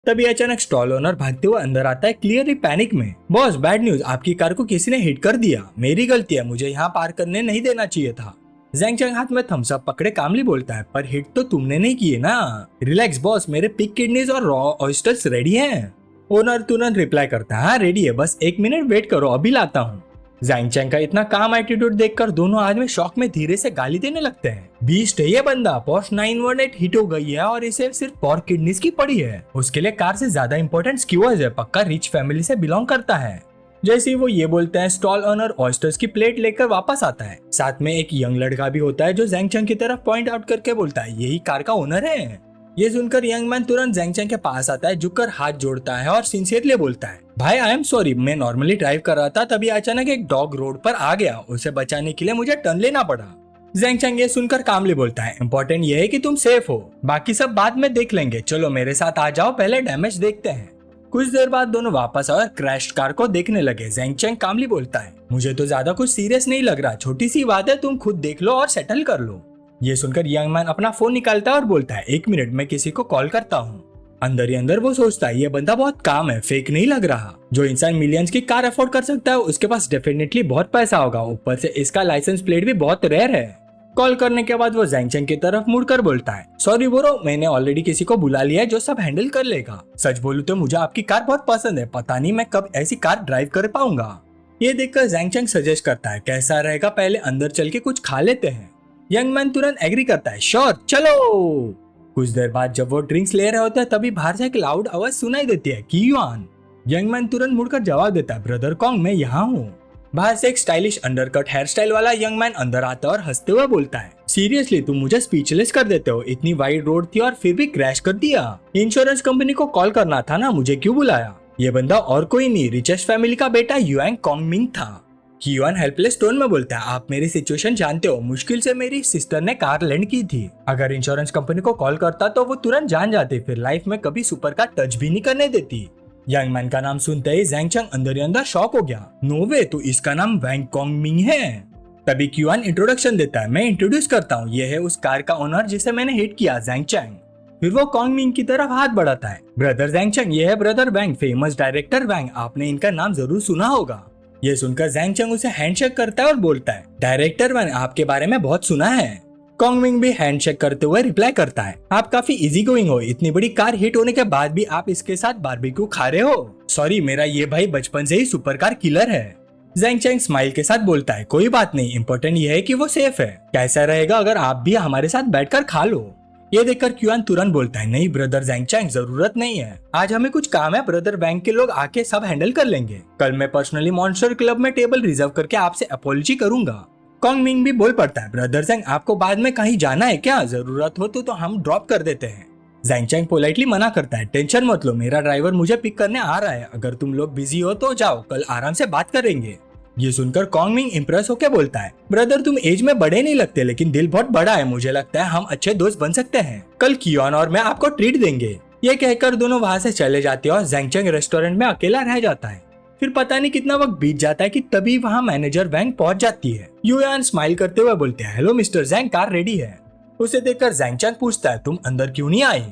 तभी अचानक स्टॉल ओनर भागते हुए अंदर आता है, क्लियरली पैनिक में, बॉस बैड न्यूज, आपकी कार को किसी ने हिट कर दिया, मेरी गलती है, मुझे यहाँ पार्क करने नहीं देना चाहिए था। जैंग चैंग हाथ में थम्स अप पकड़े कामली बोलता है, पर हिट तो तुमने नहीं किए ना, रिलैक्स बॉस, मेरे पिक किडनीज और रॉ ऑयस्टर्स रेडी हैं। ओनर तुरंत रिप्लाई करता है, हाँ रेडी है, बस 1 मिनट वेट करो, अभी लाता हूँ। जैंग चैंग का इतना काम एटीट्यूड देखकर दोनों आदमी शॉक में धीरे से गाली देने लगते हैं, बीस्ट है ये बंदा, पोर्श 918 हिट हो गई है और इसे सिर्फ पोर्क किडनीज की पड़ी है, उसके लिए कार से ज्यादा इंपॉर्टेंट स्क्यूअर्स है, पक्का रिच फैमिली से बिलोंग करता है। जैसे ही वो ये बोलते हैं, स्टॉल ओनर ऑयस्टर्स की प्लेट लेकर वापस आता है, साथ में एक यंग लड़का भी होता है जो जैंग चैंग की तरफ पॉइंट आउट करके बोलता है, यही कार का ओनर है। ये सुनकर यंग मैन तुरंत जैंग चैंग के पास आता है, झुककर हाथ जोड़ता है और सिंसियरली बोलता है, भाई आई एम सॉरी, मैं नॉर्मली ड्राइव कर रहा था, तभी अचानक एक डॉग रोड पर आ गया, उसे बचाने के लिए मुझे टर्न लेना पड़ा। जैंग चैंग ये सुनकर कामली बोलता है, इम्पोर्टेंट ये है कि तुम सेफ हो, बाकी सब बाद में देख लेंगे, चलो मेरे साथ आ जाओ, पहले डैमेज देखते हैं। कुछ देर बाद दोनों वापस आए और क्रैश कार को देखने लगे। जैंग चैंग कामली बोलता है, मुझे तो ज्यादा कुछ सीरियस नहीं लग रहा, छोटी सी बात है, तुम खुद देख लो और सेटल कर लो। ये सुनकर यंग मैन अपना फोन निकालता है और बोलता है, 1 मिनट में किसी को कॉल करता हूँ। अंदर ही अंदर वो सोचता है, ये बंदा बहुत काम है, फेक नहीं लग रहा, जो इंसान मिलियंस की कार अफोर्ड कर सकता है उसके पास डेफिनेटली बहुत पैसा होगा, ऊपर से इसका लाइसेंस प्लेट भी बहुत रेयर है। कॉल करने के बाद वो जैंग चैंग की तरफ मुड़कर बोलता है, सॉरी ब्रो, मैंने ऑलरेडी किसी को बुला लिया है जो सब हैंडल कर लेगा, सच बोलूं तो मुझे आपकी कार बहुत पसंद है, पता नहीं मैं कब ऐसी कार ड्राइव कर पाऊंगा। ये देखकर जैंग चैंग सजेस्ट करता है, कैसा रहेगा पहले अंदर चल के कुछ खा लेते हैं। यंग मैन तुरंत एग्री करता है, श्योर चलो। कुछ देर बाद जब वो ड्रिंक्स ले रहे होते हैं, तभी बाहर से एक लाउड आवाज सुनाई देती है, की युआन। यंग मैन तुरंत मुड़कर जवाब देता है, ब्रदर कॉन्ग, मैं यहाँ हूँ। बाहर से एक स्टाइलिश अंडरकट हेयर स्टाइल वाला यंग मैन अंदर आता है और हंसते हुए बोलता है, सीरियसली तुम मुझे स्पीचलेस कर देते हो, इतनी वाइड रोड थी और फिर भी क्रैश कर दिया, इंश्योरेंस कंपनी को कॉल करना था ना, मुझे क्यों बुलाया? ये बंदा और कोई नहीं, रिचेस्ट फैमिली का बेटा युआंग कॉन्गमिंग था। युआन हेल्पलेस टोन में बोलता है, आप मेरी सिचुएशन जानते हो, मुश्किल से मेरी सिस्टर ने कार लैंड की थी, अगर इंश्योरेंस कंपनी को कॉल करता तो वो तुरंत जान जाती, फिर लाइफ में कभी सुपर कार टच भी नहीं करने देती। यंग मैन का नाम सुनते ही जैंग चंग अंदर ही अंदर शॉक हो गया। नो वे, तो इसका नाम वैंग कॉन्गमिंग है। तभी क्यूआन इंट्रोडक्शन देता है। मैं इंट्रोड्यूस करता हूँ, ये है उस कार का ओनर जिसे मैंने हिट किया, जैंग चंग। फिर वो कॉन्गमिंग की तरफ हाथ बढ़ाता है। ब्रदर जैंग चंग, ये है ब्रदर वैंग, फेमस डायरेक्टर वैंग, आपने इनका नाम जरूर सुना होगा। ये सुनकर जैंग चंग उसे हैंडशेक करता है और बोलता है, डायरेक्टर वैंग, आपके बारे में बहुत सुना है। कॉन्गमिंग भी हैंडशेक करते हुए रिप्लाई करता है, आप काफी इजी गोइंग हो, इतनी बड़ी कार हिट होने के बाद भी आप इसके साथ बारबेक्यू खा रहे हो। सॉरी, मेरा ये भाई बचपन से ही सुपर कार किलर है। जैंग चंग स्माइल के साथ बोलता है, कोई बात नहीं, इम्पोर्टेंट ये है कि वो सेफ है। कैसा रहेगा अगर आप भी हमारे साथ बैठकर खा लो। ये देखकर क्यूआन तुरंत बोलता है, नहीं ब्रदर जैंग चंग, जरूरत नहीं है, आज हमें कुछ काम है, ब्रदर वैंग के लोग आके सब हैंडल कर लेंगे। कल मैं पर्सनली मॉन्स्टर क्लब में टेबल रिजर्व करके आपसे अपॉलजी करूंगा। कॉन्गमिंग भी बोल पड़ता है, ब्रदर जैंग, आपको बाद में कहीं जाना है क्या? जरूरत हो तो हम ड्रॉप कर देते हैं। जैंग चंग पोलाइटली मना करता है, टेंशन मत लो, मेरा ड्राइवर मुझे पिक करने आ रहा है, अगर तुम लोग बिजी हो तो जाओ, कल आराम से बात करेंगे। ये सुनकर कॉन्गमिंग इम्प्रेस होकर बोलता है, ब्रदर तुम एज में बड़े नहीं लगते, लेकिन दिल बहुत बड़ा है, मुझे लगता है हम अच्छे दोस्त बन सकते हैं, कल क्यूआन और मैं आपको ट्रीट देंगे। ये कहकर दोनों वहाँ से चले जाते हैं और जैंग चंग रेस्टोरेंट में अकेला रह जाता है। फिर पता नहीं कितना वक्त बीत जाता है कि तभी वहाँ मैनेजर वैंग पहुंच जाती है। युयान स्माइल करते हुए बोलते हैं, हेलो मिस्टर जैंग, कार रेडी है। उसे देखकर जैंग चंग पूछता है, तुम अंदर क्यों नहीं आई?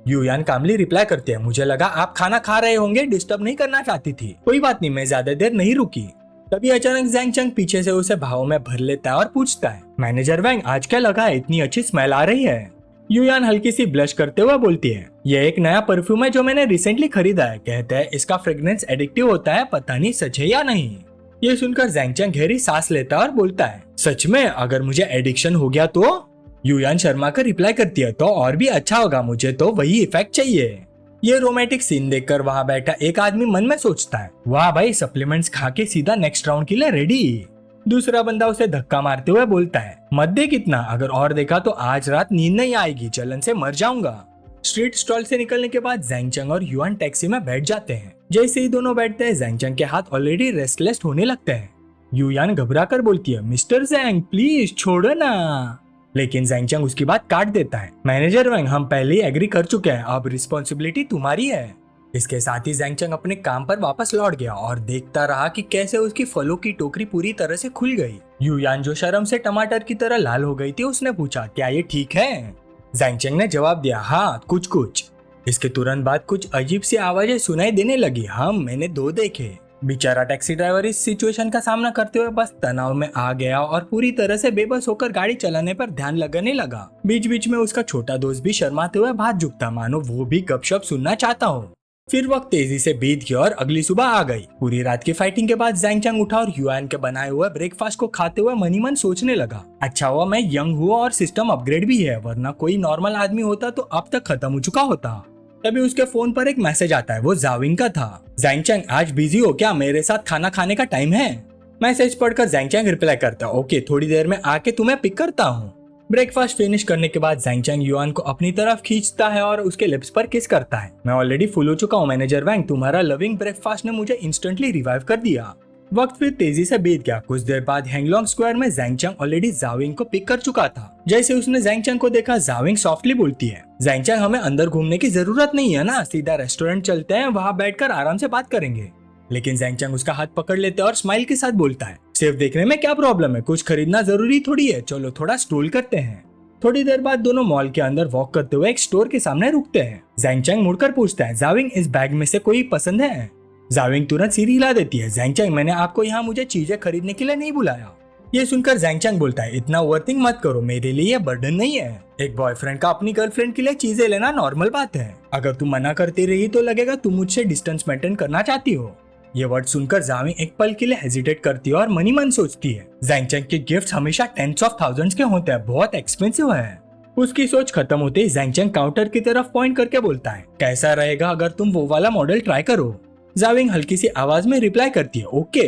युयान कामली रिप्लाई करते हैं, मुझे लगा आप खाना खा रहे होंगे, डिस्टर्ब नहीं करना चाहती थी, कोई बात नहीं, मैं ज्यादा देर नहीं रुकी। तभी अचानक जैंग चंग पीछे से उसे भाव में भर लेता है और पूछता है, मैनेजर वैंग, आज क्या लगा है, इतनी अच्छी स्मेल आ रही है? युयान हल्की सी ब्लश करते हुए बोलती है, यह एक नया परफ्यूम है जो मैंने रिसेंटली खरीदा है, कहते हैं इसका फ्रेग्रेंस एडिक्टिव होता है, पता नहीं सच है या नहीं। ये सुनकर जैंग चंग गहरी सांस लेता है और बोलता है, सच में? अगर मुझे एडिक्शन हो गया तो? युयान शर्मा कर रिप्लाई करती है, तो और भी अच्छा होगा, मुझे तो वही इफेक्ट चाहिए। ये रोमांटिक सीन देखकर वहाँ बैठा एक आदमी मन में सोचता है, वाह भाई, सप्लीमेंट्स खा के सीधा नेक्स्ट राउंड के लिए रेडी। दूसरा बंदा उसे धक्का मारते हुए बोलता है, मत दे कितना, अगर और देखा तो आज रात नींद नहीं आएगी, जलन से मर जाऊंगा। स्ट्रीट स्टॉल से निकलने के बाद जैंग चंग और युआन टैक्सी में बैठ जाते हैं। जैसे ही दोनों बैठते हैं, जैंग चंग के हाथ ऑलरेडी रेस्टलेस होने लगते हैं। युआन घबरा कर बोलती है, मिस्टर जैंग प्लीज छोड़ो ना। लेकिन जैंग चंग उसकी बात काट देता है, मैनेजर वैंग, हम पहले ही एग्री कर चुके हैं, अब रिस्पॉन्सिबिलिटी तुम्हारी है। इसके साथ ही जैंग चंग अपने काम पर वापस लौट गया और देखता रहा कि कैसे उसकी फलों की टोकरी पूरी तरह से खुल गई। युयान जो शर्म से टमाटर की तरह लाल हो गई थी, उसने पूछा, क्या ये ठीक है? जैंग चंग ने जवाब दिया, हाँ कुछ कुछ। इसके तुरंत बाद कुछ अजीब सी आवाजें सुनाई देने लगी। हाँ, मैंने 2 देखे। बेचारा टैक्सी ड्राइवर इस सिचुएशन का सामना करते हुए बस तनाव में आ गया और पूरी तरह से बेबस होकर गाड़ी चलाने पर ध्यान लगाने लगा। बीच बीच में उसका छोटा दोस्त भी शर्माते हुए हाथ झुकता, मानो वो भी गपशप सुनना चाहता हो। फिर वक्त तेजी से बीत गया और अगली सुबह आ गई। पूरी रात की फाइटिंग के बाद जैंग चंग उठा और युआन के बनाए हुए ब्रेकफास्ट को खाते हुए मनी मन सोचने लगा, अच्छा हुआ मैं यंग हुआ और सिस्टम अपग्रेड भी है, वरना कोई नॉर्मल आदमी होता तो अब तक खत्म हो चुका होता। तभी उसके फोन पर एक मैसेज आता है, वो जाविंग का था। जैंग चंग, आज बिजी हो क्या, मेरे साथ खाना खाने का टाइम है? मैसेज पढ़कर जैंग चंग रिप्लाई करता, ओके, थोड़ी देर में आके तुम्हें पिक करता हूँ। ब्रेकफास्ट फिनिश करने के बाद जैंग चंग युआन को अपनी तरफ खींचता है और उसके लिप्स पर किस करता है। मैं ऑलरेडी फुल हो चुका हूँ मैनेजर वैंग, तुम्हारा लविंग ब्रेकफास्ट ने मुझे इंस्टेंटली रिवाइव कर दिया। वक्त फिर तेजी से बीत गया। कुछ देर बाद हैंगलोंग स्क्वायर में जैंग चंग ऑलरेडी जाविंग को पिक कर चुका था। जैसे उसने जैंग चंग को देखा, जाविंग सॉफ्टली बोलती है, जैंग चंग, हमें अंदर घूमने की जरूरत नहीं है ना, सीधा रेस्टोरेंट चलते हैं, वहाँ बैठकर आराम से बात करेंगे। लेकिन जैंग चंग उसका हाथ पकड़ लेते और स्माइल के साथ बोलता है, सिर्फ देखने में क्या प्रॉब्लम है, कुछ खरीदना जरूरी थोड़ी है, चलो थोड़ा स्ट्रोल करते हैं। थोड़ी देर बाद दोनों मॉल के अंदर वॉक करते हुए एक स्टोर के सामने रुकते हैं। जैंग चंग मुड़कर पूछता है, जाविंग, इस बैग में से कोई पसंद है? जाविंग तुरंत सिर हिला देती है, जैंग चंग, मैंने आपको यहाँ मुझे चीजें खरीदने के लिए नहीं बुलाया। ये सुनकर जैंग चंग बोलता है, इतना ओवरथिंक मत करो, मेरे लिए ये बर्डन नहीं है। एक बॉयफ्रेंड का अपनी गर्लफ्रेंड के लिए चीजें लेना नॉर्मल बात है। अगर तुम मना करती रही तो लगेगा तुम मुझसे डिस्टेंस मेंटेन करना चाहती हो। ये वर्ड सुनकर जाविंग एक पल के लिए हेजिटेट करती है और मनी मन सोचती है, जैंग चंग के गिफ्ट हमेशा टेंस ऑफ थाउजेंड्स के होते हैं, बहुत एक्सपेंसिव है। उसकी सोच खत्म होते ही जैंग चंग काउंटर की तरफ पॉइंट करके बोलता है, कैसा रहेगा अगर तुम वो वाला मॉडल ट्राई करो? जाविंग हल्की सी आवाज में रिप्लाई करती है, ओके।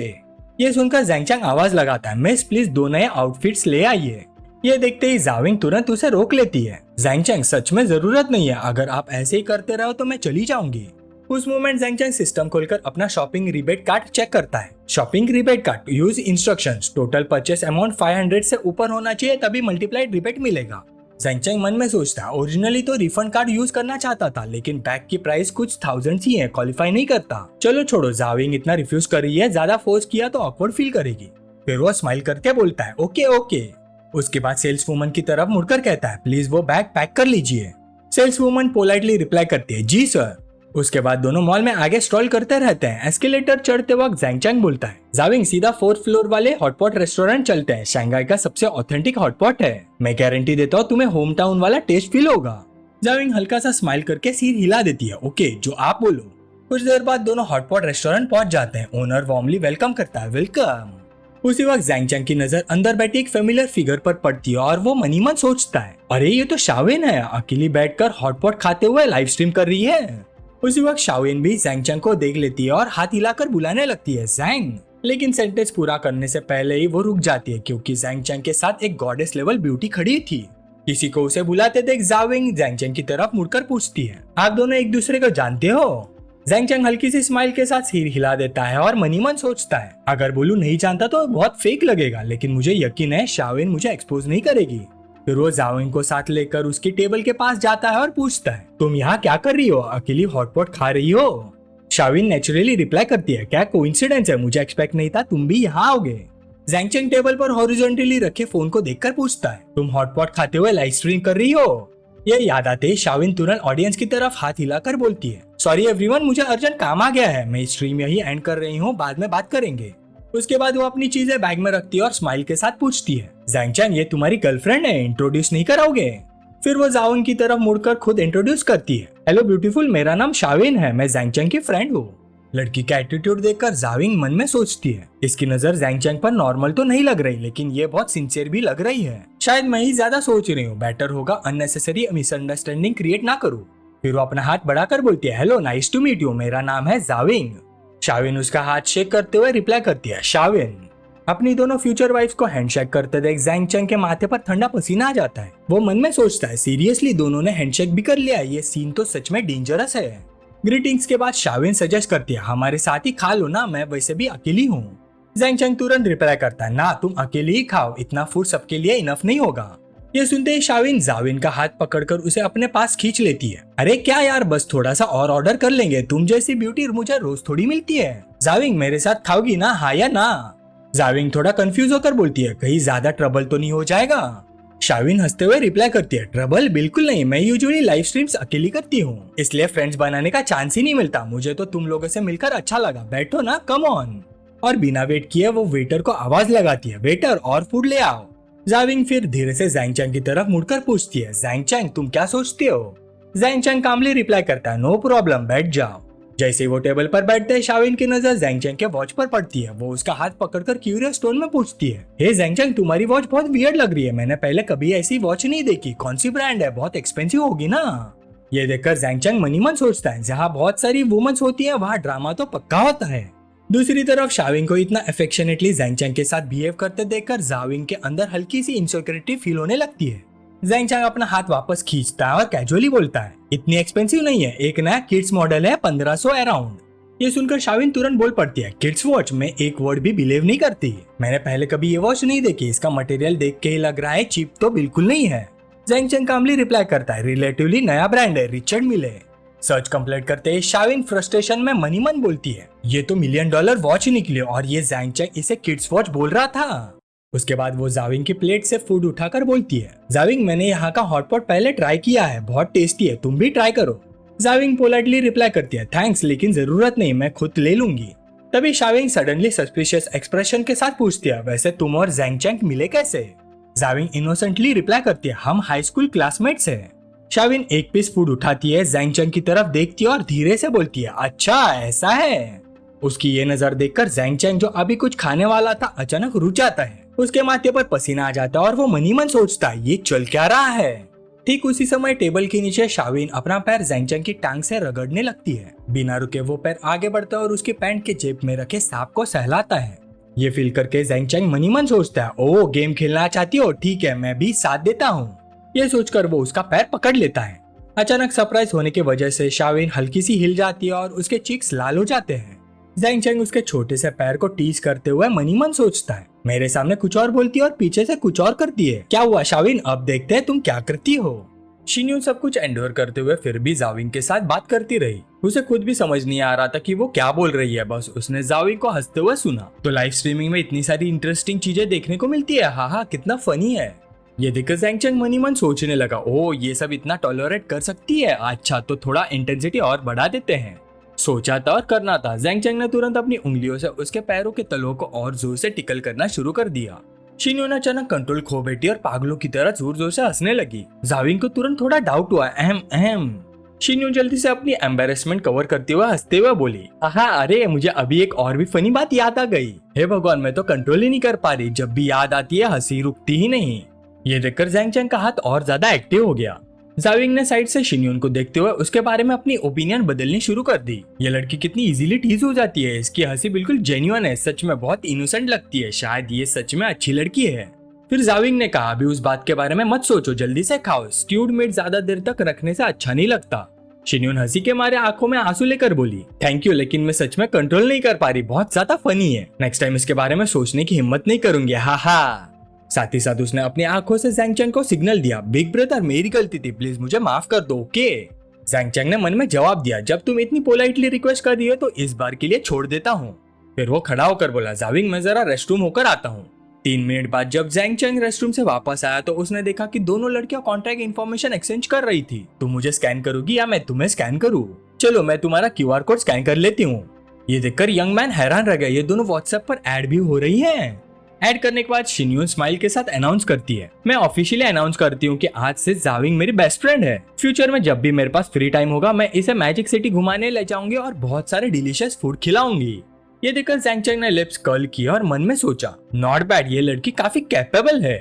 ये सुनकर जैंग चंग आवाज लगाता है, मिस प्लीज 2 नए आउटफिट्स ले आइए। ये देखते ही जाविंग तुरंत उसे रोक लेती है, जैंग चंग, सच में जरूरत नहीं है, अगर आप ऐसे ही करते रहो तो मैं चली जाऊंगी। उस मोमेंट जैंग चंग सिस्टम खोलकर अपना शॉपिंग रिबेट कार्ड चेक करता है। Shopping rebate card, use instructions, total purchase amount 500 से ऊपर होना चाहिए, तभी मल्टीप्लाइड रिबेट मिलेगा। ज़ैंग मन में सोचता है ओरिजिनली तो रिफंड कार्ड यूज करना चाहता था, लेकिन बैग की प्राइस कुछ थाउजेंड ही है, क्वालिफाई नहीं करता। चलो छोड़ो, जाविंग इतना रिफ्यूज कर रही है, ज्यादा फोर्स किया तो ऑकवर्ड फील करेगी। फिर वो स्माइल करके बोलता है ओके ओके। उसके बाद सेल्स वुमन की तरफ मुड़कर कहता है प्लीज वो बैग पैक कर लीजिए। सेल्स वुमन पोलाइटली रिप्लाई करती है जी सर। उसके बाद दोनों मॉल में आगे स्ट्रॉल करते रहते हैं। एस्केलेटर चढ़ते वक्त ज़ैंग बोलता है जाविंग सीधा 4th फ्लोर वाले हॉटपॉट रेस्टोरेंट चलते हैं, शंघाई का सबसे ऑथेंटिक हॉटपॉट है, मैं गारंटी देता हूँ तुम्हें होम टाउन वाला टेस्ट फील होगा। जाविंग हल्का सा स्माइल करके सिर हिला देती है ओके जो आप बोलो। कुछ देर बाद दोनों हॉटपॉट रेस्टोरेंट पहुंच जाते हैं। ओनर वार्मली वेलकम करता है वेलकम। उसी वक्त ज़ैंग की नजर अंदर बैठी एक फेमिलियर फिगर पर पड़ती है और वो मनी मन सोचता है अरे ये तो शाविन है, अकेली बैठकर हॉटपॉट खाते हुए लाइव स्ट्रीम कर रही है। उसी वक्त शाविन भी ज़ैंग को देख लेती है और हाथ हिलाकर बुलाने लगती है ज़ैंग, लेकिन सेंटेंस पूरा करने से पहले ही वो रुक जाती है क्योंकि ज़ैंग के साथ एक गॉडेस लेवल ब्यूटी खड़ी थी। किसी को उसे बुलाते देख जाविंग ज़ैंग की तरफ मुड़कर पूछती है आप दोनों एक दूसरे को जानते हो? ज़ैंग हल्की सी स्माइल के साथ सिर हिला देता है और मनी मन सोचता है अगर बोलूं नहीं जानता तो बहुत फेक लगेगा, लेकिन मुझे यकीन है शाविन मुझे एक्सपोज नहीं करेगी। फिर वो जाविंग को साथ लेकर उसकी टेबल के पास जाता है और पूछता है तुम यहाँ क्या कर रही हो, अकेली हॉटपॉट खा रही हो? शाविन नेचुरली रिप्लाई करती है क्या कोइंसिडेंस है, मुझे एक्सपेक्ट नहीं था तुम भी यहाँ आओगे। ज़ैंग टेबल पर हॉरिजॉन्टली रखे फोन को देखकर पूछता है तुम हॉटपॉट खाते हुए लाइव स्ट्रीम कर रही हो? ये याद आते शाविन तुरंत ऑडियंस की तरफ हाथ हिलाकर बोलती है सॉरी एवरीवन, मुझे अर्जेंट काम आ गया है, मैं स्ट्रीम यही एंड कर रही हूँ, बाद में बात करेंगे। उसके बाद वो अपनी चीजें बैग में रखती है और स्माइल के साथ पूछती है ज़ैंग ये तुम्हारी गर्लफ्रेंड है, इंट्रोड्यूस नहीं कराओगे? फिर वो जाविंग की तरफ मुड़कर खुद इंट्रोड्यूस करती है हेलो ब्यूटीफुल, मेरा नाम शाविन है, मैं ज़ैंग की फ्रेंड हूँ। लड़की का एटीट्यूड देखकर जाविंग मन में सोचती है इसकी नजर ज़ैंग पर नॉर्मल तो नहीं लग रही, लेकिन ये बहुत सिंसियर भी लग रही है, शायद मैं ही ज्यादा सोच रही हूँ, बेटर होगा अननेसेसरी मिसअंडरस्टैंडिंग क्रिएट ना करूँ। फिर वो अपना हाथ बढ़ाकर बोलती है hello nice to meet you, मेरा नाम है जाविंग। शाविन उसका हाथ शेक करते हुए रिप्लाई करती है शाविन। अपनी दोनों फ्यूचर वाइफ्स को हैंडशेक करते देख ज़ैंग के माथे पर ठंडा पसीना आ जाता है। वो मन में सोचता है सीरियसली दोनों ने हैंडशेक भी कर लिया, ये सीन तो सच में डेंजरस है। ग्रीटिंग्स के बाद शाविन सजेस्ट करती है हमारे साथ ही खा लो ना, मैं वैसे भी अकेली हूँ। ज़ैंग तुरंत रिप्लाई करता है ना तुम अकेले ही खाओ, इतना फूड सबके लिए इनफ नहीं होगा। ये सुनते ही शाविन जाविन का हाथ पकड़कर उसे अपने पास खींच लेती है अरे क्या यार, बस थोड़ा सा और ऑर्डर कर लेंगे, तुम जैसी ब्यूटी मुझे रोज थोड़ी मिलती है। जाविंग मेरे साथ खाओगी ना, हाँ या ना? जाविंग थोड़ा कंफ्यूज होकर बोलती है कहीं ज्यादा ट्रबल तो नहीं हो जाएगा? शाविन हंसते हुए रिप्लाई करती है ट्रबल बिल्कुल नहीं, मैं यूजुअली लाइव स्ट्रीम्स अकेली करती हूँ, इसलिए फ्रेंड्स बनाने का चांस ही नहीं मिलता, मुझे तो तुम लोगों से मिलकर अच्छा लगा, बैठो ना, कम ऑन। और बिना वेट किए वो वेटर को आवाज लगाती है वेटर और फूड ले आओ। जाविंग फिर धीरे से ज़ैंग की तरफ मुड़कर पूछती है ज़ैंग तुम क्या सोचते हो? ज़ैंग कामली रिप्लाई करता है नो प्रॉब्लम, बैठ जाओ। जैसे ही वो टेबल पर बैठते हैं शाविन की नजर ज़ैंग के वॉच पर पड़ती है। वो उसका हाथ पकड़कर क्यूरियस टोन में पूछती है हे ज़ैंग तुम्हारी वॉच बहुत वियर्ड लग रही है, मैंने पहले कभी ऐसी वॉच नहीं देखी, कौन सी ब्रांड है, बहुत एक्सपेंसिव होगी ना? ये देखकर ज़ैंग मनी मन सोचता है जहाँ बहुत सारी वुमेन्स होती है वहाँ ड्रामा तो पक्का होता है। दूसरी तरफ शाविंग को इतना अफेक्शनेटली ज़ैंग के साथ बिहेव करते देखकर जाविंग के अंदर हल्की सी इनसिक्योरिटी फील होने लगती है। ज़ैंग अपना हाथ वापस खींचता है और कैजुअली बोलता है इतनी एक्सपेंसिव नहीं है, एक नया किड्स मॉडल है 1500 अराउंड। ये सुनकर शाविन तुरंत बोल पड़ती है किड्स वॉच में एक वर्ड भी बिलीव नहीं करती, मैंने पहले कभी ये वॉच नहीं देखी, इसका मटेरियल देख के ही लग रहा है चीप तो बिल्कुल नहीं है। ज़ैंग कामली रिप्लाई करता है रिलेटिवली नया ब्रांड है, रिचर्ड मिले। सर्च कंप्लीट करते ही शाविन फ्रस्ट्रेशन में मनी मन बोलती है ये तो $1 मिलियन वॉच निकली और ये ज़ैंग इसे किड्स वॉच बोल रहा था। उसके बाद वो जाविंग की प्लेट से फूड उठाकर बोलती है जाविंग मैंने यहाँ का हॉटपॉट पहले ट्राई किया है, बहुत टेस्टी है, तुम भी ट्राई करो। जाविंग पोलाइटली रिप्लाई करती है थैंक्स लेकिन जरूरत नहीं, मैं खुद ले लूंगी। तभी शाविंग सडनली सस्पिशियस एक्सप्रेशन के साथ पूछती है वैसे तुम और ज़ैंग मिले कैसे? जाविंग इनोसेंटली रिप्लाई करती है हम हाई स्कूल क्लासमेट्स हैं। शाविन एक पीस फूड उठाती है, ज़ैंग की तरफ देखती है और धीरे से बोलती है अच्छा ऐसा है। उसकी ये नजर देखकर ज़ैंग जो अभी कुछ खाने वाला था अचानक रुक जाता है, उसके माथे पर पसीना आ जाता है और वो मनी मन सोचता है ये चल क्या रहा है। ठीक उसी समय टेबल के नीचे शाविन अपना पैर ज़ैंग की टांग से रगड़ने लगती है। बिना रुके वो पैर आगे बढ़ता है और उसके पैंट के जेब में रखे सांप को सहलाता है। ये फील करके ज़ैंग मनी मन सोचता है ओ गेम खेलना चाहती हो, ठीक है मैं भी साथ देता हूँ। ये सोचकर वो उसका पैर पकड़ लेता है। अचानक सरप्राइज होने की वजह से शाविन हल्की सी हिल जाती है और उसके चीक्स लाल हो जाते हैं। ज़ैंग उसके छोटे से पैर को टीज करते हुए मनी मन सोचता है मेरे सामने कुछ और बोलती है और पीछे से कुछ और करती है। क्या हुआ शाविन, अब देखते हैं तुम क्या करती हो। शिन्यून सब कुछ एंडोर करते हुए फिर भी जाविंग के साथ बात करती रही। उसे खुद भी समझ नहीं आ रहा था कि वो क्या बोल रही है, बस उसने जाविंग को हंसते हुए सुना। तो लाइव स्ट्रीमिंग में इतनी सारी इंटरेस्टिंग चीजें देखने को मिलती है, हाँ कितना फनी है। ये देखकर ज़ैंग चैंग मनी मन सोचने लगा, ओ ये सब इतना टॉलरेट कर सकती है, अच्छा तो थोड़ा इंटेंसिटी और बढ़ा देते हैं। सोचा था और करना था। ज़ैंग चैंग ने तुरंत अपनी उंगलियों से उसके पैरों के तलों को और जोर से टिकल करना शुरू कर दिया। शिन्यून अचानक कंट्रोल खो बैठी और पागलों की तरह जोर जोर से हंसने लगी। जाविंग को तुरंत थोड़ा डाउट हुआ, अहम अहम। शिन्यून जल्दी से अपनी एम्बेरसमेंट कवर करते हुए हंसते हुए बोली, अरे मुझे अभी एक और भी फनी बात याद आ गई। हे भगवान, मैं तो कंट्रोल ही नहीं कर पा रही, जब भी याद आती है हंसी रुकती ही नहीं। ये देखकर ज़ैंग चैंग का हाथ और ज्यादा एक्टिव हो गया। जाविंग ने साइड से शिन्यून को देखते हुए उसके बारे में अपनी ओपिनियन बदलनी शुरू कर दी। ये लड़की कितनी इजीली टीज हो जाती है, इसकी हंसी बिल्कुल जेन्युइन है, सच में बहुत इनोसेंट लगती है, शायद ये सच में अच्छी लड़की है। फिर जाविंग ने कहा, अभी उस बात के बारे में मत सोचो, जल्दी से खाओ, स्ट्यूड मीट ज्यादा देर तक रखने से अच्छा नहीं लगता। शिन्यून हंसी के मारे आंखों में आंसू लेकर बोली, थैंक यू, लेकिन मैं सच में कंट्रोल नहीं कर पा रही, बहुत ज्यादा फनी है, नेक्स्ट टाइम इसके बारे में सोचने की हिम्मत नहीं करूंगी, हा। साथ ही साथ उसने अपनी आंखों से ज़ैंग चैंग को सिग्नल दिया, बिग ब्रदर मेरी गलती थी, प्लीज मुझे माफ कर दो, ओके। ज़ैंग चैंग ने मन में जवाब दिया, जब तुम इतनी पोलाइटली रिक्वेस्ट कर रही हो तो इस बार के लिए छोड़ देता हूँ। फिर वो खड़ा होकर बोला, जाविंग मैं जरा रेस्टरूम होकर आता हूँ। 3 मिनट बाद जब ज़ैंग चैंग रेस्टरूम से वापस आया तो उसने देखा कि दोनों लड़कियां कॉन्टैक्ट इन्फॉर्मेशन एक्सचेंज कर रही थी। तुम मुझे स्कैन करोगी या मैं तुम्हें स्कैन करूँ? चलो मैं तुम्हारा QR कोड स्कैन कर लेती हूँ। ये देखकर यंग मैन हैरान रह गया, ये दोनों व्हाट्सएप पर ऐड भी हो रही है। ऐड करने के बाद शिन्यून स्माइल के साथ अनाउंस करती है, मैं ऑफिशियली अनाउंस करती हूँ कि आज से जाविंग मेरी बेस्ट फ्रेंड है। फ्यूचर में जब भी मेरे पास फ्री टाइम होगा मैं इसे मैजिक सिटी घुमाने ले जाऊंगी और बहुत सारे डिलीशियस फूड खिलाऊंगी। ये देखकर ज़ैंग चैंग ने लिप्स कर्ल किया और मन में सोचा, नॉट बैड, ये लड़की काफी कैपेबल है।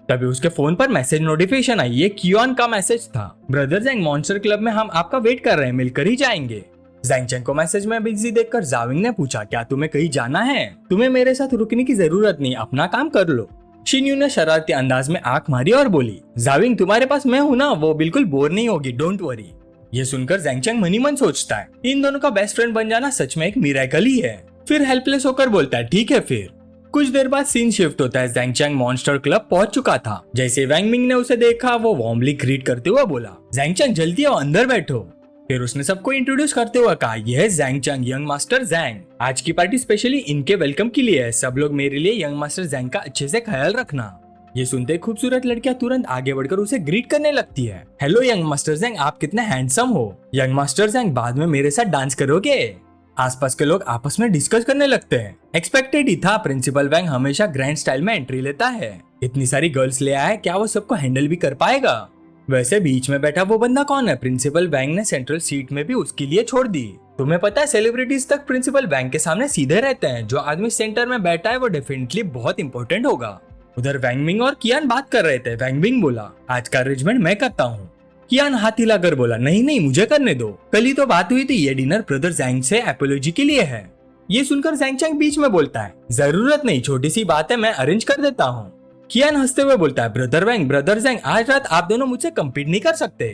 तभी उसके फोन पर मैसेज नोटिफिकेशन आई, ये कियोन का मैसेज था, ब्रदर ज़ैंग मॉन्स्टर क्लब में हम आपका वेट कर रहे हैं, मिलकर ही जाएंगे। ज़ैंग चैंग को मैसेज में बिजी देखकर जाविंग ने पूछा, क्या तुम्हें कहीं जाना है? तुम्हें मेरे साथ रुकने की जरूरत नहीं, अपना काम कर लो। शिन्यून ने शरारती अंदाज में आंख मारी और बोली, जाविंग तुम्हारे पास मैं हूं ना, वो बिल्कुल बोर नहीं होगी, डोंट वरी। ये सुनकर ज़ैंग चैंग मनी मन सोचता है, इन दोनों का बेस्ट फ्रेंड बन जाना सच में एक मिरेकल ही है। फिर हेल्पलेस होकर बोलता है, ठीक है। फिर कुछ देर बाद सीन शिफ्ट होता है, ज़ैंग चैंग मॉन्स्टर क्लब पहुंच चुका था। जैसे वैंग मिंग ने उसे देखा वो वार्मली ग्रीट करते हुए बोला, ज़ैंग चैंग जल्दी आओ, अंदर बैठो। फिर उसने सबको इंट्रोड्यूस करते हुए कहा, यह है Zhang Cheng, young master Zhang. आज की पार्टी स्पेशली इनके वेलकम के लिए है, सब लोग मेरे लिए यंग मास्टर ज़ैंग का अच्छे से ख्याल रखना। ये सुनते खूबसूरत लड़कियां तुरंत आगे बढ़कर उसे ग्रीट करने लगती है, हेलो यंग मास्टर ज़ैंग, आप कितने हैंडसम हो। यंग मास्टर ज़ैंग बाद में मेरे साथ डांस करोगे? आसपास के लोग आपस में डिस्कस करने लगते हैं। एक्सपेक्टेड ही था, प्रिंसिपल वैंग हमेशा ग्रैंड स्टाइल में एंट्री लेता है, इतनी सारी गर्ल्स ले आया है, क्या वो सबको हैंडल भी कर पाएगा? वैसे बीच में बैठा वो बंदा कौन है? प्रिंसिपल वैंग ने सेंट्रल सीट में भी उसके लिए छोड़ दी। तुम्हें पता है सेलिब्रिटीज तक प्रिंसिपल वैंग के सामने सीधे रहते हैं, जो आदमी सेंटर में बैठा है वो डेफिनेटली बहुत इंपॉर्टेंट होगा। उधर वैंग मिंग और कियान बात कर रहे थे। वैंग मिंग बोला, आज का अरेंजमेंट मैं करता हूँ। कियान हाथ हिलाकर बोला, नहीं नहीं मुझे करने दो, कल ही तो बात हुई थी, ये डिनर ब्रदर ज़ैंग से एपोलॉजी के लिए है। ये सुनकर ज़ैंग चैंग बीच में बोलता है, जरूरत नहीं, छोटी सी बात है, मैं अरेंज कर देता हूँ। कियान हंसते हुए बोलता है, ब्रदर ज़ैंग आज रात आप दोनों मुझसे कम्पीट नहीं कर सकते।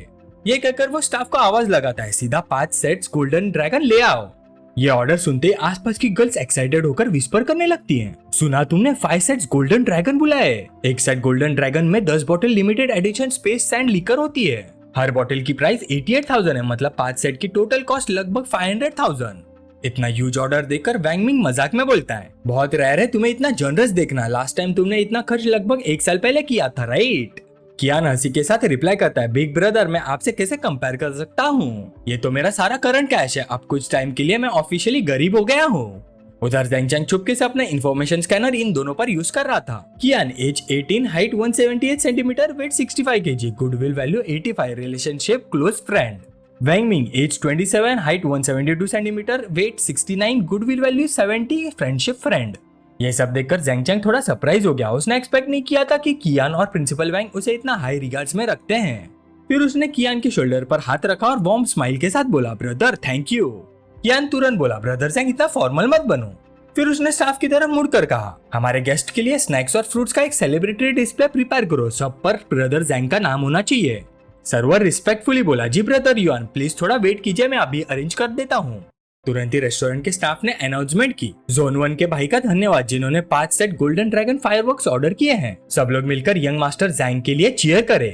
ये कहकर वो स्टाफ को आवाज लगाता है, सीधा 5 सेट्स गोल्डन ड्रैगन ले आओ। ये ऑर्डर सुनते ही आसपास की गर्ल्स एक्साइटेड होकर विस्पर करने लगती हैं। सुना तुमने 5 सेट्स गोल्डन ड्रैगन बुलाए? एक सेट गोल्डन ड्रैगन में 10 बोतल limited edition space sand liquor होती है। हर बोतल की प्राइस 88,000 है, मतलब 5 सेट की टोटल कॉस्ट लगभग 500,000। इतना ह्यूज ऑर्डर देखकर वैंग मिंग मजाक में बोलता है, बहुत रेयर है तुम्हें इतना जनरस देखना, लास्ट टाइम तुमने इतना खर्च लगभग 1 साल पहले किया था, राइट? कियान हंसी के साथ रिप्लाई करता है, बिग ब्रदर मैं आपसे कैसे कंपेयर कर सकता हूँ, ये तो मेरा सारा करंट कैश है, अब कुछ टाइम के लिए मैं ऑफिशियली गरीब हो गया हूँ। उधर ज़ैंग चैंग चुपके से अपने इन्फॉर्मेशन स्कैनर इन दोनों पर यूज कर रहा था। कियान age 18, height 178 centimetre, weight 65 kg, goodwill value 85, relationship close friend. Wang Ming age 27, height 172 centimetre, weight 69, goodwill value 70, friendship friend. ये सब देखकर ज़ैंग चैंग थोड़ा सरप्राइज हो गया, उसने एक्सपेक्ट नहीं किया था कि कियान और प्रिंसिपल वैंग उसे इतना हाई रिगार्ड्स में रखते हैं। फिर उसने कियान के शोल्डर पर हाथ रखा और वार्म स्माइल के साथ बोला, ब्रदर थैंक यू। कियान तुरंत बोला, ब्रदर ज़ैंग इतना फॉर्मल मत बनो। फिर उसने स्टाफ की तरफ मुड़कर कहा, हमारे गेस्ट के लिए स्नैक्स और फ्रूट्स का एक सेलिब्रिटी डिस्प्ले प्रिपेयर करो, सब पर ब्रदर ज़ैंग का नाम होना चाहिए। सर्वर रिस्पेक्टफुली बोला, जी ब्रदर युआन प्लीज थोड़ा वेट कीजिए, मैं अभी अरेंज कर देता हूँ। तुरंत ही रेस्टोरेंट के स्टाफ ने अनाउंसमेंट की, जोन 1 के भाई का धन्यवाद जिन्होंने 5 set golden dragon fireworks order किए हैं। सब लोग मिलकर यंग मास्टर जैंग के लिए चीयर करे।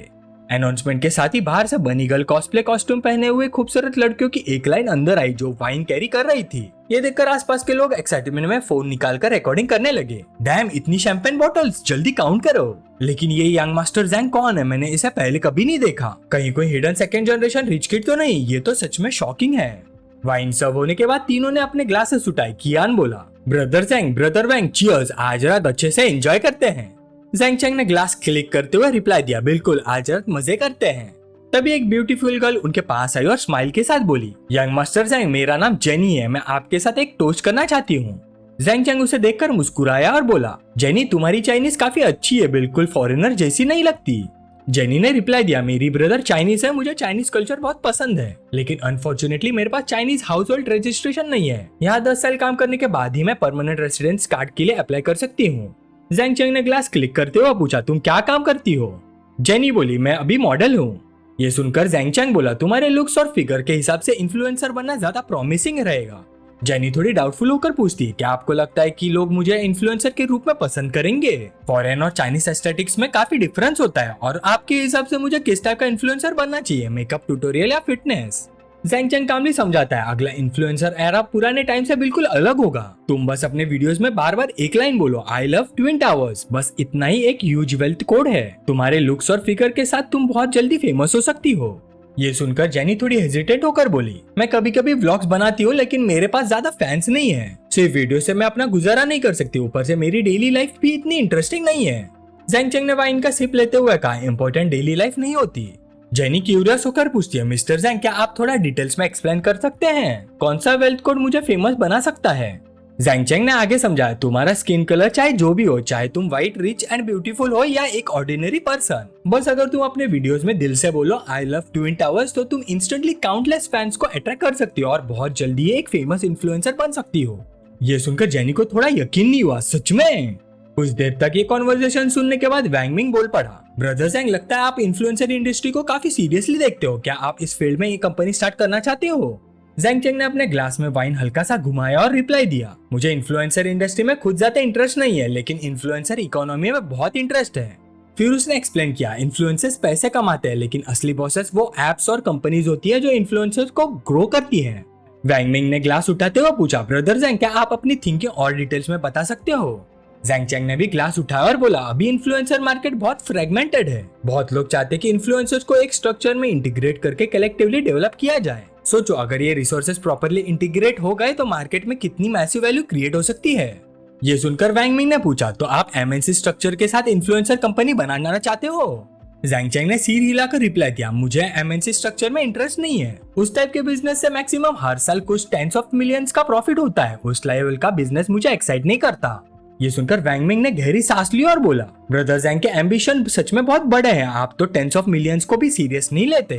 अनाउंसमेंट के साथ ही बाहर से बनी गर्ल कॉस्प्ले कॉस्ट्यूम पहने हुए खूबसूरत लड़कियों की एक लाइन अंदर आई जो वाइन कैरी कर रही थी। ये देखकर आसपास के लोग एक्साइटमेंट में फोन निकालकर रिकॉर्डिंग करने लगे। डैम, इतनी शैंपेन बॉटल्स, जल्दी काउंट करो। लेकिन ये यंग मास्टर जैंग कौन है? मैंने इसे पहले कभी नहीं देखा। कहीं कोई hidden second generation rich kid तो नहीं? ये तो सच में शॉकिंग है। वाइन सर्व होने के बाद तीनों ने अपने ग्लासेस उठाए। कियान बोला, ब्रदर जैंग, ब्रदर वैंग, चीयर्स, आज रात अच्छे से एंजॉय करते हैं। जैंग चैंग ने ग्लास क्लिक करते हुए रिप्लाई दिया, बिल्कुल, आज रात मजे करते हैं। तभी एक ब्यूटीफुल गर्ल उनके पास आई और स्माइल के साथ बोली, यंग मास्टर जैंग, मेरा नाम जेनी है, मैं आपके साथ एक टोस्ट करना चाहती हूँ। जैंग चैंग उसे देखकर मुस्कुराया और बोला, जेनी, तुम्हारी चाइनीज काफी अच्छी है, बिल्कुल फॉरेनर जैसी नहीं लगती। जेनी ने रिप्लाई दिया, मेरी ब्रदर चाइनीज है, मुझे चाइनीज कल्चर बहुत पसंद है, लेकिन अनफॉर्चुनेटली मेरे पास चाइनीज हाउस होल्ड रजिस्ट्रेशन नहीं है। यहाँ 10 साल काम करने के बाद ही मैं परमानेंट रेसिडेंस कार्ड के लिए अप्लाई कर सकती हूँ। जैंग चैंग ने ग्लास क्लिक करते हुए पूछा, तुम क्या काम करती हो? जेनी बोली, मैं अभी मॉडल हूँ। ये सुनकर जैंग चैंग बोला, तुम्हारे लुक्स और फिगर के हिसाब से इन्फ्लुएंसर बनना ज्यादा प्रॉमिसिंग रहेगा। जेनी थोड़ी डाउटफुल होकर पूछती, क्या आपको लगता है कि लोग मुझे इन्फ्लुएंसर के रूप में पसंद करेंगे? फॉरेन और चाइनीज एस्थेटिक्स में काफी डिफरेंस होता है, और आपके हिसाब से मुझे किस टाइप का इन्फ्लुएंसर बनना चाहिए, मेकअप ट्यूटोरियल या फिटनेस? जैंग चैंग कामली समझाता है, अगला इन्फ्लुएंसर एरा पुराने टाइम से बिल्कुल अलग होगा। तुम बस अपने वीडियोस में बार बार एक लाइन बोलो, आई लव ट्विन टावर्स, बस इतना ही एक ह्यूज वेल्थ कोड है। तुम्हारे लुक्स और फिगर के साथ तुम बहुत जल्दी फेमस हो सकती हो। ये सुनकर जेनी थोड़ी हेजिटेट होकर बोली, मैं कभी कभी व्लॉग्स बनाती हूँ, लेकिन मेरे पास ज्यादा फैंस नहीं है। सिर्फ वीडियो से मैं अपना गुजारा नहीं कर सकती, ऊपर से मेरी डेली लाइफ भी इतनी इंटरेस्टिंग नहीं है। जैंग चैंग ने वाइन का सिप लेते हुए कहा, इंपॉर्टेंट डेली लाइफ नहीं होती। जेनी क्यूरियस होकर पूछती है, मिस्टर जैंग, क्या आप थोड़ा डिटेल्स में एक्सप्लेन कर सकते हैं? कौन सा वेल्थ कोड मुझे फेमस बना सकता है? जैंग चैंग ने आगे समझाया, तुम्हारा स्किन कलर चाहे जो भी हो, चाहे तुम व्हाइट, रिच एंड ब्यूटीफुल हो या एक ऑर्डिनरी पर्सन, बस अगर तुम अपने वीडियोस में दिल से बोलो आई लव ट्विन टावर्स, तो तुम इंस्टेंटली काउंटलेस फैंस को अट्रैक्ट कर सकती हो और बहुत जल्दी एक फेमस इन्फ्लुएंसर बन सकती हो। ये सुनकर जेनी को थोड़ा यकीन नहीं हुआ, सच में? कुछ देर तक ये कॉन्वर्सेशन सुनने के बाद वैंग मिंग बोल पड़ा, ब्रदर जैंग, लगता है आप इन्फ्लुएंसर इंडस्ट्री को काफी सीरियसली देखते हो, क्या आप इस फील्ड में ये कंपनी स्टार्ट करना चाहते हो? जैंग चैंग ने अपने ग्लास में वाइन हल्का सा घुमाया और रिप्लाई दिया, मुझे इन्फ्लुएंसर इंडस्ट्री में खुद ज्यादा इंटरेस्ट नहीं है, लेकिन इन्फ्लुएंसर इकोनॉमी में बहुत इंटरेस्ट है। फिर उसने एक्सप्लेन किया, इन्फ्लुएंसर्स पैसे कमाते हैं, लेकिन असली बॉसेस वो एप्स और कंपनीज होती है जो इन्फ्लुएंसर्स को ग्रो करती है। वैंग मिंग ने ग्लास उठाते हुए पूछा, ब्रदर जैंग, क्या आप अपनी थिंकिंग और डिटेल्स में बता सकते हो? जैंग चैंग ने भी ग्लास उठाया और बोला, अभी इन्फ्लुएंसर मार्केट बहुत फ्रेगमेंटेड है, बहुत लोग चाहते हैं कि इन्फ्लुएंसर्स को एक स्ट्रक्चर में इंटीग्रेट करके कलेक्टिवली डेवलप किया जाए। सोचो, अगर ये रिसोर्सेज प्रॉपर्ली इंटीग्रेट हो गए तो मार्केट में कितनी मैसिव वैल्यू क्रिएट हो सकती है। ये सुनकर वैंग मिंग ने पूछा, तो आप एमएनसी स्ट्रक्चर के साथ इन्फ्लुएंसर कंपनी बनाना चाहते हो? जैंग चैंग ने सिर हिलाकर रिप्लाई दिया, मुझे एमएनसी स्ट्रक्चर में इंटरेस्ट नहीं है। उस टाइप के बिजनेस से मैक्सिमम हर साल कुछ टेंस ऑफ मिलियंस का प्रॉफिट होता है, उस लेवल का बिजनेस मुझे एक्साइट नहीं करता। ये सुनकर वैंग मिंग ने गहरी सांस ली और बोला, ब्रदर जैंग के एम्बिशन सच में बहुत बड़े हैं, आप तो टेंस ऑफ मिलियंस को भी सीरियस नहीं लेते।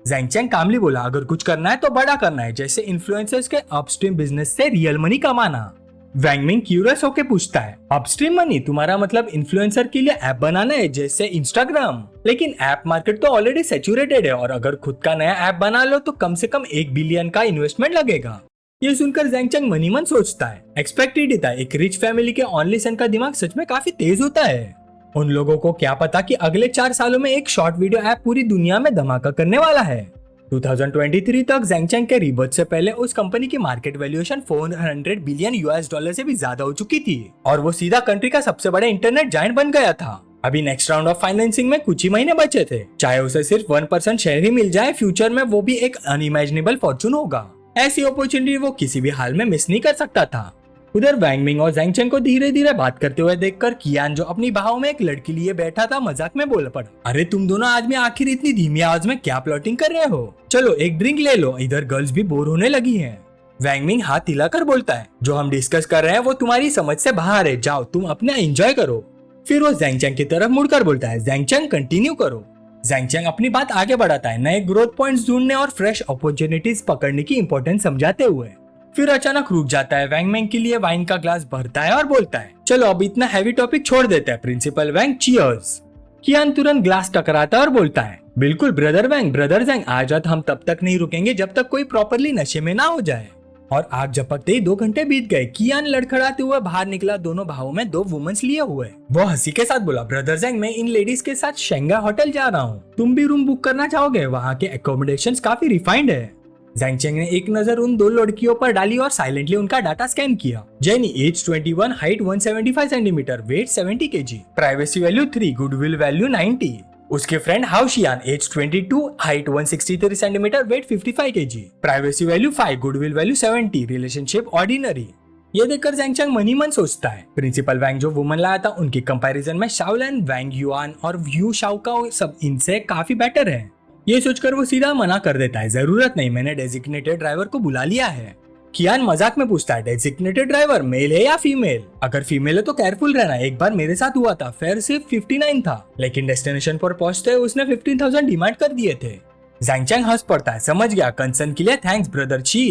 जैंग चैंग कामली बोला, अगर कुछ करना है तो बड़ा करना है, जैसे इन्फ्लुएंसर्स के अपस्ट्रीम बिजनेस से रियल मनी कमाना। वैंग मिंग क्यूरियस होकर पूछता है, अपस्ट्रीम मनी, तुम्हारा मतलब इन्फ्लुएंसर के लिए ऐप बनाना है जैसे इंस्टाग्राम? लेकिन ऐप मार्केट तो ऑलरेडी सैचुरेटेड है, और अगर खुद का नया ऐप बना लो तो कम से कम 1 बिलियन का इन्वेस्टमेंट लगेगा। ये सुनकर जैंग चैंग मनी मन सोचता है, एक्सपेक्टेड ही था, एक रिच फैमिली के ओनली सन का दिमाग सच में काफी तेज होता है। उन लोगों को क्या पता कि अगले 4 सालों में एक शॉर्ट वीडियो ऐप पूरी दुनिया में धमाका करने वाला है। 2023 तक जैंग चैंग के रीबर्थ से पहले उस कंपनी की market valuation 400 billion US dollar से भी ज्यादा हो चुकी थी, और वो सीधा कंट्री का सबसे बड़ा इंटरनेट जायंट बन गया था। अभी नेक्स्ट राउंड ऑफ फाइनेंसिंग में कुछ ही महीने बचे थे, चाहे उसे सिर्फ 1% शेयर ही मिल जाए, फ्यूचर में वो भी एक अनइमेजिनेबल फॉर्चून होगा। ऐसी अपॉर्चुनिटी वो किसी भी हाल में मिस नहीं कर सकता था। उधर वैंग मिंग और जैंग चैंग को धीरे धीरे बात करते हुए देखकर कियान, जो अपनी बाहों में एक लड़की लिए बैठा था, मजाक में बोल पड़ा, अरे तुम दोनों आदमी आखिर इतनी धीमी आवाज में क्या प्लॉटिंग कर रहे हो? चलो एक ड्रिंक ले लो, इधर गर्ल्स भी बोर होने लगी हैं। वैंग मिंग हाथ हिलाकर बोलता है, जो हम डिस्कस कर रहे हैं वो तुम्हारी समझ से बाहर है, जाओ तुम अपना एंजॉय करो। फिर वो जैंग चैंग की तरफ मुड़कर बोलता है, जैंग चैंग कंटिन्यू करो। जैंग चैंग अपनी बात आगे बढ़ाता है, नए ग्रोथ पॉइंट्स ढूंढने और फ्रेश अपॉर्चुनिटीज पकड़ने की इंपॉर्टेंस समझाते हुए। फिर अचानक रुक जाता है, वैंग मिंग के लिए वाइन का ग्लास भरता है और बोलता है, चलो अब इतना हैवी टॉपिक छोड़ देते हैं, प्रिंसिपल वैंग, चीयर्स। कियान तुरंत ग्लास टकराता है और बोलता है, बिल्कुल ब्रदर वैंग, ब्रदर जैंग, आज रात हम तब तक नहीं रुकेंगे जब तक कोई प्रॉपरली नशे में ना हो जाए। और आग झपकते ही 2 घंटे बीत गए। कियान लड़खड़ाते हुए बाहर निकला, दोनों भावों में 2 वुमेन्स लिए हुए। वो हंसी के साथ बोला, ब्रदर ज़ैंग, मैं इन लेडीज के साथ शेंगा होटल जा रहा हूँ, तुम भी रूम बुक करना चाहोगे? वहाँ के एकोमोडेशंस काफी रिफाइंड है। ज़ैंग चेंग ने एक नजर उन 2 लड़कियों पर डाली और साइलेंटली उनका डाटा स्कैन किया। Jenny age 21, height 175 centimetre, weight 70 kg, privacy value 3, goodwill value 90। उसके फ्रेंड हाउ शियान age 22, height 163 centimetre, weight 55 kg, privacy value 5, goodwill value 70, relationship ordinary. ये देखकर ज़ैंग चेंग मन ही मन सोचता है, प्रिंसिपल वैंग जो वुमन लाया था उनकी कंपैरिजन में शाओलिन, वैंग युआन और व्यू शाओकाओ सब इनसे काफी बेटर है। ये सोचकर वो सीधा मना कर देता है, जरूरत नहीं, मैंने डेजिग्नेटेड ड्राइवर को बुला लिया है। कियान मजाक में पूछता है, डेजिग्नेटेड ड्राइवर मेल है या फीमेल? अगर फीमेल है तो केयरफुल रहना, एक बार मेरे साथ हुआ था, फेयर सिर्फ 59 था, लेकिन डेस्टिनेशन पर पहुंचते उसने 15,000 डिमांड कर दिए थे। ज़ैंग चेंग हंस पड़ता है, समझ गया, कंसर्न के लिए थैंक्स ब्रदर ची।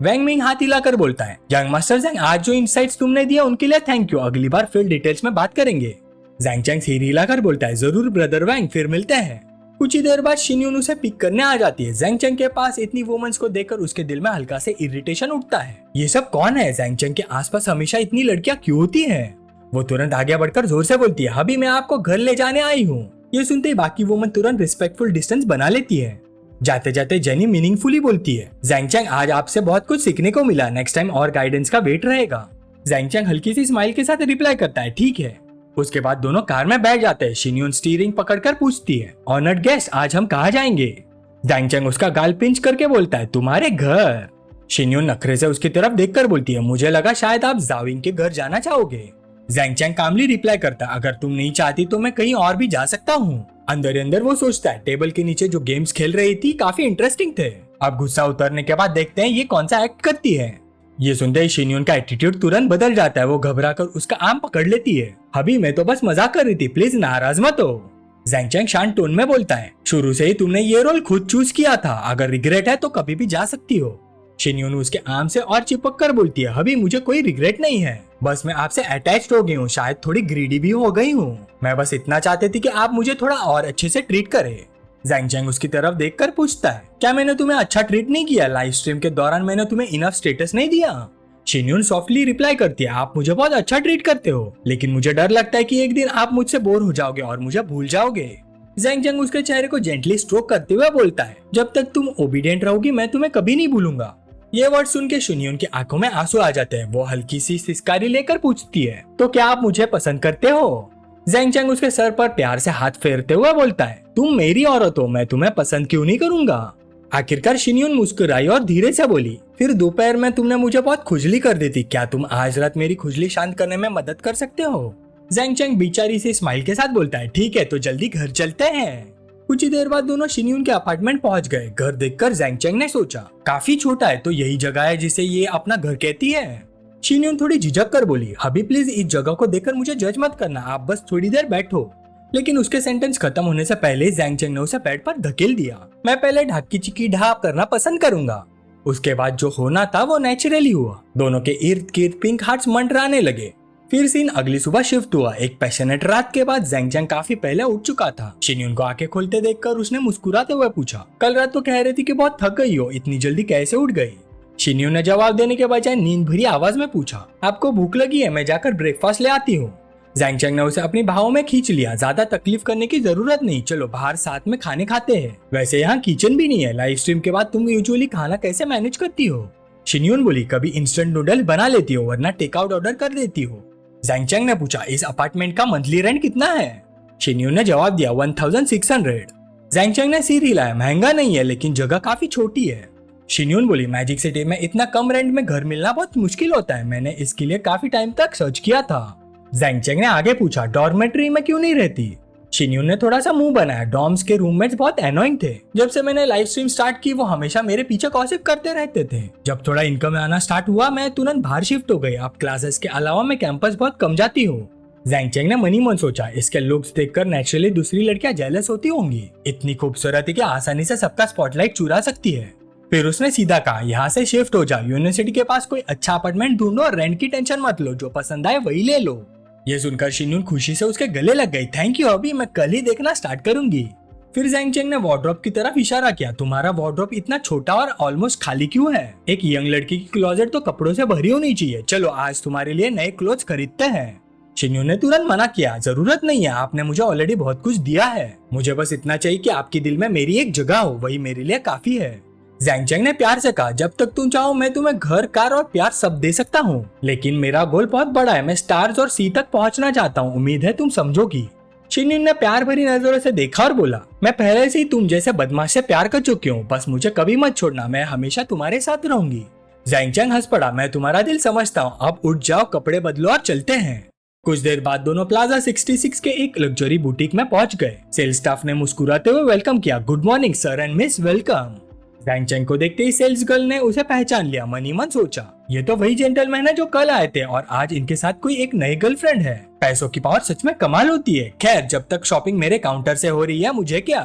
वैंग मिंग हाथ हिलाकर बोलता है, यंग मास्टर ज़ैंग, आज जो इनसाइट्स तुमने दिए उनके लिए थैंक यू, अगली बार फिर डिटेल्स में बात करेंगे। ज़ैंग चेंग सिर हिलाकर बोलता है, जरूर ब्रदर वैंग, फिर मिलते हैं। कुछ ही देर बाद शिनयून उसे पिक करने आ जाती है। ज़ैंग चेंग के पास इतनी वुमेन्स को देखकर उसके दिल में हल्का से इरिटेशन उठता है। ये सब कौन है? ज़ैंग चेंग के आसपास हमेशा इतनी लड़कियां क्यों होती हैं? वो तुरंत आगे बढ़कर जोर से बोलती है, अभी मैं आपको घर ले जाने आई हूँ। ये सुनते ही बाकी वुमेन तुरंत रिस्पेक्टफुल डिस्टेंस बना लेती है। जाते जाते जेनी मीनिंगफुली बोलती है, ज़ैंग चेंग, आज आपसे बहुत कुछ सीखने को मिला, नेक्स्ट टाइम और गाइडेंस का वेट रहेगा। ज़ैंग चेंग हल्की सी स्माइल के साथ रिप्लाई करता है, ठीक है। उसके बाद दोनों कार में बैठ जाते हैं। शिनयून स्टीयरिंग पकड़कर पूछती है, ऑनर्ड गेस्ट, आज हम कहाँ जाएंगे? ज़ैंग चेंग उसका गाल पिंच करके बोलता है, तुम्हारे घर। शिनयून नखरे से उसकी तरफ देखकर बोलती है, मुझे लगा शायद आप जाविंग के घर जाना चाहोगे। ज़ैंग चेंग कामली रिप्लाई करता है, अगर तुम नहीं चाहती तो मैं कहीं और भी जा सकता हूँ। अंदर ही अंदर वो सोचता है, टेबल के नीचे जो गेम्स खेल रही थी काफी इंटरेस्टिंग थे। अब गुस्सा उतरने के बाद देखते हैं ये कौन सा एक्ट करती है। ये सुनते ही शिनयून का एटीट्यूड तुरंत बदल जाता है। वो घबराकर उसका आर्म पकड़ लेती है, अभी मैं तो बस मजाक कर रही थी, प्लीज नाराज मत हो। ज़ैंग चेंग शांत टोन में बोलता है, शुरू से ही तुमने ये रोल खुद चूज किया था, अगर रिग्रेट है तो कभी भी जा सकती हो। शिनयून उसके आर्म से और चिपक कर बोलती है, अभी मुझे कोई रिग्रेट नहीं है, बस मैं आपसे अटैच्ड हो गई हूँ, शायद थोड़ी ग्रीडी भी हो गई हूँ। मैं बस इतना चाहती थी कि आप मुझे थोड़ा और अच्छे से ट्रीट करें। ज़ैंग चेंग उसकी तरफ देखकर पूछता है, क्या मैंने तुम्हें अच्छा ट्रीट नहीं किया? लाइव स्ट्रीम के दौरान मैंने तुम्हें इनफ स्टेटस नहीं दिया? शिनयून सॉफ्टली रिप्लाई करती है, आप मुझे बहुत अच्छा ट्रीट करते हो, लेकिन मुझे डर लगता है कि एक दिन आप मुझसे बोर हो जाओगे और मुझे भूल जाओगे। ज़ैंग चेंग उसके चेहरे को जेंटली स्ट्रोक करते हुए बोलता है, जब तक तुम ओबीडिएंट रहोगी मैं तुम्हें कभी नहीं भूलूंगा। ये वर्ड सुन के शिनयून की आंखों में आंसू आ जाते हैं। वो हल्की सी सिसकारी लेकर पूछती है, तो क्या आप मुझे पसंद करते हो? ज़ैंग चेंग उसके सर पर प्यार से हाथ फेरते हुए बोलता है, तुम मेरी औरत हो, मैं तुम्हें पसंद क्यों नहीं करूंगा? आखिरकार शिनयून मुस्कुराई और धीरे से बोली, फिर दोपहर में तुमने मुझे बहुत खुजली कर दी थी, क्या तुम आज रात मेरी खुजली शांत करने में मदद कर सकते हो? ज़ैंग चेंग बेचारी से स्माइल के साथ बोलता है, ठीक है तो जल्दी घर चलते हैं। कुछ ही देर बाद दोनों शिनयून के अपार्टमेंट पहुंच गए। घर देखकर ज़ैंग चेंग ने सोचा, काफी छोटा है तो यही जगह है जिसे ये अपना घर कहती है। शिनयून थोड़ी झिझक कर बोली, अभी प्लीज इस जगह को देखकर मुझे जज मत करना, आप बस थोड़ी देर बैठो। लेकिन उसके सेंटेंस खत्म होने से पहले ज़ैंग चेंग ने उसे बेड पर धकेल दिया। मैं पहले ढाकी चिकी ढाप करना पसंद करूंगा। उसके बाद जो होना था वो नेचुरली हुआ। दोनों के इर्द गिर्द पिंक हार्ट्स मंडराने लगे। फिर सीन अगली सुबह शिफ्ट हुआ। एक पैशनेट रात के बाद ज़ैंग चेंग काफी पहले उठ चुका था। शिनयून को आंखें खोलते देखकर उसने मुस्कुराते हुए पूछा, कल रात तो कह रही थी कि बहुत थक गई हो, इतनी जल्दी कैसे उठ गई? शिनयून ने जवाब देने के बजाय नींद भरी आवाज में पूछा, आपको भूख लगी है? मैं जाकर ब्रेकफास्ट ले आती हूँ। ज़ैंग चेंग ने उसे अपनी बाहों में खींच लिया, ज्यादा तकलीफ करने की जरूरत नहीं, चलो बाहर साथ में खाने खाते हैं। वैसे यहाँ किचन भी नहीं है, लाइव स्ट्रीम के बाद तुम यूजुअली खाना कैसे मैनेज करती हो? शिनयून बोली, कभी इंस्टेंट नूडल बना लेती हो वरना टेक आउट ऑर्डर कर देती हो। ज़ैंग चेंग ने पूछा, इस अपार्टमेंट का मंथली रेंट कितना है? शिनयून ने जवाब दिया, 1600। ज़ैंग चेंग ने सिर हिलाया, महंगा नहीं है लेकिन जगह काफी छोटी है। शिनयून बोली, मैजिक सिटी में इतना कम रेंट में घर मिलना बहुत मुश्किल होता है, मैंने इसके लिए काफी टाइम तक सर्च किया था। ज़ैंग चेंग ने आगे पूछा, डॉर्मेट्री में क्यों नहीं रहती? शिनयून ने थोड़ा सा मुंह बनाया, डॉर्म्स के रूममेट्स बहुत एनोइंग थे। जब से मैंने लाइव स्ट्रीम स्टार्ट की वो हमेशा मेरे पीछे गॉसिप करते रहते थे। जब थोड़ा इनकम आना स्टार्ट हुआ मैं तुरंत बाहर शिफ्ट हो गई। अब क्लासेस के अलावा मैं कैंपस बहुत कम जाती हूँ। ज़ैंग चेंग ने मनी मन सोचा, इसके लुक्स देखकर नेचुरली दूसरी लड़कियां जेलस होती होंगी। इतनी खूबसूरती कि आसानी से सबका स्पॉटलाइट चुरा सकती है। फिर उसने सीधा कहा, यहाँ से शिफ्ट हो जाओ, यूनिवर्सिटी के पास कोई अच्छा अपार्टमेंट ढूंढो और रेंट की टेंशन मत लो, जो पसंद आए वही ले लो। ये सुनकर शिनयून खुशी से उसके गले लग गई, थैंक यू, अभी मैं कल ही देखना स्टार्ट करूंगी। फिर जैंग चेंग ने वार्डरोब की तरफ इशारा किया। तुम्हारा वार्डरोब इतना छोटा और ऑलमोस्ट खाली क्यों है? एक यंग लड़की की क्लोजेट तो कपड़ों से भरी होनी चाहिए। चलो आज तुम्हारे लिए नए क्लोथ्स खरीदते हैं। शिन्यून ने तुरंत मना किया, जरूरत नहीं है, आपने मुझे ऑलरेडी बहुत कुछ दिया है। मुझे बस इतना चाहिए कि आपके दिल में मेरी एक जगह हो, वही मेरे लिए काफी है। जैंग चेंग ने प्यार से कहा, जब तक तुम चाहो मैं तुम्हें घर, कार और प्यार सब दे सकता हूँ, लेकिन मेरा गोल बहुत बड़ा है। मैं स्टार्स और सी तक पहुँचना चाहता हूँ। उम्मीद है तुम समझोगी। शिन्यून ने प्यार भरी नजरों से देखा और बोला, मैं पहले से ही तुम जैसे बदमाश से प्यार कर चुकी हूँ, बस मुझे कभी मत छोड़ना, मैं हमेशा तुम्हारे साथ रहूंगी। जैंग चेंग हंस पड़ा, मैं तुम्हारा दिल समझता हूँ, अब उठ जाओ, कपड़े बदलो और चलते हैं। कुछ देर बाद दोनों प्लाजा 66 के एक लग्जरी बुटीक में पहुंच गए। सेल्स स्टाफ ने मुस्कुराते हुए वेलकम किया, good morning sir and miss, welcome. Zhang Cheng को देखते ही सेल्स गर्ल ने उसे पहचान लिया। मन ही मन सोचा, ये तो वही जेंटलमैन है जो कल आए थे और आज इनके साथ कोई एक नई गर्लफ्रेंड है। पैसों की पावर सच में कमाल होती है। खैर, जब तक शॉपिंग मेरे काउंटर से हो रही है, मुझे क्या।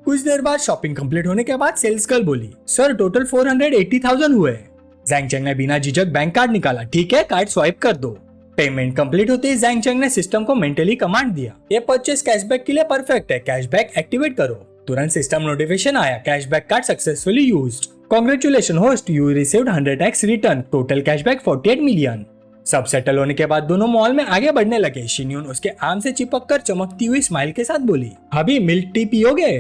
कुछ देर बाद शॉपिंग कंप्लीट होने के बाद सेल्स गर्ल बोली, सर टोटल 480,000 हुए। जैंग चेंग ने बिना झिझक बैंक कार्ड निकाला। ठीक है, कार्ड स्वाइप कर दो। पेमेंट कंप्लीट होते ही जैंग चेंग ने सिस्टम को मेंटली कमांड दिया, ये परचेस कैशबैक के लिए परफेक्ट है, कैशबैक एक्टिवेट करो। तुरंत सिस्टम नोटिफिकेशन आया, cashback card successfully used, congratulation host, you received 100x return, total cashback 48 million. सब सेटल होने के बाद दोनों मॉल में आगे बढ़ने लगे। शिन्यून उसके आर्म से चिपक कर चमकती हुई स्माइल के साथ बोली, अभी मिल्क टी पियोगे?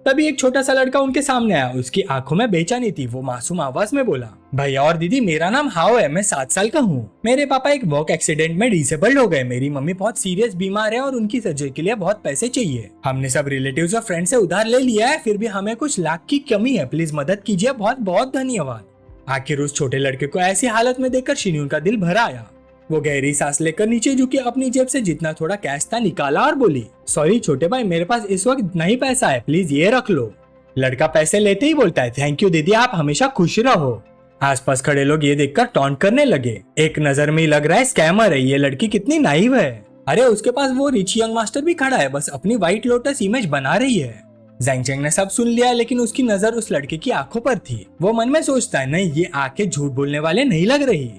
तभी एक छोटा सा लड़का उनके सामने आया। उसकी आंखों में बेचैनी थी। वो मासूम आवाज में बोला, भैया और दीदी, मेरा नाम हाओ है, मैं 7 साल का हूँ। मेरे पापा एक वर्क एक्सीडेंट में डिसेबल्ड हो गए। मेरी मम्मी बहुत सीरियस बीमार है और उनकी सर्जरी के लिए बहुत पैसे चाहिए। हमने सब रिलेटिव्स और फ्रेंड से उधार ले लिया है, फिर भी हमें कुछ लाख की कमी है, प्लीज मदद कीजिए, बहुत बहुत धन्यवाद। आखिर उस छोटे लड़के को ऐसी हालत में देखकर शिन्यून का दिल भर आया। वो गहरी सांस लेकर नीचे झुकी, अपनी जेब से जितना थोड़ा कैश था निकाला और बोली, सॉरी छोटे भाई, मेरे पास इस वक्त इतना ही पैसा है, प्लीज ये रख लो। लड़का पैसे लेते ही बोलता है, थैंक यू दीदी, आप हमेशा खुश रहो। आसपास खड़े लोग ये देखकर टॉन्ट करने लगे। एक नजर में ही लग रहा है स्कैमर है, ये लड़की कितनी नाइव है। अरे उसके पास वो रिच यंग मास्टर भी खड़ा है, बस अपनी व्हाइट लोटस इमेज बना रही है। जैंग चेंग ने सब सुन लिया, लेकिन उसकी नजर उस लड़के की आंखों पर थी। वो मन में सोचता है, नहीं ये आंखें झूठ बोलने वाले नहीं लग रही।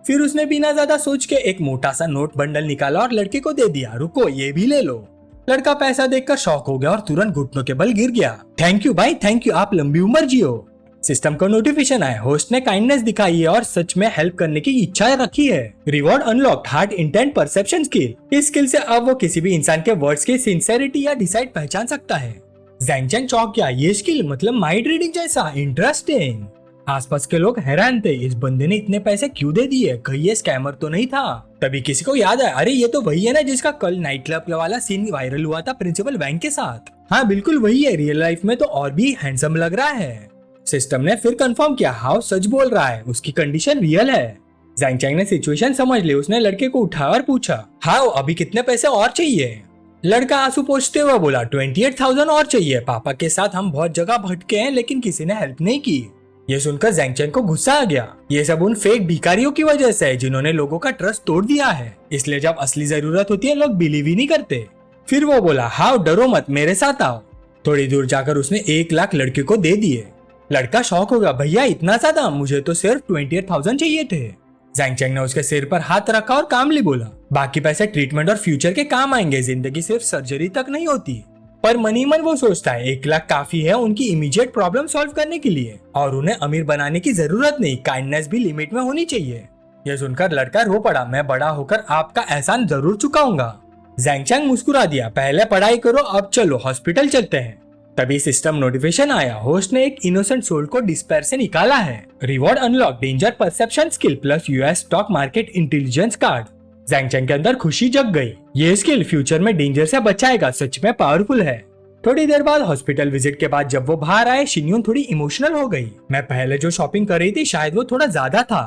फिर उसने बिना ज्यादा सोच के एक मोटा सा नोट बंडल निकाला और लड़के को दे दिया, रुको ये भी ले लो। लड़का पैसा देखकर शॉक हो गया और तुरंत घुटनों के बल गिर गया। थैंक यू भाई, थैंक यू, आप लंबी उम्र जियो। सिस्टम को नोटिफिकेशन आया, होस्ट ने काइंडनेस दिखाई है और सच में हेल्प करने की इच्छा रखी है। Reward unlocked, heart intent perception skill. इस स्किल से अब वो किसी भी इंसान के वर्ड्स की सिंसेरिटी या डिसाइड पहचान सकता है। जैंग चेंग चौंक गया, ये स्किल मतलब माइंड रीडिंग जैसा, इंटरेस्टिंग। आसपास के लोग हैरान थे, इस बंदे ने इतने पैसे क्यों दे दिए, कहीं ये स्कैमर तो नहीं था। तभी किसी को याद आया, अरे ये तो वही है ना जिसका कल नाइट क्लब वाला सीन वायरल हुआ था प्रिंसिपल वैंग के साथ। हाँ बिल्कुल वही है, रियल लाइफ में तो और भी हैंडसम लग रहा है। सिस्टम ने फिर कंफर्म किया, हाउ सच बोल रहा है, उसकी कंडीशन रियल है। जैंग चेंग ने सिचुएशन समझ ली। उसने लड़के को उठाया और पूछा, हाउ अभी कितने पैसे और चाहिए? लड़का आंसू पोंछते हुए बोला, 28,000 और चाहिए। पापा के साथ हम बहुत जगह भटके हैं, लेकिन किसी ने हेल्प नहीं की। ये सुनकर जैंग चेंग को गुस्सा आ गया। ये सब उन फेक भिखारियों की वजह से है जिन्होंने लोगों का ट्रस्ट तोड़ दिया है, इसलिए जब असली जरूरत होती है लोग बिलीव ही नहीं करते। फिर वो बोला, हाउ डरो मत, मेरे साथ आओ। थोड़ी दूर जाकर उसने 1 लाख लड़के को दे दिए। लड़का शॉक हो गया, भैया इतना ज्यादा, मुझे तो सिर्फ 28,000 चाहिए थे। जैंग चेंग ने उसके सिर पर हाथ रखा और कामली बोला, बाकी पैसे ट्रीटमेंट और फ्यूचर के काम आएंगे, जिंदगी सिर्फ सर्जरी तक नहीं होती। पर मनी मन वो सोचता है 1 लाख काफी है उनकी इमीडिएट प्रॉब्लम सॉल्व करने के लिए, और उन्हें अमीर बनाने की जरूरत नहीं, काइंडनेस भी लिमिट में होनी चाहिए। यह सुनकर लड़का रो पड़ा, मैं बड़ा होकर आपका एहसान जरूर चुकाऊंगा। जैंग चेंग मुस्कुरा दिया, पहले पढ़ाई करो, अब चलो हॉस्पिटल चलते हैं। तभी सिस्टम नोटिफिकेशन आया, होस्ट ने एक इनोसेंट सोल को डिस्पेयर से निकाला है। Reward unlock, danger perception skill plus US stock market intelligence card. Zhang Cheng के अंदर खुशी जग गई, ये स्किल फ्यूचर में डेंजर से बचाएगा, सच में पावरफुल है। थोड़ी देर बाद हॉस्पिटल विजिट के बाद जब वो बाहर आए, शिन्यून थोड़ी इमोशनल हो गई। मैं पहले जो शॉपिंग कर रही थी शायद वो थोड़ा ज्यादा था।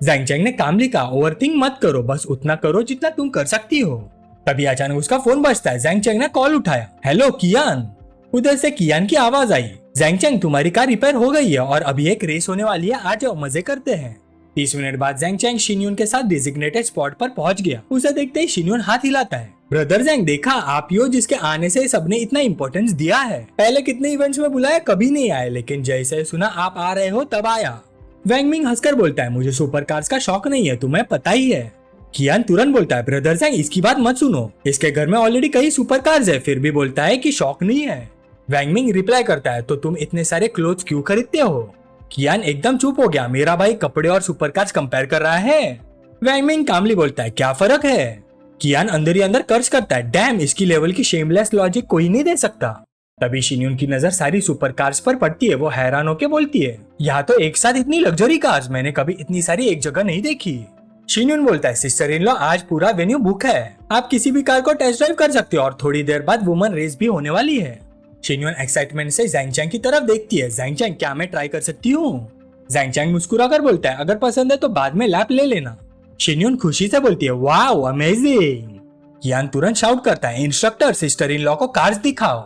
जैंग चेंग ने कामली कहा, ओवरथिंक मत करो, बस उतना करो जितना तुम कर सकती हो। तभी अचानक उसका फोन बजता है। जैंग चेंग ने कॉल उठाया, हेलो कियान। उधर से कियान की आवाज आई, जैंग चेंग तुम्हारी कार रिपेयर हो गई है और अभी एक रेस होने वाली है, आ जाओ मजे करते हैं। 30 मिनट बाद जैंग चेंग शिन्यून के साथ डेजिग्नेटेड स्पॉट पर पहुंच गया। उसे देखते ही शिन्यून हाथ हिलाता है, ब्रदर जैंग देखा आप ही हो जिसके आने से सबने इतना इम्पोर्टेंस दिया है। पहले कितने इवेंट्स में बुलाया कभी नहीं आए, लेकिन जैसे सुना आप आ रहे हो तब आया। वैंग मिंग हंसकर बोलता है, मुझे सुपर कार्स का शौक नहीं है, तुम्हें पता ही है। कियान तुरंत बोलता है, ब्रदर जैंग इसकी बात मत सुनो, इसके घर में ऑलरेडी कई सुपर कार्स है, फिर भी बोलता है कि शौक नहीं है। वैंगमिंग रिप्लाई करता है, तो तुम इतने सारे क्लोथ्स क्यों खरीदते हो? कियान एकदम चुप हो गया, मेरा भाई कपड़े और सुपरकार्स कंपेयर कर रहा है। वैंगमिंग कामली बोलता है, क्या फर्क है? कियान अंदर ही अंदर कर्ज करता है, डैम, इसकी लेवल की शेमलेस लॉजिक कोई नहीं दे सकता। तभी शिन्यून की नजर सारी सुपर कार्स पर पड़ती है। वो हैरान होकर बोलती है, यहाँ तो एक साथ इतनी लग्जरी कार्स मैंने कभी इतनी सारी एक जगह नहीं देखी। शिन्यून बोलता है, सिस्टर इन लॉ, आज पूरा वेन्यू बुक है, आप किसी भी कार को टेस्ट ड्राइव कर सकते हो और थोड़ी देर बाद वुमन रेस भी होने वाली है। शिन्यून एक्साइटमेंट से ज़ैंग की तरफ देखती है। ज़ैंग, क्या मैं ट्राई कर सकती हूँ? ज़ैंग मुस्कुराकर बोलता है, अगर पसंद है तो बाद में लैप ले लेना। शिन्यून खुशी से बोलती है, वाओ अमेजिंग। कियान तुरंत शाउट करता है, इंस्ट्रक्टर, सिस्टर इन लॉ को कार्स दिखाओ।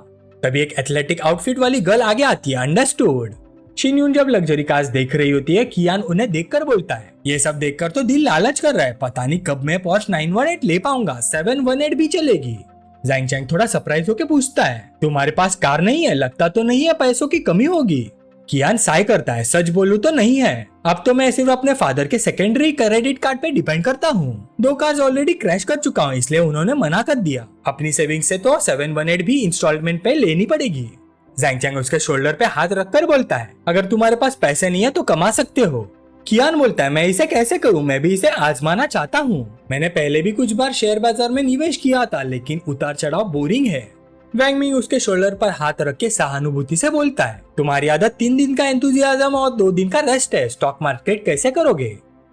तभी एक एथलेटिक आउटफिट वाली गर्ल आगे आती है, अंडरस्टूड। शिन्यून जब लग्जरी कार्स देख रही होती है, कियान उन्हें देखकर बोलता है, ये सब देखकर तो दिल लालच कर रहा है, पता नहीं कब मैं पोर्श 918 ले पाऊंगा, 718 भी चलेगी। ज़ैंग थोड़ा सरप्राइज होकर पूछता है, तुम्हारे पास कार नहीं है? लगता तो नहीं है पैसों की कमी होगी। कियान साय करता है, सच बोलूं तो नहीं है, अब तो मैं सिर्फ अपने फादर के सेकेंडरी क्रेडिट कार्ड पे डिपेंड करता हूँ। 2 कार्स ऑलरेडी क्रैश कर चुका हूँ, इसलिए उन्होंने मना कर दिया। अपनी सेविंग से तो 718 भी इंस्टॉलमेंट पे लेनी पड़ेगी। ज़ैंग उसके शोल्डर पे हाथ रखकर बोलता है, अगर तुम्हारे पास पैसे नहीं है तो कमा सकते हो। कियान बोलता है, मैं इसे कैसे करूं, मैं भी इसे आजमाना चाहता हूं। मैंने पहले भी कुछ बार शेयर बाजार में निवेश किया था, लेकिन उतार चढ़ाव बोरिंग है। वैंगमिंग उसके शोल्डर पर हाथ रख के सहानुभूति से बोलता है, तुम्हारी आदत 3 दिन का एंथुजियाज्म और 2 दिन का रेस्ट है, स्टॉक मार्केट कैसे करोगे?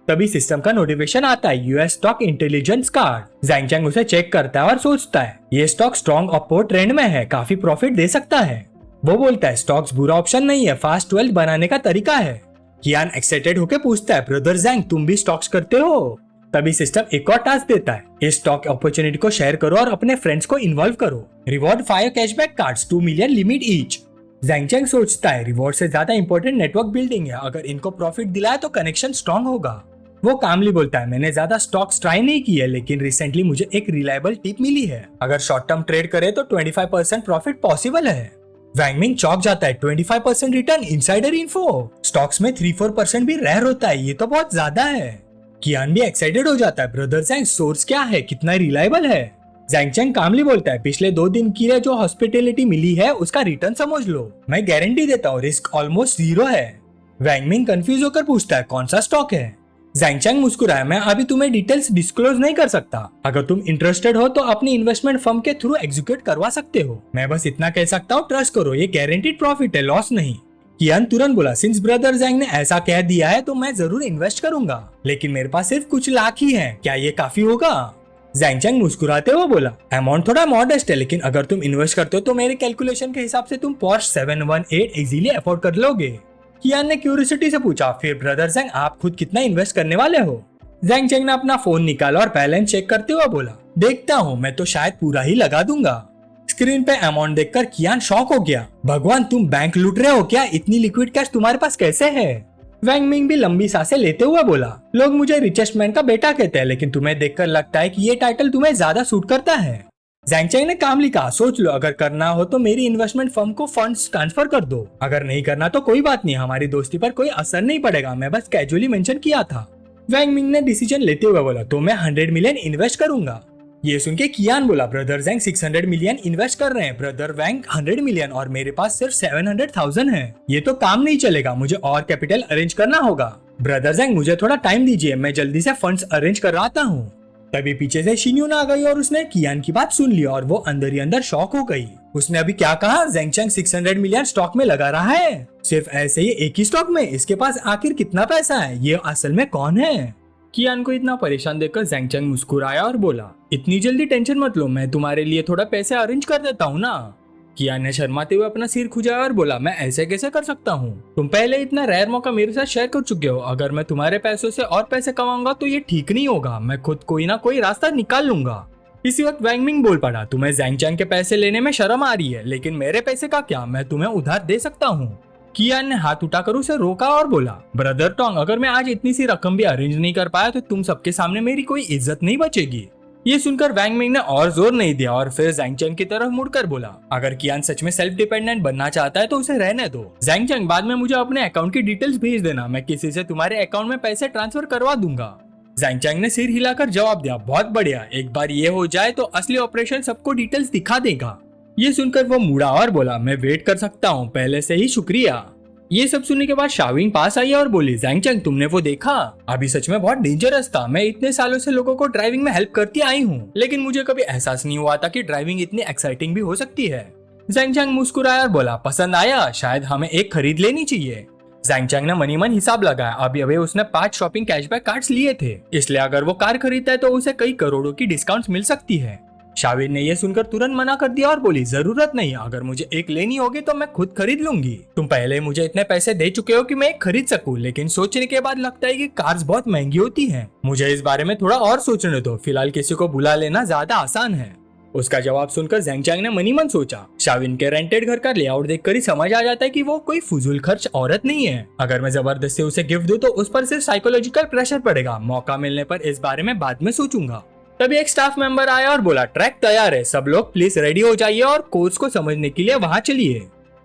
तभी सिस्टम का नोटिफिकेशन आता है, US stock intelligence card. Zhang उसे चेक करता है और सोचता है, ये स्टॉक स्ट्रॉन्ग अपवर्ड ट्रेंड में है, काफी प्रॉफिट दे सकता है। वो बोलता है, स्टॉक्स बुरा ऑप्शन नहीं है, फास्ट वेल्थ बनाने का तरीका है। कियान एक्साइटेड होकर पूछता है, ब्रदर ज़ैंग, तुम भी स्टॉक्स करते हो? तभी सिस्टम एक और टास्क देता है, इस स्टॉक अपॉर्चुनिटी को शेयर करो और अपने फ्रेंड्स को इन्वॉल्व करो। Reward 5 cashback cards, 2 million limit each. Zhang सोचता है, रिवॉर्ड से ज्यादा इंपॉर्टेंट नेटवर्क बिल्डिंग है, अगर इनको प्रॉफिट दिलाए तो कनेक्शन स्ट्रॉन्ग होगा। वो कामली बोलता है, मैंने ज्यादा स्टॉक्स ट्राई नहीं किए, लेकिन रिसेंटली मुझे एक रिलायबल टिप मिली है, अगर शॉर्ट टर्म ट्रेड करे तो 25% प्रॉफिट पॉसिबल है। वैंगमिंग चौंक जाता है, 25% रिटर्न, इनसाइडर इन्फो, स्टॉक्स में 3-4% भी रेयर होता है, ये तो बहुत ज्यादा है। कियान भी एक्साइटेड हो जाता है, ब्रदर ज़ैंग, सोर्स क्या है, कितना रिलायबल है? ज़ैंग कामली बोलता है, पिछले 2 दिन की जो हॉस्पिटैलिटी मिली है उसका रिटर्न समझ लो, मैं गारंटी देता हूँ, रिस्क ऑलमोस्ट 0 है। वैंगमिंग कंफ्यूज होकर पूछता है, कौन सा स्टॉक है? ज़ैंग मुस्कुराया, मैं अभी तुम्हें डिटेल्स डिस्क्लोज नहीं कर सकता, अगर तुम इंटरेस्टेड हो तो अपनी इन्वेस्टमेंट फर्म के थ्रू एग्जीक्यूट करवा सकते हो। मैं बस इतना कह सकता हूँ, ट्रस्ट करो, ये गारंटीड प्रॉफिट है, लॉस नहीं। कियान तुरंत बोला, सिंस ब्रदर ज़ैंग ने ऐसा कह दिया है तो मैं जरूर इन्वेस्ट करूंगा, लेकिन मेरे पास सिर्फ कुछ लाख ही है, क्या ये काफी होगा? ज़ैंग मुस्कुराते हुए बोला, अमाउंट थोड़ा मॉडेस्ट है, लेकिन अगर तुम इन्वेस्ट करते हो तो मेरे कैलकुलेशन के हिसाब से तुम पोर्श 718 इजीली अफोर्ड कर लोगे। कियान ने क्यूरियोसिटी से पूछा, फिर ब्रदर ज़ैंग आप खुद कितना इन्वेस्ट करने वाले हो? ज़ैंग ने अपना फोन निकाला और बैलेंस चेक करते हुए बोला, देखता हूँ, मैं तो शायद पूरा ही लगा दूंगा। स्क्रीन पे अमाउंट देखकर कियान शॉक हो गया, भगवान, तुम बैंक लूट रहे हो क्या? इतनी लिक्विड कैश तुम्हारे पास कैसे है? वैंगमिंग भी लंबी सांसें लेते हुए बोला, लोग मुझे रिचेस्ट मैन का बेटा कहते हैं, लेकिन तुम्हें देखकर लगता है कि ये टाइटल तुम्हें ज्यादा सूट करता है। ज़ैंग ने कामली कहा, सोच लो, अगर करना हो तो मेरी इन्वेस्टमेंट फर्म को फंड्स ट्रांसफर कर दो, अगर नहीं करना तो कोई बात नहीं, हमारी दोस्ती पर कोई असर नहीं पड़ेगा, मैं बस कैजुअली मेंशन किया था। वैंगमिंग ने डिसीजन लेते हुए बोला, तो मैं 100 मिलियन इन्वेस्ट करूंगा। ये सुन के कियान बोला, ब्रदर ज़ैंग 600 मिलियन इन्वेस्ट कर रहे हैं, ब्रदर वैंग 100 मिलियन और मेरे पास सिर्फ 700,000 है, ये तो काम नहीं चलेगा, मुझे और कैपिटल अरेंज करना होगा। ब्रदर ज़ैंग मुझे थोड़ा टाइम दीजिए, मैं जल्दी से फंड्स अरेंज कर आता हूँ। तभी पीछे से शिन्यून आ गई और उसने कियान की बात सुन ली और वो अंदर ही अंदर शॉक हो गई। उसने अभी क्या कहा? ज़ैंग 600 मिलियन स्टॉक में लगा रहा है, सिर्फ ऐसे ही एक ही स्टॉक में? इसके पास आखिर कितना पैसा है? ये असल में कौन है? कियान को इतना परेशान देखकर ज़ैंग मुस्कुराया और बोला, इतनी जल्दी टेंशन मत लो, मैं तुम्हारे लिए थोड़ा पैसे अरेंज कर देता हूँ ना। कियान ने शर्माते हुए अपना सिर खुजाया और बोला, मैं ऐसे कैसे कर सकता हूँ? तुम पहले इतना रेयर मौका मेरे साथ शेयर कर चुके हो, अगर मैं तुम्हारे पैसों से और पैसे कमाऊंगा तो ये ठीक नहीं होगा, मैं खुद कोई ना कोई रास्ता निकाल लूंगा। इसी वक्त वैंगमिंग बोल पड़ा, तुम्हें ज़ैंग के पैसे लेने में शर्म आ रही है, लेकिन मेरे पैसे का क्या, मैं तुम्हें उधार दे सकता हूँ। कियान ने हाथ उठाकर उसे रोका और बोला, ब्रदर टोंग, अगर मैं आज इतनी सी रकम भी अरेंज नहीं कर पाया तो तुम सबके सामने मेरी कोई इज्जत नहीं बचेगी। ये सुनकर वैंगमिंग ने और जोर नहीं दिया और फिर ज़ैंग की तरफ मुड़कर बोला, अगर कियान सच में सेल्फ डिपेंडेंट बनना चाहता है तो उसे रहने दो। ज़ैंग, बाद में मुझे अपने अकाउंट की डिटेल्स भेज देना, मैं किसी से तुम्हारे अकाउंट में पैसे ट्रांसफर करवा दूंगा। ज़ैंग ने सिर हिलाकर जवाब दिया, बहुत बढ़िया, एक बार ये हो जाए तो असली ऑपरेशन सबको डिटेल्स दिखा देगा। ये सुनकर वो मुड़ा और बोला, मैं वेट कर सकता हूँ, पहले से ही शुक्रिया। ये सब सुनने के बाद शाविन पास आई और बोली, जैंग चैंग तुमने वो देखा? अभी सच में बहुत डेंजरस था। मैं इतने सालों से लोगों को ड्राइविंग में हेल्प करती आई हूँ, लेकिन मुझे कभी एहसास नहीं हुआ था कि ड्राइविंग इतनी एक्साइटिंग भी हो सकती है। जैंग चैंग मुस्कुराया और बोला, पसंद आया? शायद हमें एक खरीद लेनी चाहिए। जैंग चैंग ने मनी मन हिसाब लगाया। अभी अभी उसने 5 शॉपिंग कैशबैक कार्ड्स लिए थे, इसलिए अगर वो कार खरीदता है तो उसे कई करोड़ों की डिस्काउंट मिल सकती है। शाविन ने यह सुनकर तुरंत मना कर दिया और बोली, जरूरत नहीं, अगर मुझे एक लेनी होगी तो मैं खुद खरीद लूंगी। तुम पहले मुझे इतने पैसे दे चुके हो कि मैं एक खरीद सकूं, लेकिन सोचने के बाद लगता है कि कार्स बहुत महंगी होती हैं। मुझे इस बारे में थोड़ा और सोचने दो, फिलहाल किसी को बुला लेना ज्यादा आसान है। उसका जवाब सुनकर जैंग चैंग ने मनी मन सोचा। शाविन के रेंटेड घर का लेआउट देखकर ही समझ आ जाता है कि वो कोई फजूल खर्च औरत नहीं है। अगर मैं जबरदस्ती उसे गिफ्ट दूं तो उस पर सिर्फ साइकोलॉजिकल प्रेशर पड़ेगा। मौका मिलने पर इस बारे में बाद में सोचूंगा। तभी एक स्टाफ मेंबर आया और बोला, ट्रैक तैयार है, सब लोग प्लीज रेडी हो जाइए और कोर्स को समझने के लिए वहाँ चलिए।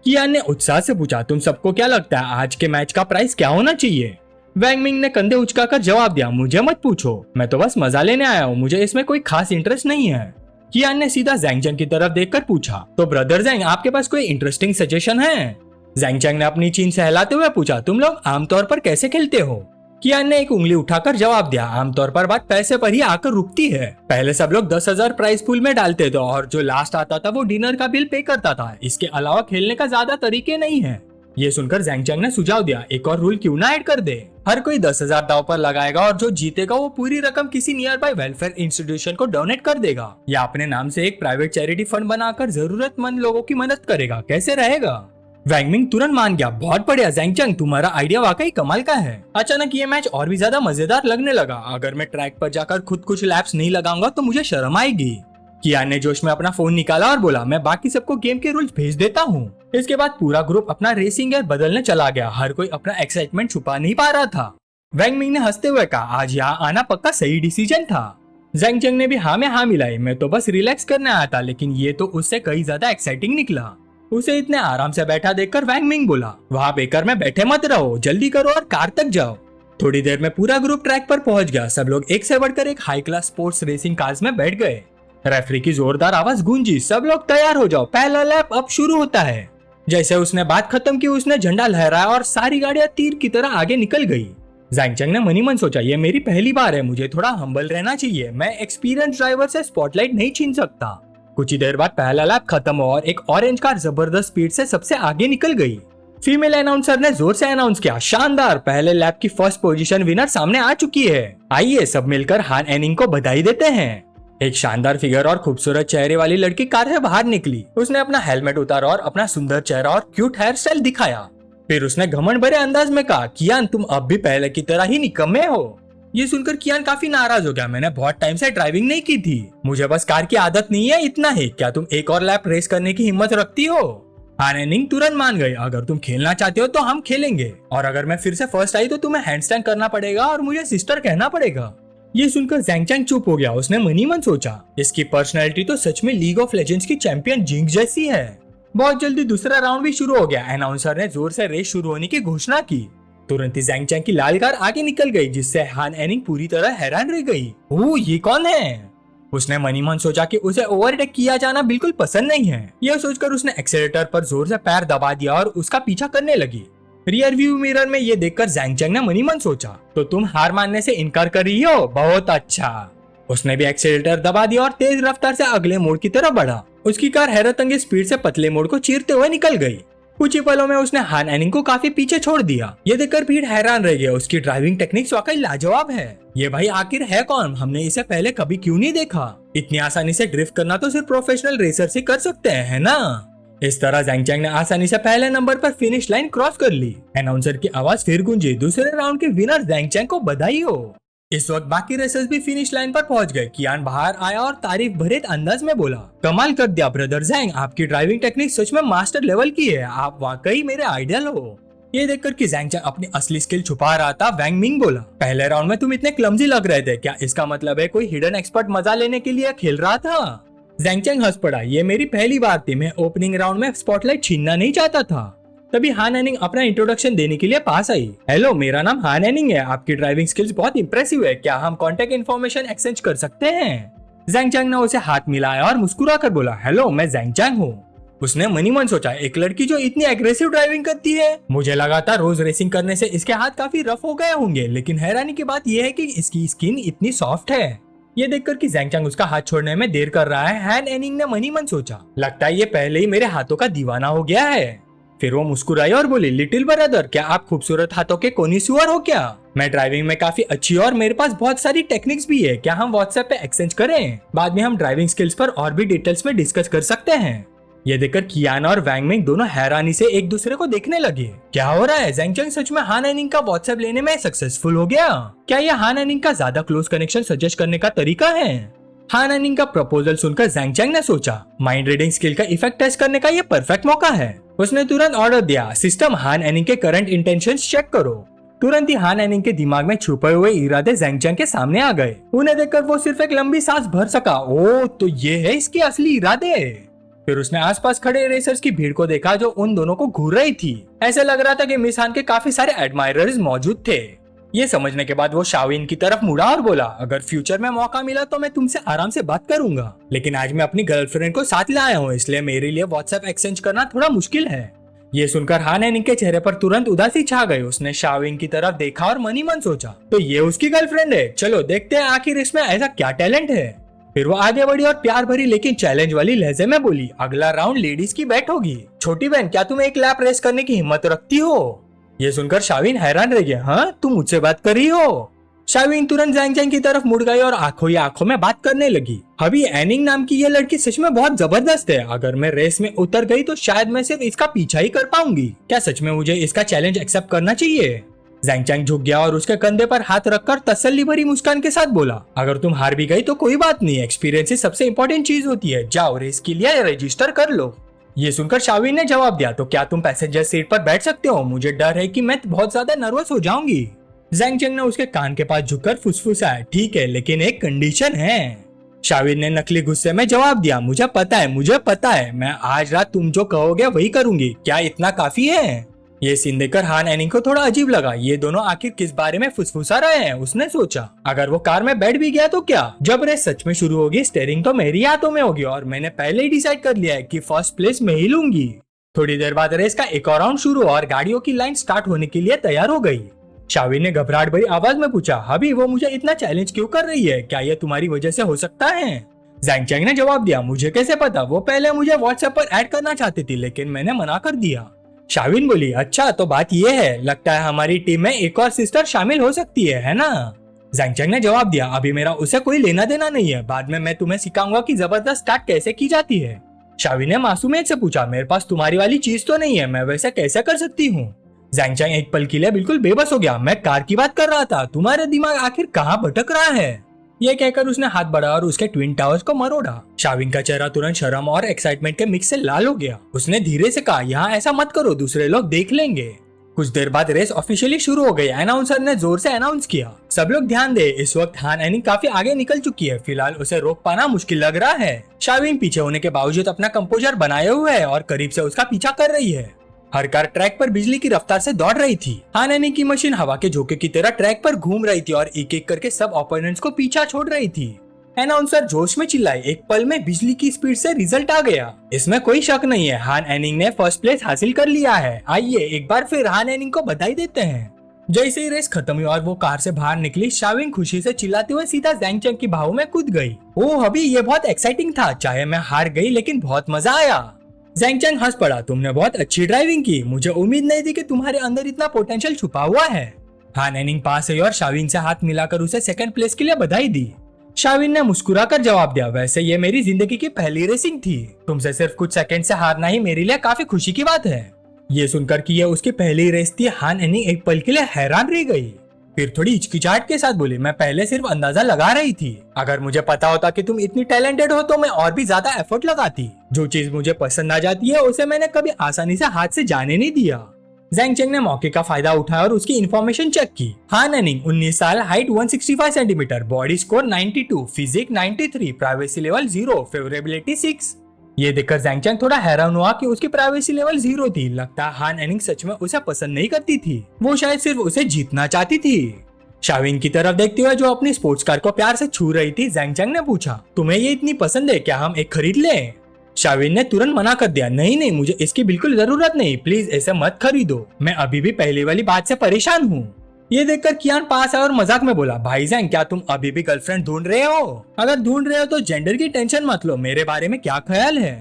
कियान ने उत्साह से पूछा, तुम सबको क्या लगता है आज के मैच का प्राइस क्या होना चाहिए? वैंग मिंग ने कंधे उचकाकर जवाब दिया, मुझे मत पूछो, मैं तो बस मजा लेने आया हूँ, मुझे इसमें कोई खास इंटरेस्ट नहीं है। कियान ने सीधा जैंग चैंग की तरफ देखकर पूछा, तो ब्रदर जैंग आपके पास कोई इंटरेस्टिंग सजेशन है? जैंग चैंग ने अपनी चीन सहलाते हुए पूछा, तुम लोग आमतौर पर कैसे खेलते हो? कियान ने एक उंगली उठाकर जवाब दिया, आमतौर पर बात पैसे पर ही आकर रुकती है। पहले सब लोग 10,000 प्राइस पूल में डालते थे और जो लास्ट आता था वो डिनर का बिल पे करता था। इसके अलावा खेलने का ज्यादा तरीके नहीं है। ये सुनकर जैंग चैंग ने सुझाव दिया, एक और रूल क्यों ना ऐड कर दे? हर कोई 10,000 दाव पर लगाएगा और जो जीतेगा वो पूरी रकम किसी नियर बाय वेलफेयर इंस्टीट्यूशन को डोनेट कर देगा या अपने नाम से एक प्राइवेट चैरिटी फंड बनाकर जरूरतमंद लोगों की मदद करेगा। कैसे रहेगा? वैंग मिंग तुरंत मान गया, बहुत बढ़िया जैंग चैंग, तुम्हारा आइडिया वाकई कमाल का है। अचानक ये मैच और भी ज्यादा मजेदार लगने लगा। अगर मैं ट्रैक पर जाकर खुद कुछ लैप्स नहीं लगाऊंगा तो मुझे शर्म आएगी। कियान ने जोश में अपना फोन निकाला और बोला, मैं बाकी सबको गेम के रूल्स भेज देता हूँ। इसके बाद पूरा ग्रुप अपना रेसिंग गियर बदलने चला गया। हर कोई अपना एक्साइटमेंट छुपा नहीं पा रहा था। वैंग मिंग ने हंसते हुए कहा, आज यहाँ आना पक्का सही डिसीजन था। जैंग चैंग ने भी हाँ में हाँ मिलाई, मैं तो बस रिलैक्स करने आया था, लेकिन ये तो उससे कई ज्यादा एक्साइटिंग निकला। उसे इतने आराम से बैठा देखकर वैंग मिंग बोला, वहाँ बेकार में बैठे मत रहो, जल्दी करो और कार तक जाओ। थोड़ी देर में पूरा ग्रुप ट्रैक पर पहुंच गया। सब लोग एक से बढ़कर एक high class sports racing cars में बैठ गए। रेफरी की जोरदार आवाज गूंजी, सब लोग तैयार हो जाओ, पहला लैप अब शुरू होता है। जैसे उसने बात खत्म की उसने झंडा लहराया और सारी गाड़ियां तीर की तरह आगे निकल गई। जैंग चैंग ने मनी मन सोचा, ये मेरी पहली बार है, मुझे थोड़ा हम्बल रहना चाहिए। मैं एक्सपीरियंस ड्राइवर से स्पॉटलाइट नहीं छीन सकता। कुछ ही देर बाद पहला लैप खत्म हुआ और एक ऑरेंज कार जबरदस्त स्पीड से सबसे आगे निकल गई। फीमेल अनाउंसर ने जोर से अनाउंस किया, शानदार, पहले लैप की फर्स्ट पोजीशन विनर सामने आ चुकी है। आइए सब मिलकर हान एनिंग को बधाई देते हैं। एक शानदार फिगर और खूबसूरत चेहरे वाली लड़की कार से बाहर निकली। उसने अपना हेलमेट उतारा और अपना सुंदर चेहरा और क्यूट हेयर स्टाइल दिखाया। फिर उसने घमंड भरे अंदाज में कहा, कियान तुम अब भी पहले की तरह ही निकम्मे हो। ये सुनकर कियान काफी नाराज हो गया, मैंने बहुत टाइम से ड्राइविंग नहीं की थी, मुझे बस कार की आदत नहीं है, इतना ही। क्या तुम एक और लैप रेस करने की हिम्मत रखती हो? हान एनिंग तुरंत मान गई, अगर तुम खेलना चाहते हो तो हम खेलेंगे, और अगर मैं फिर से फर्स्ट आई तो तुम्हें हैंडस्टैंड करना पड़ेगा और मुझे सिस्टर कहना पड़ेगा। ये सुनकर जैंग चैंग चुप हो गया। उसने मनी मन सोचा, इसकी पर्सनैलिटी तो सच में लीग ऑफ लेजेंड्स की चैंपियन जिंग जैसी है। बहुत जल्दी दूसरा राउंड भी शुरू हो गया। अनाउंसर ने जोर से रेस शुरू होने की घोषणा की। तुरंत ही जैंग चैंग की लाल कार आगे निकल गई, जिससे हान एनिंग पूरी तरह हैरान रह गई। ओह, ये कौन है? उसने मनी मन सोचा कि उसे ओवरटेक किया जाना बिल्कुल पसंद नहीं है। यह सोचकर उसने एक्सेलेरेटर पर जोर से पैर दबा दिया और उसका पीछा करने लगी। रियर व्यू मिरर में ये देखकर जैंग चैंग ने मनी मन सोचा, तो तुम हार मानने से इनकार कर रही हो, बहुत अच्छा। उसने भी एक्सेलेरेटर दबा दिया और तेज रफ्तार से अगले मोड़ की तरफ बढ़ा। उसकी कार हैरत अंगेज स्पीड से पतले मोड़ को चीरते हुए निकल गई। कुछ ही पलों में उसने हान एनिंग को काफी पीछे छोड़ दिया। ये देखकर भीड़ हैरान रह गया, उसकी ड्राइविंग टेक्निक्स वाकई लाजवाब है। ये भाई आखिर है कौन? हमने इसे पहले कभी क्यों नहीं देखा? इतनी आसानी से ड्रिफ्ट करना तो सिर्फ प्रोफेशनल रेसर से कर सकते हैं, है ना? इस तरह जैंग चैंग ने आसानी से पहले नंबर पर फिनिश लाइन क्रॉस कर ली। अनाउंसर की आवाज फिर गूंजी, दूसरे राउंड के विनर जैंग चैंग को बधाई हो। इस वक्त बाकी रेसर्स भी फिनिश लाइन पर पहुंच गए। कियान बाहर आया और तारीफ भरे अंदाज में बोला, कमाल कर दिया ब्रदर जैंग, आपकी ड्राइविंग टेक्निक सच में मास्टर लेवल की है, आप वाकई मेरे आइडल हो। ये देखकर कि जैंग चैंग अपनी असली स्किल छुपा रहा था, वैंग मिंग बोला, पहले राउंड में तुम इतने क्लमजी लग रहे थे, क्या इसका मतलब है कोई हिडन एक्सपर्ट मजा लेने के लिए खेल रहा था? जैंग चैंग हंस पड़ा, ये मेरी पहली बार थी, मैं ओपनिंग राउंड में स्पॉटलाइट छीनना नहीं चाहता था। तभी हान एनिंग अपना इंट्रोडक्शन देने के लिए पास आई। हेलो, मेरा नाम हान एनिंग है, आपकी ड्राइविंग स्किल्स बहुत इंप्रेसिव है, क्या हम कांटेक्ट इन्फॉर्मेशन एक्सचेंज कर सकते हैं? जैंग चैंग ने उसे हाथ मिलाया और मुस्कुरा कर बोला, हेलो मैं जैंग चैंग हूँ। उसने मनी मन सोचा, एक लड़की जो इतनी एग्रेसिव ड्राइविंग करती है। मुझे लगा था रोज रेसिंग करने से इसके हाथ काफी रफ हो गए होंगे, लेकिन हैरानी की बात यह है कि इसकी स्किन इतनी सॉफ्ट है। ये देखकर कि जैंग चैंग उसका हाथ छोड़ने में देर कर रहा है, हान एनिंग ने मनी मन सोचा, लगता है ये पहले ही मेरे हाथों का दीवाना हो गया है। फिर वो मुस्कुराई और बोली, लिटिल ब्रदर, क्या आप खूबसूरत हाथों के कोनिस्यूर हो क्या? मैं ड्राइविंग में काफी अच्छी और मेरे पास बहुत सारी टेक्निक्स भी है, क्या हम व्हाट्सएप पे एक्सचेंज करें? बाद में हम ड्राइविंग स्किल्स पर और भी डिटेल्स में डिस्कस कर सकते हैं। ये देखकर कियाना और वैंग मिंग दोनों हैरानी से एक दूसरे को देखने लगे। क्या हो रहा है? जैंग चैंग सच में हान एनिंग का व्हाट्सएप लेने में सक्सेसफुल हो गया? क्या ये हान एनिंग का ज्यादा क्लोज कनेक्शन सजेस्ट करने का तरीका है? हान एनिंग का प्रपोजल सुनकर जैंग चैंग ने सोचा, माइंड रीडिंग स्किल का इफेक्ट टेस्ट करने का ये परफेक्ट मौका है। उसने तुरंत ऑर्डर दिया, सिस्टम हान एनिंग के करंट इंटेंशंस चेक करो। तुरंत ही हान एनिंग के दिमाग में छुपे हुए इरादे जैंग चैंग के सामने आ गए। उन्हें देखकर वो सिर्फ एक लंबी सांस भर सका। ओ, तो ये है इसके असली इरादे। फिर उसने आसपास खड़े रेसर्स की भीड़ को देखा जो उन दोनों को घूर रही थी। ऐसे लग रहा था कि मिस हान के काफी सारे एडमायरर्स मौजूद थे। ये समझने के बाद वो शाविन की तरफ मुड़ा और बोला, अगर फ्यूचर में मौका मिला तो मैं तुमसे आराम से बात करूंगा, लेकिन आज मैं अपनी गर्लफ्रेंड को साथ लाया हूँ, इसलिए मेरे लिए व्हाट्सएप एक्सचेंज करना थोड़ा मुश्किल है। ये सुनकर हान एनिंग के चेहरे पर तुरंत उदासी छा गई। उसने शाविन की तरफ देखा और मनी मन सोचा, तो ये उसकी गर्लफ्रेंड है, चलो देखते हैं आखिर इसमें ऐसा क्या टैलेंट है। फिर वो आगे बढ़ी और प्यार भरी लेकिन चैलेंज वाली लहजे में बोली, अगला राउंड लेडीज की बैट होगी। छोटी बहन, क्या तुम एक लैप रेस करने की हिम्मत रखती हो? ये सुनकर शाविन हैरान रह गया, हाँ तुम मुझसे बात कर रही हो? शाविन तुरंत जैंग चैंग की तरफ मुड़ गई और आंखों ही आंखों में बात करने लगी। अभी एनिंग नाम की ये लड़की सच में बहुत जबरदस्त है। अगर मैं रेस में उतर गई तो शायद मैं सिर्फ इसका पीछा ही कर पाऊंगी। क्या सच में मुझे इसका चैलेंज एक्सेप्ट करना चाहिए? जैंग चैंग झुक गया और उसके कंधे पर हाथ रखकर तसल्ली भरी मुस्कान के साथ बोला, अगर तुम हार भी गई तो कोई बात नहीं, एक्सपीरियंस ही सबसे इम्पोर्टेंट चीज होती है। जाओ रेस के लिए रजिस्टर कर लो। ये सुनकर शाविन ने जवाब दिया, तो क्या तुम पैसेंजर सीट पर बैठ सकते हो? मुझे डर है कि मैं बहुत ज्यादा नर्वस हो जाऊंगी। जैंग चैंग ने उसके कान के पास झुककर फुसफुसाया, ठीक है, लेकिन एक कंडीशन है। शाविन ने नकली गुस्से में जवाब दिया, मुझे पता है, मैं आज रात तुम जो कहोगे वही करूंगी। क्या इतना काफी है? ये सीन देखकर हान एनिंग को थोड़ा अजीब लगा। ये दोनों आखिर किस बारे में फुसफुसा रहे हैं? उसने सोचा, अगर वो कार में बैठ भी गया तो क्या? जब रेस सच में शुरू होगी स्टीयरिंग तो मेरी हाथों में होगी और मैंने पहले ही डिसाइड कर लिया है कि फर्स्ट प्लेस मैं ही लूंगी। थोड़ी देर बाद रेस का एक और राउंड शुरू हुआ और गाड़ियों की लाइन स्टार्ट होने के लिए तैयार हो गई। शाविन ने घबराहट भरी आवाज में पूछा, अभी वो मुझे इतना चैलेंज क्यों कर रही है? क्या ये तुम्हारी वजह से हो सकता है? जैंग चैंग ने जवाब दिया, मुझे कैसे पता? वो पहले मुझे व्हाट्सएप पर ऐड करना चाहती थी, लेकिन मैंने मना कर दिया। शाविन बोली, अच्छा तो बात ये है, लगता है हमारी टीम में एक और सिस्टर शामिल हो सकती है ना? जैंग चैंग ने जवाब दिया, अभी मेरा उसे कोई लेना देना नहीं है, बाद में मैं तुम्हें सिखाऊंगा कि जबरदस्त स्टार्ट कैसे की जाती है। शाविन ने मासूमियत से पूछा, मेरे पास तुम्हारी वाली चीज तो नहीं है, मैं वैसे कैसे कर सकती हूँ? जैंग चैंग एक पल के लिए बिल्कुल बेबस हो गया, मैं कार की बात कर रहा था, तुम्हारा दिमाग आखिर कहाँ भटक रहा है? ये कहकर उसने हाथ बढ़ाया और उसके ट्विन टावर्स को मरोड़ा। शाविन का चेहरा तुरंत शर्म और एक्साइटमेंट के मिक्स से लाल हो गया। उसने धीरे से कहा, यहाँ ऐसा मत करो, दूसरे लोग देख लेंगे। कुछ देर बाद रेस ऑफिशियली शुरू हो गई। अनाउंसर ने जोर से अनाउंस किया, सब लोग ध्यान दे, इस वक्त हान एनिंग काफी आगे निकल चुकी है, फिलहाल उसे रोक पाना मुश्किल लग रहा है। शाविन पीछे होने के बावजूद अपना कंपोजर बनाए हुए है और करीब से उसका पीछा कर रही है। हर कार ट्रैक पर बिजली की रफ्तार से दौड़ रही थी। हान एनिंग की मशीन हवा के झोंके की तरह ट्रैक पर घूम रही थी और एक एक करके सब ओपोनेंट्स को पीछा छोड़ रही थी। अनाउंसर जोश में चिल्लाए, एक पल में बिजली की स्पीड से रिजल्ट आ गया। इसमें कोई शक नहीं है, हान एनिंग ने फर्स्ट प्लेस हासिल कर लिया है। आइए एक बार फिर हान एनिंग को बधाई देते हैं। जैसे ही रेस खत्म हुई और वो कार से बाहर निकली, शाविन खुशी से चिल्लाते हुए सीधा जैंग चैंग की बाहों में कूद गई। ओह अभी ये बहुत एक्साइटिंग था, चाहे मैं हार गई लेकिन बहुत मजा आया। जैंग चैंग हंस पड़ा, तुमने बहुत अच्छी ड्राइविंग की, मुझे उम्मीद नहीं थी कि तुम्हारे अंदर इतना पोटेंशियल छुपा हुआ है। हान एनिंग पास आई और शाविन से हाथ मिलाकर उसे सेकंड प्लेस के लिए बधाई दी। शाविन ने मुस्कुराकर जवाब दिया, वैसे ये मेरी जिंदगी की पहली रेसिंग थी, तुमसे सिर्फ कुछ सेकंड से हारना ही मेरे लिए काफी खुशी की बात है। ये सुनकर कि ये उसकी पहली रेस थी, हान एनिंग एक पल के लिए हैरान रह गई। फिर थोड़ी हिचकिचाहट के साथ बोली, मैं पहले सिर्फ अंदाजा लगा रही थी, अगर मुझे पता होता कि तुम इतनी टैलेंटेड हो तो मैं और भी ज्यादा एफर्ट लगाती। जो चीज मुझे पसंद आ जाती है उसे मैंने कभी आसानी से हाथ से जाने नहीं दिया। जैंग चैंग ने मौके का फायदा उठाया और उसकी इन्फॉर्मेशन चेक की। हान एनिंग 19 साल, height 165 centimetre, body score 92, physique 93, privacy level 0, favourability 6। ये देखकर जैंग चैंग थोड़ा हैरान हुआ कि उसकी प्राइवेसी लेवल 0 थी। लगता है हान एनिंग सच में उसे पसंद नहीं करती थी, वो शायद सिर्फ उसे जीतना चाहती थी। शाविन की तरफ देखते हुए जो अपनी स्पोर्ट्स कार को प्यार से छू रही थी, जैंग चैंग ने पूछा, तुम्हें ये इतनी पसंद है, क्या हम एक खरीद लें? शाविन ने तुरंत मना कर दिया, नहीं नहीं, मुझे इसकी बिल्कुल जरूरत नहीं, प्लीज ऐसे मत खरीदो, मैं अभी भी पहली वाली बात से परेशान हूँ। ये देखकर कियान पास आया और मजाक में बोला, भाई जैंग, क्या तुम अभी भी गर्लफ्रेंड ढूंढ रहे हो? अगर ढूंढ रहे हो तो जेंडर की टेंशन मत लो, मेरे बारे में क्या ख्याल है?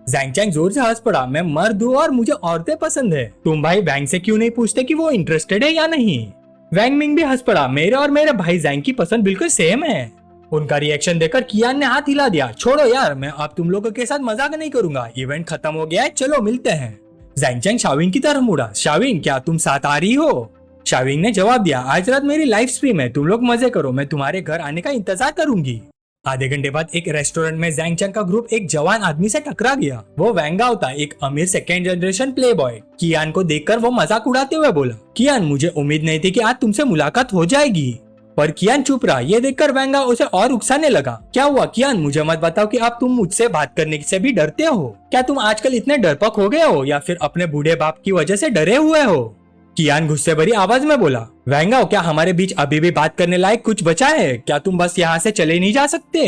जैंग चैंग जोर से हंस पड़ा, मैं मर्द हूँ और मुझे औरतें पसंद है, तुम भाई वैंग से क्यों नहीं पूछते कि वो इंटरेस्टेड है या नहीं? वैंग मिंग भी हंस पड़ा, मेरे और मेरे भाई जैंग की पसंद बिल्कुल सेम है। उनका रिएक्शन देखकर कियान ने हाथ हिला दिया, छोड़ो यार, मैं अब तुम लोगों के साथ मजाक नहीं करूंगा, इवेंट खत्म हो गया है, चलो मिलते हैं। जैंग चैंग शाविन की तरफ मुड़ा, शाविन क्या तुम साथ आ रही हो? शाविन ने जवाब दिया, आज रात मेरी लाइव स्ट्रीम है, तुम लोग मजे करो, मैं तुम्हारे घर आने का इंतजार करूंगी। आधे घंटे बाद एक रेस्टोरेंट में जैंग चैंग का ग्रुप एक जवान आदमी से टकरा गया। वो वैंगाओ था, एक अमीर सेकेंड जनरेशन प्ले बॉय। कियान को देखकर वो मजाक उड़ाते हुए बोला, कियान, मुझे उम्मीद नहीं थी कि आज तुमसे मुलाकात हो जाएगी। पर कियान चुप रहा। ये देखकर वैंगा उसे और उकसाने लगा, क्या हुआ कियान, मुझे मत बताओ कि अब तुम मुझसे बात करने से भी डरते हो। क्या तुम आजकल इतने डरपोक हो गए हो या फिर अपने बूढ़े बाप की वजह से डरे हुए हो? कियान गुस्से भरी आवाज में बोला, वैंगाओ, क्या हमारे बीच अभी भी बात करने लायक कुछ बचा है? क्या तुम बस यहाँ से चले नहीं जा सकते?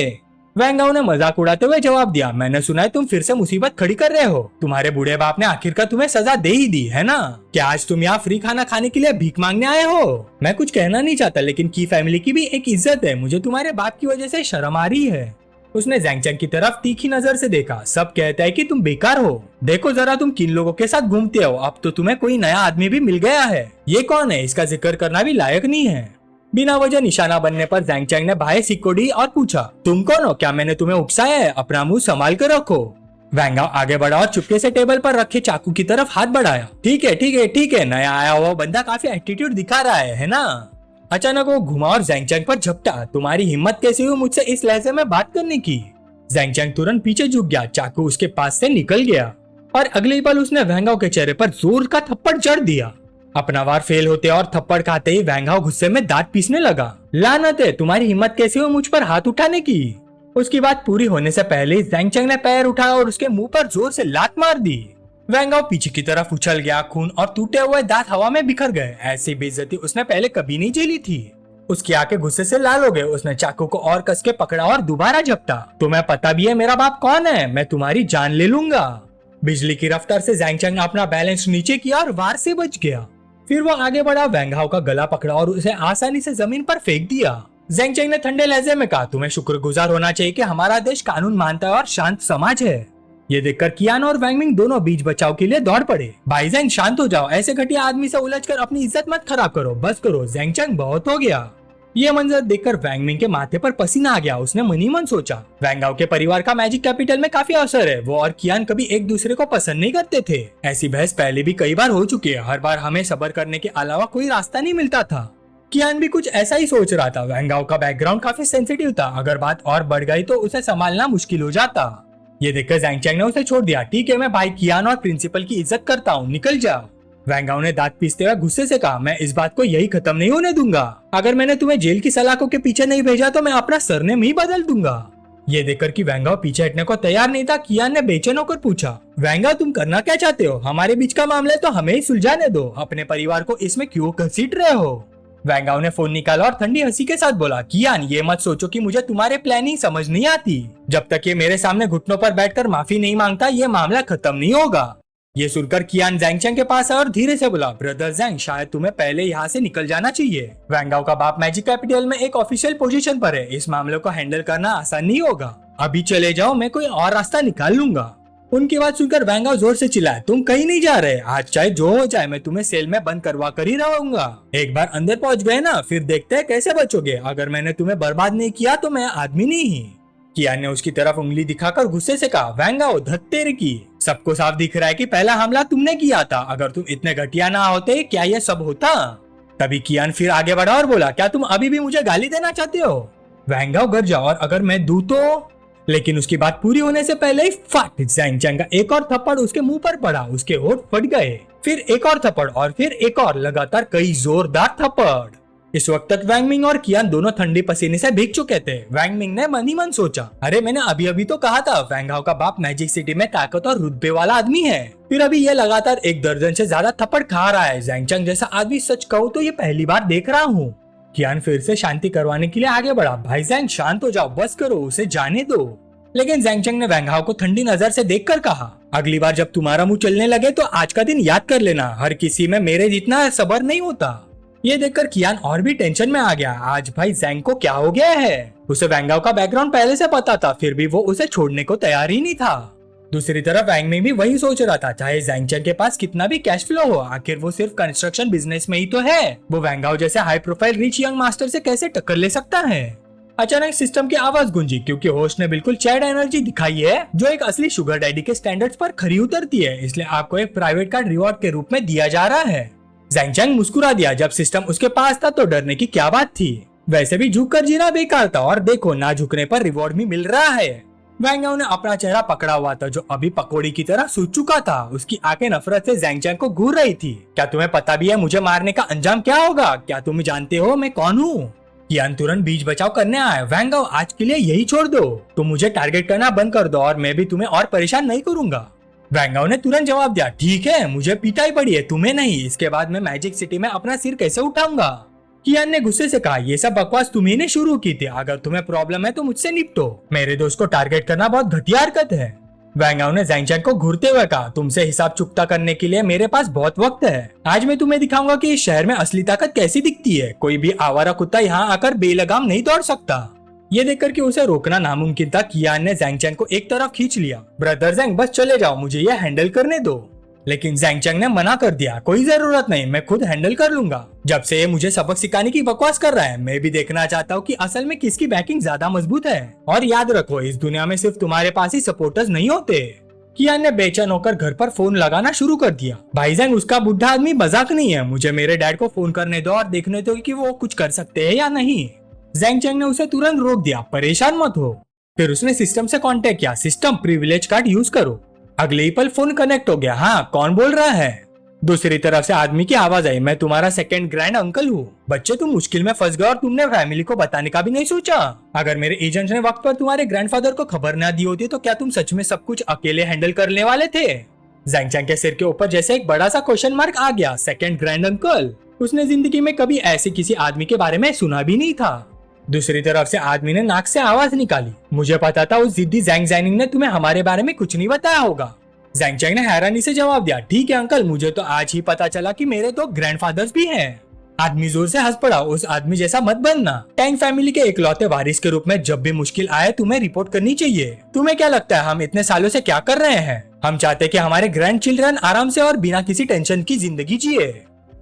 वैंगाओ ने मजाक उड़ाते हुए जवाब दिया, मैंने सुना है तुम फिर से मुसीबत खड़ी कर रहे हो। तुम्हारे बूढ़े बाप ने आखिरकार तुम्हें सजा दे ही दी है ना? क्या आज तुम यहाँ फ्री खाना खाने के लिए भीख मांगने आए हो? मैं कुछ कहना नहीं चाहता, लेकिन की फैमिली की भी एक इज्जत है, मुझे तुम्हारे बाप की वजह से शर्म आ रही है। उसने जैंग चैंग की तरफ तीखी नजर से देखा, सब कहता है कि तुम बेकार हो, देखो जरा तुम किन लोगों के साथ घूमते हो, अब तो तुम्हें कोई नया आदमी भी मिल गया है। ये कौन है? इसका जिक्र करना भी लायक नहीं है। बिना वजह निशाना बनने पर जैंग चैंग ने भाई सिक्को दी और पूछा, तुम कौन हो? क्या मैंने तुम्हें उकसाया है? अपना मुंह संभाल कर रखो। वैंगाओ आगे बढ़ा और चुपके से टेबल पर रखे चाकू की तरफ हाथ बढ़ाया। ठीक है ठीक है ठीक है, नया आया हुआ बंदा काफी एटीट्यूड दिखा रहा है ना? अचानक वो घुमा और जैंग चैंग पर झपटा, तुम्हारी हिम्मत कैसी हुई मुझसे इस लहजे में बात करने की? जैंग चैंग तुरंत पीछे झुक गया, चाकू उसके पास से निकल गया और अगले पल उसने वैंगाओ के चेहरे पर जोर का थप्पड़ जड़ दिया। अपना वार फेल होते और थप्पड़ खाते ही वैंगाओ गुस्से में दांत पीसने लगा, लानत है, तुम्हारी हिम्मत कैसी हुई मुझ पर हाथ उठाने की? उसकी बात पूरी होने से पहले ही जैंग चैंग ने पैर उठाया और उसके मुंह पर जोर से लात मार दी। वैंगाओ पीछे की तरफ उछल गया, खून और टूटे हुए दांत हवा में बिखर गए। ऐसी बेइज्जती उसने पहले कभी नहीं झेली थी। उसकी आंखें गुस्से से लाल हो गए। उसने चाकू को और कस के पकड़ा और दोबारा झपटा, तुम्हें पता भी है मेरा बाप कौन है? मैं तुम्हारी जान ले लूंगा। बिजली की रफ्तार से जैंग चैंग ने अपना बैलेंस नीचे किया और वार से बच गया। फिर वो आगे बढ़ा, वैंगाओ का गला पकड़ा और उसे आसानी से जमीन पर फेंक दिया। जैंग चैंग ने ठंडे लहजे में कहा, तुम्हें शुक्रगुजार होना चाहिए कि हमारा देश कानून मानता है और शांत समाज है। ये देखकर कियान और वैंग मिंग दोनों बीच बचाव के लिए दौड़ पड़े। भाई जैंग, शांत हो जाओ, ऐसे घटिया आदमी से उलझकर अपनी इज्जत मत खराब करो, बस करो। जैंग चैंग, बहुत हो गया। ये मंजर देखकर वैंग मिंग के माथे पर पसीना आ गया। उसने मन ही मन सोचा, वैंगाओ के परिवार का मैजिक कैपिटल में काफी असर है। वो और कियान कभी एक दूसरे को पसंद नहीं करते थे। ऐसी बहस पहले भी कई बार हो चुकी है। हर बार हमें सब्र करने के अलावा कोई रास्ता नहीं मिलता था। कियान भी कुछ ऐसा ही सोच रहा था। वैंगाओ का बैकग्राउंड काफी सेंसिटिव था, अगर बात और बढ़ गई तो उसे संभालना मुश्किल हो जाता। ये देखकर जैंग चैंग ने उसे छोड़ दिया। ठीक है, मैं भाई कियान और प्रिंसिपल की इज्जत करता हूँ, निकल जाओ। वैंगाओ ने दांत पीसते हुए गुस्से से कहा, मैं इस बात को यही खत्म नहीं होने दूंगा। अगर मैंने तुम्हें जेल की सलाखों के पीछे नहीं भेजा तो मैं अपना सरनेम ही बदल दूंगा। ये देखकर कि वैंगाओ पीछे हटने को तैयार नहीं था, कियान ने बेचैन होकर पूछा, वैंगाओ, तुम करना क्या चाहते हो? हमारे बीच का मामला है तो हमें ही सुलझाने दो, अपने परिवार को इसमें क्यों घसीट रहे हो? वैंगाओ ने फोन निकाला और ठंडी हंसी के साथ बोला, कियान, ये मत सोचो कि मुझे तुम्हारे प्लानिंग समझ नहीं आती। जब तक ये मेरे सामने घुटनों पर बैठकर माफी नहीं मांगता, ये मामला खत्म नहीं होगा। ये सुनकर कियान जैंग चैंग के पास आया और धीरे से बोला, ब्रदर जैंग, शायद तुम्हें पहले यहाँ से निकल जाना चाहिए। वैंगाओ का बाप मैजिक कैपिटल में एक ऑफिशियल पोजीशन पर है, इस मामले को हैंडल करना आसान नहीं होगा। अभी चले जाओ, मैं कोई और रास्ता निकाल लूंगा। उनकी बात सुनकर वैंगाओ जोर से चिल्लाया, तुम कहीं नहीं जा रहे, आज चाहे जो हो जाए मैं तुम्हें सेल में बंद करवा कर ही रहूंगा। एक बार अंदर पहुंच गए ना, फिर देखते हैं कैसे बचोगे। अगर मैंने तुम्हें बर्बाद नहीं किया तो मैं आदमी नहीं। कियान ने उसकी तरफ उंगली दिखाकर गुस्से से कहा, वैंगाओ, धत तेरे की, सबको साफ दिख रहा है कि पहला हमला तुमने किया था। अगर तुम इतने घटिया ना होते, क्या ये सब होता? तभी कियान फिर आगे बढ़ा और बोला, क्या तुम अभी भी मुझे गाली देना चाहते हो? वैंगाओ गरजा, और अगर मैं दूं तो? लेकिन उसकी बात पूरी होने से पहले ही फट, जैंग चैंग का एक और थप्पड़ उसके मुंह पर पड़ा। उसके होठ फट गए। फिर एक और थप्पड़ और फिर एक और, लगातार कई जोरदार थप्पड़। इस वक्त तक वैंग मिंग और कियान दोनों ठंडी पसीने से भीग चुके थे। वैंग मिंग ने मन ही मन सोचा, अरे मैंने अभी अभी तो कहा था वैंगाओ का बाप मैजिक सिटी में ताकत और रुतबे वाला आदमी है, फिर अभी ये लगातार 1 दर्जन से ज्यादा थप्पड़ खा रहा है। जैंग चैंग जैसा आदमी, सच कहूँ तो ये पहली बार देख रहा हूँ। कियान फिर से शांति करवाने के लिए आगे बढ़ा। भाई जैंग शांत हो जाओ, बस करो, उसे जाने दो। लेकिन जैंग चेंग ने वैंग हाओ को ठंडी नजर से देखकर कहा, अगली बार जब तुम्हारा मुंह चलने लगे तो आज का दिन याद कर लेना, हर किसी में मेरे जितना सब्र नहीं होता। ये देखकर कियान और भी टेंशन में आ गया। आज भाई जैंग को क्या हो गया है? उसे वैंग हाओ का बैकग्राउंड पहले से पता था, फिर भी वो उसे छोड़ने को तैयार ही नहीं था। दूसरी तरफ वैंग में भी वही सोच रहा था, चाहे जैंग चेंग के पास कितना भी कैश फ्लो हो, आखिर वो सिर्फ कंस्ट्रक्शन बिजनेस में ही तो है। वो वैंग हाओ जैसे high profile rich young master से कैसे टक्कर ले सकता है? अचानक सिस्टम की आवाज गूंजी, क्योंकि होस्ट ने बिल्कुल चैट एनर्जी दिखाई है जो एक असली शुगर डैडी के स्टैंडर्ड्स पर खरी उतरती है, इसलिए आपको एक प्राइवेट कार्ड रिवॉर्ड के रूप में दिया जा रहा है। जैंग चेंग मुस्कुरा दिया। जब सिस्टम उसके पास था तो डरने की क्या बात थी? वैसे भी झुक कर जीना बेकार था, और देखो ना झुकने पर रिवॉर्ड भी मिल रहा है। वैंग हाओ ने अपना चेहरा पकड़ा हुआ था जो अभी पकौड़ी की तरह सूज चुका था। उसकी आंखें नफरत से जैंग चेंग को घूर रही थी। क्या तुम्हें पता भी है मुझे मारने का अंजाम क्या होगा? क्या तुम जानते हो मैं कौन हूँ? कियान तुरंत बीच बचाव करने आया। वैंग हाओ आज के लिए यही छोड़ दो, तुम मुझे टारगेट करना बंद कर दो और मैं भी तुम्हें और परेशान नहीं करूंगा। वैंग हाओ ने तुरंत जवाब दिया, ठीक है, मुझे पिटाई पड़ी है, तुम्हें नहीं। इसके बाद मैं मैजिक सिटी में अपना सिर कैसे उठाऊंगा? कियान ने गुस्से से कहा, ये सब बकवास तुम्ही ने शुरू की थी, अगर तुम्हें प्रॉब्लम है तो मुझसे निपटो, मेरे दोस्त को टारगेट करना बहुत घटिया हरकत है। वैंग हाओ ने जैंग चेंग को घूरते हुए कहा, तुमसे हिसाब चुकता करने के लिए मेरे पास बहुत वक्त है। आज मैं तुम्हें दिखाऊंगा कि इस शहर में असली ताकत कैसी दिखती है। कोई भी आवारा कुत्ता यहाँ आकर बेलगाम नहीं दौड़ सकता। ये देखकर कि उसे रोकना नामुमकिन था, कियान ने जैंग चेंग को एक तरफ खींच लिया। ब्रदर जैंग, बस चले जाओ, मुझे ये हैंडल करने दो। लेकिन जैंग चेंग ने मना कर दिया, कोई जरूरत नहीं, मैं खुद हैंडल कर लूंगा। जब से ये मुझे सबक सिखाने की बकवास कर रहा है, मैं भी देखना चाहता हूँ कि असल में किसकी बैकिंग ज्यादा मजबूत है। और याद रखो, इस दुनिया में सिर्फ तुम्हारे पास ही सपोर्टर्स नहीं होते। कियान ने बेचैन होकर घर पर फोन लगाना शुरू कर दिया। भाई जैंग, उसका बुढ़ा आदमी मजाक नहीं है, मुझे मेरे डैड को फोन करने दो और देखने दो कि वो कुछ कर सकते हैं या नहीं। जैंग चेंग ने उसे तुरंत रोक दिया, परेशान मत हो। फिर उसने सिस्टम से कांटेक्ट किया, सिस्टम प्रिविलेज कार्ड यूज करो। अगले ही पल फोन कनेक्ट हो गया। हाँ, कौन बोल रहा है? दूसरी तरफ से आदमी की आवाज आई, मैं तुम्हारा सेकंड ग्रैंड अंकल हूँ। बच्चे, तुम मुश्किल में फंस गए और तुमने फैमिली को बताने का भी नहीं सोचा। अगर मेरे एजेंट ने वक्त पर तुम्हारे ग्रैंडफादर को खबर ना दी होती तो क्या तुम सच में सब कुछ अकेले हैंडल करने वाले थे? जैंग चेंग के सिर के ऊपर जैसे एक बड़ा सा क्वेश्चन मार्क आ गया। Second grand uncle? उसने जिंदगी में कभी ऐसे किसी आदमी के बारे में सुना भी नहीं था। दूसरी तरफ से आदमी ने नाक से आवाज निकाली, मुझे पता था उस जिद्दी जैंग जैनिंग ने तुम्हें हमारे बारे में कुछ नहीं बताया होगा। जैंग चेंग ने हैरानी से जवाब दिया, ठीक है अंकल, मुझे तो आज ही पता चला कि मेरे तो ग्रैंडफादर्स भी हैं। आदमी जोर से हंस पड़ा, उस आदमी जैसा मत बनना। टैंग फैमिली के इकलौते वारिस के रूप में जब भी मुश्किल आए तुम्हें रिपोर्ट करनी चाहिए। तुम्हें क्या लगता है हम इतने सालों से क्या कर रहे हैं? हम चाहते कि हमारे ग्रैंड चिल्ड्रन आराम से और बिना किसी टेंशन की जिंदगी जिए।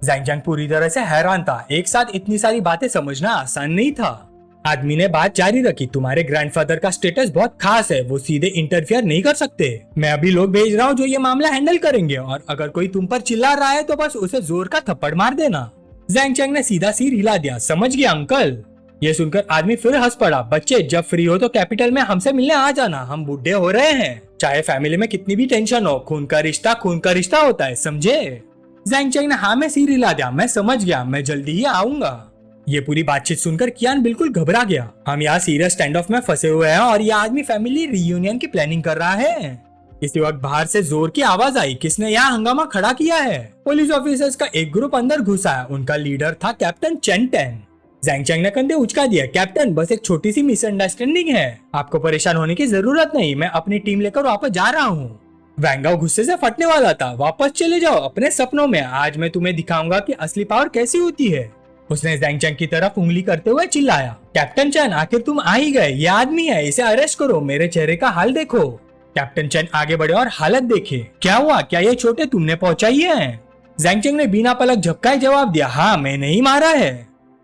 जैंग चेंग पूरी तरह से हैरान था, एक साथ इतनी सारी बातें समझना आसान नहीं था। आदमी ने बात जारी रखी, तुम्हारे ग्रैंडफादर का स्टेटस बहुत खास है, वो सीधे इंटरफियर नहीं कर सकते। मैं अभी लोग भेज रहा हूँ जो ये मामला हैंडल करेंगे, और अगर कोई तुम पर चिल्ला रहा है तो बस उसे जोर का थप्पड़ मार देना। जैंग चेंग ने सीधा सिर हिला दिया, समझ गया अंकल। ये सुनकर आदमी फिर हंस पड़ा, बच्चे जब फ्री हो तो कैपिटल में हमसे मिलने आ जाना, हम बूढ़े हो रहे हैं। चाहे फैमिली में कितनी भी टेंशन हो, खून का रिश्ता होता है, समझे? जैंग चेंग ने हाँ में सिर हिला दिया, मैं समझ गया, मैं जल्दी ही आऊंगा। ये पूरी बातचीत सुनकर कियान बिल्कुल घबरा गया। हम यहाँ सीरियस स्टैंड ऑफ में फंसे हुए हैं और ये आदमी फैमिली रियूनियन की प्लानिंग कर रहा है। इसी वक्त बाहर से जोर की आवाज आई, किसने यहाँ हंगामा खड़ा किया है? पुलिस ऑफिसर्स का एक ग्रुप अंदर घुसा है, उनका लीडर था कैप्टन चेन टेन। जैंग चेंग ने कंधे उचका दिया, कैप्टन बस एक छोटी सी मिसअंडरस्टैंडिंग है, आपको परेशान होने की जरूरत नहीं, मैं अपनी टीम लेकर वापस जा रहा हूँ। वैंग हाओ गुस्से से फटने वाला था, वापस चले जाओ अपने सपनों में, आज मैं तुम्हें दिखाऊंगा कि असली पावर कैसी होती है। उसने जैंग चेंग की तरफ उंगली करते हुए चिल्लाया, कैप्टन चेन आखिर तुम आ ही गए, ये आदमी है, इसे अरेस्ट करो, मेरे चेहरे का हाल देखो। कैप्टन चेन आगे बढ़े और हालत देखे, क्या हुआ, क्या ये चोटें तुमने पहुंचाई है? जैंग चेंग ने बिना पलक झपकाए जवाब दिया, हाँ मैंने ही मारा है।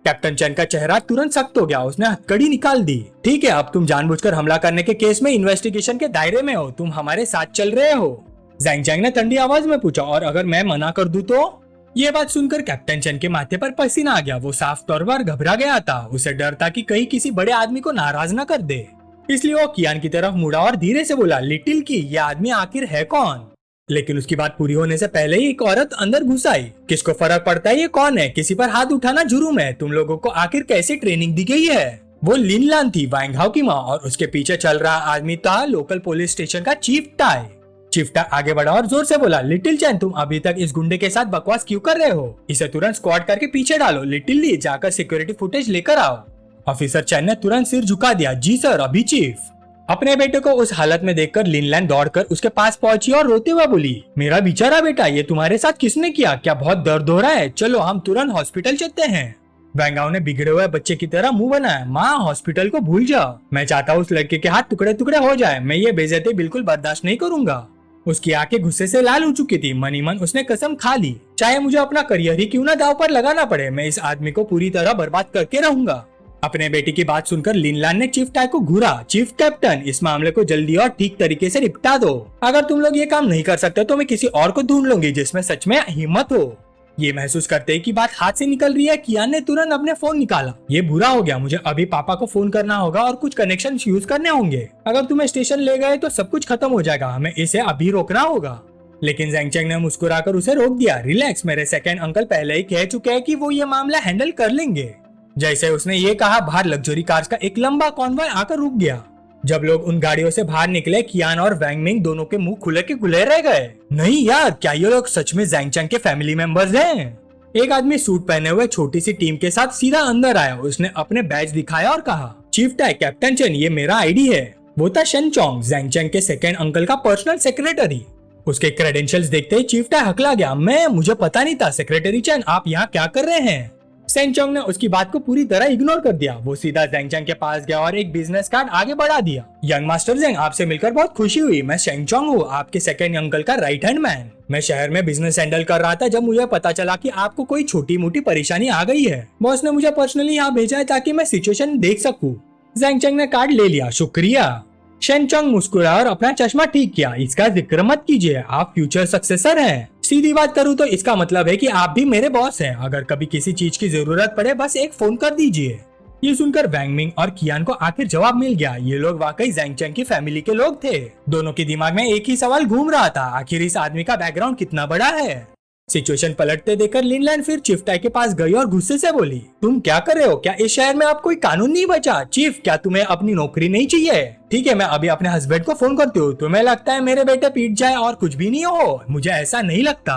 कैप्टन चेन का चेहरा तुरंत सख्त हो गया, उसने हथकड़ी निकाल दी, ठीक है अब तुम जानबूझकर हमला करने के केस में इन्वेस्टिगेशन के दायरे में हो, तुम हमारे साथ चल रहे हो? जैंग चेंग ने ठंडी आवाज में पूछा, और अगर मैं मना कर दूं तो? ये बात सुनकर कैप्टन चेन के माथे पर पसीना आ गया, वो साफ तौर पर घबरा गया था, उसे डर था कि कहीं किसी बड़े आदमी को नाराज न कर दे। इसलिए वो कियान की तरफ मुड़ा और धीरे से बोला, लिटिल की, ये आदमी आखिर है कौन? लेकिन उसकी बात पूरी होने से पहले ही एक औरत अंदर घुस आई, किसको फर्क पड़ता है ये कौन है, किसी पर हाथ उठाना जुर्म है, तुम लोगों को आखिर कैसी ट्रेनिंग दी गई है? वो लिन लान थी, वैंग हाओ की माँ, और उसके पीछे चल रहा आदमी था लोकल पुलिस स्टेशन का चीफ टाई। चिफ्टा आगे बढ़ा और जोर से बोला, लिटिल चैन तुम अभी तक इस गुंडे के साथ बकवास क्यों कर रहे हो? इसे तुरंत स्क्वाड करके पीछे डालो। लिटिल ली जाकर सिक्योरिटी फुटेज लेकर आओ। ऑफिसर चैन ने तुरंत सिर झुका दिया, जी सर अभी चीफ। अपने बेटे को उस हालत में देखकर लिनलैन दौड़कर उसके पास पहुंची और रोते हुए बोली, मेरा बेचारा बेटा, ये तुम्हारे साथ किसने किया? क्या बहुत दर्द हो रहा है? चलो हम तुरंत हॉस्पिटल चलते हैं। वैंगाओ ने बिगड़े हुए बच्चे की तरह मुंह बनाया, माँ हॉस्पिटल को भूल जाओ। मैं चाहता हूँ उस लड़के के हाथ टुकड़े टुकड़े हो जाए। मैं ये बेइज्जती बिल्कुल बर्दाश्त नहीं करूंगा। उसकी आंखें गुस्से से लाल हो चुकी थी। मनी मन उसने कसम खा ली, चाहे मुझे अपना करियर ही क्यों ना दांव पर लगाना पड़े, मैं इस आदमी को पूरी तरह बर्बाद करके रहूंगा। अपने बेटे की बात सुनकर लिनलान ने चीफ टाई को घूरा, चीफ कैप्टन इस मामले को जल्दी और ठीक तरीके से निपटा दो। अगर तुम लोग ये काम नहीं कर सकते तो मैं किसी और को ढूंढ लूंगी जिसमें सच में हिम्मत हो। ये महसूस करते ही कि बात हाथ से निकल रही है, कियान ने तुरंत अपने फोन निकाला। ये बुरा हो गया, मुझे अभी पापा को फोन करना होगा और कुछ कनेक्शन यूज करने होंगे। अगर तुम्हें स्टेशन ले गए तो सब कुछ खत्म हो जाएगा, हमें इसे अभी रोकना होगा। लेकिन ज़ेंगचेंग ने मुस्कुराकर उसे रोक दिया, रिलैक्स, मेरे सेकंड अंकल पहले ही कह चुके हैं कि वो ये मामला हैंडल कर लेंगे। जैसे उसने ये कहा, बाहर लग्जरी कार्स का एक लंबा कॉन्वॉय आकर रुक गया। जब लोग उन गाड़ियों से बाहर निकले, कियान और वैंग मिंग दोनों के मुंह खुले के खुले रह गए। नहीं यार, क्या ये लोग सच में ज़ेंगचेंग के फैमिली मेंबर्स हैं? एक आदमी सूट पहने हुए छोटी सी टीम के साथ सीधा अंदर आया। उसने अपने बैज दिखाया और कहा, चीफ टाई, कैप्टन चेन, ये मेरा आईडी है। वो था शेन चोंग, ज़ेंगचेंग के सेकंड अंकल का पर्सनल सेक्रेटरी। उसके क्रेडेंशियल्स देखते ही चीफ टाई हकला गया, मुझे पता नहीं था। सेक्रेटरी चेन, आप यहाँ क्या कर रहे हैं? शेन चोंग ने उसकी बात को पूरी तरह इग्नोर कर दिया। वो सीधा ज़ेंगचेंग के पास गया और एक बिजनेस कार्ड आगे बढ़ा दिया। यंग मास्टर ज़ेंग, आपसे मिलकर बहुत खुशी हुई। मैं शेन चोंग हूँ, आपके सेकंड अंकल का राइट हैंड मैन। मैं शहर में बिजनेस हैंडल कर रहा था जब मुझे पता चला कि आपको कोई छोटी मोटी परेशानी आ गई है। बॉस ने मुझे पर्सनली यहाँ भेजा है ताकि मैं सिचुएशन देख सकूं। ज़ेंगचेंग ने कार्ड ले लिया, शुक्रिया। शेन चोंग मुस्कुराया और अपना चश्मा ठीक किया, इसका जिक्र मत कीजिए, आप फ्यूचर सक्सेसर हैं। सीधी बात करूँ तो इसका मतलब है कि आप भी मेरे बॉस हैं। अगर कभी किसी चीज की जरूरत पड़े बस एक फोन कर दीजिए। ये सुनकर वैंग मिंग और कियान को आखिर जवाब मिल गया। ये लोग वाकई ज़ेंगचेंग की फैमिली के लोग थे। दोनों के दिमाग में एक ही सवाल घूम रहा था, आखिर इस आदमी का बैकग्राउंड कितना बड़ा है। सिचुएशन पलटते देखकर लिनलैन फिर चीफ टाई के पास गई और गुस्से से बोली, तुम क्या कर रहे हो? क्या इस शहर में आप कोई कानून नहीं बचा? चीफ, क्या तुम्हें अपनी नौकरी नहीं चाहिए? ठीक है, मैं अभी अपने हस्बैंड को फोन करती हूँ। तुम्हें लगता है मेरे बेटे पीट जाए और कुछ भी नहीं हो? मुझे ऐसा नहीं लगता।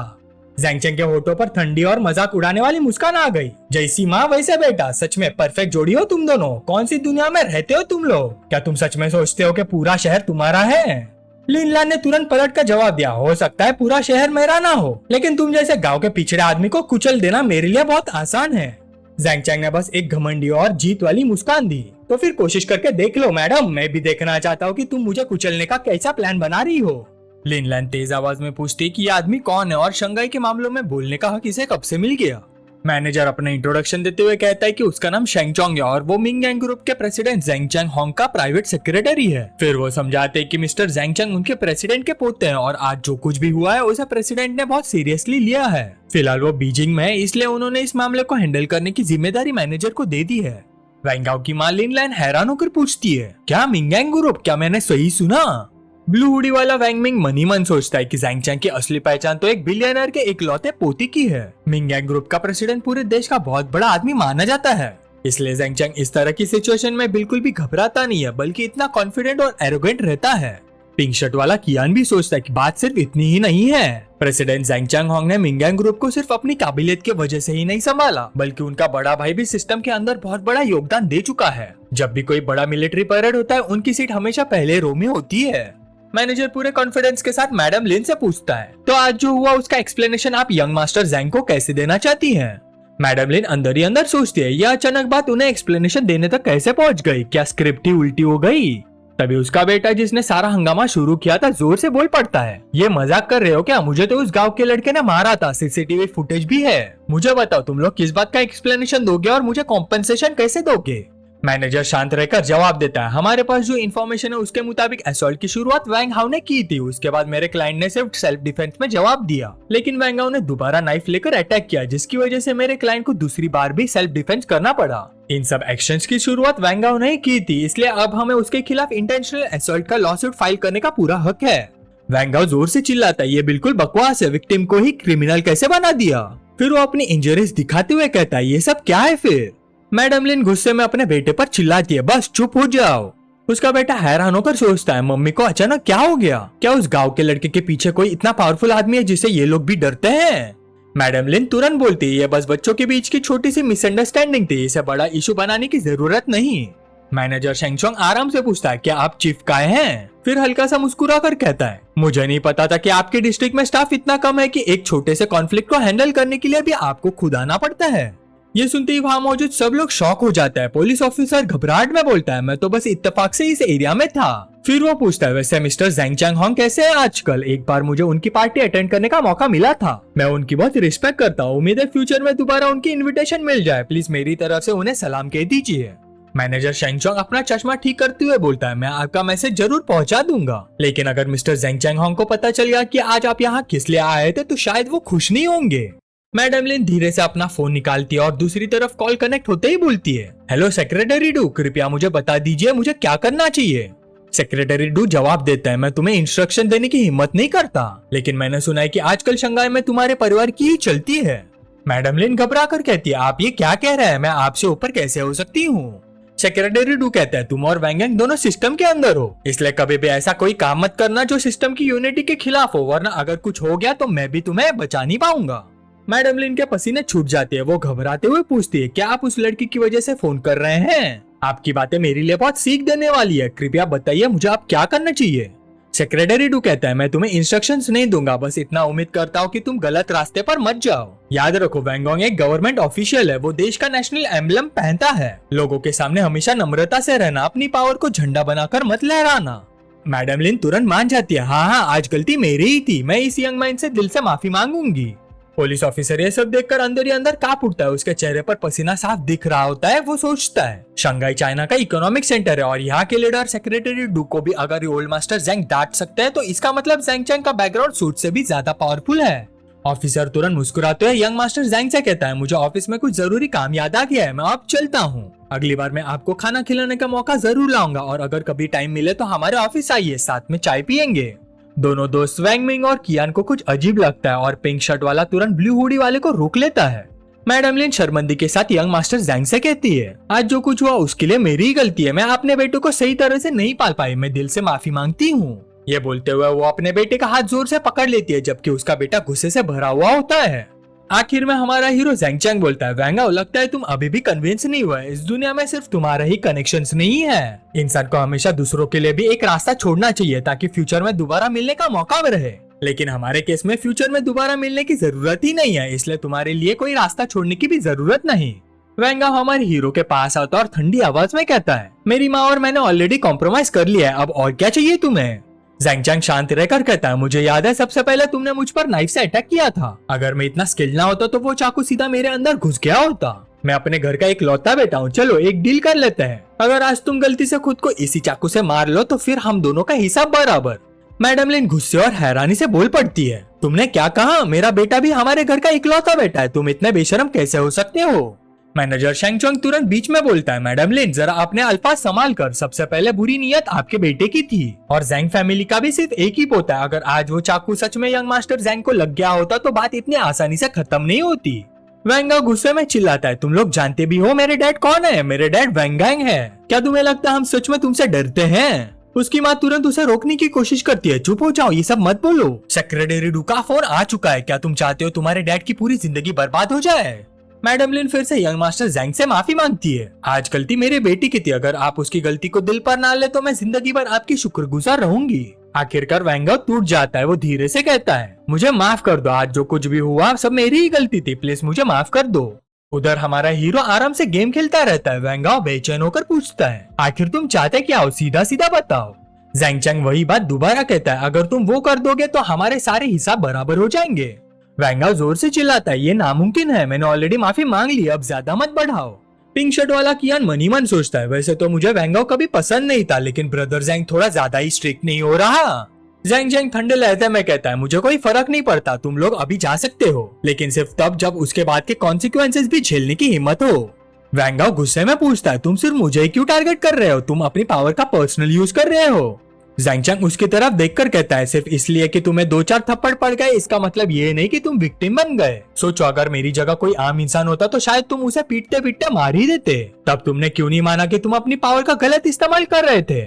ज़ेंगचेंग के होठों पर ठंडी और मजाक उड़ाने वाली मुस्कान आ गई। जैसी माँ वैसे बेटा, सच में परफेक्ट जोड़ी हो तुम दोनों। कौन सी दुनिया में रहते हो तुम लोग? क्या तुम सच में सोचते हो कि पूरा शहर तुम्हारा है? लिनलैन ने तुरंत पलट कर जवाब दिया, हो सकता है पूरा शहर मेरा ना हो, लेकिन तुम जैसे गांव के पिछड़े आदमी को कुचल देना मेरे लिए बहुत आसान है। ज़ेंगचेंग ने बस एक घमंडी और जीत वाली मुस्कान दी। तो फिर कोशिश करके देख लो मैडम, मैं भी देखना चाहता हूँ कि तुम मुझे कुचलने का कैसा प्लान बना रही हो। लिनलैन तेज आवाज में पूछती कि ये आदमी कौन है और शंघाई के मामलों में बोलने का हक इसे कब से मिल गया। मैनेजर अपने इंट्रोडक्शन देते हुए कहता है कि उसका नाम शेंग चोंग है और वो मिंग गैंग ग्रुप के प्रेसिडेंट ज़ेंगचेंग होंग का प्राइवेट सेक्रेटरी है। फिर वो समझाते हैं कि मिस्टर ज़ेंगचेंग उनके प्रेसिडेंट के पोते हैं और आज जो कुछ भी हुआ है उसे प्रेसिडेंट ने बहुत सीरियसली लिया है। फिलहाल वो बीजिंग में है, इसलिए उन्होंने इस मामले को हैंडल करने की जिम्मेदारी मैनेजर को दे दी है। वैंगाओ की मां लिनलैन हैरान होकर पूछती है, क्या मिंग गैंग ग्रुप? क्या मैंने सही सुना? ब्लू हुडी वाला वैंग मिंग मनी मन सोचता है कि ज़ेंगचेंग की असली पहचान तो एक बिलियनर के इकलौते पोती की है। मिंग गैंग ग्रुप का प्रेसिडेंट पूरे देश का बहुत बड़ा आदमी माना जाता है, इसलिए ज़ेंगचेंग इस तरह की सिचुएशन में बिल्कुल भी घबराता नहीं है, बल्कि इतना कॉन्फिडेंट और एरोगेंट रहता है। पिंक शर्ट वाला कियान भी सोचता है कि बात सिर्फ इतनी ही नहीं है। प्रेसिडेंट ज़ेंगचेंग होंग ने मिंग गैंग ग्रुप को सिर्फ अपनी काबिलियत की वजह से ही नहीं संभाला, बल्कि उनका बड़ा भाई भी सिस्टम के अंदर बहुत बड़ा योगदान दे चुका है। जब भी कोई बड़ा मिलिट्री परेड होता है, उनकी सीट हमेशा पहले रो में होती है। मैनेजर पूरे कॉन्फिडेंस के साथ मैडम लिन से पूछता है, तो आज जो हुआ उसका एक्सप्लेनेशन आप यंग मास्टर ज़ेंग को कैसे देना चाहती हैं? मैडम लिन अंदर ही अंदर सोचती है, यह अचानक बात उन्हें एक्सप्लेनेशन देने तक कैसे पहुंच गई? क्या स्क्रिप्ट ही उल्टी हो गई? तभी उसका बेटा जिसने सारा हंगामा शुरू किया था जोर से बोल पड़ता है, ये मजाक कर रहे हो क्या? मुझे तो उस गांव के लड़के ने मारा था, सीसीटीवी फुटेज भी है। मुझे बताओ तुम लोग किस बात का एक्सप्लेनेशन दोगे और मुझे कॉम्पेंसेशन कैसे दोगे? मैनेजर शांत रहकर जवाब देता है, हमारे पास जो इन्फॉर्मेशन है उसके मुताबिक असॉल्ट की शुरुआत वैंग हाउ ने की थी। उसके बाद मेरे क्लाइंट ने सिर्फ सेल्फ डिफेंस में जवाब दिया, लेकिन वैंग हाउ ने दोबारा नाइफ लेकर अटैक किया, जिसकी वजह से मेरे क्लाइंट को दूसरी बार भी सेल्फ डिफेंस करना पड़ा। इन सब एक्शंस की शुरुआत वैंग हाउ ने की थी, इसलिए अब हमें उसके खिलाफ इंटेंशनल असॉल्ट का लॉसूट फाइल करने का पूरा हक है। वैंग हाउ जोर से चिल्लाता है, ये बिल्कुल बकवास है, विक्टिम को ही क्रिमिनल कैसे बना दिया? फिर वो अपनी इंजरीज दिखाते हुए कहता है, ये सब क्या है? फिर मैडम लिन गुस्से में अपने बेटे पर चिल्लाती है, बस चुप हो जाओ। उसका बेटा हैरान होकर सोचता है, मम्मी को अचानक क्या हो गया? क्या उस गांव के लड़के के पीछे कोई इतना पावरफुल आदमी है जिसे ये लोग भी डरते हैं? मैडम लिन तुरंत बोलती है, ये बस बच्चों के बीच की छोटी सी मिसअंडरस्टैंडिंग थी, इसे बड़ा इशू बनाने की जरूरत नहीं। मैनेजर शेंगचोंग आराम से पूछता है, क्या आप चीफ काय हैं? फिर हल्का सा मुस्कुरा कर कहता है, मुझे नहीं पता था कि आपके डिस्ट्रिक्ट में स्टाफ इतना कम है कि एक छोटे से कॉन्फ्लिक्ट को हैंडल करने के लिए भी आपको खुद आना पड़ता है। ये सुनते ही वहाँ मौजूद सब लोग शॉक हो जाता है। पुलिस ऑफिसर घबराहट में बोलता है, मैं तो बस इत्तेफाक से इस एरिया में था। फिर वो पूछता है, वैसे मिस्टर ज़ेंग चांगहोंग कैसे हैं आजकल? एक बार मुझे उनकी पार्टी अटेंड करने का मौका मिला था, मैं उनकी बहुत रिस्पेक्ट करता हूँ। उम्मीद है फ्यूचर में दोबारा उनकी इन्विटेशन मिल जाए, प्लीज मेरी तरफ से उन्हें सलाम कह दीजिए। मैनेजर शेंगचोंग अपना चश्मा ठीक करते हुए बोलता है, मैं आपका मैसेज जरूर पहुंचा दूंगा, लेकिन अगर मिस्टर ज़ेंग चांगहोंग को पता चल गया कि आज आप यहाँ किस लिए आए थे तो शायद वो खुश नहीं होंगे। मैडम लिन धीरे से अपना फोन निकालती है और दूसरी तरफ कॉल कनेक्ट होते ही बोलती है, हेलो सेक्रेटरी डू, कृपया मुझे बता दीजिए मुझे क्या करना चाहिए। सेक्रेटरी डू जवाब देता है, मैं तुम्हें इंस्ट्रक्शन देने की हिम्मत नहीं करता, लेकिन मैंने सुना है कि आजकल शंघाई में तुम्हारे परिवार की ही चलती है। मैडम लिन घबरा कर कहती है, आप ये क्या कह रहे हैं? मैं आपसे ऊपर कैसे हो सकती हूँ? सेक्रेटरी डू कहता है, तुम और वैंग यांग दोनों सिस्टम के अंदर हो, इसलिए कभी भी ऐसा कोई काम मत करना जो सिस्टम की यूनिटी के खिलाफ हो, वरना अगर कुछ हो गया तो मैं भी तुम्हें बचा नहीं पाऊंगा। मैडम लिन के पसीने छूट जाते हैं। वो घबराते हुए पूछती है, क्या आप उस लड़की की वजह से फोन कर रहे हैं? आपकी बातें मेरे लिए बहुत सीख देने वाली है, कृपया बताइए मुझे आप क्या करना चाहिए। सेक्रेटरी डू कहता है, मैं तुम्हें इंस्ट्रक्शंस नहीं दूंगा, बस इतना उम्मीद करता हूँ कि तुम गलत रास्ते पर मत जाओ। याद रखो वैंग यांग एक गवर्नमेंट ऑफिशियल है, वो देश का नेशनल एम्बलम पहनता है। लोगों के सामने हमेशा नम्रता से रहना, अपनी पावर को झंडा बनाकर मत लहराना। मैडम लिन तुरंत मान जाती है, हाँ आज गलती मेरी ही थी, मैं इस यंग मैन से दिल से माफी मांगूंगी। पुलिस ऑफिसर ये सब देखकर अंदर ही अंदर कांप उठता है। उसके चेहरे पर पसीना साफ दिख रहा होता है। वो सोचता है, शंघाई चाइना का इकोनॉमिक सेंटर है और यहाँ के लीडर सेक्रेटरी डू को भी अगर ओल्ड मास्टर ज़ेंग डांट सकते हैं तो इसका मतलब ज़ेंग चैंग का बैकग्राउंड सूट से भी ज्यादा पावरफुल है। ऑफिसर तुरंत मुस्कुराते हुए यंग मास्टर ज़ेंग से कहता है, मुझे ऑफिस में कुछ जरूरी काम याद आ गया है, मैं अब चलता हूँ। अगली बार मैं आपको खाना खिलाने का मौका जरूर लाऊंगा और अगर कभी टाइम मिले तो हमारे ऑफिस आइए, साथ में चाय पियेंगे। दोनों दोस्त वैंग मिंग और कियान को कुछ अजीब लगता है और पिंक शर्ट वाला तुरंत ब्लू हुडी वाले को रोक लेता है। मैडम लिन शर्मिंदगी के साथ यंग मास्टर ज़ेंग से कहती है, आज जो कुछ हुआ उसके लिए मेरी ही गलती है, मैं अपने बेटे को सही तरह से नहीं पाल पाई, मैं दिल से माफी मांगती हूँ। ये बोलते हुए वो अपने बेटे का हाथ जोर से पकड़ लेती है, जबकि उसका बेटा गुस्से से भरा हुआ होता है। आखिर में हमारा हीरो ज़ेंग चैंग बोलता है, वैंगाओ लगता है तुम अभी भी कन्विंस नहीं हुआ है, इस दुनिया में सिर्फ तुम्हारा ही कनेक्शंस नहीं है। इंसान को हमेशा दूसरों के लिए भी एक रास्ता छोड़ना चाहिए ताकि फ्यूचर में दोबारा मिलने का मौका रहे, लेकिन हमारे केस में फ्यूचर में दोबारा मिलने की जरूरत ही नहीं है, इसलिए तुम्हारे लिए कोई रास्ता छोड़ने की भी जरूरत नहीं। वैंगाओ हमारे हीरो के पास आता और ठंडी आवाज में कहता है, मेरी माँ और मैंने ऑलरेडी कॉम्प्रोमाइज कर लिया है, अब और क्या चाहिए तुम्हें? ज़ेंग चैंग शांत रहकर कहता है, मुझे याद है सबसे पहले तुमने मुझ पर नाइफ से अटैक किया था, अगर मैं इतना स्किल ना होता तो वो चाकू सीधा मेरे अंदर घुस गया होता। मैं अपने घर का एक लौता बेटा हूँ, चलो एक डील कर लेते हैं, अगर आज तुम गलती से खुद को इसी चाकू से मार लो तो फिर हम दोनों का हिसाब बराबर। मैडम लिन गुस्से और हैरानी से बोल पड़ती है, तुमने क्या कहा? मेरा बेटा भी हमारे घर का इकलौता बेटा है, तुम इतने बेशरम कैसे हो सकते हो? मैनेजर शेंगचोंग तुरंत बीच में बोलता है, मैडम लिन जरा अपने अल्फाज संभाल कर, सबसे पहले बुरी नियत आपके बेटे की थी और ज़ेंग फैमिली का भी सिर्फ एक ही पोता है, अगर आज वो चाकू सच में यंग मास्टर ज़ेंग को लग गया होता तो बात इतनी आसानी से खत्म नहीं होती। वैंगाओ गुस्से में चिल्लाता है, तुम लोग जानते भी हो मेरे डैड कौन है? मेरे डैड वैंग यांग है। क्या तुम्हें लगता है हम सच में तुमसे डरते हैं? उसकी माँ तुरंत उसे रोकने की कोशिश करती है, चुप हो जाओ, ये सब मत बोलो, सेक्रेटरी डू का फोन आ चुका है, क्या तुम चाहते हो तुम्हारे डैड की पूरी जिंदगी बर्बाद हो जाए? मैडम लिन फिर से यंग मास्टर ज़ेंग से माफी मांगती है, आज गलती मेरे बेटी की थी, अगर आप उसकी गलती को दिल पर ना ले तो मैं जिंदगी भर आपकी शुक्रगुजार रहूंगी। आखिरकार वैंगाओ टूट जाता है। वो धीरे से कहता है, मुझे माफ कर दो, आज जो कुछ भी हुआ सब मेरी ही गलती थी, प्लीज मुझे माफ कर दो। उधर हमारा हीरो आराम से गेम खेलता रहता है। वैंगाओ बेचैन होकर पूछता है, आखिर तुम चाहते क्या हो, सीधा सीधा बताओ। ज़ेंग चैंग वही बात दोबारा कहता है, अगर तुम वो कर दोगे तो हमारे सारे हिसाब बराबर हो जाएंगे। वैंगाओ जोर से चिल्लाता है, ये नामुमकिन है, मैंने ऑलरेडी माफी मांग ली, अब ज्यादा मत बढ़ाओ। पिंक शर्ट वाला कियान मनी मन सोचता है, वैसे तो मुझे वैंगाओ कभी पसंद नहीं था, लेकिन ब्रदर ज़ेंग थोड़ा ज्यादा ही स्ट्रिक्ट नहीं हो रहा? ज़ेंग चैंग ठंडे लहजे में कहता है, मुझे कोई फर्क नहीं पड़ता, तुम लोग अभी जा सकते हो, लेकिन सिर्फ तब जब उसके बाद के कॉन्सिक्वेंसेस भी झेलने की हिम्मत हो। वैंगाओ गुस्से में पूछता है, तुम सिर्फ मुझे ही क्यों टारगेट कर रहे हो? तुम अपनी पावर का पर्सनल यूज कर रहे हो। ज़ेंग चैंग उसकी तरफ देखकर कहता है, सिर्फ इसलिए कि तुम्हें 2-4 थप्पड़ पड़ गए इसका मतलब ये नहीं कि तुम विक्टिम बन गए। सोचो, अगर मेरी जगह कोई आम इंसान होता तो शायद तुम उसे पीटते पीटते मार ही देते। तब तुमने क्यों नहीं माना कि तुम अपनी पावर का गलत इस्तेमाल कर रहे थे?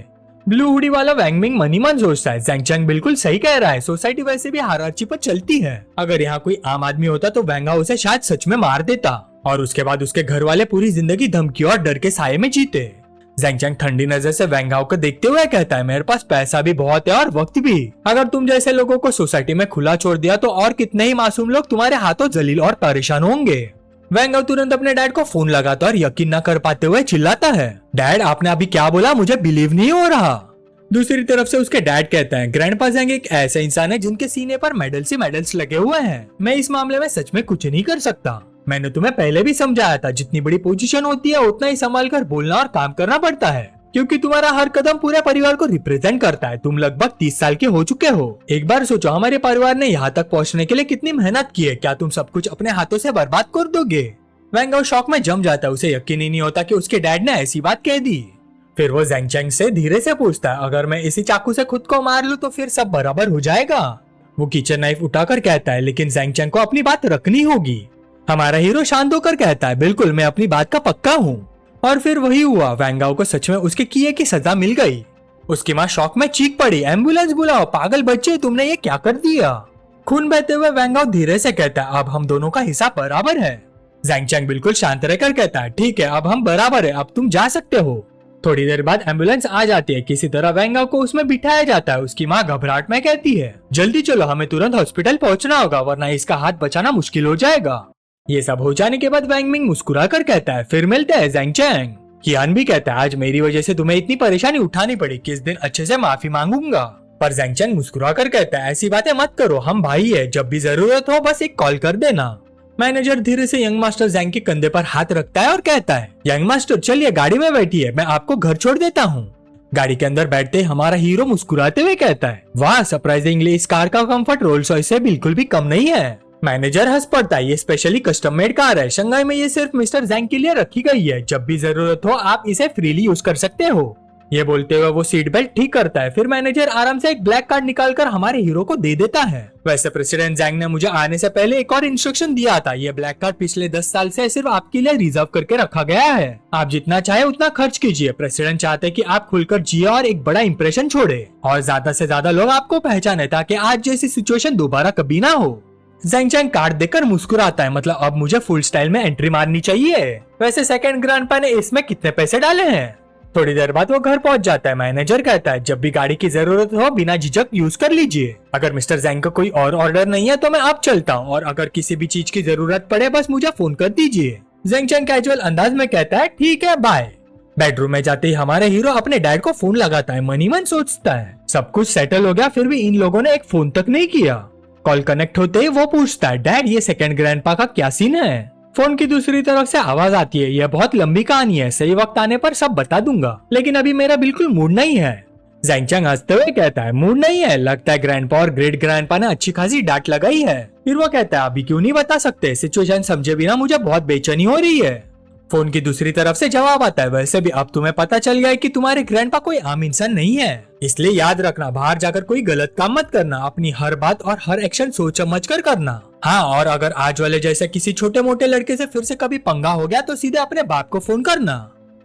ब्लू हुडी वाला वैंगमिंग मनी मन सोचता है जैंग चैंग बिल्कुल सही कह रहा है, सोसाइटी वैसे भी हायरार्की पर चलती है। अगर यहाँ कोई आम आदमी होता तो वेंगा उसे शायद सच में मार देता और उसके बाद उसके घर वाले पूरी जिंदगी धमकी और डर के साये में जीते। जैंग चैंग ठंडी नजर से वेंगाओ को देखते हुए कहता है, मेरे पास पैसा भी बहुत है और वक्त भी। अगर तुम जैसे लोगों को सोसाइटी में खुला छोड़ दिया तो और कितने ही मासूम लोग तुम्हारे हाथों जलील और परेशान होंगे। वेंगाओ तुरंत अपने डैड को फोन लगाता और यकीन न कर पाते हुए चिल्लाता है, डैड आपने अभी क्या बोला, मुझे बिलीव नहीं हो रहा। दूसरी तरफ से उसके डैड कहते हैं, ग्रैंडपा ज़ैंग एक ऐसा इंसान है जिनके सीने पर मेडल्स ही मेडल्स लगे हुए हैं। मैं इस मामले में सच में कुछ नहीं कर सकता। मैंने तुम्हें पहले भी समझाया था, जितनी बड़ी पोजीशन होती है उतना ही संभाल कर बोलना और काम करना पड़ता है, क्योंकि तुम्हारा हर कदम पूरे परिवार को रिप्रेजेंट करता है। तुम लगभग 30 साल के हो चुके हो। एक बार सोचो हमारे परिवार ने यहाँ तक पहुँचने के लिए कितनी मेहनत की है। क्या तुम सब कुछ अपने हाथों से बर्बाद कर दोगे? वेंगाओ शॉक में जम जाता है। उसे यकीन ही नहीं होता कि उसके डैड ने ऐसी बात कह दी। फिर वो जैंग चैंग से धीरे से पूछता है, अगर मैं इसी चाकू से खुद को मार लूं तो फिर सब बराबर हो जाएगा? वो किचन नाइफ उठाकर कहता है, लेकिन जैंग चैंग को अपनी बात रखनी होगी। हमारा हीरो शांत होकर कहता है, बिल्कुल मैं अपनी बात का पक्का हूँ। और फिर वही हुआ, वेंगाओ को सच में उसके किए की सजा मिल गई। उसकी माँ शॉक में चीख पड़ी, एम्बुलेंस बुलाओ, पागल बच्चे तुमने ये क्या कर दिया? खून बहते हुए वेंगाओ धीरे से कहता है, अब हम दोनों का हिस्सा बराबर है। जैंग चैंग बिल्कुल शांत रहकर कहता है, ठीक है अब हम बराबर है, अब तुम जा सकते हो। थोड़ी देर बाद एम्बुलेंस आ जाती है। किसी तरह वेंगाओ को उसमें बिठाया जाता है। उसकी माँ घबराहट में कहती है, जल्दी चलो, हमें तुरंत हॉस्पिटल पहुंचना होगा वरना इसका हाथ बचाना मुश्किल हो जाएगा। ये सब हो जाने के बाद वैंगमिंग मुस्कुरा कर कहता है, फिर मिलते हैं जैंग चैंग। कियान भी कहता है, आज मेरी वजह से तुम्हें इतनी परेशानी उठानी पड़ी, किस दिन अच्छे से माफी मांगूंगा। पर जैंग चैंग मुस्कुरा कर कहता है, ऐसी बातें मत करो, हम भाई है, जब भी जरूरत हो बस एक कॉल कर देना। मैनेजर धीरे से यंग मास्टर जैंग के कंधे पर हाथ रखता है और कहता है, यंग मास्टर चलिए गाड़ी में बैठिए, मैं आपको घर छोड़ देता हूँ। गाड़ी के अंदर बैठते ही हमारा हीरो मुस्कुराते हुए कहता है, वाह सरप्राइजिंगली इस कार का कंफर्ट रोल्स रॉयस से बिल्कुल भी कम नहीं है। मैनेजर हंस पड़ता है, ये स्पेशली कस्टम मेड कार है, शंघाई में ये सिर्फ मिस्टर जैंग के लिए रखी गई है, जब भी जरूरत हो आप इसे फ्रीली यूज कर सकते हो। ये बोलते हुए वो सीट बेल्ट ठीक करता है। फिर मैनेजर आराम से एक ब्लैक कार्ड निकालकर हमारे हीरो को दे देता है। वैसे प्रेसिडेंट जैंग ने मुझे आने से पहले एक और इंस्ट्रक्शन दिया था, ये ब्लैक कार्ड पिछले 10 साल से सिर्फ आपके लिए रिजर्व करके रखा गया है, आप जितना चाहे उतना खर्च कीजिए। प्रेसिडेंट चाहते हैं कि आप खुलकर जिए और एक बड़ा इंप्रेशन छोड़े और ज्यादा से ज्यादा लोग आपको पहचाने, ताकि आज जैसी सिचुएशन दोबारा कभी ना हो। जैंग चैंग कार्ड देकर मुस्कुराता है, मतलब अब मुझे फुल स्टाइल में एंट्री मारनी चाहिए। वैसे सेकंड ग्रैंडपा ने इसमें कितने पैसे डाले हैं? थोड़ी देर बाद वो घर पहुंच जाता है। मैनेजर कहता है, जब भी गाड़ी की जरूरत हो बिना झिझक यूज कर लीजिए। अगर मिस्टर जैंग का कोई और ऑर्डर नहीं है तो मैं अब चलता हूँ, और अगर किसी भी चीज की जरूरत पड़े बस मुझे फोन कर दीजिए। जैंग चैंग कैजुअल अंदाज में कहता है, ठीक है बाय। बेडरूम में जाते ही हमारे हीरो अपने डैड को फोन लगाता है। मनी मन सोचता है सब कुछ सेटल हो गया, फिर भी इन लोगों ने एक फोन तक नहीं किया। कॉल कनेक्ट होते ही वो पूछता है, डैड ये सेकंड ग्रैंडपा का क्या सीन है? फोन की दूसरी तरफ से आवाज आती है, यह बहुत लंबी कहानी है, सही वक्त आने पर सब बता दूंगा, लेकिन अभी मेरा बिल्कुल मूड नहीं है। जैंग चैंग हंसते हुए कहता है, मूड नहीं है? लगता है ग्रैंडपा और ग्रेट ग्रैंडपा ने अच्छी खासी डांट लगाई है। फिर वो कहता है, अभी क्यों नहीं बता सकते, सिचुएशन समझे बिना मुझे बहुत बेचैनी हो रही है। फोन की दूसरी तरफ से जवाब आता है, वैसे भी अब तुम्हें पता चल गया है कि तुम्हारे ग्रैंडपा कोई आम इंसान नहीं है, इसलिए याद रखना बाहर जाकर कोई गलत काम मत करना, अपनी हर बात और हर एक्शन सोच समझ कर करना। हाँ, और अगर आज वाले जैसे किसी छोटे मोटे लड़के से फिर से कभी पंगा हो गया तो सीधे अपने बाप को फोन करना।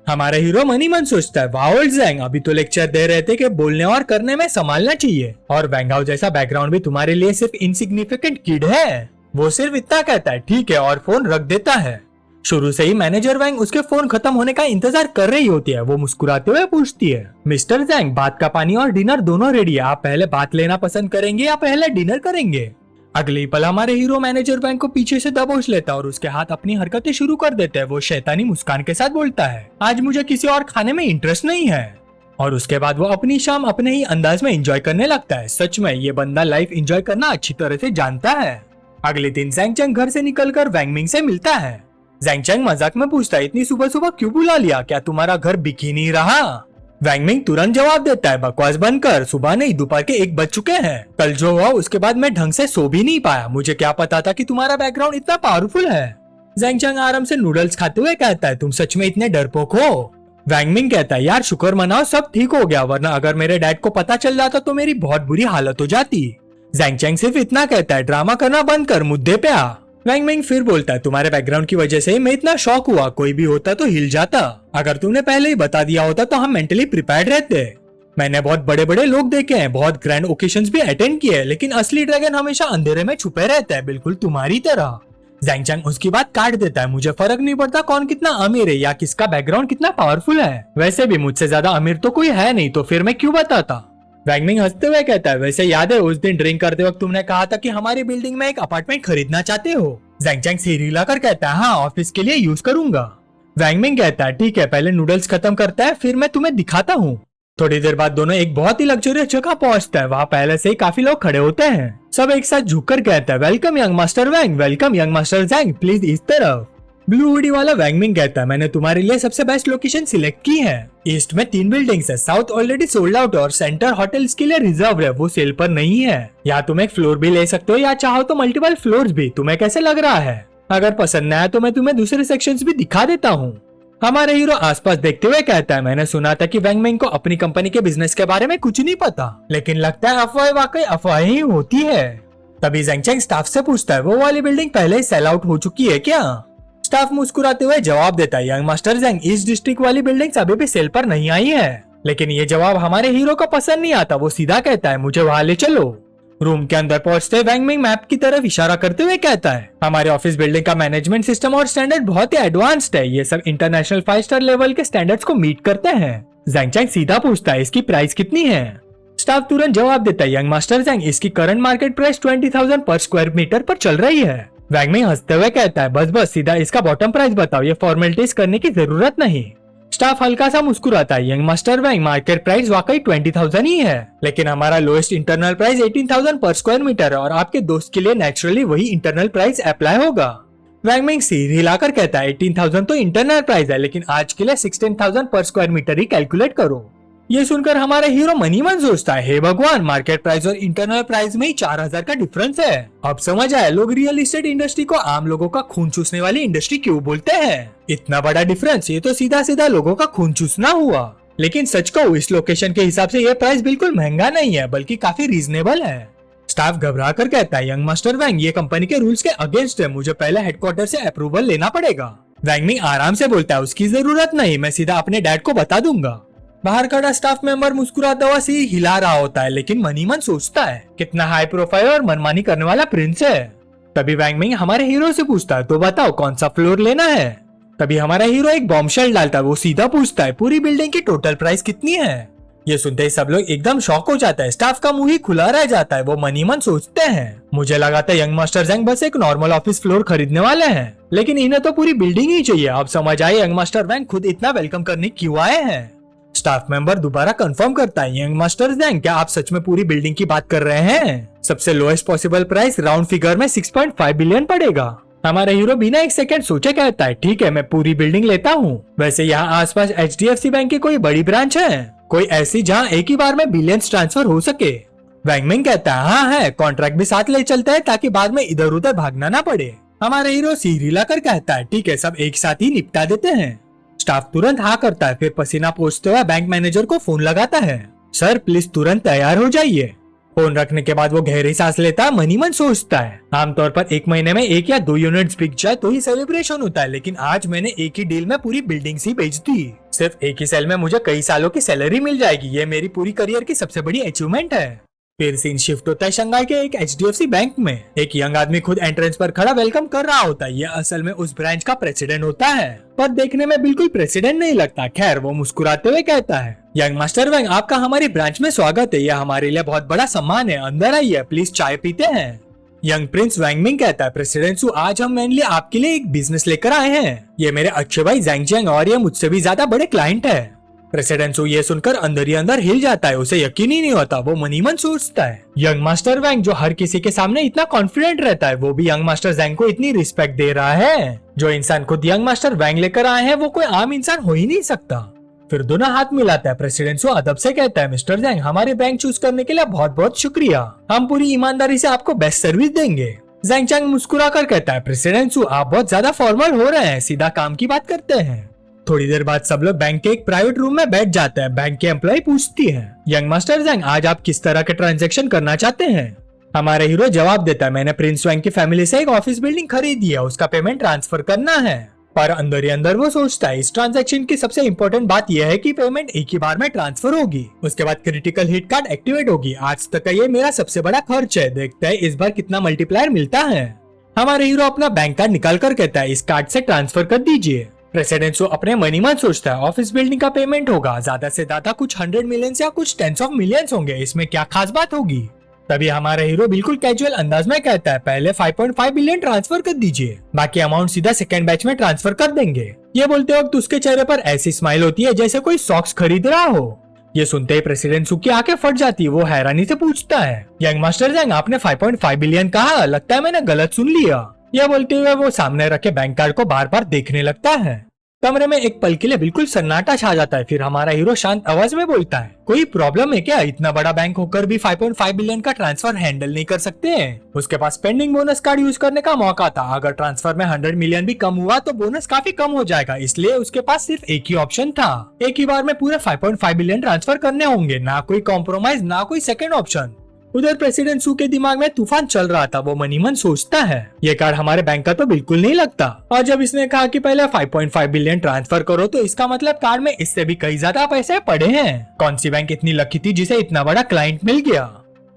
हमारा हीरो मनी मन सोचता है, वाह जैंग अभी तो लेक्चर दे रहे थे कि बोलने और करने में संभालना चाहिए, और वेंगाओ जैसा बैकग्राउंड भी तुम्हारे लिए सिर्फ इनसिग्निफिकेंट किड है। वो सिर्फ इतना कहता है, ठीक है, और फोन रख देता है। शुरू से ही मैनेजर वैंग उसके फोन खत्म होने का इंतजार कर रही होती है। वो मुस्कुराते हुए पूछती है, मिस्टर जैंग बात का पानी और डिनर दोनों रेडी है, आप पहले बात लेना पसंद करेंगे या पहले डिनर करेंगे? अगले ही पल हमारे हीरो मैनेजर वैंग को पीछे से दबोच लेता है और उसके हाथ अपनी हरकतें शुरू कर देते हैं। वो शैतानी मुस्कान के साथ बोलता है, आज मुझे किसी और खाने में इंटरेस्ट नहीं है, और उसके बाद वो अपनी शाम अपने ही अंदाज में एंजॉय करने लगता है। सच में ये बंदा लाइफ एंजॉय करना अच्छी तरह से जानता है। अगले दिन जैंग चैंग घर से निकलकर वैंगमिंग से मिलता है। जैंग चैंग मजाक में पूछता है, इतनी सुबह सुबह क्यों बुला लिया, क्या तुम्हारा घर बिक ही नहीं रहा? वैंगमिंग तुरंत जवाब देता है, बकवास बंद कर, सुबह नहीं दोपहर के 1 बज चुके हैं, कल जो हुआ उसके बाद मैं ढंग से सो भी नहीं पाया, मुझे क्या पता था कि तुम्हारा बैकग्राउंड इतना पावरफुल है। जैंग चैंग आराम से नूडल्स खाते हुए कहता है, तुम सच में इतने डरपोक हो? वैंगमिंग कहता है, यार शुक्र मनाओ सब ठीक हो गया, वरना अगर मेरे डैड को पता चल जाता तो मेरी बहुत बुरी हालत हो जाती। जैंग चैंग सिर्फ इतना कहता है, ड्रामा करना बंद कर, मुद्दे पे आ। वैंगमिंग फिर बोलता है, तुम्हारे बैकग्राउंड की वजह से मैं इतना शॉक हुआ, कोई भी होता तो हिल जाता, अगर तुमने पहले ही बता दिया होता तो हम मेंटली प्रिपेयर्ड रहते। मैंने बहुत बड़े बड़े लोग देखे हैं, बहुत ग्रैंड ओकेशंस भी अटेंड किए हैं, लेकिन असली ड्रैगन हमेशा अंधेरे में छुपे रहता है, बिल्कुल तुम्हारी तरह। ज़ैंग चैंग उसकी बात काट देता है। मुझे फर्क नहीं पड़ता कौन कितना अमीर है या किसका बैकग्राउंड कितना पावरफुल है, वैसे भी मुझसे ज्यादा अमीर तो कोई है नहीं, तो फिर मैं क्यों बताता। वैंग मिंग हंसते हुए कहता है, वैसे याद है उस दिन ड्रिंक करते वक्त तुमने कहा था कि हमारी बिल्डिंग में एक अपार्टमेंट खरीदना चाहते हो। ज़ैंग चैंग सिर हिलाकर कहता है, हाँ ऑफिस के लिए यूज करूंगा। वैंग मिंग कहता है, ठीक है पहले नूडल्स खत्म करता है, फिर मैं तुम्हें दिखाता हूँ। थोड़ी देर बाद दोनों एक बहुत ही लग्जरियस जगह पहुंचता है। वहाँ पहले से ही काफी लोग खड़े होते हैं। सब एक साथ झुककर कहता है, welcome young master Wang, welcome young master Zhang, please इस तरफ। ब्लू हुडी वाला वैंग मिंग कहता है, मैंने तुम्हारे लिए सबसे बेस्ट लोकेशन सिलेक्ट की है। ईस्ट में 3 बिल्डिंग्स है, साउथ ऑलरेडी सोल्ड आउट और सेंटर होटल्स के लिए रिजर्व है, वो सेल पर नहीं है। या तुम एक फ्लोर भी ले सकते हो या चाहो तो मल्टीपल फ्लोर्स भी, तुम्हें कैसे लग रहा है? अगर पसंद न आए तो मैं तुम्हें दूसरे सेक्शंस भी दिखा देता हूँ। हमारे हीरो आसपास देखते हुए कहता है, मैंने सुना था कि वैंग मिंग को अपनी कंपनी के बिजनेस के बारे में कुछ नहीं पता, लेकिन लगता है अफवाह वाकई अफवाह ही होती है। तभी ज़ैंग चैंग स्टाफ से पूछता है, वो वाली बिल्डिंग पहले ही सेल आउट हो चुकी है क्या? स्टाफ मुस्कुराते हुए जवाब देता है, young master Zhang, east district वाली बिल्डिंग्स अभी भी सेल पर नहीं आई है। लेकिन ये जवाब हमारे हीरो को पसंद नहीं आता। वो सीधा कहता है, मुझे वहाँ ले चलो। रूम के अंदर पहुंचते वैंग मिंग मैप की तरफ इशारा करते हुए कहता है, हमारे ऑफिस बिल्डिंग का मैनेजमेंट सिस्टम और स्टैंडर्ड बहुत ही एडवांस्ड है, ये सब इंटरनेशनल 5 स्टार लेवल के स्टैंडर्ड्स को मीट करते हैं। ज़ैंग चैंग सीधा पूछता है, इसकी प्राइस कितनी है? स्टाफ तुरंत जवाब देता है, यंग मास्टर ज़ैंग, इसकी करंट मार्केट प्राइस 20,000 पर स्क्वायर मीटर पर चल रही है। वैंग मिंग हंसते हुए कहता है, बस बस सीधा इसका बॉटम प्राइस बताओ, ये फॉर्मेलिटीज करने की जरूरत नहीं। स्टाफ हल्का सा मुस्कुराता है, यंग मास्टर वैंग, मार्केट प्राइस वाकई 20,000 ही है, लेकिन हमारा लोएस्ट इंटरनल प्राइस 18,000 पर स्क्वायर मीटर है और आपके दोस्त के लिए नेचुरली वही इंटरनल प्राइस अप्लाई होगा। वैंग मिंग सिर हिलाकर कहता है, 18,000 तो इंटरनल प्राइस है, लेकिन आज के लिए 16,000 पर स्क्वायर मीटर ही कैलकुलेट करो। ये सुनकर हमारा हीरो मनी मन सोचता है, हे भगवान, मार्केट प्राइस और इंटरनल प्राइस में ही 4,000 का डिफरेंस है। अब समझ आया लोग रियल एस्टेट इंडस्ट्री को आम लोगों का खून चूसने वाली इंडस्ट्री क्यों बोलते हैं। इतना बड़ा डिफरेंस, ये तो सीधा सीधा लोगों का खून चूसना हुआ। लेकिन सच कहूं, इस लोकेशन के हिसाब से ये प्राइस बिल्कुल महंगा नहीं है, बल्कि काफी रीजनेबल है। स्टाफ घबरा कर कहता है, यंग मास्टर वैंग, ये कंपनी के रूल्स के अगेंस्ट है, मुझे पहले हेडक्वार्टर से अप्रूवल लेना पड़ेगा। वैंग मिंग आराम से बोलता है, उसकी जरूरत नहीं, मैं सीधा अपने डैड को बता दूंगा। बाहर खड़ा स्टाफ मेंबर मुस्कुराता हुआ सिर हिला रहा होता है, लेकिन मनी मन सोचता है, कितना हाई प्रोफाइल और मनमानी करने वाला प्रिंस है। तभी वैंग मिंग हमारे हीरो से पूछता है, तो बताओ कौन सा फ्लोर लेना है। तभी हमारा हीरो एक बॉम्बशेल डालता है। वो सीधा पूछता है, पूरी बिल्डिंग की टोटल प्राइस कितनी है? ये सुनते ही सब लोग एकदम शॉक हो जाता है। स्टाफ का मुंह ही खुला रह जाता है। वो मनी मन सोचते हैं, मुझे लगा था यंग मास्टर ज़ैंग बस एक नॉर्मल ऑफिस फ्लोर खरीदने वाले हैं, लेकिन इन्हें तो पूरी बिल्डिंग ही चाहिए। अब समझ आए यंग मास्टर वैंग खुद इतना वेलकम करने क्यों आए हैं। स्टाफ मेंबर दोबारा कंफर्म करता है, यंग मास्टर ज़ैंग, क्या आप सच में पूरी बिल्डिंग की बात कर रहे हैं? सबसे lowest possible price round figure में 6.5 बिलियन पड़ेगा। हमारा हीरो बिना एक सेकंड सोचे कहता है, ठीक है मैं पूरी बिल्डिंग लेता हूँ। वैसे यहाँ आसपास HDFC बैंक की कोई बड़ी ब्रांच है, कोई ऐसी जहाँ एक ही बार में बिलियंस ट्रांसफर हो सके? वैंग मिंग कहता है, हाँ है, कॉन्ट्रैक्ट भी साथ ले चलता है ताकि बाद में इधर उधर भागना ना पड़े। हमारा हीरो सिर हिलाकर कहता है, ठीक है सब एक साथ ही निपटा देते हैं। स्टाफ तुरंत हाँ करता है, फिर पसीना पोंछते हुए बैंक मैनेजर को फोन लगाता है, सर प्लीज तुरंत तैयार हो जाइए। फोन रखने के बाद वो गहरी सांस लेता है, मनी मन सोचता है, आमतौर पर एक महीने में 1 या 2 यूनिट्स बिक जाए तो ही सेलिब्रेशन होता है, लेकिन आज मैंने एक ही डील में पूरी बिल्डिंग ही बेच दी। सिर्फ एक ही सेल में मुझे कई सालों की सैलरी मिल जाएगी। ये मेरी पूरी करियर की सबसे बड़ी अचीवमेंट है। फिर सीन शिफ्ट होता है शंघाई के एक HDFC बैंक में। एक यंग आदमी खुद एंट्रेंस पर खड़ा वेलकम कर रहा होता है। यह असल में उस ब्रांच का प्रेसिडेंट होता है, पर देखने में बिल्कुल प्रेसिडेंट नहीं लगता। खैर वो मुस्कुराते हुए कहता है, यंग मास्टर वैंग, आपका हमारी ब्रांच में स्वागत है, यह हमारे लिए बहुत बड़ा सम्मान है, अंदर आइए प्लीज चाय पीते हैं। यंग प्रिंस वैंग मिंग कहता है, प्रेसिडेंट सु, आज हम मेनली आपके लिए एक बिजनेस लेकर आए हैं। ये मेरे अच्छे भाई ज़ैंग चैंग और ये मुझसे भी ज्यादा बड़े क्लाइंट है। प्रेसिडेंट सु ये सुनकर अंदर ही अंदर हिल जाता है, उसे यकीन ही नहीं होता। वो मनी मन सोचता है, यंग मास्टर वैंग जो हर किसी के सामने इतना कॉन्फिडेंट रहता है, वो भी यंग मास्टर ज़ैंग को इतनी रिस्पेक्ट दे रहा है। जो इंसान खुद यंग मास्टर वैंग लेकर आए हैं वो कोई आम इंसान हो ही नहीं सकता। फिर दोनों हाथ मिलाता है। प्रेसिडेंट सु अदब से कहता है, मिस्टर ज़ैंग, हमारे बैंक चूज करने के लिए बहुत बहुत शुक्रिया, हम पूरी ईमानदारी से आपको बेस्ट सर्विस देंगे। ज़ैंग चैंग मुस्कुरा कर कहता है, प्रेसिडेंट सु आप बहुत ज्यादा फॉर्मल हो रहे हैं, सीधा काम की बात करते हैं। थोड़ी देर बाद सब लोग बैंक के एक प्राइवेट रूम में बैठ जाते हैं। बैंक के एम्प्लॉय पूछती है, यंग मास्टर ज़ैंग, आज आप किस तरह के ट्रांजैक्शन करना चाहते हैं? हमारे हीरो जवाब देता है, मैंने प्रिंस वैंग की फैमिली से एक ऑफिस बिल्डिंग खरीदी है, उसका पेमेंट ट्रांसफर करना है। पर अंदर ही अंदर वो सोचता है इस ट्रांजैक्शन की सबसे इम्पोर्टेंट बात यह है कि पेमेंट एक ही बार में ट्रांसफर होगी, उसके बाद क्रिटिकल हिट कार्ड एक्टिवेट होगी। आज तक का ये मेरा सबसे बड़ा खर्च है, देखते हैं इस बार कितना मल्टीप्लायर मिलता है। हमारे हीरो अपना बैंक कार्ड निकाल कर कहता है इस कार्ड से ट्रांसफर कर दीजिए। प्रेसिडेंट अपने मनी मन सोचता है ऑफिस बिल्डिंग का पेमेंट होगा, ज्यादा से ज्यादा कुछ 100 मिलियन या कुछ 10 ऑफ मिलियंस होंगे, इसमें क्या खास बात होगी। तभी हमारा हीरो बिल्कुल कैजुअल अंदाज में कहता है पहले 5.5 बिलियन ट्रांसफर कर दीजिए, बाकी अमाउंट सीधा सेकंड बैच में ट्रांसफर कर देंगे। ये बोलते वक्त उसके चेहरे पर ऐसी स्माइल होती है जैसे कोई सॉक्स खरीद रहा हो। ये सुनते ही प्रेसिडेंट की आंखें फट जाती है, वो हैरानी से पूछता है यंग मास्टर जैंग आपने 5.5 बिलियन कहा, लगता है मैंने गलत सुन लिया। यह बोलते हुए वो सामने रखे बैंक कार्ड को बार बार देखने लगता है। कमरे में एक पल के लिए बिल्कुल सन्नाटा छा जाता है, फिर हमारा हीरो शांत आवाज में बोलता है कोई प्रॉब्लम है क्या, इतना बड़ा बैंक होकर भी 5.5 बिलियन का ट्रांसफर हैंडल नहीं कर सकते हैं। उसके पास पेंडिंग बोनस कार्ड यूज करने का मौका था, अगर ट्रांसफर में 100 मिलियन भी कम हुआ तो बोनस काफी कम हो जाएगा, इसलिए उसके पास सिर्फ एक ही ऑप्शन था, एक ही बार में पूरे 5.5 बिलियन ट्रांसफर करने होंगे, ना कोई कॉम्प्रोमाइज ना कोई सेकेंड ऑप्शन। उधर प्रेसिडेंट के दिमाग में तूफान चल रहा था, वो मनी मन सोचता है ये कार्ड हमारे बैंक का तो बिल्कुल नहीं लगता, और जब इसने कहा कि पहले 5.5 बिलियन ट्रांसफर करो तो इसका मतलब कार्ड में इससे भी कई ज्यादा पैसे पड़े हैं। कौन सी बैंक इतनी लकी थी जिसे इतना बड़ा क्लाइंट मिल गया।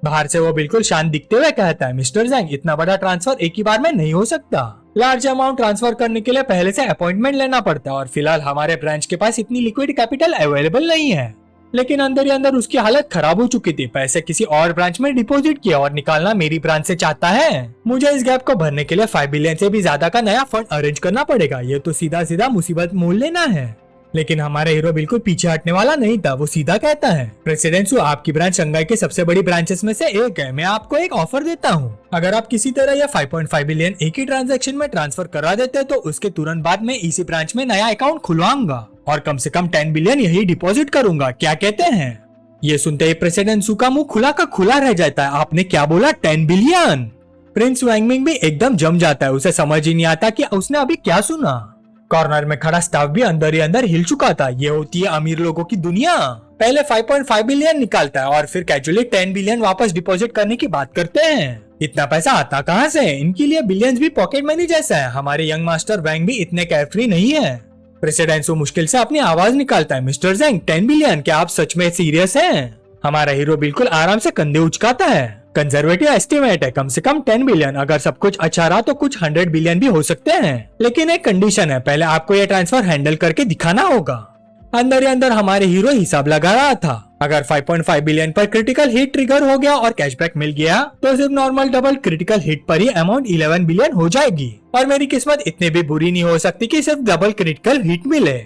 बाहर से वो बिल्कुल शांत दिखते हुए कहता है मिस्टर जैंग इतना बड़ा ट्रांसफर एक ही बार में नहीं हो सकता, लार्ज अमाउंट ट्रांसफर करने के लिए पहले से अपॉइंटमेंट लेना पड़ता है, और फिलहाल हमारे ब्रांच के पास इतनी लिक्विड कैपिटल अवेलेबल नहीं है। लेकिन अंदर ही अंदर उसकी हालत खराब हो चुकी थी, पैसे किसी और ब्रांच में डिपॉजिट किया और निकालना मेरी ब्रांच से चाहता है। मुझे इस गैप को भरने के लिए 5 बिलियन से भी ज्यादा का नया फंड अरेंज करना पड़ेगा, ये तो सीधा सीधा मुसीबत मोल लेना है। लेकिन हमारे हीरो बिल्कुल पीछे हटने वाला नहीं था, वो सीधा कहता है प्रेसिडेंट आपकी ब्रांच शंघाई के सबसे बड़ी ब्रांचेस में से एक है, मैं आपको एक ऑफर देता हूँ, अगर आप किसी तरह यह 5.5 बिलियन एक ही ट्रांजैक्शन में ट्रांसफर करा देते तो उसके तुरंत बाद में इसी ब्रांच में नया अकाउंट खुलवाऊंगा और कम से कम 10 बिलियन यही डिपॉजिट करूंगा, क्या कहते हैं। ये सुनते ही प्रेसिडेंट का मुंह खुला का खुला रह जाता है, आपने क्या बोला 10 बिलियन। प्रिंस वैंगमिंग भी एकदम जम जाता है, उसे समझ ही नहीं आता कि उसने अभी क्या सुना। कॉर्नर में खड़ा स्टाफ भी अंदर ही अंदर हिल चुका था, ये होती है अमीर लोगों की दुनिया, पहले 5.5 बिलियन निकालता है और फिर कैजुअली 10 बिलियन वापस डिपॉजिट करने की बात करते हैं। इतना पैसा आता कहाँ से, इनके लिए बिलियंस भी पॉकेट मनी जैसा है, हमारे यंग मास्टर वैंग भी इतने केयरफ्री नहीं है। प्रेसिडेंट मुश्किल से अपनी आवाज निकालता है मिस्टर जैंग 10 बिलियन, क्या आप सच में सीरियस हैं? हमारा हीरो बिल्कुल आराम से कंधे उचकाता है, कंजर्वेटिव एस्टिमेट है कम से कम 10 बिलियन, अगर सब कुछ अच्छा रहा तो कुछ 100 बिलियन भी हो सकते हैं, लेकिन एक कंडीशन है, पहले आपको ये ट्रांसफर हैंडल करके दिखाना होगा। अंदर ही अंदर हमारे हीरो हिसाब लगा रहा था, अगर 5.5 बिलियन पर क्रिटिकल हिट ट्रिगर हो गया और कैशबैक मिल गया तो सिर्फ नॉर्मल डबल क्रिटिकल हिट पर ही अमाउंट 11 बिलियन हो जाएगी, और मेरी किस्मत इतनी भी बुरी नहीं हो सकती कि सिर्फ डबल क्रिटिकल हिट मिले।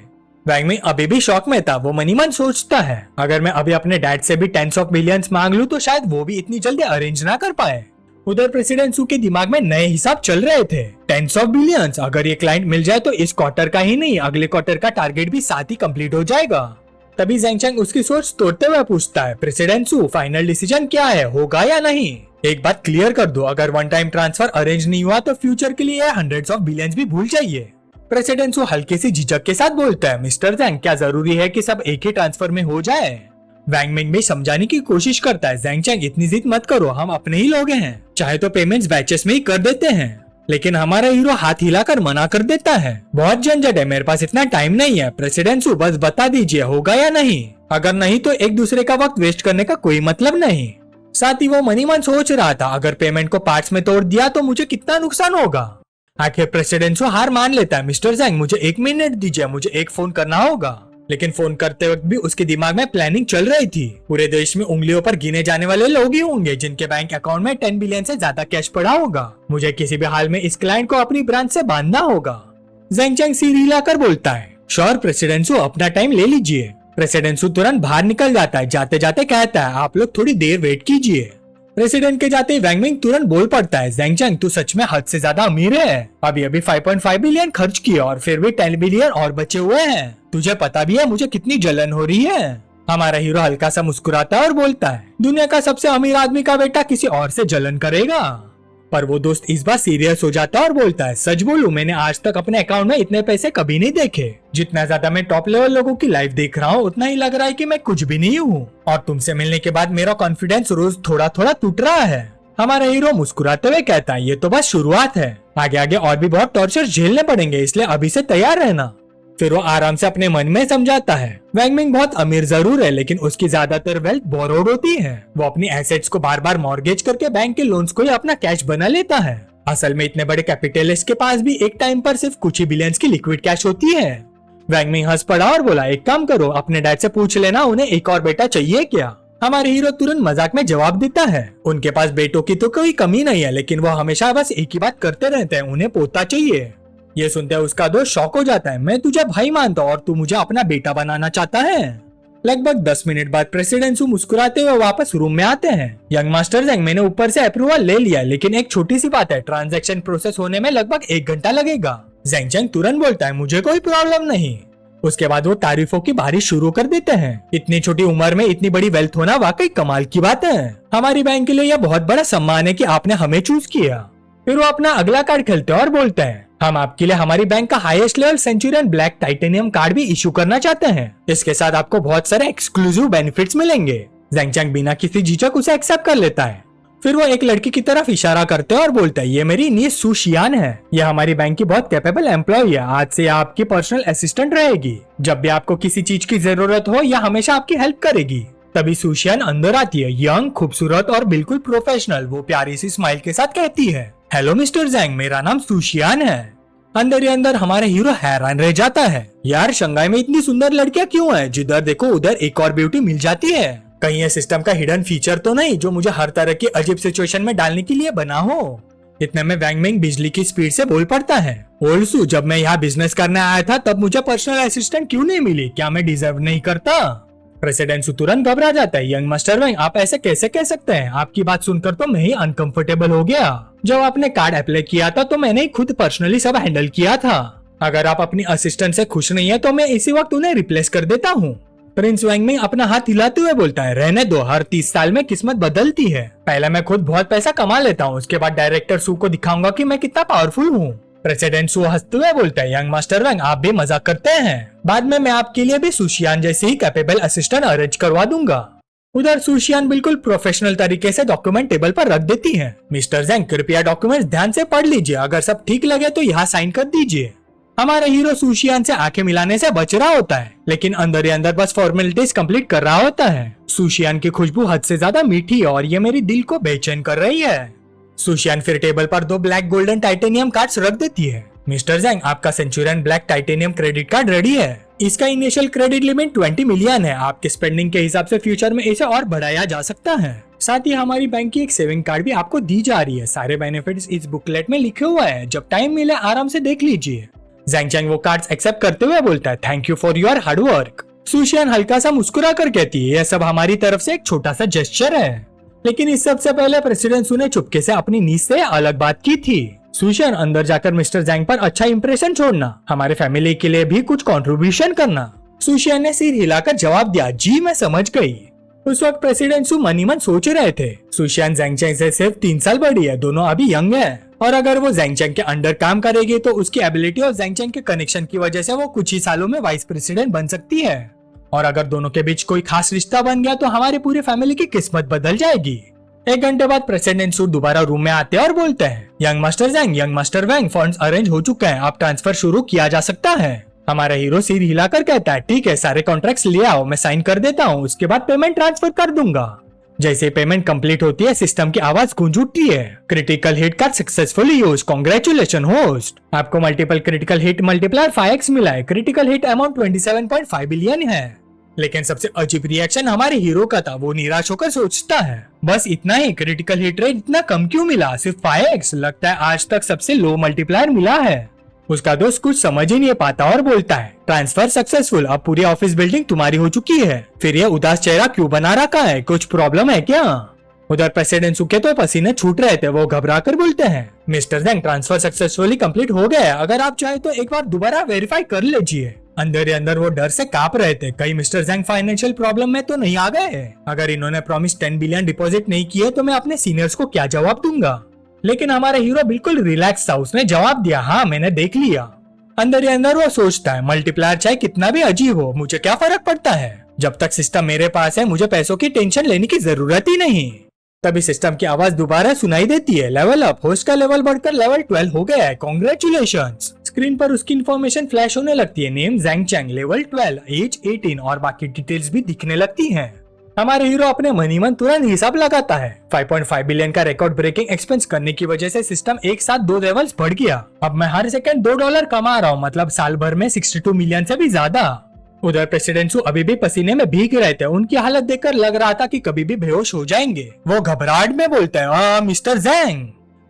वैंग में अभी भी शॉक में था, वो मनी मन सोचता है अगर मैं अभी अपने डैड से भी 10 ऑफ बिलियंस मांग लूं तो शायद वो भी इतनी जल्दी अरेंज ना कर पाए। उधर प्रेसिडेंट के दिमाग में नए हिसाब चल रहे थे, 10 ऑफ बिलियंस, अगर ये क्लाइंट मिल जाए तो इस क्वार्टर का ही नहीं अगले क्वार्टर का टारगेट भी साथ ही कंप्लीट हो जाएगा। तभी ज़ेंग चैंग उसकी सोच तोड़ते हुए पूछता है प्रेसिडेंट फाइनल डिसीजन क्या है, होगा या नहीं? एक बात क्लियर कर दो, अगर वन टाइम ट्रांसफर अरेंज नहीं हुआ तो फ्यूचर के लिए हंड्रेड्स ऑफ बिलियंस भी भूल जाइए। प्रेसिडेंट हल्के सी झिझक के साथ बोलता है मिस्टर ज़ेंग क्या जरूरी है कि सब एक ही ट्रांसफर में हो जाए? वैंग मिंग भी समझाने की कोशिश करता है ज़ेंग चैंग इतनी जिद मत करो, हम अपने ही लोग हैं, चाहे तो पेमेंट्स बैचेस में ही कर देते हैं। लेकिन हमारा हीरो हाथ हिलाकर मना कर देता है, बहुत झंझट है, मेरे पास इतना टाइम नहीं है। प्रेसिडेंट बस बता दीजिए होगा या नहीं, अगर नहीं तो एक दूसरे का वक्त वेस्ट करने का कोई मतलब नहीं। साथ ही वो मनी मन सोच रहा था अगर पेमेंट को पार्ट्स में तोड़ दिया तो मुझे कितना नुकसान होगा। आखिर प्रेसिडेंट हार मान लेता है, मिस्टर ज़ेंग मुझे 1 मिनट दीजिए, मुझे एक फोन करना होगा। लेकिन फोन करते वक्त भी उसके दिमाग में प्लानिंग चल रही थी, पूरे देश में उंगलियों पर गिने जाने वाले लोग ही होंगे जिनके बैंक अकाउंट में 10 बिलियन से ज्यादा कैश पड़ा होगा, मुझे किसी भी हाल में इस क्लाइंट को अपनी ब्रांच से बांधना होगा। ज़ेंग चैंग सिर हिलाकर बोलता है श्योर प्रेसिडेंट अपना टाइम ले लीजिए। प्रेसिडेंट तुरंत बाहर निकल जाता है, जाते जाते कहता है आप लोग थोड़ी देर वेट कीजिए। प्रेसिडेंट के जाते ही वैंग मिंग तुरंत बोल पड़ता है ज़ेंग चैंग तू सच में हद से ज्यादा अमीर है, अभी अभी 5.5 बिलियन खर्च किया और फिर भी 10 बिलियन और बचे हुए हैं, तुझे पता भी है मुझे कितनी जलन हो रही है। हमारा हीरो हल्का सा मुस्कुराता है और बोलता है दुनिया का सबसे अमीर आदमी का बेटा किसी और से जलन करेगा। पर वो दोस्त इस बार सीरियस हो जाता है और बोलता है सच बोलूं मैंने आज तक अपने अकाउंट में इतने पैसे कभी नहीं देखे, जितना ज्यादा मैं टॉप लेवल लोगों की लाइफ देख रहा हूँ उतना ही लग रहा है कि मैं कुछ भी नहीं हूँ, और तुमसे मिलने के बाद मेरा कॉन्फिडेंस रोज थोड़ा थोड़ा टूट रहा है। हमारा हीरो मुस्कुराते हुए कहता है ये तो बस शुरुआत है, आगे आगे और भी बहुत टॉर्चर झेलने पड़ेंगे, इसलिए अभी से तैयार रहना। फिर वो आराम से अपने मन में समझाता है वैंग मिंग बहुत अमीर जरूर है, लेकिन उसकी ज्यादातर वेल्थ बोरोड होती है। वो अपनी एसेट्स को बार बार मॉर्गेज करके बैंक के लोन्स को ही अपना कैश बना लेता है। असल में इतने बड़े कैपिटलिस्ट के पास भी एक टाइम पर सिर्फ कुछ ही बिलियंस की लिक्विड कैश होती है। वैंग मिंग हंस पड़ा और बोला एक काम करो, अपने डैड से पूछ लेना उन्हें एक और बेटा चाहिए क्या। हमारे हीरो तुरंत मजाक में जवाब देता है उनके पास बेटों की तो कोई कमी नहीं है, लेकिन वो हमेशा बस एक ही बात करते रहते हैं, उन्हें पोता चाहिए। ये सुनते उसका दोस्त शॉक हो जाता है, मैं तुझे भाई मानता हूँ और तू मुझे अपना बेटा बनाना चाहता है। लगभग 10 मिनट बाद प्रेसिडेंट सू मुस्कुराते हुए वापस रूम में आते हैं। यंग मास्टर जैंग मैंने ऊपर से अप्रूवल ले लिया, लेकिन एक छोटी सी बात है, ट्रांजैक्शन प्रोसेस होने में लगभग 1 घंटा लगेगा। जैंग चैंग तुरंत बोलता है मुझे कोई प्रॉब्लम नहीं। उसके बाद वो तारीफों की बारिश शुरू कर देते हैं। इतनी छोटी उम्र में इतनी बड़ी वेल्थ होना वाकई कमाल की बात है। हमारी बैंक के लिए यह बहुत बड़ा सम्मान है कि आपने हमें चूज किया। फिर वो अपना अगला कार्ड खेलते हैं और बोलते हैं हम आपके लिए हमारी बैंक का highest level Centurion black titanium card भी इशू करना चाहते हैं। इसके साथ आपको बहुत सारे एक्सक्लूसिव बेनिफिट्स मिलेंगे। जैंग चैंग बिना किसी झिझक उसे एक्सेप्ट कर लेता है। फिर वो एक लड़की की तरफ इशारा करते हैं और बोलता है ये मेरी नीस सू शियान है, यह हमारी बैंक की बहुत कैपेबल एम्प्लॉय है, आज से यह आपकी पर्सनल असिस्टेंट रहेगी। जब भी आपको किसी चीज की जरूरत हो यह हमेशा आपकी हेल्प करेगी। तभी सुशियान अंदर आती है, यंग, खूबसूरत और बिल्कुल प्रोफेशनल। वो प्यारी सी स्माइल के साथ कहती है हेलो मिस्टर जैंग, मेरा नाम सुशियान है। अंदर ही अंदर हमारा हीरो हैरान रह जाता है, यार शंघाई में इतनी सुंदर लड़कियां क्यों है, जिधर देखो उधर एक और ब्यूटी मिल जाती है। कहीं ये सिस्टम का हिडन फीचर तो नहीं जो मुझे हर तरह की अजीब सिचुएशन में डालने के लिए बना हो। इतने में वैंग मिंग बिजली की स्पीड से बोल पड़ता है, ओल्ड सू जब मैं यहाँ बिजनेस करने आया था तब मुझे पर्सनल असिस्टेंट क्यों नहीं मिली, क्या मैं डिजर्व नहीं करता। प्रेसिडेंट सू तुरंत घबरा जाता है, यंग मास्टर वैंग आप ऐसे कैसे कह सकते हैं, आपकी बात सुनकर तो मैं ही अनकंफर्टेबल हो गया। जब आपने कार्ड अप्लाई किया था तो मैंने खुद पर्सनली सब हैंडल किया था। अगर आप अपनी असिस्टेंट से खुश नहीं है तो मैं इसी वक्त उन्हें रिप्लेस कर देता हूँ। प्रिंस वैंग मिंग अपना हाथ हिलाते हुए बोलता है रहने दो, हर 30 साल में किस्मत बदलती है। पहले मैं खुद बहुत पैसा कमा लेता हूँ, उसके बाद डायरेक्टर सू को दिखाऊंगा कि मैं कितना पावरफुल हूँ। प्रेसिडेंट सू हंसते हुए बोलता है यंग मास्टर वैंग आप भी मजाक करते हैं, बाद में मैं आपके लिए भी सुशियान जैसे ही कैपेबल असिस्टेंट अरेंज करवा दूंगा। उधर सुशियान बिल्कुल प्रोफेशनल तरीके से डॉक्यूमेंट टेबल पर रख देती है। मिस्टर जैंग कृपया डॉक्यूमेंट्स ध्यान से पढ़ लीजिए, अगर सब ठीक लगे तो यहाँ साइन कर दीजिए। हमारा हीरो सुशियान से आंखें मिलाने से बच रहा होता है, लेकिन अंदर ही अंदर बस फॉर्मेलिटीज कंप्लीट कर रहा होता है। सुशियान की खुशबू हद से ज्यादा मीठी है और ये मेरी दिल को बेचैन कर रही है। सुशियान फिर टेबल पर 2 ब्लैक गोल्डन टाइटेनियम कार्ड्स रख देती है। मिस्टर जैंग आपका Centurion black titanium credit card ready है। इसका इनिशियल क्रेडिट लिमिट 20 मिलियन है, आपके स्पेंडिंग के हिसाब से फ्यूचर में इसे और बढ़ाया जा सकता है। साथ ही हमारी बैंक की एक सेविंग कार्ड भी आपको दी जा रही है, सारे बेनिफिट्स इस बुकलेट में लिखे हुए हैं, जब टाइम मिले आराम से देख लीजिए। जैंग चैंग वो कार्ड्स एक्सेप्ट करते हुए बोलता है thank you for your hard work. सुशियान हल्का सा मुस्कुरा कर कहती है यह सब हमारी तरफ से एक छोटा सा जेस्चर है। लेकिन इस सबसे पहले प्रेसिडेंट सू ने चुपके से अपनी नीस से अलग बात की थी। सुशियान अंदर जाकर मिस्टर जैंग पर अच्छा इंप्रेशन छोड़ना, हमारे फैमिली के लिए भी कुछ कंट्रीब्यूशन करना। सुशियान ने सिर हिलाकर जवाब दिया जी मैं समझ गई। उस वक्त प्रेसिडेंट सू मन ही मन सोच रहे थे सुशियान जैंग चैंग से सिर्फ 3 साल बड़ी है, दोनों अभी यंग है, और अगर वो जैंग चैंग के अंडर काम करेगी तो उसकी एबिलिटी और जैंग चैंग के कनेक्शन की वजह से वो कुछ ही सालों में वाइस प्रेसिडेंट बन सकती है। और अगर दोनों के बीच कोई खास रिश्ता बन गया तो हमारी पूरी फैमिली की किस्मत बदल जाएगी। 1 घंटे बाद प्रेसिडेंट सू दोबारा रूम में आते हैं और बोलते हैं young master Zhang, young master वैंग, फंड्स अरेंज हो चुके हैं, आप ट्रांसफर शुरू किया जा सकता है। हमारा हीरो सिर हिलाकर कहता है ठीक है, सारे कॉन्ट्रैक्ट्स ले आओ, मैं साइन कर देता हूँ, उसके बाद पेमेंट ट्रांसफर कर दूंगा। जैसे पेमेंट कंप्लीट होती है सिस्टम की आवाज गूंज उठती है, critical hit card successfully use, congratulation host, आपको multiple critical hit multiplier 5x मिला है, क्रिटिकल हिट अमाउंट 27.5 बिलियन है। लेकिन सबसे अजीब रिएक्शन हमारे हीरो का था, वो निराश होकर सोचता है बस इतना ही, क्रिटिकल हिट रेट इतना कम क्यों मिला, सिर्फ 5x, लगता है आज तक सबसे लो मल्टीप्लायर मिला है। उसका दोस्त कुछ समझ ही नहीं पाता और बोलता है ट्रांसफर सक्सेसफुल, अब पूरी ऑफिस बिल्डिंग तुम्हारी हो चुकी है। फिर ये उदास चेहरा क्यों बना रखा है, कुछ प्रॉब्लम है क्या। उधर प्रेसिडेंट सू के तो पसीने छूट रहे थे, वो घबरा कर बोलते हैं मिस्टर जैंग ट्रांसफर सक्सेसफुली कंप्लीट हो गया है, अगर आप चाहे तो एक बार दोबारा वेरीफाई कर लीजिए। अंदर ही अंदर वो डर से कांप रहे थे, कहीं मिस्टर जैंग फाइनेंशियल प्रॉब्लम में तो नहीं आ गए। अगर इन्होंने प्रॉमिस 10 बिलियन डिपॉजिट नहीं किए तो मैं अपने सीनियर्स को क्या जवाब दूंगा। लेकिन हमारा हीरो बिल्कुल रिलैक्स था, उसने जवाब दिया हाँ मैंने देख लिया। अंदर ही अंदर वो सोचता है मल्टीप्लायर चाहे कितना भी अजीब हो मुझे क्या फर्क पड़ता है, जब तक सिस्टम मेरे पास है मुझे पैसों की टेंशन लेने की जरूरत ही नहीं। तभी सिस्टम की आवाज दोबारा सुनाई देती है, लेवल अप, होस्ट का लेवल बढ़कर लेवल 12 हो गया है, कॉन्ग्रेचुलेशंस। स्क्रीन पर उसकी इन्फॉर्मेशन फ्लैश होने लगती है, name Zhang Chang, level 12, as 18 और बाकी डिटेल्स भी दिखने लगती हैं। हमारे हीरो अपने मनी मन तुरंत हिसाब लगाता है। 5.5 बिलियन का रिकॉर्ड ब्रेकिंग एक्सपेंस करने की वजह से सिस्टम एक साथ 2 लेवल्स बढ़ गया। अब मैं हर सेकंड $2 कमा रहा हूँ, मतलब साल भर में 62 मिलियन से भी ज्यादा। उधर प्रेसिडेंट सू अभी भी पसीने में भीग रहे थे, उनकी हालत देखकर लग रहा था कि कभी भी बेहोश हो जाएंगे। वो घबराहट में बोलते हैं, मिस्टर जैंग।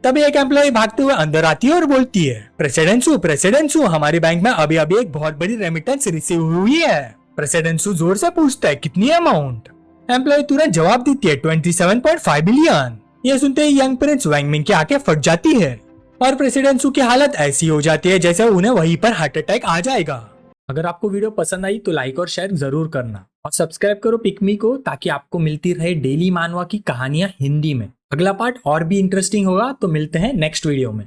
तभी एक एम्प्लॉय भागते हुए अंदर आती है और बोलती है, प्रेसिडेंट सू, हमारी बैंक में अभी अभी एक बहुत बड़ी रेमिटेंस रिसीव हुई है। प्रेसिडेंट सू जोर से पूछता है, कितनी अमाउंट? एम्प्लॉय तुरंत जवाब देती है, 27.5 बिलियन। ये सुनते ही यंग प्रिंस वैंगमिंग की आंखें फट जाती है और प्रेसिडेंट सू की हालत ऐसी हो जाती है जैसे उन्हें वहीं पर हार्ट अटैक आ जाएगा। अगर आपको वीडियो पसंद आई तो लाइक और शेयर जरूर करना और सब्सक्राइब करो पिकमी को, ताकि आपको मिलती रहे डेली मानवा की कहानियां हिंदी में। अगला पार्ट और भी इंटरेस्टिंग होगा, तो मिलते हैं नेक्स्ट वीडियो में।